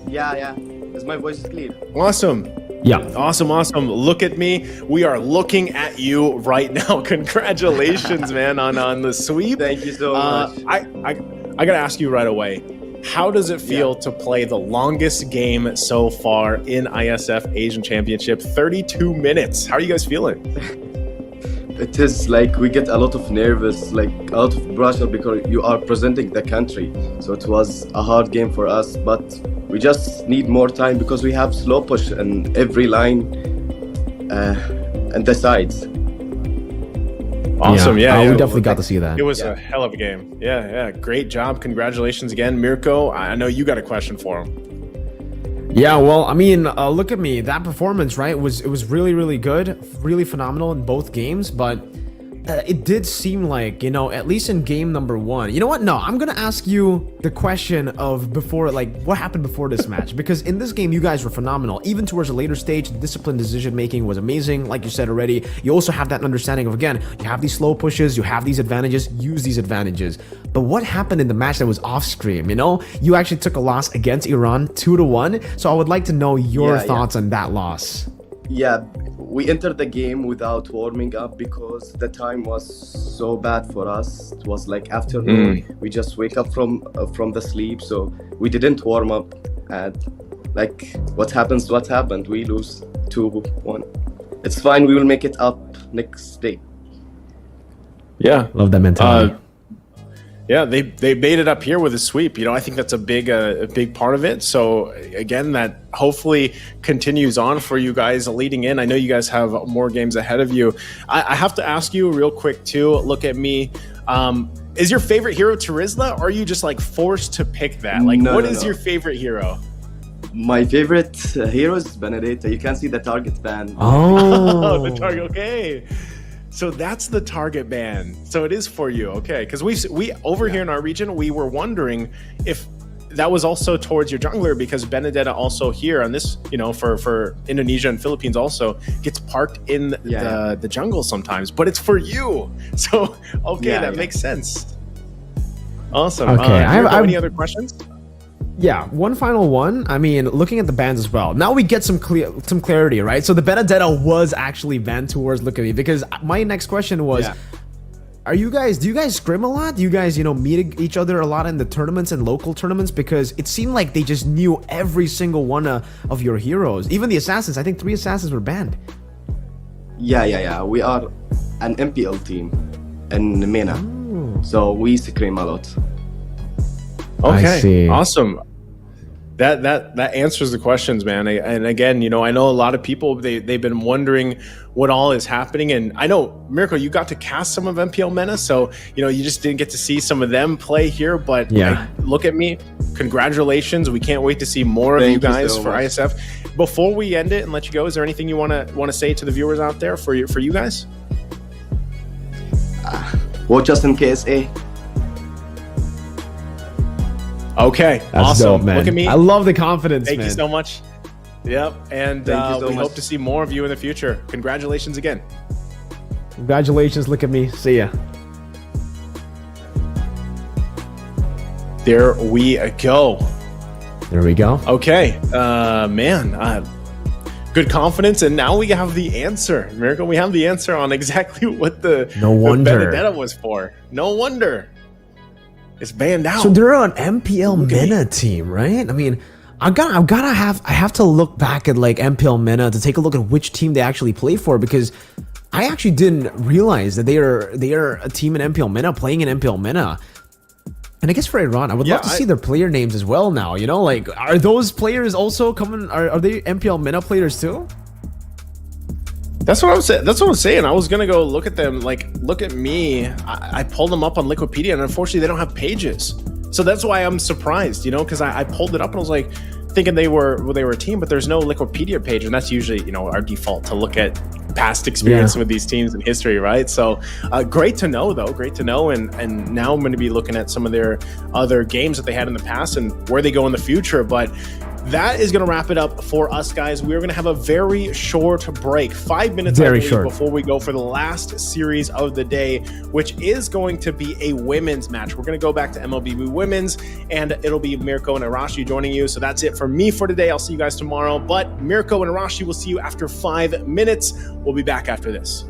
Yeah. Is my voice clear? Awesome. Yeah. Awesome. Look at me. We are looking at you right now. Congratulations, man, on the sweep. Thank you so much. I gotta ask you right away. How does it feel to play the longest game so far in ISF Asian Championship? 32 minutes. How are you guys feeling? it is like we get a lot of nervous, like a lot of pressure because you are presenting the country. So it was a hard game for us, but we just need more time because we have slow push in every line and the sides. Awesome. Yeah, we definitely got to see that. It was a hell of a game. Yeah. Great job. Congratulations again, Mirko. I know you got a question for him. Yeah, well, I mean, look at me. That performance, right, it was really, really good, really phenomenal in both games, but it did seem like, you know, at least in game number 1. You know what? No, I'm going to ask you the question of before, like, what happened before this match? Because in this game, you guys were phenomenal. Even towards a later stage, the disciplined decision-making was amazing. Like you said already, you also have that understanding of, again, you have these slow pushes, you have these advantages, use these advantages. But what happened in the match that was off-screen, you know? You actually took a loss against Iran 2-1. So I would like to know your thoughts on that loss. Yeah, we entered the game without warming up because the time was so bad for us. It was like afternoon. We just wake up from the sleep, so we didn't warm up. And like, what happened. We lose 2-1. It's fine. We will make it up next day. Yeah, love that mentality. Yeah, they made it up here with a sweep. You know, I think that's a big part of it. So again, that hopefully continues on for you guys leading in. I know you guys have more games ahead of you. I have to ask you real quick too. Look at me. Is your favorite hero Terizla, or are you just like forced to pick that? Like, what is your favorite hero? My favorite hero is Benedetta. You can see the target ban. Oh, the target. Okay. So that's the target ban. So it is for you, okay? Because we over here in our region, we were wondering if that was also towards your jungler, because Benedetta also here on this, you know, for Indonesia and Philippines also gets parked in the jungle sometimes, but it's for you. So that makes sense. Awesome. Okay, I have any other questions? Yeah, one final one. I mean, looking at the bans as well. Now we get some clarity, right? So the Benedetta was actually banned towards Look at Me, because my next question was, do you guys scrim a lot? Do you guys, you know, meet each other a lot in the tournaments and local tournaments? Because it seemed like they just knew every single one of your heroes. Even the assassins. I think 3 assassins were banned. Yeah. We are an MPL team in MENA. So we scrim a lot. Okay, I see. Awesome. That answers the questions, man. And again, you know, I know a lot of people, they've been wondering what all is happening. And I know, Mirko, you got to cast some of MPL MENA, so, you know, you just didn't get to see some of them play here. But like, look at me. Congratulations. We can't wait to see more of you guys for Iesf. Before we end it and let you go, is there anything you want to say to the viewers out there for you guys? Watch us in KSA. Okay, that's awesome. dope, man. Look at me. I love the confidence, Thank man. you so much. Yep, and we hope to see more of you in the future. Congratulations again. Congratulations. Look at me. See ya. There we go. There we go. Okay, man. Good confidence, and now we have the answer. Mirko, we have the answer on exactly what the Benedetta was for. No wonder. It's banned out. So they're an MPL MENA team, right? I mean, I have to look back at like MPL MENA to take a look at which team they actually play for, because I actually didn't realize that they are a team in MPL MENA playing in MPL MENA. And I guess for Iran, I would love to see their player names as well now. You know, like, are those players also coming? Are they MPL MENA players too? That's what I was saying. That's what I was saying. I was gonna go look at them. Like, look at me. I pulled them up on Wikipedia, and unfortunately, they don't have pages. So that's why I'm surprised. You know, because I pulled it up and I was like, thinking they were a team, but there's no Wikipedia page, and that's usually, you know, our default to look at past experience with these teams in history, right? So great to know, though. Great to know. And now I'm going to be looking at some of their other games that they had in the past and where they go in the future. But that is going to wrap it up for us, guys. We're going to have a very short break, 5 minutes before we go for the last series of the day, which is going to be a women's match. We're going to go back to Mlbb women's, and it'll be Mirko and Arashi joining you. So that's it for me for today. I'll see you guys tomorrow, but Mirko and Arashi will see you after 5 minutes. We'll be back after this.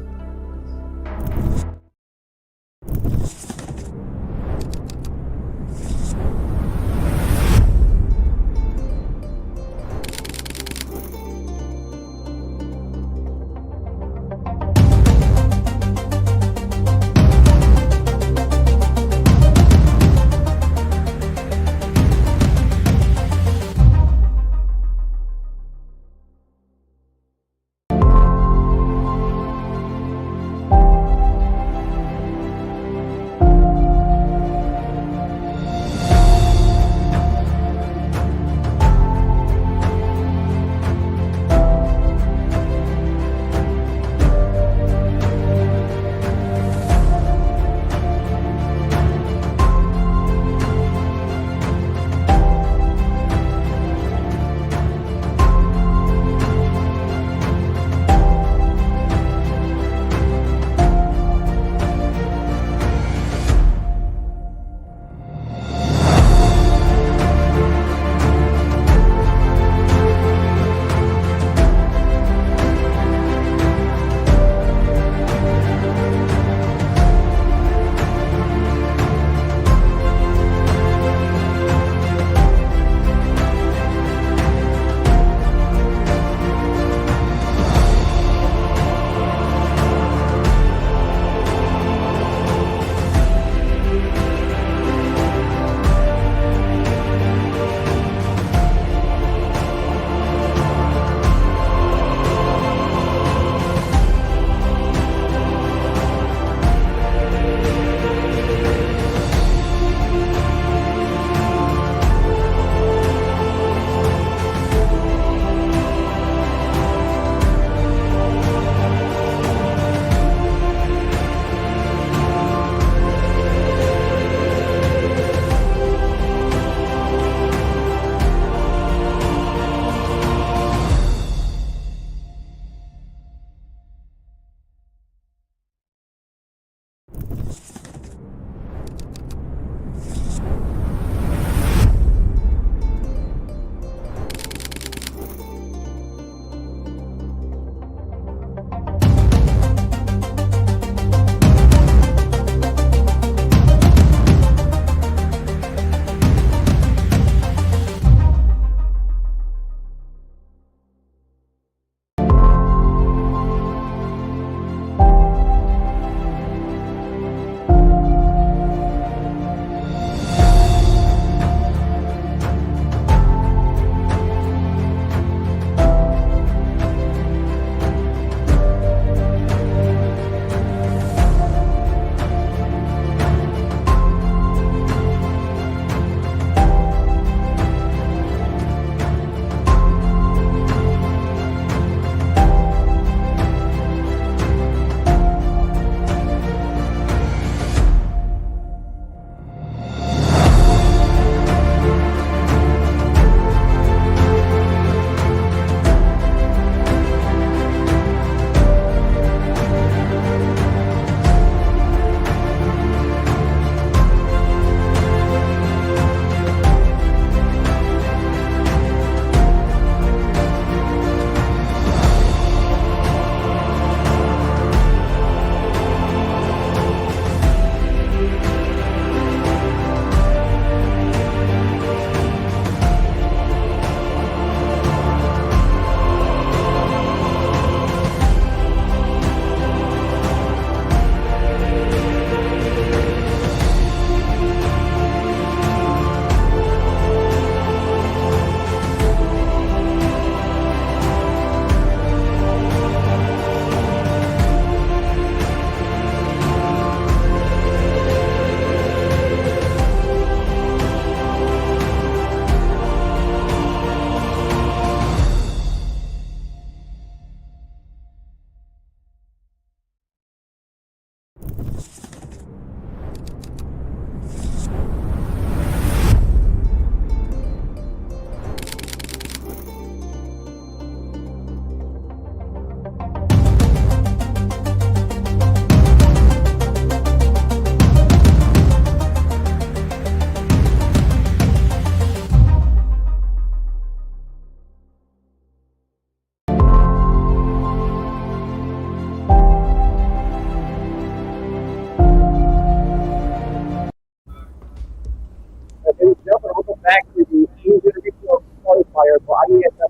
Welcome back to the Asian Regional Qualifier for Iesf,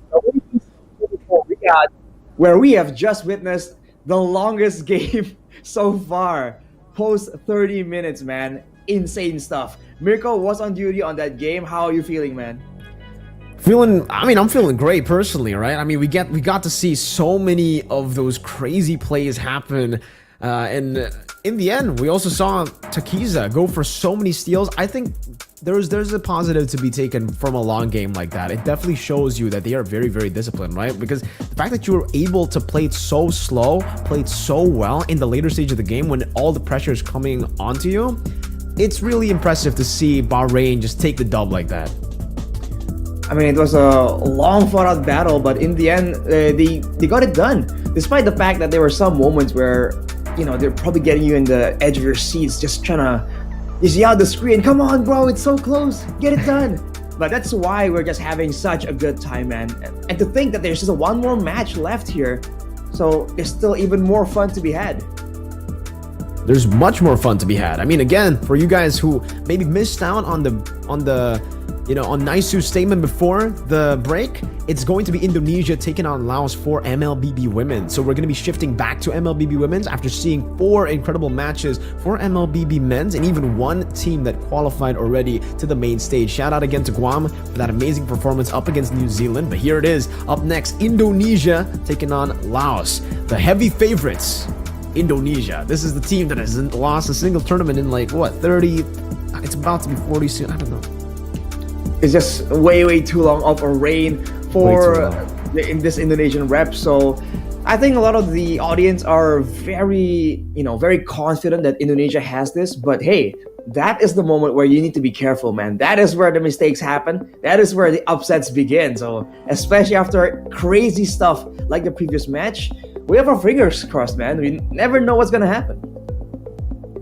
where we have just witnessed the longest game so far. Post 30 minutes, man. Insane stuff. Mirko was on duty on that game. How are you feeling, man? I'm feeling great personally, right? I mean, we got to see so many of those crazy plays happen, and in the end, we also saw Takiza go for so many steals. I think there's a positive to be taken from a long game like that. It definitely shows you that they are very, very disciplined, right? Because the fact that you were able to play it so slow, play it so well in the later stage of the game when all the pressure is coming onto you, it's really impressive to see Bahrain just take the dub like that. I mean, it was a long fought out battle, but in the end, they got it done. Despite the fact that there were some moments where, they're probably getting you in the edge of your seats, just trying to yell at the screen, come on, bro, it's so close, get it done. But that's why we're just having such a good time, man. And to think that there's just one more match left here, so there's still even more fun to be had. There's much more fun to be had. I mean, again, for you guys who maybe missed out on on Naisu's statement before the break, it's going to be Indonesia taking on Laos for Mlbb Women. So we're going to be shifting back to Mlbb Women's after seeing 4 incredible matches for Mlbb Men's and even one team that qualified already to the main stage. Shout out again to Guam for that amazing performance up against New Zealand. But here it is. Up next, Indonesia taking on Laos. The heavy favorites, Indonesia. This is the team that hasn't lost a single tournament in 30, it's about to be 40 soon, I don't know. It's just way too long of a reign for in this Indonesian rep. So I think a lot of the audience are very confident that Indonesia has this. But hey, that is the moment where you need to be careful, man. That is where the mistakes happen. That is where the upsets begin. So especially after crazy stuff like the previous match, we have our fingers crossed, man. We never know what's gonna happen.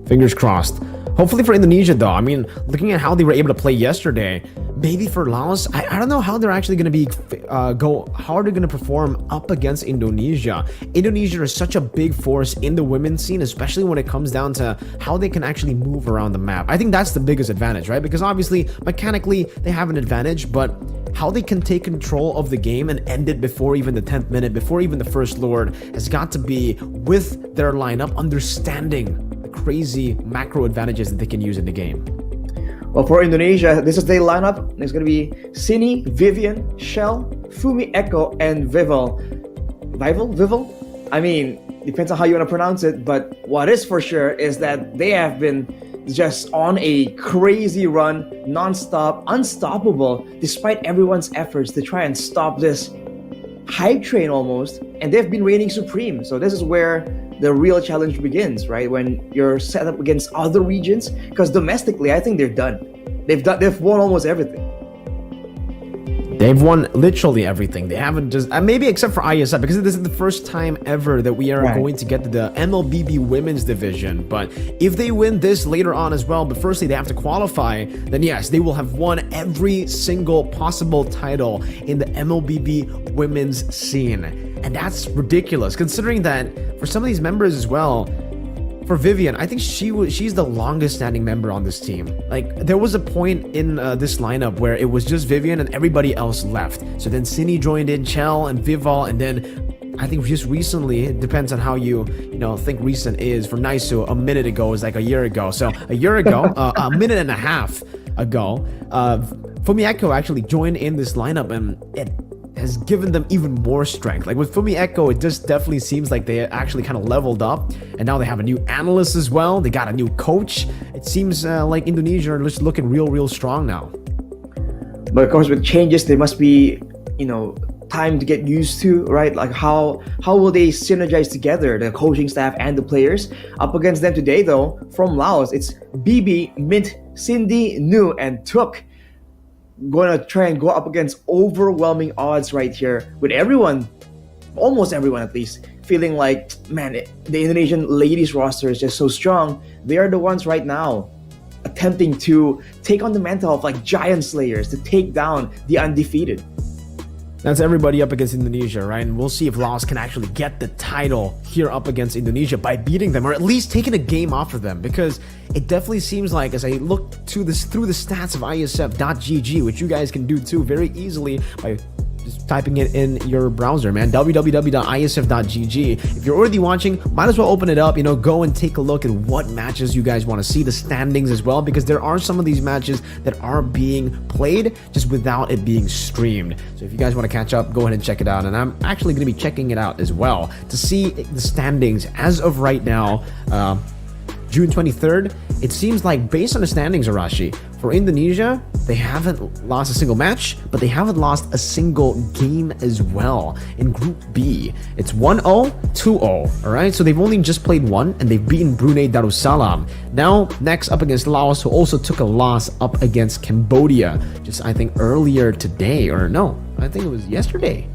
Fingers crossed. Hopefully for Indonesia, though, I mean, looking at how they were able to play yesterday, maybe for Laos, I don't know how they're actually going to be, how are they going to perform up against Indonesia. Indonesia is such a big force in the women's scene, especially when it comes down to how they can actually move around the map. I think that's the biggest advantage, right? Because obviously, mechanically, they have an advantage, but how they can take control of the game and end it before even the 10th minute, before even the first Lord, has got to be with their lineup, understanding crazy macro advantages that they can use in the game. Well, for Indonesia, this is their lineup. There's going to be Sini, Vivian, Shell, Fumi Echo, and Vival. Vival? I mean, depends on how you want to pronounce it, but what is for sure is that they have been just on a crazy run, non-stop, unstoppable, despite everyone's efforts to try and stop this hype train almost, and they've been reigning supreme. So this is where the real challenge begins, right? When you're set up against other regions, because domestically, I think they're done. They've won almost everything. They've won literally everything. They haven't just, maybe except for Iesf, because this is the first time ever that we are going to get to the Mlbb women's division. But if they win this later on as well, but firstly they have to qualify, then yes, they will have won every single possible title in the Mlbb women's scene. And that's ridiculous, considering that for some of these members as well, for Vivian, I think she's the longest standing member on this team. Like, there was a point in this lineup where it was just Vivian and everybody else left. So then Sini joined in, Chell and Vival, and then I think just recently, it depends on how you think recent is. For Naisu, a minute ago is like a year ago. So a year ago, a minute and a half ago, Fumieko actually joined in this lineup, and it has given them even more strength. Like with Fumi Echo, it just definitely seems like they actually kind of leveled up, and now they have a new analyst as well. They got a new coach. It seems like Indonesia are just looking real strong now. But of course, with changes, there must be, time to get used to, right? Like how will they synergize together, the coaching staff and the players? Up against them today, though, from Laos, it's BB, Mint, Cindy, Nu, and Tuk. Gonna try and go up against overwhelming odds right here, with everyone, almost everyone at least, feeling like, man, the Indonesian ladies roster is just so strong. They are the ones right now attempting to take on the mantle of like giant slayers to take down the undefeated. That's everybody up against Indonesia, right? And we'll see if Laos can actually get the title here up against Indonesia by beating them, or at least taking a game off of them, because it definitely seems like, as I look to this through the stats of Iesf.gg, which you guys can do too very easily by just typing it in your browser, man. www.iesf.gg. If you're already watching, might as well open it up, go and take a look at what matches you guys want to see, the standings as well, because there are some of these matches that are being played just without it being streamed. So if you guys want to catch up, go ahead and check it out. And I'm actually going to be checking it out as well to see the standings as of right now. June 23rd, it seems like, based on the standings, Arashi, for Indonesia, they haven't lost a single match, but they haven't lost a single game as well. In Group B, it's 1-0, 2-0, all right? So they've only just played one, and they've beaten Brunei Darussalam. Now, next up against Laos, who also took a loss up against Cambodia, just, I think, earlier today, or no, I think it was yesterday.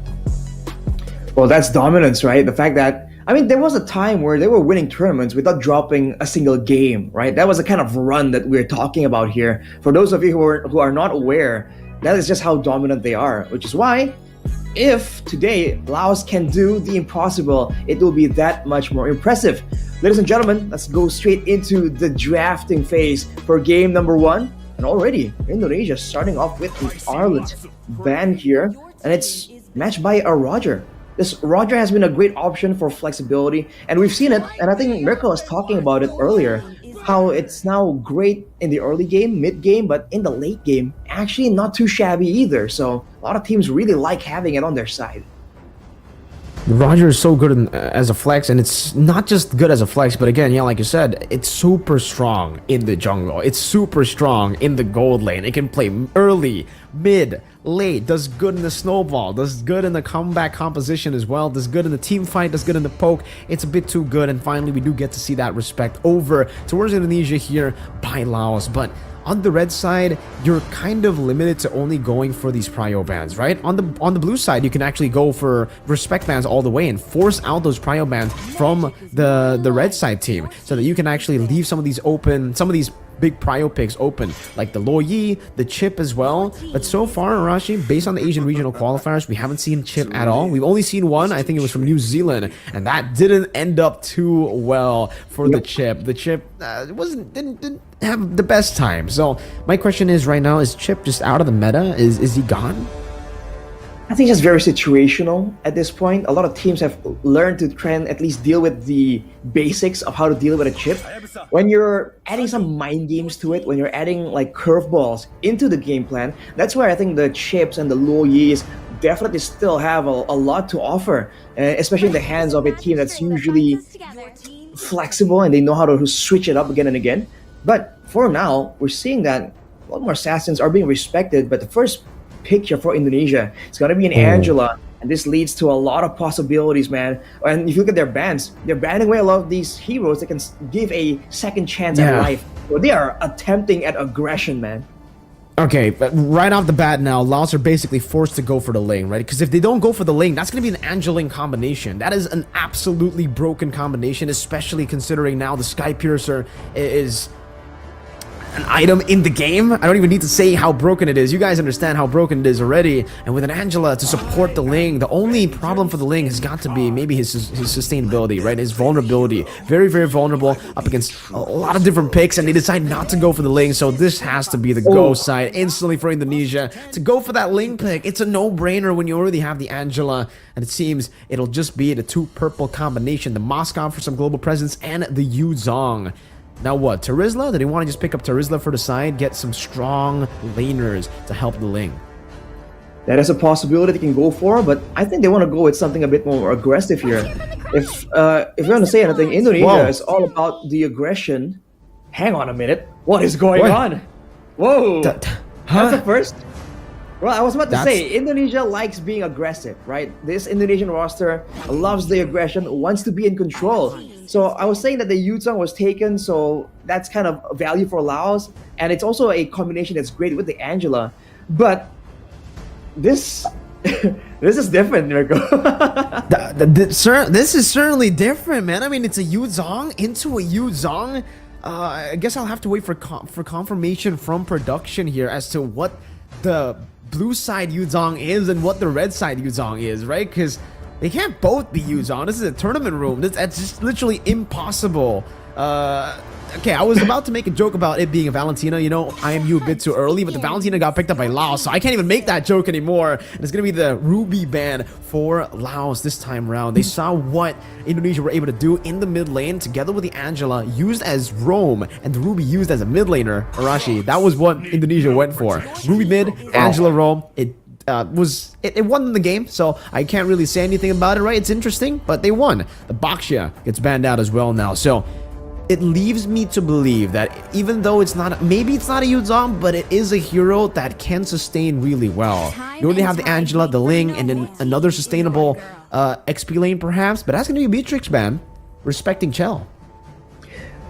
Well, that's dominance, right? The fact that, there was a time where they were winning tournaments without dropping a single game, right? That was the kind of run that we're talking about here. For those of you who are not aware, that is just how dominant they are, which is why, if today Laos can do the impossible, it will be that much more impressive. Ladies and gentlemen, let's go straight into the drafting phase for game number 1. And already, Indonesia starting off with the Arlet band here, and it's matched by a Roger. This Roger has been a great option for flexibility, and we've seen it, and I think Mirko was talking about it earlier, how it's now great in the early game, mid game, but in the late game, actually not too shabby either. So a lot of teams really like having it on their side. Roger is so good as a flex, and it's not just good as a flex, but again, like you said, it's super strong in the jungle. It's super strong in the gold lane. It can play early, mid, late, does good in the snowball, does good in the comeback composition as well, does good in the team fight, does good in the poke. It's a bit too good, and finally we do get to see that respect over towards Indonesia here by Laos. But on the red side, you're kind of limited to only going for these prio bans, right? On the blue side, you can actually go for respect bans all the way and force out those prio bans from the red side team, so that you can actually leave some of these open, some of these big prio picks open, like the Loyi, the Chip as well. But so far, Arashi, based on the Asian regional qualifiers, we haven't seen Chip at all. We've only seen one, I think it was from New Zealand, and that didn't end up too well for the Chip. The Chip didn't have the best time. So my question is, right now, is Chip just out of the meta? Is he gone? I think it's very situational at this point. A lot of teams have learned to try and at least deal with the basics of how to deal with a chip. When you're adding some mind games to it, when you're adding like curveballs into the game plan, that's where I think the chips and the low yees definitely still have a lot to offer, especially in the hands of a team that's usually flexible and they know how to switch it up again and again. But for now, we're seeing that a lot more assassins are being respected, but the first picture for Indonesia, it's going to be an Angela, and this leads to a lot of possibilities, man. And if you look at their bans, they're banning away a lot of these heroes that can give a second chance at life. So they are attempting at aggression, man. Okay, but right off the bat now, Laos are basically forced to go for the lane, right? Because if they don't go for the lane, that's going to be an Angeling combination. That is an absolutely broken combination, especially considering now the Sky Piercer is an item in the game. I don't even need to say how broken it is. You guys understand how broken it is already. And with an Angela to support the Ling, the only problem for the Ling has got to be maybe his sustainability, right? His vulnerability. Very, very vulnerable up against a lot of different picks, and they decide not to go for the Ling. So this has to be the go side instantly for Indonesia to go for that Ling pick. It's a no-brainer when you already have the Angela, and it seems it'll just be the two purple combination, the Moscow for some global presence and the Yu Zong. Now what, Tarizla? Do they want to just pick up Tarizla for the side, get some strong laners to help the Ling? That is a possibility they can go for, but I think they want to go with something a bit more aggressive here. If you want to say anything, Indonesia is all about the aggression. Hang on a minute. What is going on? Whoa. That's the first. Well, I was about to That's- say, Indonesia likes being aggressive, right? This Indonesian roster loves the aggression, wants to be in control. So I was saying that the Yuzong was taken, so that's kind of value for Laos, and it's also a combination that's great with the Angela. But this this is different, Mirko. This is certainly different, man. I mean, it's a Yuzong into a Yuzong. I guess I'll have to wait for confirmation from production here as to what the blue side Yuzong is and what the red side Yuzong is, right? Because they can't both be Yuzong. This is a tournament room. That's just literally impossible. Okay, I was about to make a joke about it being a Valentina. You know, IMU a bit too early, but the Valentina got picked up by Laos, so I can't even make that joke anymore. And it's going to be the Ruby ban for Laos this time around. They saw what Indonesia were able to do in the mid lane together with the Angela used as roam and the Ruby used as a mid laner. Arashi, that was what Indonesia went for. Ruby mid, Angela roam. It won in the game, so I can't really say anything about it, right? It's interesting, but they won. The Baxia gets banned out as well now, so it leaves me to believe that even though maybe it's not a Yuzong, but it is a hero that can sustain really well. You already have the Angela, the Ling, and then another sustainable XP lane perhaps, but that's going to be Beatrix ban, respecting Chell.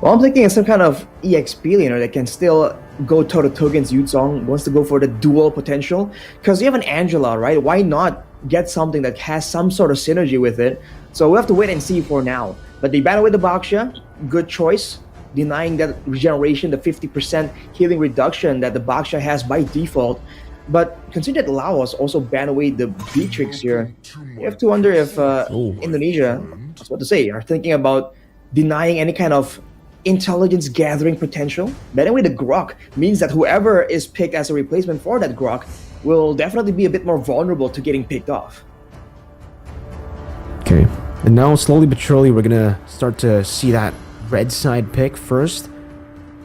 Well, I'm thinking of some kind of EXP laner that can still go toe-to-toe against Yuzong, wants to go for the dual potential. Because you have an Angela, right? Why not get something that has some sort of synergy with it? So we'll have to wait and see for now. But they battle with the Baxia, good choice. Denying that regeneration, the 50% healing reduction that the Baxia has by default. But consider that Laos also banned away the Beatrix here. You have to wonder if Indonesia, I was about to say, are thinking about denying any kind of intelligence gathering potential. But anyway, the Grok means that whoever is picked as a replacement for that Grok will definitely be a bit more vulnerable to getting picked off. Okay, and now slowly but surely we're gonna start to see that red side pick first.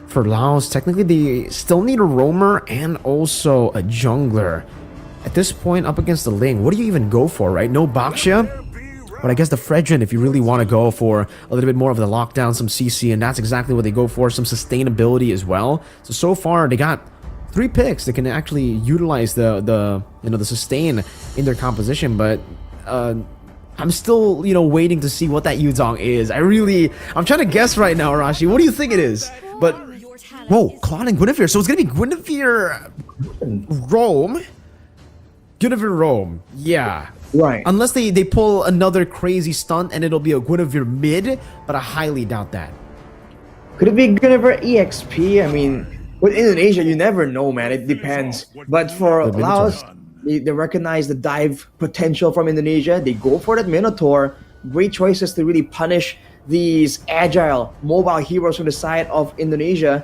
For Laos, technically they still need a roamer and also a jungler. At this point, up against the Ling, what do you even go for, right? No Baxia? But I guess the Fredrin, if you really want to go for a little bit more of the lockdown, some CC, and that's exactly what they go for, some sustainability as well. So far, they got 3 picks that can actually utilize the sustain in their composition, but I'm still, waiting to see what that Yuzong is. I'm trying to guess right now, Arashi. What do you think it is? But, whoa, Claude and Guinevere. So it's going to be Guinevere Rome. Guinevere Rome. Yeah. Right. Unless they pull another crazy stunt and it'll be a Guinevere mid, but I highly doubt that. Could it be Guinevere EXP? I mean, with Indonesia, you never know, man. It depends. But for Laos, they recognize the dive potential from Indonesia. They go for that Minotaur. Great choices to really punish these agile, mobile heroes from the side of Indonesia.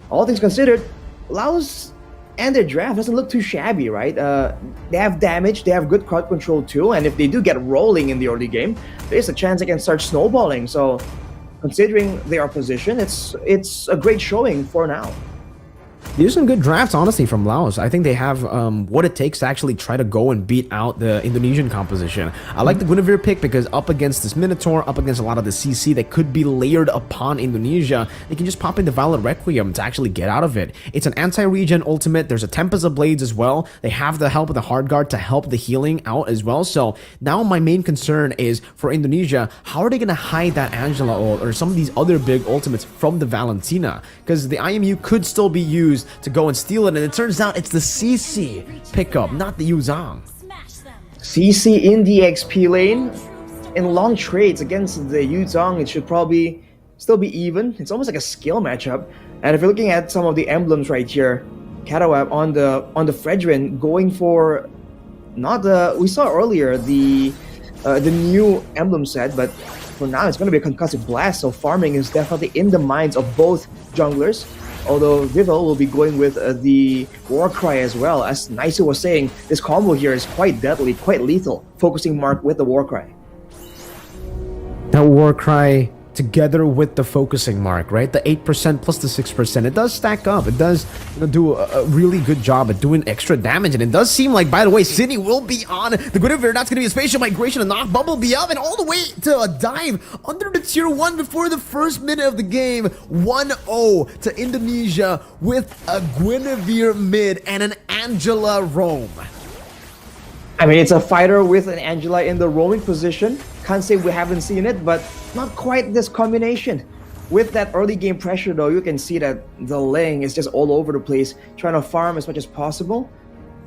All things considered, Laos and their draft doesn't look too shabby, right? They have damage, they have good crowd control too, and if they do get rolling in the early game, there's a chance they can start snowballing. So, considering their position, it's a great showing for now. These are some good drafts, honestly, from Laos. I think they have what it takes to actually try to go and beat out the Indonesian composition. I like the Guinevere pick because up against this Minotaur, up against a lot of the CC that could be layered upon Indonesia, they can just pop in the Violet Requiem to actually get out of it. It's an anti-regen ultimate. There's a Tempest of Blades as well. They have the help of the Hard Guard to help the healing out as well. So now my main concern is for Indonesia, how are they going to hide that Angela ult or some of these other big ultimates from the Valentina? Because the IMU could still be used to go and steal it, and it turns out it's the CC pickup, not the Yuzong. CC in the XP lane in long trades against the Yuzong, it should probably still be even. It's almost like a skill matchup. And if you're looking at some of the emblems right here, Karawab on the Fredrin going for not the we saw earlier the new emblem set, but for now it's going to be a concussive blast. So farming is definitely in the minds of both junglers. Although Vivo will be going with the Warcry as well. As Naisu was saying, this combo here is quite deadly, quite lethal. Focusing Mark with the Warcry. That Warcry together with the focusing mark, right? The 8% plus the 6%, it does stack up. It does, you know, do a really good job at doing extra damage. And it does seem like, by the way, Sydney will be on the Guinevere. That's going to be a spatial migration to knock Mlbb up, and all the way to a dive under the tier 1 before the first minute of the game. 1-0 to Indonesia with a Guinevere mid and an Angela roam. I mean, it's a fighter with an Angela in the roaming position. Can't say we haven't seen it, but not quite this combination. With that early game pressure though, you can see that the Ling is just all over the place, trying to farm as much as possible.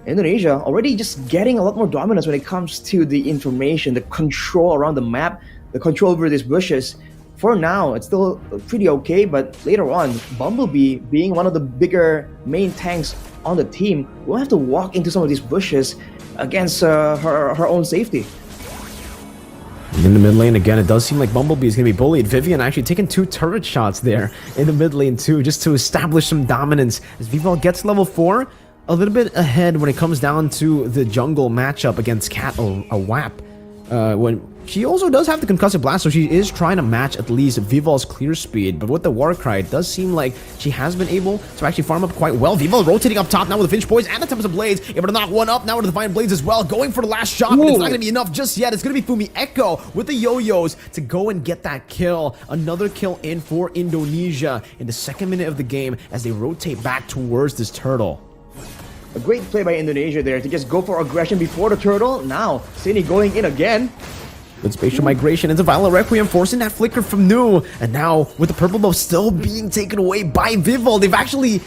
Indonesia already just getting a lot more dominance when it comes to the information, the control around the map, the control over these bushes. For now, it's still pretty okay, but later on, Mlbb, being one of the bigger main tanks on the team, will have to walk into some of these bushes against her own safety. In the mid lane again, it does seem like Mlbb is going to be bullied. Vivian actually taking 2 turret shots there in the mid lane too, just to establish some dominance. As Vival gets level 4, a little bit ahead when it comes down to the jungle matchup against Cat Awap. When she also does have the concussive blast, so she is trying to match at least Vival's clear speed. But with the Warcry, it does seem like she has been able to actually farm up quite well. Vival rotating up top now with the Finch Poise and the Tempest of Blades, able to knock one up now with the Divine Blades as well. Going for the last shot, but it's not going to be enough just yet. It's going to be Fumi Echo with the yo-yos to go and get that kill. Another kill in for Indonesia in the 2nd minute of the game as they rotate back towards this turtle. A great play by Indonesia there to just go for aggression before the turtle. Now, Sydney going in again. Good spatial migration into Violet Requiem, forcing that flicker from Nu. And now, with the purple buff still being taken away by Vival, they've actually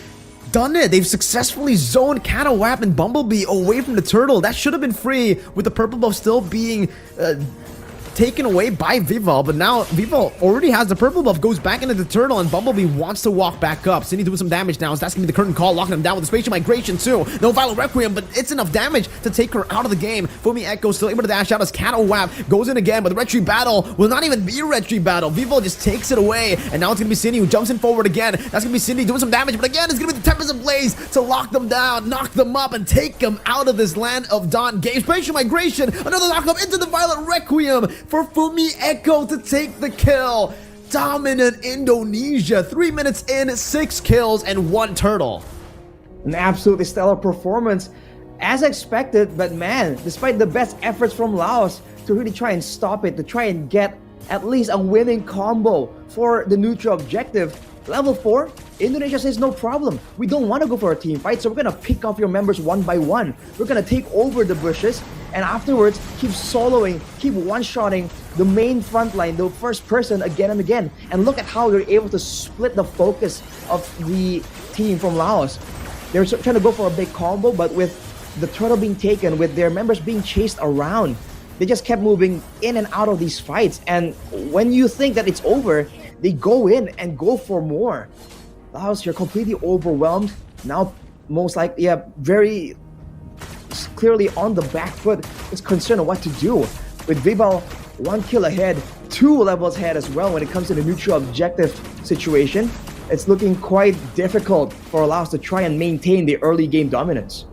done it. They've successfully zoned Cat Awap and Mlbb away from the turtle. That should have been free, with the purple buff still being taken away by Vival, but now Vival already has the purple buff, goes back into the turtle, and Mlbb wants to walk back up. Sydney doing some damage now, so that's gonna be the curtain call, locking him down with the spatial migration too. No Violet Requiem, but it's enough damage to take her out of the game. Fumi Echo still able to dash out as Cat Awap goes in again, but the retreat battle will not even be a retreat battle. Vival just takes it away, and now it's gonna be Sydney who jumps in forward again. That's gonna be Sydney doing some damage, but again, it's gonna be the Tempest of Blaze to lock them down, knock them up, and take them out of this Land of Dawn game. Spatial migration, another knock up into the Violet Requiem for Fumi Echo to take the kill. Dominant Indonesia, 3 minutes in, 6 kills and 1 turtle. An absolutely stellar performance as expected, but man, despite the best efforts from Laos to really try and stop it, to try and get at least a winning combo for the neutral objective, level 4, Indonesia says no problem. We don't want to go for a team fight, so we're gonna pick off your members one by one. We're gonna take over the bushes, and afterwards keep soloing, keep one-shotting the main front line, the first person again and again. And look at how they're able to split the focus of the team from Laos. They're trying to go for a big combo, but with the turtle being taken, with their members being chased around, they just kept moving in and out of these fights. And when you think that it's over, they go in and go for more. Laos, you're completely overwhelmed. Now, most likely, yeah, very clearly on the back foot. It's concerned of what to do. With Vival 1 kill ahead, 2 levels ahead as well when it comes to the neutral objective situation. It's looking quite difficult for Laos to try and maintain the early game dominance.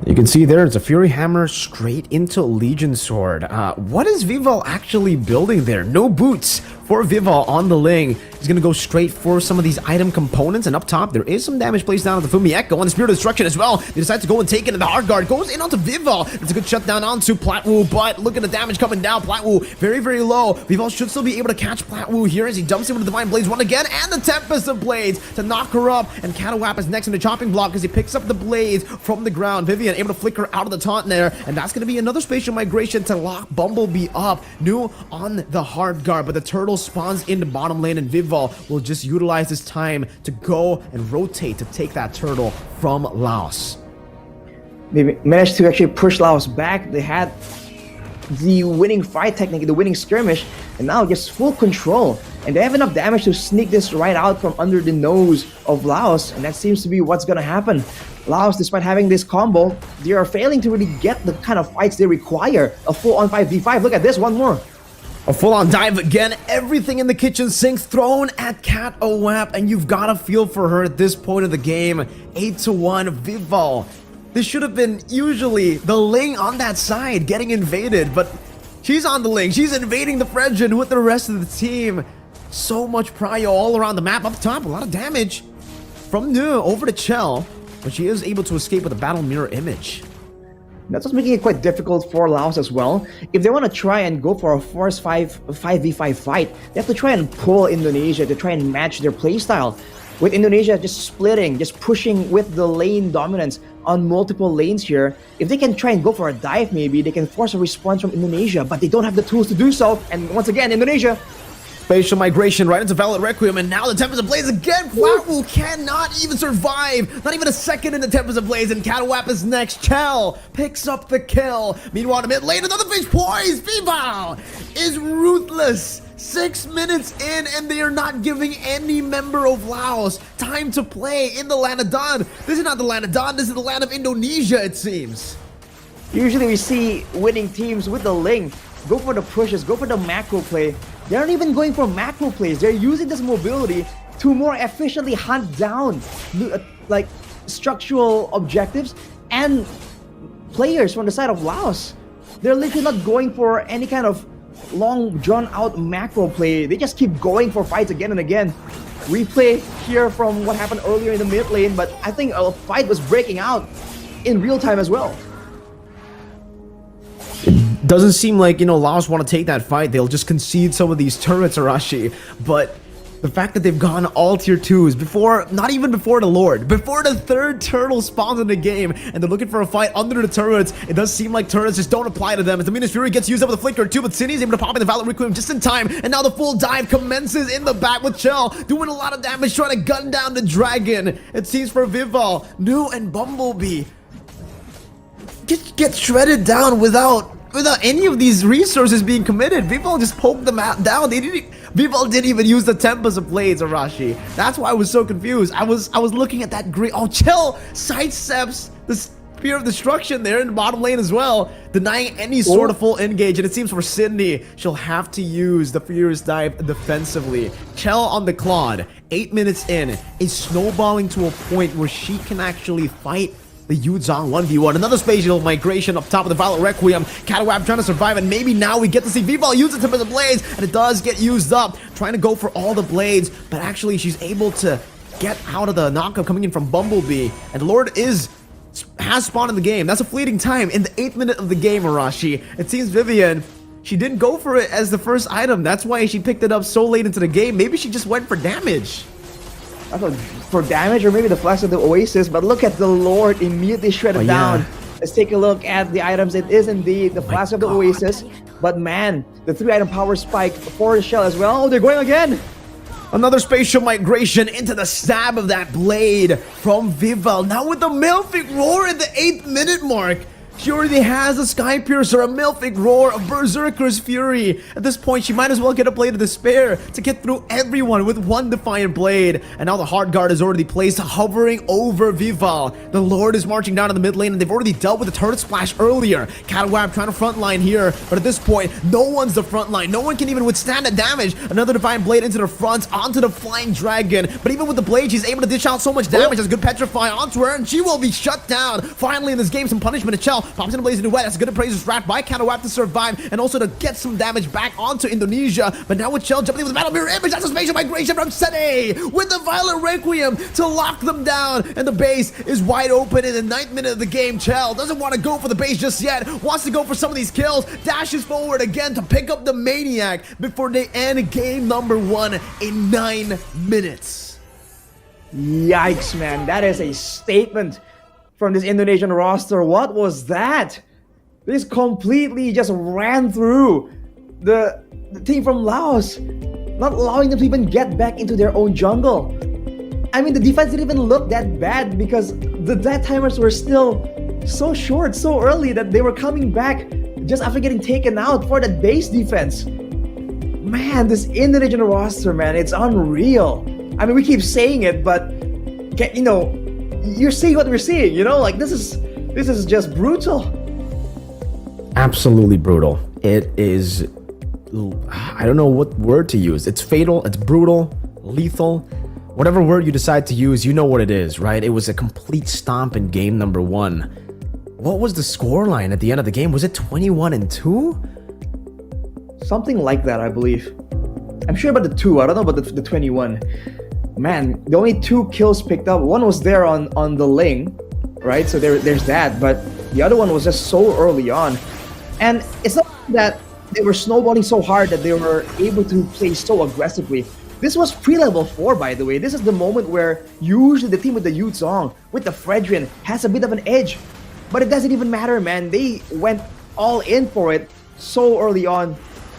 You can see there, it's a Fury Hammer straight into Legion Sword. What is Vival actually building there? No boots for Vival on the Ling. He's going to go straight for some of these item components, and up top, there is some damage placed down on the Fumi Echo on the Spirit of Destruction as well. They decide to go and take it, and the Hard Guard goes in onto Vival. It's a good shutdown onto Platwu, but look at the damage coming down. Platwu very, very low. Vival should still be able to catch Platwu here as he jumps in with the Divine Blades one again, and the Tempest of Blades to knock her up, and Cat Awap is next in the chopping block as he picks up the blades from the ground. Vivian able to flick her out of the taunt there, and that's going to be another spatial migration to lock Mlbb up. Nu on the Hard Guard, but the turtle spawns into bottom lane, and Vival will just utilize this time to go and rotate to take that turtle from Laos. They managed to actually push Laos back. They had the winning fight technique, the winning skirmish, and now just full control. And they have enough damage to sneak this right out from under the nose of Laos, and that seems to be what's gonna happen. Laos, despite having this combo, they are failing to really get the kind of fights they require. A full-on 5v5. Look at this, one more. A full-on dive again, everything in the kitchen sinks thrown at Cat Awap, and you've got to feel for her at this point of the game. 8-1, Vival. This should have been usually the Ling on that side getting invaded, but she's on the Ling. She's invading the Fredgen with the rest of the team. So much prio all around the map. Up top, a lot of damage from Nu over to Chell, but she is able to escape with a battle mirror image. That's what's making it quite difficult for Laos as well. If they want to try and go for a force 5v5 fight, they have to try and pull Indonesia to try and match their playstyle. With Indonesia just splitting, just pushing with the lane dominance on multiple lanes here, if they can try and go for a dive maybe, they can force a response from Indonesia, but they don't have the tools to do so. And once again, Indonesia, Spatial migration right into Valid Requiem, and now the Tempest Ablaze again. Flatwool cannot even survive. Not even a second in the Tempest Ablaze, and Catawap is next. Chell picks up the kill. Meanwhile, in mid lane, another fish poise. Vival is ruthless. 6 minutes in, and they are not giving any member of Laos time to play in the land of Don. This is not the land of Don, this is the land of Indonesia, it seems. usually we see winning teams with the link go for the pushes, go for the macro play. They aren't even going for macro plays. They're using this mobility to more efficiently hunt down like structural objectives and players from the side of Laos. They're literally not going for any kind of long drawn out macro play. They just keep going for fights again and again. Replay here from what happened earlier in the mid lane, but I think a fight was breaking out in real time as well. Doesn't seem like, Laos want to take that fight. They'll just concede some of these turrets, Arashi. But the fact that they've gone all tier 2s before, not even before the Lord, before the third turtle spawns in the game, and they're looking for a fight under the turrets, it does seem like turrets just don't apply to them. As the Venus Fury gets used up with a flicker too, but Cindy's able to pop in the Valor Requiem just in time, and now the full dive commences in the back with Chell, doing a lot of damage, trying to gun down the dragon. It seems for Vival, Nu and Bumblebee get shredded down without any of these resources being committed. Vival just poked them out down. Vival didn't even use the Tempest of Blades, Arashi. That's why I was so confused. I was looking at that green. Oh, Chell sidesteps the Spear of Destruction there in the bottom lane as well, denying any sort of full engage. And it seems for Sydney, she'll have to use the Furious Dive defensively. Chell on the Claude, 8 minutes in, is snowballing to a point where she can actually fight the Yuzong 1v1. Another spatial migration up top of the Violet Requiem. Catawap trying to survive, and maybe now we get to see Vival use the tip of the blades, and it does get used up. Trying to go for all the blades, but actually she's able to get out of the knockup coming in from Bumblebee. And the Lord has spawned in the game. That's a fleeting time in the 8th minute of the game, Arashi. It seems Vivian, she didn't go for it as the first item. That's why she picked it up so late into the game. Maybe she just went for damage. I thought for damage or maybe the flash of the Oasis, but look at the Lord immediately shredded down. Let's take a look at the items. It is indeed the flash of the Oasis, but man, the 3-item power spike for the Shell as well. Oh, they're going again. Another spatial migration into the stab of that blade from Vival. Now with the Malefic Roar at the 8th minute mark. She already has a Sky Piercer, a Malefic Roar, a Berserker's Fury. At this point, she might as well get a Blade of Despair to get through everyone with one Defiant Blade. And now the Hard Guard is already placed, hovering over Vival. The Lord is marching down in the mid lane, and they've already dealt with the Turret Splash earlier. Catawap trying to frontline here, but at this point, no one's the front line. No one can even withstand the damage. Another Defiant Blade into the front, onto the Flying Dragon. But even with the Blade, she's able to dish out so much damage. Has good Petrify onto her, and she will be shut down. Finally, in this game, some punishment to Chell. Pops in a Blaze into Wet. That's a good appraiser's wrath by Catawap to survive and also to get some damage back onto Indonesia. But now with Chell jumping in with the Battle Mirror Image, that's a spatial migration from Sene with the Violet Requiem to lock them down. And the base is wide open in the 9th minute of the game. Chell doesn't want to go for the base just yet. Wants to go for some of these kills. Dashes forward again to pick up the Maniac before they end game number 1 in 9 minutes. Yikes, man. That is a statement from this Indonesian roster. What was that? This completely just ran through the team from Laos, not allowing them to even get back into their own jungle. I mean, the defense didn't even look that bad because the death timers were still so short, so early that they were coming back just after getting taken out for that base defense. Man, this Indonesian roster, man, it's unreal. I mean, we keep saying it, but you're seeing what we're seeing, like this is just brutal. Absolutely brutal. It is, I don't know what word to use. It's fatal, it's brutal, lethal. Whatever word you decide to use, you know what it is, right? It was a complete stomp in game number 1. What was the scoreline at the end of the game? Was it 21-2? Something like that, I believe. I'm sure about the 2. I don't know about the 21. Man, the only 2 kills picked up. One was there on the Ling, right? So there's that. But the other one was just so early on. And it's not that they were snowballing so hard that they were able to play so aggressively. This was pre-level 4, by the way. This is the moment where usually the team with the Yu Zhong, with the Fredrin, has a bit of an edge. But it doesn't even matter, man. They went all in for it so early on,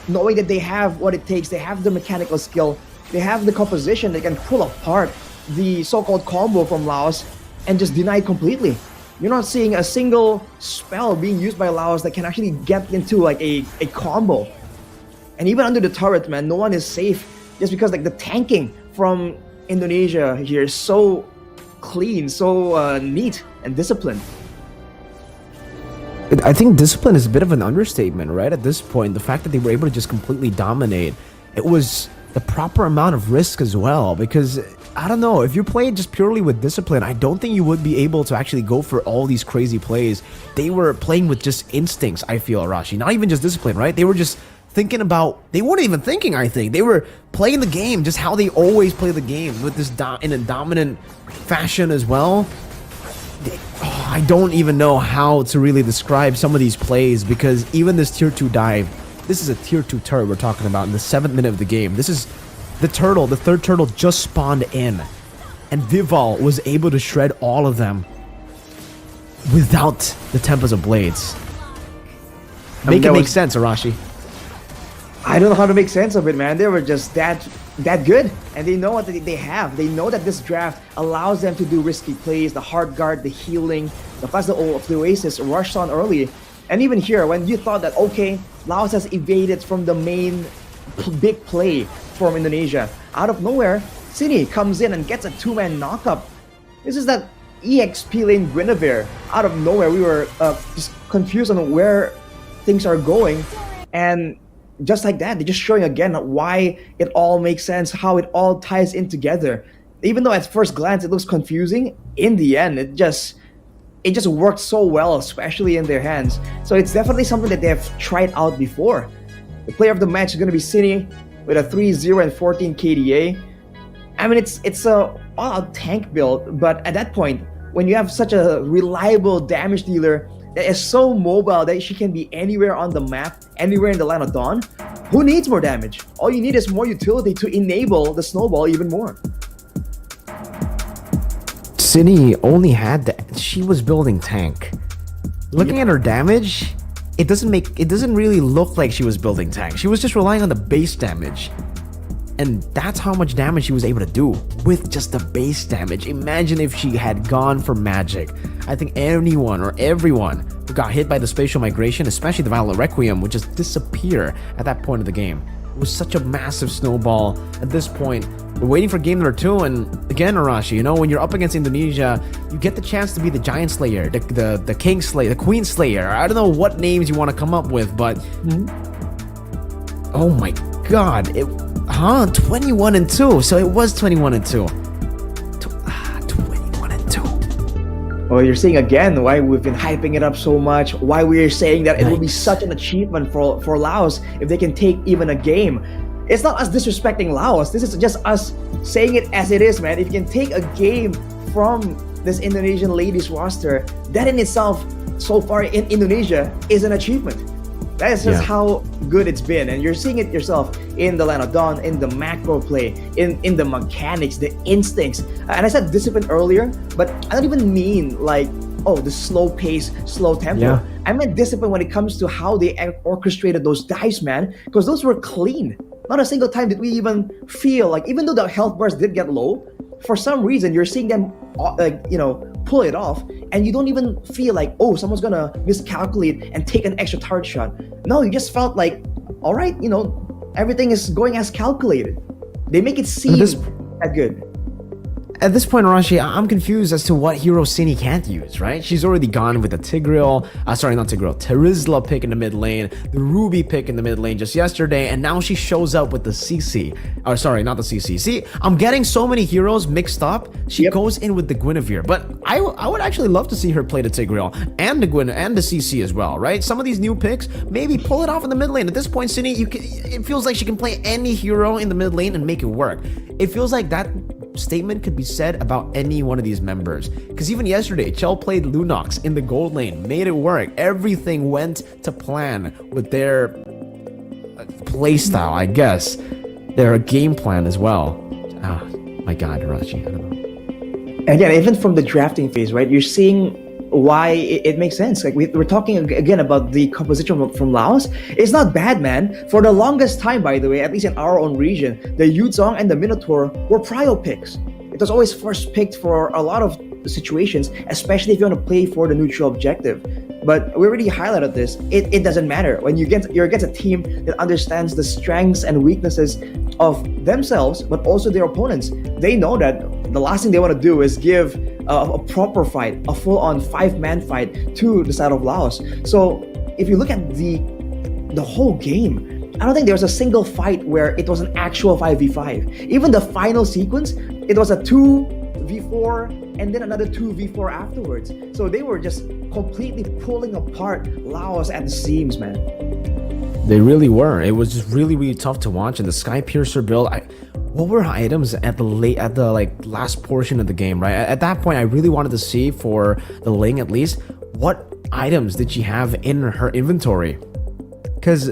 knowing that they have what it takes. They have the mechanical skill. They have the composition. They can pull apart the so-called combo from Laos and just deny it completely. You're not seeing a single spell being used by Laos that can actually get into like a combo. And even under the turret, man, no one is safe just because like the tanking from Indonesia here is so clean, so neat and disciplined. I think discipline is a bit of an understatement, right? At this point, the fact that they were able to just completely dominate, it was the proper amount of risk as well, because I don't know, if you're playing just purely with discipline, I don't think you would be able to actually go for all these crazy plays. They were playing with just instincts, I feel, Arashi. Not even just discipline, right? They were just thinking about, they weren't even thinking, I think. They were playing the game just how they always play the game, with this in a dominant fashion as well. I don't even know how to really describe some of these plays, because even this tier 2 dive, this is a tier 2 turret we're talking about in the 7th minute of the game. This is the turtle, the third turtle just spawned in, and Vival was able to shred all of them without the Tempest of Blades. Make it make sense, Arashi. I don't know how to make sense of it, man. They were just that good, and they know what they have. They know that this draft allows them to do risky plays, the hard guard, the healing, the fact that the Oasis rushed on early. And even here, when you thought that, okay, Laos has evaded from the main big play from Indonesia, out of nowhere, Cine comes in and gets a 2-man knockup. This is that EXP lane Guinevere. Out of nowhere, we were just confused on where things are going, and just like that, they're just showing again why it all makes sense, how it all ties in together. Even though at first glance it looks confusing, in the end, it just worked so well, especially in their hands. So it's definitely something that they have tried out before. The player of the match is going to be Cine with a 3-0 and 14 KDA. I mean, it's a all-out tank build, but at that point, when you have such a reliable damage dealer that is so mobile that she can be anywhere on the map, anywhere in the Land of Dawn, who needs more damage? All you need is more utility to enable the snowball even more. Cine only had that. She was building tank. Looking at her damage, it doesn't really look like she was building tank. She was just relying on the base damage. And that's how much damage she was able to do with just the base damage. Imagine if she had gone for magic. I think anyone or everyone who got hit by the spatial migration, especially the Violet Requiem, would just disappear at that point of the game. It was such a massive snowball. At this point, we're waiting for game number 2, and again, Arashi, you know, when you're up against Indonesia, you get the chance to be the Giant Slayer, the King Slayer, the Queen Slayer. I don't know what names you want to come up with, but oh my god, 21 and 2. So it was 21 and 2. 21 and 2. Well, you're seeing again why we've been hyping it up so much, why we're saying that it will be such an achievement for Laos if they can take even a game. It's not us disrespecting Laos. This is just us saying it as it is, man. If you can take a game from this Indonesian ladies roster, that in itself, so far in Indonesia, is an achievement. That is just how good it's been. And you're seeing it yourself in the Land of Dawn, in the macro play, in the mechanics, the instincts. And I said discipline earlier, but I don't even mean like, oh, the slow pace, slow tempo. Yeah. I meant discipline when it comes to how they orchestrated those dives, man. Because those were clean. Not a single time did we even feel like, even though the health bars did get low, for some reason you're seeing them, pull it off, and you don't even feel like, oh, someone's gonna miscalculate and take an extra target shot. No, you just felt like, all right, everything is going as calculated. They make it seem that good. At this point, Arashi, I'm confused as to what hero Cine can't use, right? She's already gone with the Terizla pick in the mid lane, the Ruby pick in the mid lane just yesterday, and now she shows up with the CC. Or sorry, not the CC. See, I'm getting so many heroes mixed up. She goes in with the Guinevere, but I would actually love to see her play the Tigreal and the Gwyn and the CC as well, right? Some of these new picks, maybe pull it off in the mid lane. At this point, Cine, it feels like she can play any hero in the mid lane and make it work. It feels like that statement could be said about any one of these members, because even yesterday Chell played Lunox in the gold lane, made it work. Everything went to plan with their playstyle, I guess, their game plan as well. My god, Arashi, I don't know. Again, even from the drafting phase, right, you're seeing why it makes sense. Like we're talking again about the composition from Laos. It's not bad, man. For the longest time, by the way, at least in our own region, the Yuzong and the Minotaur were prio picks. It was always first picked for a lot of situations, especially if you want to play for the neutral objective. But we already highlighted this. It doesn't matter when you're against a team that understands the strengths and weaknesses of themselves, but also their opponents. They know that the last thing they want to do is give a proper fight, a full-on 5-man fight to the side of Laos. So if you look at the whole game, I don't think there was a single fight where it was an actual 5v5. Even the final sequence, it was a 2v4 and then another 2v4 afterwards. So they were just completely pulling apart Laos at the seams, man. They really were. It was just really, really tough to watch. And the Sky Piercer build, what were her items at the last portion of the game, right? At that point, I really wanted to see, for the Ling at least, what items did she have in her inventory? Because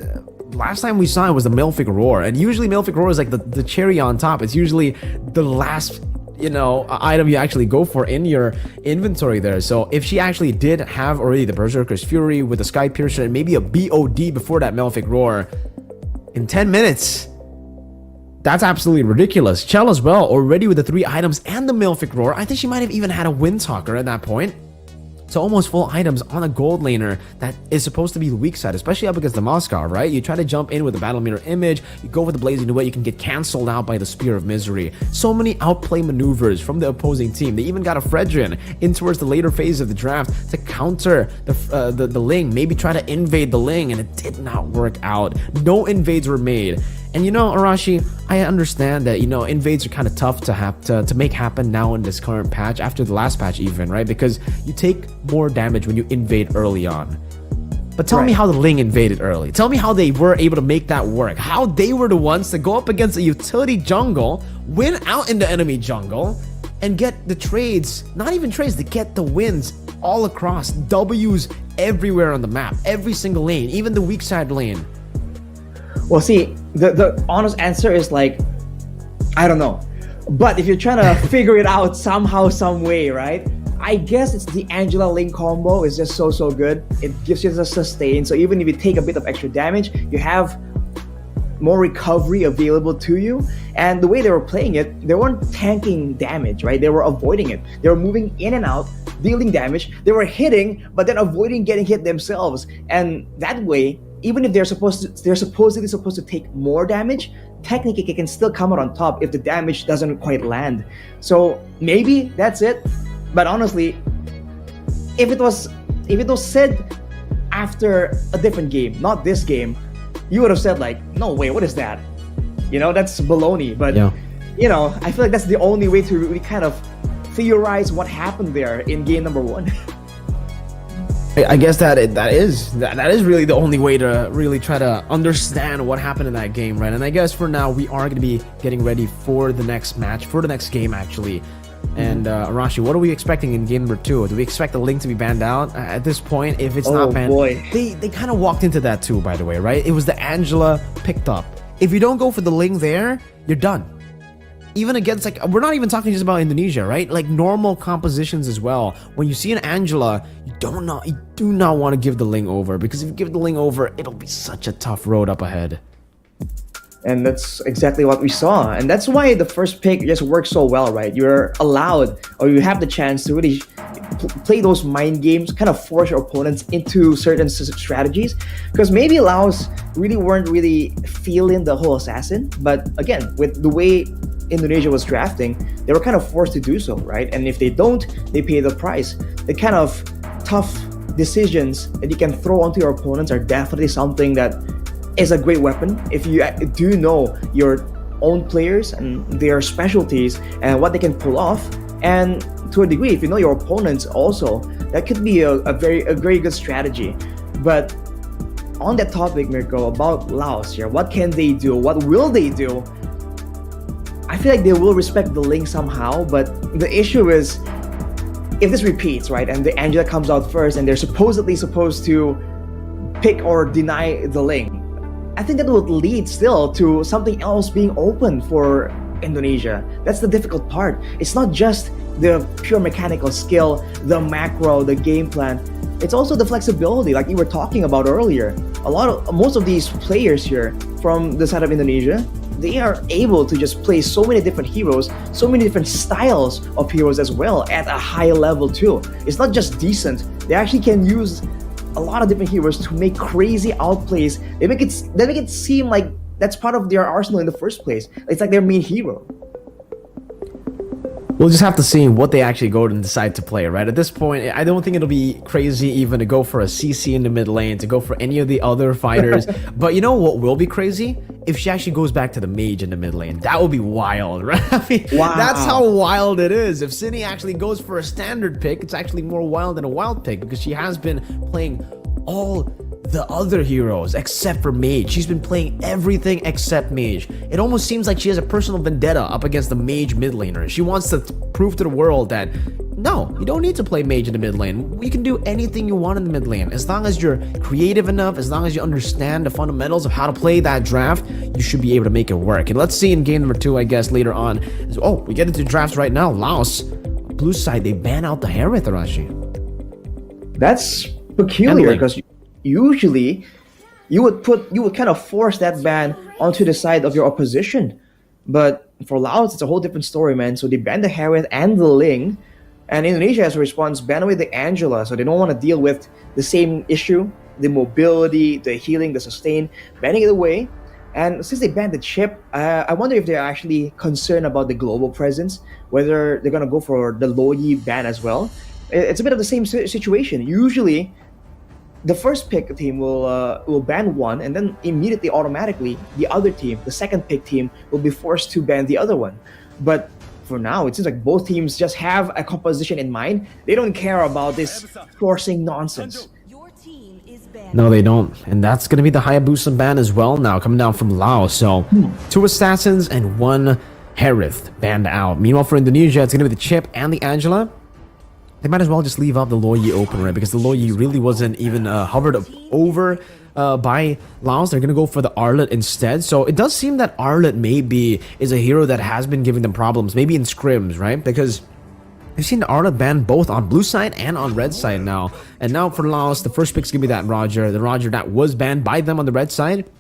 last time we saw it was the Malefic Roar, and usually Malefic Roar is like the cherry on top. It's usually the last item you actually go for in your inventory there. So if she actually did have already the Berserker's Fury with the Sky Piercer and maybe a BOD before that Malefic Roar in 10 minutes, that's absolutely ridiculous. Chell as well, already with the 3 items and the Malefic Roar. I think she might have even had a Windtalker at that point. So almost full items on a gold laner that is supposed to be the weak side, especially up against the Moskov, right? You try to jump in with the Battle Mirror Image, you go with the Blazing Duet, you can get cancelled out by the Spear of Misery. So many outplay maneuvers from the opposing team. They even got a Fredrin in towards the later phase of the draft to counter the Ling, maybe try to invade the Ling, and it did not work out. No invades were made. And Arashi, I understand that, invades are kind of tough to have to make happen now in this current patch, after the last patch even, right? Because you take more damage when you invade early on. But tell me how the Ling invaded early. Tell me how they were able to make that work. How they were the ones to go up against a utility jungle, win out in the enemy jungle, and get the trades, not even trades, to get the wins all across. W's everywhere on the map, every single lane, even the weak side lane. Well, see, the honest answer is like, I don't know. But if you're trying to figure it out somehow, some way, right? I guess it's the Angela Ling combo is just so good. It gives you the sustain. So even if you take a bit of extra damage, you have more recovery available to you. And the way they were playing it, they weren't tanking damage, right? They were avoiding it. They were moving in and out, dealing damage. They were hitting, but then avoiding getting hit themselves. And that way, even if they're supposedly supposed to take more damage, technically it can still come out on top if the damage doesn't quite land. So maybe that's it. But honestly, if it was said after a different game, not this game, you would have said like, no way, what is that? That's baloney. But I feel like that's the only way to really kind of theorize what happened there in game number 1. I guess that is really the only way to really try to understand what happened in that game, right? And I guess for now we are going to be getting ready for the next match, for the next game actually. And Arashi, what are we expecting in game number 2? Do we expect the Link to be banned out at this point? If it's not banned, they kind of walked into that too, by the way, right? It was the Angela picked up. If you don't go for the Link there, you're done. Even against, we're not even talking just about Indonesia, right? Like normal compositions as well. When you see an Angela, you do not want to give the Ling over, because if you give the Ling over, it'll be such a tough road up ahead. And that's exactly what we saw. And that's why the first pick just works so well, right? You're allowed, or you have the chance to really play those mind games, kind of force your opponents into certain strategies. Because maybe Laos weren't really feeling the whole assassin. But again, with the way Indonesia was drafting, they were kind of forced to do so, right? And if they don't, they pay the price. The kind of tough decisions that you can throw onto your opponents are definitely something that is a great weapon if you do know your own players and their specialties and what they can pull off. And to a degree, if you know your opponents also, that could be a very good strategy. But on that topic, Mirko, about Laos here, what can they do? What will they do? I feel like they will respect the Ling somehow, but the issue is if this repeats, right, and the Angela comes out first and they're supposedly supposed to pick or deny the Ling, I think that would lead still to something else being open for Indonesia. That's the difficult part. It's not just the pure mechanical skill, the macro, the game plan. It's also the flexibility, like you were talking about earlier. Most of these players here from the side of Indonesia, they are able to just play so many different heroes, so many different styles of heroes as well at a high level too. It's not just decent. They actually can use a lot of different heroes to make crazy outplays. They make it seem like that's part of their arsenal in the first place. It's like their main hero. We'll just have to see what they actually go and decide to play, right? At this point, I don't think it'll be crazy even to go for a CC in the mid lane, to go for any of the other fighters. But you know what will be crazy? If she actually goes back to the mage in the mid lane. That would be wild, right? I mean, wow. That's how wild it is. If Cindy actually goes for a standard pick, it's actually more wild than a wild pick because she has been playing all the other heroes except for mage. She's been playing everything except mage. It almost seems like she has a personal vendetta up against the mage mid laner. She wants to prove to the world that no, you don't need to play mage in the mid lane. You can do anything you want in the mid lane. As long as you're creative enough, as long as you understand the fundamentals of how to play that draft, you should be able to make it work. And let's see in game number 2, I guess, later on. Oh, we get into drafts right now. Laos, blue side, they ban out the Harith, Arashi. That's peculiar because usually you would kind of force that ban onto the side of your opposition, but for Laos it's a whole different story, man. So they banned the Harith and the Ling, and Indonesia as a response banned away the Angela, so they don't want to deal with the same issue, the mobility, the healing, the sustain, banning it away. And since they banned the chip, I wonder if they're actually concerned about the global presence, whether they're gonna go for the Loyi ban as well. It's a bit of the same situation. Usually the first pick team will ban one, and then immediately, automatically, the other team, the second pick team, will be forced to ban the other one. But for now, it seems like both teams just have a composition in mind. They don't care about this forcing nonsense. No, they don't. And that's going to be the Hayabusa ban as well now, coming down from Laos. So, 2 assassins and 1 Harith banned out. Meanwhile, for Indonesia, it's going to be the Chip and the Angela. They might as well just leave up the Loyi open, right? Because the Loyi really wasn't even hovered over by Laos. They're going to go for the Arlet instead. So it does seem that Arlet maybe is a hero that has been giving them problems, maybe in scrims, right? Because we've seen the Arlet banned both on blue side and on red side now. And now for Laos, the first pick's going to be that Roger. The Roger that was banned by them on the red side.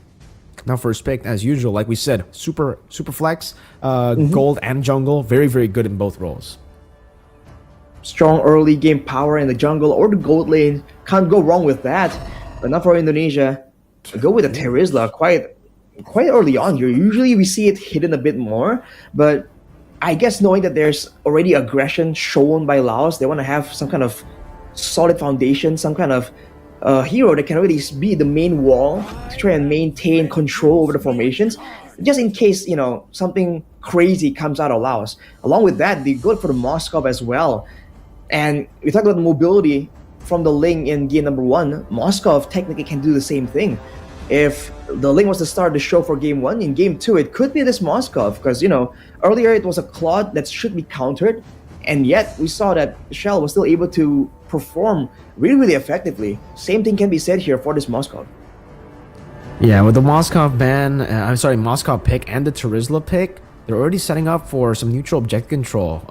Now first pick, as usual, like we said, super flex, gold and jungle. Very, very good in both roles. Strong early game power in the jungle or the gold lane. Can't go wrong with that. But not for Indonesia. Go with the Terizla quite early on here. Usually we see it hidden a bit more, but I guess knowing that there's already aggression shown by Laos, they want to have some kind of solid foundation, some kind of hero that can really be the main wall to try and maintain control over the formations, just in case, something crazy comes out of Laos. Along with that, they go for the Moskov as well. And we talked about the mobility from the Ling in game number 1. Moskov technically can do the same thing. If the Ling was to start the show for game 1, in game 2, it could be this Moskov. Because, earlier it was a Claude that should be countered. And yet, we saw that Shell was still able to perform really, really effectively. Same thing can be said here for this Moskov. Yeah, with the Moskov ban, Moskov pick and the Terizla pick, they're already setting up for some neutral objective control.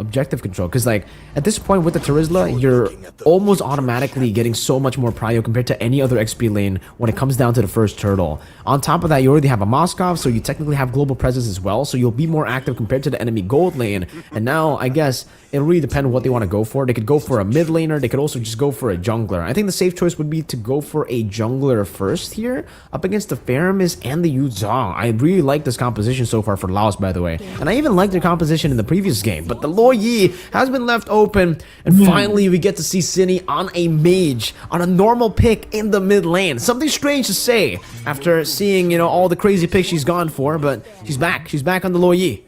Because, at this point with the Terizla, you're almost automatically getting so much more prio compared to any other XP lane when it comes down to the first turtle. On top of that, you already have a Moskov, so you technically have global presence as well, so you'll be more active compared to the enemy gold lane. And now, I guess, it'll really depend on what they want to go for. They could go for a mid laner, they could also just go for a jungler. I think the safe choice would be to go for a jungler first here, up against the Faramis and the Yu Zhang. I really like this composition so far for Laos, by the way. and I even liked their composition in the previous game. But the Loyi has been left open, and finally we get to see Cine on a mage, on a normal pick in the mid lane. Something strange to say after seeing, you know, all the crazy picks she's gone for, but she's back. She's back on the Loyi.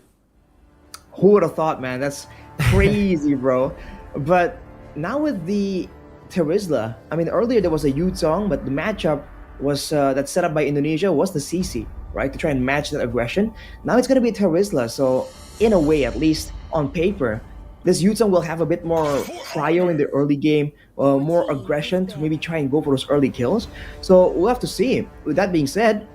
Who would have thought, man? That's crazy, bro. But now with the Terizla, I mean, earlier there was a Yutong, but the matchup was that's set up by Indonesia was the CC, right? To try and match that aggression. Now it's going to be Terizla, so in a way, at least on paper, this Yutong will have a bit more cryo in the early game, more aggression to maybe try and go for those early kills. So we'll have to see. With that being said,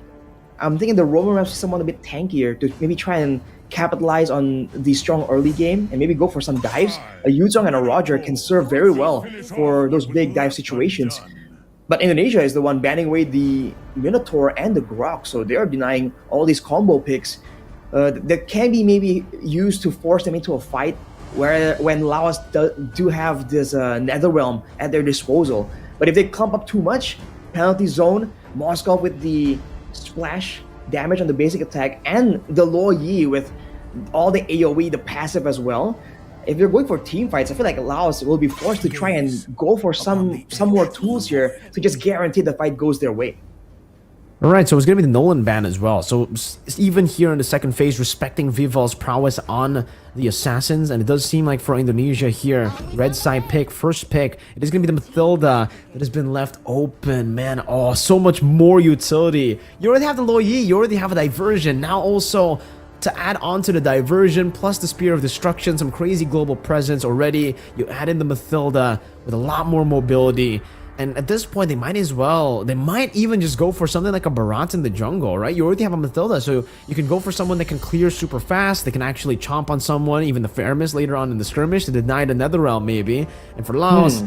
I'm thinking the Roman Reps is someone a bit tankier to maybe try and capitalize on the strong early game and maybe go for some dives. A Yuzong and a Roger can serve very well for those big dive situations. But Indonesia is the one banning away the Minotaur and the Grok, so they are denying all these combo picks that can be maybe used to force them into a fight where when Laos do have this Netherrealm at their disposal. But if they clump up too much, penalty zone, Moscow with the splash damage on the basic attack, and the Lo Yi with all the AoE, the passive as well. If you're going for team fights, I feel like Laos will be forced to try and go for some more tools here to just guarantee the fight goes their way. All right, so it's going to be the Nolan ban as well. So even here in the second phase, respecting Vival's prowess on the Assassins, and it does seem like for Indonesia here, red side pick, first pick, it is going to be the Mathilda that has been left open. Man, oh, so much more utility. You already have the Lo Yi, you already have a diversion. Now also, to add on to the diversion, plus the Spear of Destruction, some crazy global presence already, you add in the Mathilda with a lot more mobility. And at this point, they might even just go for something like a Barat in the jungle, right? You already have a Mathilda, so you can go for someone that can clear super fast. They can actually chomp on someone, even the Faramis later on in the skirmish to deny the Netherrealm maybe. And for Laos,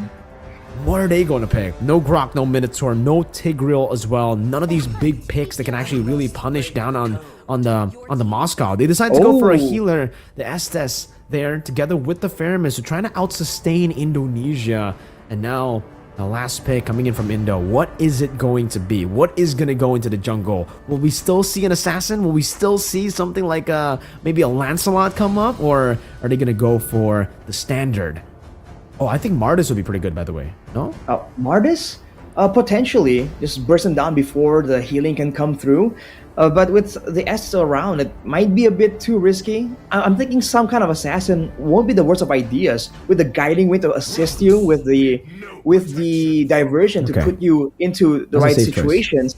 what are they going to pick? No Grok, no Minotaur, no Tigreal as well. None of these big picks that can actually really punish down on the Moscow. They decide to go for a healer, the Estes there, together with the Faramis, so trying to out-sustain Indonesia. And now the last pick coming in from Indo. What is it going to be? What is going to go into the jungle? Will we still see an assassin? Will we still see something like maybe a Lancelot come up? Or are they going to go for the standard? Oh, I think Mardis would be pretty good, by the way. No? Mardis? Potentially. Just bursting down before the healing can come through. But with the S still around, it might be a bit too risky. I'm thinking some kind of assassin won't be the worst of ideas, with the guiding wind to assist you with the diversion to put you into the right situations.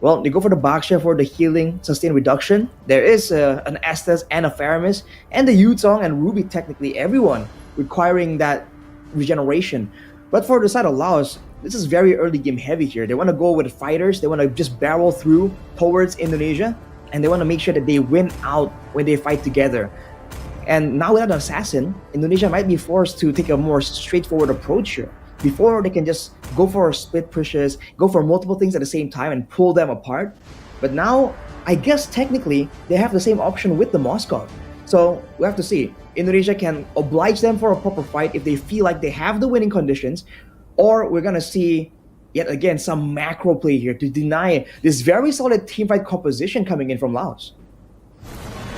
Well, they go for the Baksha for the healing, sustain reduction. There is an Estes and a Faramis, and the Yutong and Ruby, technically everyone requiring that regeneration. But for the side of Laos, this is very early game heavy here. They want to go with fighters. They want to just barrel through towards Indonesia, and they want to make sure that they win out when they fight together. And now without an assassin, Indonesia might be forced to take a more straightforward approach here. Before, they can just go for split pushes, go for multiple things at the same time and pull them apart. But now, I guess technically, they have the same option with the Moscow. So we have to see. Indonesia can oblige them for a proper fight if they feel like they have the winning conditions, or we're going to see, yet again, some macro play here to deny this very solid teamfight composition coming in from Laos.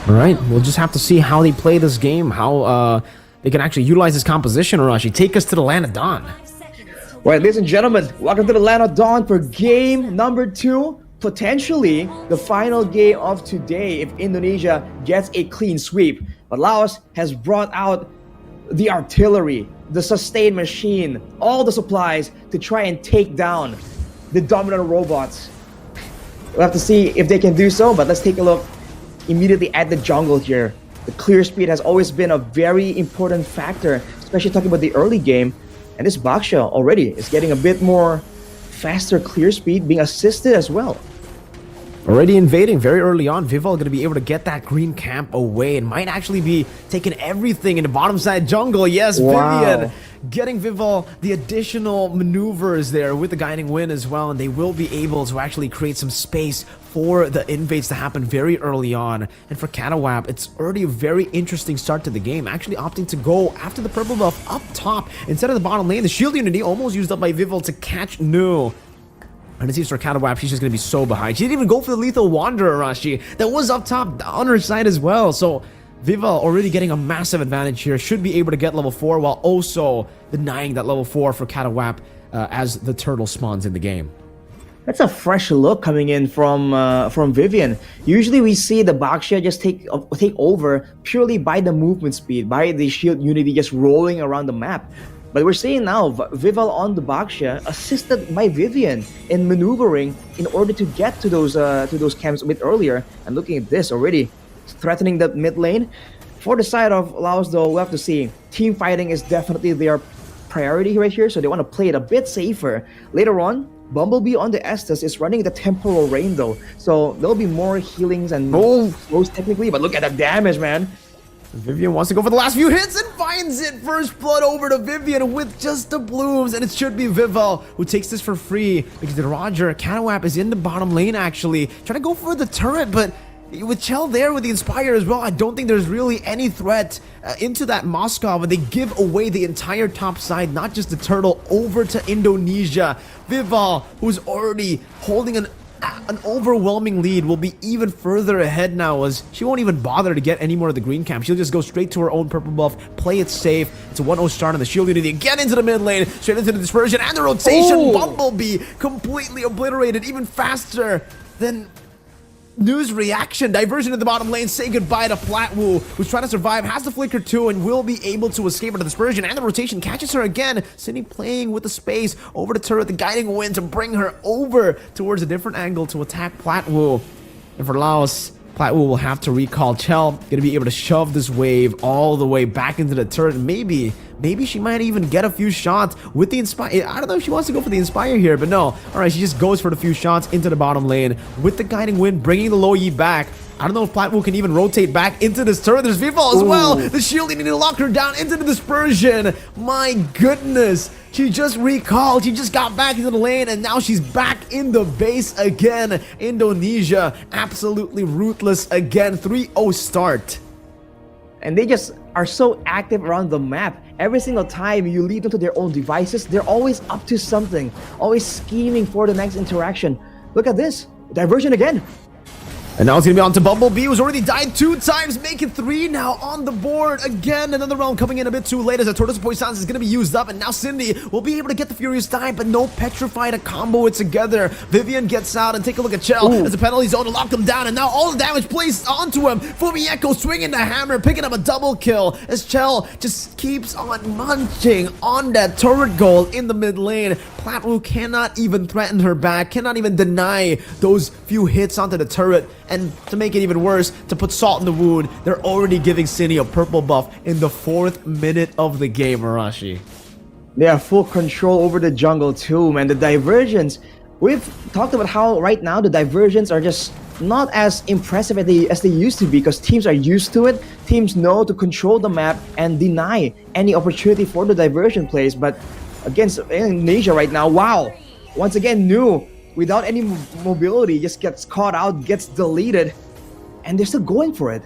All right, we'll just have to see how they play this game, how they can actually utilize this composition, Arashi. Take us to the Land of Dawn. All right, ladies and gentlemen, welcome to the Land of Dawn for game number 2. Potentially the final game of today if Indonesia gets a clean sweep. But Laos has brought out the artillery, the sustain machine, all the supplies to try and take down the dominant robots. We'll have to see if they can do so, but let's take a look immediately at the jungle here. The clear speed has always been a very important factor, especially talking about the early game. And this Baksha already is getting a bit more faster clear speed, being assisted as well. Already invading very early on. Vival going to be able to get that green camp away and might actually be taking everything in the bottom side jungle. Yes, wow. Vivian getting Vival the additional maneuvers there with the guiding wind as well, and they will be able to actually create some space for the invades to happen very early on. And for Catawap, it's already a very interesting start to the game, actually opting to go after the purple buff up top instead of the bottom lane. The shield unity almost used up by Vival to catch Nu. And it seems for Catawap, she's just going to be so behind. She didn't even go for the lethal Wanderer, Arashi. That was up top on her side as well. So Viva already getting a massive advantage here. Should be able to get level 4 while also denying that level 4 for Catawap as the turtle spawns in the game. That's a fresh look coming in from Vivian. Usually we see the Baxia just take over purely by the movement speed, by the shield unity just rolling around the map. But we're seeing now Vival on the Baxia, assisted by Vivian in maneuvering in order to get to those camps a bit earlier. And looking at this already, threatening the mid lane. For the side of Laos though, we have to see team fighting is definitely their priority right here, so they want to play it a bit safer. Later on, Mlbb on the Estes is running the temporal rain though, so there'll be more healings and slows technically, but look at the damage, man. Vivian wants to go for the last few hits and finds it. First blood over to Vivian with just the blooms, and it should be Vival who takes this for free because the Roger Catawap is in the bottom lane actually, trying to go for the turret, but with Chell there with the Inspire as well, I don't think there's really any threat into that Moscow, and they give away the entire top side, not just the turtle, over to Indonesia. Vival, who's already holding an overwhelming lead, will be even further ahead now as she won't even bother to get any more of the green camp. She'll just go straight to her own purple buff, play it safe. It's a 1-0 start on the shield unity, get into the mid lane, straight into the dispersion and the rotation. Bumblebee completely obliterated, even faster than News reaction. Diversion in the bottom lane. Say goodbye to Platwu, who's trying to survive, has the flicker too, and will be able to escape into the dispersion, and the rotation catches her again. Cindy playing with the space over the turret, the guiding wind to bring her over towards a different angle to attack Platwu. And for Laos, Platwu will have to recall Chell, gonna be able to shove this wave all the way back into the turret. Maybe she might even get a few shots with the Inspire. I don't know if she wants to go for the Inspire here, but no. Alright, she just goes for the few shots into the bottom lane with the guiding wind, bringing the low Yi back. I don't know if Platwu can even rotate back into this turret. There's Vival as well. The shield needing to lock her down into the dispersion. My goodness. She just recalled. She just got back into the lane, and now she's back in the base again. Indonesia absolutely ruthless again. 3-0 start. And they just are so active around the map. Every single time you lead them to their own devices, they're always up to something, always scheming for the next interaction. Look at this. Diversion again. And now it's going to be on to Bumblebee, who's already died 2 times, making 3 now on the board. Again, another round coming in a bit too late as the Tortoise Poisons is going to be used up. And now Cindy will be able to get the Furious Dive, but no Petrify to combo it together. Vivian gets out, and take a look at Chell as the penalty zone to lock them down. And now all the damage placed onto him. Fumieko swinging the hammer, picking up a double kill as Chell just keeps on munching on that turret goal in the mid lane. Platwu cannot even threaten her back, cannot even deny those few hits onto the turret. And to make it even worse, to put salt in the wound, they're already giving Cindy a purple buff in the 4th minute of the game, Arashi. They have full control over the jungle too, man. The diversions, we've talked about how right now the diversions are just not as impressive as they used to be because teams are used to it. Teams know to control the map and deny any opportunity for the diversion plays. But against Indonesia right now, wow, once again new. Without any mobility, just gets caught out, gets deleted, and they're still going for it.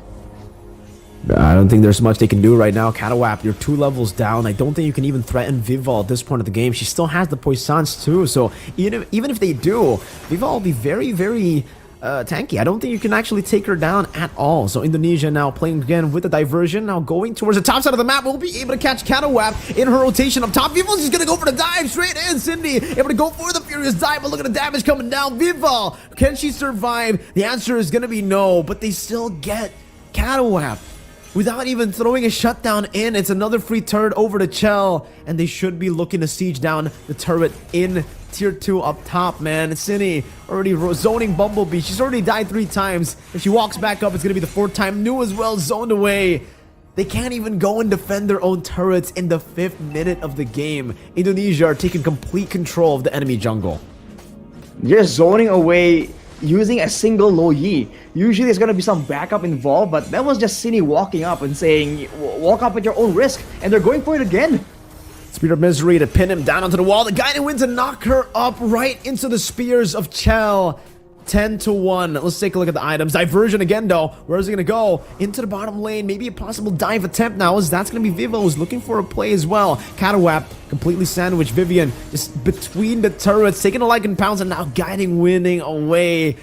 I don't think there's much they can do right now. Catawap, you're 2 levels down. I don't think you can even threaten Vival at this point of the game. She still has the Poissons too, so even if they do, Vival will be very, very tanky. I don't think you can actually take her down at all. So Indonesia now playing again with the diversion, now going towards the top side of the map. Will be able to catch Catawap in her rotation up top. Vival's just gonna go for the dive straight in. Cindy able to go for the Furious Dive, but look at the damage coming down. Vival, can she survive? The answer is gonna be no, but they still get Catawap without even throwing a shutdown in. It's another free turret over to Chell, and they should be looking to siege down the turret in tier 2 up top, man. Cindy already zoning Bumblebee. She's already died 3 times. If she walks back up, it's gonna be the 4th time. New as well, zoned away. They can't even go and defend their own turrets in the 5th minute of the game. Indonesia are taking complete control of the enemy jungle. Just zoning away using a single low Yi. Usually there's gonna be some backup involved, but that was just Cindy walking up and saying, walk up at your own risk, and they're going for it again. Spear of Misery to pin him down onto the wall. The guiding wind to knock her up right into the spears of Chell. 10-1. Let's take a look at the items. Diversion again, though. Where is he going to go? Into the bottom lane. Maybe a possible dive attempt now, as that's going to be Vivo, who's looking for a play as well. Catawap completely sandwiched. Vivian just between the turrets, taking a like in pounds, and now guiding winning away.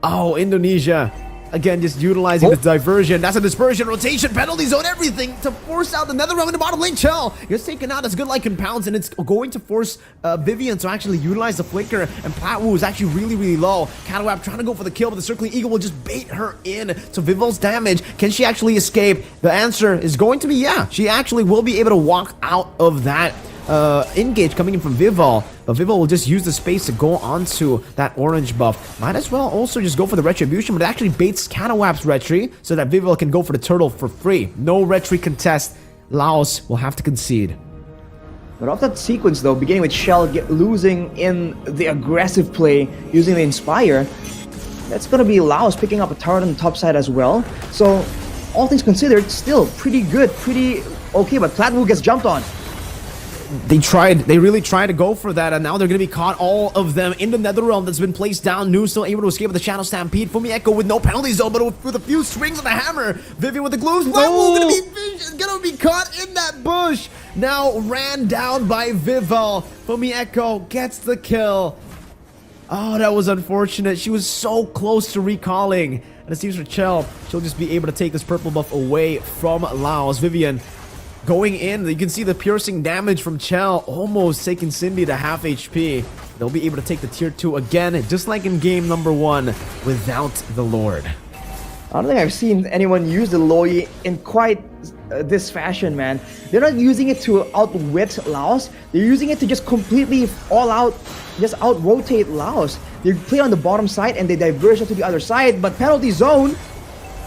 Oh, Indonesia Again, just utilizing the diversion. That's a dispersion, rotation, penalty zone, everything to force out the nether realm in the bottom lane. Chell gets taken out as good like compounds, and it's going to force Vivian to actually utilize the flicker. And Platwu is actually really, really low. Catawap trying to go for the kill, but the circling eagle will just bait her in to Vival's damage. Can she actually escape? The answer is going to be yeah. She actually will be able to walk out of that engage coming in from Vival, but Vival will just use the space to go onto that orange buff. Might as well also just go for the retribution, but it actually baits Catawap's retri so that Vival can go for the turtle for free. No retri contest. Laos will have to concede. But off that sequence though, beginning with Shell losing in the aggressive play using the Inspire, that's gonna be Laos picking up a turret on the top side as well. So all things considered, still pretty good, pretty okay, but Platwu gets jumped on. They really tried to go for that, and now they're going to be caught, all of them, in the Netherrealm that's been placed down. Nu still able to escape with the Shadow Stampede. Fumi Echo with no penalty zone, but with a few swings of the hammer. Vivian with the glues. No! Gonna be caught in that bush. Now ran down by Vival. Fumi Echo gets the kill. Oh, that was unfortunate. She was so close to recalling. And it seems for Chell, she'll just be able to take this purple buff away from Laos. Vivian going in, you can see the piercing damage from Chell, almost taking Cindy to half HP. They'll be able to take the tier 2 again, just like in game number 1, without the Lord. I don't think I've seen anyone use the Loi in quite this fashion, man. They're not using it to outwit Laos. They're using it to just completely all out, just out-rotate Laos. They play on the bottom side and they diverge to the other side, but penalty zone.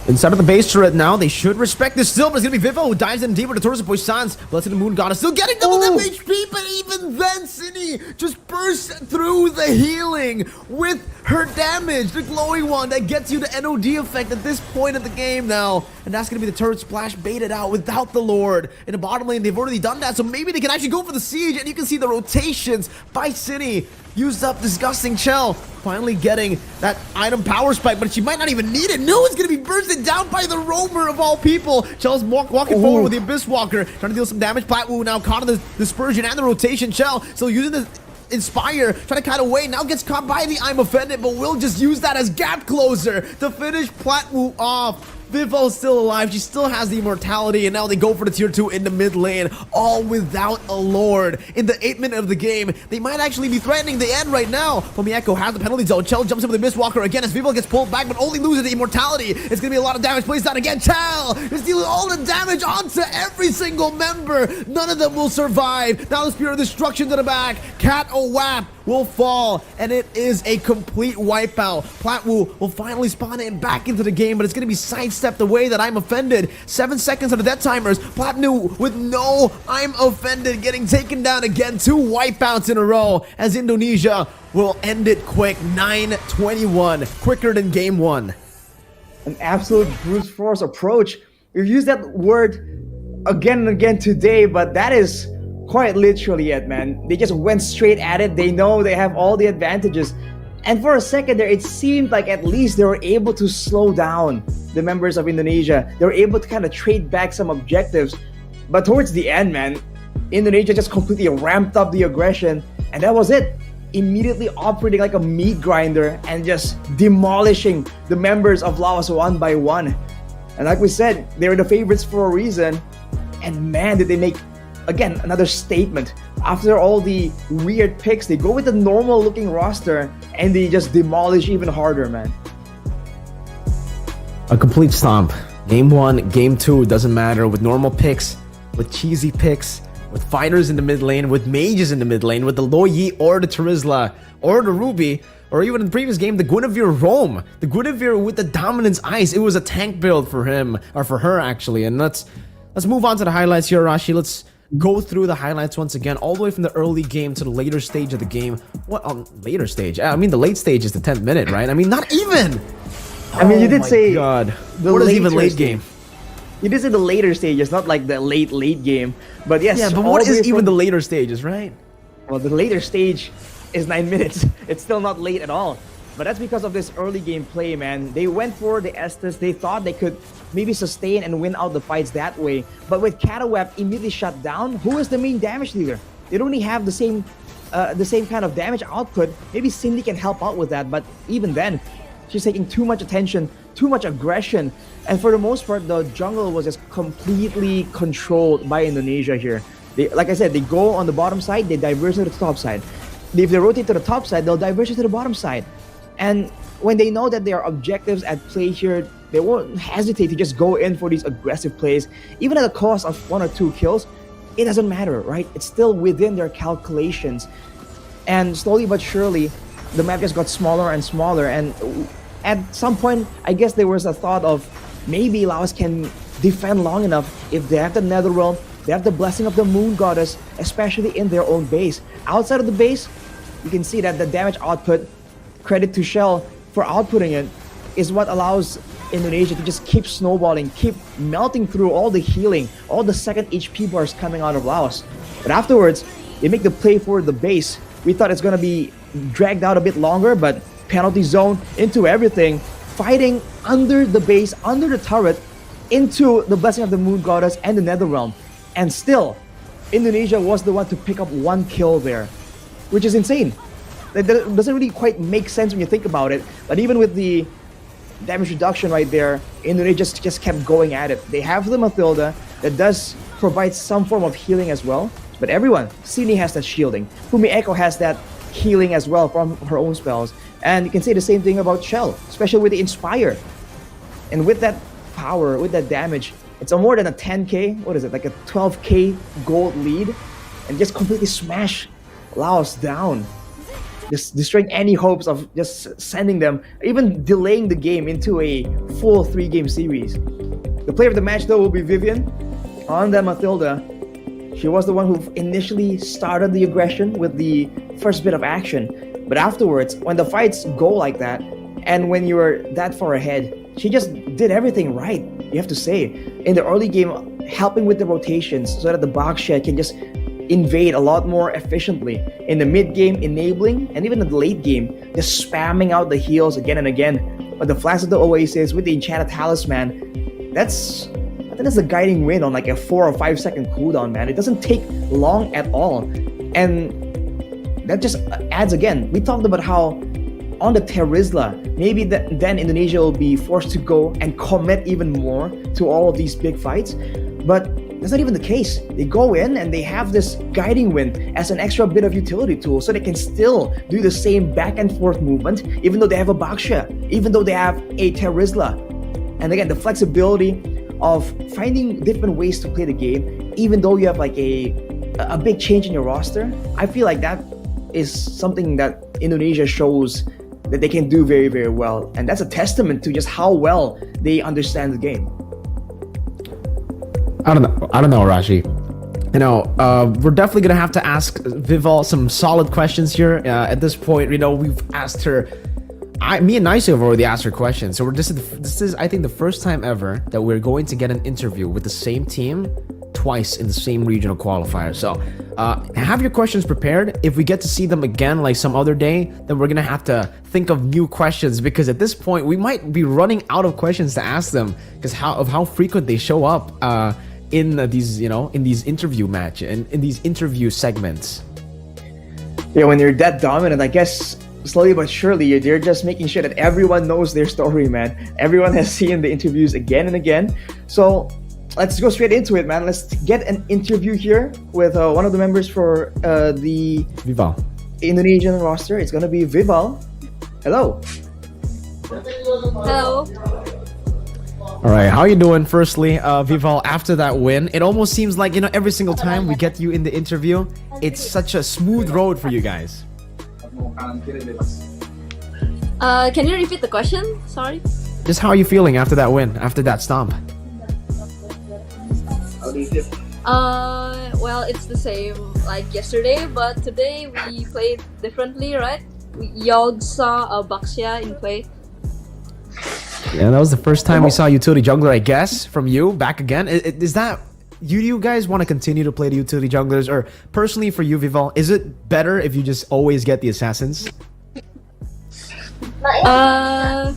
Inside of the base turret now, they should respect this still, but it's going to be Vivo who dives in deeper to Torres of Poissons. Blessed the Moon Goddess still getting double HP, but even then, Cine just bursts through the healing with her damage. The glowing one that gets you the NOD effect at this point of the game now. And that's going to be the turret splash baited out without the Lord. In the bottom lane, they've already done that, so maybe they can actually go for the siege, and you can see the rotations by Cine. Used up disgusting Chell, finally getting that item power spike, but she might not even need it. No, it's gonna be bursted down by the roamer of all people. Chell's walking forward with the Abyss Walker, trying to deal some damage. Platwu now caught in the dispersion and the rotation. Chell still using the Inspire, trying to cut away, now gets caught by the I'm Offended, but will just use that as gap closer to finish Platwu off. Vivo's still alive, she still has the immortality, and now they go for the tier 2 in the mid lane, all without a Lord. In the 8th minute of the game, they might actually be threatening the end right now. Fumi Echo has the penalty zone. Chell jumps in with the Mistwalker again as Vivo gets pulled back, but only loses the immortality. It's gonna be a lot of damage placed down again. Chell is dealing all the damage onto every single member. None of them will survive. Now the Spirit of Destruction to the back. Cat Owap will fall, and it is a complete wipeout. Platwu will finally spawn in back into the game, but it's gonna be sidestepped away that I'm Offended. 7 seconds on the death timers. Platwu with no I'm Offended getting taken down again. 2 wipeouts in a row as Indonesia will end it quick. 9-21, quicker than game 1. An absolute brute force approach. We've used that word again and again today, but that is quite literally it, man. They just went straight at it. They know they have all the advantages. And for a second there, it seemed like at least they were able to slow down the members of Indonesia. They were able to kind of trade back some objectives. But towards the end, man, Indonesia just completely ramped up the aggression. And that was it. Immediately operating like a meat grinder and just demolishing the members of Laos one by one. And like we said, they were the favorites for a reason. And man, did they make, again, another statement. After all the weird picks, they go with the normal looking roster and they just demolish even harder, man. A complete stomp. Game 1, game 2, doesn't matter. With normal picks, with cheesy picks, with fighters in the mid lane, with mages in the mid lane, with the Loyi or the Terizla or the Ruby, or even in the previous game, the Guinevere Roam. The Guinevere with the Dominance Ice. It was a tank build for him, or for her actually. And let's move on to the highlights here, Rashi. Let's go through the highlights once again, all the way from the early game to the later stage of the game. What, later stage? I mean, the late stage is the 10th minute, right? I mean, not even! I mean, you did say God. What is even late game? You did say the later stages, not like the late game. But yes. Yeah, but what is even the later stages, right? Well, the later stage is 9 minutes. It's still not late at all. But that's because of this early game play, man. They went for the Estes. They thought they could maybe sustain and win out the fights that way. But with Catawap immediately shut down, who is the main damage dealer? They don't really have the same kind of damage output. Maybe Cindy can help out with that, but even then, she's taking too much attention too much aggression. And for the most part, the jungle was just completely controlled by Indonesia here. They, like I said, they go on the bottom side, they diverge to the top side. If they rotate to the top side, they'll diverge to the bottom side. And when they know that there are objectives at play here, they won't hesitate to just go in for these aggressive plays, even at the cost of 1 or 2 kills. It doesn't matter, right? It's still within their calculations. And slowly but surely, the map just got smaller and smaller. And at some point, I guess there was a thought of maybe Laos can defend long enough if they have the Netherrealm, they have the blessing of the Moon Goddess, especially in their own base. Outside of the base, you can see that the damage output, credit to Shell for outputting it, is what allows Indonesia to just keep snowballing, keep melting through all the healing, all the second HP bars coming out of Laos. But afterwards, they make the play for the base. We thought it's gonna be dragged out a bit longer, but penalty zone into everything, fighting under the base, under the turret, into the blessing of the Moon Goddess and the Netherrealm. And still, Indonesia was the one to pick up 1 kill there, which is insane. That doesn't really quite make sense when you think about it. But even with the damage reduction right there, Indonesia just kept going at it. They have the Matilda that does provide some form of healing as well. But everyone, Sini has that shielding. Fumi Echo has that healing as well from her own spells. And you can say the same thing about Shell, especially with the Inspire. And with that power, with that damage, it's a more than a 10k, what is it, like a 12k gold lead, and just completely smash Laos down. Just destroying any hopes of just sending them, even delaying the game into a full 3-game series. The player of the match though will be Vivian on that Matilda. She was the one who initially started the aggression with the first bit of action. But afterwards, when the fights go like that, and when you're that far ahead, she just did everything right, you have to say. In the early game, helping with the rotations so that the box shed can just invade a lot more efficiently. In the mid game, enabling, and even in the late game, just spamming out the heals again and again. But the Flash of the Oasis with the Enchanted Talisman, I think that's a guiding win on like a 4 or 5 second cooldown, man. It doesn't take long at all. And that just adds again. We talked about how on the Terizla, maybe then Indonesia will be forced to go and commit even more to all of these big fights. But that's not even the case. They go in and they have this guiding wind as an extra bit of utility tool so they can still do the same back and forth movement even though they have a Baksha, even though they have a Terizla. And again, the flexibility of finding different ways to play the game, even though you have like a big change in your roster, I feel like that is something that Indonesia shows that they can do very, very well. And that's a testament to just how well they understand the game. I don't know, Rashi. You know, we're definitely gonna have to ask Vival some solid questions here. At this point, you know, we've asked her. Me and Nice have already asked her questions. So this is, I think, the first time ever that we're going to get an interview with the same team twice in the same regional qualifier. So have your questions prepared. If we get to see them again like some other day, then we're gonna have to think of new questions, because at this point we might be running out of questions to ask them because how frequent they show up in these, you know, in these interview match and in these interview segments. Yeah, when you're that dominant, I guess slowly but surely they're just making sure that everyone knows their story, man. Everyone has seen the interviews again and again. So let's go straight into it, man. Let's get an interview here with one of the members for the Vival Indonesian roster. It's gonna be Vival. Hello. Hello. All right, how you doing? Firstly, Vival, after that win, it almost seems like, you know, every single time we get you in the interview, it's such a smooth road for you guys. Can you repeat the question? Sorry. Just how are you feeling after that win, after that stomp? Well, it's the same like yesterday, but today we played differently, right? Y'all saw a Baksha in play. Yeah, that was the first time we saw utility jungler, I guess, from you back again. Is that you guys want to continue to play the utility junglers, or personally for you, Vival, is it better if you just always get the assassins? I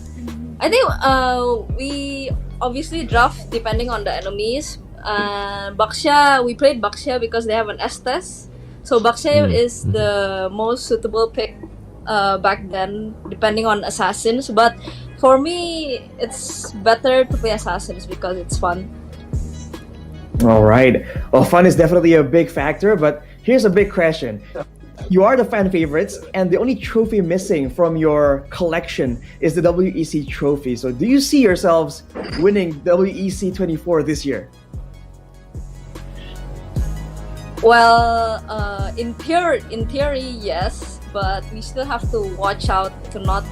think we obviously draft depending on the enemies. Baksha, we played Baksha because they have an Estes, so Baksha is the most suitable pick back then, depending on assassins. But For me, it's better to play Assassins because it's fun. All right. Well, fun is definitely a big factor, but here's a big question. You are the fan favorites, and the only trophy missing from your collection is the WEC trophy. So, do you see yourselves winning WEC 24 this year? Well, in theory, yes, but we still have to watch out to not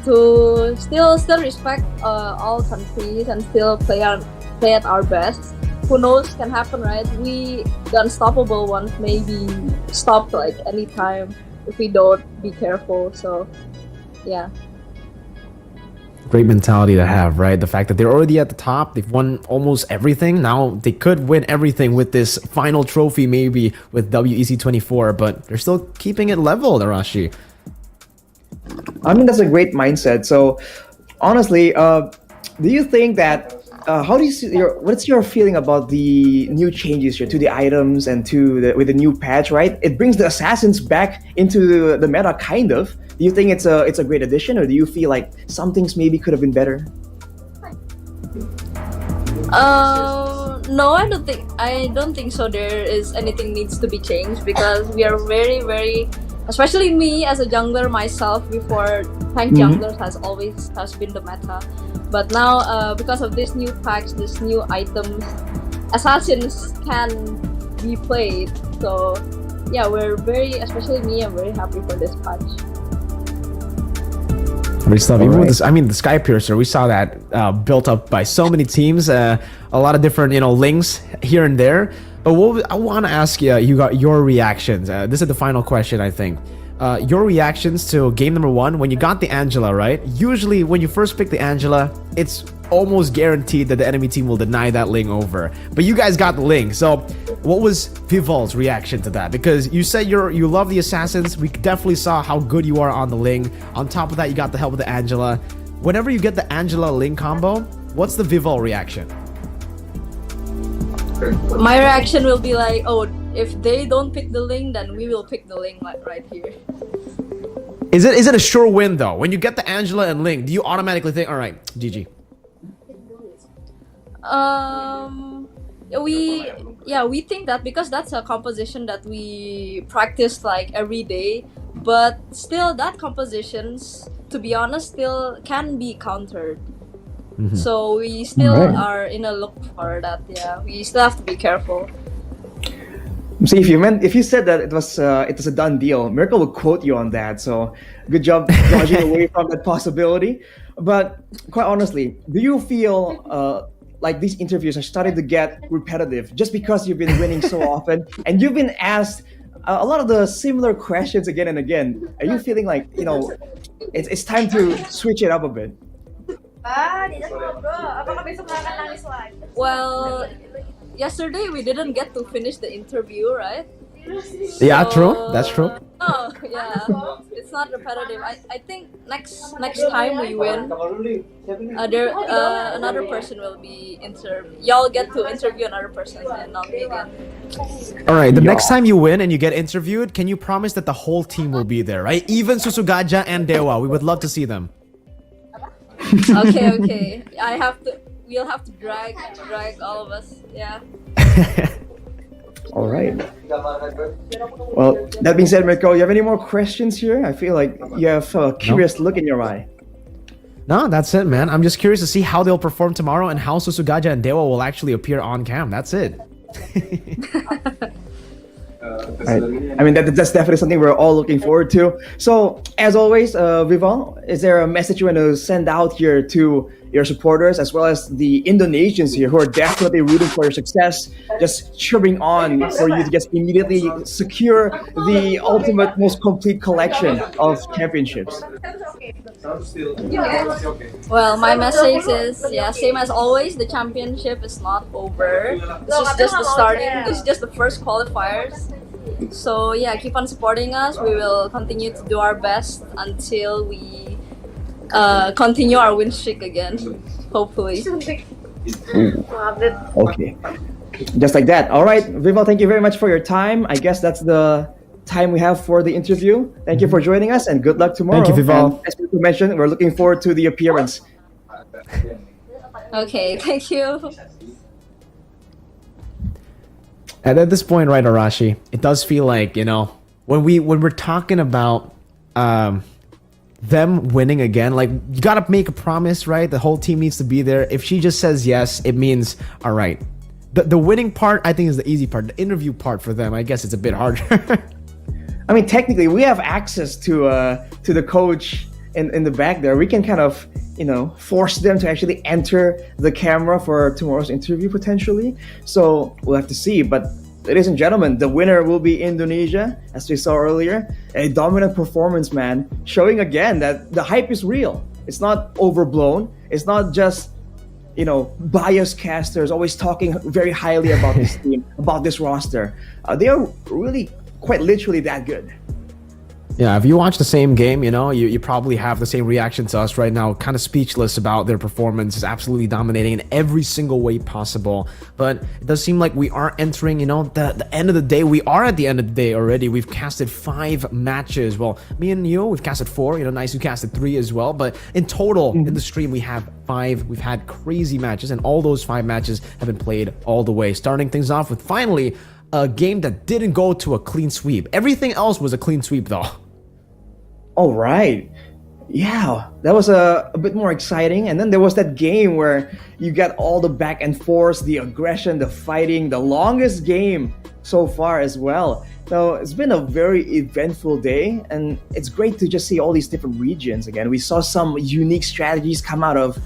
to still respect all countries and still play at our best. Who knows, can happen, right? The unstoppable ones maybe stop like anytime if we don't be careful. So, yeah. Great mentality to have, right? The fact that they're already at the top, they've won almost everything. Now they could win everything with this final trophy, maybe with WEC 24, but they're still keeping it level, Arashi. I mean, that's a great mindset. So, honestly, do you think that? How do you see what's your feeling about the new changes here to the items and with the new patch? Right, it brings the assassins back into the meta, kind of. Do you think it's a great addition, or do you feel like some things maybe could have been better? No, I don't think so. There is anything needs to be changed because we are very, very, especially me as a jungler myself. Before tank junglers has been the meta, but now because of this new packs, this new items, assassins can be played. So yeah, especially me, I'm very happy for this patch. Great stuff. Even with this, I mean, the Sky Piercer, we saw that built up by so many teams, a lot of different, links here and there. But I want to ask you got your reactions. This is the final question, I think. Your reactions to game number 1 when you got the Angela, right? Usually, when you first pick the Angela, it's almost guaranteed that the enemy team will deny that Ling over. But you guys got the Ling, so what was Vival's reaction to that? Because you said you love the assassins. We definitely saw how good you are on the Ling. On top of that, you got the help with the Angela. Whenever you get the Angela Ling combo, what's the Vival reaction? My reaction will be like, oh, if they don't pick the Ling, then we will pick the Ling right here. Is it a sure win though? When you get the Angela and Ling, do you automatically think, all right, GG? We think that because that's a composition that we practice like every day, but still that compositions, to be honest, still can be countered. So we still are in a look for that. Yeah, we still have to be careful. See, if you said that it was a done deal, Miracle would quote you on that. So good job dodging away from that possibility. But quite honestly, do you feel like these interviews are starting to get repetitive just because you've been winning so often and you've been asked a lot of the similar questions again and again? Are you feeling like it's time to switch it up a bit? Well, yesterday we didn't get to finish the interview, right? Yeah, true. That's true. Oh, yeah. It's not repetitive. I think next time we win, another person will be interviewed. Y'all get to interview another person and not me again. All right, the next time you win and you get interviewed, can you promise that the whole team will be there, right? Even Susugaja and Dewa. We would love to see them. Okay. We'll have to drag all of us. Yeah. All right. Well, that being said, Mirko, you have any more questions here? I feel like you have a curious look in your eye. No, that's it, man. I'm just curious to see how they'll perform tomorrow and how Susugaja and Dewa will actually appear on cam. That's it. Right. I mean, that's definitely something we're all looking forward to. So, as always, Vival, is there a message you want to send out here to your supporters as well as the Indonesians here who are definitely rooting for your success, just cheering on for you to just immediately secure the ultimate, most complete collection of championships? Well, my message is, same as always, the championship is not over. This is just the starting. This is just the first qualifiers. So keep on supporting us. We will continue to do our best until we continue our win streak again, hopefully. Okay. Just like that. All right, Vival, thank you very much for your time. I guess that's the time we have for the interview. Thank you for joining us, and good luck tomorrow. Thank you, Vival. And as we mentioned, we're looking forward to the appearance. Okay, thank you. And at this point, right, Arashi, it does feel like, you know, when we're talking about them winning again, like, you gotta make a promise, right? The whole team needs to be there. If she just says yes, it means all right. The winning part, I think, is the easy part. The interview part for them, I guess it's a bit harder. I mean, technically, we have access to the coach in the back there. We can kind of, you know, force them to actually enter the camera for tomorrow's interview potentially. So we'll have to see. But ladies and gentlemen, the winner will be Indonesia, as we saw earlier. A dominant performance, man, showing again that the hype is real. It's not overblown. It's not just, you know, biased casters always talking very highly about this team, about this roster. They are really quite literally that good. Yeah, if you watch the same game, you know, you probably have the same reaction to us right now, kind of speechless about their performance. Is absolutely dominating in every single way possible. But it does seem like we are entering, you know, the end of the day. We are at the end of the day already. We've casted 5 matches. Well, me and you, we've casted 4. You know, nice, you casted 3 as well. But in total, in the stream, we have 5. We've had crazy matches, and all those 5 matches have been played all the way. Starting things off with finally a game that didn't go to a clean sweep. Everything else was a clean sweep, though. All right. Yeah, that was a bit more exciting. And then there was that game where you got all the back and forth, the aggression, the fighting, the longest game so far as well. So it's been a very eventful day, and it's great to just see all these different regions again. We saw some unique strategies come out of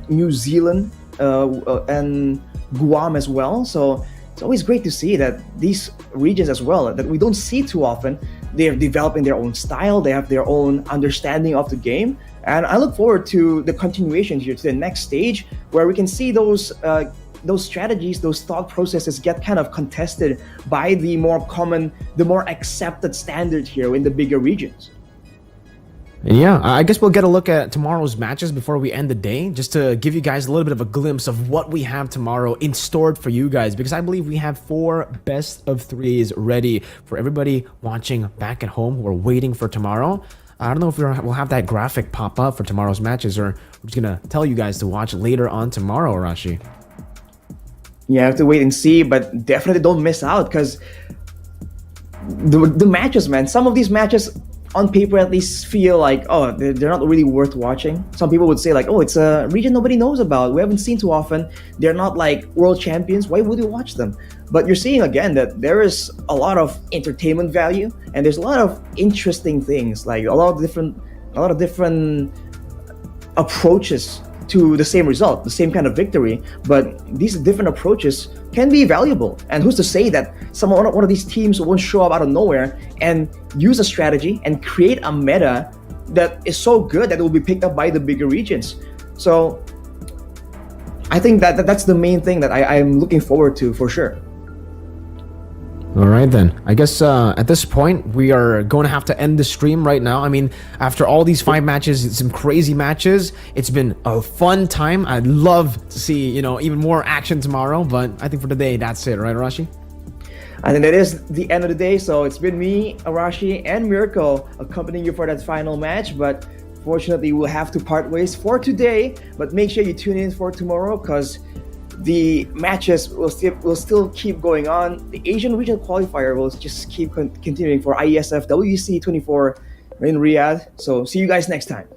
New Zealand and Guam as well. So it's always great to see that these regions as well, that we don't see too often, they're developing their own style, they have their own understanding of the game. And I look forward to the continuation here, to the next stage, where we can see those strategies, those thought processes get kind of contested by the more common, the more accepted standard here in the bigger regions. And yeah, I guess we'll get a look at tomorrow's matches before we end the day, just to give you guys a little bit of a glimpse of what we have tomorrow in store for you guys, because I believe we have 4 best of 3s ready for everybody watching back at home who are waiting for tomorrow. I don't know if we'll have that graphic pop up for tomorrow's matches, or we're just gonna tell you guys to watch later on tomorrow, Arashi. Yeah, I have to wait and see, but definitely don't miss out, because the matches, man, some of these matches on paper at least feel like, oh, they're not really worth watching. Some people would say like, oh, it's a region nobody knows about, we haven't seen too often, they're not like world champions, why would you watch them? But you're seeing again that there is a lot of entertainment value, and there's a lot of interesting things, like a lot of different approaches to the same result, the same kind of victory. But these different approaches can be valuable. And who's to say that one of these teams won't show up out of nowhere and use a strategy and create a meta that is so good that it will be picked up by the bigger regions. So I think that's the main thing that I'm looking forward to for sure. All right, then. I guess at this point, we are going to have to end the stream right now. I mean, after all these 5 matches, some crazy matches, it's been a fun time. I'd love to see, you know, even more action tomorrow, but I think for today, that's it, right, Arashi? I think that is the end of the day. So it's been me, Arashi, and Mirko accompanying you for that final match, but fortunately, we'll have to part ways for today. But make sure you tune in for tomorrow, because the matches will still keep going on. The Asian Regional Qualifier will just keep continuing for Iesf WC 24 in Riyadh. So see you guys next time.